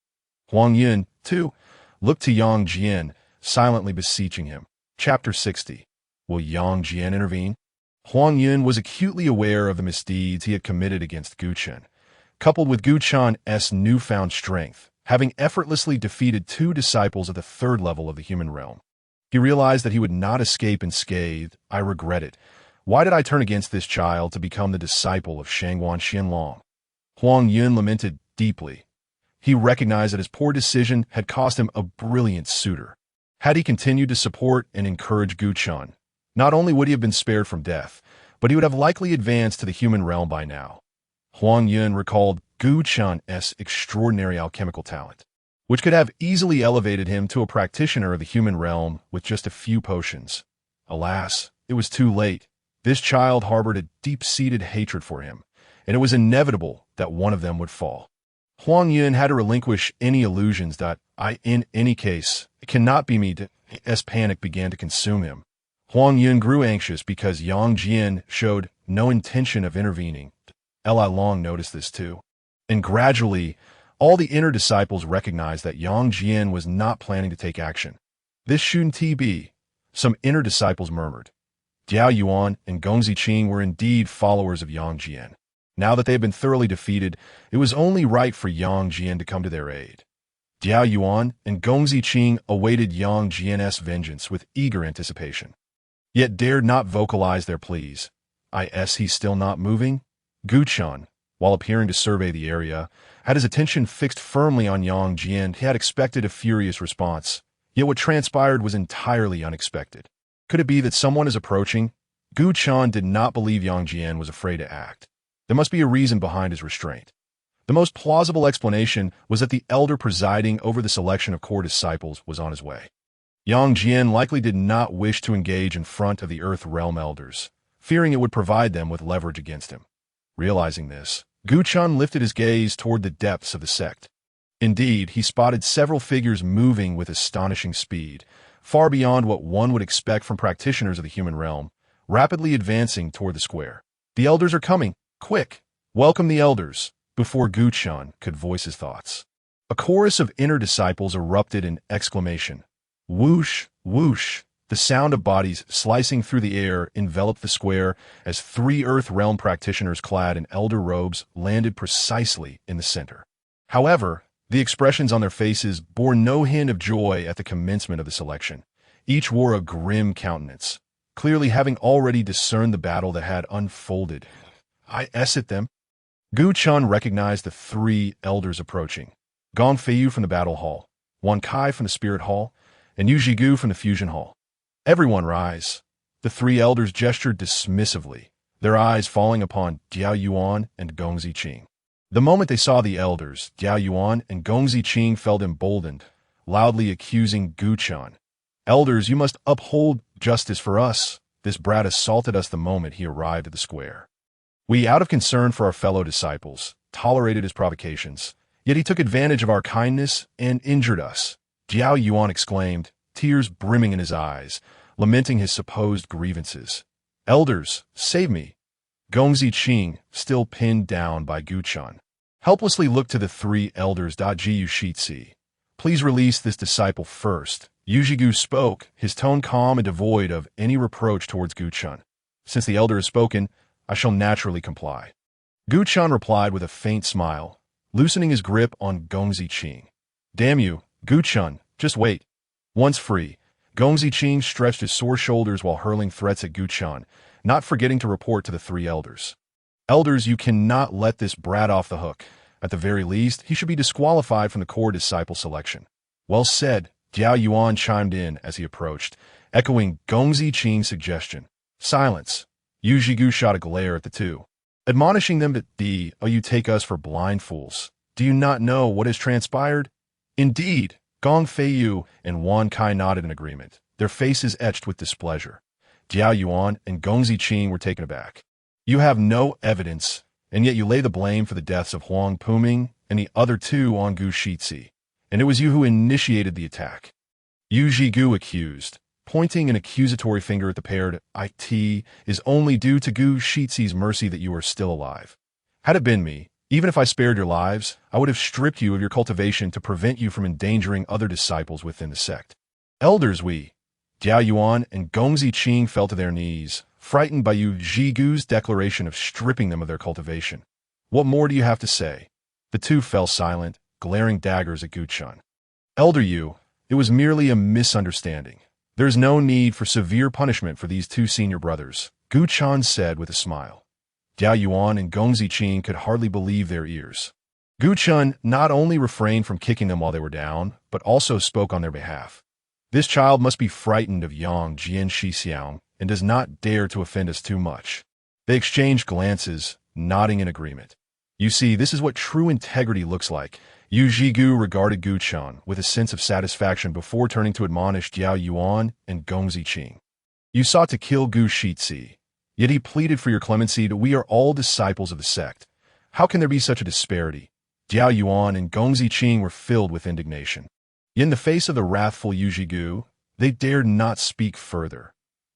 Speaker 1: Huang Yun, too, looked to Yang Jian, silently beseeching him. Chapter 60. Will Yang Jian intervene? Huang Yun was acutely aware of the misdeeds he had committed against Gu Chen, coupled with Gu Chan's newfound strength, having effortlessly defeated 2 disciples at the 3rd level of the human realm. He realized that he would not escape unscathed. I regret it. Why did I turn against this child to become the disciple of Shangguan Xuanlong? Huang Yun lamented deeply. He recognized that his poor decision had cost him a brilliant suitor. Had he continued to support and encourage Gu Chen, not only would he have been spared from death, but he would have likely advanced to the human realm by now. Huang Yun recalled Gu Chan's extraordinary alchemical talent, which could have easily elevated him to a practitioner of the human realm with just a few potions. Alas, it was too late. This child harbored a deep-seated hatred for him, and it was inevitable that one of them would fall. Huang Yun had to relinquish any illusions that in any case, it cannot be me, as panic began to consume him. Huang Yun grew anxious because Yang Jian showed no intention of intervening. Li Long noticed this too. And gradually, all the inner disciples recognized that Yang Jian was not planning to take action. This shouldn't be, some inner disciples murmured. Diao Yuan and Gong Ziqing were indeed followers of Yang Jian. Now that they had been thoroughly defeated, it was only right for Yang Jian to come to their aid. Diao Yuan and Gong Ziqing awaited Yang Jian's vengeance with eager anticipation, yet dared not vocalize their pleas. He's still not moving? Gu Chen, while appearing to survey the area, had his attention fixed firmly on Yang Jian. He had expected a furious response, yet what transpired was entirely unexpected. Could it be that someone is approaching? Gu Chen did not believe Yang Jian was afraid to act. There must be a reason behind his restraint. The most plausible explanation was that the elder presiding over the selection of core disciples was on his way. Yang Jian likely did not wish to engage in front of the Earth Realm elders, fearing it would provide them with leverage against him. Realizing this, Gu Chen lifted his gaze toward the depths of the sect. Indeed, he spotted several figures moving with astonishing speed, far beyond what one would expect from practitioners of the human realm, rapidly advancing toward the square. The elders are coming! Quick! Welcome the elders! Before Gu Chen could voice his thoughts, a chorus of inner disciples erupted in exclamation. Whoosh! Whoosh! The sound of bodies slicing through the air enveloped the square as 3 Earth Realm practitioners clad in elder robes landed precisely in the center. However, the expressions on their faces bore no hint of joy at the commencement of the selection. Each wore a grim countenance, clearly having already discerned the battle that had unfolded. At them. Gu Chen recognized the 3 elders approaching. Gong Feiyu from the battle hall, Wan Kai from the spirit hall, and Yu Zhigu from the fusion hall. Everyone rise. The 3 elders gestured dismissively, their eyes falling upon Diao Yuan and Gong Ziqing. The moment they saw the elders, Diao Yuan and Gong Ziqing felt emboldened, loudly accusing Gu Chen. Elders, you must uphold justice for us. This brat assaulted us the moment he arrived at the square. We, out of concern for our fellow disciples, tolerated his provocations, yet he took advantage of our kindness and injured us. Diao Yuan exclaimed, tears brimming in his eyes, lamenting his supposed grievances. Elders, save me. Gong Ziqing, still pinned down by Gu Chen, helplessly looked to the 3 elders. Gu Shitsi, please release this disciple first. Yu Zhigu spoke, his tone calm and devoid of any reproach towards Gu Chen. Since the elder has spoken, I shall naturally comply. Gu Chen replied with a faint smile, loosening his grip on Gong Ziqing. Damn you, Gu Chen, just wait. Once free, Gong Ziqing stretched his sore shoulders while hurling threats at Gu Chen, not forgetting to report to the 3 elders. Elders, you cannot let this brat off the hook. At the very least, he should be disqualified from the core disciple selection. Well said, Diao Yuan chimed in as he approached, echoing Gong Ziqing's suggestion. Silence. Yu Zhigu shot a glare at the 2, admonishing them that you take us for blind fools. Do you not know what has transpired? Indeed, Gong Feiyu and Wan Kai nodded in agreement, their faces etched with displeasure. Diao Yuan and Gong Ziqing were taken aback. You have no evidence, and yet you lay the blame for the deaths of Huang Puming and the other 2 on Gu Shitsi, and it was you who initiated the attack. Yu Zhigu accused, pointing an accusatory finger at the pair. It is only due to Gu Shitsi's mercy that you are still alive. Had it been me, even if I spared your lives, I would have stripped you of your cultivation to prevent you from endangering other disciples within the sect. Elders, Diao Yuan and Gong Ziqing fell to their knees, frightened by Yu Zhigu's declaration of stripping them of their cultivation. What more do you have to say? The two fell silent, glaring daggers at Gu Chen. Elder Yu, it was merely a misunderstanding. There is no need for severe punishment for these two senior brothers, Gu Chen said with a smile. Diao Yuan and Gong Ziqing could hardly believe their ears. Gu Chen not only refrained from kicking them while they were down, but also spoke on their behalf. This child must be frightened of Yang Jian Shixiang and does not dare to offend us too much. They exchanged glances, nodding in agreement. You see, this is what true integrity looks like. Yu Zhigu regarded Gu Chen with a sense of satisfaction before turning to admonish Diao Yuan and Gong Ziqing. You sought to kill Gu Shizi, yet he pleaded for your clemency that we are all disciples of the sect. How can there be such a disparity? Diao Yuan and Gong Ziqing were filled with indignation. Yet in the face of the wrathful Yu Zhigu, they dared not speak further.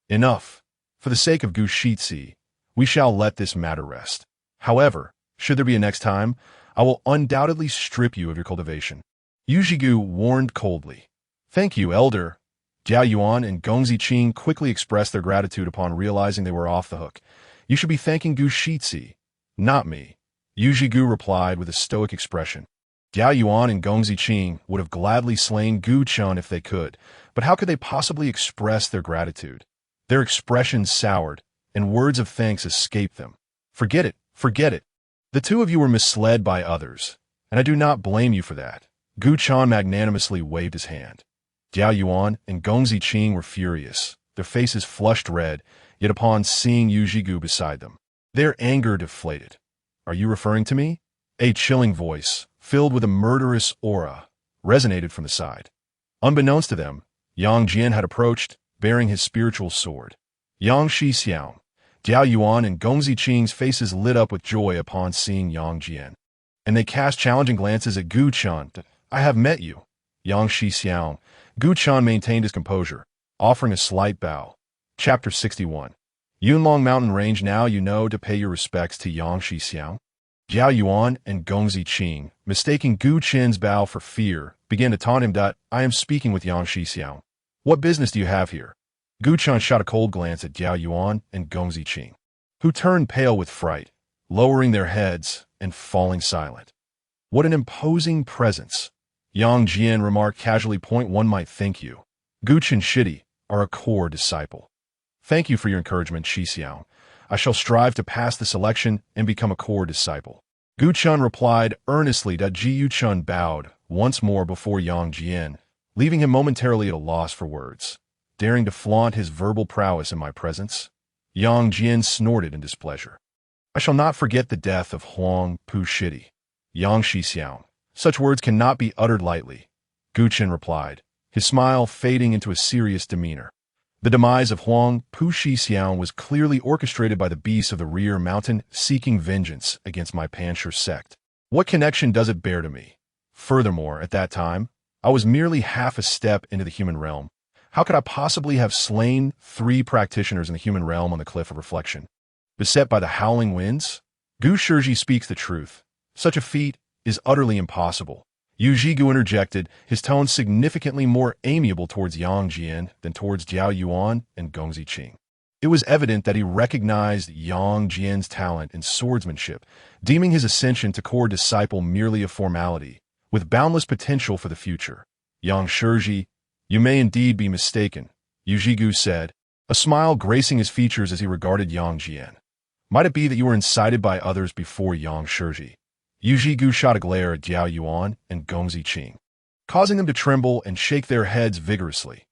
Speaker 1: Enough. For the sake of Gu Shizi, we shall let this matter rest. However, should there be a next time, I will undoubtedly strip you of your cultivation. Yu Zhigu warned coldly. Thank you, Elder. Diao Yuan and Gong Ziqing quickly expressed their gratitude upon realizing they were off the hook. You should be thanking Gu Shizi, not me. Yu Zhigu replied with a stoic expression. Diao Yuan and Gong Ziqing would have gladly slain Gu Chen if they could, but how could they possibly express their gratitude? Their expressions soured, and words of thanks escaped them. Forget it, forget it. The two of you were misled by others, and I do not blame you for that. Gu Chen magnanimously waved his hand. Diao Yuan and Gong Ziqing were furious, their faces flushed red, yet upon seeing Yu Zhigu beside them, their anger deflated. Are you referring to me? A chilling voice, filled with a murderous aura, resonated from the side. Unbeknownst to them, Yang Jian had approached, bearing his spiritual sword. Yang Shixiang, Diao Yuan and Gong Ziqing's faces lit up with joy upon seeing Yang Jian, and they cast challenging glances at Gu Chen. I have met you. Yang Shixiang. Gu Chen maintained his composure, offering a slight bow. Chapter 61. Yunlong Mountain Range. Now you know to pay your respects to Yang Shixiang. Diao Yuan and Gong Ziqing, mistaking Gu Chen's bow for fear, began to taunt him. I am speaking with Yang Shixiang. What business do you have here? Gu Chen shot a cold glance at Diao Yuan and Gong Ziqing, who turned pale with fright, lowering their heads and falling silent. What an imposing presence. Yang Jian remarked casually. One might think you, Gu Chen Shidi, are a core disciple. Thank you for your encouragement, Shixiang. I shall strive to pass the selection and become a core disciple. Gu Chen replied earnestly. Ji Yu Chen bowed once more before Yang Jian, leaving him momentarily at a loss for words. Daring to flaunt his verbal prowess in my presence? Yang Jian snorted in displeasure. I shall not forget the death of Huang Pu Shidi. Yang Shixiang. Such words cannot be uttered lightly. Gu Chen replied, his smile fading into a serious demeanor. The demise of Huang Pu Shixiang was clearly orchestrated by the beasts of the rear mountain seeking vengeance against my Pan Stone Sect. What connection does it bear to me? Furthermore, at that time, I was merely half a step into the human realm. How could I possibly have slain 3 practitioners in the human realm on the Cliff of Reflection? Beset by the howling winds? Gu Shiji speaks the truth. Such a feat is utterly impossible. Yu Zhigu interjected, his tone significantly more amiable towards Yang Jian than towards Diao Yuan and Gong Ziqing. It was evident that he recognized Yang Jian's talent in swordsmanship, deeming his ascension to core disciple merely a formality, with boundless potential for the future. Yang Shiji, you may indeed be mistaken, Yu Zhigu said, a smile gracing his features as he regarded Yang Jian. Might it be that you were incited by others before Yang Shiji? Yu Zhigu shot a glare at Diao Yuan and Gong Ziqing, causing them to tremble and shake their heads vigorously.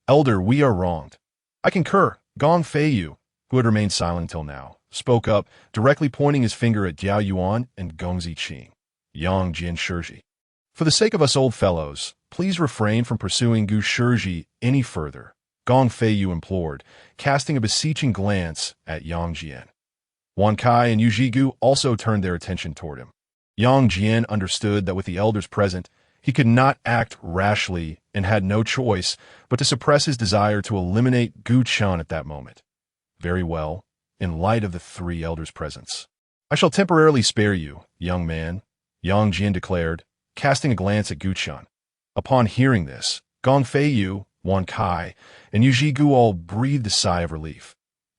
Speaker 1: Elder, we are wronged. I concur. Gong Feiyu, who had remained silent until now, spoke up, directly pointing his finger at Diao Yuan and Gong Ziqing. Yang Jian Shiji. For the sake of us old fellows, please refrain from pursuing Gu Shiji any further, Gong Feiyu implored, casting a beseeching glance at Yang Jian. Wan Kai and Yu Zhigu also turned their attention toward him. Yang Jian understood that with the elders present, he could not act rashly and had no choice but to suppress his desire to eliminate Gu Chen at that moment. Very well, in light of the 3 elders' presence. I shall temporarily spare you, young man, Yang Jian declared, casting a glance at Gu Chen. Upon hearing this, Gong Feiyu, Wan Kai, and Yu Zhigu all breathed a sigh of relief.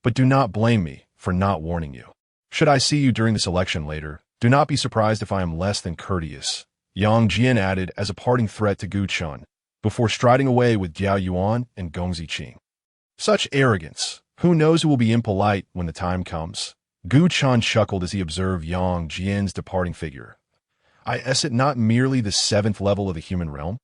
Speaker 1: but do not blame me for not warning you. Should I see you during the selection later, do not be surprised if I am less than courteous, Yang Jian added as a parting threat to Gu Chun, before striding away with Jiao Yuan and Gong Ziqing. Such arrogance! Who knows who will be impolite when the time comes? Gu Chun chuckled as he observed Yang Jian's departing figure. Is it not merely the 7th level of the human realm?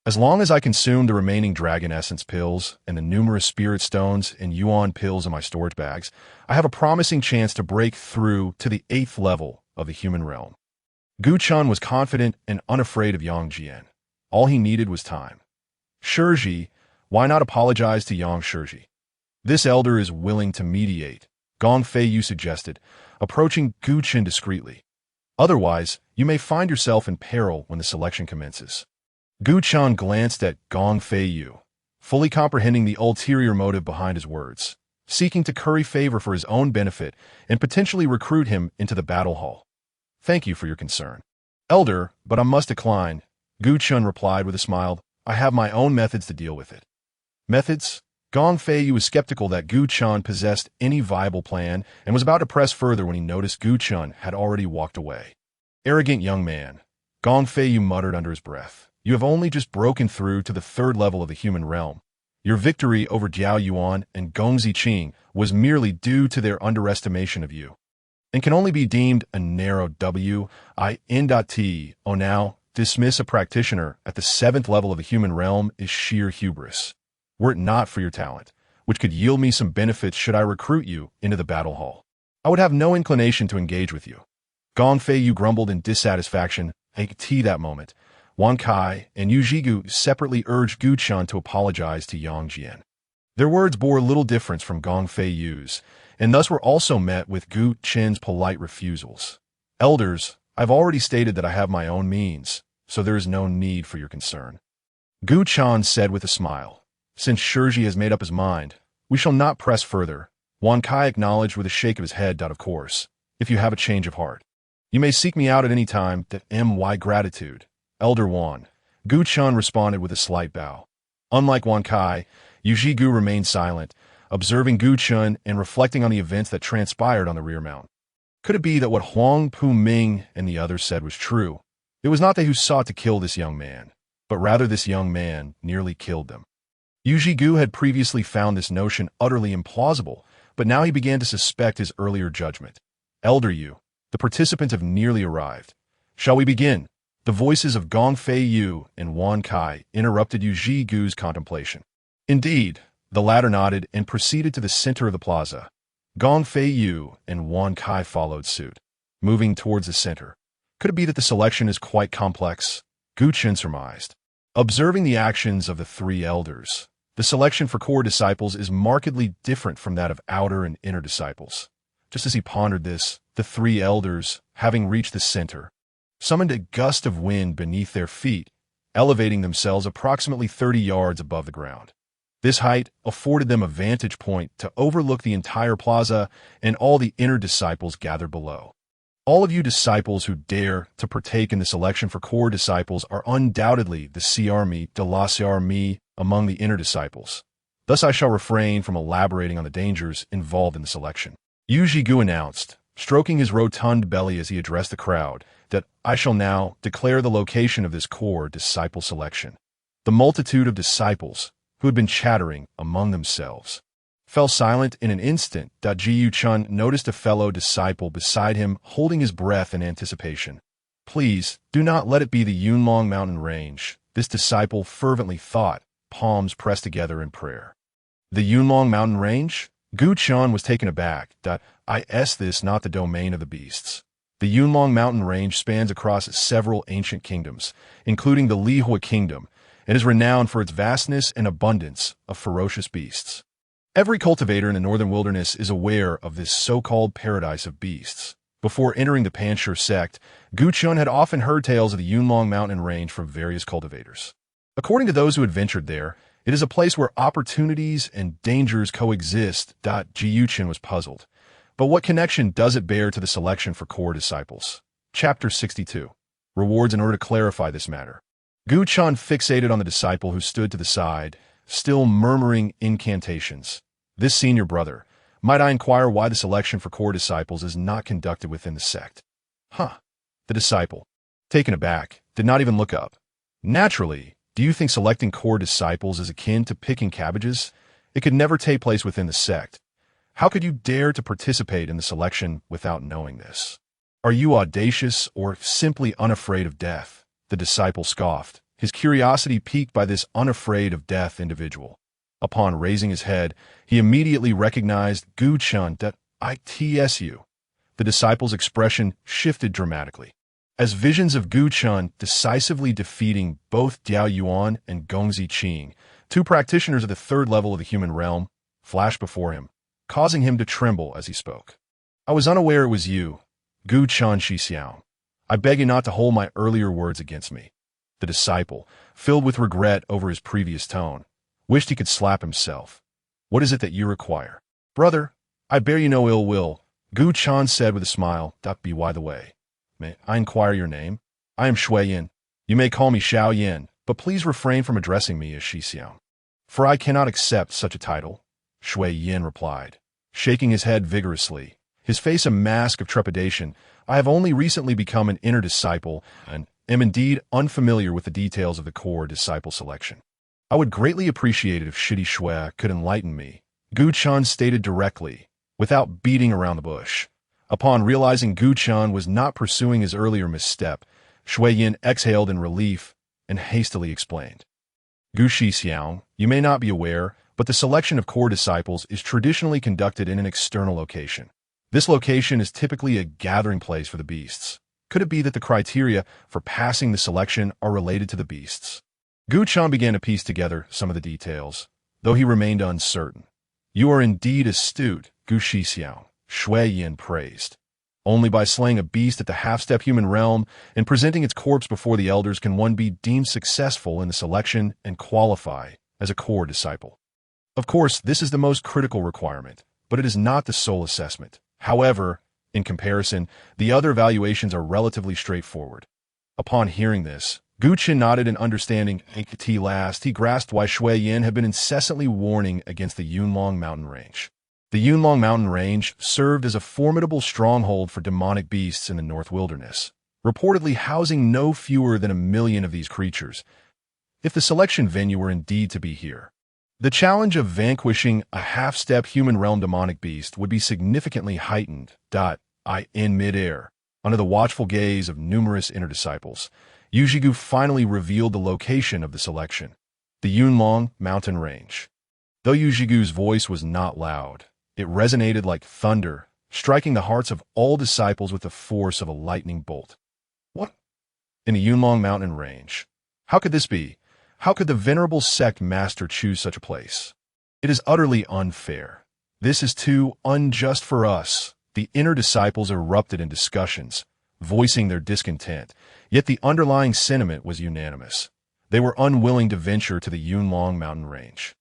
Speaker 1: As long as I consume the remaining dragon essence pills and the numerous spirit stones and yuan pills in my storage bags, I have a promising chance to break through to the 8th level of the human realm. Gu Chun was confident and unafraid of Yang Jian. All he needed was time. Shiji, why not apologize to Yang Shiji? This elder is willing to mediate, Gong Feiyu suggested, approaching Gu Chun discreetly. Otherwise, you may find yourself in peril when the selection commences. Gu Chun glanced at Gong Feiyu, fully comprehending the ulterior motive behind his words, seeking to curry favor for his own benefit and potentially recruit him into the battle hall. Thank you for your concern, Elder, but I must decline, Gu Chun replied with a smile. I have my own methods to deal with it. Methods? Gong Feiyu was skeptical that Gu Chun possessed any viable plan and was about to press further when he noticed Gu Chun had already walked away. Arrogant young man, Gong Feiyu muttered under his breath. You have only just broken through to the 3rd level of the human realm. Your victory over Jiao Yuan and Gong Ziqing was merely due to their underestimation of you, and can only be deemed a narrow win. Now, dismiss a practitioner at the 7th level of the human realm is sheer hubris. Were it not for your talent, which could yield me some benefits should I recruit you into the battle hall, I would have no inclination to engage with you. Gong Feiyu grumbled in dissatisfaction. At that moment, Wan Kai and Yu Zhigu separately urged Gu Chun to apologize to Yang Jian. Their words bore little difference from Gong Feiyu's, and thus were also met with Gu Chen's polite refusals. Elders, I've already stated that I have my own means, so there is no need for your concern. Gu Chun said with a smile. Since Shiji has made up his mind, we shall not press further. Wan Kai acknowledged with a shake of his head. Of course, if you have a change of heart, you may seek me out at any time. My gratitude, Elder Wan. Gu Chun responded with a slight bow. Unlike Wan Kai, Yu Zhigu remained silent, observing Gu Chun and reflecting on the events that transpired on the rear mount. Could it be that what Huang Pu Ming and the others said was true? It was not they who sought to kill this young man, but rather this young man nearly killed them. Yu Zhigu had previously found this notion utterly implausible, but now he began to suspect his earlier judgment. Elder Yu, the participants have nearly arrived. Shall we begin? The voices of Gong Feiyu and Wan Kai interrupted Yu Zhigu's contemplation. Indeed, the latter nodded and proceeded to the center of the plaza. Gong Feiyu and Wan Kai followed suit, moving towards the center. Could it be that the selection is quite complex? Gu Chen surmised. Observing the actions of the 3 elders, the selection for core disciples is markedly different from that of outer and inner disciples. Just as he pondered this, the 3 elders, having reached the center, summoned a gust of wind beneath their feet, elevating themselves approximately 30 yards above the ground. This height afforded them a vantage point to overlook the entire plaza and all the inner disciples gathered below. All of you disciples who dare to partake in the selection for core disciples are undoubtedly the CRME de la CRME among the inner disciples. Thus I shall refrain from elaborating on the dangers involved in the selection. Yu Zhigu announced, stroking his rotund belly as he addressed the crowd, that I shall now declare the location of this core disciple selection. The multitude of disciples, who had been chattering among themselves, fell silent in an instant. Ji Chun noticed a fellow disciple beside him holding his breath in anticipation. Please, do not let it be the Yunlong mountain range, this disciple fervently thought, palms pressed together in prayer. The Yunlong mountain range? Gu Chun was taken aback. Is this not the domain of the beasts? The Yunlong mountain range spans across several ancient kingdoms, including the Lihua kingdom, and is renowned for its vastness and abundance of ferocious beasts. Every cultivator in the northern wilderness is aware of this so-called paradise of beasts. Before entering the Pan Stone Sect, Gu Chun had often heard tales of the Yunlong mountain range from various cultivators. According to those who had ventured there, it is a place where opportunities and dangers coexist. Ji Chun was puzzled. But what connection does it bear to the selection for core disciples? Chapter 62. Rewards. In order to clarify this matter, Gu Chun fixated on the disciple who stood to the side, still murmuring incantations. This senior brother, Might I inquire why the selection for core disciples is not conducted within the sect? Huh. The disciple, taken aback, did not even look up. Naturally, do you think selecting core disciples is akin to picking cabbages? It could never take place within the sect. How could you dare to participate in the selection without knowing this? Are you audacious or simply unafraid of death? The disciple scoffed, his curiosity piqued by this unafraid of death individual. Upon raising his head, he immediately recognized Gu Chen that ITSU. The disciple's expression shifted dramatically. As visions of Gu Chen decisively defeating both Diao Yuan and Gongzi Qing, two practitioners of the third level of the human realm, flashed before him, causing him to tremble as he spoke. I was unaware it was you, Gu Chen Shixiao. I beg you not to hold my earlier words against me. The disciple, filled with regret over his previous tone, wished he could slap himself. What is it that you require? Brother, I bear you no ill will, Gu Chen said with a smile. By the way, may I inquire your name? I am Shui Yin. You may call me Xiao Yin, but please refrain from addressing me as Shixiao. For I cannot accept such a title, Shui Yin replied, shaking his head vigorously, his face a mask of trepidation. I have only recently become an inner disciple and am indeed unfamiliar with the details of the core disciple selection. I would greatly appreciate it if Shidi Shui could enlighten me, Gu Chen stated directly, without beating around the bush. Upon realizing Gu Chen was not pursuing his earlier misstep, Shui Yin exhaled in relief and hastily explained. Gu Shixiao, you may not be aware, but the selection of core disciples is traditionally conducted in an external location. This location is typically a gathering place for the beasts. Could it be that the criteria for passing the selection are related to the beasts? Gu Chen began to piece together some of the details, though he remained uncertain. You are indeed astute, Gu Shixiao, Shui Yin praised. Only by slaying a beast at the half-step human realm and presenting its corpse before the elders can one be deemed successful in the selection and qualify as a core disciple. Of course, this is the most critical requirement, but it is not the sole assessment. However, in comparison, the other evaluations are relatively straightforward. Upon hearing this, Gu Chen nodded in understanding. At last, he grasped why Shui Yin had been incessantly warning against the Yunlong mountain range. The Yunlong mountain range served as a formidable stronghold for demonic beasts in the North Wilderness, reportedly housing no fewer than 1 million of these creatures. If the selection venue were indeed to be here, the challenge of vanquishing a half-step human realm demonic beast would be significantly heightened. In midair, under the watchful gaze of numerous inner disciples, Yu Zhigu finally revealed the location of the selection, the Yunlong mountain range. Though Yu Zhigu's voice was not loud, it resonated like thunder, striking the hearts of all disciples with the force of a lightning bolt. What? In the Yunlong mountain range? How could this be? How could the venerable sect master choose such a place? It is utterly unfair. This is too unjust for us. The inner disciples erupted in discussions, voicing their discontent, yet the underlying sentiment was unanimous. They were unwilling to venture to the Yunlong mountain range.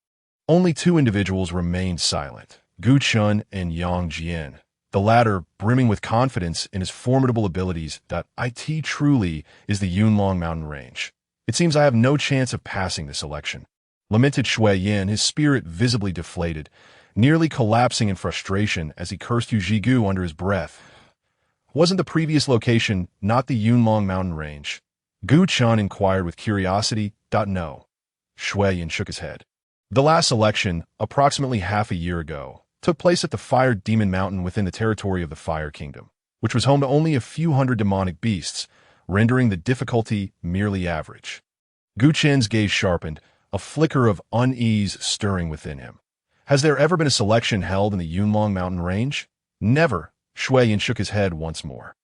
Speaker 1: Only 2 individuals remained silent, Gu Chen and Yang Jian, the latter brimming with confidence in his formidable abilities. It truly is the Yunlong mountain range. It seems I have no chance of passing this election, lamented Shui Yin, his spirit visibly deflated, nearly collapsing in frustration as he cursed Yu Zhigu under his breath. Wasn't the previous location not the Yunlong mountain range? Gu Chen inquired with curiosity. No. Shui Yin shook his head. The last election, approximately half a year ago, took place at the Fire Demon Mountain within the territory of the Fire Kingdom, which was home to only a few hundred demonic beasts, rendering the difficulty merely average. Gu Chen's gaze sharpened, a flicker of unease stirring within him. Has there ever been a selection held in the Yunlong mountain range? Never. Shui Yin shook his head once more.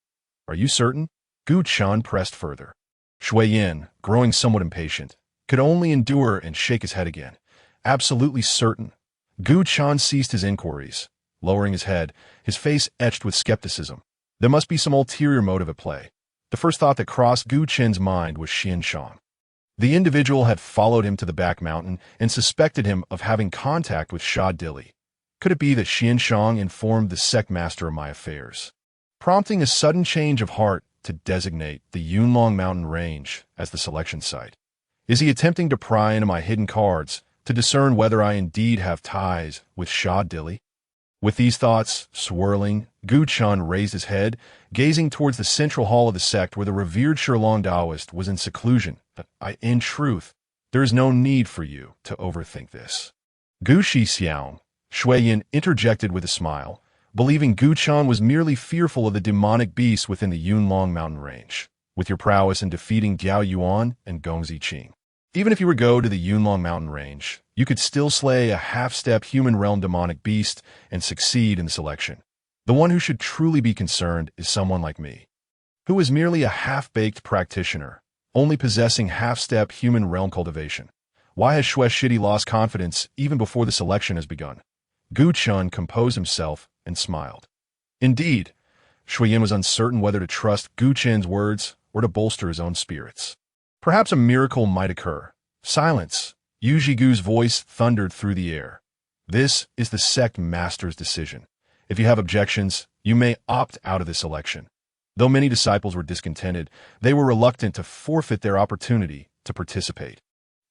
Speaker 1: Are you certain? Gu Chen pressed further. Shui Yin, growing somewhat impatient, could only endure and shake his head again. Absolutely certain. Gu Chen ceased his inquiries, lowering his head, his face etched with skepticism. There must be some ulterior motive at play. The first thought that crossed Gu Chen's mind was Xian Shang. The individual had followed him to the back mountain and suspected him of having contact with Sha Dili. Could it be that Xian Shang informed the sect master of my affairs, prompting a sudden change of heart to designate the Yunlong mountain range as the selection site? Is he attempting to pry into my hidden cards to discern whether I indeed have ties with Sha Dili? With these thoughts swirling, Gu Chun raised his head, gazing towards the central hall of the sect where the revered Shurlong Taoist was in seclusion. In truth, there is no need for you to overthink this. Gu Xixiang, Shuiyin interjected with a smile, believing Gu Chun was merely fearful of the demonic beasts within the Yunlong mountain range, with your prowess in defeating Diao Yuan and Gong Ziqing. Even if you were to go to the Yunlong mountain range, you could still slay a half-step human realm demonic beast and succeed in the selection. The one who should truly be concerned is someone like me, who is merely a half-baked practitioner, only possessing half-step human realm cultivation. Why has Shui Shidi lost confidence even before the selection has begun? Gu Chun composed himself and smiled. Indeed, Shuiyin was uncertain whether to trust Gu Chen's words or to bolster his own spirits. Perhaps a miracle might occur. Silence. Yu Zhigu's voice thundered through the air. This is the sect master's decision. If you have objections, you may opt out of this election. Though many disciples were discontented, they were reluctant to forfeit their opportunity to participate.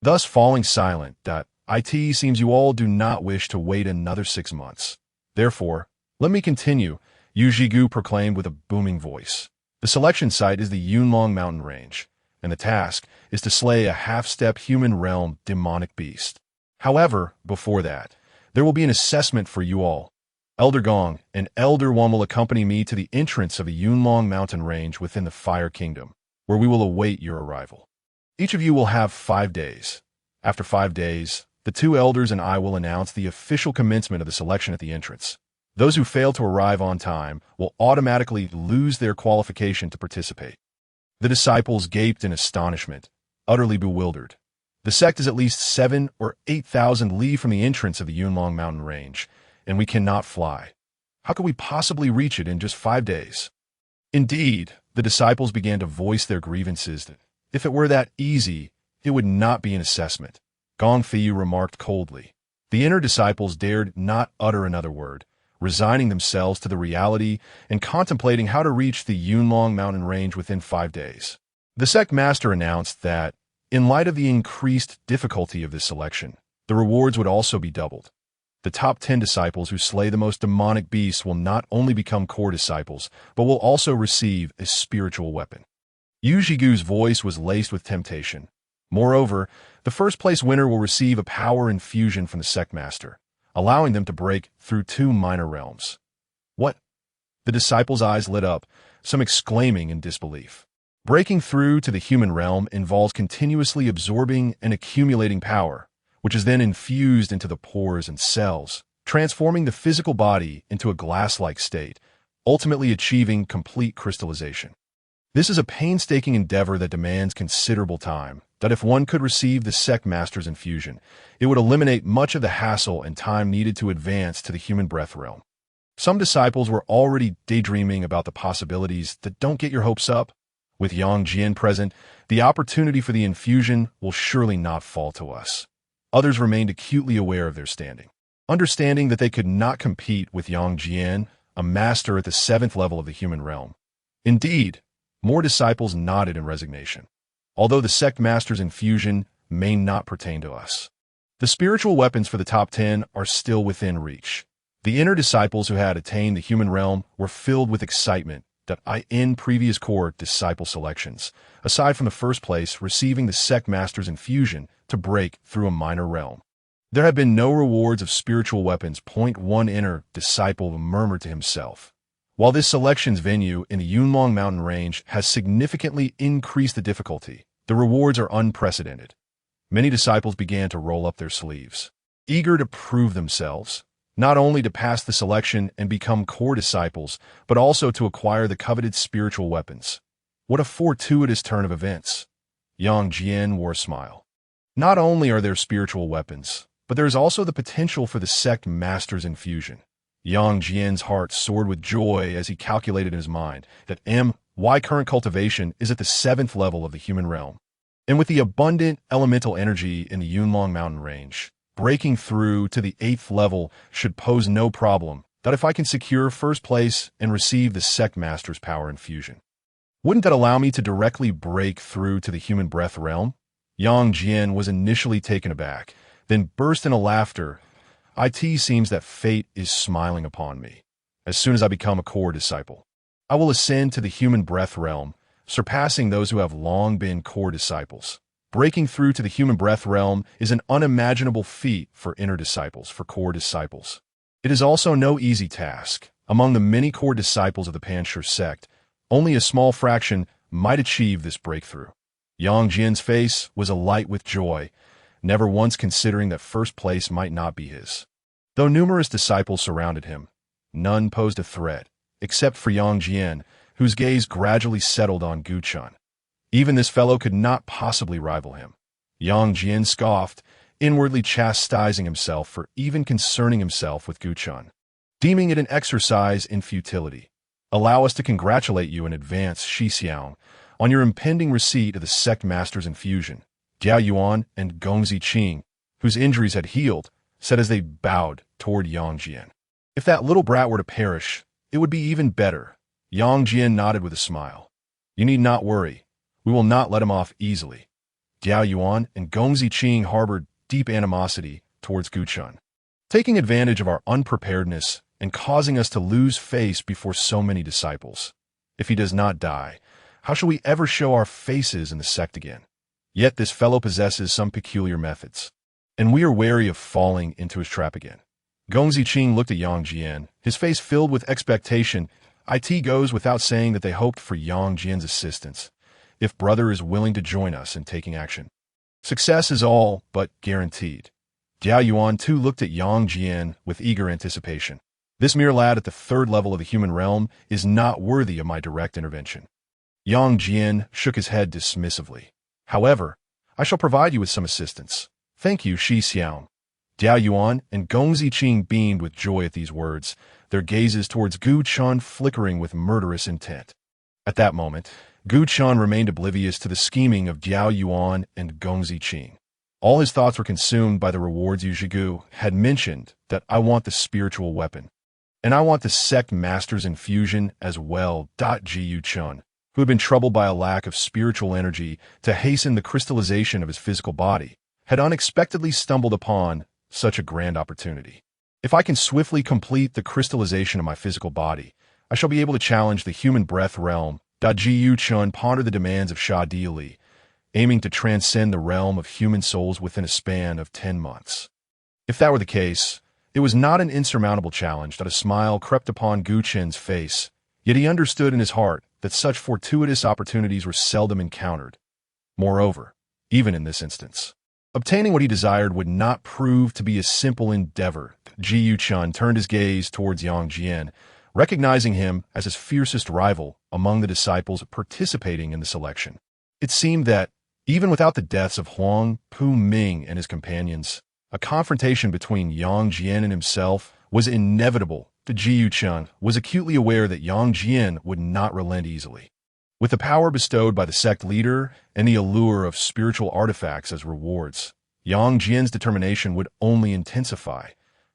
Speaker 1: Thus falling silent. It seems you all do not wish to wait another 6 months. Therefore, let me continue, Yu Zhigu proclaimed with a booming voice. The selection site is the Yunlong mountain range, and the task is to slay a half-step human realm demonic beast. However, before that, there will be an assessment for you all. Elder Gong and Elder Wan will accompany me to the entrance of the Yunlong mountain range within the Fire Kingdom, where we will await your arrival. Each of you will have 5 days. After 5 days, the 2 elders and I will announce the official commencement of the selection at the entrance. Those who fail to arrive on time will automatically lose their qualification to participate. The disciples gaped in astonishment, utterly bewildered. The sect is at least 7 or 8,000 li from the entrance of the Yunlong mountain range, and we cannot fly. How could we possibly reach it in just 5 days? Indeed, the disciples began to voice their grievances. If it were that easy, it would not be an assessment. Gong Fiyu remarked coldly. The inner disciples dared not utter another word, resigning themselves to the reality and contemplating how to reach the Yunlong mountain range within 5 days. The sect master announced that, in light of the increased difficulty of this selection, the rewards would also be doubled. The top 10 disciples who slay the most demonic beasts will not only become core disciples, but will also receive a spiritual weapon. Yu Zhigu's voice was laced with temptation. Moreover, the first-place winner will receive a power infusion from the sect master, allowing them to break through 2 minor realms. What? The disciples' eyes lit up, some exclaiming in disbelief. Breaking through to the human realm involves continuously absorbing and accumulating power, which is then infused into the pores and cells, transforming the physical body into a glass-like state, ultimately achieving complete crystallization. This is a painstaking endeavor that demands considerable time, that if one could receive the sect master's infusion, it would eliminate much of the hassle and time needed to advance to the human breath realm. Some disciples were already daydreaming about the possibilities that don't get your hopes up. With Yang Jian present, the opportunity for the infusion will surely not fall to us. Others remained acutely aware of their standing, understanding that they could not compete with Yang Jian, a master at the 7th level of the human realm. Indeed, more disciples nodded in resignation, although the sect master's infusion may not pertain to us. The spiritual weapons for the top 10 are still within reach. The inner disciples who had attained the human realm were filled with excitement that in previous core disciple selections, aside from the first place receiving the sect master's infusion to break through a minor realm. There have been no rewards of spiritual weapons. One inner disciple murmured to himself. While this selection's venue in the Yunlong mountain range has significantly increased the difficulty, the rewards are unprecedented. Many disciples began to roll up their sleeves, eager to prove themselves, not only to pass the selection and become core disciples, but also to acquire the coveted spiritual weapons. What a fortuitous turn of events. Yang Jian wore a smile. Not only are there spiritual weapons, but there is also the potential for the sect master's infusion. Yang Jian's heart soared with joy as he calculated in his mind that my current cultivation is at the 7th level of the human realm. And with the abundant elemental energy in the Yunlong mountain range, breaking through to the 8th level should pose no problem, that if I can secure first place and receive the sect master's power infusion. Wouldn't that allow me to directly break through to the human breath realm? Yang Jian was initially taken aback, then burst into laughter. It seems that fate is smiling upon me. As soon as I become a core disciple, I will ascend to the human breath realm, surpassing those who have long been core disciples. Breaking through to the human breath realm is an unimaginable feat for inner disciples, for core disciples. It is also no easy task. Among the many core disciples of the Pan Stone Sect, only a small fraction might achieve this breakthrough. Yang Jian's face was alight with joy, never once considering that first place might not be his. Though numerous disciples surrounded him, none posed a threat, except for Yang Jian, whose gaze gradually settled on Gu Chen. Even this fellow could not possibly rival him. Yang Jian scoffed, inwardly chastising himself for even concerning himself with Gu Chen, deeming it an exercise in futility. Allow us to congratulate you in advance, Shi Xiang, on your impending receipt of the sect master's infusion. Jiao Yuan and Gongzi Qing, whose injuries had healed, said as they bowed toward Yang Jian. If that little brat were to perish, it would be even better. Yang Jian nodded with a smile. You need not worry. We will not let him off easily. Jiao Yuan and Gongzi Qing harbored deep animosity towards Gu Chen, taking advantage of our unpreparedness and causing us to lose face before so many disciples. If he does not die, how shall we ever show our faces in the sect again? Yet this fellow possesses some peculiar methods, and we are wary of falling into his trap again. Gongzi Qing looked at Yang Jian, his face filled with expectation. It goes without saying that they hoped for Yang Jian's assistance, if brother is willing to join us in taking action. Success is all but guaranteed. Jiao Yuan too looked at Yang Jian with eager anticipation. This mere lad at the third level of the human realm is not worthy of my direct intervention. Yang Jian shook his head dismissively. However, I shall provide you with some assistance. Thank you, Shi Xiang. Jiao Yuan and Gongzi Qing beamed with joy at these words, their gazes towards Gu Chen flickering with murderous intent. At that moment, Gu Chen remained oblivious to the scheming of Jiao Yuan and Gongzi Qing. All his thoughts were consumed by the rewards Yu Zhigu had mentioned, that I want the spiritual weapon, and I want the sect master's infusion as well. Ji Yu Chen, who had been troubled by a lack of spiritual energy to hasten the crystallization of his physical body, had unexpectedly stumbled upon such a grand opportunity. If I can swiftly complete the crystallization of my physical body, I shall be able to challenge the human breath realm. Ji Yu Chen pondered the demands of Sha Di, aiming to transcend the realm of human souls within a span of 10 months. If that were the case, it was not an insurmountable challenge that a smile crept upon Gu Chen's face, yet he understood in his heart that such fortuitous opportunities were seldom encountered. Moreover, even in this instance, obtaining what he desired would not prove to be a simple endeavor. Ji Yu Chen turned his gaze towards Yang Jian, recognizing him as his fiercest rival among the disciples participating in the selection. It seemed that, even without the deaths of Huang, Pu Ming, and his companions, a confrontation between Yang Jian and himself was inevitable. Ji Yu Chen was acutely aware that Yang Jian would not relent easily. With the power bestowed by the sect leader and the allure of spiritual artifacts as rewards, Yang Jian's determination would only intensify.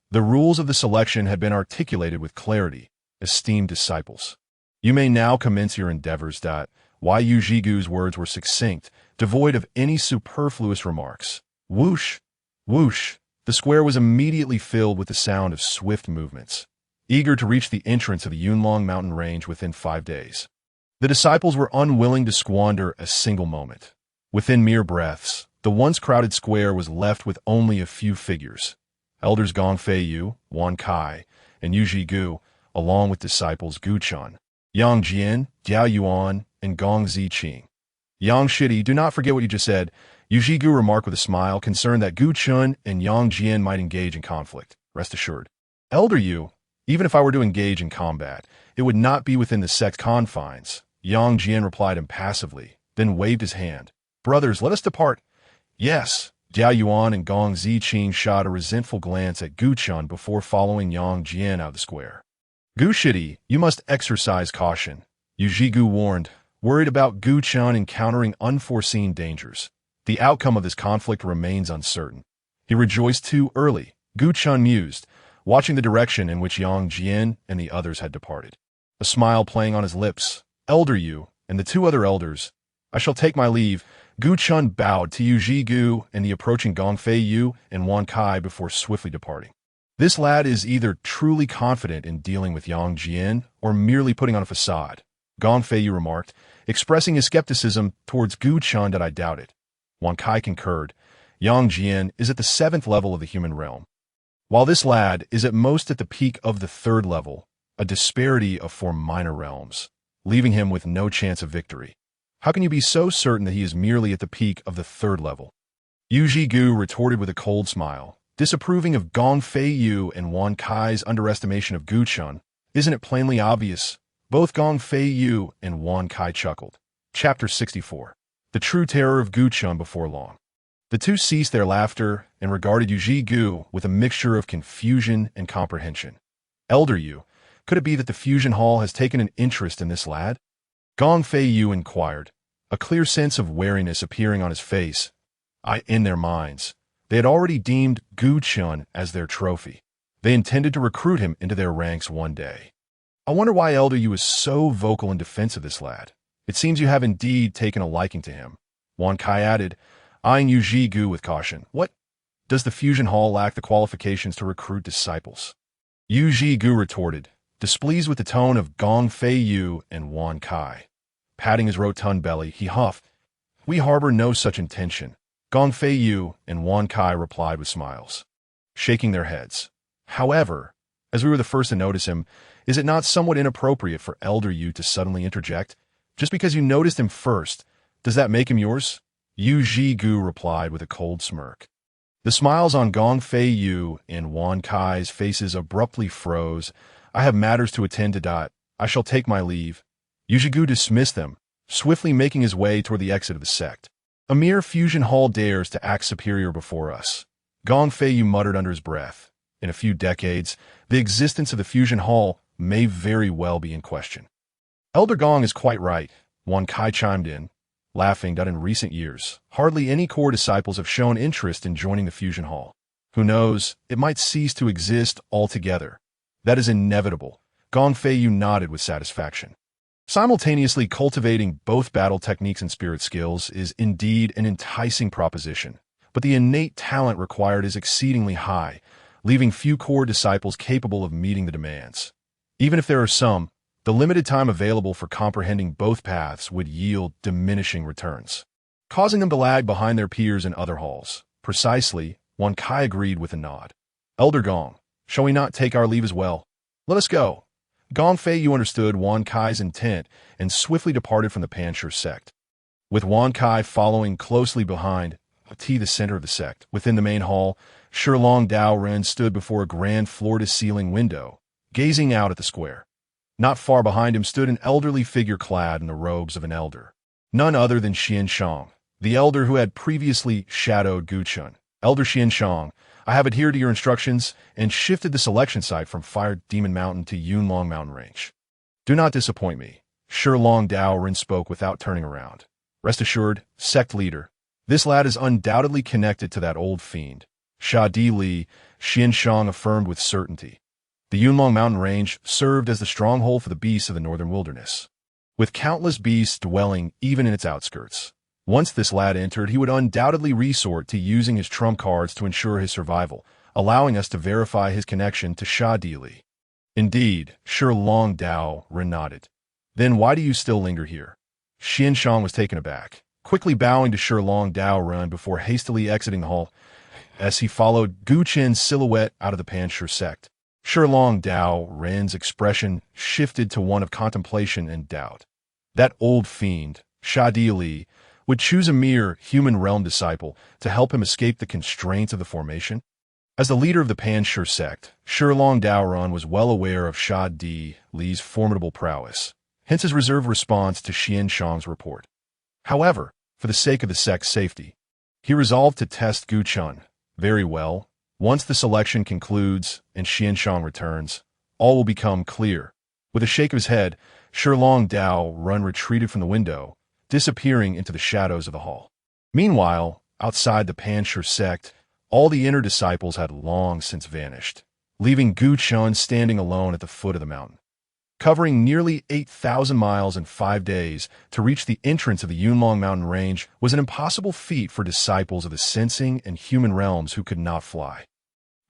Speaker 1: The rules of the selection had been articulated with clarity. Esteemed disciples, you may now commence your endeavors. Yu Zhigu's words were succinct, devoid of any superfluous remarks. Whoosh, whoosh, the square was immediately filled with the sound of swift movements, eager to reach the entrance of the Yunlong mountain range within 5 days. The disciples were unwilling to squander a single moment. Within mere breaths, the once crowded square was left with only a few figures. Elders Gong Fei Yu, Wan Kai, and Yu Zhigu, along with disciples Gu Chen, Yang Jian, Jiao Yuan, and Gongzi Qing. Yang Shidi, do not forget what you just said. Yu Zhigu remarked with a smile, concerned that Gu Chen and Yang Jian might engage in conflict. Rest assured. Elder Yu, even if I were to engage in combat, it would not be within the sect confines. Yang Jian replied impassively, then waved his hand. Brothers, let us depart. Yes. Jiao Yuan and Gongzi Qing shot a resentful glance at Gu Chen before following Yang Jian out of the square. Gu Shidi, you must exercise caution, Yu Zhigu warned, worried about Gu Chen encountering unforeseen dangers. The outcome of this conflict remains uncertain. He rejoiced too early, Gu Chen mused, watching the direction in which Yang Jian and the others had departed. A smile playing on his lips. Elder Yu, and the 2 other elders, I shall take my leave. Gu Chen bowed to Yu Zhigu and the approaching Gong Fei Yu and Wan Kai before swiftly departing. This lad is either truly confident in dealing with Yang Jian or merely putting on a facade, Gong Feiyu remarked, expressing his skepticism towards Gu Chun. That I doubt it. Wan Kai concurred. Yang Jian is at the 7th level of the human realm, while this lad is at most at the peak of the 3rd level, a disparity of 4 minor realms, leaving him with no chance of victory. How can you be so certain that he is merely at the peak of the 3rd level? Yu Zhigu retorted with a cold smile, disapproving of Gong Feiyu and Wan Kai's underestimation of Gu Chun. Isn't it plainly obvious? Both Gong Feiyu and Wan Kai chuckled. Chapter 64. The True Terror of Gu Chun Before Long. The two ceased their laughter and regarded Yu Zhigu with a mixture of confusion and comprehension. Elder Yu, could it be that the fusion hall has taken an interest in this lad? Gong Feiyu inquired, a clear sense of wariness appearing on his face. In their minds, they had already deemed Gu Chun as their trophy. They intended to recruit him into their ranks one day. I wonder why Elder Yu is so vocal in defense of this lad. It seems you have indeed taken a liking to him. Wan Kai added, eyeing Yu Zhigu with caution. What? Does the fusion hall lack the qualifications to recruit disciples? Yu Zhigu retorted, displeased with the tone of Gong Feiyu and Wan Kai. Patting his rotund belly, he huffed. We harbor no such intention. Gong Feiyu and Wan Kai replied with smiles, shaking their heads. However, as we were the first to notice him, is it not somewhat inappropriate for Elder Yu to suddenly interject? Just because you noticed him first, does that make him yours? Yu Zhigu replied with a cold smirk. The smiles on Gong Feiyu and Wan Kai's faces abruptly froze. I have matters to attend to. I shall take my leave. Yu Zhigu dismissed them, swiftly making his way toward the exit of the sect. A mere fusion hall dares to act superior before us. Gong Feiyu muttered under his breath. In a few decades, the existence of the fusion hall may very well be in question. Elder Gong is quite right, Wan Kai chimed in, laughing that in recent years, hardly any core disciples have shown interest in joining the fusion hall. Who knows, it might cease to exist altogether. That is inevitable. Gong Feiyu nodded with satisfaction. Simultaneously cultivating both battle techniques and spirit skills is indeed an enticing proposition, but the innate talent required is exceedingly high, leaving few core disciples capable of meeting the demands. Even if there are some, the limited time available for comprehending both paths would yield diminishing returns, causing them to lag behind their peers in other halls. Precisely, Wan Kai agreed with a nod. Elder Gong, shall we not take our leave as well? Let us go. Gong Feiyu understood Wan Kai's intent and swiftly departed from the Pan Stone Sect. With Wan Kai following closely behind, the center of the sect, within the main hall, Shilong Dao Ren stood before a grand floor-to-ceiling window, gazing out at the square. Not far behind him stood an elderly figure clad in the robes of an elder. None other than Xian Shang, the elder who had previously shadowed Gu Chun. Elder Xian Shang, I have adhered to your instructions and shifted the selection site from Fire Demon Mountain to Yunlong Mountain Range. Do not disappoint me. Shilong Dao Ren spoke without turning around. Rest assured, sect leader, this lad is undoubtedly connected to that old fiend. Sha Di Li, Xian Shang affirmed with certainty. The Yunlong Mountain Range served as the stronghold for the beasts of the northern wilderness, with countless beasts dwelling even in its outskirts. Once this lad entered, he would undoubtedly resort to using his trump cards to ensure his survival, allowing us to verify his connection to Sha Di Li. Indeed, Shilong Dao Ren nodded. Then why do you still linger here? Xian Shang was taken aback, quickly bowing to Shilong Dao Ren before hastily exiting the hall as he followed Gu Chen's silhouette out of the Pan Stone Sect. Shilong Dao Ren's expression shifted to one of contemplation and doubt. That old fiend, Sha Di Li, would choose a mere human realm disciple to help him escape the constraints of the formation? As the leader of the Pan Stone Sect, Shilong Dao Ren was well aware of Sha Di Li's formidable prowess, hence his reserved response to Xian Shang's report. However, for the sake of the sect's safety, he resolved to test Gu Chun. Very well. Once the selection concludes and Xian Shang returns, all will become clear. With a shake of his head, Shilong Dao Ren retreated from the window, disappearing into the shadows of the hall. Meanwhile, outside the Pan Stone Sect, all the inner disciples had long since vanished, leaving Gu Chun standing alone at the foot of the mountain. Covering nearly 8,000 miles in 5 days to reach the entrance of the Yunlong Mountain Range was an impossible feat for disciples of the sensing and human realms who could not fly.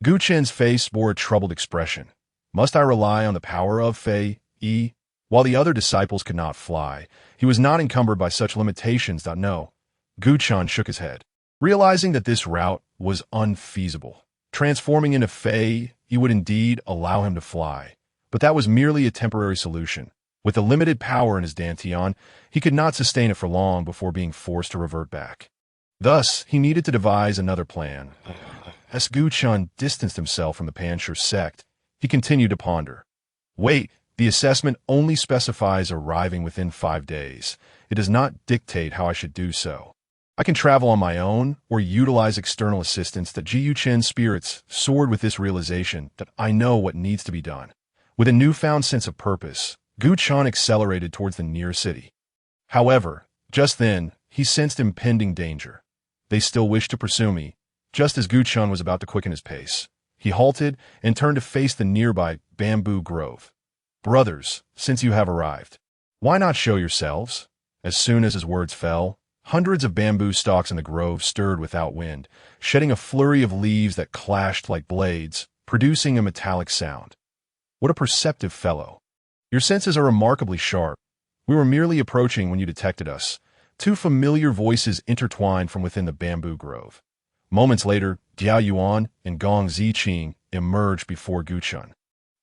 Speaker 1: Gu Chen's face bore a troubled expression. Must I rely on the power of Fei Yi? While the other disciples could not fly, he was not encumbered by such limitations. No. Gu Chen shook his head, realizing that this route was unfeasible. Transforming into Fei Yi would indeed allow him to fly, but that was merely a temporary solution. With the limited power in his dantian, he could not sustain it for long before being forced to revert back. Thus, he needed to devise another plan. As Gu Chen distanced himself from the Pan Stone Sect, he continued to ponder. Wait, the assessment only specifies arriving within 5 days. It does not dictate how I should do so. I can travel on my own or utilize external assistance. That Jiu Chen's spirits soared with this realization that I know what needs to be done. With a newfound sense of purpose, Gu Chen accelerated towards the near city. However, just then, he sensed impending danger. They still wished to pursue me. Just as Gu Chen was about to quicken his pace, he halted and turned to face the nearby bamboo grove. Brothers, since you have arrived, why not show yourselves? As soon as his words fell, hundreds of bamboo stalks in the grove stirred without wind, shedding a flurry of leaves that clashed like blades, producing a metallic sound. What a perceptive fellow. Your senses are remarkably sharp. We were merely approaching when you detected us. Two familiar voices intertwined from within the bamboo grove. Moments later, Diao Yuan and Gong Ziqing emerged before Gu Chen.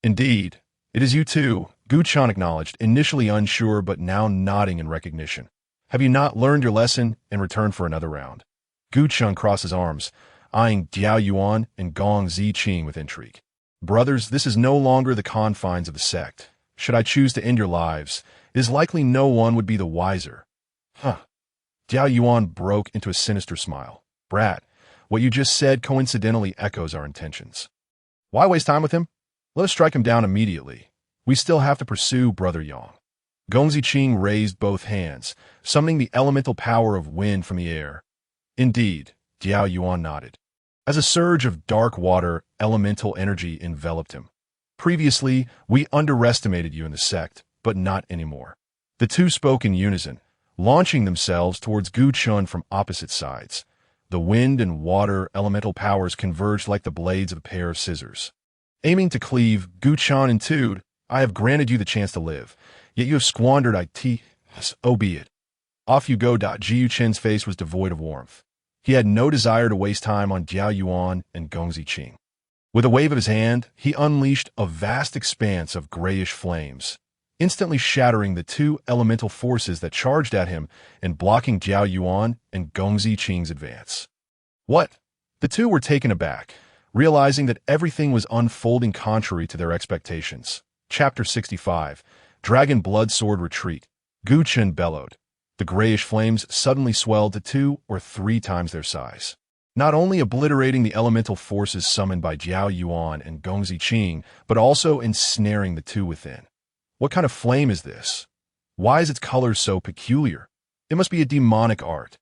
Speaker 1: Indeed, it is you two, Gu Chen acknowledged, initially unsure but now nodding in recognition. Have you not learned your lesson and returned for another round? Gu Chen crossed his arms, eyeing Diao Yuan and Gong Ziqing with intrigue. Brothers, this is no longer the confines of the sect. Should I choose to end your lives, it is likely no one would be the wiser. Diao Yuan broke into a sinister smile. Brat, what you just said coincidentally echoes our intentions. Why waste time with him? Let us strike him down immediately. We still have to pursue Brother Yang. Gong Ziqing raised both hands, summoning the elemental power of wind from the air. Indeed, Diao Yuan nodded. As a surge of dark water, elemental energy enveloped him. Previously, we underestimated you in the sect, but not anymore. The two spoke in unison, launching themselves towards Gu Chen from opposite sides. The wind and water elemental powers converged like the blades of a pair of scissors. Aiming to cleave Gu Chen in two, I have granted you the chance to live, yet you have squandered it. So be it. Off you go. Jiu Chen's face was devoid of warmth. He had no desire to waste time on Diao Yuan and Gong Ziqing. With a wave of his hand, he unleashed a vast expanse of grayish flames, instantly shattering the two elemental forces that charged at him and blocking Diao Yuan and Gong Ziqing's advance. What? The two were taken aback, realizing that everything was unfolding contrary to their expectations. Chapter 65, Dragon Blood Sword Retreat. Gu Chen bellowed. The grayish flames suddenly swelled to 2 or 3 times their size, not only obliterating the elemental forces summoned by Diao Yuan and Gong Ziqing, but also ensnaring the two within. What kind of flame is this? Why is its color so peculiar? It must be a demonic art.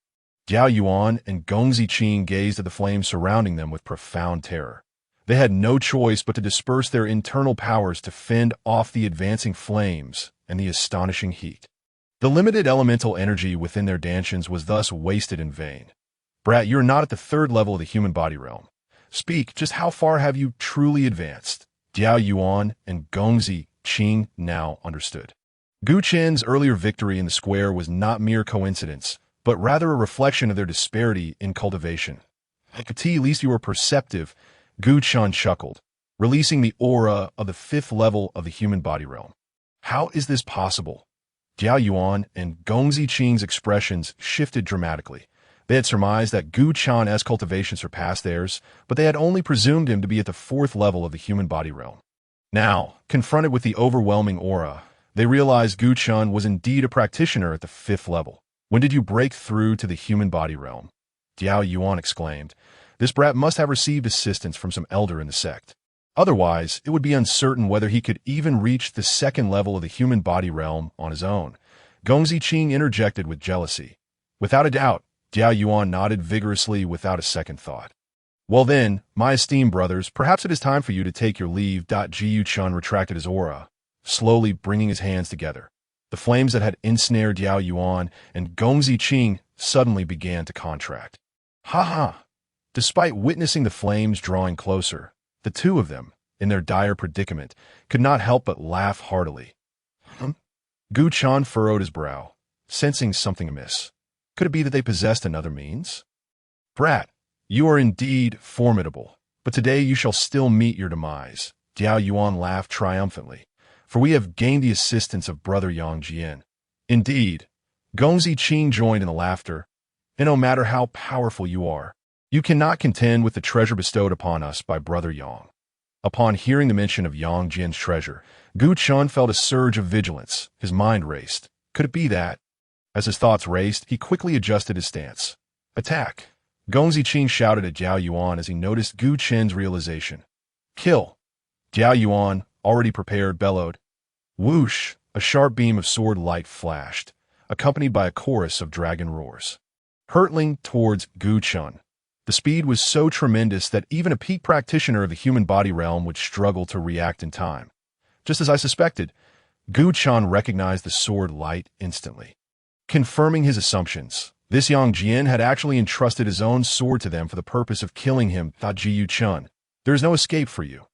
Speaker 1: Diao Yuan and Gong Ziqing gazed at the flames surrounding them with profound terror. They had no choice but to disperse their internal powers to fend off the advancing flames and the astonishing heat. The limited elemental energy within their dantians was thus wasted in vain. Brat, you're not at the 3rd level of the human body realm. Speak, just how far have you truly advanced? Diao Yuan and Gong Ziqing now understood. Gu Chen's earlier victory in the square was not mere coincidence, but rather a reflection of their disparity in cultivation. At least you were perceptive, Gu Chen chuckled, releasing the aura of the 5th level of the human body realm. How is this possible? Diao Yuan and Gong Ziqing's expressions shifted dramatically. They had surmised that Gu Chen's cultivation surpassed theirs, but they had only presumed him to be at the 4th level of the human body realm. Now, confronted with the overwhelming aura, they realized Gu Chen was indeed a practitioner at the 5th level. When did you break through to the human body realm? Diao Yuan exclaimed. This brat must have received assistance from some elder in the sect. Otherwise, it would be uncertain whether he could even reach the 2nd level of the human body realm on his own. Gong Ziqing interjected with jealousy. Without a doubt, Diao Yuan nodded vigorously without a second thought. Well then, my esteemed brothers, perhaps it is time for you to take your leave. Jiu Chen retracted his aura, slowly bringing his hands together. The flames that had ensnared Diao Yuan and Gong Ziqing suddenly began to contract. Ha ha! Despite witnessing the flames drawing closer, The two of them, in their dire predicament, could not help but laugh heartily. Gu Chan furrowed his brow, sensing something amiss. Could it be that they possessed another means? Brat, you are indeed formidable, but today you shall still meet your demise. Diao Yuan laughed triumphantly, for we have gained the assistance of brother Yang Jian. Indeed, Gongzi Qing joined in the laughter, and no matter how powerful you are, you cannot contend with the treasure bestowed upon us by brother Yang. Upon hearing the mention of Yang Jian's treasure, Gu Chun felt a surge of vigilance. His mind raced. Could it be that? As his thoughts raced, he quickly adjusted his stance. Attack! Gongzi Qing shouted at Jiao Yuan as he noticed Gu Chen's realization. Kill! Jiao Yuan, already prepared, bellowed. Whoosh! A sharp beam of sword light flashed, accompanied by a chorus of dragon roars. Hurtling towards Gu Chun. The speed was so tremendous that even a peak practitioner of the human body realm would struggle to react in time. Just as I suspected, Gu Chun recognized the sword light instantly. Confirming his assumptions, this Yang Jian had actually entrusted his own sword to them for the purpose of killing him, thought Jiyu Chun. There is no escape for you.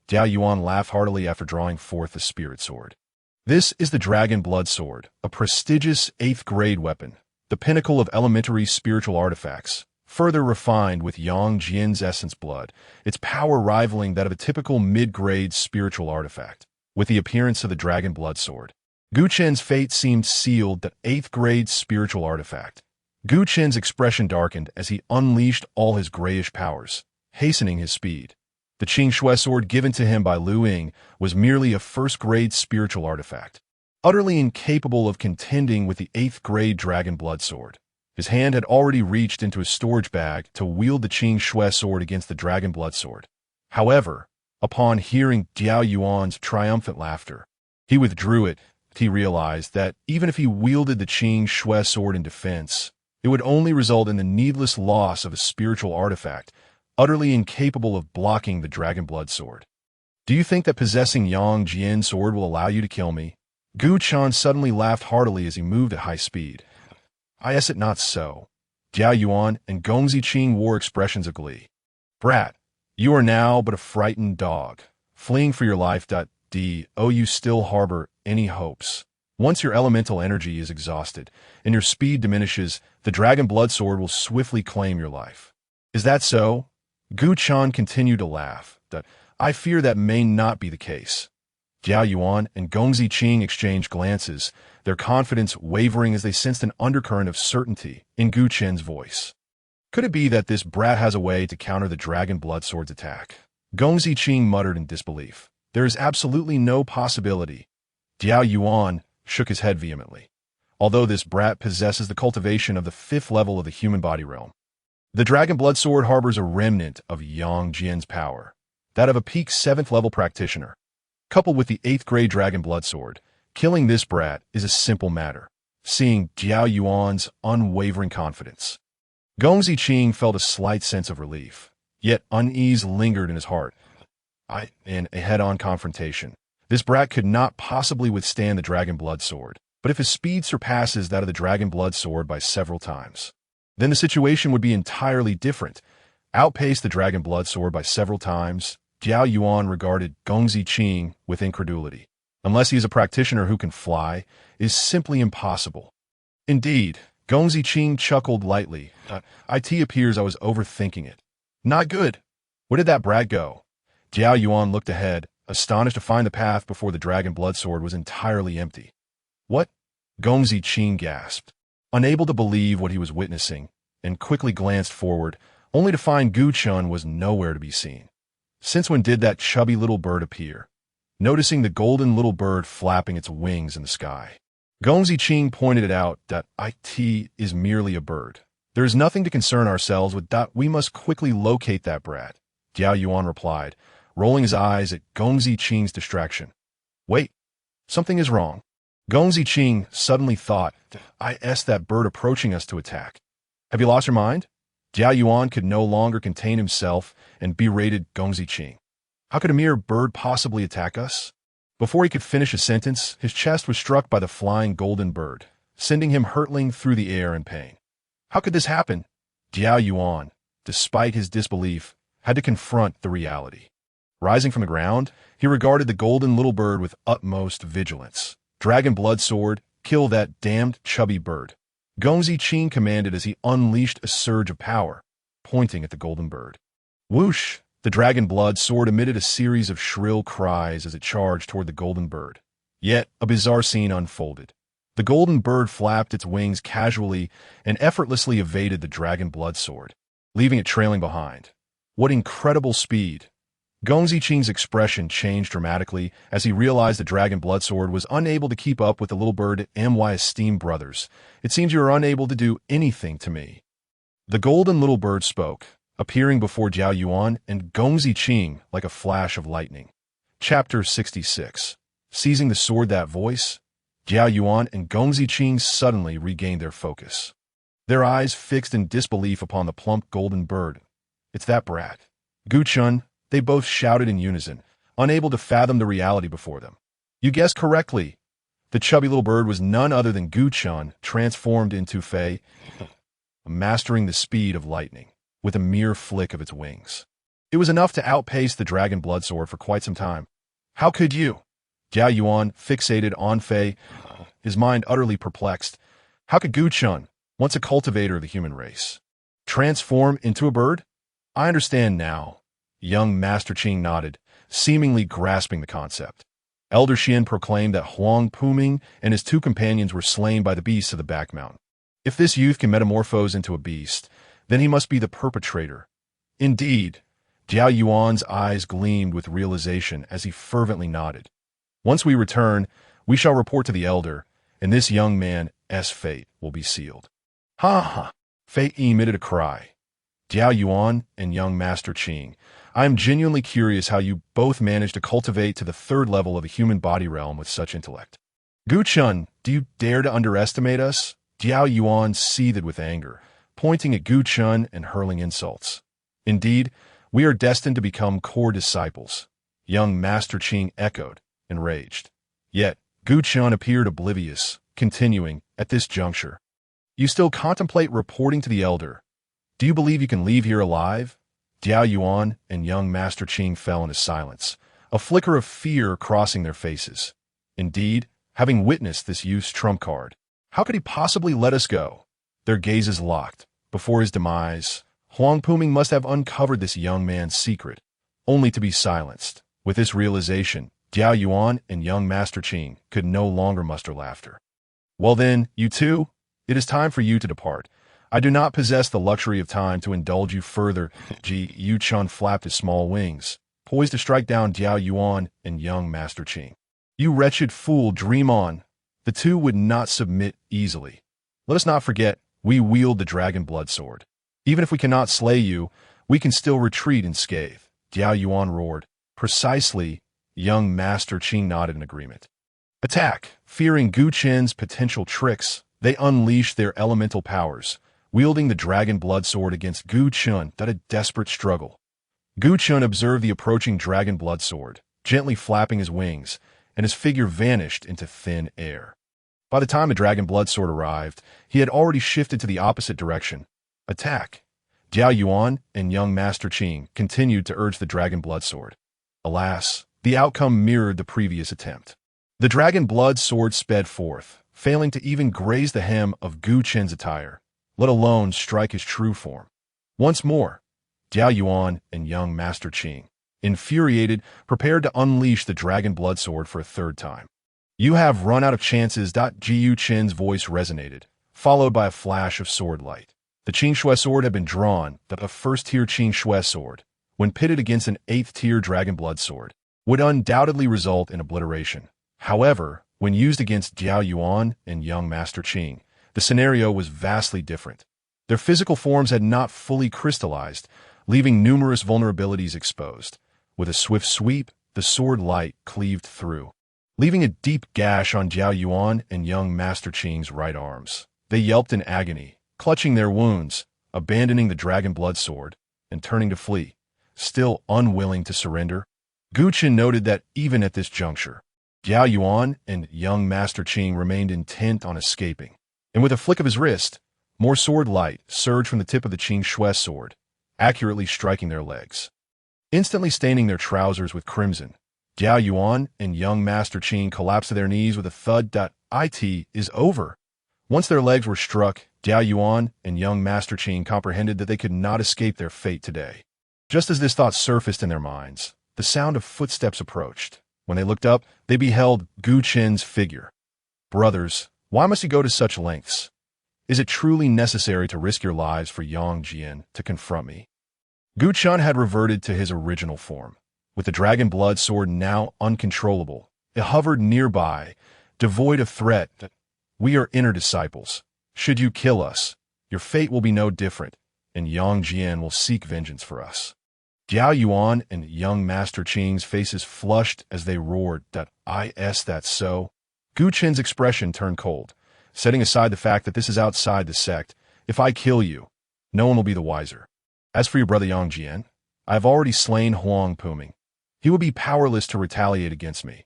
Speaker 1: Diao Yuan laughed heartily after drawing forth the spirit sword. This is the Dragon Blood Sword, a prestigious 8th-grade weapon, the pinnacle of elementary spiritual artifacts, further refined with Yang Jian's essence blood, its power rivaling that of a typical mid-grade spiritual artifact. With the appearance of the Dragon Blood Sword, Gu Chen's fate seemed sealed, that 8th-grade spiritual artifact. Gu Chen's expression darkened as he unleashed all his grayish powers, hastening his speed. The Qing Shui sword given to him by Lu Ying was merely a first-grade spiritual artifact, utterly incapable of contending with the 8th-grade Dragon Blood Sword. His hand had already reached into his storage bag to wield the Qing Shui sword against the Dragon Blood Sword. However, upon hearing Diao Yuan's triumphant laughter, he withdrew it. He realized that even if he wielded the Qing Shui sword in defense, it would only result in the needless loss of a spiritual artifact, utterly incapable of blocking the Dragon Blood Sword. Do you think that possessing Yang Jian's sword will allow you to kill me? Gu Chan suddenly laughed heartily as he moved at high speed. I guess it not so. Diao Yuan and Gongzi Qing wore expressions of glee. Brat, you are now but a frightened dog, fleeing for your life. Do you still harbor any hopes? Once your elemental energy is exhausted and your speed diminishes, the Dragon Blood Sword will swiftly claim your life. Is that so? Gu Chan continued to laugh. I fear that may not be the case. Diao Yuan and Gongzi Qing exchanged glances, their confidence wavering as they sensed an undercurrent of certainty in Gu Chen's voice. Could it be that this brat has a way to counter the Dragon Blood Sword's attack? Gongzi Qing muttered in disbelief. There is absolutely no possibility. Diao Yuan shook his head vehemently. Although this brat possesses the cultivation of the 5th level of the human body realm, the Dragon Blood Sword harbors a remnant of Yang Jian's power, that of a peak 7th level practitioner. Coupled with the 8th-grade Dragon Blood Sword, killing this brat is a simple matter, seeing Diao Yuan's unwavering confidence. Gongzi Qing felt a slight sense of relief, yet unease lingered in his heart. In a head-on confrontation, this brat could not possibly withstand the Dragon Blood Sword, but if his speed surpasses that of the Dragon Blood Sword by several times, then the situation would be entirely different. Outpaced the Dragon Blood Sword by several times, Diao Yuan regarded Gongzi Qing with incredulity. Unless he is a practitioner who can fly, it is simply impossible. Indeed, Gongzi Qing chuckled lightly. It appears I was overthinking it. Not good. Where did that brat go? Diao Yuan looked ahead, astonished to find the path before the Dragon Blood Sword was entirely empty. What? Gongzi Qing gasped, unable to believe what he was witnessing, and quickly glanced forward, only to find Gu Chun was nowhere to be seen. Since when did that chubby little bird appear? Noticing the golden little bird flapping its wings in the sky, Gongzi Qing pointed it out that it is merely a bird. There is nothing to concern ourselves with. We must quickly locate that brat, Diao Yuan replied, rolling his eyes at Gongzi Qing's distraction. Wait, something is wrong. Gongzi Qing suddenly thought, that bird approaching us to attack. Have you lost your mind? Diao Yuan could no longer contain himself and berated Gongzi Qing. How could a mere bird possibly attack us? Before he could finish a sentence, his chest was struck by the flying golden bird, sending him hurtling through the air in pain. How could this happen? Diao Yuan, despite his disbelief, had to confront the reality. Rising from the ground, he regarded the golden little bird with utmost vigilance. Dragon blood sword, kill that damned chubby bird. Gongzi Qing commanded as he unleashed a surge of power, pointing at the golden bird. Whoosh! The dragon blood sword emitted a series of shrill cries as it charged toward the golden bird. Yet, a bizarre scene unfolded. The golden bird flapped its wings casually and effortlessly evaded the dragon blood sword, leaving it trailing behind. What incredible speed! Gongzi Qing's expression changed dramatically as he realized the dragon blood sword was unable to keep up with the little bird. My esteemed brothers, it seems you are unable to do anything to me. The golden little bird spoke, appearing before Jiao Yuan and Gongzi Qing like a flash of lightning. Chapter 66. Seizing the sword that voice, Jiao Yuan and Gongzi Qing suddenly regained their focus. Their eyes fixed in disbelief upon the plump golden bird. It's that brat. Gu Chun, they both shouted in unison, unable to fathom the reality before them. You guessed correctly. The chubby little bird was none other than Gu Chun, transformed into Fei, mastering the speed of lightning, with a mere flick of its wings. It was enough to outpace the dragon blood sword for quite some time. How could you? Jiao Yuan, fixated on Fei, his mind utterly perplexed. How could Gu Chun, once a cultivator of the human race, transform into a bird? I understand now. Young Master Qing nodded, seemingly grasping the concept. Elder Xian proclaimed that Huang Puming and his two companions were slain by the beasts of the back mountain. If this youth can metamorphose into a beast, then he must be the perpetrator. Indeed, Jiao Yuan's eyes gleamed with realization as he fervently nodded. Once we return, we shall report to the elder, and this young man's fate will be sealed. Ha ha! Fei emitted a cry. Jiao Yuan and young Master Qing, I am genuinely curious how you both managed to cultivate to the third level of the human body realm with such intellect. Gu Chun, do you dare to underestimate us? Jiao Yuan seethed with anger, pointing at Gu Chun and hurling insults. Indeed, we are destined to become core disciples. Young Master Qing echoed, enraged. Yet, Gu Chun appeared oblivious, continuing, at this juncture. You still contemplate reporting to the elder. Do you believe you can leave here alive? Jiao Yuan and young Master Qing fell into silence, a flicker of fear crossing their faces. Indeed, having witnessed this youth's trump card, how could he possibly let us go? Their gazes locked. Before his demise, Huang Puming must have uncovered this young man's secret, only to be silenced. With this realization, Jiao Yuan and young Master Qing could no longer muster laughter. Well then, you two, it is time for you to depart. I do not possess the luxury of time to indulge you further. Ji Yu Chun flapped his small wings, poised to strike down Jiao Yuan and young Master Qing. You wretched fool, dream on. The two would not submit easily. Let us not forget, we wield the dragon blood sword. Even if we cannot slay you, we can still retreat unscathed. Jiao Yuan roared. Precisely, young Master Qing nodded in agreement. Attack! Fearing Gu Chen's potential tricks, they unleashed their elemental powers, wielding the dragon blood sword against Gu Chun. That a desperate struggle. Gu Chun observed the approaching dragon blood sword, gently flapping his wings, and his figure vanished into thin air. By the time the dragon blood sword arrived, he had already shifted to the opposite direction. Attack! Jiao Yuan and young Master Qing continued to urge the dragon blood sword. Alas, the outcome mirrored the previous attempt. The dragon blood sword sped forth, failing to even graze the hem of Gu Chen's attire, let alone strike his true form. Once more, Jiao Yuan and young Master Qing, infuriated, prepared to unleash the dragon blood sword for a third time. You have run out of chances. Jiu Chen's voice resonated, followed by a flash of sword light. The Qing Shui sword had been drawn. The first-tier Qing Shui sword, when pitted against an 8th-tier dragon blood sword, would undoubtedly result in obliteration. However, when used against Jiao Yuan and young Master Qing, the scenario was vastly different. Their physical forms had not fully crystallized, leaving numerous vulnerabilities exposed. With a swift sweep, the sword light cleaved through, leaving a deep gash on Jiao Yuan and young Master Qing's right arms. They yelped in agony, clutching their wounds, abandoning the dragon blood sword, and turning to flee, still unwilling to surrender. Gu Chen noted that even at this juncture, Jiao Yuan and young Master Qing remained intent on escaping, and with a flick of his wrist, more sword light surged from the tip of the Qing Shui sword, accurately striking their legs. instantly staining their trousers with crimson. Jiao Yuan and young Master Qing collapsed to their knees with a thud. It is over. Once their legs were struck, Jiao Yuan and young Master Qing comprehended that they could not escape their fate today. Just as this thought surfaced in their minds, the sound of footsteps approached. When they looked up, they beheld Gu Chen's figure. Brothers, why must you go to such lengths? Is it truly necessary to risk your lives for Yang Jian to confront me? Gu Chen had reverted to his original form. With the dragon blood sword now uncontrollable, it hovered nearby, devoid of threat. We are inner disciples. Should you kill us, your fate will be no different, and Yang Jian will seek vengeance for us. Jiao Yuan and young Master Qing's faces flushed as they roared. Is that so? Gu Chen's expression turned cold. Setting aside the fact that this is outside the sect, if I kill you, no one will be the wiser. As for your brother Yang Jian, I have already slain Huang Puming. He will be powerless to retaliate against me.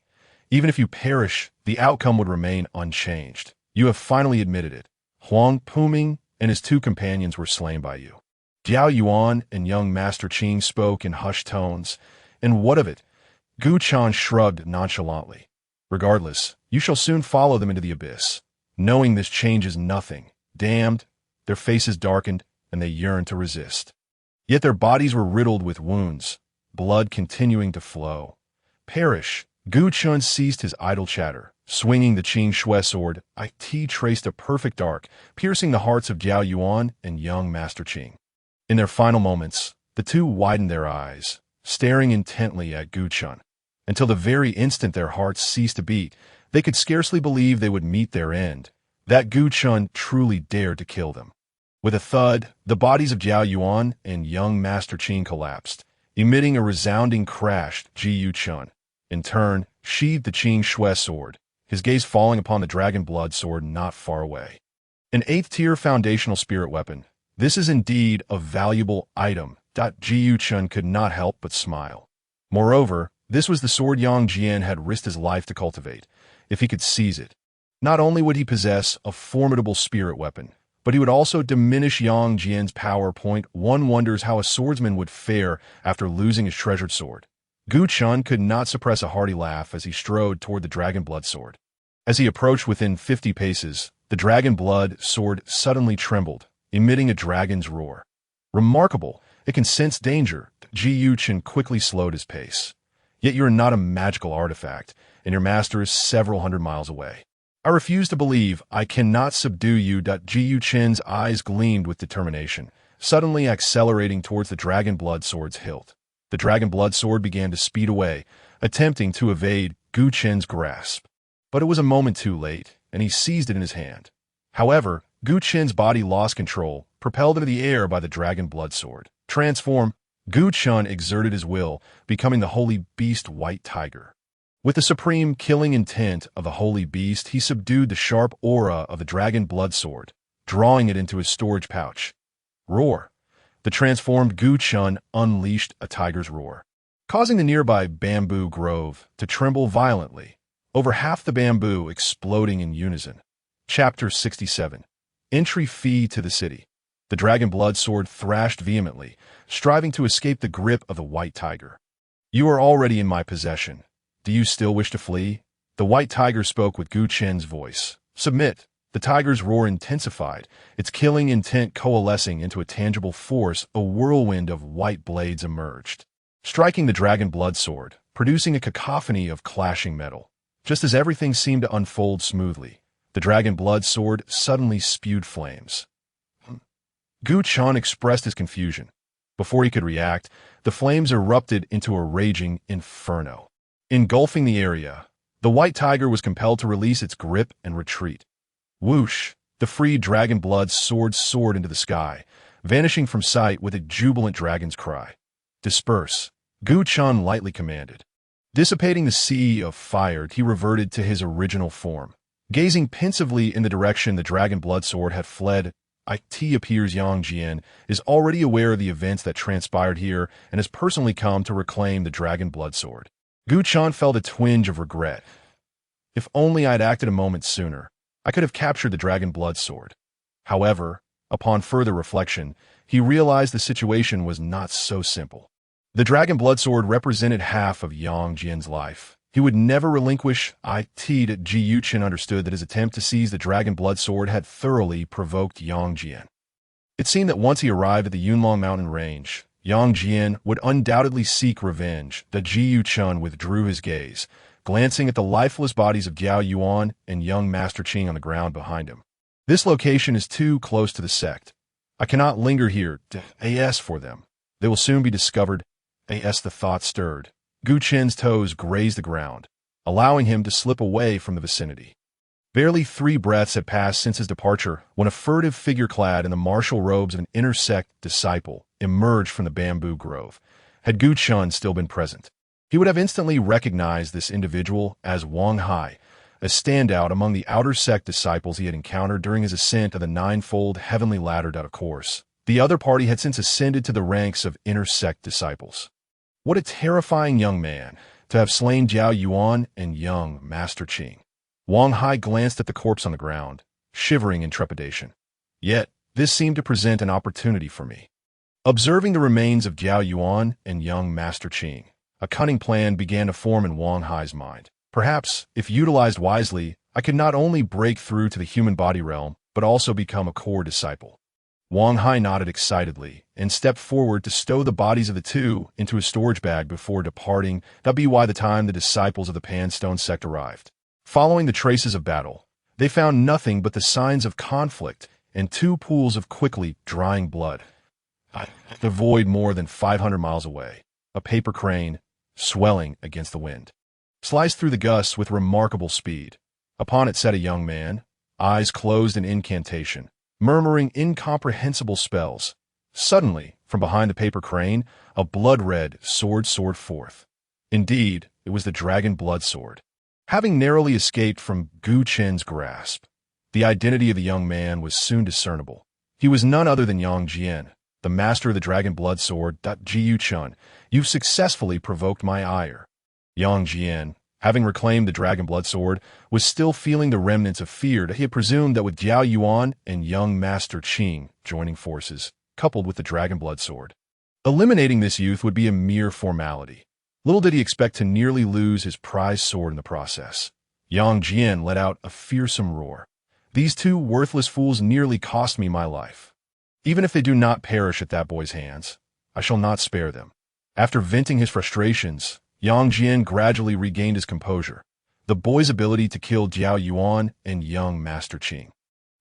Speaker 1: Even if you perish, the outcome would remain unchanged. You have finally admitted it. Huang Puming and his two companions were slain by you. Jiao Yuan and young Master Qing spoke in hushed tones. And what of it? Gu Chen shrugged nonchalantly. Regardless, you shall soon follow them into the abyss. Knowing this changes nothing. Damned, their faces darkened, and they yearned to resist. Yet their bodies were riddled with wounds, blood continuing to flow. Perish. Gu Chen ceased his idle chatter. Swinging the Qing Shui sword, it traced a perfect arc, piercing the hearts of Jiao Yuan and young Master Qing. In their final moments, the two widened their eyes, staring intently at Gu Chen. Until the very instant their hearts ceased to beat, they could scarcely believe they would meet their end, that Gu Chen truly dared to kill them. With a thud, the bodies of Jiao Yuan and young Master Qing collapsed, emitting a resounding crash. Ji Chen, in turn, sheathed the Qing Shui sword, his gaze falling upon the dragon blood sword not far away. An 8th-tier foundational spirit weapon. This is indeed a valuable item. Ji Chen could not help but smile. Moreover, this was the sword Yang Jian had risked his life to cultivate. If he could seize it, not only would he possess a formidable spirit weapon, but he would also diminish Yang Jian's power. One wonders how a swordsman would fare after losing his treasured sword. Gu Chen could not suppress a hearty laugh as he strode toward the dragon blood sword. As he approached within 50 paces, the dragon blood sword suddenly trembled, emitting a dragon's roar. Remarkable, it can sense danger. Ji Chen quickly slowed his pace. Yet you are not a magical artifact, and your master is several hundred miles away. I refuse to believe I cannot subdue you. Ji Chen's eyes gleamed with determination, suddenly accelerating towards the dragon blood sword's hilt. The dragon blood sword began to speed away, attempting to evade Gu Chen's grasp. But it was a moment too late, and he seized it in his hand. However, Gu Chen's body lost control, propelled into the air by the dragon blood sword. Transform. Gu Chen exerted his will, becoming the holy beast White Tiger. With the supreme killing intent of the holy beast, he subdued the sharp aura of the dragon blood sword, drawing it into his storage pouch. Roar. The transformed Gu Chen unleashed a tiger's roar, causing the nearby bamboo grove to tremble violently, over half the bamboo exploding in unison. Chapter 67. Entry fee to the city. The dragon blood sword thrashed vehemently, striving to escape the grip of the white tiger. You are already in my possession. Do you still wish to flee? The white tiger spoke with Gu Chen's voice. Submit. The tiger's roar intensified, its killing intent coalescing into a tangible force. A whirlwind of white blades emerged, striking the dragon blood sword, producing a cacophony of clashing metal. Just as everything seemed to unfold smoothly, the dragon blood sword suddenly spewed flames. Gu Chen expressed his confusion. Before he could react, the flames erupted into a raging inferno. Engulfing the area, the white tiger was compelled to release its grip and retreat. Whoosh! The freed dragon blood sword soared into the sky, vanishing from sight with a jubilant dragon's cry. Disperse, Gu Chen lightly commanded. Dissipating the sea of fire, he reverted to his original form. Gazing pensively in the direction the dragon blood sword had fled, it appears Yang Jian is already aware of the events that transpired here and has personally come to reclaim the dragon blood sword. Gu Chen felt a twinge of regret. If only I had acted a moment sooner, I could have captured the dragon blood sword. However, upon further reflection, he realized the situation was not so simple. The dragon bloodsword represented half of Yang Jian's life. He would never relinquish it. Ji Yuchen understood that his attempt to seize the dragon bloodsword had thoroughly provoked Yang Jian. It seemed that once he arrived at the Yunlong mountain range, Yang Jian would undoubtedly seek revenge. The Ji Yuchen withdrew his gaze, glancing at the lifeless bodies of Jiao Yuan and young Master Qing on the ground behind him. This location is too close to the sect. I cannot linger here for them. They will soon be discovered. The thought stirred. Gu Chen's toes grazed the ground, allowing him to slip away from the vicinity. Barely 3 breaths had passed since his departure when a furtive figure clad in the martial robes of an inner sect disciple emerged from the bamboo grove. Had Gu Chen still been present, he would have instantly recognized this individual as Wang Hai, a standout among the outer sect disciples he had encountered during his ascent of the ninefold heavenly ladder. Of course, the other party had since ascended to the ranks of inner sect disciples. What a terrifying young man to have slain Jiao Yuan and young Master Qing. Wang Hai glanced at the corpse on the ground, shivering in trepidation. Yet, this seemed to present an opportunity for me. Observing the remains of Jiao Yuan and young Master Qing, a cunning plan began to form in Wang Hai's mind. Perhaps, if utilized wisely, I could not only break through to the human body realm, but also become a core disciple. Wang Hai nodded excitedly and stepped forward to stow the bodies of the two into a storage bag before departing. That'd be why the time the disciples of the Pan Stone Sect arrived. Following the traces of battle, they found nothing but the signs of conflict and 2 pools of quickly drying blood. The void more than 500 miles away, a paper crane, swelling against the wind, sliced through the gusts with remarkable speed. Upon it sat a young man, eyes closed in incantation, murmuring incomprehensible spells. Suddenly, from behind the paper crane, a blood-red sword soared forth. Indeed, it was the dragon blood sword. Having narrowly escaped from Gu Chen's grasp, the identity of the young man was soon discernible. He was none other than Yang Jian, the master of the dragon blood sword. Ji Yuchen, you've successfully provoked my ire. Yang Jian, having reclaimed the dragon blood sword, was still feeling the remnants of fear that he had presumed that with Jiao Yuan and young Master Qing joining forces, coupled with the dragon blood sword, eliminating this youth would be a mere formality. Little did he expect to nearly lose his prized sword in the process. Yang Jian let out a fearsome roar. These 2 worthless fools nearly cost me my life. Even if they do not perish at that boy's hands, I shall not spare them. After venting his frustrations, Yang Jian gradually regained his composure. The boy's ability to kill Jiao Yuan and young Master Qing,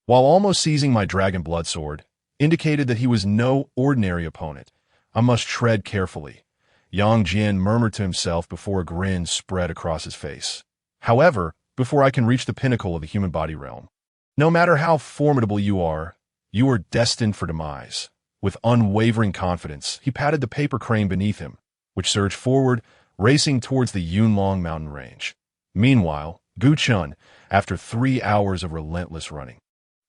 Speaker 1: while almost seizing my dragon blood sword, indicated that he was no ordinary opponent. I must tread carefully. Yang Jian murmured to himself before a grin spread across his face. However, before I can reach the pinnacle of the human body realm, no matter how formidable you are destined for demise. With unwavering confidence, he patted the paper crane beneath him, which surged forward, racing towards the Yunlong mountain range. Meanwhile, Gu Chen, after 3 hours of relentless running,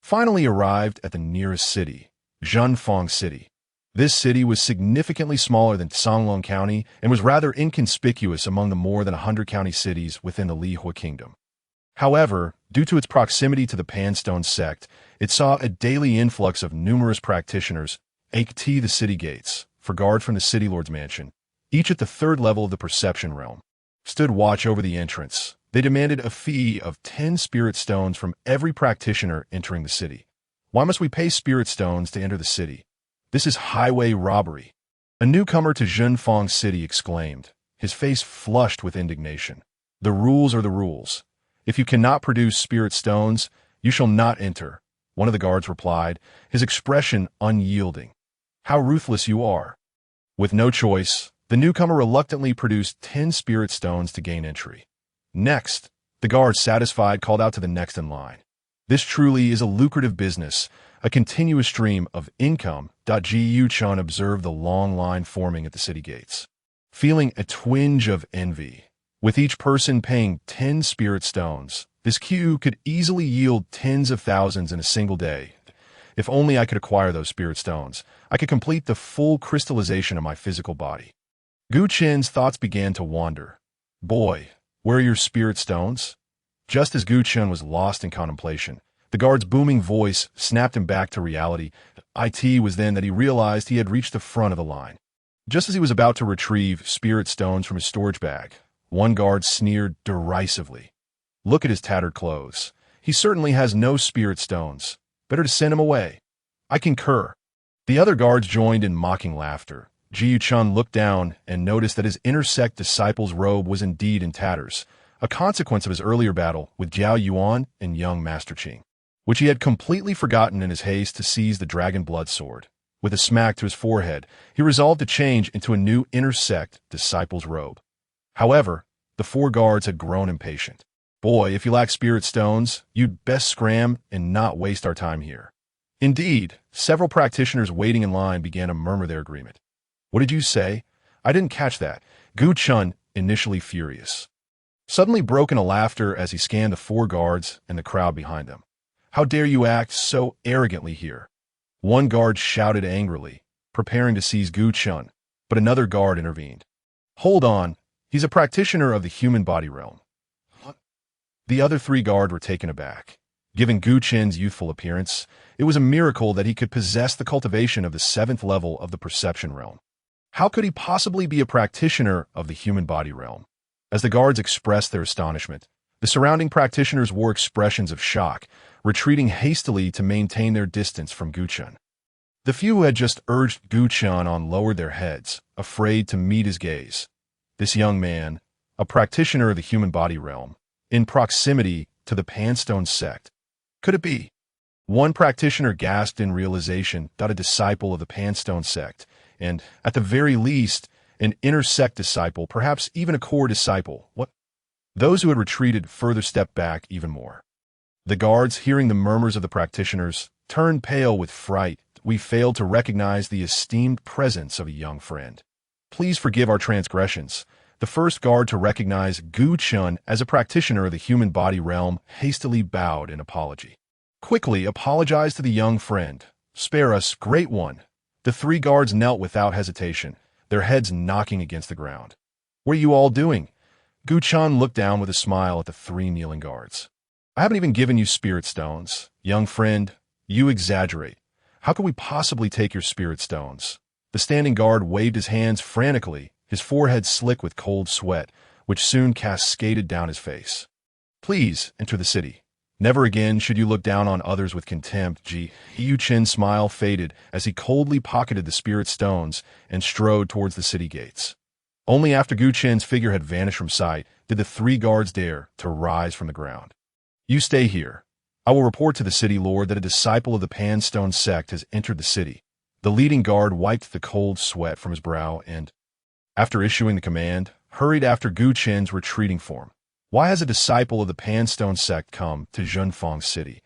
Speaker 1: finally arrived at the nearest city, Zhenfang City. This city was significantly smaller than Songlong County and was rather inconspicuous among the more than 100 county cities within the Lihua Kingdom. However, due to its proximity to the Pan Stone Sect, it saw a daily influx of numerous practitioners ate the city gates, for guard from the city lord's mansion, each at the 3rd level of the perception realm, stood watch over the entrance. They demanded a fee of 10 spirit stones from every practitioner entering the city. Why must we pay spirit stones to enter the city? This is highway robbery. A newcomer to Zhenfang City exclaimed, his face flushed with indignation. The rules are the rules. If you cannot produce spirit stones, you shall not enter, one of the guards replied, his expression unyielding. How ruthless you are. With no choice, the newcomer reluctantly produced 10 spirit stones to gain entry. Next, the guard, satisfied, called out to the next in line. This truly is a lucrative business, a continuous stream of income. Ji Yuchen observed the long line forming at the city gates, feeling a twinge of envy. With each person paying 10 spirit stones, this queue could easily yield tens of thousands in a single day. If only I could acquire those spirit stones, I could complete the full crystallization of my physical body. Gu Chen's thoughts began to wander. Boy, where are your spirit stones? Just as Gu Chen was lost in contemplation, the guard's booming voice snapped him back to reality. It was then that he realized he had reached the front of the line. Just as he was about to retrieve spirit stones from his storage bag, one guard sneered derisively. "Look at his tattered clothes. He certainly has no spirit stones. Better to send him away." "I concur." The other guards joined in mocking laughter. Jiu Chun looked down and noticed that his inner sect disciple's robe was indeed in tatters, a consequence of his earlier battle with Jiao Yuan and young Master Qing, which he had completely forgotten in his haste to seize the dragon blood sword. With a smack to his forehead, he resolved to change into a new inner sect disciple's robe. However, the four guards had grown impatient. "Boy, if you lack spirit stones, you'd best scram and not waste our time here." Indeed, several practitioners waiting in line began to murmur their agreement. "What did you say? I didn't catch that." Gu Chun, initially furious, suddenly broke into laughter as he scanned the four guards and the crowd behind them. "How dare you act so arrogantly here?" One guard shouted angrily, preparing to seize Gu Chun, but another guard intervened. "Hold on, he's a practitioner of the human body realm." The other three guards were taken aback. Given Gu Chen's youthful appearance, it was a miracle that he could possess the cultivation of the 7th level of the perception realm. How could he possibly be a practitioner of the human body realm? As the guards expressed their astonishment, the surrounding practitioners wore expressions of shock, retreating hastily to maintain their distance from Gu Chun. The few who had just urged Gu Chun on lowered their heads, afraid to meet his gaze. This young man, a practitioner of the human body realm, in proximity to the Pan Stone Sect. Could it be? One practitioner gasped in realization that a disciple of the Pan Stone Sect, and, at the very least, an inner sect disciple, perhaps even a core disciple. What? Those who had retreated further stepped back even more. The guards, hearing the murmurs of the practitioners, turned pale with fright. "We failed to recognize the esteemed presence of a young friend. Please forgive our transgressions." The first guard to recognize Gu Chun as a practitioner of the human body realm hastily bowed in apology. "Quickly apologize to the young friend. Spare us, great one." The three guards knelt without hesitation, their heads knocking against the ground. "What are you all doing?" Gu Chun looked down with a smile at the three kneeling guards. "I haven't even given you spirit stones. Young friend, you exaggerate. How could we possibly take your spirit stones?" The standing guard waved his hands frantically, his forehead slick with cold sweat, which soon cascaded down his face. "Please enter the city. Never again should you look down on others with contempt." Yu Chen's smile faded as he coldly pocketed the spirit stones and strode towards the city gates. Only after Gu Chen's figure had vanished from sight did the three guards dare to rise from the ground. "You stay here. I will report to the city lord that a disciple of the Pan Stone Sect has entered the city." The leading guard wiped the cold sweat from his brow and, after issuing the command, hurried after Gu Chen's retreating form. Why has a disciple of the Pan Stone Sect come to Zhenfang City?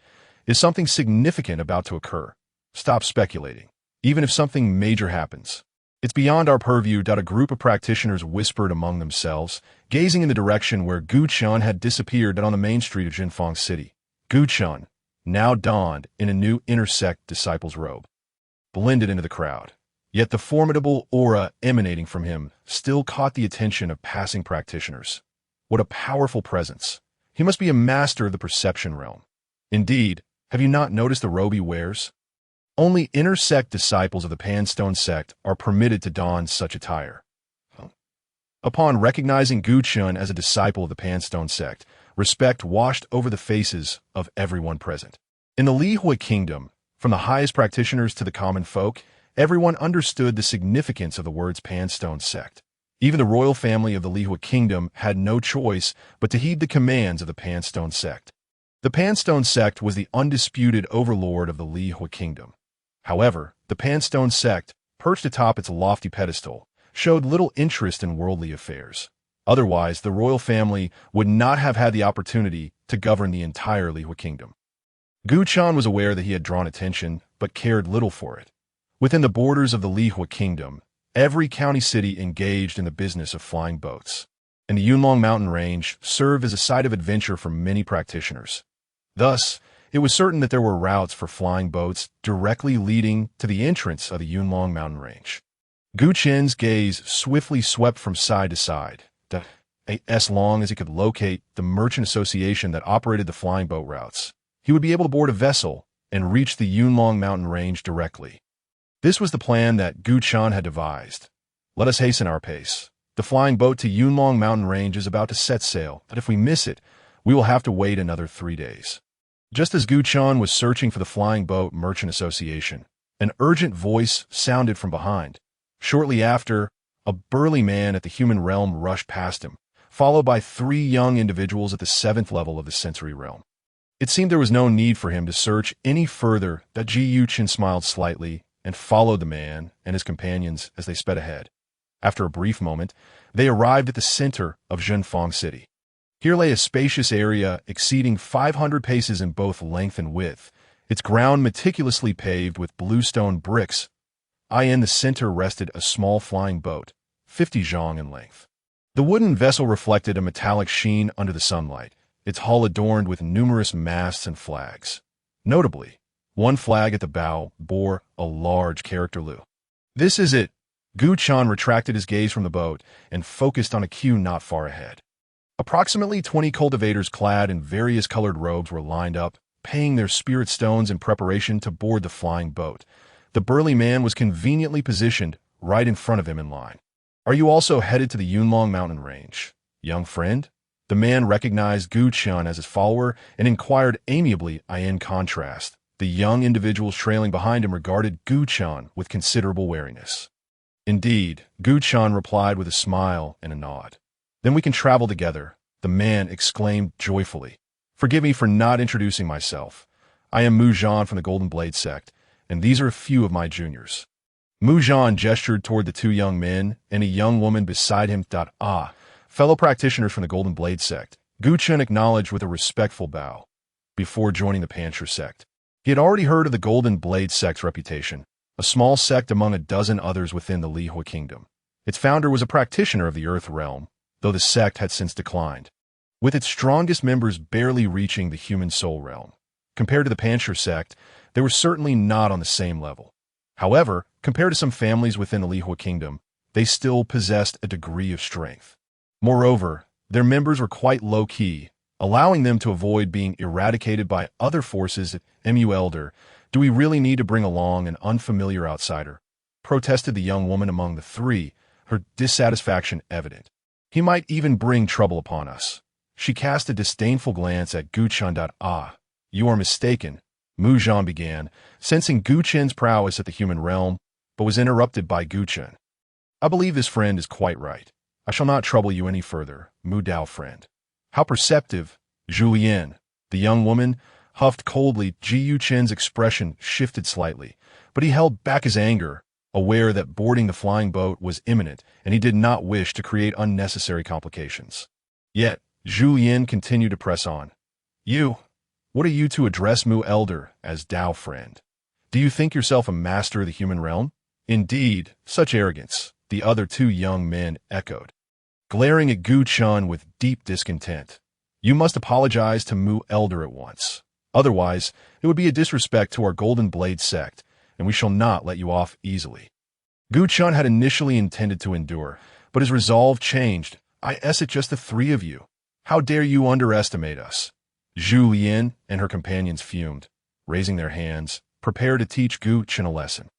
Speaker 1: Is something significant about to occur? Stop speculating. Even if something major happens, it's beyond our purview. A group of practitioners whispered among themselves, gazing in the direction where Gu Chun had disappeared on the main street of Zhenfang City. Gu Chun, now donned in a new inner sect disciple's robe, blended into the crowd. Yet the formidable aura emanating from him still caught the attention of passing practitioners. What a powerful presence. He must be a master of the perception realm. Indeed, have you not noticed the robe he wears? Only inner sect disciples of the Pan Stone Sect are permitted to don such attire. Upon recognizing Gu Chun as a disciple of the Pan Stone Sect, respect washed over the faces of everyone present. In the Lihua Kingdom, from the highest practitioners to the common folk, everyone understood the significance of the words Pan Stone Sect. Even the royal family of the Lihua Kingdom had no choice but to heed the commands of the Pan Stone Sect. The Pan Stone Sect was the undisputed overlord of the Lihua Kingdom. However, the Pan Stone Sect, perched atop its lofty pedestal, showed little interest in worldly affairs. Otherwise, the royal family would not have had the opportunity to govern the entire Lihua Kingdom. Gu Chun was aware that he had drawn attention, but cared little for it. Within the borders of the Lihua Kingdom, every county city engaged in the business of flying boats, and the Yunlong mountain range served as a site of adventure for many practitioners. Thus, it was certain that there were routes for flying boats directly leading to the entrance of the Yunlong mountain range. Gu Chen's gaze swiftly swept from side to side, as long as he could locate the merchant association that operated the flying boat routes. He would be able to board a vessel and reach the Yunlong mountain range directly. This was the plan that Gu Chun had devised. Let us hasten our pace. The flying boat to Yunlong mountain range is about to set sail, but if we miss it, we will have to wait another 3 days. Just as Gu Chen was searching for the Flying Boat Merchant Association, an urgent voice sounded from behind. Shortly after, a burly man at the human realm rushed past him, followed by 3 young individuals at the 7th level of the sensory realm. It seemed there was no need for him to search any further that Ji Yuchen smiled slightly and followed the man and his companions as they sped ahead. After a brief moment, they arrived at the center of Zhenfang City. Here lay a spacious area exceeding 500 paces in both length and width, its ground meticulously paved with bluestone bricks. In the center rested a small flying boat, 50 zhang in length. The wooden vessel reflected a metallic sheen under the sunlight, its hull adorned with numerous masts and flags. Notably, one flag at the bow bore a large character Lu. This is it. Gu Chen retracted his gaze from the boat and focused on a queue not far ahead. Approximately 20 cultivators clad in various colored robes were lined up, paying their spirit stones in preparation to board the flying boat. The burly man was conveniently positioned right in front of him in line. Are you also headed to the Yunlong mountain range, young friend? The man recognized Gu Chen as his follower and inquired amiably. In contrast, the young individuals trailing behind him regarded Gu Chen with considerable wariness. Indeed, Gu Chen replied with a smile and a nod. Then we can travel together, the man exclaimed joyfully. Forgive me for not introducing myself. I am Mu Zhan from the Golden Blade Sect, and these are a few of my juniors. Mu Zhan gestured toward the 2 young men and a young woman beside him. Fellow practitioners from the Golden Blade Sect, Gu Chen acknowledged with a respectful bow. Before joining the Pan Stone Sect, he had already heard of the Golden Blade Sect's reputation, a small sect among a dozen others within the Lihua Kingdom. Its founder was a practitioner of the Earth Realm, though the sect had since declined, with its strongest members barely reaching the human soul realm. Compared to the Pan Stone Sect, they were certainly not on the same level. However, compared to some families within the Lihua Kingdom, they still possessed a degree of strength. Moreover, their members were quite low-key, allowing them to avoid being eradicated by other forces. Mu Elder, do we really need to bring along an unfamiliar outsider? Protested the young woman among the 3, her dissatisfaction evident. He might even bring trouble upon us. She cast a disdainful glance at Gu Chen. You are mistaken, Mu Zhan began, sensing Gu Chen's prowess at the human realm, but was interrupted by Gu Chen. I believe this friend is quite right. I shall not trouble you any further, Mu Dao friend. How perceptive, Julien. The young woman huffed coldly. Ji Yu Chen's expression shifted slightly, but he held back his anger, aware that boarding the flying boat was imminent and he did not wish to create unnecessary complications. Yet, Julien continued to press on. What are you to address Mu Elder as Dao friend? Do you think yourself a master of the human realm? Indeed, such arrogance, the other 2 young men echoed, glaring at Gu Chen with deep discontent. You must apologize to Mu Elder at once. Otherwise, it would be a disrespect to our Golden Blade Sect, and we shall not let you off easily. Gu Chen had initially intended to endure, but his resolve changed. It's just the 3 of you. How dare you underestimate us? Zhu Lian and her companions fumed, raising their hands, prepared to teach Gu Chen a lesson.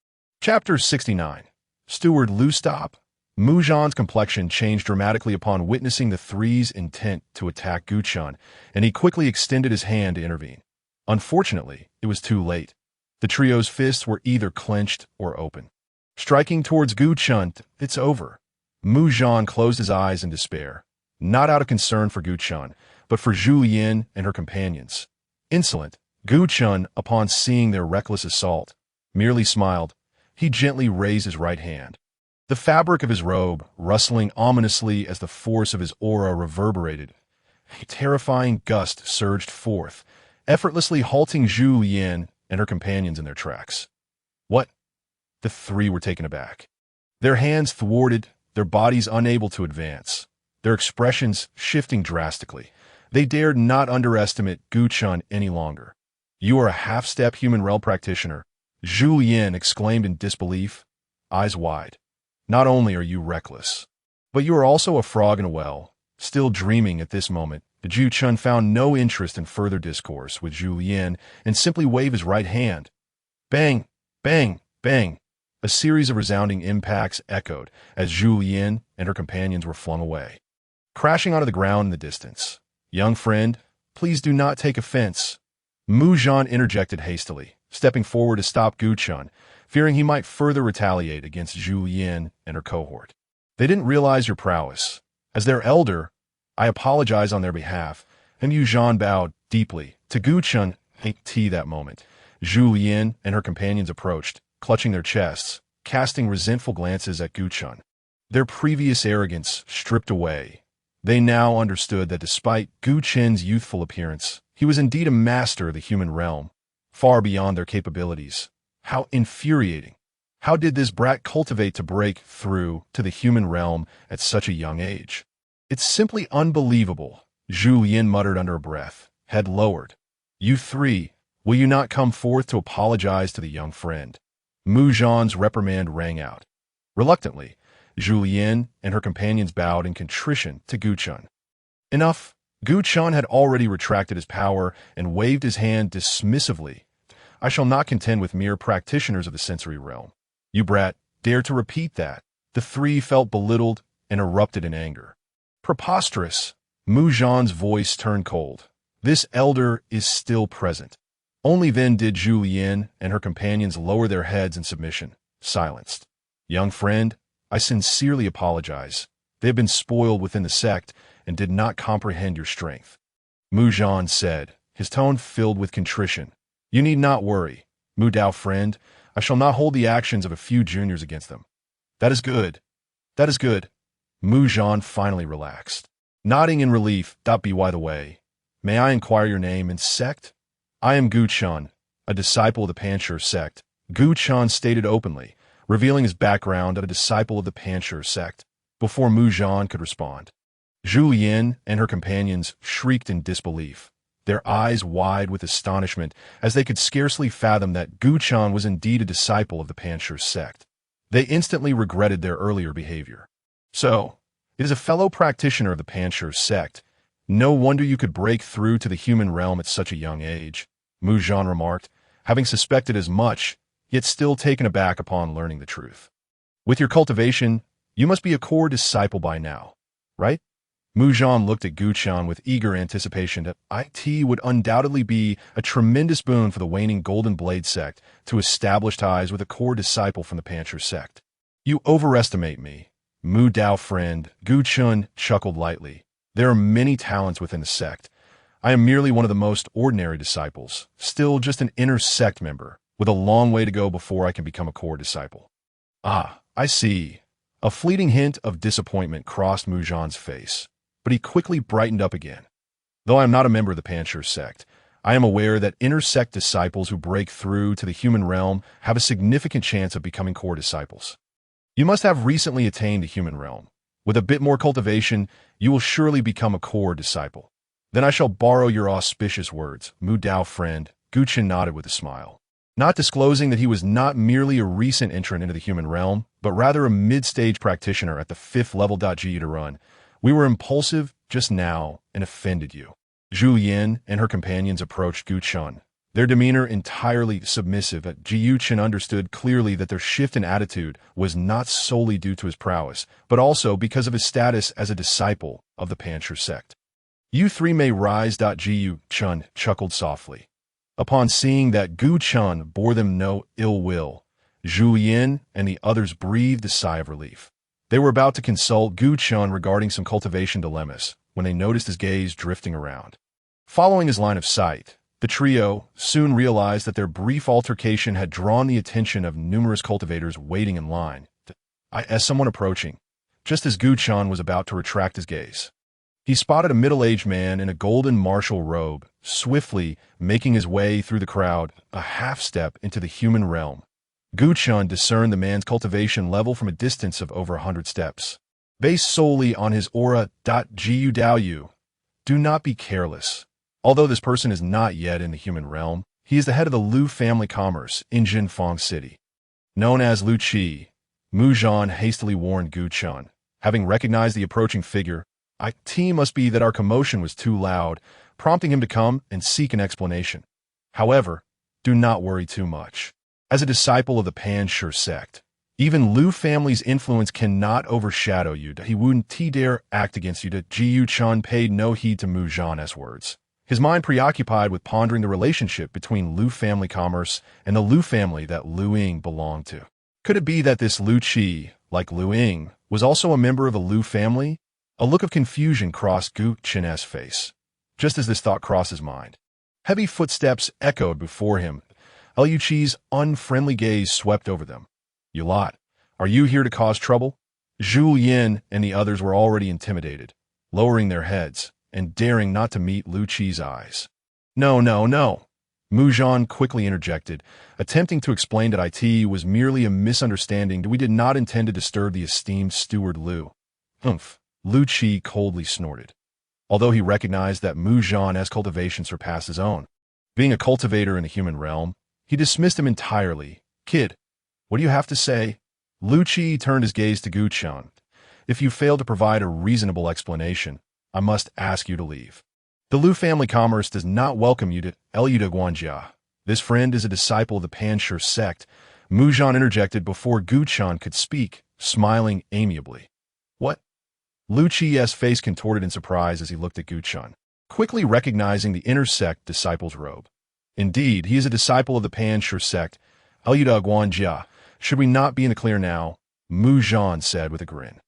Speaker 1: Chapter 69. Steward Lu Stop. Mu Zhan's complexion changed dramatically upon witnessing the 3's intent to attack Gu Chen, and he quickly extended his hand to intervene. Unfortunately, it was too late. The trio's fists were either clenched or open. Striking towards Gu Chen, it's over. Mu Zhan closed his eyes in despair, not out of concern for Gu Chen, but for Zhu Yin and her companions. Insolent, Gu Chen, upon seeing their reckless assault, merely smiled. He gently raised his right hand. The fabric of his robe rustling ominously as the force of his aura reverberated. A terrifying gust surged forth, effortlessly halting Zhu Yin and her companions in their tracks. What? The 3 were taken aback. Their hands thwarted, their bodies unable to advance, their expressions shifting drastically. They dared not underestimate Gu Chen any longer. You are a half-step human realm practitioner, Zhu Yin exclaimed in disbelief, eyes wide. Not only are you reckless, but you are also a frog in a well. Still dreaming at this moment, Gu Chen found no interest in further discourse with Zhu Yin and simply waved his right hand. Bang, bang, bang. A series of resounding impacts echoed as Zhu Yin and her companions were flung away, crashing onto the ground in the distance. "Young friend, please do not take offense," Mu Zhan interjected hastily, stepping forward to stop Gu Chun, fearing he might further retaliate against Zhu Yin and her cohort. "They didn't realize your prowess. As their elder, I apologize on their behalf," and Yu Zhan bowed deeply to Gu Chun. That moment, Zhu Yin and her companions approached, clutching their chests, casting resentful glances at Gu Chun. Their previous arrogance stripped away, they now understood that despite Gu Chen's youthful appearance, he was indeed a master of the human realm, far beyond their capabilities. How infuriating! How did this brat cultivate to break through to the human realm at such a young age? "It's simply unbelievable," Zhu Yin muttered under her breath, head lowered. "You three, will you not come forth to apologize to the young friend?" Mu Zhan's reprimand rang out. Reluctantly, Zhu Yin and her companions bowed in contrition to Gu Chun. Enough! Gu Chun had already retracted his power and waved his hand dismissively. "I shall not contend with mere practitioners of the sensory realm. You brat, dare to repeat that?" The three felt belittled and erupted in anger. "Preposterous!" Mu Zhan's voice turned cold. "This elder is still present." Only then did Zhu Yin and her companions lower their heads in submission, silenced. "Young friend, I sincerely apologize. They have been spoiled within the sect and did not comprehend your strength," Mu Zhan said, his tone filled with contrition. "You need not worry, Mu Dao friend. I shall not hold the actions of a few juniors against them." "That is good. That is good." Mu Zhan finally relaxed, nodding in relief. "By the way, may I inquire your name and sect?" "I am Gu Chun, a disciple of the Pan Stone Sect," Gu Chun stated openly, revealing his background as a disciple of the Pan Stone Sect. Before Mu Zhan could respond, Zhu Yin and her companions shrieked in disbelief, their eyes wide with astonishment as they could scarcely fathom that Gu Chun was indeed a disciple of the Pan Stone Sect. They instantly regretted their earlier behavior. "So, it is a fellow practitioner of the Pan Stone Sect. No wonder you could break through to the human realm at such a young age," Mu Zhan remarked, having suspected as much, yet still taken aback upon learning the truth. "With your cultivation, you must be a core disciple by now, right?" Mu Zhan looked at Gu Chun with eager anticipation that it would undoubtedly be a tremendous boon for the waning Golden Blade sect to establish ties with a core disciple from the Pan Stone Sect. "You overestimate me, Mu Dao friend," Gu Chun chuckled lightly. "There are many talents within the sect. I am merely one of the most ordinary disciples, still just an inner sect member, with a long way to go before I can become a core disciple." "Ah, I see." A fleeting hint of disappointment crossed Mu Zhan's face, but he quickly brightened up again. "Though I am not a member of the Pan Stone Sect, I am aware that inner sect disciples who break through to the human realm have a significant chance of becoming core disciples. You must have recently attained the human realm. With a bit more cultivation, you will surely become a core disciple." "Then I shall borrow your auspicious words, Mu Dao friend," Gu Chun nodded with a smile, not disclosing that he was not merely a recent entrant into the human realm, but rather a mid-stage practitioner at the 5th level. "Gu to run. We were impulsive just now and offended you." Zhu Yin and her companions approached Gu Chun, their demeanor entirely submissive. Gu Chun understood clearly that their shift in attitude was not solely due to his prowess, but also because of his status as a disciple of the Pan Stone Sect. "You three may rise." Gu Chun chuckled softly. Upon seeing that Gu Chun bore them no ill will, Zhu Yin and the others breathed a sigh of relief. They were about to consult Gu Chun regarding some cultivation dilemmas when they noticed his gaze drifting around. Following his line of sight, the trio soon realized that their brief altercation had drawn the attention of numerous cultivators waiting in line. As someone approaching, just as Gu Chun was about to retract his gaze, he spotted a middle-aged man in a golden martial robe, swiftly making his way through the crowd, a half-step into the human realm. Gu Chun discerned the man's cultivation level from a distance of over 100 steps. Based solely on his aura. Gu Dao, do not be careless. Although this person is not yet in the human realm, he is the head of the Lu family commerce in Jinfeng City. Known as Lu Qi, Mu Zhan hastily warned Gu Chun. Having recognized the approaching figure, "It must be that our commotion was too loud," prompting him to come and seek an explanation. "However, do not worry too much. As a disciple of the Pan Stone Sect, Even Lu family's influence cannot overshadow you. He wouldn't dare act against you. Jiu Chun paid no heed to Mu Zhan's words, his mind preoccupied with pondering the relationship between Lu family commerce and the Lu family that Lu Ying belonged to. Could it be that this Lu Qi, like Lu Ying, was also a member of the Lu family? A look of confusion crossed Gu Chen's face. Just as this thought crossed his mind, heavy footsteps echoed before him. Liu Qi's unfriendly gaze swept over them. "You lot, are you here to cause trouble?" Zhu Yin and the others were already intimidated, lowering their heads and daring not to meet Liu Qi's eyes. No, no, no. Mu Zhan quickly interjected, attempting to explain that it was merely a misunderstanding, that we did not intend to disturb the esteemed steward Lu. Humph, Liu Qi coldly snorted. Although he recognized that Mu Zhan's cultivation surpassed his own, being a cultivator in the human realm, he dismissed him entirely. "Kid, what do you have to say?" Liu Qi turned his gaze to Gu Chen. "If you fail to provide a reasonable explanation, I must ask you to leave. The Lu family commerce does not welcome you to Eluda Guanjia. This friend is a disciple of the Pan Stone Sect." Mu Zhan interjected before Gu Chen could speak, smiling amiably. "What?" Liu Qi's face contorted in surprise as he looked at Gu Chen, quickly recognizing the inner sect disciple's robe. "Indeed, he is a disciple of the Pan Stone Sect, Eluda Guanjia. Should we not be in the clear now?" Mu Zhan said with a grin.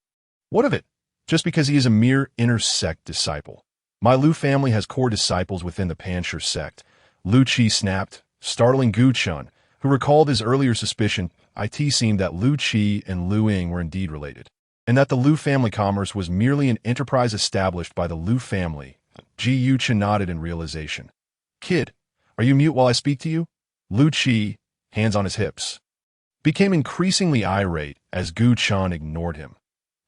Speaker 1: "What of it? Just because he is a mere inner sect disciple. My Lu family has core disciples within the Pan Stone Sect," Liu Qi snapped, startling Gu Chen, who recalled his earlier suspicion. It seemed that Liu Qi and Lu Ying were indeed related, and that the Lu family commerce was merely an enterprise established by the Lu family. Jiu Chen nodded in realization. "Kid, are you mute while I speak to you?" Liu Qi, hands on his hips, became increasingly irate as Gu Chen ignored him.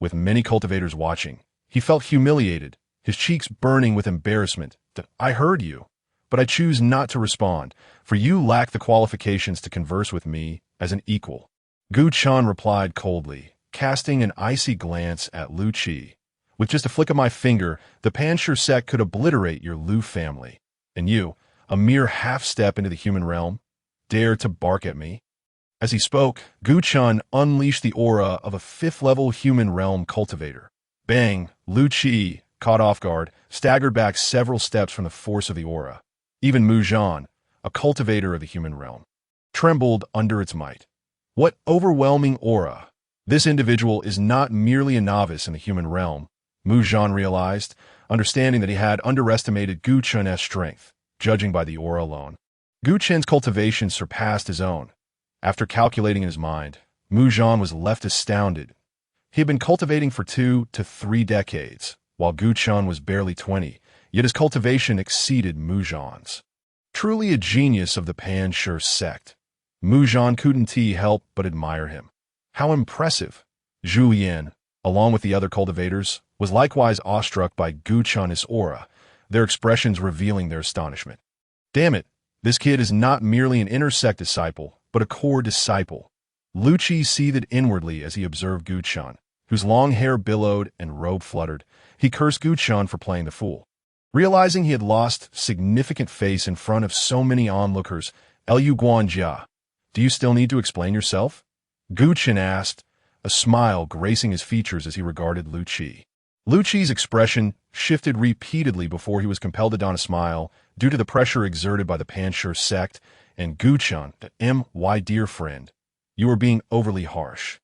Speaker 1: With many cultivators watching, he felt humiliated, his cheeks burning with embarrassment. "I heard you, but I choose not to respond, for you lack the qualifications to converse with me as an equal." Gu Chen replied coldly, casting an icy glance at Liu Qi. "With just a flick of my finger, the Pan Stone Sect could obliterate your Lu family. And you, a mere half-step into the human realm, dare to bark at me?" As he spoke, Gu Chen unleashed the aura of a fifth-level human realm cultivator. Bang! Liu Qi, caught off guard, staggered back several steps from the force of the aura. Even Mu Zhan, a cultivator of the human realm, trembled under its might. What overwhelming aura! This individual is not merely a novice in the human realm, Mu Zhan realized, understanding that he had underestimated Gu Chen's strength, judging by the aura alone. Gu Chen's cultivation surpassed his own. After calculating in his mind, Mu Zhan was left astounded. He had been cultivating for 2 to 3 decades, while Gu Chen was barely 20, yet his cultivation exceeded Mu Zhan's. Truly a genius of the Pan Stone Sect. Mu Zhan couldn't help but admire him. How impressive! Zhu Yin, along with the other cultivators, was likewise awestruck by Gu Chen's aura, their expressions revealing their astonishment. "Damn it, this kid is not merely an inner sect disciple, but a core disciple." Liu Qi seethed inwardly as he observed Gu Chen, whose long hair billowed and robe fluttered. He cursed Gu Chen for playing the fool. Realizing he had lost significant face in front of so many onlookers, "Eluda Guanjia, do you still need to explain yourself?" Gu Chen asked, a smile gracing his features as he regarded Liu Qi. Liu Qi's expression shifted repeatedly before he was compelled to don a smile due to the pressure exerted by the Pan Stone Sect, and Gu Chen, "My dear friend, you are being overly harsh.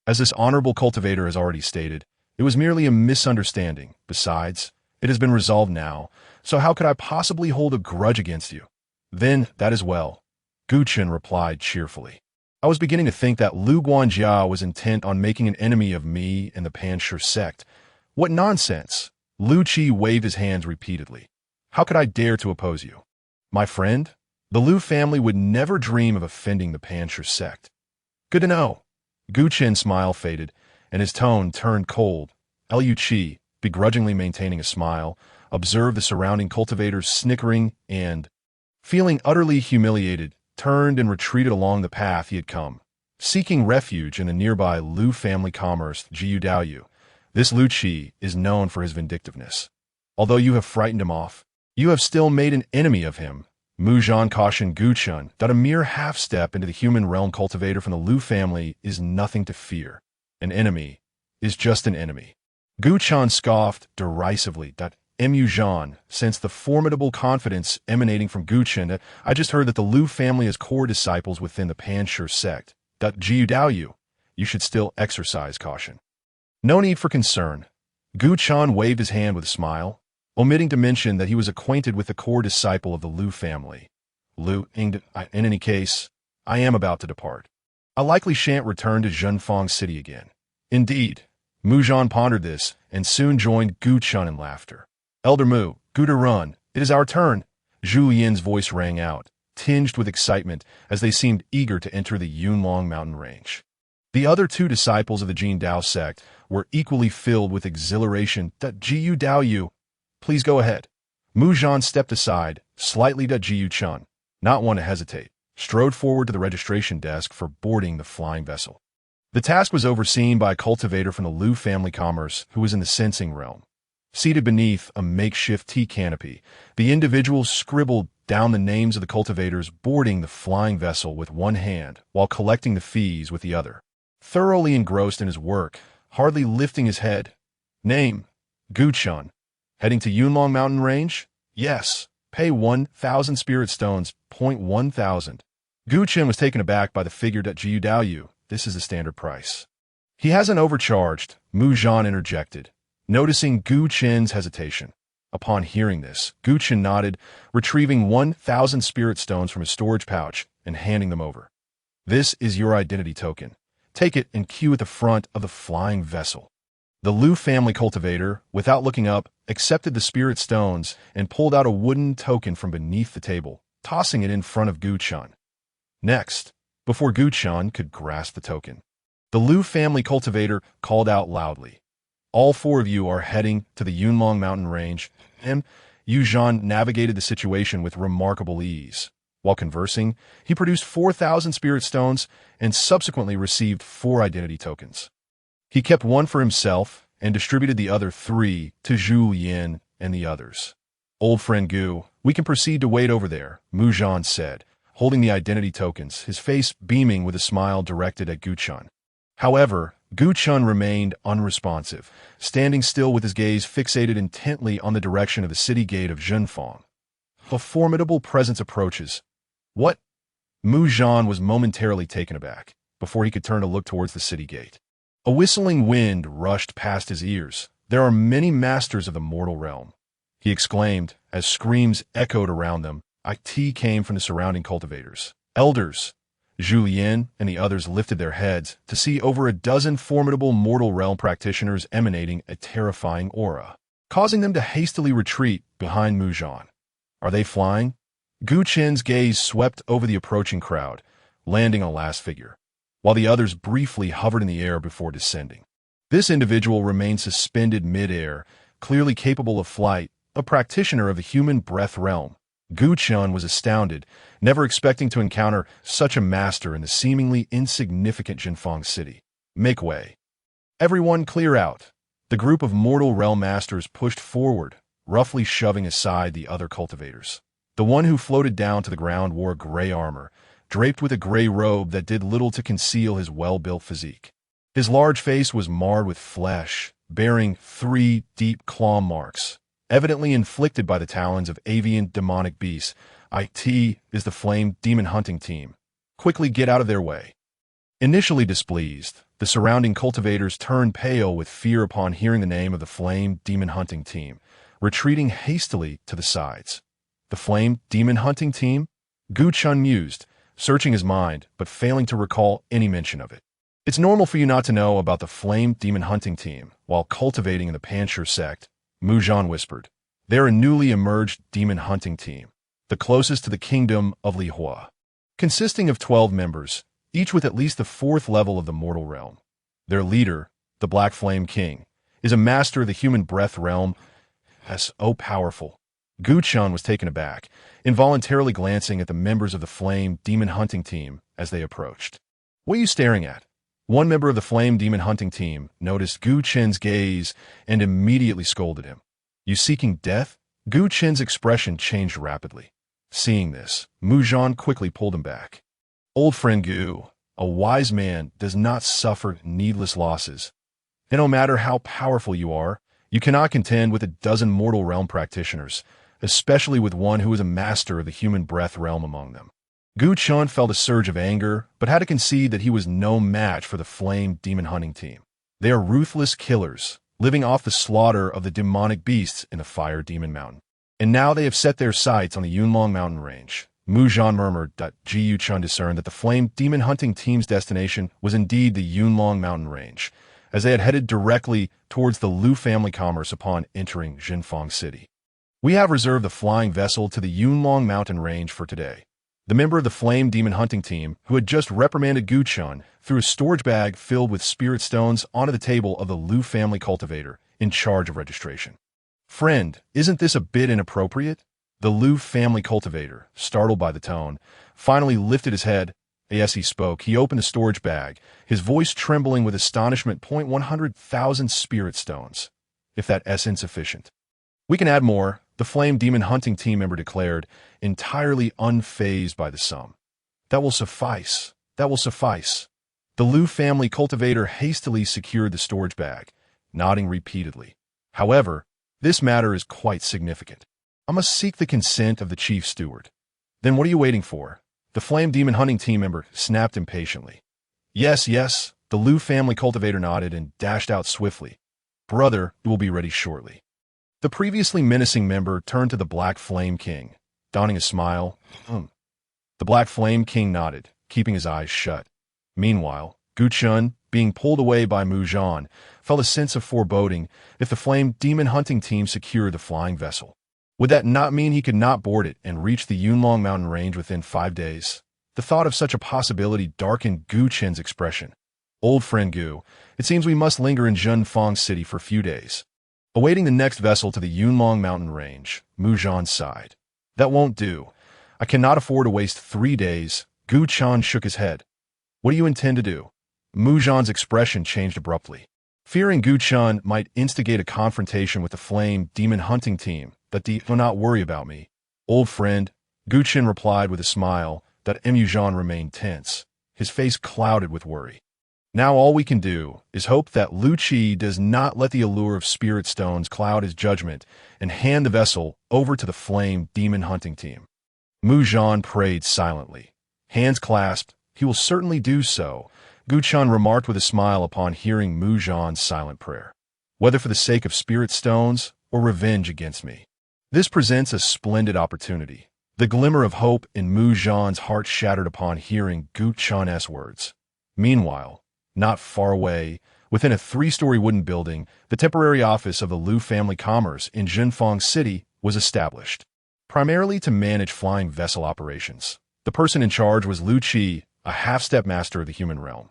Speaker 1: As this honorable cultivator has already stated, it was merely a misunderstanding. Besides, it has been resolved now, so how could I possibly hold a grudge against you?" "Then, that is well," Gu Chen replied cheerfully. "I was beginning to think that Lu Guanjia was intent on making an enemy of me and the Pan Stone Sect. What nonsense!" Liu Qi waved his hands repeatedly. "How could I dare to oppose you? My friend, the Lu family would never dream of offending the Pan Stone Sect." "Good to know." Gu Chen's smile faded, and his tone turned cold. Liu Qi, begrudgingly maintaining a smile, observed the surrounding cultivators snickering and, feeling utterly humiliated, turned and retreated along the path he had come, seeking refuge in the nearby Lu family commerce. "Jiu Daoyu, this Liu Qi is known for his vindictiveness. Although you have frightened him off, you have still made an enemy of him." Mu Zhan cautioned Gu Chun that a mere half-step into the human realm cultivator from the Lu family is nothing to fear. An enemy is just an enemy. Gu Chun scoffed derisively that Mu Zhan sensed the formidable confidence emanating from Gu Chun that I just heard that the Lu family has core disciples within the Pan Stone Sect. Jiu Dao you should still exercise caution. No need for concern. Gu Chun waved his hand with a smile, omitting to mention that he was acquainted with the core disciple of the Lu family. In any case, I am about to depart. I likely shan't return to Zhenfang City again. Indeed, Mu Zhan pondered this and soon joined Gu Chun in laughter. Elder Mu, good to run. It is our turn. Zhu Yin's voice rang out, tinged with excitement as they seemed eager to enter the Yunlong mountain range. The other two disciples of the Jin Dao sect were equally filled with exhilaration. Jiu Dao, please go ahead. Mu Zhan stepped aside, slightly to Jiu Chun, not one to hesitate, strode forward to the registration desk for boarding the flying vessel. The task was overseen by a cultivator from the Lu family commerce who was in the sensing realm. Seated beneath a makeshift tea canopy, the individual scribbled down the names of the cultivators boarding the flying vessel with one hand while collecting the fees with the other. Thoroughly engrossed in his work, hardly lifting his head. Name, Gu Chun. Heading to Yunlong Mountain Range? Yes. Pay 1,000 spirit stones, 1,000. Gu Chun was taken aback by the figure. Jiu Dao, this is the standard price. He hasn't overcharged, Mu Zhan interjected, noticing Gu Chun's hesitation. Upon hearing this, Gu Chun nodded, retrieving 1,000 spirit stones from his storage pouch and handing them over. This is your identity token. Take it and queue at the front of the flying vessel. The Lu family cultivator, without looking up, accepted the spirit stones and pulled out a wooden token from beneath the table, tossing it in front of Gu Chun. Next, before Gu Chun could grasp the token, the Lu family cultivator called out loudly, all four of you are heading to the Yunlong mountain range. Mu Zhan navigated the situation with remarkable ease. While conversing, he produced 4,000 spirit stones and subsequently received 4 identity tokens. He kept one for himself and distributed the other 3 to Zhu Yin and the others. Old friend Gu, we can proceed to wait over there, Mu Zhan said, holding the identity tokens, his face beaming with a smile directed at Gu Chun. However, Gu Chun remained unresponsive, standing still with his gaze fixated intently on the direction of the city gate of Zhenfang. A formidable presence approaches. What? Mu Zhan was momentarily taken aback, before he could turn to look towards the city gate. A whistling wind rushed past his ears. There are many masters of the mortal realm, he exclaimed, as screams echoed around them. IT came from the surrounding cultivators. Elders. Zhu Yin and the others lifted their heads to see over a dozen formidable mortal realm practitioners emanating a terrifying aura, causing them to hastily retreat behind Mu Zhan. Are they flying? Gu Chen's gaze swept over the approaching crowd, landing on the last figure, while the others briefly hovered in the air before descending. This individual remained suspended mid-air, clearly capable of flight, a practitioner of the human breath realm. Gu Chun was astounded, never expecting to encounter such a master in the seemingly insignificant Zhenfang city. Make way. Everyone clear out. The group of mortal realm masters pushed forward, roughly shoving aside the other cultivators. The one who floated down to the ground wore gray armor, draped with a gray robe that did little to conceal his well-built physique. His large face was marred with flesh, bearing 3 deep claw marks, evidently inflicted by the talons of avian demonic beasts. IT is the Flame Demon Hunting Team. Quickly get out of their way. Initially displeased, the surrounding cultivators turned pale with fear upon hearing the name of the Flame Demon Hunting Team, retreating hastily to the sides. The Flame Demon Hunting Team? Gu Chun mused, searching his mind, but failing to recall any mention of it. It's normal for you not to know about the Flame Demon Hunting Team while cultivating in the Pan Stone Sect, Mu Zhan whispered. They're a newly emerged demon hunting team, the closest to the kingdom of Li Hua, consisting of 12 members, each with at least the 4th level of the mortal realm. Their leader, the Black Flame King, is a master of the human breath realm. Powerful. Gu Chun was taken aback, involuntarily glancing at the members of the Flame Demon Hunting Team as they approached. What are you staring at? One member of the Flame Demon Hunting Team noticed Gu Chen's gaze and immediately scolded him. You seeking death? Gu Chen's expression changed rapidly. Seeing this, Muzhan quickly pulled him back. Old friend Gu, a wise man does not suffer needless losses. And no matter how powerful you are, you cannot contend with a dozen mortal realm practitioners, especially with one who is a master of the human breath realm among them. Gu Chun felt a surge of anger, but had to concede that he was no match for the Flame Demon Hunting Team. They are ruthless killers, living off the slaughter of the demonic beasts in the Fire Demon Mountain. And now they have set their sights on the Yunlong Mountain Range. Muzhan murmured that Gu Chun discerned that the Flame Demon Hunting Team's destination was indeed the Yunlong Mountain Range, as they had headed directly towards the Lu family commerce upon entering Jinfeng City. We have reserved the flying vessel to the Yunlong Mountain Range for today. The member of the Flame Demon Hunting Team, who had just reprimanded Gu Chun, threw a storage bag filled with spirit stones onto the table of the Lu family cultivator in charge of registration. Friend, isn't this a bit inappropriate? The Lu family cultivator, startled by the tone, finally lifted his head. As he spoke, he opened the storage bag, his voice trembling with astonishment. 100,000 spirit stones. If that is insufficient. We can add more, the Flame Demon Hunting Team member declared, entirely unfazed by the sum. That will suffice. That will suffice. The Lu family cultivator hastily secured the storage bag, nodding repeatedly. However, this matter is quite significant. I must seek the consent of the chief steward. Then what are you waiting for? The Flame Demon Hunting Team member snapped impatiently. Yes, yes, the Lu family cultivator nodded and dashed out swiftly. Brother, you will be ready shortly. The previously menacing member turned to the Black Flame King, donning a smile. The Black Flame King nodded, keeping his eyes shut. Meanwhile, Gu Chun, being pulled away by Muzhan, felt a sense of foreboding if the Flame Demon Hunting Team secured the flying vessel. Would that not mean he could not board it and reach the Yunlong Mountain Range within 5 days? The thought of such a possibility darkened Gu Chen's expression. Old friend Gu, it seems we must linger in Jinfeng City for a few days. Awaiting the next vessel to the Yunlong Mountain Range, Muzhan sighed. That won't do. I cannot afford to waste 3 days. Gu Chun shook his head. What do you intend to do? Muzhan's expression changed abruptly. Fearing Gu Chun might instigate a confrontation with the Flame Demon Hunting Team, that do not worry about me. Old friend, Gu Chun replied with a smile that Muzhan remained tense, his face clouded with worry. Now all we can do is hope that Lu Qi does not let the allure of spirit stones cloud his judgment and hand the vessel over to the Flame Demon Hunting Team. Muzhan prayed silently. Hands clasped, he will certainly do so, Gu Chun remarked with a smile upon hearing Muzhan's silent prayer. Whether for the sake of spirit stones or revenge against me. This presents a splendid opportunity. The glimmer of hope in Muzhan's heart shattered upon hearing Gu Chun's words. Meanwhile, not far away, within a 3-story wooden building, the temporary office of the Lu family commerce in Jinfeng City was established. Primarily to manage flying vessel operations. The person in charge was Lu Qi, a half-step master of the human realm.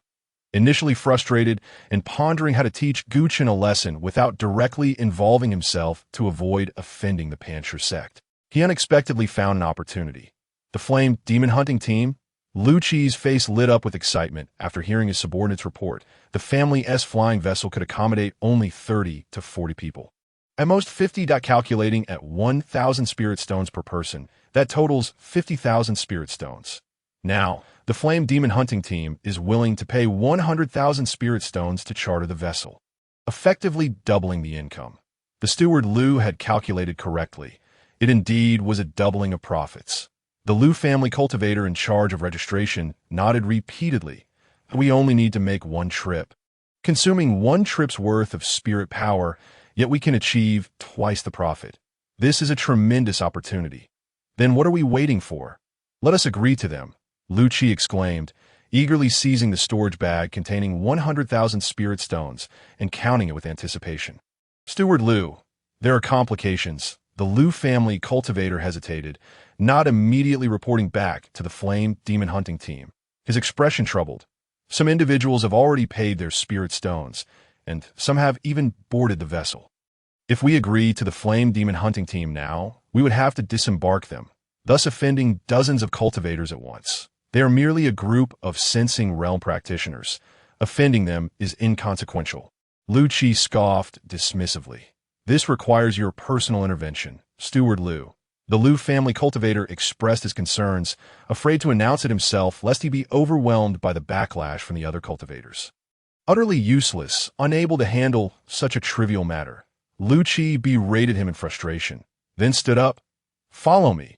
Speaker 1: Initially frustrated and pondering how to teach Gu Chun a lesson without directly involving himself to avoid offending the Pan Stone Sect, he unexpectedly found an opportunity. The Flame Demon Hunting Team? Lu Qi's face lit up with excitement after hearing his subordinate's report. The family's flying vessel could accommodate only 30 to 40 people. At most 50. Calculating at 1,000 spirit stones per person, that totals 50,000 spirit stones. Now, the Flame Demon Hunting Team is willing to pay 100,000 spirit stones to charter the vessel, effectively doubling the income. The steward Lu had calculated correctly. It indeed was a doubling of profits. The Lu family cultivator in charge of registration nodded repeatedly. We only need to make 1 trip. Consuming 1 trip's worth of spirit power, yet we can achieve twice the profit. This is a tremendous opportunity. Then what are we waiting for? Let us agree to them, Lu Qi exclaimed, eagerly seizing the storage bag containing 100,000 spirit stones and counting it with anticipation. Steward Lu, there are complications. The Lu family cultivator hesitated, not immediately reporting back to the Flame Demon Hunting Team. His expression troubled. Some individuals have already paid their spirit stones, and some have even boarded the vessel. If we agree to the Flame Demon Hunting Team now, we would have to disembark them, thus offending dozens of cultivators at once. They are merely a group of sensing realm practitioners. Offending them is inconsequential. Lu Qi scoffed dismissively. This requires your personal intervention, Steward Lu. The Liu family cultivator expressed his concerns, afraid to announce it himself lest he be overwhelmed by the backlash from the other cultivators. Utterly useless, unable to handle such a trivial matter, Lu Qi berated him in frustration, then stood up. "Follow me."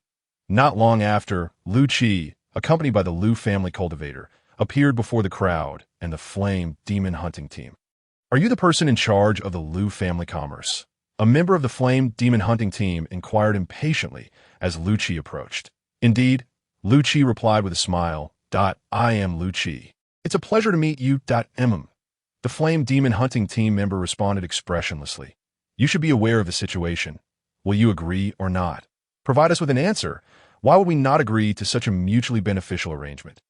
Speaker 1: Not long after, Lu Qi, accompanied by the Liu family cultivator, appeared before the crowd and the flame demon hunting team. "Are you the person in charge of the Liu family commerce?" A member of the flame demon hunting team inquired impatiently as Lu Qi approached. "Indeed," Lu Qi replied with a smile. "I am Lu Qi. It's a pleasure to meet you. The flame demon hunting team member responded expressionlessly. "You should be aware of the situation. Will you agree or not? Provide us with an answer. Why would we not agree to such a mutually beneficial arrangement?"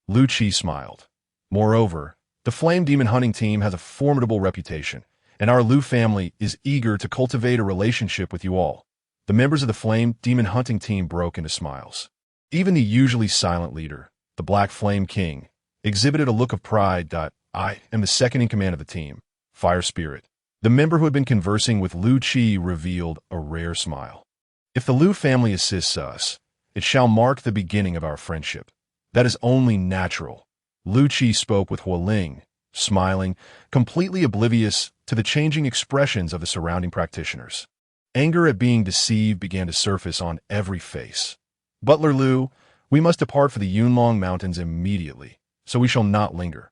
Speaker 1: Lu Qi smiled. "Moreover, the flame demon hunting team has a formidable reputation, and our Liu family is eager to cultivate a relationship with you all." The members of the flame demon hunting team broke into smiles. Even the usually silent leader, the Black Flame King, exhibited a look of pride. "I am the second in command of the team, Fire Spirit." The member who had been conversing with Lu Qi revealed a rare smile. "If the Liu family assists us, it shall mark the beginning of our friendship. That is only natural." Lu Qi spoke with Hualing, smiling, completely oblivious to the changing expressions of the surrounding practitioners. Anger at being deceived began to surface on every face. "Butler Lu, we must depart for the Yunlong Mountains immediately, so we shall not linger."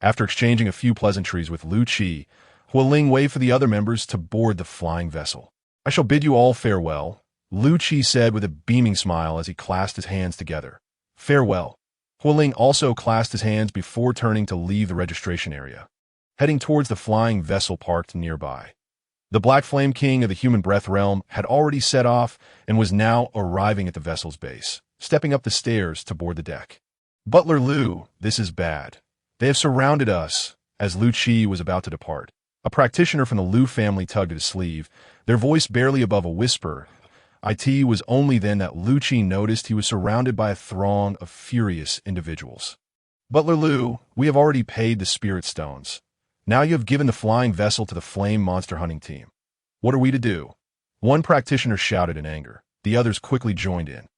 Speaker 1: After exchanging a few pleasantries with Lu Qi, Hualing waved for the other members to board the flying vessel. "I shall bid you all farewell," Lu Qi said with a beaming smile as he clasped his hands together. "Farewell." Hualing also clasped his hands before turning to leave the registration area, heading towards the flying vessel parked nearby. The Black Flame King of the Human Breath Realm had already set off and was now arriving at the vessel's base, stepping up the stairs to board the deck. "Butler Lu, this is bad. They have surrounded us." As Lu Qi was about to depart, a practitioner from the Liu family tugged at his sleeve, their voice barely above a whisper. It was only then that Lu Qi noticed he was surrounded by a throng of furious individuals. "Butler Lu, we have already paid the spirit stones. Now you have given the flying vessel to the flame monster hunting team. What are we to do?" One practitioner shouted in anger. The others quickly joined in,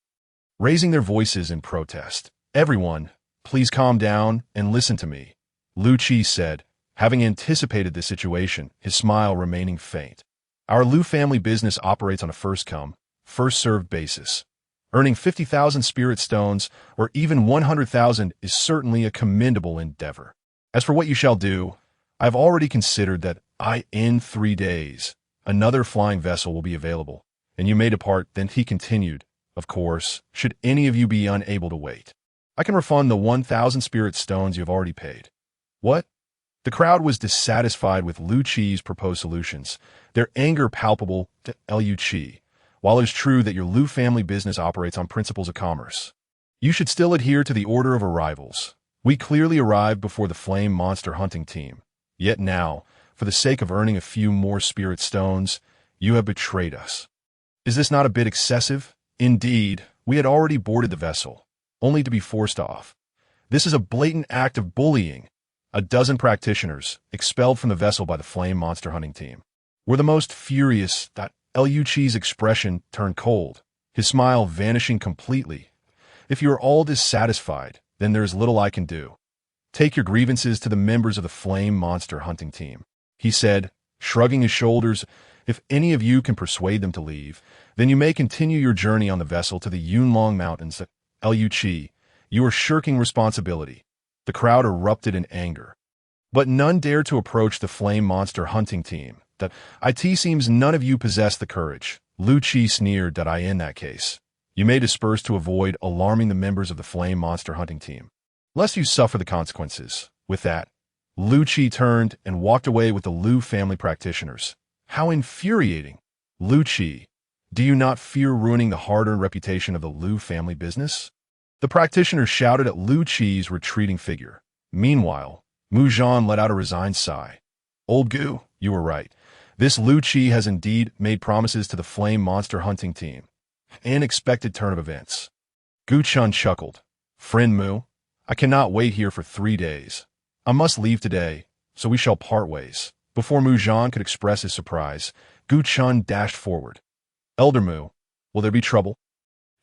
Speaker 1: raising their voices in protest. "Everyone, please calm down and listen to me," Lu Qi said, having anticipated the situation, his smile remaining faint. "Our Liu family business operates on a first-come, first-served basis. Earning 50,000 spirit stones, or even 100,000, is certainly a commendable endeavor. As for what you shall do, I have already considered that in 3 days, another flying vessel will be available, and you may depart." Then he continued, "Of course, should any of you be unable to wait, I can refund the 1,000 spirit stones you have already paid." "What?" The crowd was dissatisfied with Lu Qi's proposed solutions, their anger palpable to Lu Qi. "While it is true that your Liu family business operates on principles of commerce, you should still adhere to the order of arrivals. We clearly arrived before the flame monster hunting team. Yet now, for the sake of earning a few more spirit stones, you have betrayed us. Is this not a bit excessive? Indeed, we had already boarded the vessel, only to be forced off. This is a blatant act of bullying." A dozen practitioners, expelled from the vessel by the flame monster hunting team, were the most furious. Lu Qi's expression turned cold, his smile vanishing completely. "If you are all dissatisfied, then there is little I can do. Take your grievances to the members of the flame monster hunting team," he said, shrugging his shoulders. "If any of you can persuade them to leave, then you may continue your journey on the vessel to the Yunlong Mountains." "Lu Qi, you are shirking responsibility." The crowd erupted in anger, but none dared to approach the flame monster hunting team. "It seems none of you possess the courage," Lu Qi sneered. "In that case, you may disperse to avoid alarming the members of the flame monster hunting team, lest you suffer the consequences." With that, Lu Qi turned and walked away with the Liu family practitioners. How infuriating! "Lu Qi, do you not fear ruining the hard-earned reputation of the Liu family business?" The practitioners shouted at Lu Qi's retreating figure. Meanwhile, Mu Zhan let out a resigned sigh. "Old Gu, you were right. This Lu Qi has indeed made promises to the flame monster hunting team." Unexpected turn of events. Gu Chun chuckled. "Friend Mu, I cannot wait here for 3 days. I must leave today, so we shall part ways." Before Mu Zhan could express his surprise, Gu Chun dashed forward. "Elder Mu, Will there be trouble?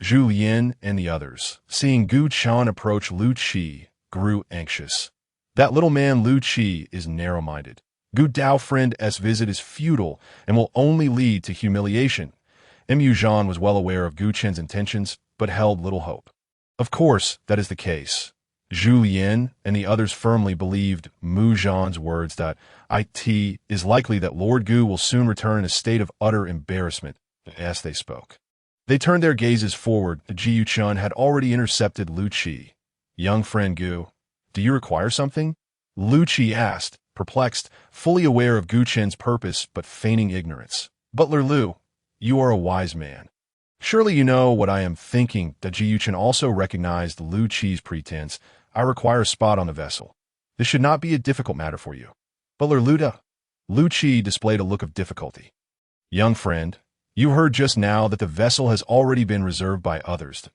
Speaker 1: Zhu Yin and the others, seeing Gu Chen approach Lu Qi, grew anxious. That little man Lu Qi is narrow-minded. Gu Dao friend's visit is futile and will only lead to humiliation. Mu Zhan was well aware of Gu Chen's intentions, but held little hope. Of course, that is the case. Zhu Yin and the others firmly believed Mu Zhan's words that it is likely that Lord Gu will soon return in a state of utter embarrassment as they spoke. They turned their gazes forward. Jiyu Chun had already intercepted Lu Qi. Young friend Gu, do you require something? Lu Qi asked, perplexed, fully aware of Gu Chen's purpose but feigning ignorance. Butler Lu, you are a wise man. Surely you know what I am thinking. Jiyu Chen also recognized Lu Qi's pretense. I require a spot on the vessel. This should not be a difficult matter for you. Butler Luda. Lu Qi displayed a look of difficulty. Young friend, you heard just now that the vessel has already been reserved by others.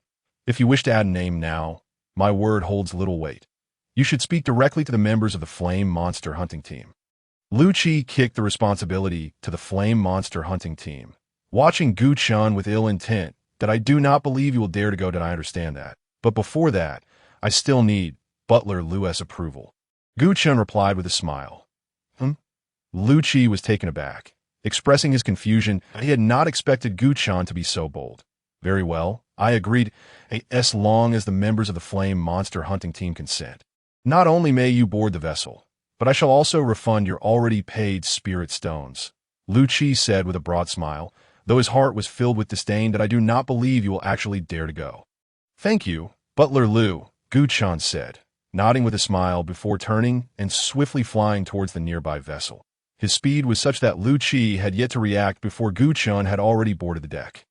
Speaker 1: If you wish to add a name now, my word holds little weight. You should speak directly to the members of the Flame Monster Hunting Team. Lu Qi kicked the responsibility to the Flame Monster Hunting Team. Watching Gu Chen with ill intent, that I do not believe you will dare to go. Did I understand that? But before that, I still need Butler Lu's approval. Gu Chen replied with a smile. Lu Qi was taken aback. Expressing his confusion, he had not expected Gu Chen to be so bold. Very well, I agreed, as long as the members of the Flame Monster Hunting Team consent. Not only may you board the vessel, but I shall also refund your already paid spirit stones. Lu Qi said with a broad smile, though his heart was filled with disdain that I do not believe you will actually dare to go. Thank you, Butler Lu, Gu Chen said, nodding with a smile before turning and swiftly flying towards the nearby vessel. His speed was such that Lu Qi had yet to react before Gu Chen had already boarded the deck.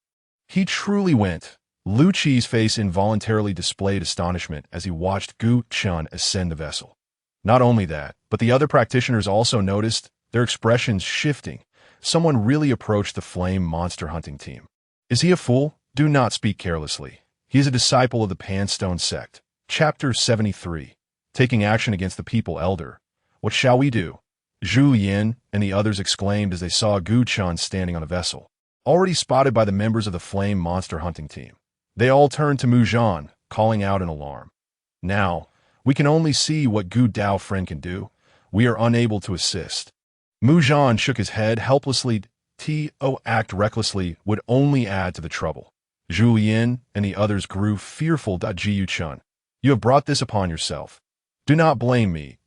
Speaker 1: He truly went. Lu Qi's face involuntarily displayed astonishment as he watched Gu Chen ascend the vessel. Not only that, but the other practitioners also noticed, their expressions shifting. Someone really approached the Flame Monster Hunting Team. Is he a fool? Do not speak carelessly. He is a disciple of the Pan Stone Sect. Chapter 73. Taking action against the people elder. What shall we do? Zhu Yin and the others exclaimed as they saw Gu Chen standing on a vessel, already spotted by the members of the Flame Monster Hunting Team. They all turned to Mu Zhan, calling out in alarm. Now, we can only see what Gu Dao friend can do. We are unable to assist. Mu Zhan shook his head helplessly. To act recklessly would only add to the trouble. Zhu Yin and the others grew fearful. Jiyu Chun, you have brought this upon yourself. Do not blame me.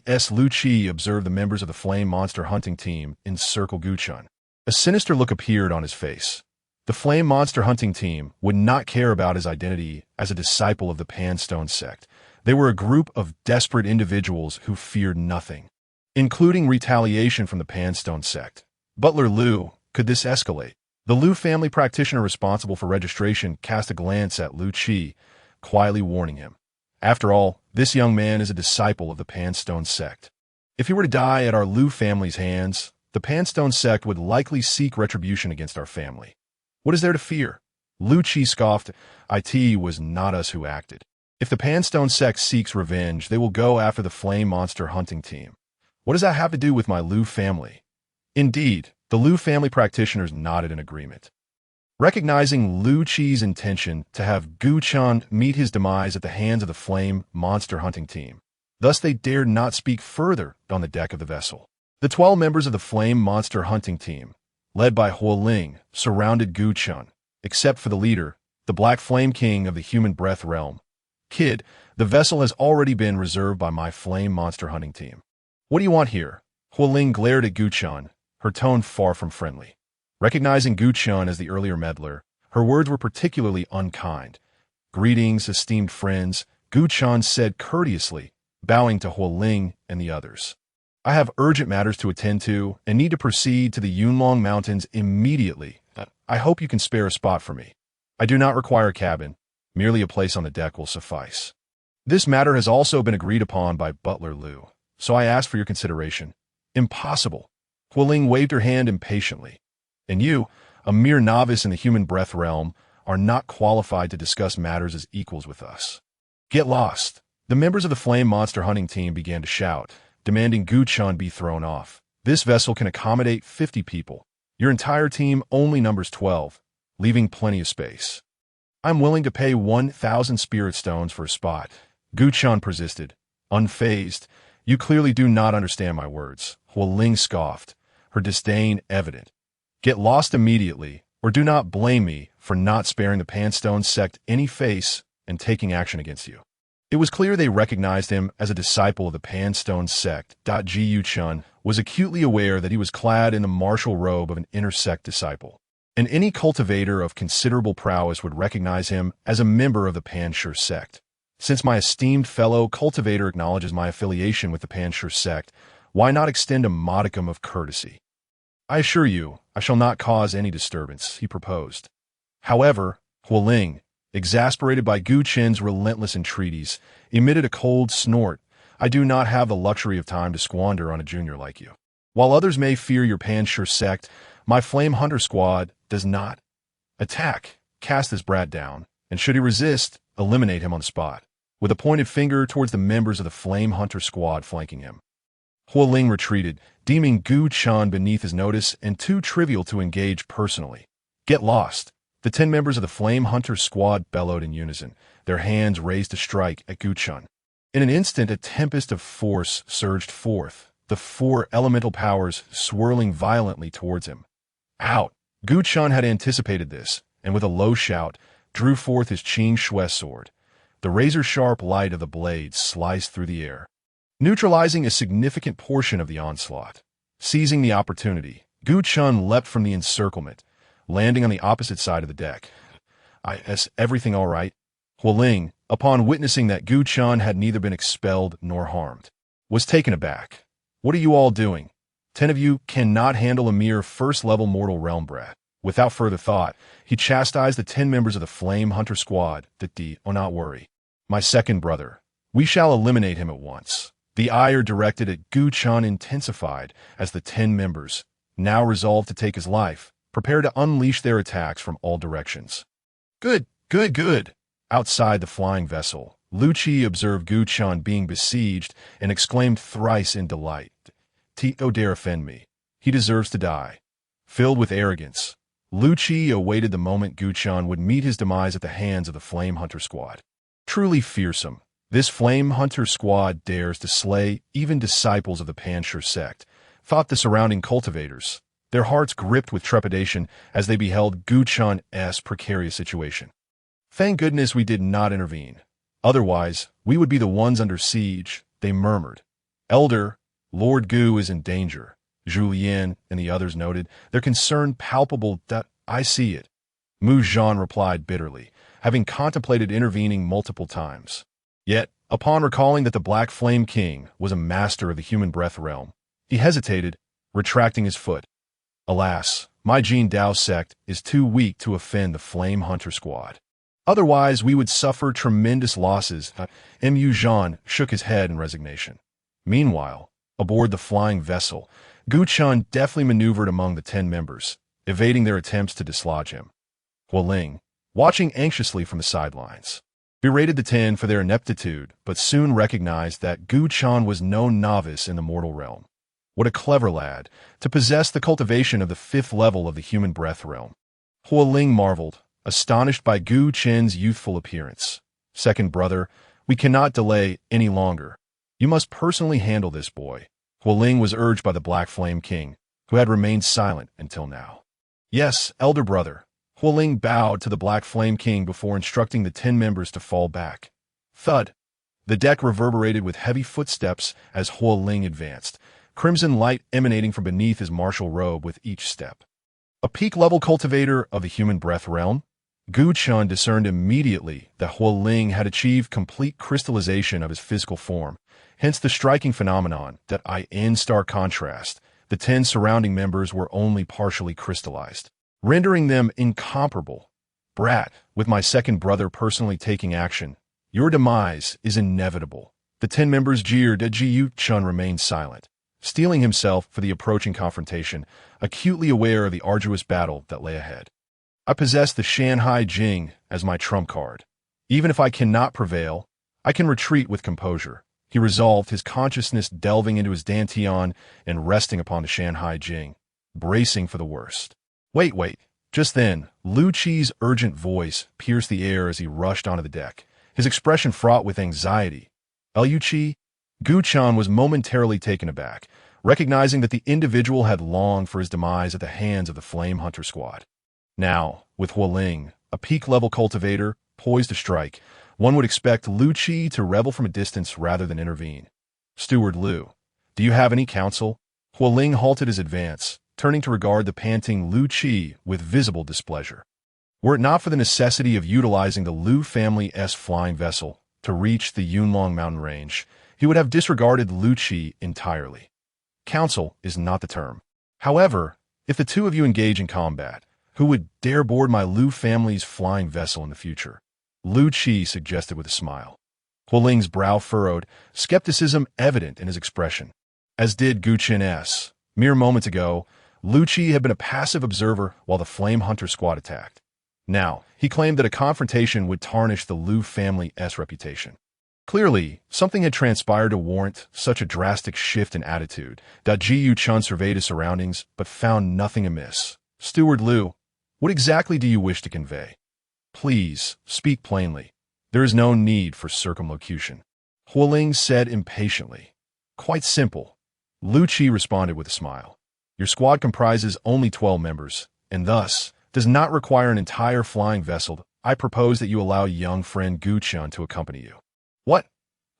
Speaker 1: As Lu Qi observed the members of the Flame Monster Hunting Team encircle Gu Chen. A sinister look appeared on his face. The Flame Monster Hunting Team would not care about his identity as a disciple of the Pan Stone Sect. They were a group of desperate individuals who feared nothing, including retaliation from the Pan Stone Sect. Butler Lu, could this escalate? The Lu family practitioner responsible for registration cast a glance at Lu Qi, quietly warning him. After all, this young man is a disciple of the Pan Stone Sect. If he were to die at our Lu family's hands, the Pan Stone Sect would likely seek retribution against our family. What is there to fear? Lu Qi scoffed. It was not us who acted. If the Pan Stone Sect seeks revenge, they will go after the Flame Monster Hunting Team. What does that have to do with my Lu family? Indeed, the Lu family practitioners nodded in agreement. Recognizing Lu Qi's intention to have Gu Chen meet his demise at the hands of the Flame Monster Hunting Team, thus they dared not speak further on the deck of the vessel. The 12 members of the Flame Monster Hunting Team, led by Huoling, surrounded Gu Chen, except for the leader, the Black Flame King of the Human Breath Realm. Kid, the vessel has already been reserved by my Flame Monster Hunting Team. What do you want here? Huoling glared at Gu Chen, her tone far from friendly. Recognizing Gu Chen as the earlier meddler, her words were particularly unkind. Greetings, esteemed friends, Gu Chen said courteously, bowing to Huoling and the others. I have urgent matters to attend to and need to proceed to the Yunlong Mountains immediately. I hope you can spare a spot for me. I do not require a cabin. Merely a place on the deck will suffice. This matter has also been agreed upon by Butler Lu, so I ask for your consideration. Impossible. Huoling waved her hand impatiently. And you, a mere novice in the human breath realm, are not qualified to discuss matters as equals with us. Get lost. The members of the Flame Monster Hunting Team began to shout, demanding Gu Chen be thrown off. This vessel can accommodate 50 people. Your entire team only numbers 12. leaving plenty of space. I'm willing to pay 1,000 spirit stones for a spot. Gu Chen persisted. Unfazed, you clearly do not understand my words. Hualing scoffed, her disdain evident. Get lost immediately, or do not blame me for not sparing the Pan Stone Sect any face and taking action against you. It was clear they recognized him as a disciple of the Pan Stone Sect. Gu Chen was acutely aware that he was clad in the martial robe of an intersect disciple, and any cultivator of considerable prowess would recognize him as a member of the Pan Stone Sect. Since my esteemed fellow cultivator acknowledges my affiliation with the Pan Stone Sect, why not extend a modicum of courtesy? I assure you, I shall not cause any disturbance, he proposed. However, Hualing, exasperated by Gu Chen's relentless entreaties, emitted a cold snort. I do not have the luxury of time to squander on a junior like you. While others may fear your Pan Stone Sect, my Flame Hunter squad does not. Attack, cast this brat down, and should he resist, eliminate him on the spot, with a pointed finger towards the members of the Flame Hunter squad flanking him. Hualing retreated, deeming Gu Chen beneath his notice and too trivial to engage personally. Get lost. The 10 members of the Flame Hunter squad bellowed in unison, their hands raised to strike at Gu Chen. In an instant, a tempest of force surged forth, the 4 elemental powers swirling violently towards him. Out! Gu Chen had anticipated this, and with a low shout, drew forth his Qing Shui sword. The razor-sharp light of the blade sliced through the air, neutralizing a significant portion of the onslaught. Seizing the opportunity, Gu Chen leapt from the encirclement, landing on the opposite side of the deck. Is everything all right? Hualing, upon witnessing that Gu Chen had neither been expelled nor harmed, was taken aback. What are you all doing? 10 of you cannot handle a mere first-level mortal realm brat. Without further thought, he chastised the 10 members of the Flame Hunter squad. Oh, not worry. My second brother. We shall eliminate him at once. The ire directed at Gu Chen intensified as the 10 members, now resolved to take his life, prepare to unleash their attacks from all directions. Good. Outside the flying vessel, Lu Qi observed Gu Chen being besieged and exclaimed thrice in delight. Tito dare offend me. He deserves to die. Filled with arrogance, Lu Qi awaited the moment Gu Chen would meet his demise at the hands of the Flame Hunter squad. Truly fearsome, this Flame Hunter squad dares to slay even disciples of the Pan Stone Sect, thought the surrounding cultivators, their hearts gripped with trepidation as they beheld Gu Chen's precarious situation. Thank goodness we did not intervene. Otherwise, we would be the ones under siege, they murmured. Elder, Lord Gu is in danger, Julien and the others noted, their concern palpable. I see it. Mu Zhan replied bitterly, having contemplated intervening multiple times. Yet, upon recalling that the Black Flame King was a master of the human breath realm, he hesitated, retracting his foot. Alas, my Jin Dao sect is too weak to offend the Flame Hunter squad. Otherwise, we would suffer tremendous losses. Mu Zhan shook his head in resignation. Meanwhile, aboard the flying vessel, Gu Chen deftly maneuvered among the 10 members, evading their attempts to dislodge him. Hualing, watching anxiously from the sidelines, berated the 10 for their ineptitude, but soon recognized that Gu Chen was no novice in the mortal realm. What a clever lad, to possess the cultivation of the 5th level of the human breath realm. Hualing marveled, astonished by Gu Chen's youthful appearance. Second brother, we cannot delay any longer. You must personally handle this boy. Hualing was urged by the Black Flame King, who had remained silent until now. Yes, elder brother. Hualing bowed to the Black Flame King before instructing the 10 members to fall back. Thud. The deck reverberated with heavy footsteps as Hualing advanced, crimson light emanating from beneath his martial robe with each step. A peak-level cultivator of the human breath realm, Gu Chen discerned immediately that Hualing had achieved complete crystallization of his physical form, hence the striking phenomenon that in stark contrast, the 10 surrounding members were only partially crystallized, rendering them incomparable. Brat, with my second brother personally taking action, your demise is inevitable. The 10 members jeered as Gu Chen remained silent, steeling himself for the approaching confrontation, acutely aware of the arduous battle that lay ahead. I possess the Shan Hai Jing as my trump card. Even if I cannot prevail, I can retreat with composure. He resolved, his consciousness delving into his dantian and resting upon the Shan Hai Jing, bracing for the worst. Wait. Just then, Lu Qi's urgent voice pierced the air as he rushed onto the deck, his expression fraught with anxiety. Lu Qi? Gu Chen was momentarily taken aback, recognizing that the individual had longed for his demise at the hands of the Flame Hunter squad. Now, with Hualing, a peak-level cultivator, poised to strike, one would expect Lu Qi to rebel from a distance rather than intervene. Steward Lu, do you have any counsel? Hualing halted his advance, turning to regard the panting Lu Qi with visible displeasure. Were it not for the necessity of utilizing the Lu family's flying vessel to reach the Yunlong mountain range, he would have disregarded Lu Qi entirely. Counsel is not the term. However, if the two of you engage in combat, who would dare board my Lu family's flying vessel in the future? Lu Qi suggested with a smile. Hualing's brow furrowed, skepticism evident in his expression. As did Gu Chen's. Mere moments ago, Lu Qi had been a passive observer while the Flame Hunter squad attacked. Now, he claimed that a confrontation would tarnish the Lu family's reputation. Clearly, something had transpired to warrant such a drastic shift in attitude. Ji Chen surveyed his surroundings, but found nothing amiss. Steward Lu, what exactly do you wish to convey? Please, speak plainly. There is no need for circumlocution. Hualing said impatiently. Quite simple. Lu Qi responded with a smile. Your squad comprises only 12 members, and thus does not require an entire flying vessel. I propose that you allow young friend Gu Chen to accompany you. What?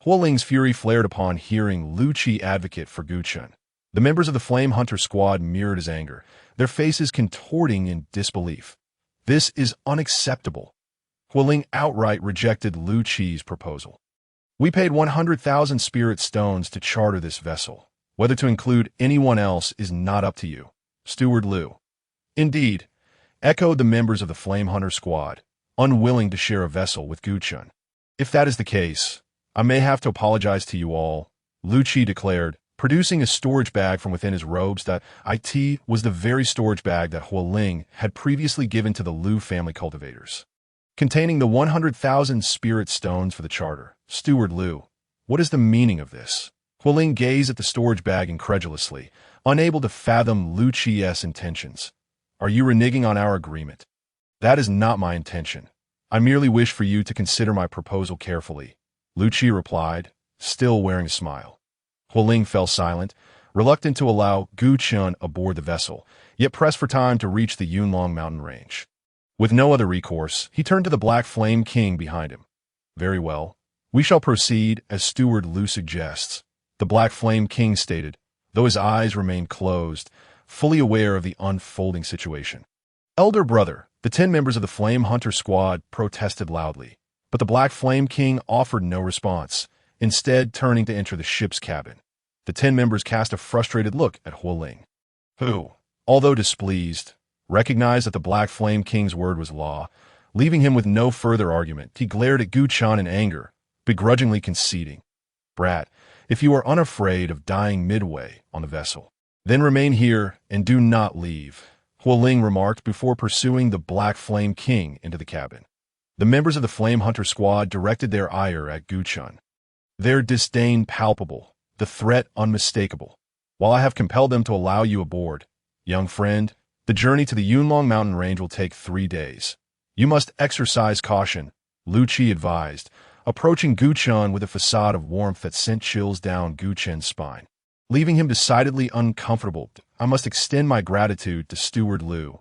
Speaker 1: Hualing's fury flared upon hearing Lu Qi advocate for Gu Chen. The members of the Flame Hunter squad mirrored his anger, their faces contorting in disbelief. This is unacceptable. Hualing outright rejected Lu Qi's proposal. We paid 100,000 spirit stones to charter this vessel. Whether to include anyone else is not up to you. Steward Lu. Indeed, echoed the members of the Flame Hunter squad, unwilling to share a vessel with Gu Chen. If that is the case, I may have to apologize to you all, Lu Qi declared, producing a storage bag from within his robes. That it was the very storage bag that Hualing had previously given to the Lu family cultivators. Containing the 100,000 spirit stones for the charter. Steward Lu, what is the meaning of this? Hualing gazed at the storage bag incredulously, unable to fathom Lu Qi's intentions. Are you reneging on our agreement? That is not my intention. I merely wish for you to consider my proposal carefully, Lu Qi replied, still wearing a smile. Hualing fell silent, reluctant to allow Gu Chen aboard the vessel, yet pressed for time to reach the Yunlong mountain range. With no other recourse, he turned to the Black Flame King behind him. Very well. We shall proceed as Steward Lu suggests, the Black Flame King stated, though his eyes remained closed, fully aware of the unfolding situation. Elder brother, the 10 members of the Flame Hunter squad protested loudly, but the Black Flame King offered no response, instead turning to enter the ship's cabin. The 10 members cast a frustrated look at Hualing, who, although displeased, recognized that the Black Flame King's word was law. Leaving him with no further argument, he glared at Gu Chen in anger, begrudgingly conceding. Brat, if you are unafraid of dying midway on the vessel, then remain here and do not leave, Hualing remarked before pursuing the Black Flame King into the cabin. The members of the Flame Hunter squad directed their ire at Gu Chen. Their disdain palpable, the threat unmistakable. While I have compelled them to allow you aboard, young friend, the journey to the Yunlong mountain range will take 3 days. You must exercise caution, Lu Qi advised, approaching Gu Chen with a facade of warmth that sent chills down Gu Chen's spine. Leaving him decidedly uncomfortable, I must extend my gratitude to Steward Lu.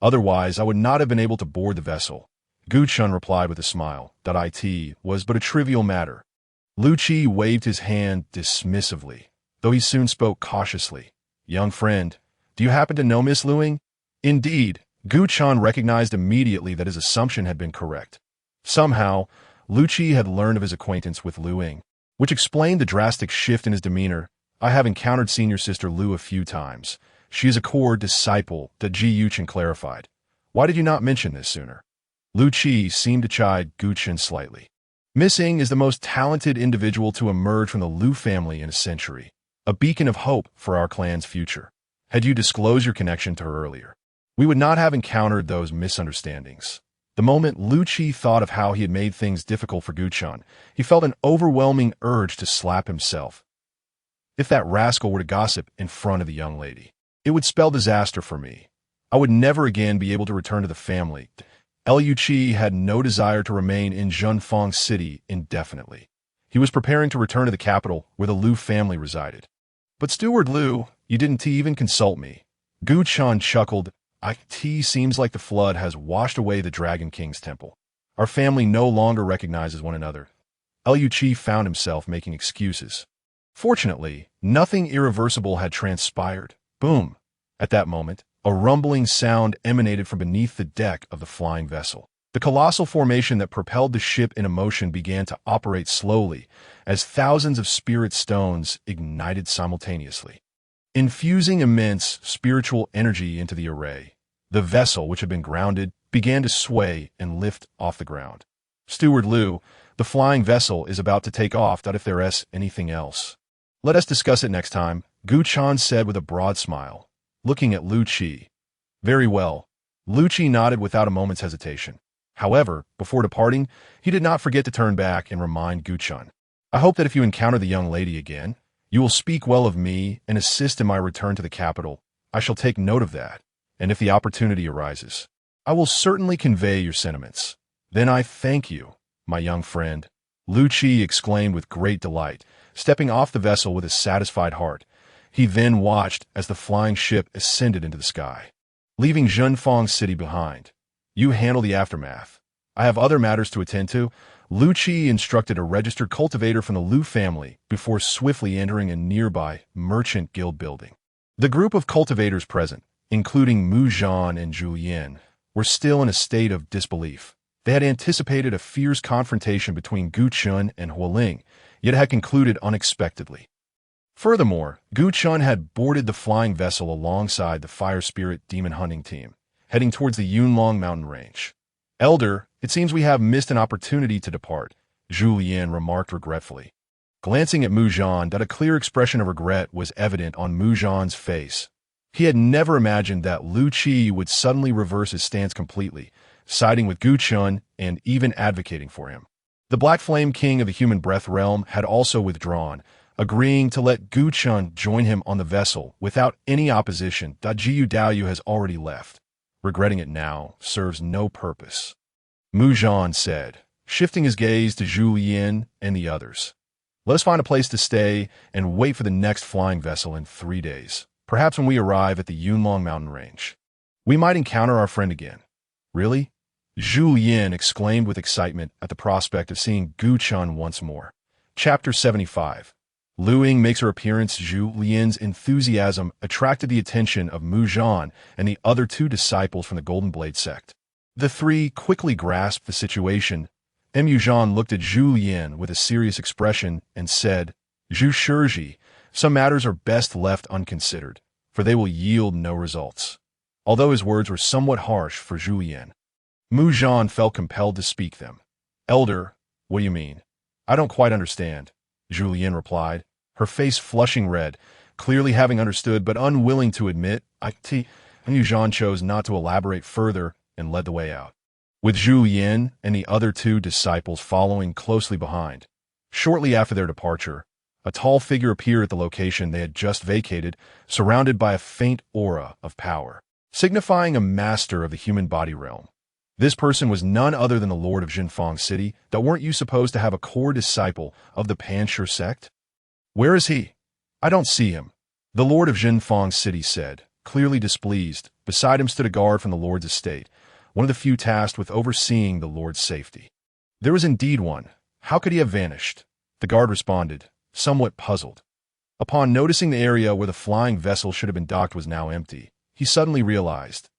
Speaker 1: Otherwise, I would not have been able to board the vessel. Gu Chen replied with a smile that it was but a trivial matter. Lu Qi waved his hand dismissively, though he soon spoke cautiously. Young friend, do you happen to know Miss Luing? Indeed, Gu Chen recognized immediately that his assumption had been correct. Somehow, Lu Qi had learned of his acquaintance with Luing, which explained the drastic shift in his demeanor. I have encountered senior sister Lu a few times. She is a core disciple, Ji Chen clarified. Why did you not mention this sooner? Lu Qi seemed to chide Gu Chen slightly. Miss Ying is the most talented individual to emerge from the Lu family in a century, a beacon of hope for our clan's future. Had you disclosed your connection to her earlier, we would not have encountered those misunderstandings. The moment Lu Qi thought of how he had made things difficult for Gu Chen, he felt an overwhelming urge to slap himself. If that rascal were to gossip in front of the young lady, it would spell disaster for me. I would never again be able to return to the family. Liu Qi had no desire to remain in Zhenfang City indefinitely. He was preparing to return to the capital where the Liu family resided. But Steward Liu, you didn't even consult me. Gu Chan chuckled. It seems like the flood has washed away the Dragon King's temple. Our family no longer recognizes one another. Liu Qi found himself making excuses. Fortunately, nothing irreversible had transpired. Boom! At that moment, a rumbling sound emanated from beneath the deck of the flying vessel. The colossal formation that propelled the ship into motion began to operate slowly as thousands of spirit stones ignited simultaneously. Infusing immense spiritual energy into the array, the vessel, which had been grounded, began to sway and lift off the ground. Steward Liu, the flying vessel is about to take off. If there's anything else, let us discuss it next time, Gu Chan said with a broad smile, looking at Liu Qi. Very well. Liu Qi nodded without a moment's hesitation. However, before departing, he did not forget to turn back and remind Gu Chan. I hope that if you encounter the young lady again, you will speak well of me and assist in my return to the capital. I shall take note of that, and if the opportunity arises, I will certainly convey your sentiments. Then I thank you, my young friend, Liu Qi exclaimed with great delight, stepping off the vessel with a satisfied heart. He then watched as the flying ship ascended into the sky, leaving Zhenfang City behind. You handle the aftermath. I have other matters to attend to. Liu Qi instructed a registered cultivator from the Liu family before swiftly entering a nearby merchant guild building. The group of cultivators present, including Mu Zhan and Zhu Yin, were still in a state of disbelief. They had anticipated a fierce confrontation between Gu Chun and Hualing, yet had concluded unexpectedly. Furthermore, Gu Chun had boarded the flying vessel alongside the fire spirit demon hunting team, heading towards the Yunlong mountain range. Elder, it seems we have missed an opportunity to depart, Zhu Yin remarked regretfully. Glancing at Mu Zhan, that a clear expression of regret was evident on Mu Zhan's face. He had never imagined that Liu Qi would suddenly reverse his stance completely, siding with Gu Chun and even advocating for him. The Black Flame King of the Human Breath Realm had also withdrawn, agreeing to let Gu Chun join him on the vessel without any opposition. Jiu Daoyu has already left. Regretting it now serves no purpose, Mu Zhan said, shifting his gaze to Zhu Yin and the others. Let us find a place to stay and wait for the next flying vessel in 3 days. Perhaps when we arrive at the Yunlong mountain range, we might encounter our friend again. Really? Zhu Yin exclaimed with excitement at the prospect of seeing Gu Chun once more. Chapter 75. Lu Ying makes her appearance. Zhu Yin's enthusiasm attracted the attention of Mu Zhan and the other 2 disciples from the Golden Blade sect. The 3 quickly grasped the situation. Mu Zhan looked at Zhu Yin with a serious expression and said, Zhu Shizhi, some matters are best left unconsidered, for they will yield no results. Although his words were somewhat harsh for Zhu Yin, Mu Zhan felt compelled to speak them. Elder, what do you mean? I don't quite understand, Zhu Yin replied, her face flushing red, clearly having understood but unwilling to admit. Mu Zhan chose not to elaborate further and led the way out, with Zhu Yin and the other 2 disciples following closely behind. Shortly after their departure, a tall figure appeared at the location they had just vacated, surrounded by a faint aura of power, signifying a master of the human body realm. This person was none other than the Lord of Zhenfang City. Weren't you supposed to have a core disciple of the Pan Stone Sect? Where is he? I don't see him, the Lord of Zhenfang City said, clearly displeased. Beside him stood a guard from the Lord's estate, one of the few tasked with overseeing the Lord's safety. There was indeed one. How could he have vanished? The guard responded, somewhat puzzled. Upon noticing the area where the flying vessel should have been docked was now empty, he suddenly realized,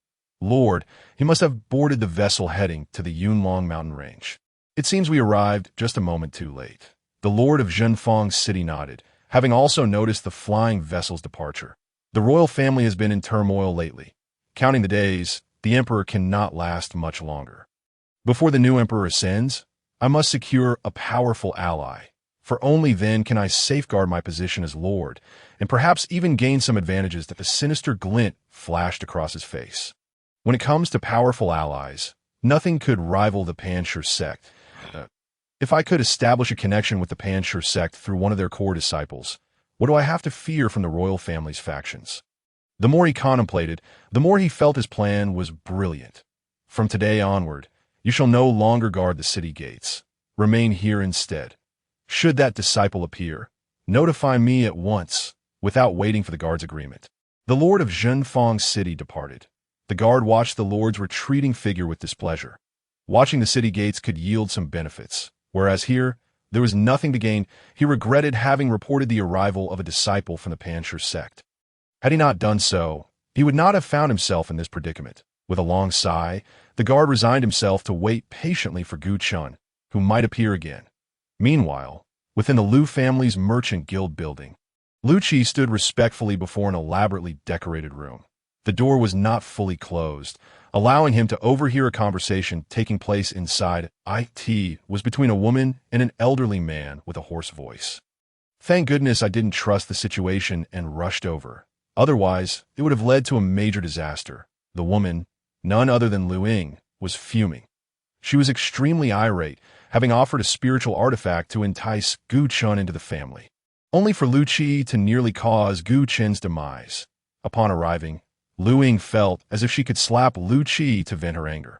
Speaker 1: Lord, he must have boarded the vessel heading to the Yunlong mountain range. It seems we arrived just a moment too late. The Lord of Zhenfang City nodded, having also noticed the flying vessel's departure. The royal family has been in turmoil lately. Counting the days, the emperor cannot last much longer. Before the new emperor ascends, I must secure a powerful ally, for only then can I safeguard my position as lord, and perhaps even gain some advantages. That the sinister glint flashed across his face. When it comes to powerful allies, nothing could rival the Pan Stone Sect. If I could establish a connection with the Pan Stone Sect through one of their core disciples, what do I have to fear from the royal family's factions? The more he contemplated, the more he felt his plan was brilliant. From today onward, you shall no longer guard the city gates. Remain here instead. Should that disciple appear, notify me at once, without waiting for the guard's agreement. The lord of Zhenfang City departed. The guard watched the lord's retreating figure with displeasure. Watching the city gates could yield some benefits, whereas here, there was nothing to gain. He regretted having reported the arrival of a disciple from the Pan Stone Sect. Had he not done so, he would not have found himself in this predicament. With a long sigh, the guard resigned himself to wait patiently for Gu Chun, who might appear again. Meanwhile, within the Lu family's merchant guild building, Lu Qi stood respectfully before an elaborately decorated room. The door was not fully closed, allowing him to overhear a conversation taking place inside. It was between a woman and an elderly man with a hoarse voice. Thank goodness I didn't trust the situation and rushed over. Otherwise, it would have led to a major disaster. The woman, none other than Lu Ying, was fuming. She was extremely irate, having offered a spiritual artifact to entice Gu Chun into the family, only for Lu Qi to nearly cause Gu Chen's demise. Upon arriving, Lu Ying felt as if she could slap Lu Qi to vent her anger.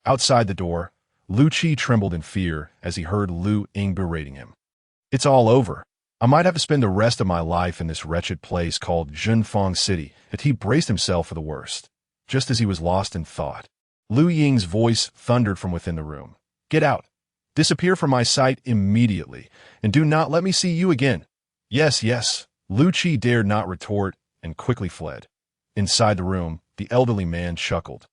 Speaker 1: Outside the door, Lu Qi trembled in fear as he heard Lu Ying berating him. It's all over. I might have to spend the rest of my life in this wretched place called Zhenfang City. He braced himself for the worst. Just as he was lost in thought, Lu Ying's voice thundered from within the room. Get out. Disappear from my sight immediately, and do not let me see you again. Yes, yes. Lu Qi dared not retort and quickly fled. Inside the room, the elderly man chuckled.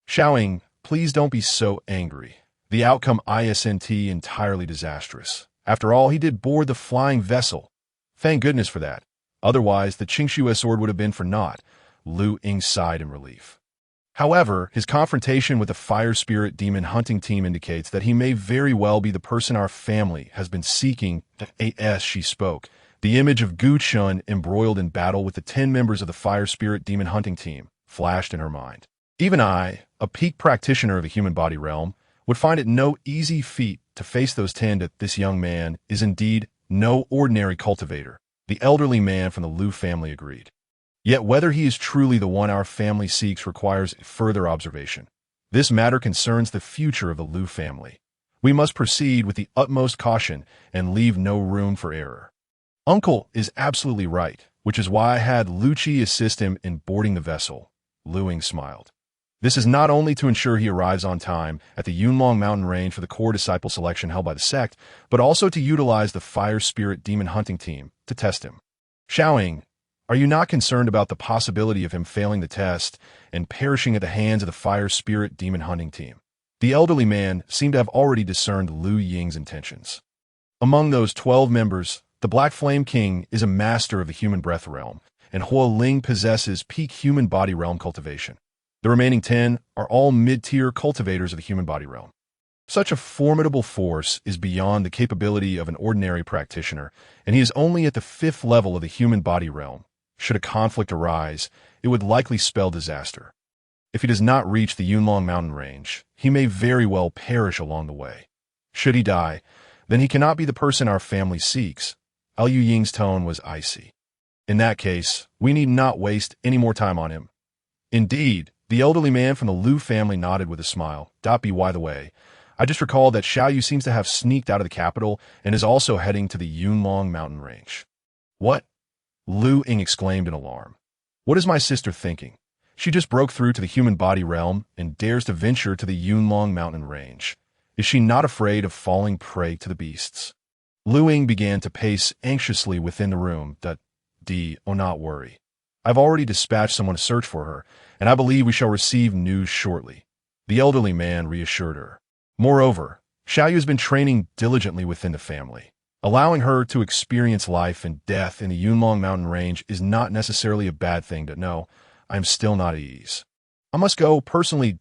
Speaker 1: Xiaoying, please don't be so angry. The outcome isn't entirely disastrous. After all, he did board the flying vessel. Thank goodness for that. Otherwise, the Qingxue sword would have been for naught. Lu Ying sighed in relief. However, his confrontation with the fire spirit demon hunting team indicates that he may very well be the person our family has been seeking. As she spoke, the image of Gu Chun embroiled in battle with the 10 members of the fire spirit demon hunting team flashed in her mind. Even I, a peak practitioner of the human body realm, would find it no easy feat to face those 10. That this young man is indeed no ordinary cultivator, the elderly man from the Lu family agreed. Yet whether he is truly the one our family seeks requires further observation. This matter concerns the future of the Lu family. We must proceed with the utmost caution and leave no room for error. Uncle is absolutely right, which is why I had Lu Qi assist him in boarding the vessel. Lu Ying smiled. This is not only to ensure he arrives on time at the Yunlong mountain range for the core disciple selection held by the sect, but also to utilize the fire spirit demon hunting team to test him. Xiaoying, are you not concerned about the possibility of him failing the test and perishing at the hands of the fire spirit demon hunting team? The elderly man seemed to have already discerned Lu Ying's intentions. Among those 12 members, the Black Flame King is a master of the human breath realm, and Hua Ling possesses peak human body realm cultivation. The remaining 10 are all mid-tier cultivators of the human body realm. Such a formidable force is beyond the capability of an ordinary practitioner, and he is only at the 5th level of the human body realm. Should a conflict arise, it would likely spell disaster. If he does not reach the Yunlong mountain range, he may very well perish along the way. Should he die, then he cannot be the person our family seeks. Lu Ying's tone was icy. In that case, we need not waste any more time on him. Indeed, the elderly man from the Lu family nodded with a smile. By the way, I just recalled that Xiaoyu seems to have sneaked out of the capital and is also heading to the Yunlong mountain range. What? Lu Ying exclaimed in alarm. What is my sister thinking? She just broke through to the human body realm and dares to venture to the Yunlong mountain range. Is she not afraid of falling prey to the beasts? Lu Ying began to pace anxiously within the room. Oh, not worry. I've already dispatched someone to search for her, and I believe we shall receive news shortly. The elderly man reassured her. Moreover, Xiaoyu has been training diligently within the family. Allowing her to experience life and death in the Yunlong mountain range is not necessarily a bad thing. No, I am still not at ease. I must go personally.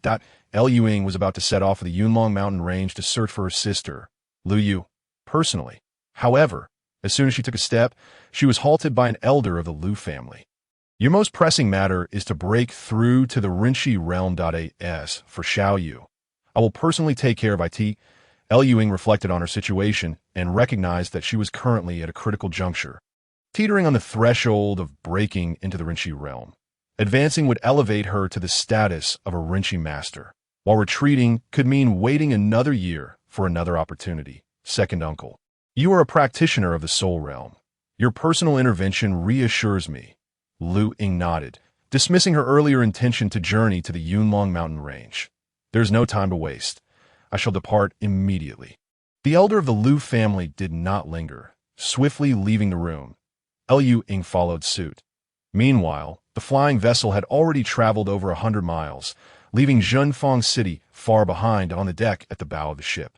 Speaker 1: Lu Ying was about to set off for the Yunlong mountain range to search for her sister, Lu Yu, personally. However, as soon as she took a step, she was halted by an elder of the Lu family. Your most pressing matter is to break through to the Rinxi realm. As for Xiaoyu, I will personally take care of it. Lu Ying reflected on her situation and recognized that she was currently at a critical juncture, teetering on the threshold of breaking into the Rinxi realm. Advancing would elevate her to the status of a Rinchi master, while retreating could mean waiting another year for another opportunity. Second uncle. You are a practitioner of the Soul Realm. Your personal intervention reassures me. Lu Ying nodded, dismissing her earlier intention to journey to the Yunlong mountain range. There's no time to waste. I shall depart immediately. The elder of the Lu family did not linger, swiftly leaving the room. Lu Ying followed suit. Meanwhile, the flying vessel had already traveled over 100 miles, leaving Zhenfang City far behind on the deck at the bow of the ship.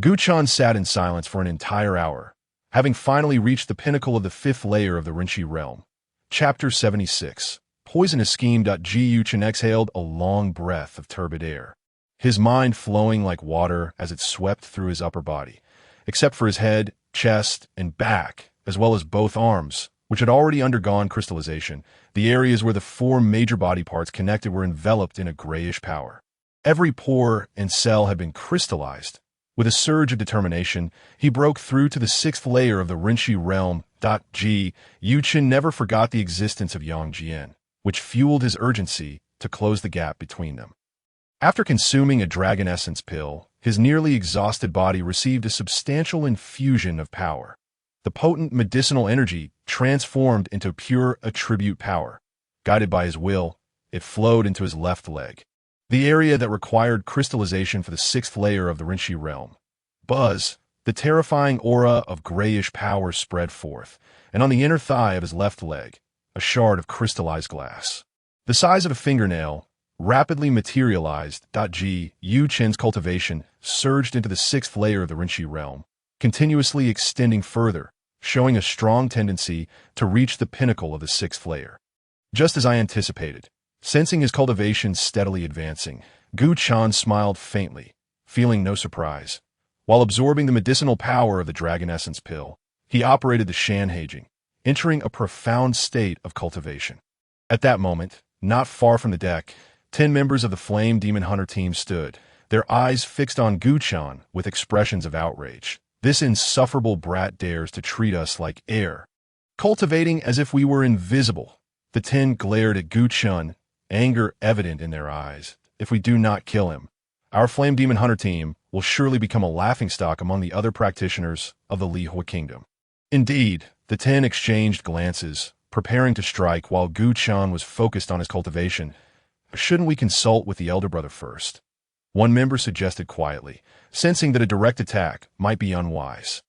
Speaker 1: Gu Chan sat in silence for an entire hour, having finally reached the pinnacle of the 5th layer of the Rinchi realm. Chapter 76. Poisonous Scheme. Gu Chen exhaled a long breath of turbid air, his mind flowing like water as it swept through his upper body, except for his head, chest, and back, as well as both arms, which had already undergone crystallization. The areas where the 4 major body parts connected were enveloped in a grayish power. Every pore and cell had been crystallized. With a surge of determination, he broke through to the 6th layer of the Rinchi realm. Gu Chen never forgot the existence of Yang Jian, which fueled his urgency to close the gap between them. After consuming a dragon essence pill, his nearly exhausted body received a substantial infusion of power. The potent medicinal energy transformed into pure attribute power. Guided by his will, it flowed into his left leg, the area that required crystallization for the 6th layer of the Rinchi realm. Buzz, the terrifying aura of grayish power spread forth, and on the inner thigh of his left leg, a shard of crystallized glass, the size of a fingernail, rapidly materialized. Gu Chen's cultivation surged into the 6th layer of the Rinchi realm, continuously extending further, showing a strong tendency to reach the pinnacle of the 6th layer. Just as I anticipated, sensing his cultivation steadily advancing, Gu Chan smiled faintly, feeling no surprise. While absorbing the medicinal power of the dragon essence pill, he operated the Shan Hai Jing, entering a profound state of cultivation. At that moment, not far from the deck, 10 members of the Flame Demon Hunter team stood, their eyes fixed on Gu Chan with expressions of outrage. This insufferable brat dares to treat us like air, cultivating as if we were invisible. The 10 glared at Gu Chan, anger evident in their eyes. If we do not kill him, our Flame Demon Hunter team will surely become a laughingstock among the other practitioners of the Lihua Kingdom. Indeed, the 10 exchanged glances, preparing to strike while Gu Chan was focused on his cultivation. Shouldn't we consult with the elder brother first? One member suggested quietly, sensing that a direct attack might be unwise.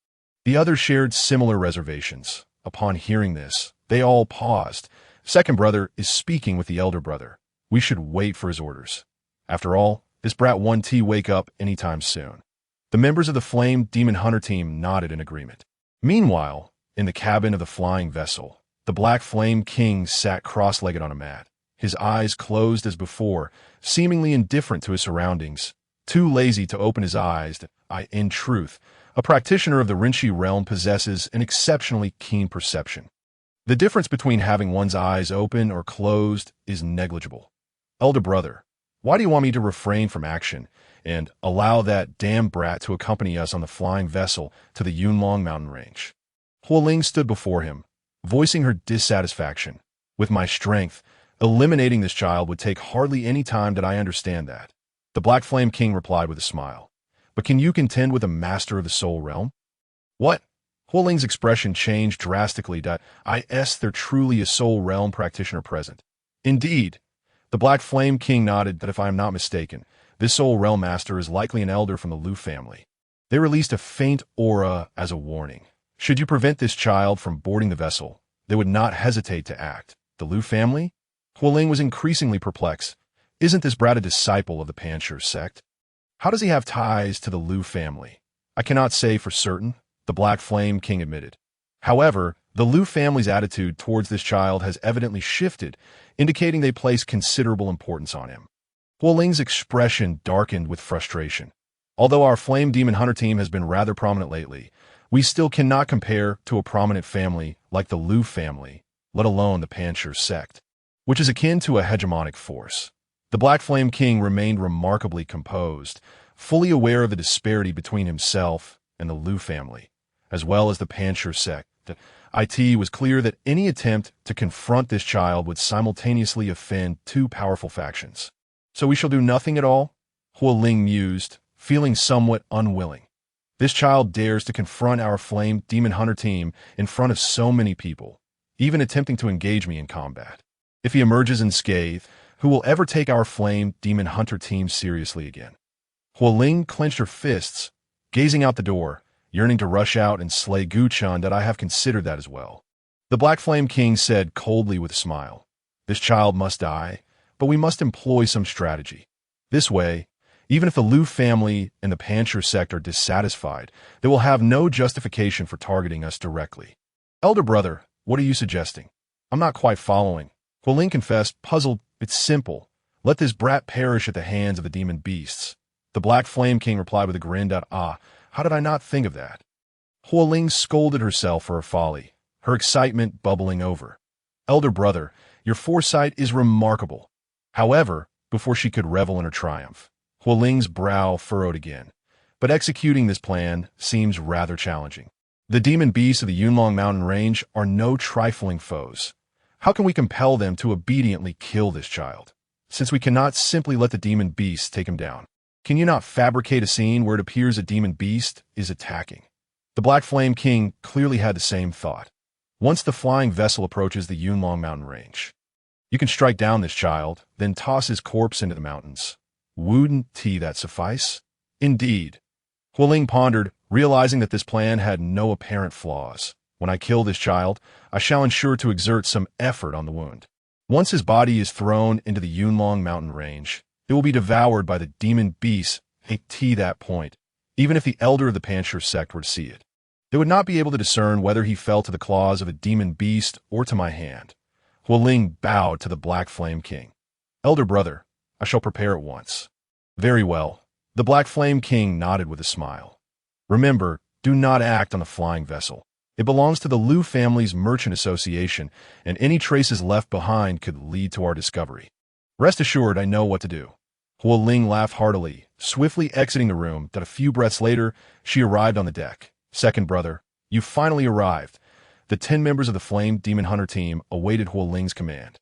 Speaker 1: The others shared similar reservations. Upon hearing this, they all paused. Second brother is speaking with the elder brother. We should wait for his orders. After all, this brat won't wake up anytime soon. The members of the Flame Demon Hunter team nodded in agreement. Meanwhile, in the cabin of the flying vessel, the Black Flame King sat cross-legged on a mat, his eyes closed as before, seemingly indifferent to his surroundings, too lazy to open his eyes. In truth, a practitioner of the Rinchi realm possesses an exceptionally keen perception. The difference between having one's eyes open or closed is negligible. Elder brother, why do you want me to refrain from action and allow that damn brat to accompany us on the flying vessel to the Yunlong mountain range? Huoling stood before him, voicing her dissatisfaction. With my strength, eliminating this child would take hardly any time. That I understand that. The Black Flame King replied with a smile. But can you contend with a master of the Soul Realm? What? Huoling's expression changed drastically. Is there truly a Soul Realm practitioner present? Indeed. The Black Flame King nodded. That if I am not mistaken, this Soul Realm master is likely an elder from the Lu family. They released a faint aura as a warning. Should you prevent this child from boarding the vessel, they would not hesitate to act. The Lu family? Huoling was increasingly perplexed. Isn't this brat a disciple of the Pan Stone Sect? How does he have ties to the Lu family? I cannot say for certain, the Black Flame King admitted. However, the Lu family's attitude towards this child has evidently shifted, indicating they place considerable importance on him. Huoling's expression darkened with frustration. Although our Flame Demon Hunter team has been rather prominent lately, we still cannot compare to a prominent family like the Lu family, let alone the Pan Stone Sect, which is akin to a hegemonic force. The Black Flame King remained remarkably composed, fully aware of the disparity between himself and the Lu family, as well as the Pan Stone Sect. It was clear that any attempt to confront this child would simultaneously offend two powerful factions. So we shall do nothing at all? Hualing mused, feeling somewhat unwilling. This child dares to confront our flame demon hunter team in front of so many people, even attempting to engage me in combat. If he emerges unscathed, who will ever take our flame demon hunter team seriously again? Hualing clenched her fists, gazing out the door, yearning to rush out and slay Chen. That I have considered that as well. The Black Flame King said coldly with a smile. This child must die, but we must employ some strategy. This way, even if the Liu family and the Pan Stone Sect are dissatisfied, they will have no justification for targeting us directly. Elder brother, what are you suggesting? I'm not quite following. Hualing confessed, puzzled. It's simple. Let this brat perish at the hands of the demon beasts. The Black Flame King replied with a grin. Ah, how did I not think of that? Hualing scolded herself for her folly, her excitement bubbling over. Elder brother, your foresight is remarkable. However, before she could revel in her triumph, Hualing's brow furrowed again. But executing this plan seems rather challenging. The demon beasts of the Yunlong mountain range are no trifling foes. How can we compel them to obediently kill this child, since we cannot simply let the demon beasts take him down? Can you not fabricate a scene where it appears a demon beast is attacking? The Black Flame King clearly had the same thought. Once the flying vessel approaches the Yunlong mountain range, you can strike down this child, then toss his corpse into the mountains. Wouldn't that suffice? Indeed. Hualing pondered, realizing that this plan had no apparent flaws. When I kill this child, I shall ensure to exert some effort on the wound. Once his body is thrown into the Yunlong mountain range, it will be devoured by the demon beasts at that point. Even if the elder of the Pan Stone Sect were to see it, they would not be able to discern whether he fell to the claws of a demon beast or to my hand. Hualing bowed to the Black Flame King. Elder brother, I shall prepare at once. Very well. The Black Flame King nodded with a smile. Remember, do not act on the flying vessel. It belongs to the Liu family's merchant association, and any traces left behind could lead to our discovery. Rest assured, I know what to do. Hualing laughed heartily, swiftly exiting the room. That a few breaths later, she arrived on the deck. Second brother, you finally arrived. The 10 members of the Flame Demon Hunter team awaited Hualing's command.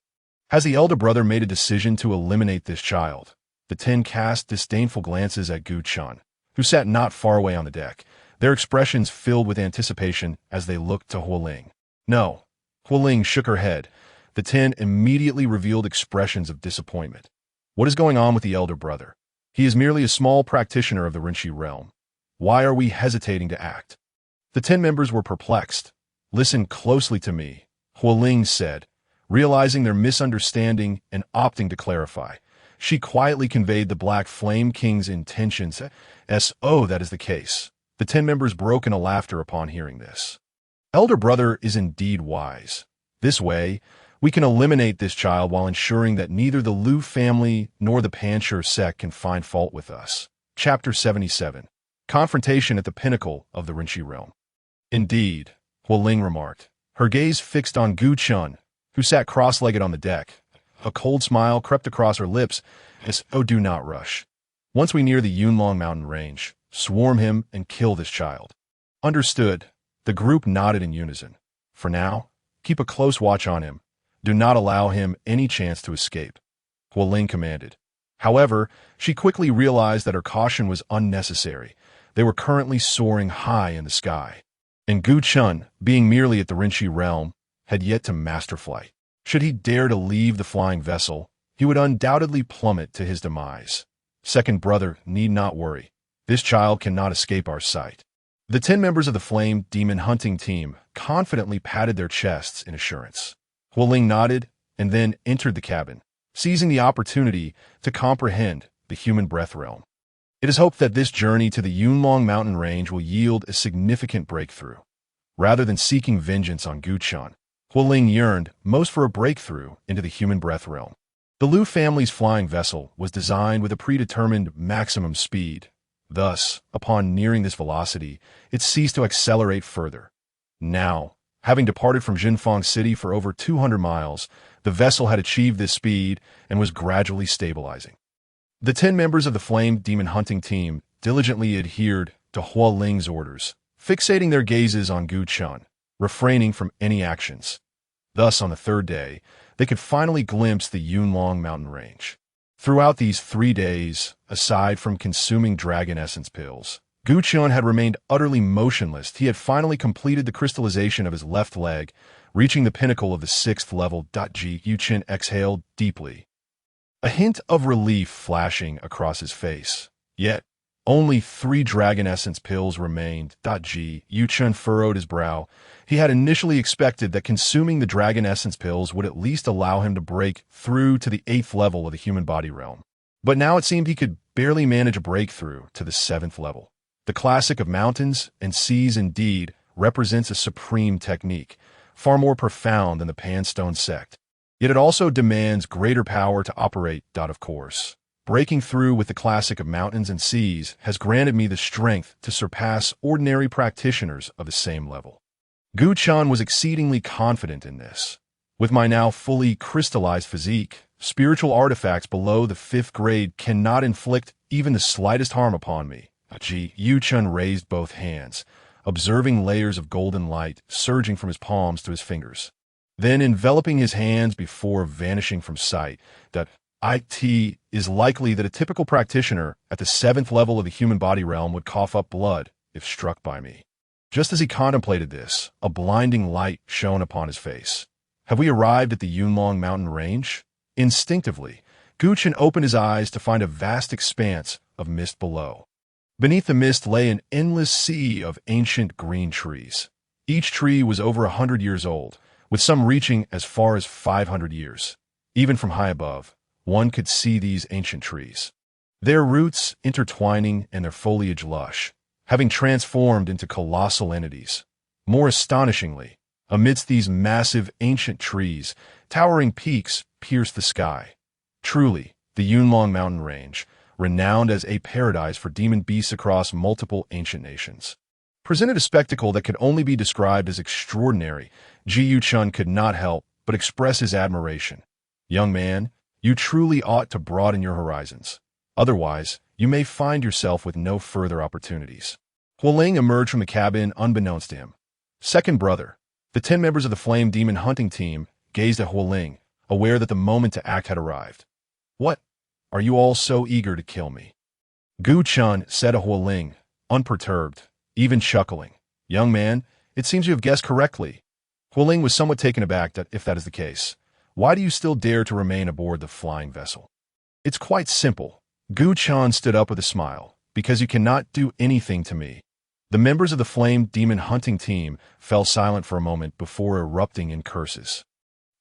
Speaker 1: Has the elder brother made a decision to eliminate this child? The 10 cast disdainful glances at Chen, who sat not far away on the deck, their expressions filled with anticipation as they looked to Hualing. No. Hualing shook her head. The 10 immediately revealed expressions of disappointment. What is going on with the elder brother? He is merely a small practitioner of the Rinchi realm. Why are we hesitating to act? The 10 members were perplexed. Listen closely to me, Hualing said, realizing their misunderstanding and opting to clarify. She quietly conveyed the Black Flame King's intentions. Oh, that is the case. The 10 members broke into laughter upon hearing this. Elder brother is indeed wise. This way, we can eliminate this child while ensuring that neither the Liu family nor the Pan Stone Sect can find fault with us. Chapter 77. Confrontation at the Pinnacle of the Rinchi Realm. Indeed, Hualing remarked, her gaze fixed on Chen, who sat cross-legged on the deck. A cold smile crept across her lips as, oh, do not rush. Once we near the Yunlong mountain range, swarm him and kill this child. Understood. The group nodded in unison. For now, keep a close watch on him. Do not allow him any chance to escape. Hualing commanded. However, she quickly realized that her caution was unnecessary. They were currently soaring high in the sky. And Chen, being merely at the Rinchi realm, had yet to master flight. Should he dare to leave the flying vessel, he would undoubtedly plummet to his demise. Second brother need not worry. This child cannot escape our sight. The 10 members of the Flame Demon Hunting team confidently patted their chests in assurance. Hualing nodded and then entered the cabin, seizing the opportunity to comprehend the human breath realm. It is hoped that this journey to the Yunlong mountain range will yield a significant breakthrough. Rather than seeking vengeance on Chen, Hualing yearned most for a breakthrough into the human breath realm. The Liu family's flying vessel was designed with a predetermined maximum speed. Thus, upon nearing this velocity, it ceased to accelerate further. Now, having departed from Jinfeng City for over 200 miles, the vessel had achieved this speed and was gradually stabilizing. The 10 members of the Flame Demon Hunting team diligently adhered to Hualing's orders, fixating their gazes on Chen, refraining from any actions. Thus, on the third day, they could finally glimpse the Yunlong mountain range. Throughout these 3 days, aside from consuming dragon essence pills, Gu Chen had remained utterly motionless. He had finally completed the crystallization of his left leg, reaching the pinnacle of the 6th level. Gu Chen exhaled deeply, a hint of relief flashing across his face. Yet, only 3 dragon essence pills remained. Gu Chen furrowed his brow. He had initially expected that consuming the dragon essence pills would at least allow him to break through to the 8th level of the human body realm. But now it seemed he could barely manage a breakthrough to the 7th level. The classic of mountains and seas indeed represents a supreme technique, far more profound than the Pan Stone Sect. Yet it also demands greater power to operate. Of course, breaking through with the classic of mountains and seas has granted me the strength to surpass ordinary practitioners of the same level. Gu Chen was exceedingly confident in this. With my now fully crystallized physique, spiritual artifacts below the 5th grade cannot inflict even the slightest harm upon me. Gu Chen raised both hands, observing layers of golden light surging from his palms to his fingers, then enveloping his hands before vanishing from sight. It is likely that a typical practitioner at the 7th level of the human body realm would cough up blood if struck by me. Just as he contemplated this, a blinding light shone upon his face. Have we arrived at the Yunlong mountain range? Instinctively, Gu Chen opened his eyes to find a vast expanse of mist below. Beneath the mist lay an endless sea of ancient green trees. Each tree was over 100 years old, with some reaching as far as 500 years. Even from high above, one could see these ancient trees, their roots intertwining and their foliage lush, having transformed into colossal entities. More astonishingly, amidst these massive ancient trees, towering peaks pierced the sky. Truly, the Yunlong mountain range, renowned as a paradise for demon beasts across multiple ancient nations, presented a spectacle that could only be described as extraordinary. Gu Chen could not help but express his admiration. Young man, you truly ought to broaden your horizons. Otherwise, you may find yourself with no further opportunities. Hualing emerged from the cabin unbeknownst to him. Second brother, the 10 members of the Flame Demon hunting team, gazed at Hualing, aware that the moment to act had arrived. What? Are you all so eager to kill me? Gu Chen said to Hualing, unperturbed, even chuckling. Young man, it seems you have guessed correctly. Hualing was somewhat taken aback that if that is the case, why do you still dare to remain aboard the flying vessel? It's quite simple. Gu Chen stood up with a smile. Because you cannot do anything to me. The members of the Flame Demon hunting team fell silent for a moment before erupting in curses.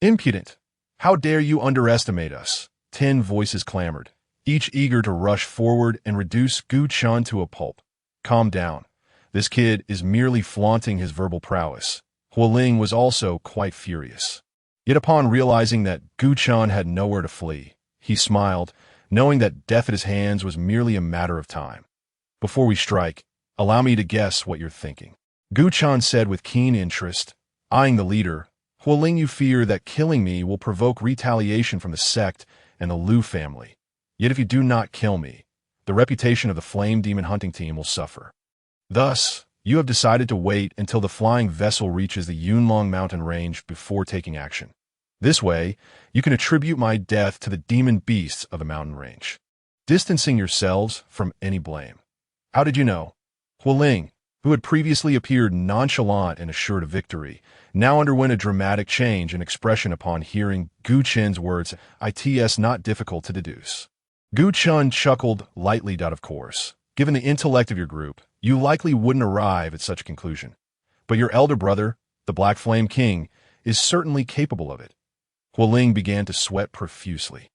Speaker 1: Impudent! How dare you underestimate us? 10 voices clamored, each eager to rush forward and reduce Gu Chen to a pulp. Calm down. This kid is merely flaunting his verbal prowess. Hualing was also quite furious. Yet upon realizing that Gu Chen had nowhere to flee, he smiled, knowing that death at his hands was merely a matter of time. Before we strike, allow me to guess what you're thinking. Gu Chen said with keen interest, eyeing the leader. Hualing, you fear that killing me will provoke retaliation from the sect and the Liu family. Yet if you do not kill me, the reputation of the Flame Demon hunting team will suffer. Thus, you have decided to wait until the flying vessel reaches the Yunlong mountain range before taking action. This way, you can attribute my death to the demon beasts of the mountain range, distancing yourselves from any blame. How did you know? Hualing, who had previously appeared nonchalant and assured of victory, now underwent a dramatic change in expression upon hearing Gu Chen's words. It's not difficult to deduce. Gu Chen chuckled lightly. Of course, given the intellect of your group, you likely wouldn't arrive at such a conclusion. But your elder brother, the Black Flame King, is certainly capable of it. Hualing began to sweat profusely.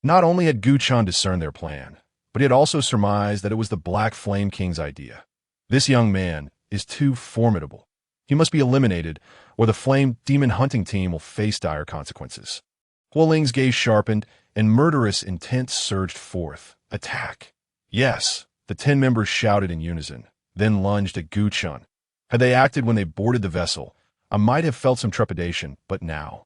Speaker 1: Not only had Gu Chen discerned their plan, but he had also surmised that it was the Black Flame King's idea. This young man is too formidable. He must be eliminated, or the Flame Demon hunting team will face dire consequences. Hualing's gaze sharpened, and murderous intent surged forth. Attack! Yes, the 10 members shouted in unison, then lunged at Gu Chen. Had they acted when they boarded the vessel, I might have felt some trepidation, but now.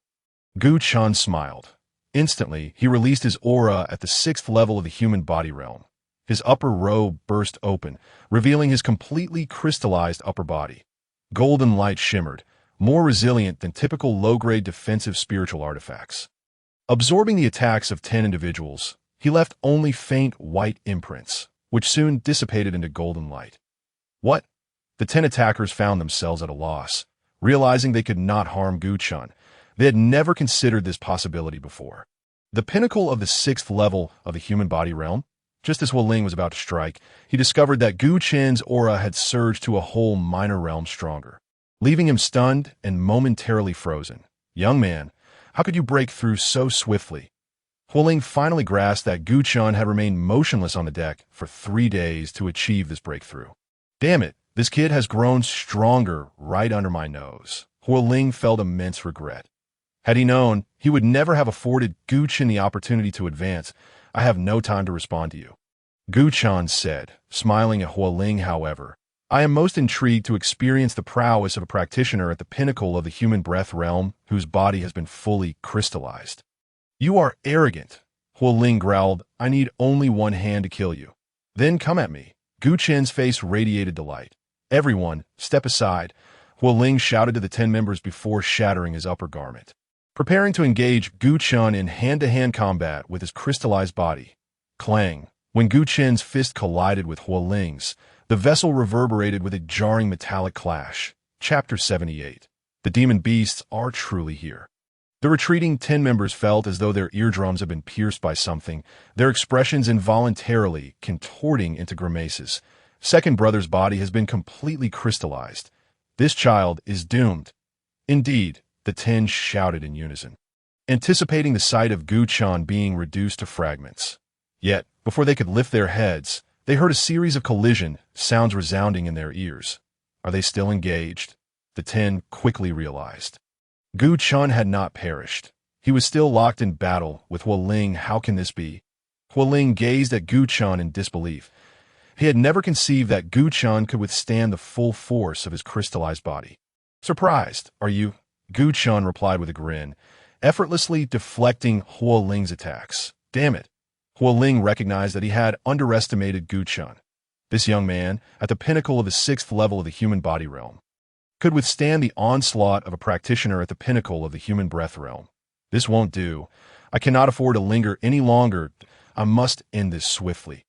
Speaker 1: Gu Chen smiled. Instantly, he released his aura at the 6th level of the human body realm. His upper robe burst open, revealing his completely crystallized upper body. Golden light shimmered, more resilient than typical low-grade defensive spiritual artifacts. Absorbing the attacks of 10 individuals, he left only faint white imprints, which soon dissipated into golden light. What? The 10 attackers found themselves at a loss, realizing they could not harm Gu Chen. They had never considered this possibility before. The pinnacle of the 6th level of the human body realm. Just as Hualing was about to strike, he discovered that Gu Chen's aura had surged to a whole minor realm stronger, leaving him stunned and momentarily frozen. Young man, how could you break through so swiftly? Hualing finally grasped that Gu Chen had remained motionless on the deck for 3 days to achieve this breakthrough. Damn it, this kid has grown stronger right under my nose. Hualing felt immense regret. Had he known, he would never have afforded Gu Chen the opportunity to advance. I have no time to respond to you. Gu Chen said, smiling at Hualing, however. I am most intrigued to experience the prowess of a practitioner at the pinnacle of the human breath realm whose body has been fully crystallized. You are arrogant, Hualing growled. I need only one hand to kill you. Then come at me. Gu Chen's face radiated delight. Everyone, step aside, Hualing shouted to the 10 members before shattering his upper garment. Preparing to engage Gu Chen in hand-to-hand combat with his crystallized body. Clang. When Gu Chen's fist collided with Hualing's, the vessel reverberated with a jarring metallic clash. Chapter 78. The demon beasts are truly here. The retreating 10 members felt as though their eardrums had been pierced by something, their expressions involuntarily contorting into grimaces. Second brother's body has been completely crystallized. This child is doomed. Indeed, the 10 shouted in unison, anticipating the sight of Gu Chen being reduced to fragments. Yet, before they could lift their heads, they heard a series of collision sounds resounding in their ears. Are they still engaged? The 10 quickly realized. Gu Chen had not perished. He was still locked in battle with Hualing. How can this be? Hualing gazed at Gu Chen in disbelief. He had never conceived that Gu Chen could withstand the full force of his crystallized body. Surprised, are you? Gu Chen replied with a grin, effortlessly deflecting Hualing's attacks. Damn it. Hualing recognized that he had underestimated Gu Chen. This young man, at the pinnacle of the 6th level of the human body realm, could withstand the onslaught of a practitioner at the pinnacle of the human breath realm. This won't do. I cannot afford to linger any longer. I must end this swiftly.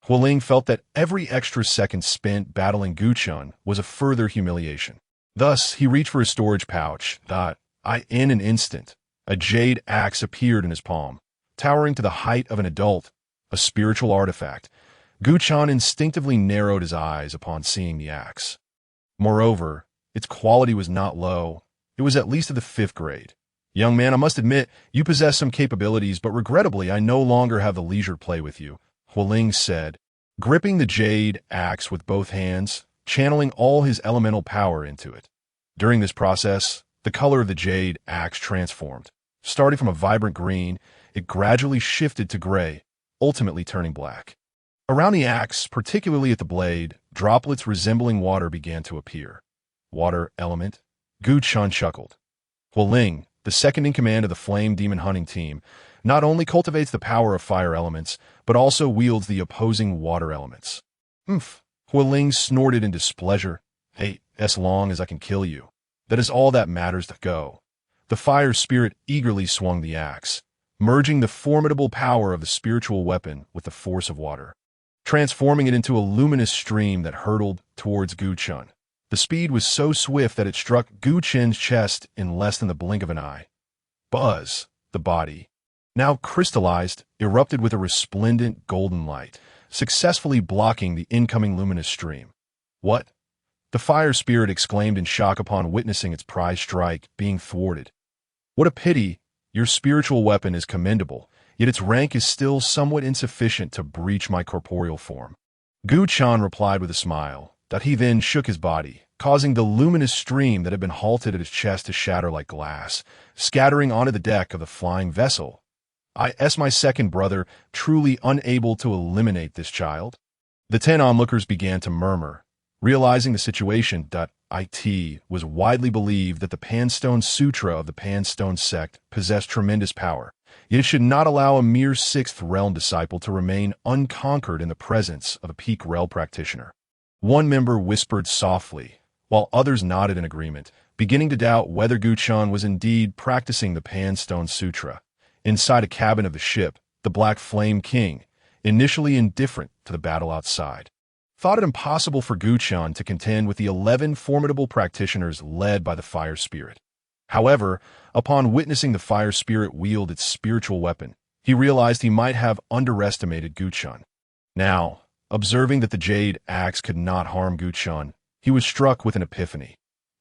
Speaker 1: Hualing felt that every extra second spent battling Gu Chen was a further humiliation. Thus, he reached for his storage pouch. In an instant, a jade axe appeared in his palm, towering to the height of an adult, a spiritual artifact. Gu Chen instinctively narrowed his eyes upon seeing the axe. Moreover, its quality was not low. It was at least of the 5th grade. Young man, I must admit, you possess some capabilities, but regrettably, I no longer have the leisure to play with you, Hualing said, gripping the jade axe with both hands, channeling all his elemental power into it. During this process, the color of the jade axe transformed. Starting from a vibrant green, it gradually shifted to gray, ultimately turning black. Around the axe, particularly at the blade, droplets resembling water began to appear. Water element? Gu Chen chuckled. Hualing, the second in command of the Flame Demon Hunting Team, not only cultivates the power of fire elements, but also wields the opposing water elements. Hualing snorted in displeasure. Hey, as long as I can kill you. That is all that matters to go. The fire spirit eagerly swung the axe, merging the formidable power of the spiritual weapon with the force of water, transforming it into a luminous stream that hurtled towards Gu Chen. The speed was so swift that it struck Gu Chen's chest in less than the blink of an eye. Buzz, the body, now crystallized, erupted with a resplendent golden light, successfully blocking the incoming luminous stream. What? The fire spirit exclaimed in shock upon witnessing its prize strike being thwarted. What a pity! Your spiritual weapon is commendable, yet its rank is still somewhat insufficient to breach my corporeal form. Gu Chen replied with a smile, that he then shook his body, causing the luminous stream that had been halted at his chest to shatter like glass, scattering onto the deck of the flying vessel. My second brother, truly unable to eliminate this child? The 10 onlookers began to murmur, realizing the situation. It was widely believed that the Pan Stone Sutra of the Pan Stone Sect possessed tremendous power, yet it should not allow a mere 6th realm disciple to remain unconquered in the presence of a peak realm practitioner. One member whispered softly, while others nodded in agreement. beginning to doubt whether Chen was indeed practicing the Pan Stone Sutra. Inside a cabin of the ship, the Black Flame King, initially indifferent to the battle outside, thought it impossible for Chen to contend with the 11 formidable practitioners led by the Fire Spirit. However, upon witnessing the Fire Spirit wield its spiritual weapon, he realized he might have underestimated Chen. Now, observing that the Jade Axe could not harm Chen, he was struck with an epiphany.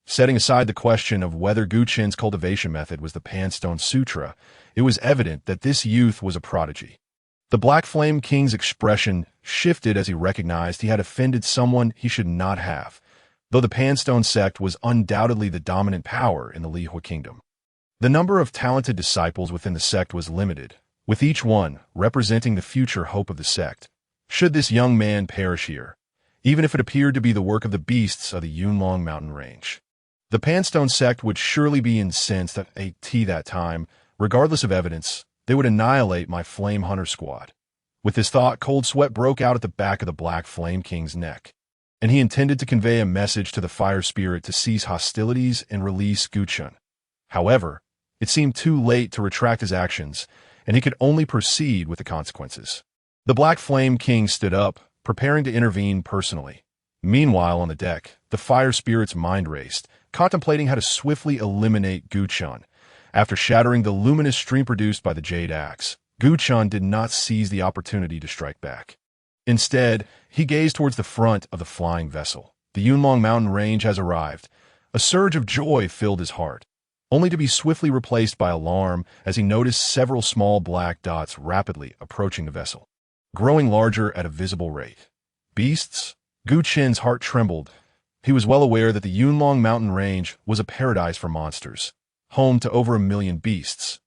Speaker 1: Setting aside the question of whether Chen's cultivation method was the Pan Stone Sutra, it was evident that this youth was a prodigy. The Black Flame King's expression shifted as he recognized he had offended someone he should not have, though the Pan Stone Sect was undoubtedly the dominant power in the Lihua Kingdom. The number of talented disciples within the sect was limited, with each one representing the future hope of the sect. Should this young man perish here, even if it appeared to be the work of the beasts of the Yunlong mountain range, the Pan Stone Sect would surely be incensed at that time. Regardless of evidence, they would annihilate my Flame Hunter squad. With this thought, cold sweat broke out at the back of the Black Flame King's neck, and he intended to convey a message to the Fire Spirit to cease hostilities and release Chen. However, it seemed too late to retract his actions, and he could only proceed with the consequences. The Black Flame King stood up, preparing to intervene personally. Meanwhile, on the deck, the Fire Spirit's mind raced, contemplating how to swiftly eliminate Chen. After shattering the luminous stream produced by the Jade Axe, Chen did not seize the opportunity to strike back. Instead, he gazed towards the front of the flying vessel. The Yunlong mountain range has arrived. A surge of joy filled his heart, only to be swiftly replaced by alarm as he noticed several small black dots rapidly approaching the vessel, growing larger at a visible rate. Beasts? Chen's heart trembled. He was well aware that the Yunlong mountain range was a paradise for monsters, home to over 1 million beasts.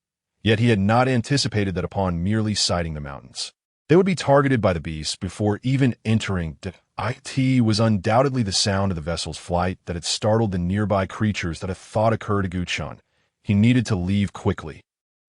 Speaker 1: Yet he had not anticipated that upon merely sighting the mountains, they would be targeted by the beasts before even entering. It was undoubtedly the sound of the vessel's flight that had startled the nearby creatures that a thought occurred to Chen. He needed to leave quickly.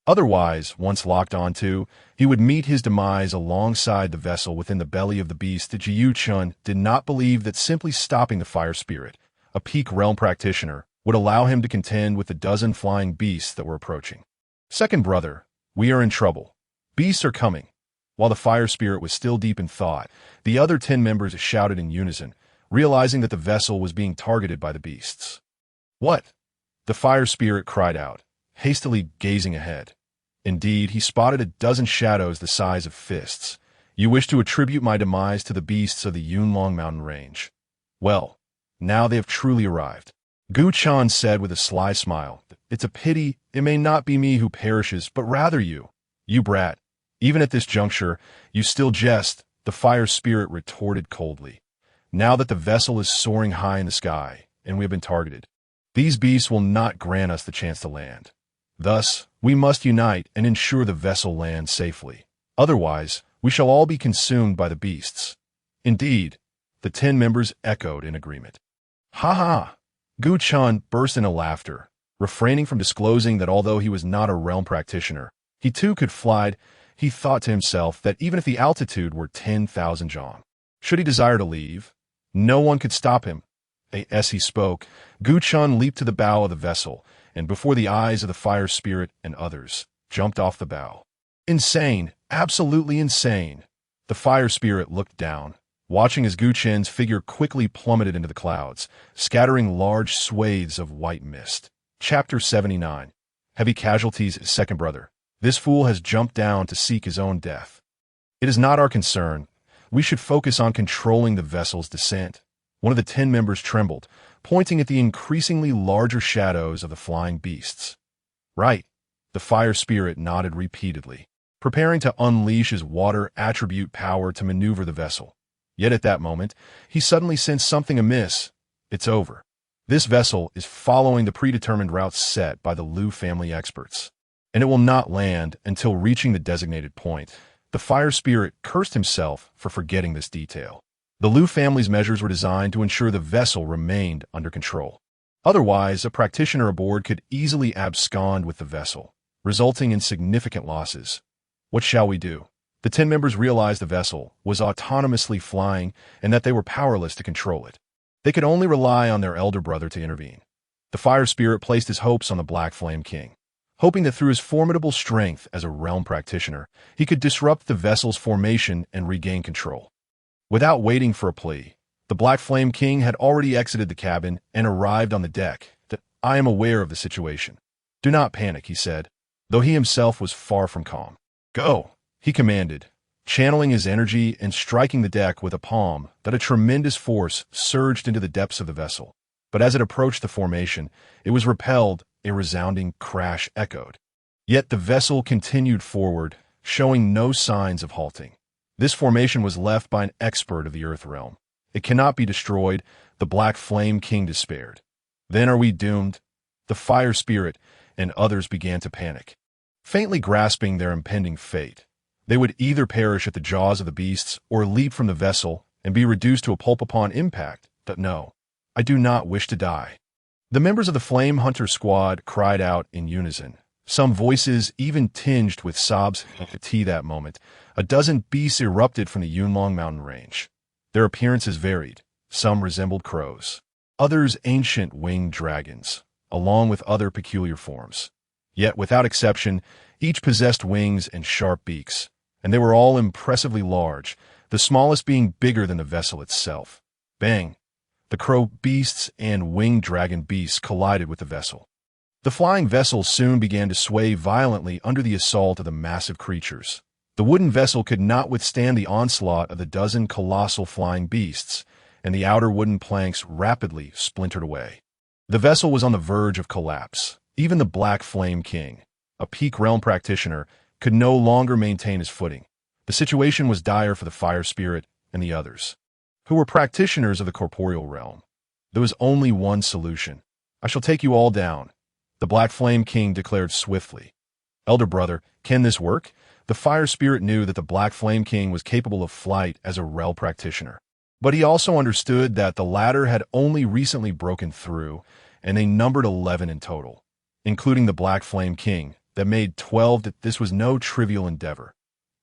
Speaker 1: Otherwise, once locked onto, he would meet his demise alongside the vessel within the belly of the beast. Chen did not believe that simply stopping the Fire Spirit, a peak realm practitioner, would allow him to contend with the dozen flying beasts that were approaching. Second brother, we are in trouble. Beasts are coming. While the Fire Spirit was still deep in thought, the other 10 members shouted in unison, realizing that the vessel was being targeted by the beasts. What? The Fire Spirit cried out, hastily gazing ahead. Indeed, he spotted a dozen shadows the size of fists. You wish to attribute my demise to the beasts of the Yunlong mountain range. Well, now they have truly arrived. Chen said with a sly smile, it's a pity it may not be me who perishes, but rather you. You brat. Even at this juncture, you still jest, the Fire Spirit retorted coldly. Now that the vessel is soaring high in the sky, and we have been targeted, these beasts will not grant us the chance to land. Thus, we must unite and ensure the vessel lands safely. Otherwise, we shall all be consumed by the beasts. Indeed, the 10 members echoed in agreement. Ha ha! Chen burst into laughter, refraining from disclosing that although he was not a realm practitioner, he too could fly. He thought to himself that even if the altitude were 10,000 zhang, should he desire to leave, no one could stop him. As he spoke, Chen leaped to the bow of the vessel, and before the eyes of the Fire Spirit and others, jumped off the bow. Insane, absolutely insane. The Fire Spirit looked down, watching as Chen's figure quickly plummeted into the clouds, scattering large swathes of white mist. Chapter 79. Heavy casualties. Second brother. This fool has jumped down to seek his own death. It is not our concern. We should focus on controlling the vessel's descent. One of the 10 members trembled, pointing at the increasingly larger shadows of the flying beasts. Right. The Fire Spirit nodded repeatedly, preparing to unleash his water attribute power to maneuver the vessel. Yet at that moment, he suddenly sensed something amiss. It's over. This vessel is following the predetermined route set by the Liu family experts, and it will not land until reaching the designated point. The Fire Spirit cursed himself for forgetting this detail. The Liu family's measures were designed to ensure the vessel remained under control. Otherwise, a practitioner aboard could easily abscond with the vessel, resulting in significant losses. What shall we do? The 10 members realized the vessel was autonomously flying and that they were powerless to control it. They could only rely on their elder brother to intervene. The fire spirit placed his hopes on the Black Flame King, hoping that through his formidable strength as a realm practitioner, he could disrupt the vessel's formation and regain control. Without waiting for a plea, the Black Flame King had already exited the cabin and arrived on the deck. "I am aware of the situation. Do not panic," he said, though he himself was far from calm. "Go," he commanded, channeling his energy and striking the deck with a palm that a tremendous force surged into the depths of the vessel. But as it approached the formation, it was repelled, a resounding crash echoed. Yet the vessel continued forward, showing no signs of halting. This formation was left by an expert of the Earth realm. It cannot be destroyed, the Black Flame King despaired. Then are we doomed? The fire spirit and others began to panic, faintly grasping their impending fate. They would either perish at the jaws of the beasts or leap from the vessel and be reduced to a pulp upon impact. But no, I do not wish to die. The members of the Flame Hunter squad cried out in unison, some voices even tinged with sobs. At that moment, a dozen beasts erupted from the Yunlong mountain range. Their appearances varied. Some resembled crows, others ancient winged dragons, along with other peculiar forms. Yet, without exception, each possessed wings and sharp beaks, and they were all impressively large, the smallest being bigger than the vessel itself. Bang! The crow beasts and winged dragon beasts collided with the vessel. The flying vessel soon began to sway violently under the assault of the massive creatures. The wooden vessel could not withstand the onslaught of the dozen colossal flying beasts, and the outer wooden planks rapidly splintered away. The vessel was on the verge of collapse. Even the Black Flame King, a peak realm practitioner, could no longer maintain his footing. The situation was dire for the fire spirit and the others, who were practitioners of the corporeal realm. There was only one solution. "I shall take you all down," the Black Flame King declared swiftly. "Elder brother, can this work?" The fire spirit knew that the Black Flame King was capable of flight as a realm practitioner. But he also understood that the latter had only recently broken through, and they numbered 11 in total, including the Black Flame King, that made 12. That this was no trivial endeavor,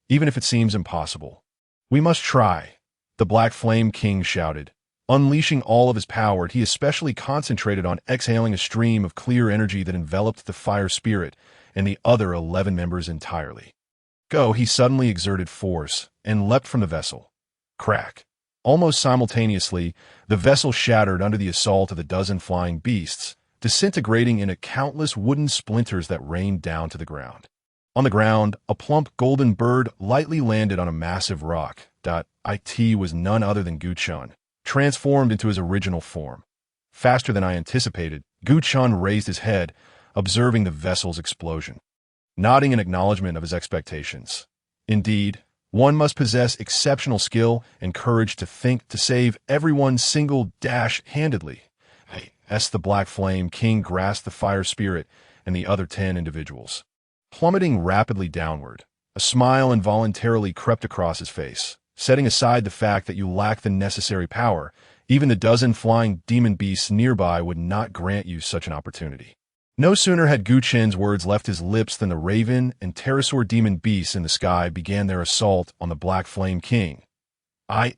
Speaker 1: even if it seems impossible. "We must try," the Black Flame King shouted. Unleashing all of his power, he especially concentrated on exhaling a stream of clear energy that enveloped the fire spirit and the other 11 members entirely. "Go," he suddenly exerted force and leapt from the vessel. Crack! Almost simultaneously, the vessel shattered under the assault of the dozen flying beasts, disintegrating into countless wooden splinters that rained down to the ground. On the ground, a plump golden bird lightly landed on a massive rock. It was none other than Gu Chen, transformed into his original form. Faster than I anticipated, Gu Chen raised his head, observing the vessel's explosion, nodding in acknowledgement of his expectations. Indeed, one must possess exceptional skill and courage to think to save everyone single-handedly. As the Black Flame King grasped the fire spirit and the other 10 individuals, plummeting rapidly downward, a smile involuntarily crept across his face. Setting aside the fact that you lack the necessary power, even the dozen flying demon beasts nearby would not grant you such an opportunity. No sooner had Gu Chen's words left his lips than the raven and pterosaur demon beasts in the sky began their assault on the Black Flame King.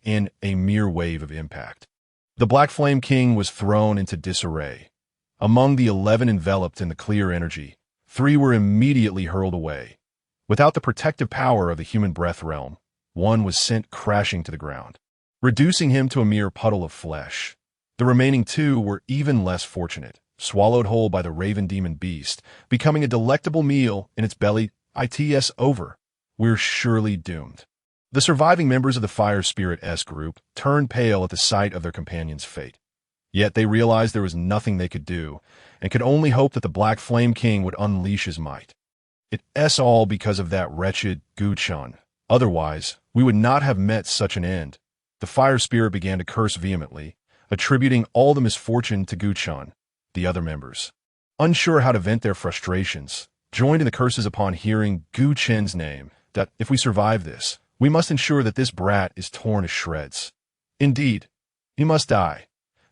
Speaker 1: In a mere wave of impact, the Black Flame King was thrown into disarray. Among the 11 enveloped in the clear energy, 3 were immediately hurled away. Without the protective power of the human breath realm, 1 was sent crashing to the ground, reducing him to a mere puddle of flesh. The remaining 2 were even less fortunate, swallowed whole by the raven demon beast, becoming a delectable meal in its belly. It's over. We're surely doomed. The surviving members of the Fire Spirit S group turned pale at the sight of their companion's fate. Yet they realized there was nothing they could do, and could only hope that the Black Flame King would unleash his might. It's all because of that wretched Gu Chen. Otherwise, we would not have met such an end. The Fire Spirit began to curse vehemently, attributing all the misfortune to Gu Chen. The other members, unsure how to vent their frustrations, joined in the curses upon hearing Gu Chen's name. That if we survive this, we must ensure that this brat is torn to shreds. Indeed, he must die.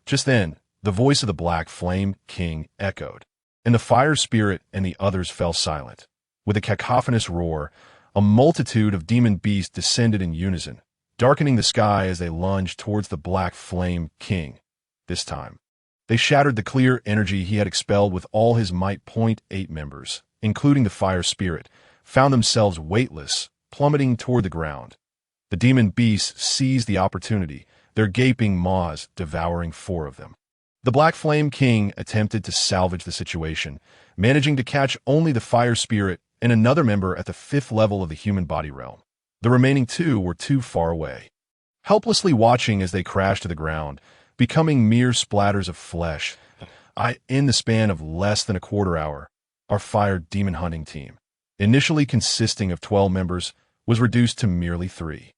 Speaker 1: Just then, the voice of the Black Flame King echoed, and the Fire Spirit and the others fell silent. With a cacophonous roar, a multitude of demon beasts descended in unison, darkening the sky as they lunged towards the Black Flame King. This time, They shattered the clear energy he had expelled with all his might. 8 members, including the fire spirit, found themselves weightless, plummeting toward the ground. The demon beasts seized the opportunity, their gaping maws devouring 4 of them. The Black Flame King attempted to salvage the situation, managing to catch only the fire spirit and another member at the 5th level of the human body realm. The remaining 2 were too far away. Helplessly watching as they crashed to the ground, becoming mere splatters of flesh, in the span of less than a quarter hour, our fire demon hunting team, initially consisting of 12 members, was reduced to merely 3.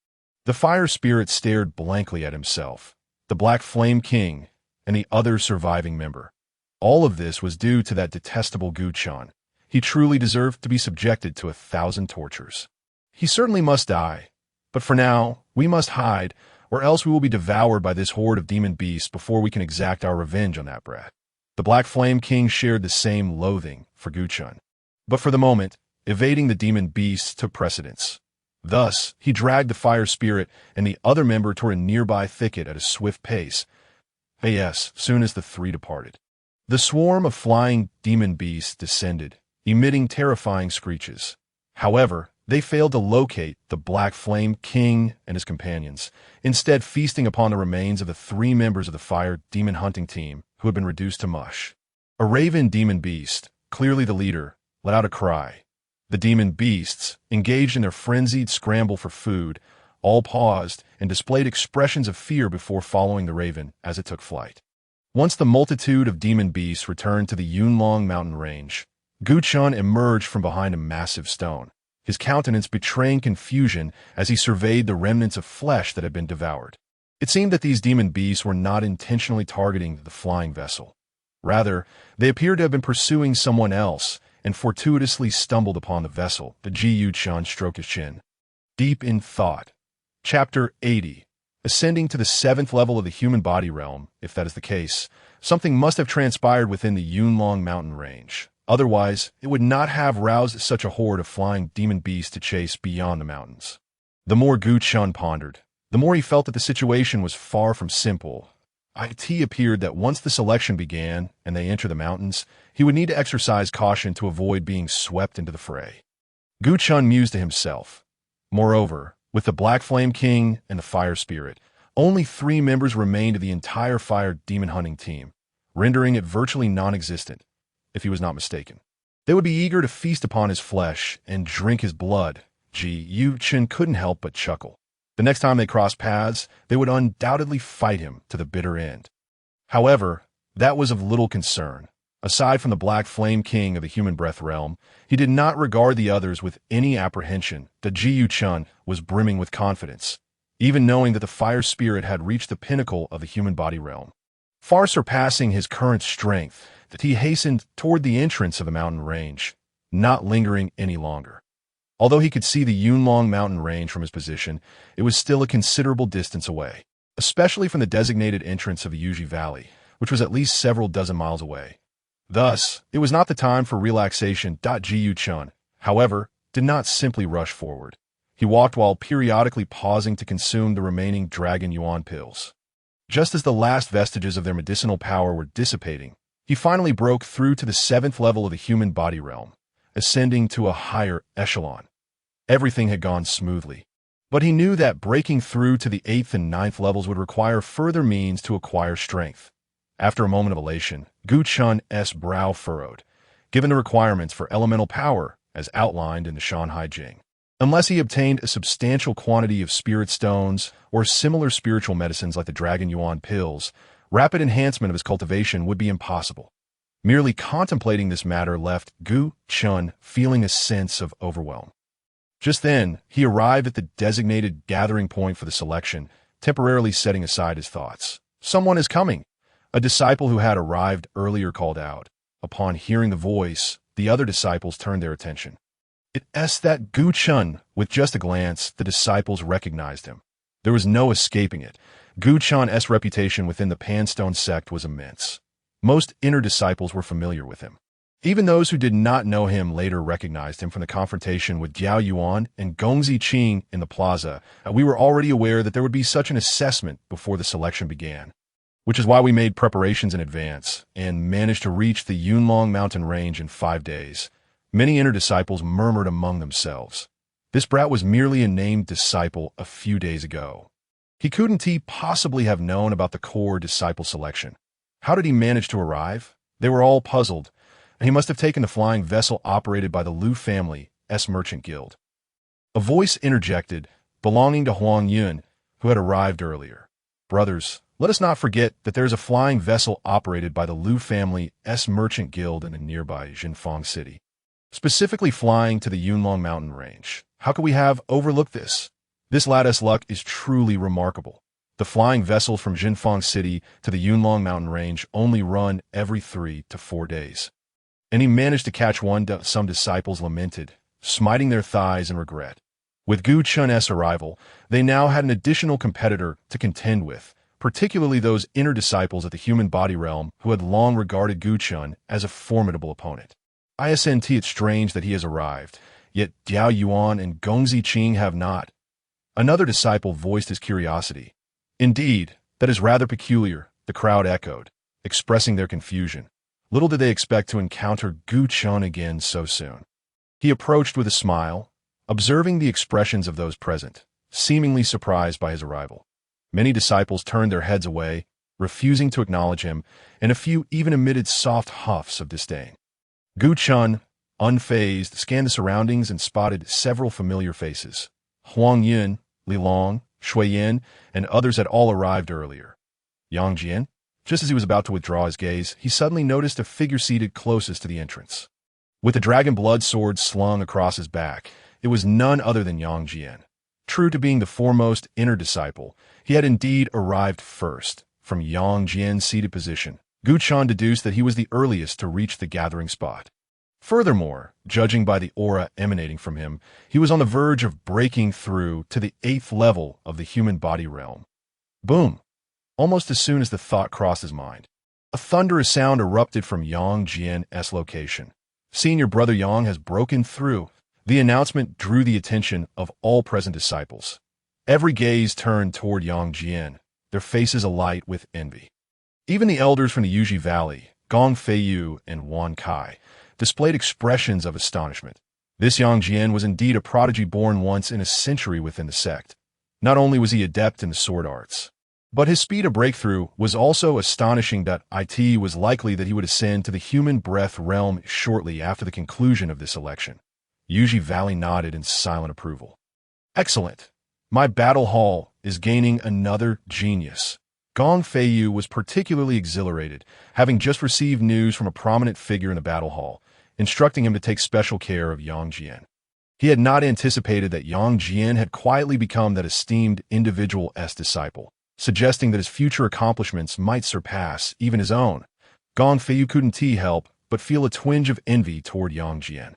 Speaker 1: The fire spirit stared blankly at himself, the Black Flame King, and the other surviving member. All of this was due to that detestable Chen. He truly deserved to be subjected to 1,000 tortures. He certainly must die, but for now, we must hide, or else we will be devoured by this horde of demon beasts before we can exact our revenge on that brat. The Black Flame King shared the same loathing for Chen. But for the moment, evading the demon beasts took precedence. Thus, he dragged the fire spirit and the other member toward a nearby thicket at a swift pace, soon as the 3 departed. The swarm of flying demon beasts descended, emitting terrifying screeches. However, they failed to locate the Black Flame King and his companions, instead feasting upon the remains of the 3 members of the fire demon hunting team who had been reduced to mush. A raven demon beast, clearly the leader, let out a cry. The demon beasts, engaged in their frenzied scramble for food, all paused and displayed expressions of fear before following the raven as it took flight. Once the multitude of demon beasts returned to the Yunlong mountain range, Chen emerged from behind a massive stone, his countenance betraying confusion as he surveyed the remnants of flesh that had been devoured. It seemed that these demon beasts were not intentionally targeting the flying vessel. Rather, they appeared to have been pursuing someone else and fortuitously stumbled upon the vessel. The Chen stroked his chin. Deep in thought. Chapter 80. Ascending to the 7th level of the human body realm, if that is the case, something must have transpired within the Yunlong mountain range. Otherwise, it would not have roused such a horde of flying demon beasts to chase beyond the mountains. The more Chen pondered, the more he felt that the situation was far from simple. It appeared that once the selection began and they entered the mountains, he would need to exercise caution to avoid being swept into the fray. Chen mused to himself. Moreover, with the Black Flame King and the Fire Spirit, only 3 members remained of the entire fire demon hunting team, rendering it virtually non-existent, if he was not mistaken. They would be eager to feast upon his flesh and drink his blood. Chen couldn't help but chuckle. The next time they crossed paths, they would undoubtedly fight him to the bitter end. However, that was of little concern. Aside from the Black Flame King of the human breath realm, he did not regard the others with any apprehension. The Chen was brimming with confidence, even knowing that the fire spirit had reached the pinnacle of the human body realm. Far surpassing his current strength, that he hastened toward the entrance of the mountain range, not lingering any longer. Although he could see the Yunlong mountain range from his position, it was still a considerable distance away, especially from the designated entrance of the Yuji Valley, which was at least several dozen miles away. Thus, it was not the time for relaxation. Chen, however, did not simply rush forward. He walked while periodically pausing to consume the remaining Dragon Yuan pills. Just as the last vestiges of their medicinal power were dissipating, he finally broke through to the 7th level of the human body realm, ascending to a higher echelon. Everything had gone smoothly, but he knew that breaking through to the 8th and 9th levels would require further means to acquire strength. After a moment of elation, Chen's brow furrowed, given the requirements for elemental power as outlined in the Shan Hai Jing. Unless he obtained a substantial quantity of spirit stones or similar spiritual medicines like the Dragon Yuan pills, rapid enhancement of his cultivation would be impossible. Merely contemplating this matter left Chen feeling a sense of overwhelm. Just then, he arrived at the designated gathering point for the selection, temporarily setting aside his thoughts. "Someone is coming," a disciple who had arrived earlier called out. Upon hearing the voice, the other disciples turned their attention. It's that Chen. With just a glance, the disciples recognized him. There was no escaping it. Chen's reputation within the Pan Stone Sect was immense. Most inner disciples were familiar with him. Even those who did not know him later recognized him from the confrontation with Jiao Yuan and Gongzi Qing in the plaza. We were already aware that there would be such an assessment before the selection began. which is why we made preparations in advance and managed to reach the Yunlong mountain range in 5 days. Many inner disciples murmured among themselves. This brat was merely a named disciple a few days ago. He couldn't possibly have known about the core disciple selection. How did he manage to arrive? They were all puzzled, and he must have taken the flying vessel operated by the Liu family's merchant guild. A voice interjected, belonging to Huang Yun, who had arrived earlier. Brothers, let us not forget that there is a flying vessel operated by the Liu family's merchant guild in the nearby Jinfeng city, specifically flying to the Yunlong mountain range. How could we have overlooked this? This lattice luck is truly remarkable. The flying vessels from Jinfeng City to the Yunlong mountain range only run every 3 to 4 days. And he managed to catch one, some disciples lamented, smiting their thighs in regret. With Gu Chun's arrival, they now had an additional competitor to contend with, particularly those inner disciples at the human body realm who had long regarded Gu Chun as a formidable opponent. It's strange that he has arrived, yet Diao Yuan and Gongzi Qing have not. Another disciple voiced his curiosity. Indeed, that is rather peculiar, the crowd echoed, expressing their confusion. Little did they expect to encounter Gu Chun again so soon. He approached with a smile, observing the expressions of those present, seemingly surprised by his arrival. Many disciples turned their heads away, refusing to acknowledge him, and a few even emitted soft huffs of disdain. Gu Chun, unfazed, scanned the surroundings and spotted several familiar faces. Huang Yun, Li Long, Shui Yin, and others had all arrived earlier. Yang Jian, just as he was about to withdraw his gaze, he suddenly noticed a figure seated closest to the entrance. With the dragon blood sword slung across his back, it was none other than Yang Jian. True to being the foremost inner disciple, he had indeed arrived first. From Yang Jian's seated position, Gu Chun deduced that he was the earliest to reach the gathering spot. Furthermore, judging by the aura emanating from him, he was on the verge of breaking through to the 8th level of the human body realm. Boom! Almost as soon as the thought crossed his mind, a thunderous sound erupted from Yang Jian's location. Senior brother Yang has broken through. The announcement drew the attention of all present disciples. Every gaze turned toward Yang Jian, their faces alight with envy. Even the elders from the Yuji Valley, Gong Feiyu and Wan Kai, displayed expressions of astonishment. This Yang Jian was indeed a prodigy born once in a century within the sect. Not only was he adept in the sword arts, but his speed of breakthrough was also astonishing. That it was likely that he would ascend to the human breath realm shortly after the conclusion of this election. Yuji Valley nodded in silent approval. Excellent. My battle hall is gaining another genius. Gong Feiyu was particularly exhilarated, having just received news from a prominent figure in the battle hall, instructing him to take special care of Yang Jian. He had not anticipated that Yang Jian had quietly become that esteemed individual's disciple, suggesting that his future accomplishments might surpass even his own. Gong Feiyu couldn't help but feel a twinge of envy toward Yang Jian.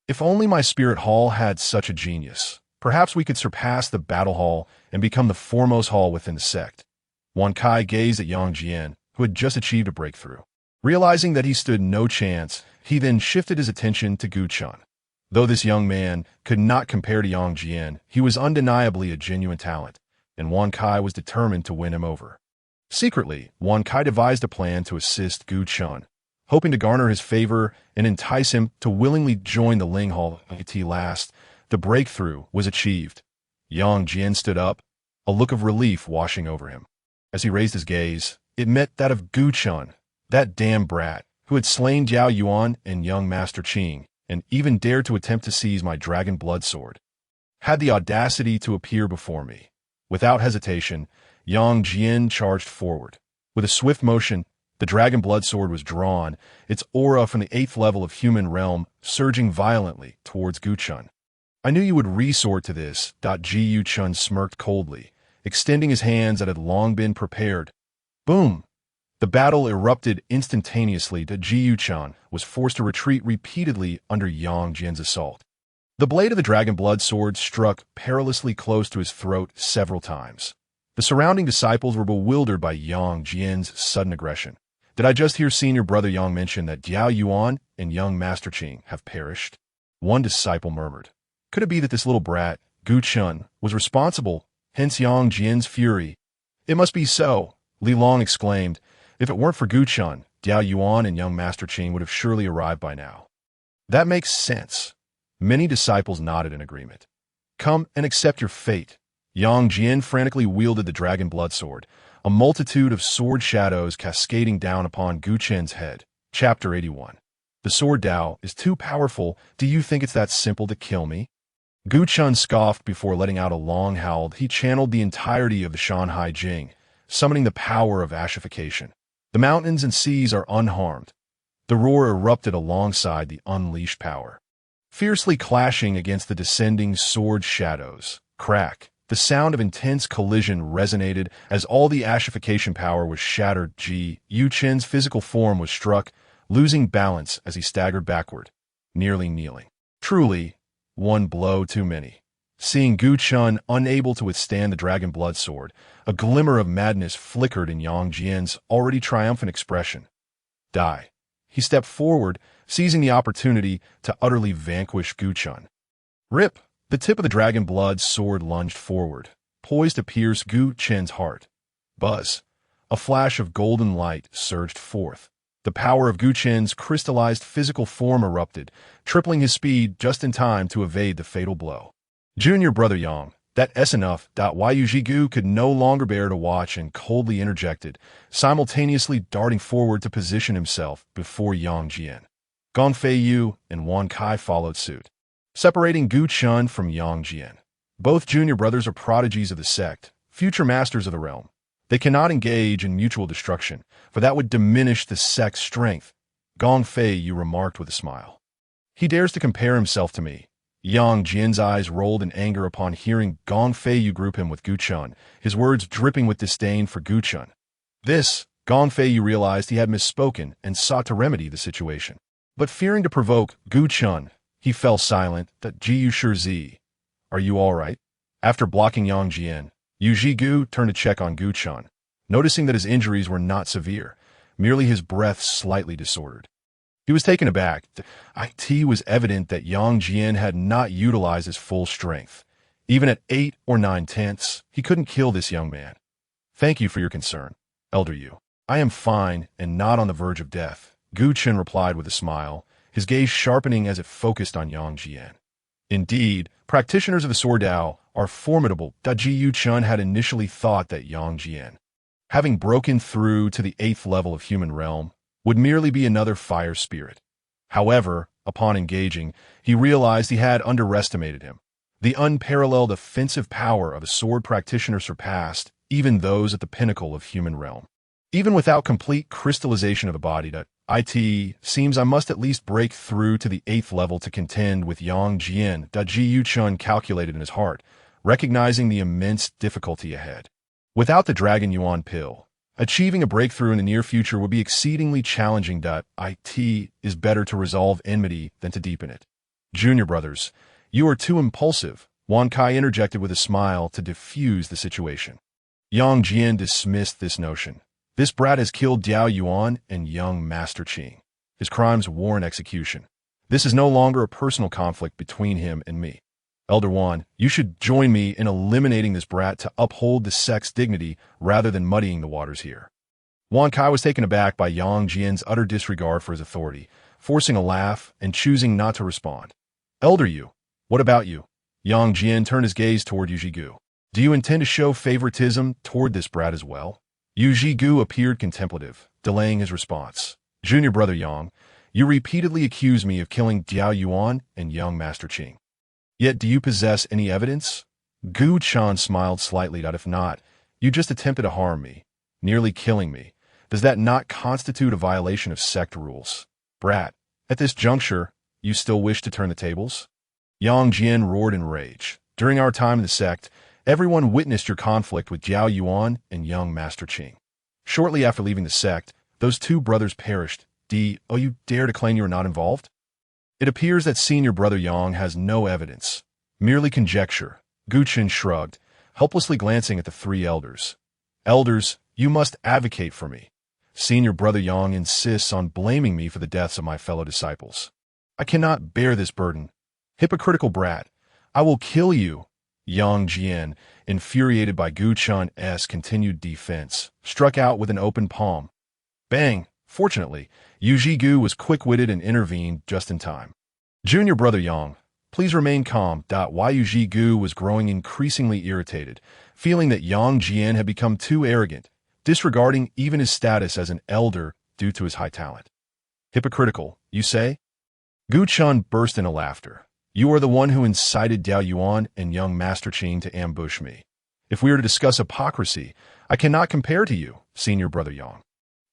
Speaker 1: If only my spirit hall had such a genius, perhaps we could surpass the battle hall and become the foremost hall within the sect. Wan Kai gazed at Yang Jian, who had just achieved a breakthrough. Realizing that he stood no chance, he then shifted his attention to Gu Chun. Though this young man could not compare to Yang Jian, he was undeniably a genuine talent, and Wan Kai was determined to win him over. Secretly, Wan Kai devised a plan to assist Gu Chun, hoping to garner his favor and entice him to willingly join the Ling Hall. At last, the breakthrough was achieved. Yang Jian stood up, a look of relief washing over him. As he raised his gaze, it met that of Gu Chun, that damn brat, who had slain Diao Yuan and young Master Qing, and even dared to attempt to seize my dragon blood sword. Had the audacity to appear before me. Without hesitation, Yang Jian charged forward. With a swift motion, the dragon blood sword was drawn, its aura from the 8th level of human realm surging violently towards Gu Chun. I knew you would resort to this. Gu Chun smirked coldly, extending his hands that had long been prepared. Boom! The battle erupted instantaneously. Gu Chun was forced to retreat repeatedly under Yang Jian's assault. The blade of the dragon blood sword struck perilously close to his throat several times. The surrounding disciples were bewildered by Yang Jian's sudden aggression. Did I just hear senior brother Yang mention that Diao Yuan and young Master Qing have perished? One disciple murmured. Could it be that this little brat, Gu Chun, was responsible, hence Yang Jian's fury? It must be so. Li Long exclaimed. If it weren't for Gu Chun, Diao Yuan and young Master Qing would have surely arrived by now. That makes sense. Many disciples nodded in agreement. Come and accept your fate. Yang Jian frantically wielded the dragon blood sword, a multitude of sword shadows cascading down upon Gu Chen's head. Chapter 81. The sword Dao is too powerful. Do you think it's that simple to kill me? Gu Chun scoffed before letting out a long howl. He channeled the entirety of the Shan Hai Jing, summoning the power of ashification. The mountains and seas are unharmed. The roar erupted alongside the unleashed power, fiercely clashing against the descending sword shadows. Crack. The sound of intense collision resonated as all the ashification power was shattered. Yu Chen's physical form was struck, losing balance as he staggered backward, nearly kneeling. Truly, one blow too many. Seeing Gu Chun unable to withstand the dragon blood sword, a glimmer of madness flickered in Yang Jian's already triumphant expression. Die. He stepped forward, seizing the opportunity to utterly vanquish Gu Chun. Rip! The tip of the dragon blood sword lunged forward, poised to pierce Gu Chen's heart. Buzz! A flash of golden light surged forth. The power of Gu Chen's crystallized physical form erupted, tripling his speed just in time to evade the fatal blow. Junior brother Yang, that's enough. Yu Jigu could no longer bear to watch and coldly interjected, simultaneously darting forward to position himself before Yang Jian. Gong Fei Yu and Wan Kai followed suit, separating Gu Chun from Yang Jian. Both junior brothers are prodigies of the sect, future masters of the realm. They cannot engage in mutual destruction, for that would diminish the sect's strength. Gong Fei Yu remarked with a smile. He dares to compare himself to me. Yang Jian's eyes rolled in anger upon hearing Gong Fei Yu group him with Gu Chun, his words dripping with disdain for Gu Chun. Gong Fei Yu realized he had misspoken and sought to remedy the situation. But fearing to provoke Gu Chun, he fell silent. Jiu Shizi, are you all right? After blocking Yang Jian, Yu Jigu turned to check on Gu Chun, noticing that his injuries were not severe, merely his breath slightly disordered. He was taken aback. It was evident that Yang Jian had not utilized his full strength. Even at 8 or 9/10, he couldn't kill this young man. Thank you for your concern, Elder Yu. I am fine and not on the verge of death, Gu Chen replied with a smile, his gaze sharpening as it focused on Yang Jian. Indeed, practitioners of the Sword Dao are formidable. Ji Yu Chun had initially thought that Yang Jian, having broken through to the 8th level of human realm, would merely be another fire spirit. However, upon engaging, he realized he had underestimated him. The unparalleled offensive power of a sword practitioner surpassed even those at the pinnacle of human realm. Even without complete crystallization of the body, it seems I must at least break through to the 8th level to contend with Yang Jian. Ji Yu Chun calculated in his heart, recognizing the immense difficulty ahead. Without the Dragon Yuan pill, achieving a breakthrough in the near future would be exceedingly challenging. It is better to resolve enmity than to deepen it. Junior brothers, you are too impulsive, Wan Kai interjected with a smile to diffuse the situation. Yang Jian dismissed this notion. This brat has killed Diao Yuan and young Master Qing. His crimes warrant execution. This is no longer a personal conflict between him and me. Elder Wan, you should join me in eliminating this brat to uphold the sect's dignity rather than muddying the waters here. Wan Kai was taken aback by Yang Jian's utter disregard for his authority, forcing a laugh and choosing not to respond. Elder Yu, what about you? Yang Jian turned his gaze toward Yu Jigu. Do you intend to show favoritism toward this brat as well? Yu Jigu appeared contemplative, delaying his response. Junior brother Yang, you repeatedly accuse me of killing Diao Yuan and young Master Qing. Yet do you possess any evidence? Gu Chan smiled slightly. If not, you just attempted to harm me, nearly killing me. Does that not constitute a violation of sect rules? Brat, at this juncture, you still wish to turn the tables? Yang Jian roared in rage. During our time in the sect, everyone witnessed your conflict with Diao Yuan and young Master Qing. Shortly after leaving the sect, those two brothers perished. You dare to claim you are not involved? It appears that senior brother Yang has no evidence. Merely conjecture. Gu Chen shrugged, helplessly glancing at the three elders. Elders, you must advocate for me. Senior brother Yang insists on blaming me for the deaths of my fellow disciples. I cannot bear this burden. Hypocritical brat, I will kill you. Yang Jian, infuriated by Gu Chun's continued defense, struck out with an open palm. Bang! Fortunately, Yu Jigu was quick-witted and intervened just in time. Junior brother Yang, please remain calm. Yu Jigu was growing increasingly irritated, feeling that Yang Jian had become too arrogant, disregarding even his status as an elder due to his high talent. Hypocritical, you say? Gu Chun burst into laughter. You are the one who incited Diao Yuan and young Master Qing to ambush me. If we are to discuss hypocrisy, I cannot compare to you, senior brother Yang.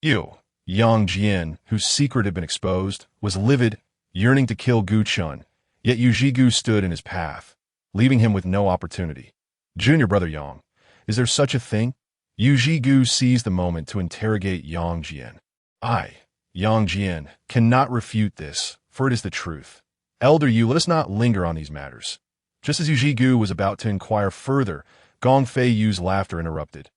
Speaker 1: You, Yang Jian, whose secret had been exposed, was livid, yearning to kill Gu Chun, yet Yu Jigu stood in his path, leaving him with no opportunity. Junior brother Yang, is there such a thing? Yu Jigu seized the moment to interrogate Yang Jian. I, Yang Jian, cannot refute this, for it is the truth. Elder Yu, let us not linger on these matters. Just as Yu Jigu was about to inquire further, Gong Fei Yu's laughter interrupted.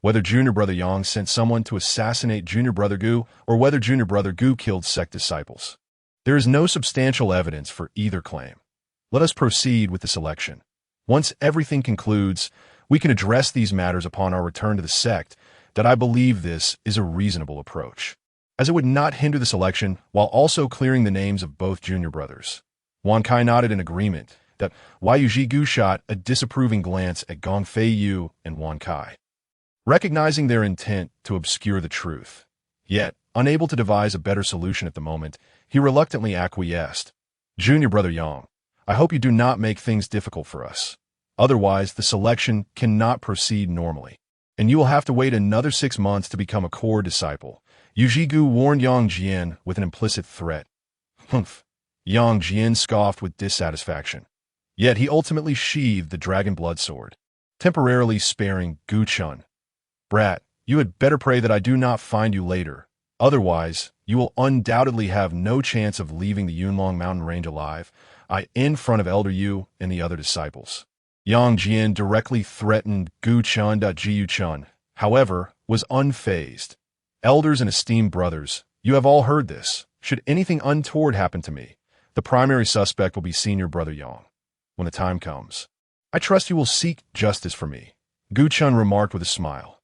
Speaker 1: Whether Junior Brother Yang sent someone to assassinate Junior Brother Gu, or whether Junior Brother Gu killed sect disciples, there is no substantial evidence for either claim. Let us proceed with the selection. Once everything concludes, we can address these matters upon our return to the sect. That I believe this is a reasonable approach, as it would not hinder the selection while also clearing the names of both junior brothers. Wan Kai nodded in agreement. That Yu Jigu shot a disapproving glance at Gong Fei Yu and Wan Kai, recognizing their intent to obscure the truth. Yet, unable to devise a better solution at the moment, he reluctantly acquiesced. Junior brother Yang, I hope you do not make things difficult for us. Otherwise, the selection cannot proceed normally, and you will have to wait another 6 months to become a core disciple. Yu Jigu warned Yang Jian with an implicit threat. Humph. Yang Jian scoffed with dissatisfaction. Yet he ultimately sheathed the dragon blood sword, temporarily sparing Gu Chun. Brat, you had better pray that I do not find you later. Otherwise, you will undoubtedly have no chance of leaving the Yunlong mountain range alive, in front of Elder Yu and the other disciples. Yang Jian directly threatened Gu Chun. Jiu Chun, however, was unfazed. Elders and esteemed brothers, you have all heard this. Should anything untoward happen to me, the primary suspect will be senior brother Yang. When the time comes, I trust you will seek justice for me. Gu Chun remarked with a smile.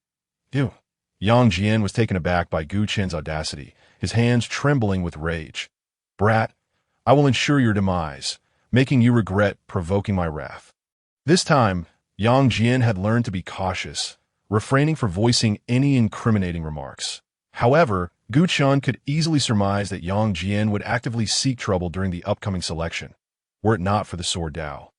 Speaker 1: You. Yang Jian was taken aback by Gu Chun's audacity, his hands trembling with rage. Brat, I will ensure your demise, making you regret provoking my wrath. This time, Yang Jian had learned to be cautious, refraining from voicing any incriminating remarks. However, Gu Chun could easily surmise that Yang Jian would actively seek trouble during the upcoming selection, were it not for the sword Dao.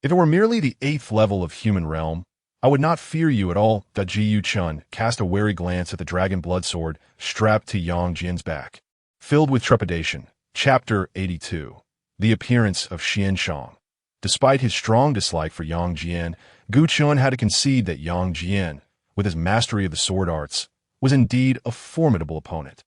Speaker 1: If it were merely the 8th level of human realm, I would not fear you at all. Jiu Chun cast a wary glance at the dragon blood sword strapped to Yang Jian's back. Filled with trepidation, Chapter 82. The appearance of Xianshang. Despite his strong dislike for Yang Jian, Gu Chun had to concede that Yang Jian, with his mastery of the sword arts, was indeed a formidable opponent.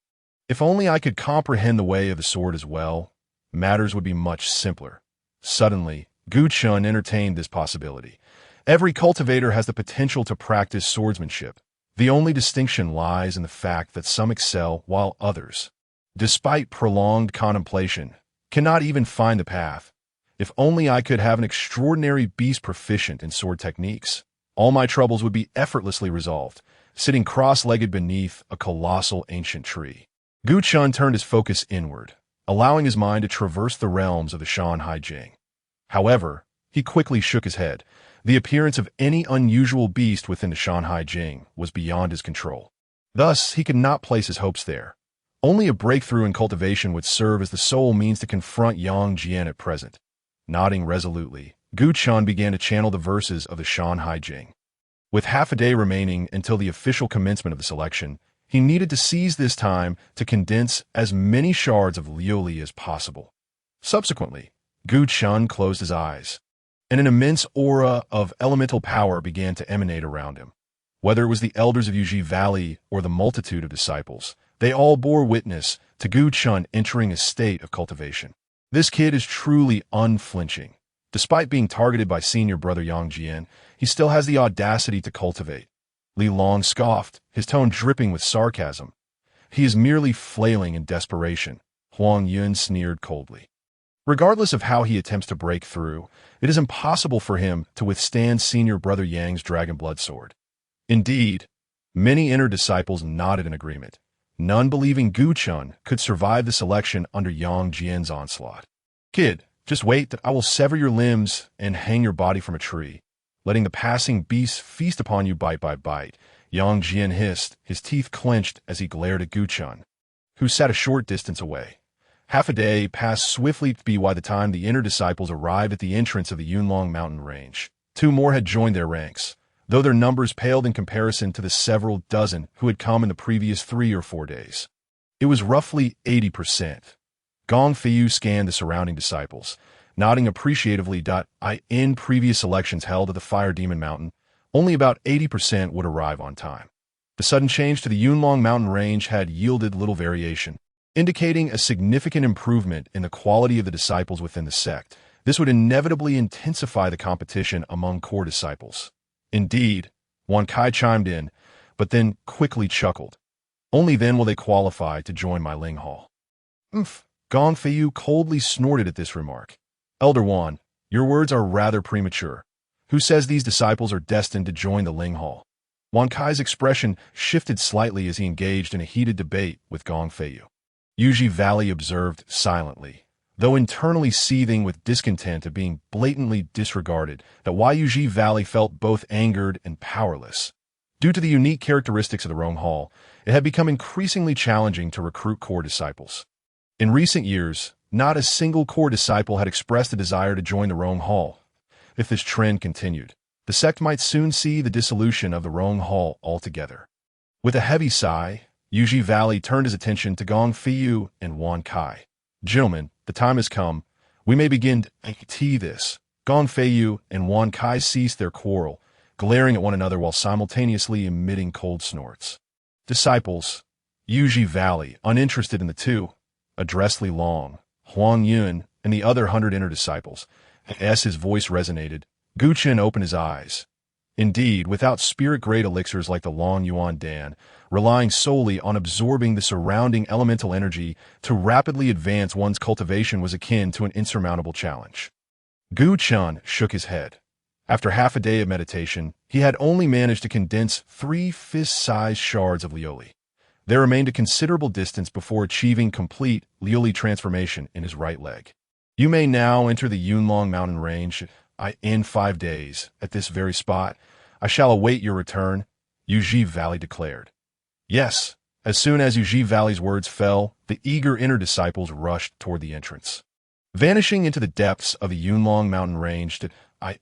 Speaker 1: If only I could comprehend the way of the sword as well, matters would be much simpler. Suddenly, Gu Chun entertained this possibility. Every cultivator has the potential to practice swordsmanship. The only distinction lies in the fact that some excel while others, despite prolonged contemplation, cannot even find the path. If only I could have an extraordinary beast proficient in sword techniques, all my troubles would be effortlessly resolved, sitting cross-legged beneath a colossal ancient tree. Gu Chun turned his focus inward, allowing his mind to traverse the realms of the Shan Hai Jing. However, he quickly shook his head. The appearance of any unusual beast within the Shan Hai Jing was beyond his control. Thus, he could not place his hopes there. Only a breakthrough in cultivation would serve as the sole means to confront Yang Jian at present. Nodding resolutely, Gu Chun began to channel the verses of the Shan Hai Jing. With half a day remaining until the official commencement of the selection, he needed to seize this time to condense as many shards of Liuli as possible. Subsequently, Gu Chun closed his eyes, and an immense aura of elemental power began to emanate around him. Whether it was the elders of Yuji Valley or the multitude of disciples, they all bore witness to Gu Chun entering a state of cultivation. This kid is truly unflinching. Despite being targeted by senior brother Yang Jian, he still has the audacity to cultivate. Li Long scoffed, his tone dripping with sarcasm. He is merely flailing in desperation, Huang Yun sneered coldly. Regardless of how he attempts to break through, it is impossible for him to withstand senior brother Yang's dragon blood sword. Indeed, many inner disciples nodded in agreement, none believing Gu Chun could survive the selection under Yang Jian's onslaught. Kid, just wait that I will sever your limbs and hang your body from a tree, letting the passing beasts feast upon you bite by bite, Yang Jian hissed, his teeth clenched as he glared at Gu Chun, who sat a short distance away. Half a day passed swiftly by the time the inner disciples arrived at the entrance of the Yunlong mountain range. 2 more had joined their ranks, though their numbers paled in comparison to the several dozen who had come in the previous 3 or 4 days. It was roughly 80%. Gong Feiyu scanned the surrounding disciples, nodding appreciatively. In previous elections held at the Fire Demon Mountain, only about 80% would arrive on time. The sudden change to the Yunlong mountain range had yielded little variation, indicating a significant improvement in the quality of the disciples within the sect. This would inevitably intensify the competition among core disciples. Indeed, Wan Kai chimed in, but then quickly chuckled. Only then will they qualify to join my Ling Hall. Gong Feiyu coldly snorted at this remark. Elder Wan, your words are rather premature. Who says these disciples are destined to join the Ling Hall? Wan Kai's expression shifted slightly as he engaged in a heated debate with Gong Feiyu. Yuji Valley observed silently, though internally seething with discontent at being blatantly disregarded, that Yuji Valley felt both angered and powerless. Due to the unique characteristics of the Rong Hall, it had become increasingly challenging to recruit core disciples. In recent years, not a single core disciple had expressed a desire to join the Rong Hall. If this trend continued, the sect might soon see the dissolution of the Rong Hall altogether. With a heavy sigh, Yuji Valley turned his attention to Gong Feiyu and Wan Kai. Gentlemen, the time has come. We may begin to this. Gong Feiyu and Wan Kai ceased their quarrel, glaring at one another while simultaneously emitting cold snorts. Disciples, Yuji Valley, uninterested in the two, addressed Li Long, Huang Yun, and the other 100 inner disciples. As his voice resonated, Gu Chen opened his eyes. Indeed, without spirit-grade elixirs like the Long Yuan Dan, relying solely on absorbing the surrounding elemental energy to rapidly advance one's cultivation was akin to an insurmountable challenge. Gu Chen shook his head. After half a day of meditation, he had only managed to condense 3 fist-sized shards of Lioli. There remained a considerable distance before achieving complete Lioli transformation in his right leg. You may now enter the Yunlong mountain range. In 5 days, at this very spot, I shall await your return, Yuji Valley declared. Yes, as soon as Yuji Valley's words fell, the eager inner disciples rushed toward the entrance. Vanishing into the depths of the Yunlong mountain range,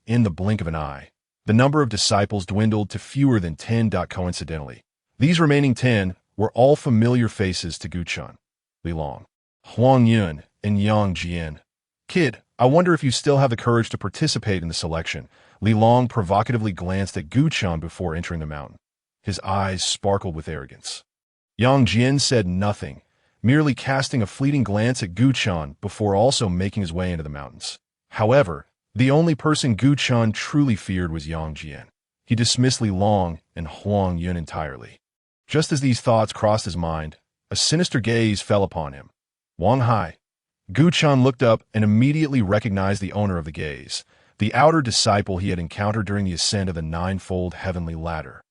Speaker 1: in the blink of an eye, the number of disciples dwindled to fewer than 10. Coincidentally, these remaining 10 were all familiar faces to Gu Chun, Li Long, Huang Yun, and Yang Jian. Kid, I wonder if you still have the courage to participate in the selection. Li Long provocatively glanced at Gu Chun before entering the mountain. His eyes sparkled with arrogance. Yang Jian said nothing, merely casting a fleeting glance at Gu Chun before also making his way into the mountains. However, the only person Gu Chun truly feared was Yang Jian. He dismissed Li Long and Huang Yun entirely. Just as these thoughts crossed his mind, a sinister gaze fell upon him. Wang Hai. Gu Chun looked up and immediately recognized the owner of the gaze, the outer disciple he had encountered during the ascent of the 9-fold heavenly ladder.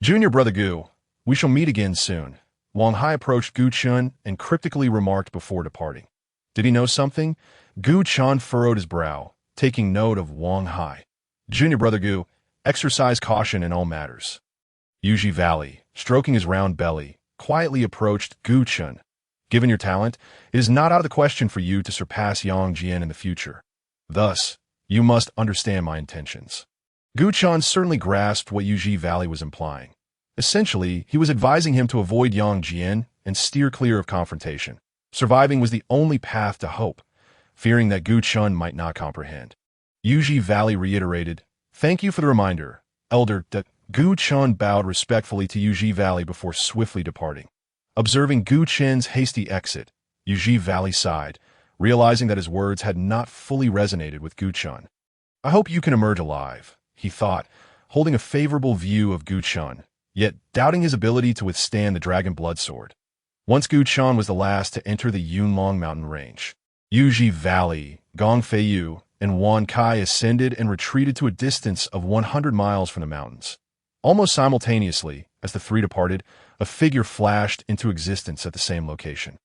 Speaker 1: Junior brother Gu, we shall meet again soon. Wang Hai approached Gu Chun and cryptically remarked before departing. Did he know something? Gu Chun furrowed his brow, taking note of Wang Hai. Junior brother Gu, exercise caution in all matters. Yuji Valley, stroking his round belly, quietly approached Gu Chun. Given your talent, it is not out of the question for you to surpass Yang Jian in the future. Thus, you must understand my intentions. Gu Chun certainly grasped what Yuji Valley was implying. Essentially, he was advising him to avoid Yang Jian and steer clear of confrontation. Surviving was the only path to hope, fearing that Gu Chun might not comprehend. Yuji Valley reiterated, "Thank you for the reminder, Elder." Gu Chun bowed respectfully to Yuji Valley before swiftly departing. Observing Gu Chen's hasty exit, Yuji Valley sighed, realizing that his words had not fully resonated with Gu Chun. I hope you can emerge alive, he thought, holding a favorable view of Gu Chun, yet doubting his ability to withstand the dragon blood sword. Once Gu Chun was the last to enter the Yunlong mountain range. Yuji Valley, Gongfeiyu, and Wan Kai ascended and retreated to a distance of 100 miles from the mountains. Almost simultaneously, as the three departed, a figure flashed into existence at the same location.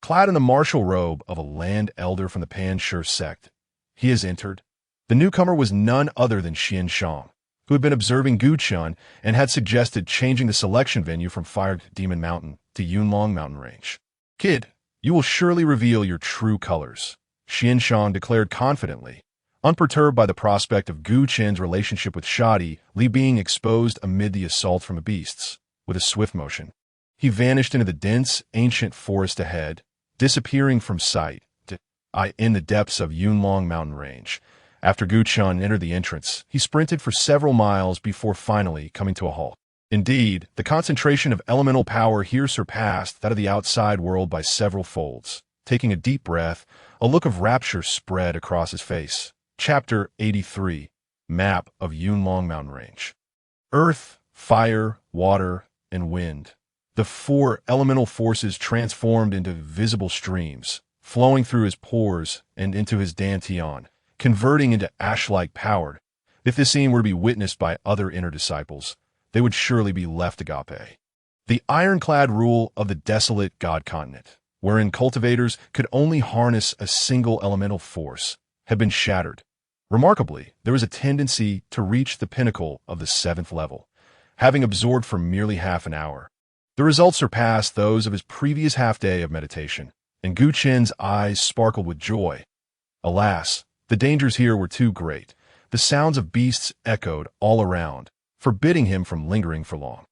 Speaker 1: Clad in the martial robe of a land elder from the Pan Stone Sect, he has entered. The newcomer was none other than Xian Shang, who had been observing Gu Chun and had suggested changing the selection venue from Fire Demon Mountain to Yunlong Mountain Range. "Kid, you will surely reveal your true colors," Xian Shang declared confidently, unperturbed by the prospect of Gu Chen's relationship with Shadi Li being exposed amid the assault from the beasts. With a swift motion, he vanished into the dense, ancient forest ahead, disappearing from sight in the depths of Yunlong Mountain Range. After Gu Chun entered the entrance, he sprinted for several miles before finally coming to a halt. Indeed, the concentration of elemental power here surpassed that of the outside world by several folds. Taking a deep breath, a look of rapture spread across his face. Chapter 83, Map of Yunlong Mountain Range. Earth, fire, water, and wind. The four elemental forces transformed into visible streams, flowing through his pores and into his dantian, converting into ash-like power. If this scene were to be witnessed by other inner disciples, they would surely be left agape. The ironclad rule of the desolate god continent, wherein cultivators could only harness a single elemental force, had been shattered. Remarkably, there was a tendency to reach the pinnacle of the 7th level, having absorbed for merely half an hour. The results surpassed those of his previous half-day of meditation, and Gu Chen's eyes sparkled with joy. Alas, the dangers here were too great. The sounds of beasts echoed all around, forbidding him from lingering for long.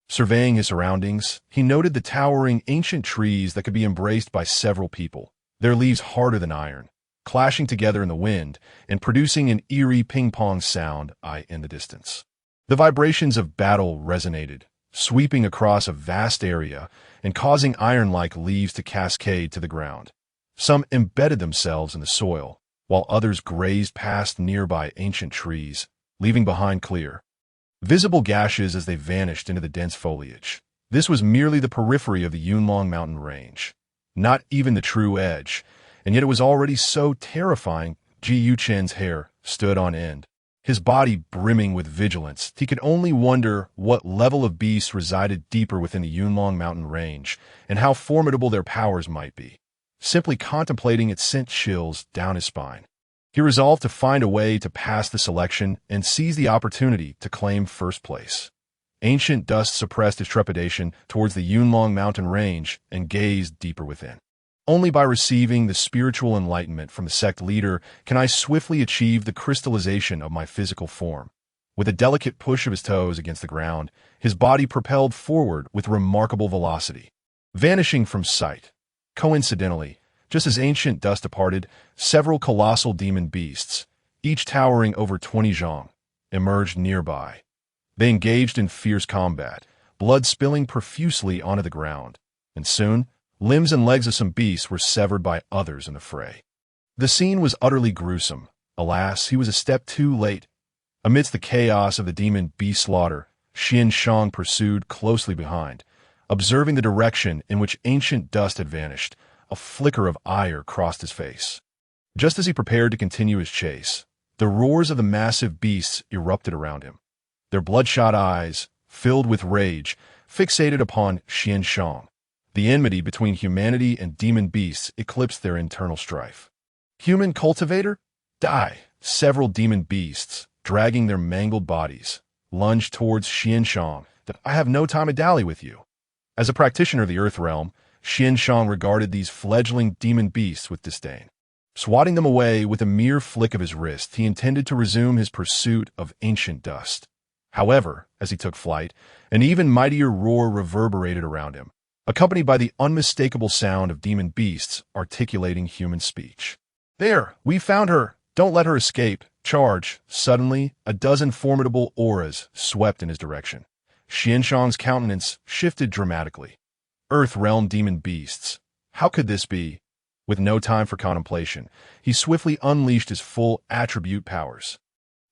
Speaker 1: Surveying his surroundings, he noted the towering ancient trees that could be embraced by several people, their leaves harder than iron, clashing together in the wind and producing an eerie ping-pong sound in the distance. The vibrations of battle resonated, sweeping across a vast area and causing iron-like leaves to cascade to the ground. Some embedded themselves in the soil, while others grazed past nearby ancient trees, leaving behind clear, visible gashes as they vanished into the dense foliage. This was merely the periphery of the Yunlong Mountain Range, not even the true edge, and yet it was already so terrifying. Gu Chen's hair stood on end, his body brimming with vigilance. He could only wonder what level of beasts resided deeper within the Yunlong Mountain Range, and how formidable their powers might be. Simply contemplating it sent chills down his spine. He resolved to find a way to pass the selection and seize the opportunity to claim first place. Ancient dust suppressed his trepidation towards the Yunlong Mountain Range and gazed deeper within. Only by receiving the spiritual enlightenment from the sect leader can I swiftly achieve the crystallization of my physical form. With a delicate push of his toes against the ground, his body propelled forward with remarkable velocity, vanishing from sight. Coincidentally, just as ancient dust departed, several colossal demon beasts, each towering over 20 zhang, emerged nearby. They engaged in fierce combat, blood spilling profusely onto the ground, and soon, limbs and legs of some beasts were severed by others in the fray. The scene was utterly gruesome. Alas, he was a step too late. Amidst the chaos of the demon beast slaughter, Xian Shang pursued closely behind. Observing the direction in which ancient dust had vanished, a flicker of ire crossed his face. Just as he prepared to continue his chase, the roars of the massive beasts erupted around him. Their bloodshot eyes, filled with rage, fixated upon Xian Shang. The enmity between humanity and demon beasts eclipsed their internal strife. "Human cultivator? Die!" Several demon beasts, dragging their mangled bodies, lunged towards Xian Shang. "I have no time to dally with you." As a practitioner of the Earth Realm, Xian Shang regarded these fledgling demon beasts with disdain. Swatting them away with a mere flick of his wrist, he intended to resume his pursuit of ancient dust. However, as he took flight, an even mightier roar reverberated around him, accompanied by the unmistakable sound of demon beasts articulating human speech. "There, we found her! Don't let her escape! Charge!" Suddenly, a dozen formidable auras swept in his direction. Xian Shang's countenance shifted dramatically. Earth Realm demon beasts. How could this be? With no time for contemplation, he swiftly unleashed his full attribute powers,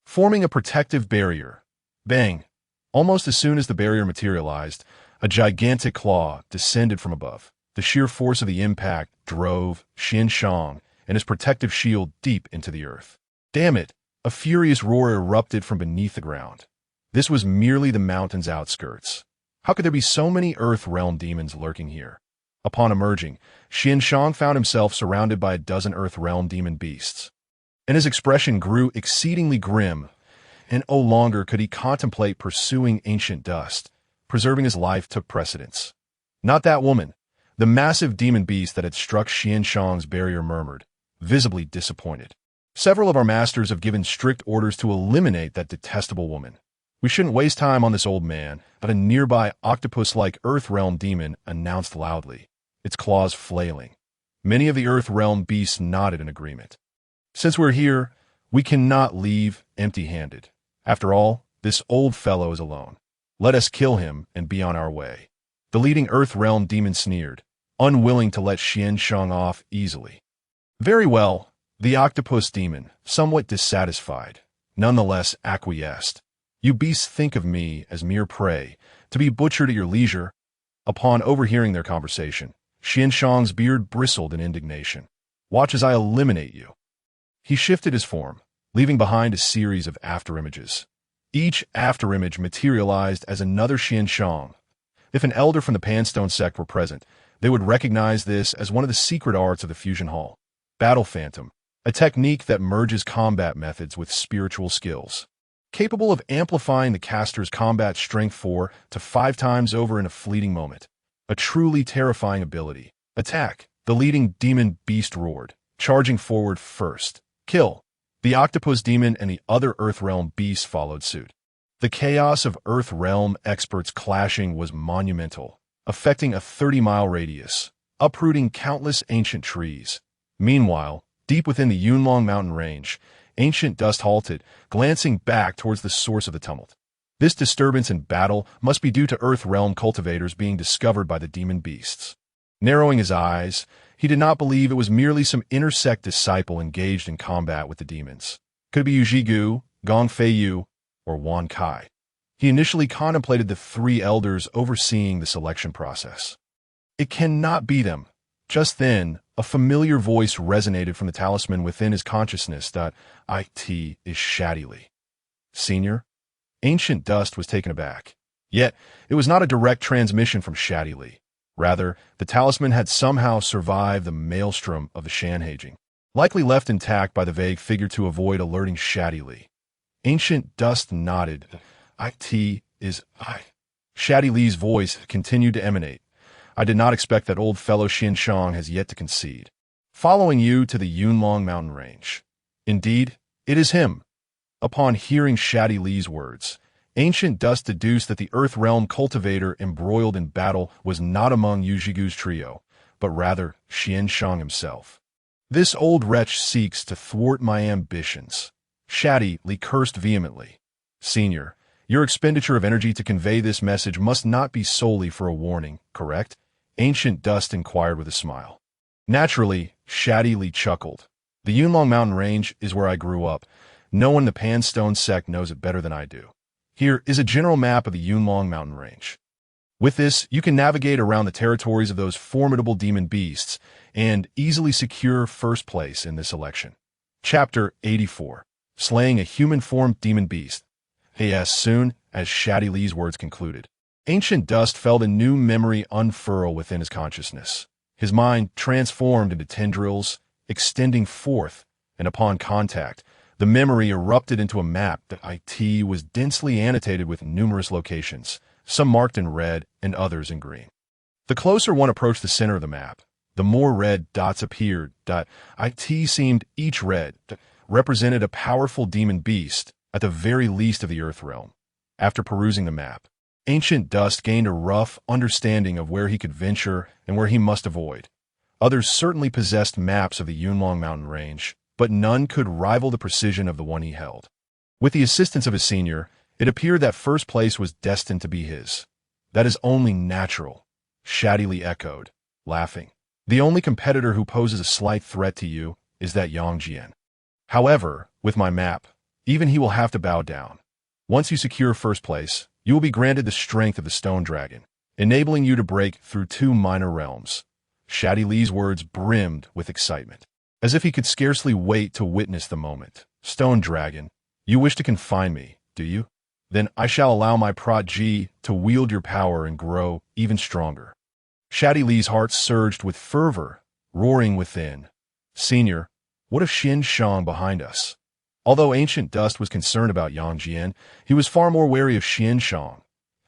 Speaker 1: forming a protective barrier. Bang! Almost as soon as the barrier materialized, a gigantic claw descended from above. The sheer force of the impact drove Xian Shang and his protective shield deep into the earth. Damn it! A furious roar erupted from beneath the ground. This was merely the mountain's outskirts. How could there be so many Earth Realm demons lurking here? Upon emerging, Xianshang found himself surrounded by a dozen Earth Realm demon beasts, and his expression grew exceedingly grim, and no longer could he contemplate pursuing ancient dust. Preserving his life took precedence. Not that woman. The massive demon beast that had struck Xianshang's barrier murmured, visibly disappointed. Several of our masters have given strict orders to eliminate that detestable woman. We shouldn't waste time on this old man, but a nearby octopus-like Earth Realm demon announced loudly, its claws flailing. Many of the Earth Realm beasts nodded in agreement. Since we're here, we cannot leave empty-handed. After all, this old fellow is alone. Let us kill him and be on our way. The leading Earth Realm demon sneered, unwilling to let Xianshang off easily. Very well, the octopus demon, somewhat dissatisfied, nonetheless acquiesced. You beasts think of me as mere prey, to be butchered at your leisure. Upon overhearing their conversation, Xianshang's beard bristled in indignation. Watch as I eliminate you. He shifted his form, leaving behind a series of afterimages. Each afterimage materialized as another Xianshang. If an elder from the Pan Stone Sect were present, they would recognize this as one of the secret arts of the Fusion Hall. Battle Phantom, a technique that merges combat methods with spiritual skills. Capable of amplifying the caster's combat strength 4 to 5 times over in a fleeting moment. A truly terrifying ability. Attack! The leading demon beast roared, charging forward first. Kill! The octopus demon and the other Earth Realm beasts followed suit. The chaos of Earth Realm experts clashing was monumental, affecting a 30-mile radius, uprooting countless ancient trees. Meanwhile, deep within the Yunlong mountain range, ancient dust halted, glancing back towards the source of the tumult. This disturbance in battle must be due to Earth Realm cultivators being discovered by the demon beasts. Narrowing his eyes, he did not believe it was merely some intersect disciple engaged in combat with the demons. Could it be Yu Zhigu, Gong Feiyu, or Wan Kai? He initially contemplated the 3 elders overseeing the selection process. It cannot be them. Just then, a familiar voice resonated from the talisman within his consciousness that it is Shaddily. Senior? Ancient dust was taken aback. Yet, it was not a direct transmission from Shaddily. Rather, the talisman had somehow survived the maelstrom of the Shan Hai Jing, likely left intact by the vague figure to avoid alerting Shaddily. Ancient dust nodded. It is I. Shaddylee's voice continued to emanate. I did not expect that old fellow Xianshang has yet to concede. Following you to the Yunlong mountain range. Indeed, it is him. Upon hearing Shaddylee's words, Ancient Dust deduced that the Earth Realm cultivator embroiled in battle was not among Yu Zhigu's trio, but rather Xianshang himself. This old wretch seeks to thwart my ambitions. Shaddylee cursed vehemently. Senior, your expenditure of energy to convey this message must not be solely for a warning, correct? Ancient Dust inquired with a smile. Naturally, Shaddylee chuckled. The Yunlong mountain range is where I grew up. No one in the Pan Stone Sect knows it better than I do. Here is a general map of the Yunlong mountain range. With this, you can navigate around the territories of those formidable demon beasts and easily secure first place in this election. Chapter 84. Slaying a human-formed demon beast. As soon as Shaddylee's words concluded, Ancient Dust felt a new memory unfurl within his consciousness. His mind transformed into tendrils, extending forth, and upon contact, the memory erupted into a map that was densely annotated with numerous locations, some marked in red and others in green. The closer one approached the center of the map, the more red dots appeared. Seemed each red represented a powerful demon beast, at the very least of the Earth Realm. After perusing the map, Ancient Dust gained a rough understanding of where he could venture and where he must avoid. Others certainly possessed maps of the Yunlong mountain range, but none could rival the precision of the one he held. With the assistance of his senior, it appeared that first place was destined to be his. That is only natural, Shaddylee echoed, laughing. The only competitor who poses a slight threat to you is that Yangjian. However, with my map, even he will have to bow down. Once you secure first place, you will be granted the strength of the stone dragon, enabling you to break through 2 minor realms. Shaddylee's words brimmed with excitement. as if he could scarcely wait to witness the moment. "Stone Dragon, you wish to confine me, do you? Then I shall allow my prodigy to wield your power and grow even stronger." Shadi Li's heart surged with fervor, roaring within. "Senior, what of Xin Shang behind us?" Although Ancient Dust was concerned about Yang Jian, he was far more wary of Xian Shang,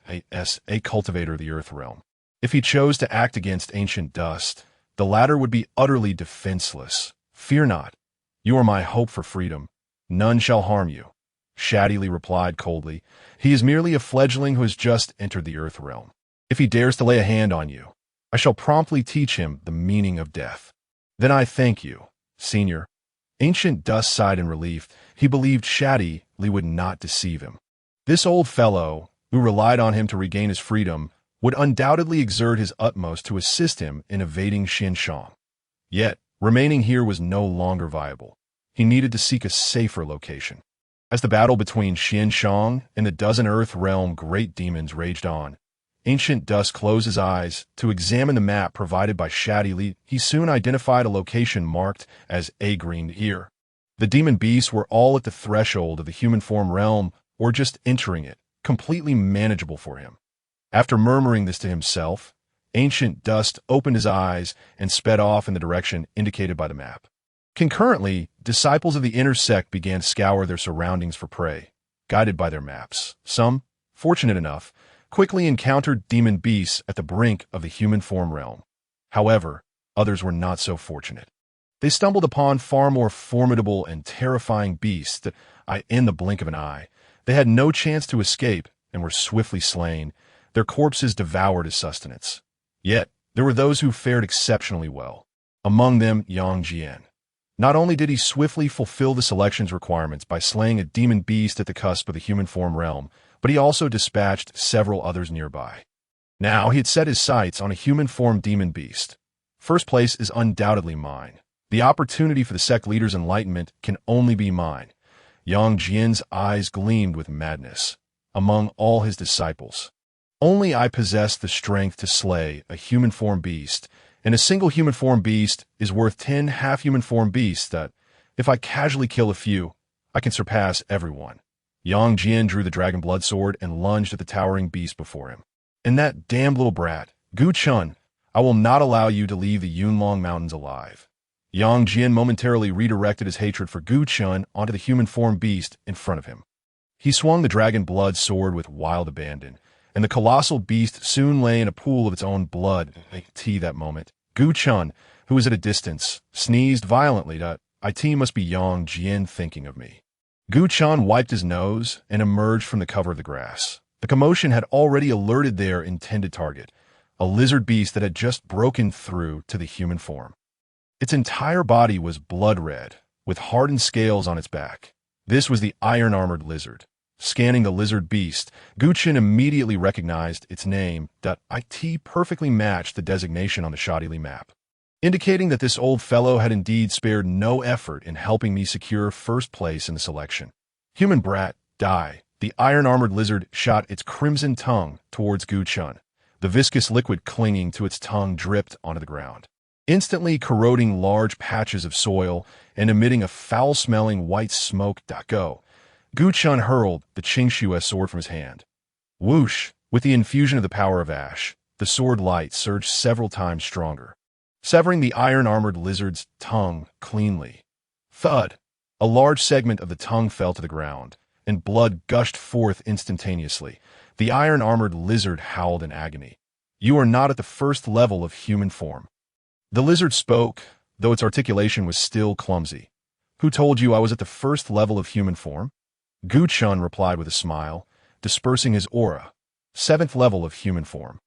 Speaker 1: a cultivator of the Earth Realm. If he chose to act against Ancient Dust, the latter would be utterly defenseless. "Fear not. You are my hope for freedom. None shall harm you," Shadi Li replied coldly. "He is merely a fledgling who has just entered the Earth Realm. If he dares to lay a hand on you, I shall promptly teach him the meaning of death." "Then I thank you, Senior." Ancient Dust sighed in relief. He believed Shadi Li would not deceive him. This old fellow, who relied on him to regain his freedom, would undoubtedly exert his utmost to assist him in evading Xin Shang. Yet, remaining here was no longer viable. He needed to seek a safer location. As the battle between Xian Shang and the dozen Earth Realm great demons raged on, Ancient Dust closed his eyes to examine the map provided by Shadi Li. He soon identified a location marked as A Green here. The demon beasts were all at the threshold of the human form realm, or just entering it, completely manageable for him. After murmuring this to himself, Ancient Dust opened his eyes and sped off in the direction indicated by the map. Concurrently, disciples of the inner sect began to scour their surroundings for prey, guided by their maps. Some, fortunate enough, quickly encountered demon beasts at the brink of the human form realm. However, others were not so fortunate. They stumbled upon far more formidable and terrifying beasts that, in the blink of an eye, they had no chance to escape and were swiftly slain, their corpses devoured as sustenance. Yet, there were those who fared exceptionally well. Among them, Yang Jian. Not only did he swiftly fulfill the selection's requirements by slaying a demon beast at the cusp of the human form realm, but he also dispatched several others nearby. Now he had set his sights on a human form demon beast. "First place is undoubtedly mine. The opportunity for the sect leader's enlightenment can only be mine." Yang Jian's eyes gleamed with madness. Among all his disciples, only I possess the strength to slay a human form beast, and a single human form beast is worth 10 half-human form beasts that, if I casually kill a few, I can surpass everyone. Yang Jian drew the dragon blood sword and lunged at the towering beast before him. "And that damned little brat, Gu Chun, I will not allow you to leave the Yunlong Mountains alive." Yang Jian momentarily redirected his hatred for Gu Chun onto the human form beast in front of him. He swung the dragon blood sword with wild abandon, and the colossal beast soon lay in a pool of its own blood. That moment, Gu Chun, who was at a distance, sneezed violently. "It must be Yang Jian thinking of me." Gu Chun wiped his nose and emerged from the cover of the grass. The commotion had already alerted their intended target, a lizard beast that had just broken through to the human form. Its entire body was blood red, with hardened scales on its back. This was the iron-armored lizard. Scanning the lizard beast, Gu Chun immediately recognized its name. It perfectly matched the designation on the Shadi Li map, indicating that this old fellow had indeed spared no effort in helping me secure first place in the selection. "Human brat, die." The iron-armored lizard shot its crimson tongue towards Gu Chun. The viscous liquid clinging to its tongue dripped onto the ground, instantly corroding large patches of soil and emitting a foul-smelling white smoke. "Go." Gu Chun hurled the Qingxue sword from his hand. Whoosh! With the infusion of the power of ash, the sword light surged several times stronger, severing the iron-armored lizard's tongue cleanly. Thud! A large segment of the tongue fell to the ground, and blood gushed forth instantaneously. The iron-armored lizard howled in agony. "You are not at the first level of human form." The lizard spoke, though its articulation was still clumsy. "Who told you I was at the first level of human form?" Gu Chun replied with a smile, dispersing his aura. "7th level of human form."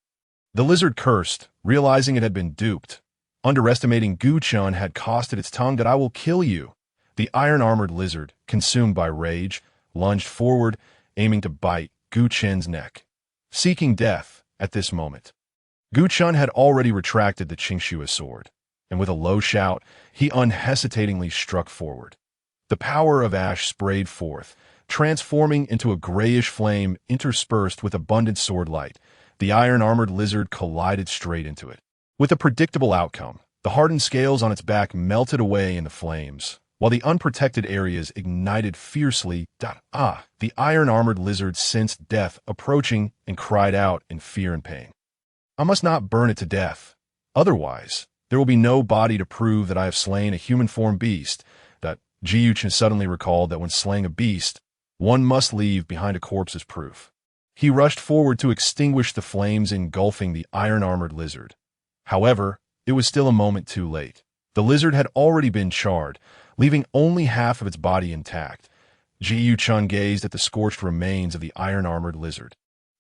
Speaker 1: The lizard cursed, realizing it had been duped. Underestimating Gu Chun had costed its tongue. "I will kill you." The iron-armored lizard, consumed by rage, lunged forward, aiming to bite Gu Chun's neck, seeking death at this moment. Gu Chun had already retracted the Qingxue sword, and with a low shout, he unhesitatingly struck forward. The power of ash sprayed forth, transforming into a grayish flame interspersed with abundant sword light. The iron-armored lizard collided straight into it. With a predictable outcome, The hardened scales on its back melted away in the flames, while the unprotected areas ignited fiercely. The iron-armored lizard sensed death approaching and cried out in fear and pain. I must not burn it to death. Otherwise, there will be no body to prove that I have slain a human-formed beast. Chen suddenly recalled that when slaying a beast, one must leave behind a corpse as proof. He rushed forward to extinguish the flames engulfing the iron-armored lizard. However, it was still a moment too late. The lizard had already been charred, leaving only half of its body intact. Chen gazed at the scorched remains of the iron-armored lizard.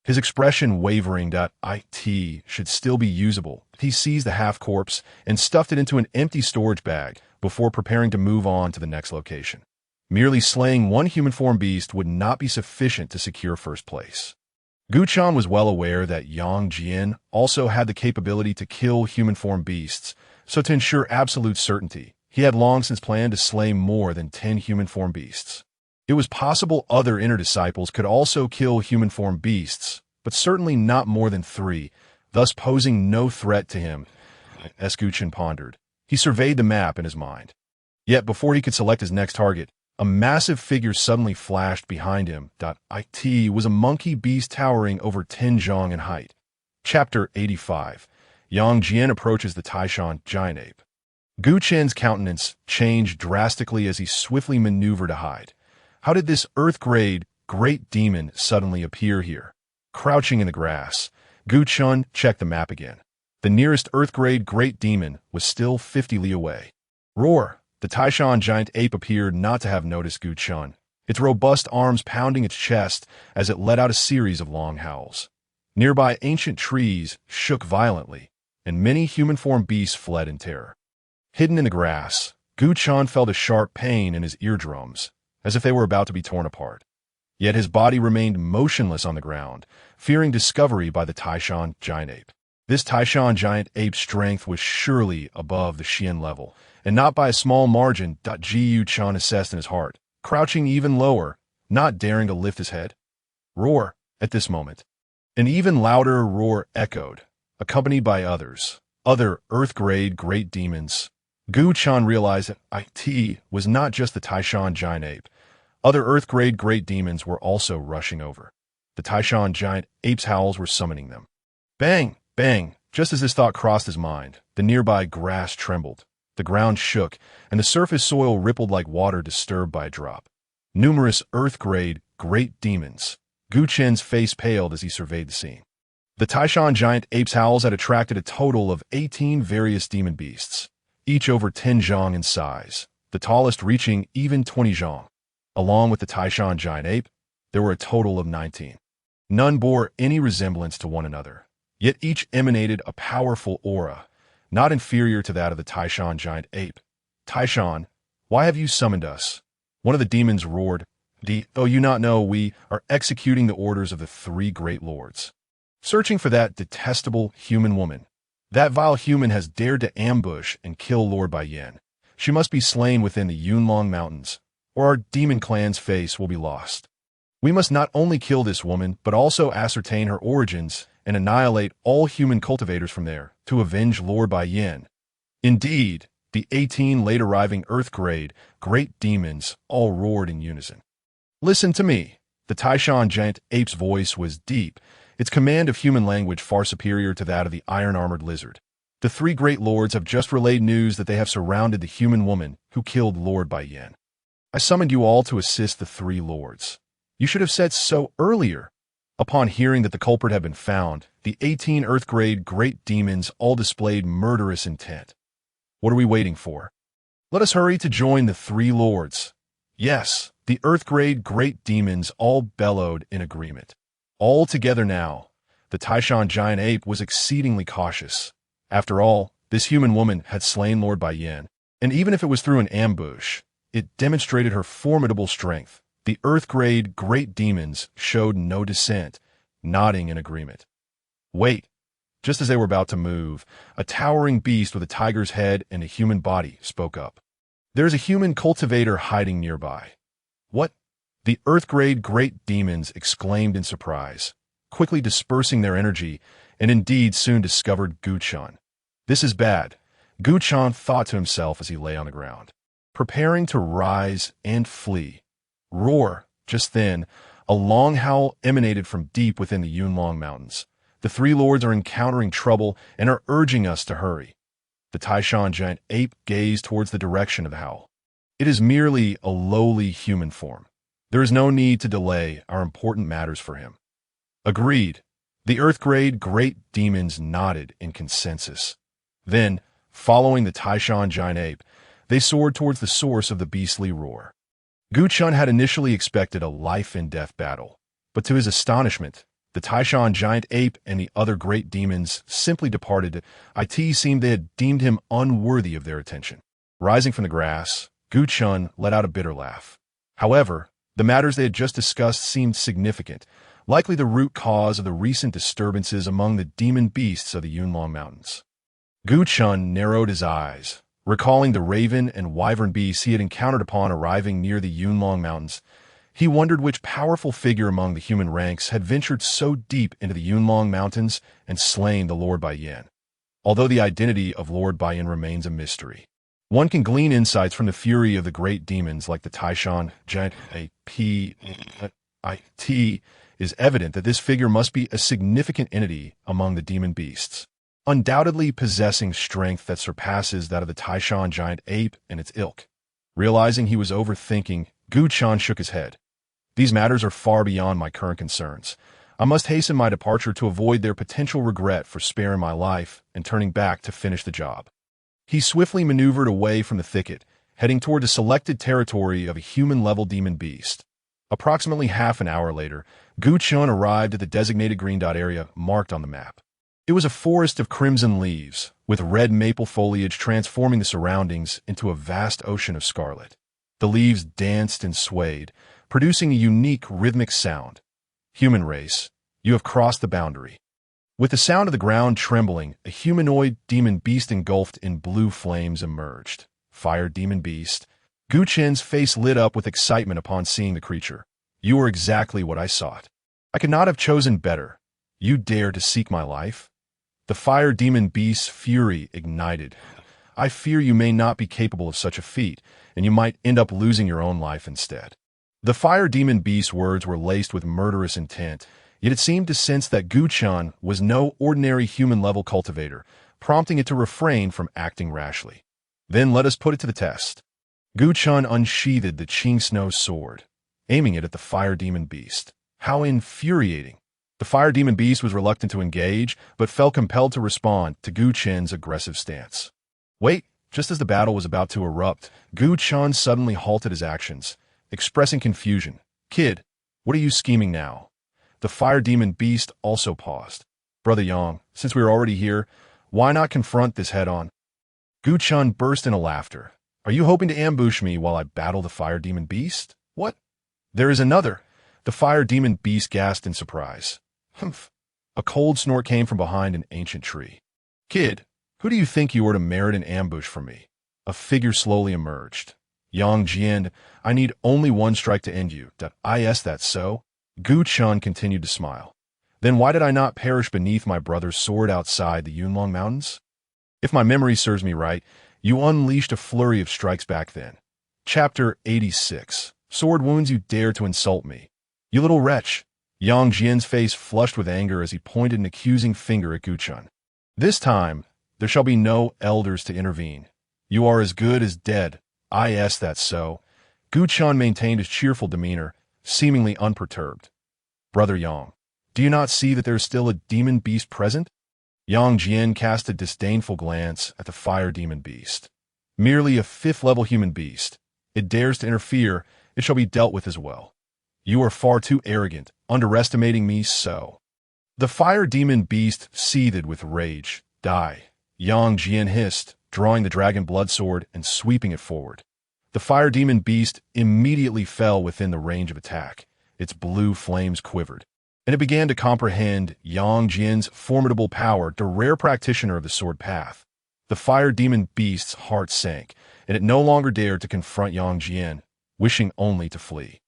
Speaker 1: His expression wavering. It should still be usable. He seized the half-corpse and stuffed it into an empty storage bag before preparing to move on to the next location. Merely slaying one human-form beast would not be sufficient to secure first place. Chen was well aware that Yang Jian also had the capability to kill human-form beasts, so to ensure absolute certainty, he had long since planned to slay more than 10 human-form beasts. It was possible other inner disciples could also kill human-form beasts, but certainly not more than 3, thus posing no threat to him, as Chen pondered. He surveyed the map in his mind. Yet before he could select his next target, a massive figure suddenly flashed behind him. It was a monkey beast towering over 10 zhang in height. Chapter 85. Yang Jian approaches the Taishan giant ape. Chen's countenance changed drastically as he swiftly maneuvered to hide. How did this Earth-grade great demon suddenly appear here? Crouching in the grass, Chen checked the map again. The nearest Earth-grade great demon was still 50 li away. Roar! The Taishan giant ape appeared not to have noticed Chen, its robust arms pounding its chest as it let out a series of long howls. Nearby ancient trees shook violently, and many human-formed beasts fled in terror. Hidden in the grass, Chen felt a sharp pain in his eardrums, as if they were about to be torn apart. Yet his body remained motionless on the ground, fearing discovery by the Taishan giant ape. This Taishan giant ape's strength was surely above the Xian level, and not by a small margin. Chen assessed in his heart, crouching even lower, not daring to lift his head. Roar! At this moment, an even louder roar echoed, accompanied by other Earth-grade great demons. Chen realized that it was not just the Taishan giant ape. Other Earth-grade great demons were also rushing over. The Taishan giant ape's howls were summoning them. Bang! Bang! Just as this thought crossed his mind, the nearby grass trembled. The ground shook, and the surface soil rippled like water disturbed by a drop. Numerous Earth-grade great demons. Chen's face paled as he surveyed the scene. The Taishan giant ape's howls had attracted a total of 18 various demon beasts, each over 10 zhang in size, the tallest reaching even 20 zhang. Along with the Taishan giant ape, there were a total of 19. None bore any resemblance to one another, yet each emanated a powerful aura, not inferior to that of the Taishan giant ape. Taishan, why have you summoned us? One of the demons roared. Oh, you not know we are executing the orders of the 3 great lords. Searching for that detestable human woman. That vile human has dared to ambush and kill Lord Bai Yan. She must be slain within the Yunlong Mountains, or our demon clan's face will be lost. We must not only kill this woman, but also ascertain her origins and annihilate all human cultivators from there to avenge Lord Bai Yan. Indeed, the 18 late-arriving Earth-grade great demons all roared in unison. Listen to me. The Taishan giant ape's voice was deep, its command of human language far superior to that of the iron-armored lizard. The 3 great lords have just relayed news that they have surrounded the human woman who killed Lord Bai Yan. I summoned you all to assist the 3 lords. You should have said so earlier. Upon hearing that the culprit had been found, the 18 Earth-grade great demons all displayed murderous intent. What are we waiting for? Let us hurry to join the 3 lords. Yes, the Earth-grade great demons all bellowed in agreement. All together now. The Taishan giant ape was exceedingly cautious. After all, this human woman had slain Lord Bai Yan, and even if it was through an ambush, it demonstrated her formidable strength. The Earth-grade great demons showed no dissent, nodding in agreement. Wait! Just as they were about to move, a towering beast with a tiger's head and a human body spoke up. There's a human cultivator hiding nearby. What? The Earth-grade great demons exclaimed in surprise, quickly dispersing their energy, and indeed soon discovered Chen. This is bad. Gu Chen thought to himself as he lay on the ground, preparing to rise and flee. Roar! Just then, a long howl emanated from deep within the Yunlong Mountains. The three lords are encountering trouble and are urging us to hurry. The Taishan giant ape gazed towards the direction of the howl. It is merely a lowly human form. There is no need to delay our important matters for him. Agreed. The Earth-grade great demons nodded in consensus. Then, following the Taishan giant ape, they soared towards the source of the beastly roar. Gu Chen had initially expected a life-and-death battle, but to his astonishment, the Taishan giant ape and the other great demons simply departed. It seemed they had deemed him unworthy of their attention. Rising from the grass, Gu Chen let out a bitter laugh. However, the matters they had just discussed seemed significant, likely the root cause of the recent disturbances among the demon beasts of the Yunlong Mountains. Gu Chen narrowed his eyes, recalling the raven and wyvern beasts he had encountered upon arriving near the Yunlong Mountains. He wondered which powerful figure among the human ranks had ventured so deep into the Yunlong Mountains and slain the Lord Baiyan. Although the identity of Lord Baiyan remains a mystery, one can glean insights from the fury of the great demons like the Taishan giant ape. It is evident that this figure must be a significant entity among the demon beasts, undoubtedly possessing strength that surpasses that of the Taishan giant ape and its ilk. Realizing he was overthinking, Gu Chen shook his head. These matters are far beyond my current concerns. I must hasten my departure to avoid their potential regret for sparing my life and turning back to finish the job. He swiftly maneuvered away from the thicket, heading toward the selected territory of a human-level demon beast. Approximately half an hour later, Gu Chen arrived at the designated green dot area marked on the map. It was a forest of crimson leaves, with red maple foliage transforming the surroundings into a vast ocean of scarlet. The leaves danced and swayed, producing a unique rhythmic sound. Human race, you have crossed the boundary. With the sound of the ground trembling, a humanoid demon beast engulfed in blue flames emerged. Fire demon beast. Gu Chen's face lit up with excitement upon seeing the creature. You are exactly what I sought. I could not have chosen better. You dare to seek my life? The fire demon beast's fury ignited. I fear you may not be capable of such a feat, and you might end up losing your own life instead. The fire demon beast's words were laced with murderous intent, yet it seemed to sense that Gu Chen was no ordinary human-level cultivator, prompting it to refrain from acting rashly. Then let us put it to the test. Gu Chen unsheathed the Qing Snow sword, aiming it at the fire demon beast. How infuriating! The fire demon beast was reluctant to engage, but felt compelled to respond to Gu Chen's aggressive stance. Wait! Just as the battle was about to erupt, Gu Chen suddenly halted his actions, expressing confusion. Kid, what are you scheming now? The fire demon beast also paused. Brother Yang, since we are already here, why not confront this head-on? Gu Chen burst into laughter. Are you hoping to ambush me while I battle the fire demon beast? What? There is another. The fire demon beast gasped in surprise. Humph. A cold snort came from behind an ancient tree. Kid, who do you think you are to merit an ambush from me? A figure slowly emerged. Yang Jian, I need only one strike to end you. Is that so? Gu Chen continued to smile. Then why did I not perish beneath my brother's sword outside the Yunlong Mountains? If my memory serves me right, you unleashed a flurry of strikes back then. Chapter 86. Sword wounds, you dare to insult me. You little wretch. Yang Jian's face flushed with anger as he pointed an accusing finger at Gu Chen. This time, there shall be no elders to intervene. You are as good as dead. Is that so? Gu Chen maintained his cheerful demeanor, seemingly unperturbed. Brother Yang, do you not see that there is still a demon beast present? Yang Jian cast a disdainful glance at the fire demon beast. Merely a fifth-level human beast. It dares to interfere, it shall be dealt with as well. You are far too arrogant, underestimating me so. The fire demon beast seethed with rage. Die. Yang Jian hissed, drawing the dragon blood sword and sweeping it forward. The fire demon beast immediately fell within the range of attack. Its blue flames quivered, and it began to comprehend Yang Jian's formidable power, the rare practitioner of the sword path. The fire demon beast's heart sank, and it no longer dared to confront Yang Jian, wishing only to flee.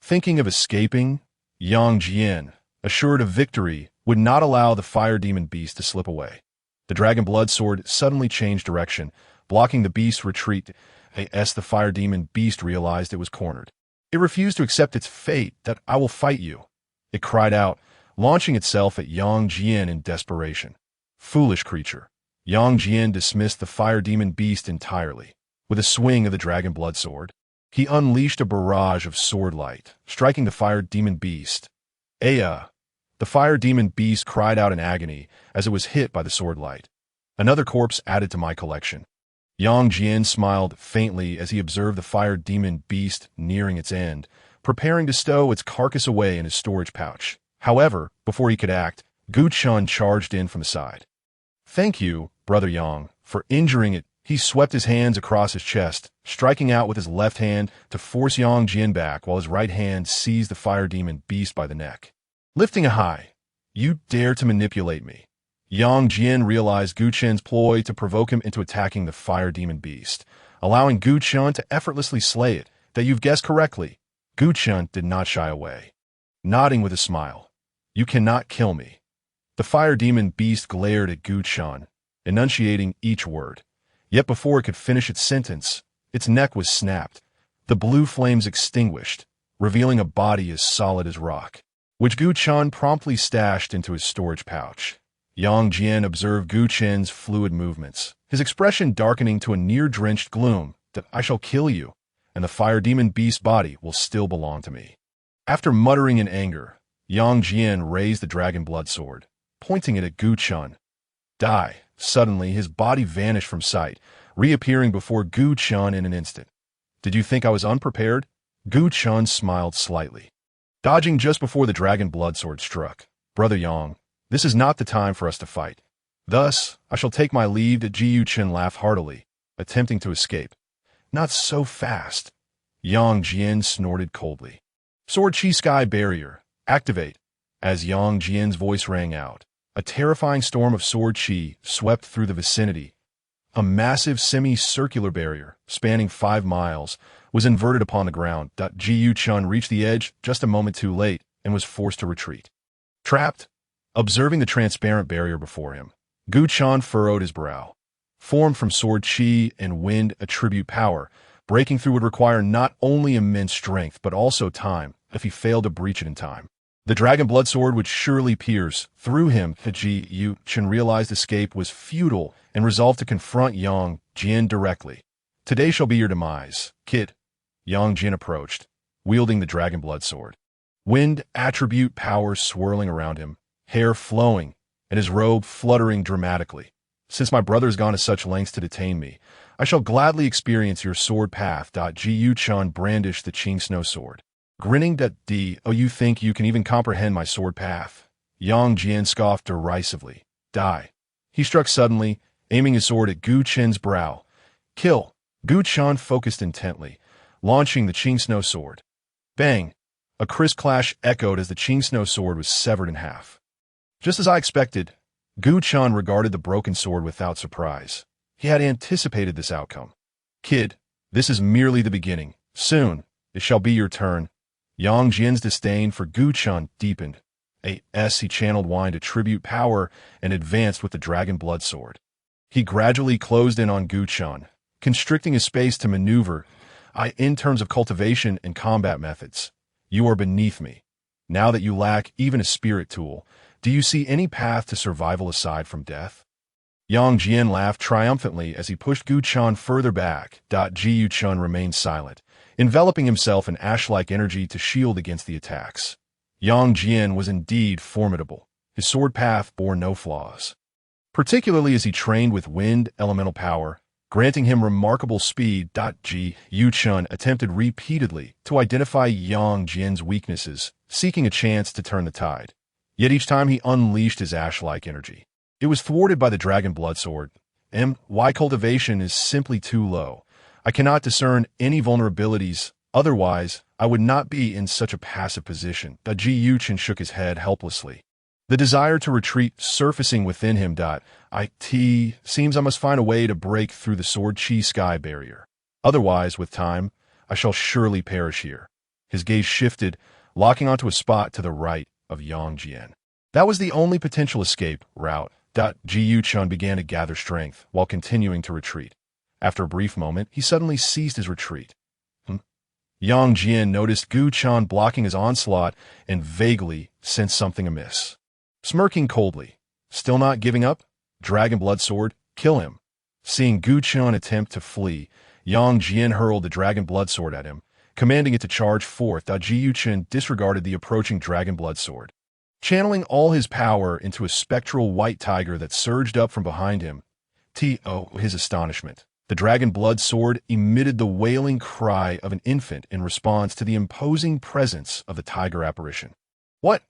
Speaker 1: Thinking of escaping, Yang Jian, assured of victory, would not allow the fire demon beast to slip away. The dragon blood sword suddenly changed direction, blocking the beast's retreat. As the fire demon beast realized it was cornered, it refused to accept its fate. That I will fight you, it cried out, launching itself at Yang Jian in desperation. Foolish creature. Yang Jian dismissed the fire demon beast entirely. With a swing of the dragon blood sword, he unleashed a barrage of sword light, striking the fire demon beast. Aya! The fire demon beast cried out in agony as it was hit by the sword light. Another corpse added to my collection. Yang Jian smiled faintly as he observed the fire demon beast nearing its end, preparing to stow its carcass away in his storage pouch. However, before he could act, Gu Chun charged in from the side. Thank you, Brother Yang, for injuring it. He swept his hands across his chest, striking out with his left hand to force Yang Jian back while his right hand seized the fire demon beast by the neck. Lifting it high, you dare to manipulate me. Yang Jian realized Gu Chen's ploy to provoke him into attacking the fire demon beast, allowing Gu Chen to effortlessly slay it. That you've guessed correctly. Gu Chen did not shy away. Nodding with a smile. You cannot kill me. The fire demon beast glared at Gu Chen, enunciating each word. Yet before it could finish its sentence, its neck was snapped, the blue flames extinguished, revealing a body as solid as rock, which Gu Chen promptly stashed into his storage pouch. Yang Jian observed Gu Chen's fluid movements, his expression darkening to a near-drenched gloom. That I shall kill you, and the fire demon beast's body will still belong to me. After muttering in anger, Yang Jian raised the dragon blood sword, pointing it at Gu Chen. Die! Suddenly, his body vanished from sight, reappearing before Gu Chen in an instant. Did you think I was unprepared? Gu Chen smiled slightly, dodging just before the dragon blood sword struck. Brother Yang, this is not the time for us to fight. Thus, I shall take my leave. Jiu Chen laughed heartily, attempting to escape. Not so fast. Yang Jian snorted coldly. Sword Chi Sky Barrier, activate. As Yang Jian's voice rang out, a terrifying storm of sword chi swept through the vicinity. A massive semi-circular barrier, spanning 5 miles, was inverted upon the ground. Jiu Chen reached the edge just a moment too late and was forced to retreat. Trapped? Observing the transparent barrier before him, Gu Chen furrowed his brow. Formed from sword chi and wind attribute power, breaking through would require not only immense strength but also time if he failed to breach it in time. The dragon blood sword would surely pierce through him. Jiu Chen realized escape was futile and resolved to confront Yang Jian directly. Today shall be your demise, kid. Yang Jian approached, wielding the dragon blood sword. Wind attribute power swirling around him, hair flowing, and his robe fluttering dramatically. Since my brother has gone to such lengths to detain me, I shall gladly experience your sword path. Jiu Chen brandished the Qing Snow sword, grinning. Oh, you think you can even comprehend my sword path? Yang Jian scoffed derisively. Die. He struck suddenly, aiming his sword at Gu Chen's brow. Kill. Gu Chen focused intently, launching the Qing Snow sword. Bang! A crisp clash echoed as the Qing Snow sword was severed in half. Just as I expected, Gu Chen regarded the broken sword without surprise. He had anticipated this outcome. Kid, this is merely the beginning. Soon, it shall be your turn. Yang Jian's disdain for Gu Chen deepened. He channeled wind attribute power and advanced with the dragon blood sword. He gradually closed in on Gu Chen, constricting his space to maneuver. In terms of cultivation and combat methods, you are beneath me. Now that you lack even a spirit tool, do you see any path to survival aside from death? Yang Jian laughed triumphantly as he pushed Gu Chen further back. Jiu Chen remained silent, enveloping himself in ash-like energy to shield against the attacks. Yang Jian was indeed formidable. His sword path bore no flaws, particularly as he trained with wind elemental power, granting him remarkable speed. Jiu Chen attempted repeatedly to identify Yang Jian's weaknesses, seeking a chance to turn the tide. Yet each time he unleashed his ash-like energy, it was thwarted by the dragon blood sword. My cultivation is simply too low. I cannot discern any vulnerabilities, otherwise I would not be in such a passive position. Jiu Chen shook his head helplessly, the desire to retreat surfacing within him. Seems I must find a way to break through the sword chi sky barrier. Otherwise, with time, I shall surely perish here. His gaze shifted, locking onto a spot to the right of Yang Jian. That was the only potential escape route. Ji Chun began to gather strength while continuing to retreat. After a brief moment, he suddenly ceased his retreat. Yang Jian noticed Gu Chan blocking his onslaught and vaguely sensed something amiss. Smirking coldly, "Still not giving up? Dragon Blood Sword, kill him." Seeing Gu Chan attempt to flee, Yang Jian hurled the Dragon Blood Sword at him, commanding it to charge forth. Ji Chun disregarded the approaching Dragon Blood Sword. Channeling all his power into a spectral white tiger that surged up from behind him, to his astonishment, the Dragon Blood Sword emitted the wailing cry of an infant in response to the imposing presence of the tiger apparition. What?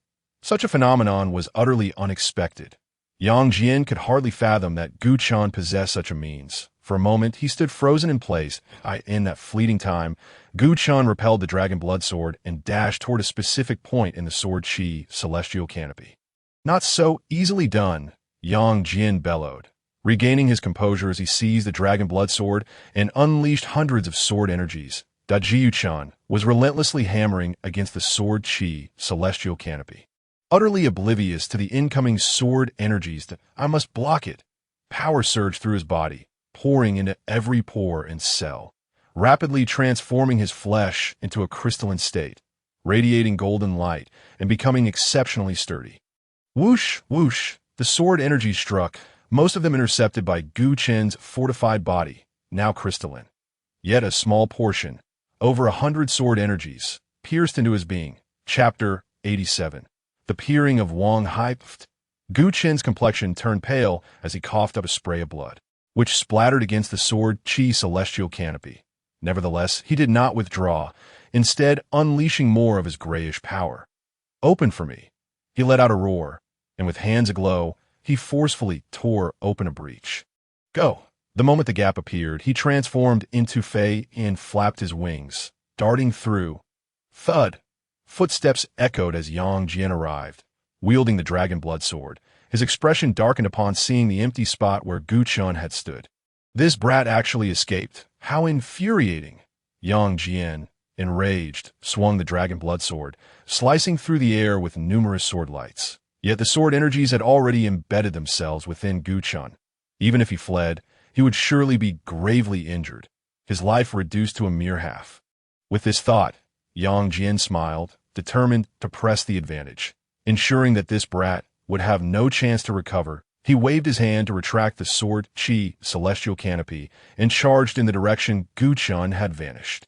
Speaker 1: Such a phenomenon was utterly unexpected. Yang Jian could hardly fathom that Gu Chan possessed such a means. For a moment, he stood frozen in place. In that fleeting time, Gu Chan repelled the Dragon Blood Sword and dashed toward a specific point in the Sword Chi celestial canopy. "Not so easily done," Yang Jian bellowed, regaining his composure as he seized the Dragon Blood Sword and unleashed hundreds of sword energies. Ji Chun was relentlessly hammering against the Sword Chi celestial canopy. Utterly oblivious to the incoming sword energies, "I must block it." Power surged through his body, pouring into every pore and cell, rapidly transforming his flesh into a crystalline state, radiating golden light and becoming exceptionally sturdy. Whoosh, whoosh, the sword energies struck, most of them intercepted by Gu Chen's fortified body, now crystalline. Yet a small portion, over 100 sword energies, pierced into his being. Chapter 87. The Peering of Wang Hai. Gu Chen's complexion turned pale as he coughed up a spray of blood, which splattered against the Sword Chi celestial canopy. Nevertheless, he did not withdraw, instead unleashing more of his grayish power. "Open for me." He let out a roar, and with hands aglow, he forcefully tore open a breach. "Go." The moment the gap appeared, he transformed into Fei and flapped his wings, darting through. Thud! Footsteps echoed as Yang Jian arrived, wielding the Dragon Blood Sword. His expression darkened upon seeing the empty spot where Gu Chan had stood. This brat actually escaped. How infuriating! Yang Jian, enraged, swung the Dragon Blood Sword, slicing through the air with numerous sword lights. Yet the sword energies had already embedded themselves within Gu Chan. Even if he fled, he would surely be gravely injured, his life reduced to a mere half. With this thought, Yang Jian smiled, determined to press the advantage. Ensuring that this brat would have no chance to recover, he waved his hand to retract the Sword Chi celestial canopy and charged in the direction Gu Chan had vanished.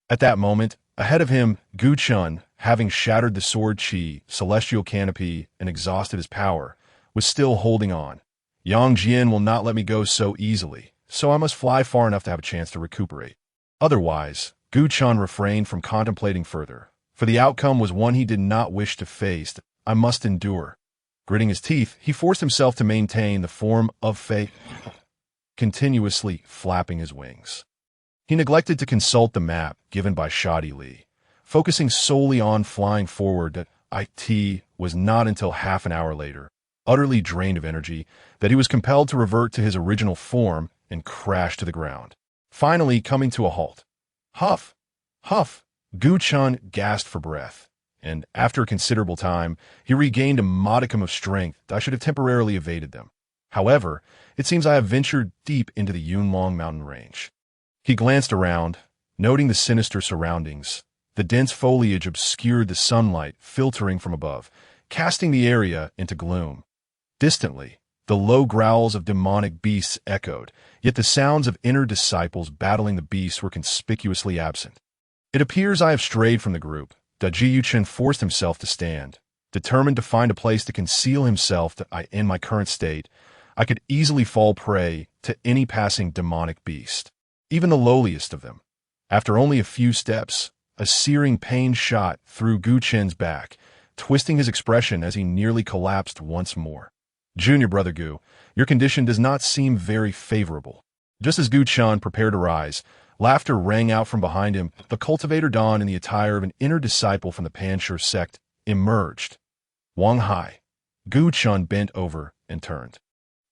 Speaker 1: At that moment, ahead of him, Gu Chan, having shattered the Sword Chi celestial canopy and exhausted his power, was still holding on. "Yang Jian will not let me go so easily, so I must fly far enough to have a chance to recuperate." Otherwise, Gu Chan refrained from contemplating further, for the outcome was one he did not wish to face. "I must endure." Gritting his teeth, he forced himself to maintain the form of Fei, continuously flapping his wings. He neglected to consult the map given by Shadi Li, focusing solely on flying forward. It was not until half an hour later, utterly drained of energy, that he was compelled to revert to his original form and crash to the ground, finally coming to a halt. Huff! Huff! Gu Chan gasped for breath, and after a considerable time, he regained a modicum of strength that should have temporarily evaded them. However, it seems I have ventured deep into the Yunlong mountain range. He glanced around, noting the sinister surroundings. The dense foliage obscured the sunlight filtering from above, casting the area into gloom. Distantly, the low growls of demonic beasts echoed, yet the sounds of inner disciples battling the beasts were conspicuously absent. "It appears I have strayed from the group." Ji Chun forced himself to stand, determined to find a place to conceal himself. In my current state, I could easily fall prey to any passing demonic beast, even the lowliest of them. After only a few steps, a searing pain shot through Gu Chen's back, twisting his expression as he nearly collapsed once more. "Junior brother Gu, your condition does not seem very favorable." Just as Gu Chan prepared to rise, laughter rang out from behind him. The cultivator Don, in the attire of an inner disciple from the Pan Stone Sect, emerged. "Wang Hai." Gu Chan bent over and turned,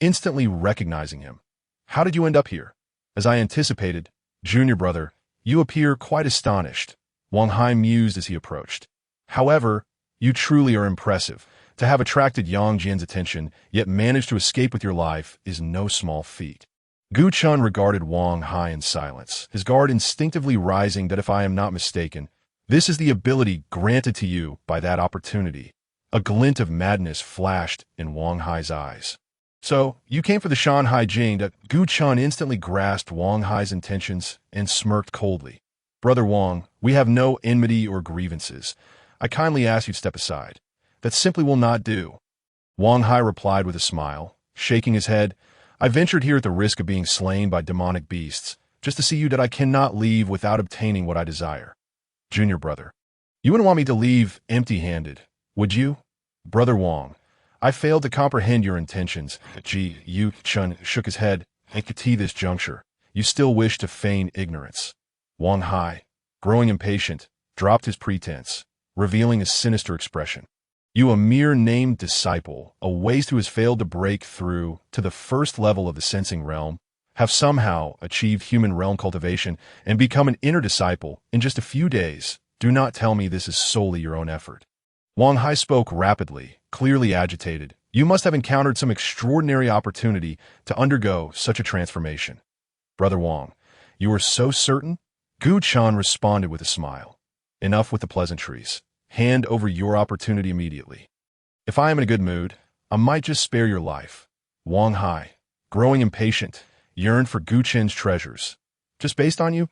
Speaker 1: instantly recognizing him. "How did you end up here?" "As I anticipated, junior brother, you appear quite astonished," Wang Hai mused as he approached. "However, you truly are impressive. To have attracted Yang Jian's attention, yet managed to escape with your life, is no small feat. Gu Chen regarded Wang Hai in silence, his guard instinctively rising that if I am not mistaken, this is the ability granted to you by that opportunity. A glint of madness flashed in Wang Hai's eyes. So, you came for the Shan Hai Jing. That Gu Chen instantly grasped Wang Hai's intentions and smirked coldly. Brother Wang, we have no enmity or grievances. I kindly ask you to step aside. That simply will not do. Wang Hai replied with a smile, shaking his head. I ventured here at the risk of being slain by demonic beasts, just to see you that I cannot leave without obtaining what I desire. Junior brother, you wouldn't want me to leave empty-handed, would you? Brother Wang, I failed to comprehend your intentions. Yu Chen shook his head. At this juncture, you still wish to feign ignorance. Wang Hai, growing impatient, dropped his pretense, revealing a sinister expression. You, a mere named disciple, a waste who has failed to break through to the first level of the sensing realm, have somehow achieved human realm cultivation and become an inner disciple in just a few days. Do not tell me this is solely your own effort. Wang Hai spoke rapidly, clearly agitated. You must have encountered some extraordinary opportunity to undergo such a transformation. Brother Wang, you are so certain? Gu Chen responded with a smile. Enough with the pleasantries. Hand over your opportunity immediately. If I am in a good mood, I might just spare your life. Wang Hai, growing impatient, yearned for Gu Chen's treasures. Just based on you?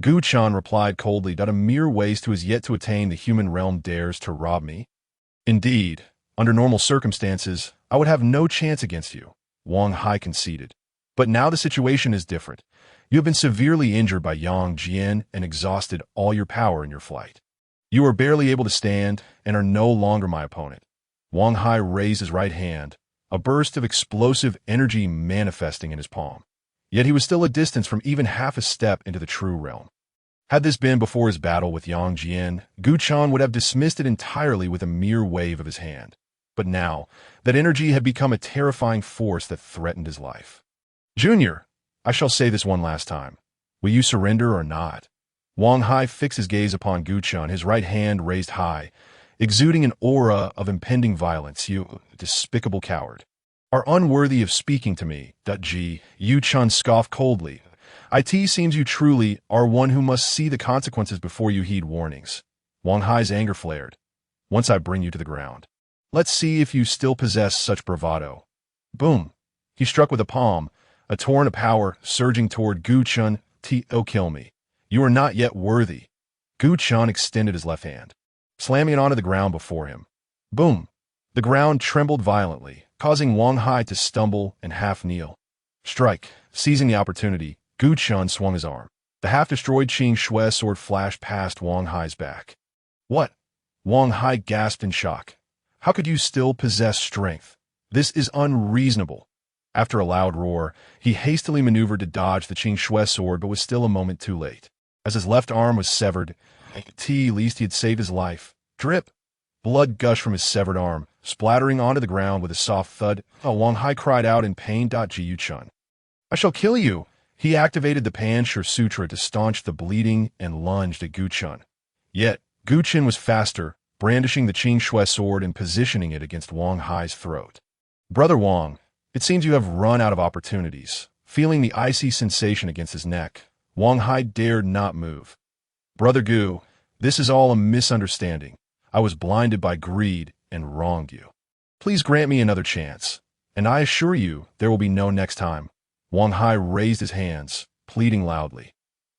Speaker 1: Gu Chen replied coldly that a mere waste who has yet to attain the human realm dares to rob me. Indeed, under normal circumstances, I would have no chance against you, Wang Hai conceded. But now the situation is different. You have been severely injured by Yang Jian and exhausted all your power in your flight. You are barely able to stand and are no longer my opponent. Wang Hai raised his right hand, a burst of explosive energy manifesting in his palm. Yet he was still a distance from even half a step into the true realm. Had this been before his battle with Yang Jian, Gu Chen would have dismissed it entirely with a mere wave of his hand. But now, that energy had become a terrifying force that threatened his life. Junior, I shall say this one last time. Will you surrender or not? Wang Hai fixed his gaze upon Gu Chen, his right hand raised high, exuding an aura of impending violence. You despicable coward are unworthy of speaking to me. Yu Chen scoffed coldly. It seems you truly are one who must see the consequences before you heed warnings. Wang Hai's anger flared. Once I bring you to the ground, let's see if you still possess such bravado. Boom! He struck with a palm, a torrent of power surging toward Gu Chen. Oh, kill me. You are not yet worthy. Gu Chen extended his left hand, slamming it onto the ground before him. Boom! The ground trembled violently, causing Wang Hai to stumble and half kneel. Strike! Seizing the opportunity, Gu Chen swung his arm. The half-destroyed Qing Shui sword flashed past Wang Hai's back. What? Wang Hai gasped in shock. How could you still possess strength? This is unreasonable. After a loud roar, he hastily maneuvered to dodge the Qing Shui sword but was still a moment too late. As his left arm was severed, at least he had saved his life. Drip! Blood gushed from his severed arm, splattering onto the ground with a soft thud. Wang Hai cried out in pain. Yu Chen, I shall kill you! He activated the Pan Stone Sutra to staunch the bleeding and lunged at Gu Chen. Yet, Gu Chen was faster, brandishing the Qing Shui sword and positioning it against Wang Hai's throat. Brother Wang, it seems you have run out of opportunities. Feeling the icy sensation against his neck, Wang Hai dared not move. Brother Gu, this is all a misunderstanding. I was blinded by greed and wronged you. Please grant me another chance, and I assure you there will be no next time. Wang Hai raised his hands, pleading loudly.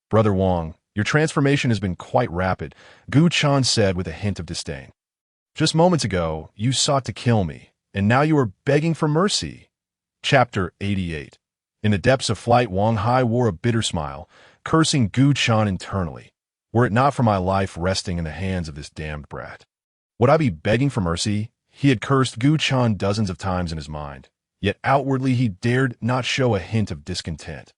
Speaker 1: Brother Wang, your transformation has been quite rapid, Gu Chen said with a hint of disdain. Just moments ago, you sought to kill me, and now you are begging for mercy. Chapter 88. In the depths of flight, Wang Hai wore a bitter smile, cursing Gu Chen internally. Were it not for my life resting in the hands of this damned brat, would I be begging for mercy? He had cursed Gu Chen dozens of times in his mind, yet outwardly he dared not show a hint of discontent.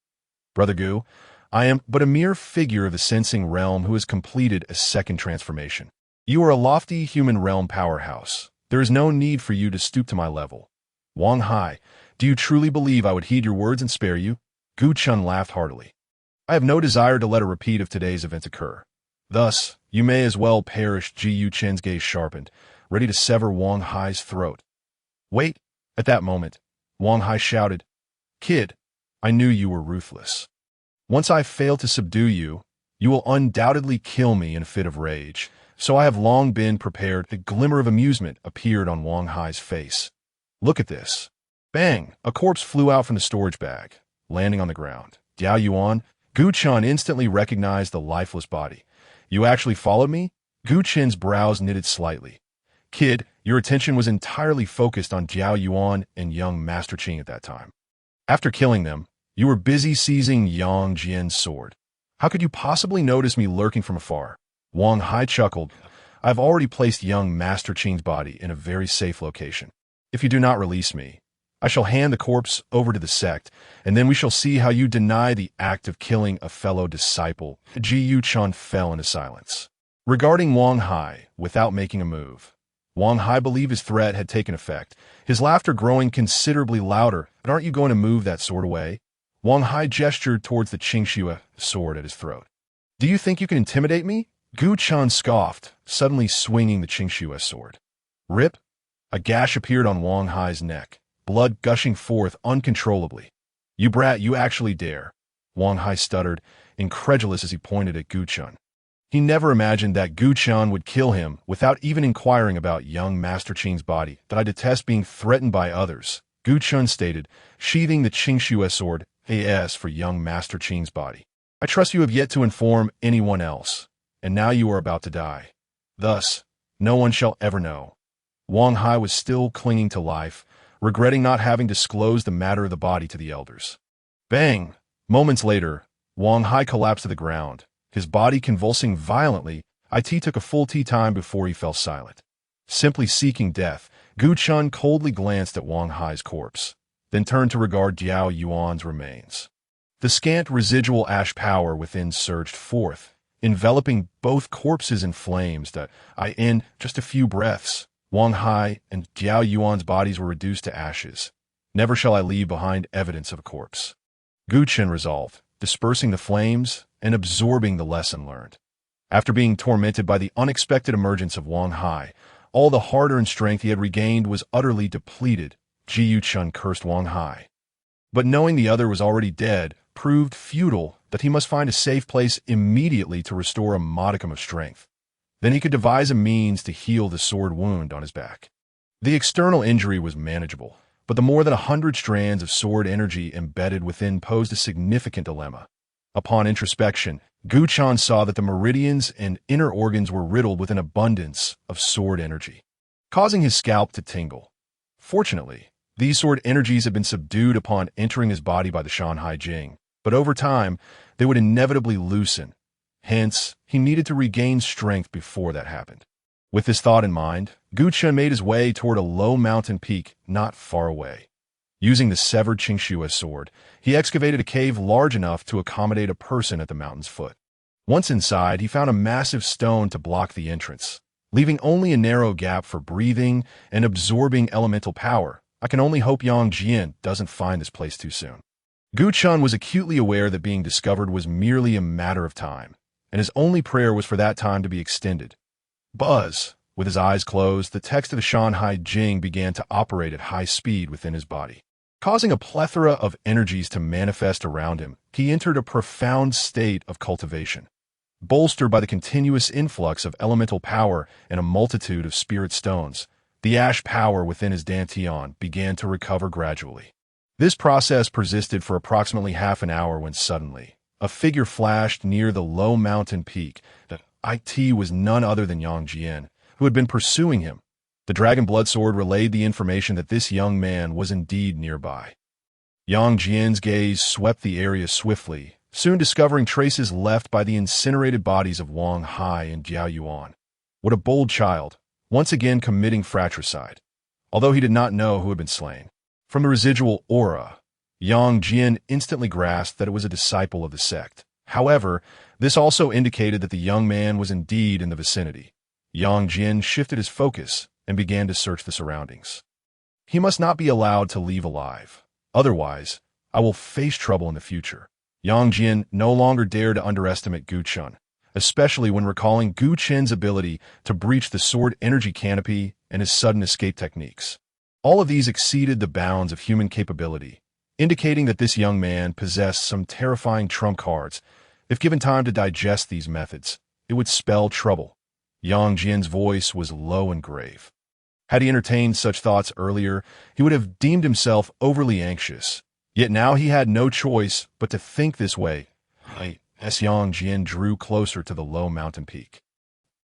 Speaker 1: Brother Gu, I am but a mere figure of the sensing realm who has completed a second transformation. You are a lofty human realm powerhouse. There is no need for you to stoop to my level. Wang Hai, do you truly believe I would heed your words and spare you? Gu Chen laughed heartily. I have no desire to let a repeat of today's events occur. Thus, you may as well perish. Yu Chen's gaze sharpened. ready to sever Wang Hai's throat. "Wait!" At that moment, Wang Hai shouted, "Kid, I knew you were ruthless. Once I fail to subdue you, you will undoubtedly kill me in a fit of rage, so I have long been prepared." The glimmer of amusement appeared on Wang Hai's face. "Look at this." Bang! A corpse flew out from the storage bag, landing on the ground. Diao Yuan, Gu Chen instantly recognized the lifeless body. "You actually followed me?" Gu Chen's brows knitted slightly. "Kid, your attention was entirely focused on Jiao Yuan and young Master Qing at that time. After killing them, you were busy seizing Yang Jian's sword. How could you possibly notice me lurking from afar?" Wang Hai chuckled. "I've already placed young Master Qing's body in a very safe location. If you do not release me, I shall hand the corpse over to the sect, and then we shall see how you deny the act of killing a fellow disciple." Ji Yuchun fell into silence, regarding Wang Hai without making a move. Wang Hai believed his threat had taken effect, his laughter growing considerably louder. "But aren't you going to move that sword away?" Wang Hai gestured towards the Qingxue sword at his throat. "Do you think you can intimidate me?" Gu Chen scoffed, suddenly swinging the Qingxue sword. Rip! A gash appeared on Wang Hai's neck, blood gushing forth uncontrollably. "You brat, you actually dare!" Wang Hai stuttered, incredulous as he pointed at Gu Chen. He never imagined that Gu Chen would kill him without even inquiring about young Master Qing's body. "That I detest being threatened by others," Gu Chen stated, sheathing the Qingxue sword. "As for young Master Qing's body, I trust you have yet to inform anyone else, and now you are about to die. Thus, no one shall ever know." Wang Hai was still clinging to life, regretting not having disclosed the matter of the body to the elders. Bang! Moments later, Wang Hai collapsed to the ground, his body convulsing violently. It took a full tea time before he fell silent. Simply seeking death, Gu Chen coldly glanced at Wang Hai's corpse, then turned to regard Diao Yuan's remains. The scant residual ash power within surged forth, enveloping both corpses in flames that, in just a few breaths, Wang Hai and Diao Yuan's bodies were reduced to ashes. "Never shall I leave behind evidence of a corpse," Gu Chen resolved, dispersing the flames and absorbing the lesson learned. After being tormented by the unexpected emergence of Wang Hai, all the hard-earned strength he had regained was utterly depleted. Ji Yuchun cursed Wang Hai, but knowing the other was already dead, proved futile. That he must find a safe place immediately to restore a modicum of strength. Then he could devise a means to heal the sword wound on his back. The external injury was manageable, but the more than 100 strands of sword energy embedded within posed a significant dilemma. Upon introspection, Gu Chen saw that the meridians and inner organs were riddled with an abundance of sword energy, causing his scalp to tingle. Fortunately, these sword energies had been subdued upon entering his body by the Shan Hai Jing, but over time, they would inevitably loosen. Hence, he needed to regain strength before that happened. With this thought in mind, Gu Chen made his way toward a low mountain peak not far away. Using the severed Qingxue sword, he excavated a cave large enough to accommodate a person at the mountain's foot. Once inside, he found a massive stone to block the entrance, leaving only a narrow gap for breathing and absorbing elemental power. I can only hope Yang Jian doesn't find this place too soon. Gu Chen was acutely aware that being discovered was merely a matter of time, and his only prayer was for that time to be extended. Buzz! With his eyes closed, the text of the Shan Hai Jing began to operate at high speed within his body. Causing a plethora of energies to manifest around him, he entered a profound state of cultivation. Bolstered by the continuous influx of elemental power and a multitude of spirit stones, the ash power within his dantian began to recover gradually. This process persisted for approximately half an hour when suddenly, a figure flashed near the low mountain peak. That it was none other than Yang Jian, who had been pursuing him. The dragon blood sword relayed the information that this young man was indeed nearby. Yang Jian's gaze swept the area swiftly, soon discovering traces left by the incinerated bodies of Wang Hai and Diao Yuan. What a bold child, once again committing fratricide, although he did not know who had been slain. From the residual aura, Yang Jian instantly grasped that it was a disciple of the sect. However, this also indicated that the young man was indeed in the vicinity. Yang Jian shifted his focus and began to search the surroundings. He must not be allowed to leave alive. Otherwise, I will face trouble in the future. Yang Jian no longer dared to underestimate Gu Chen, especially when recalling Gu Chen's ability to breach the sword energy canopy and his sudden escape techniques. All of these exceeded the bounds of human capability, indicating that this young man possessed some terrifying trump cards. If given time to digest these methods, it would spell trouble. Yang Jin's voice was low and grave. Had he entertained such thoughts earlier, he would have deemed himself overly anxious. Yet now he had no choice but to think this way. As Yang Jin drew closer to the low mountain peak,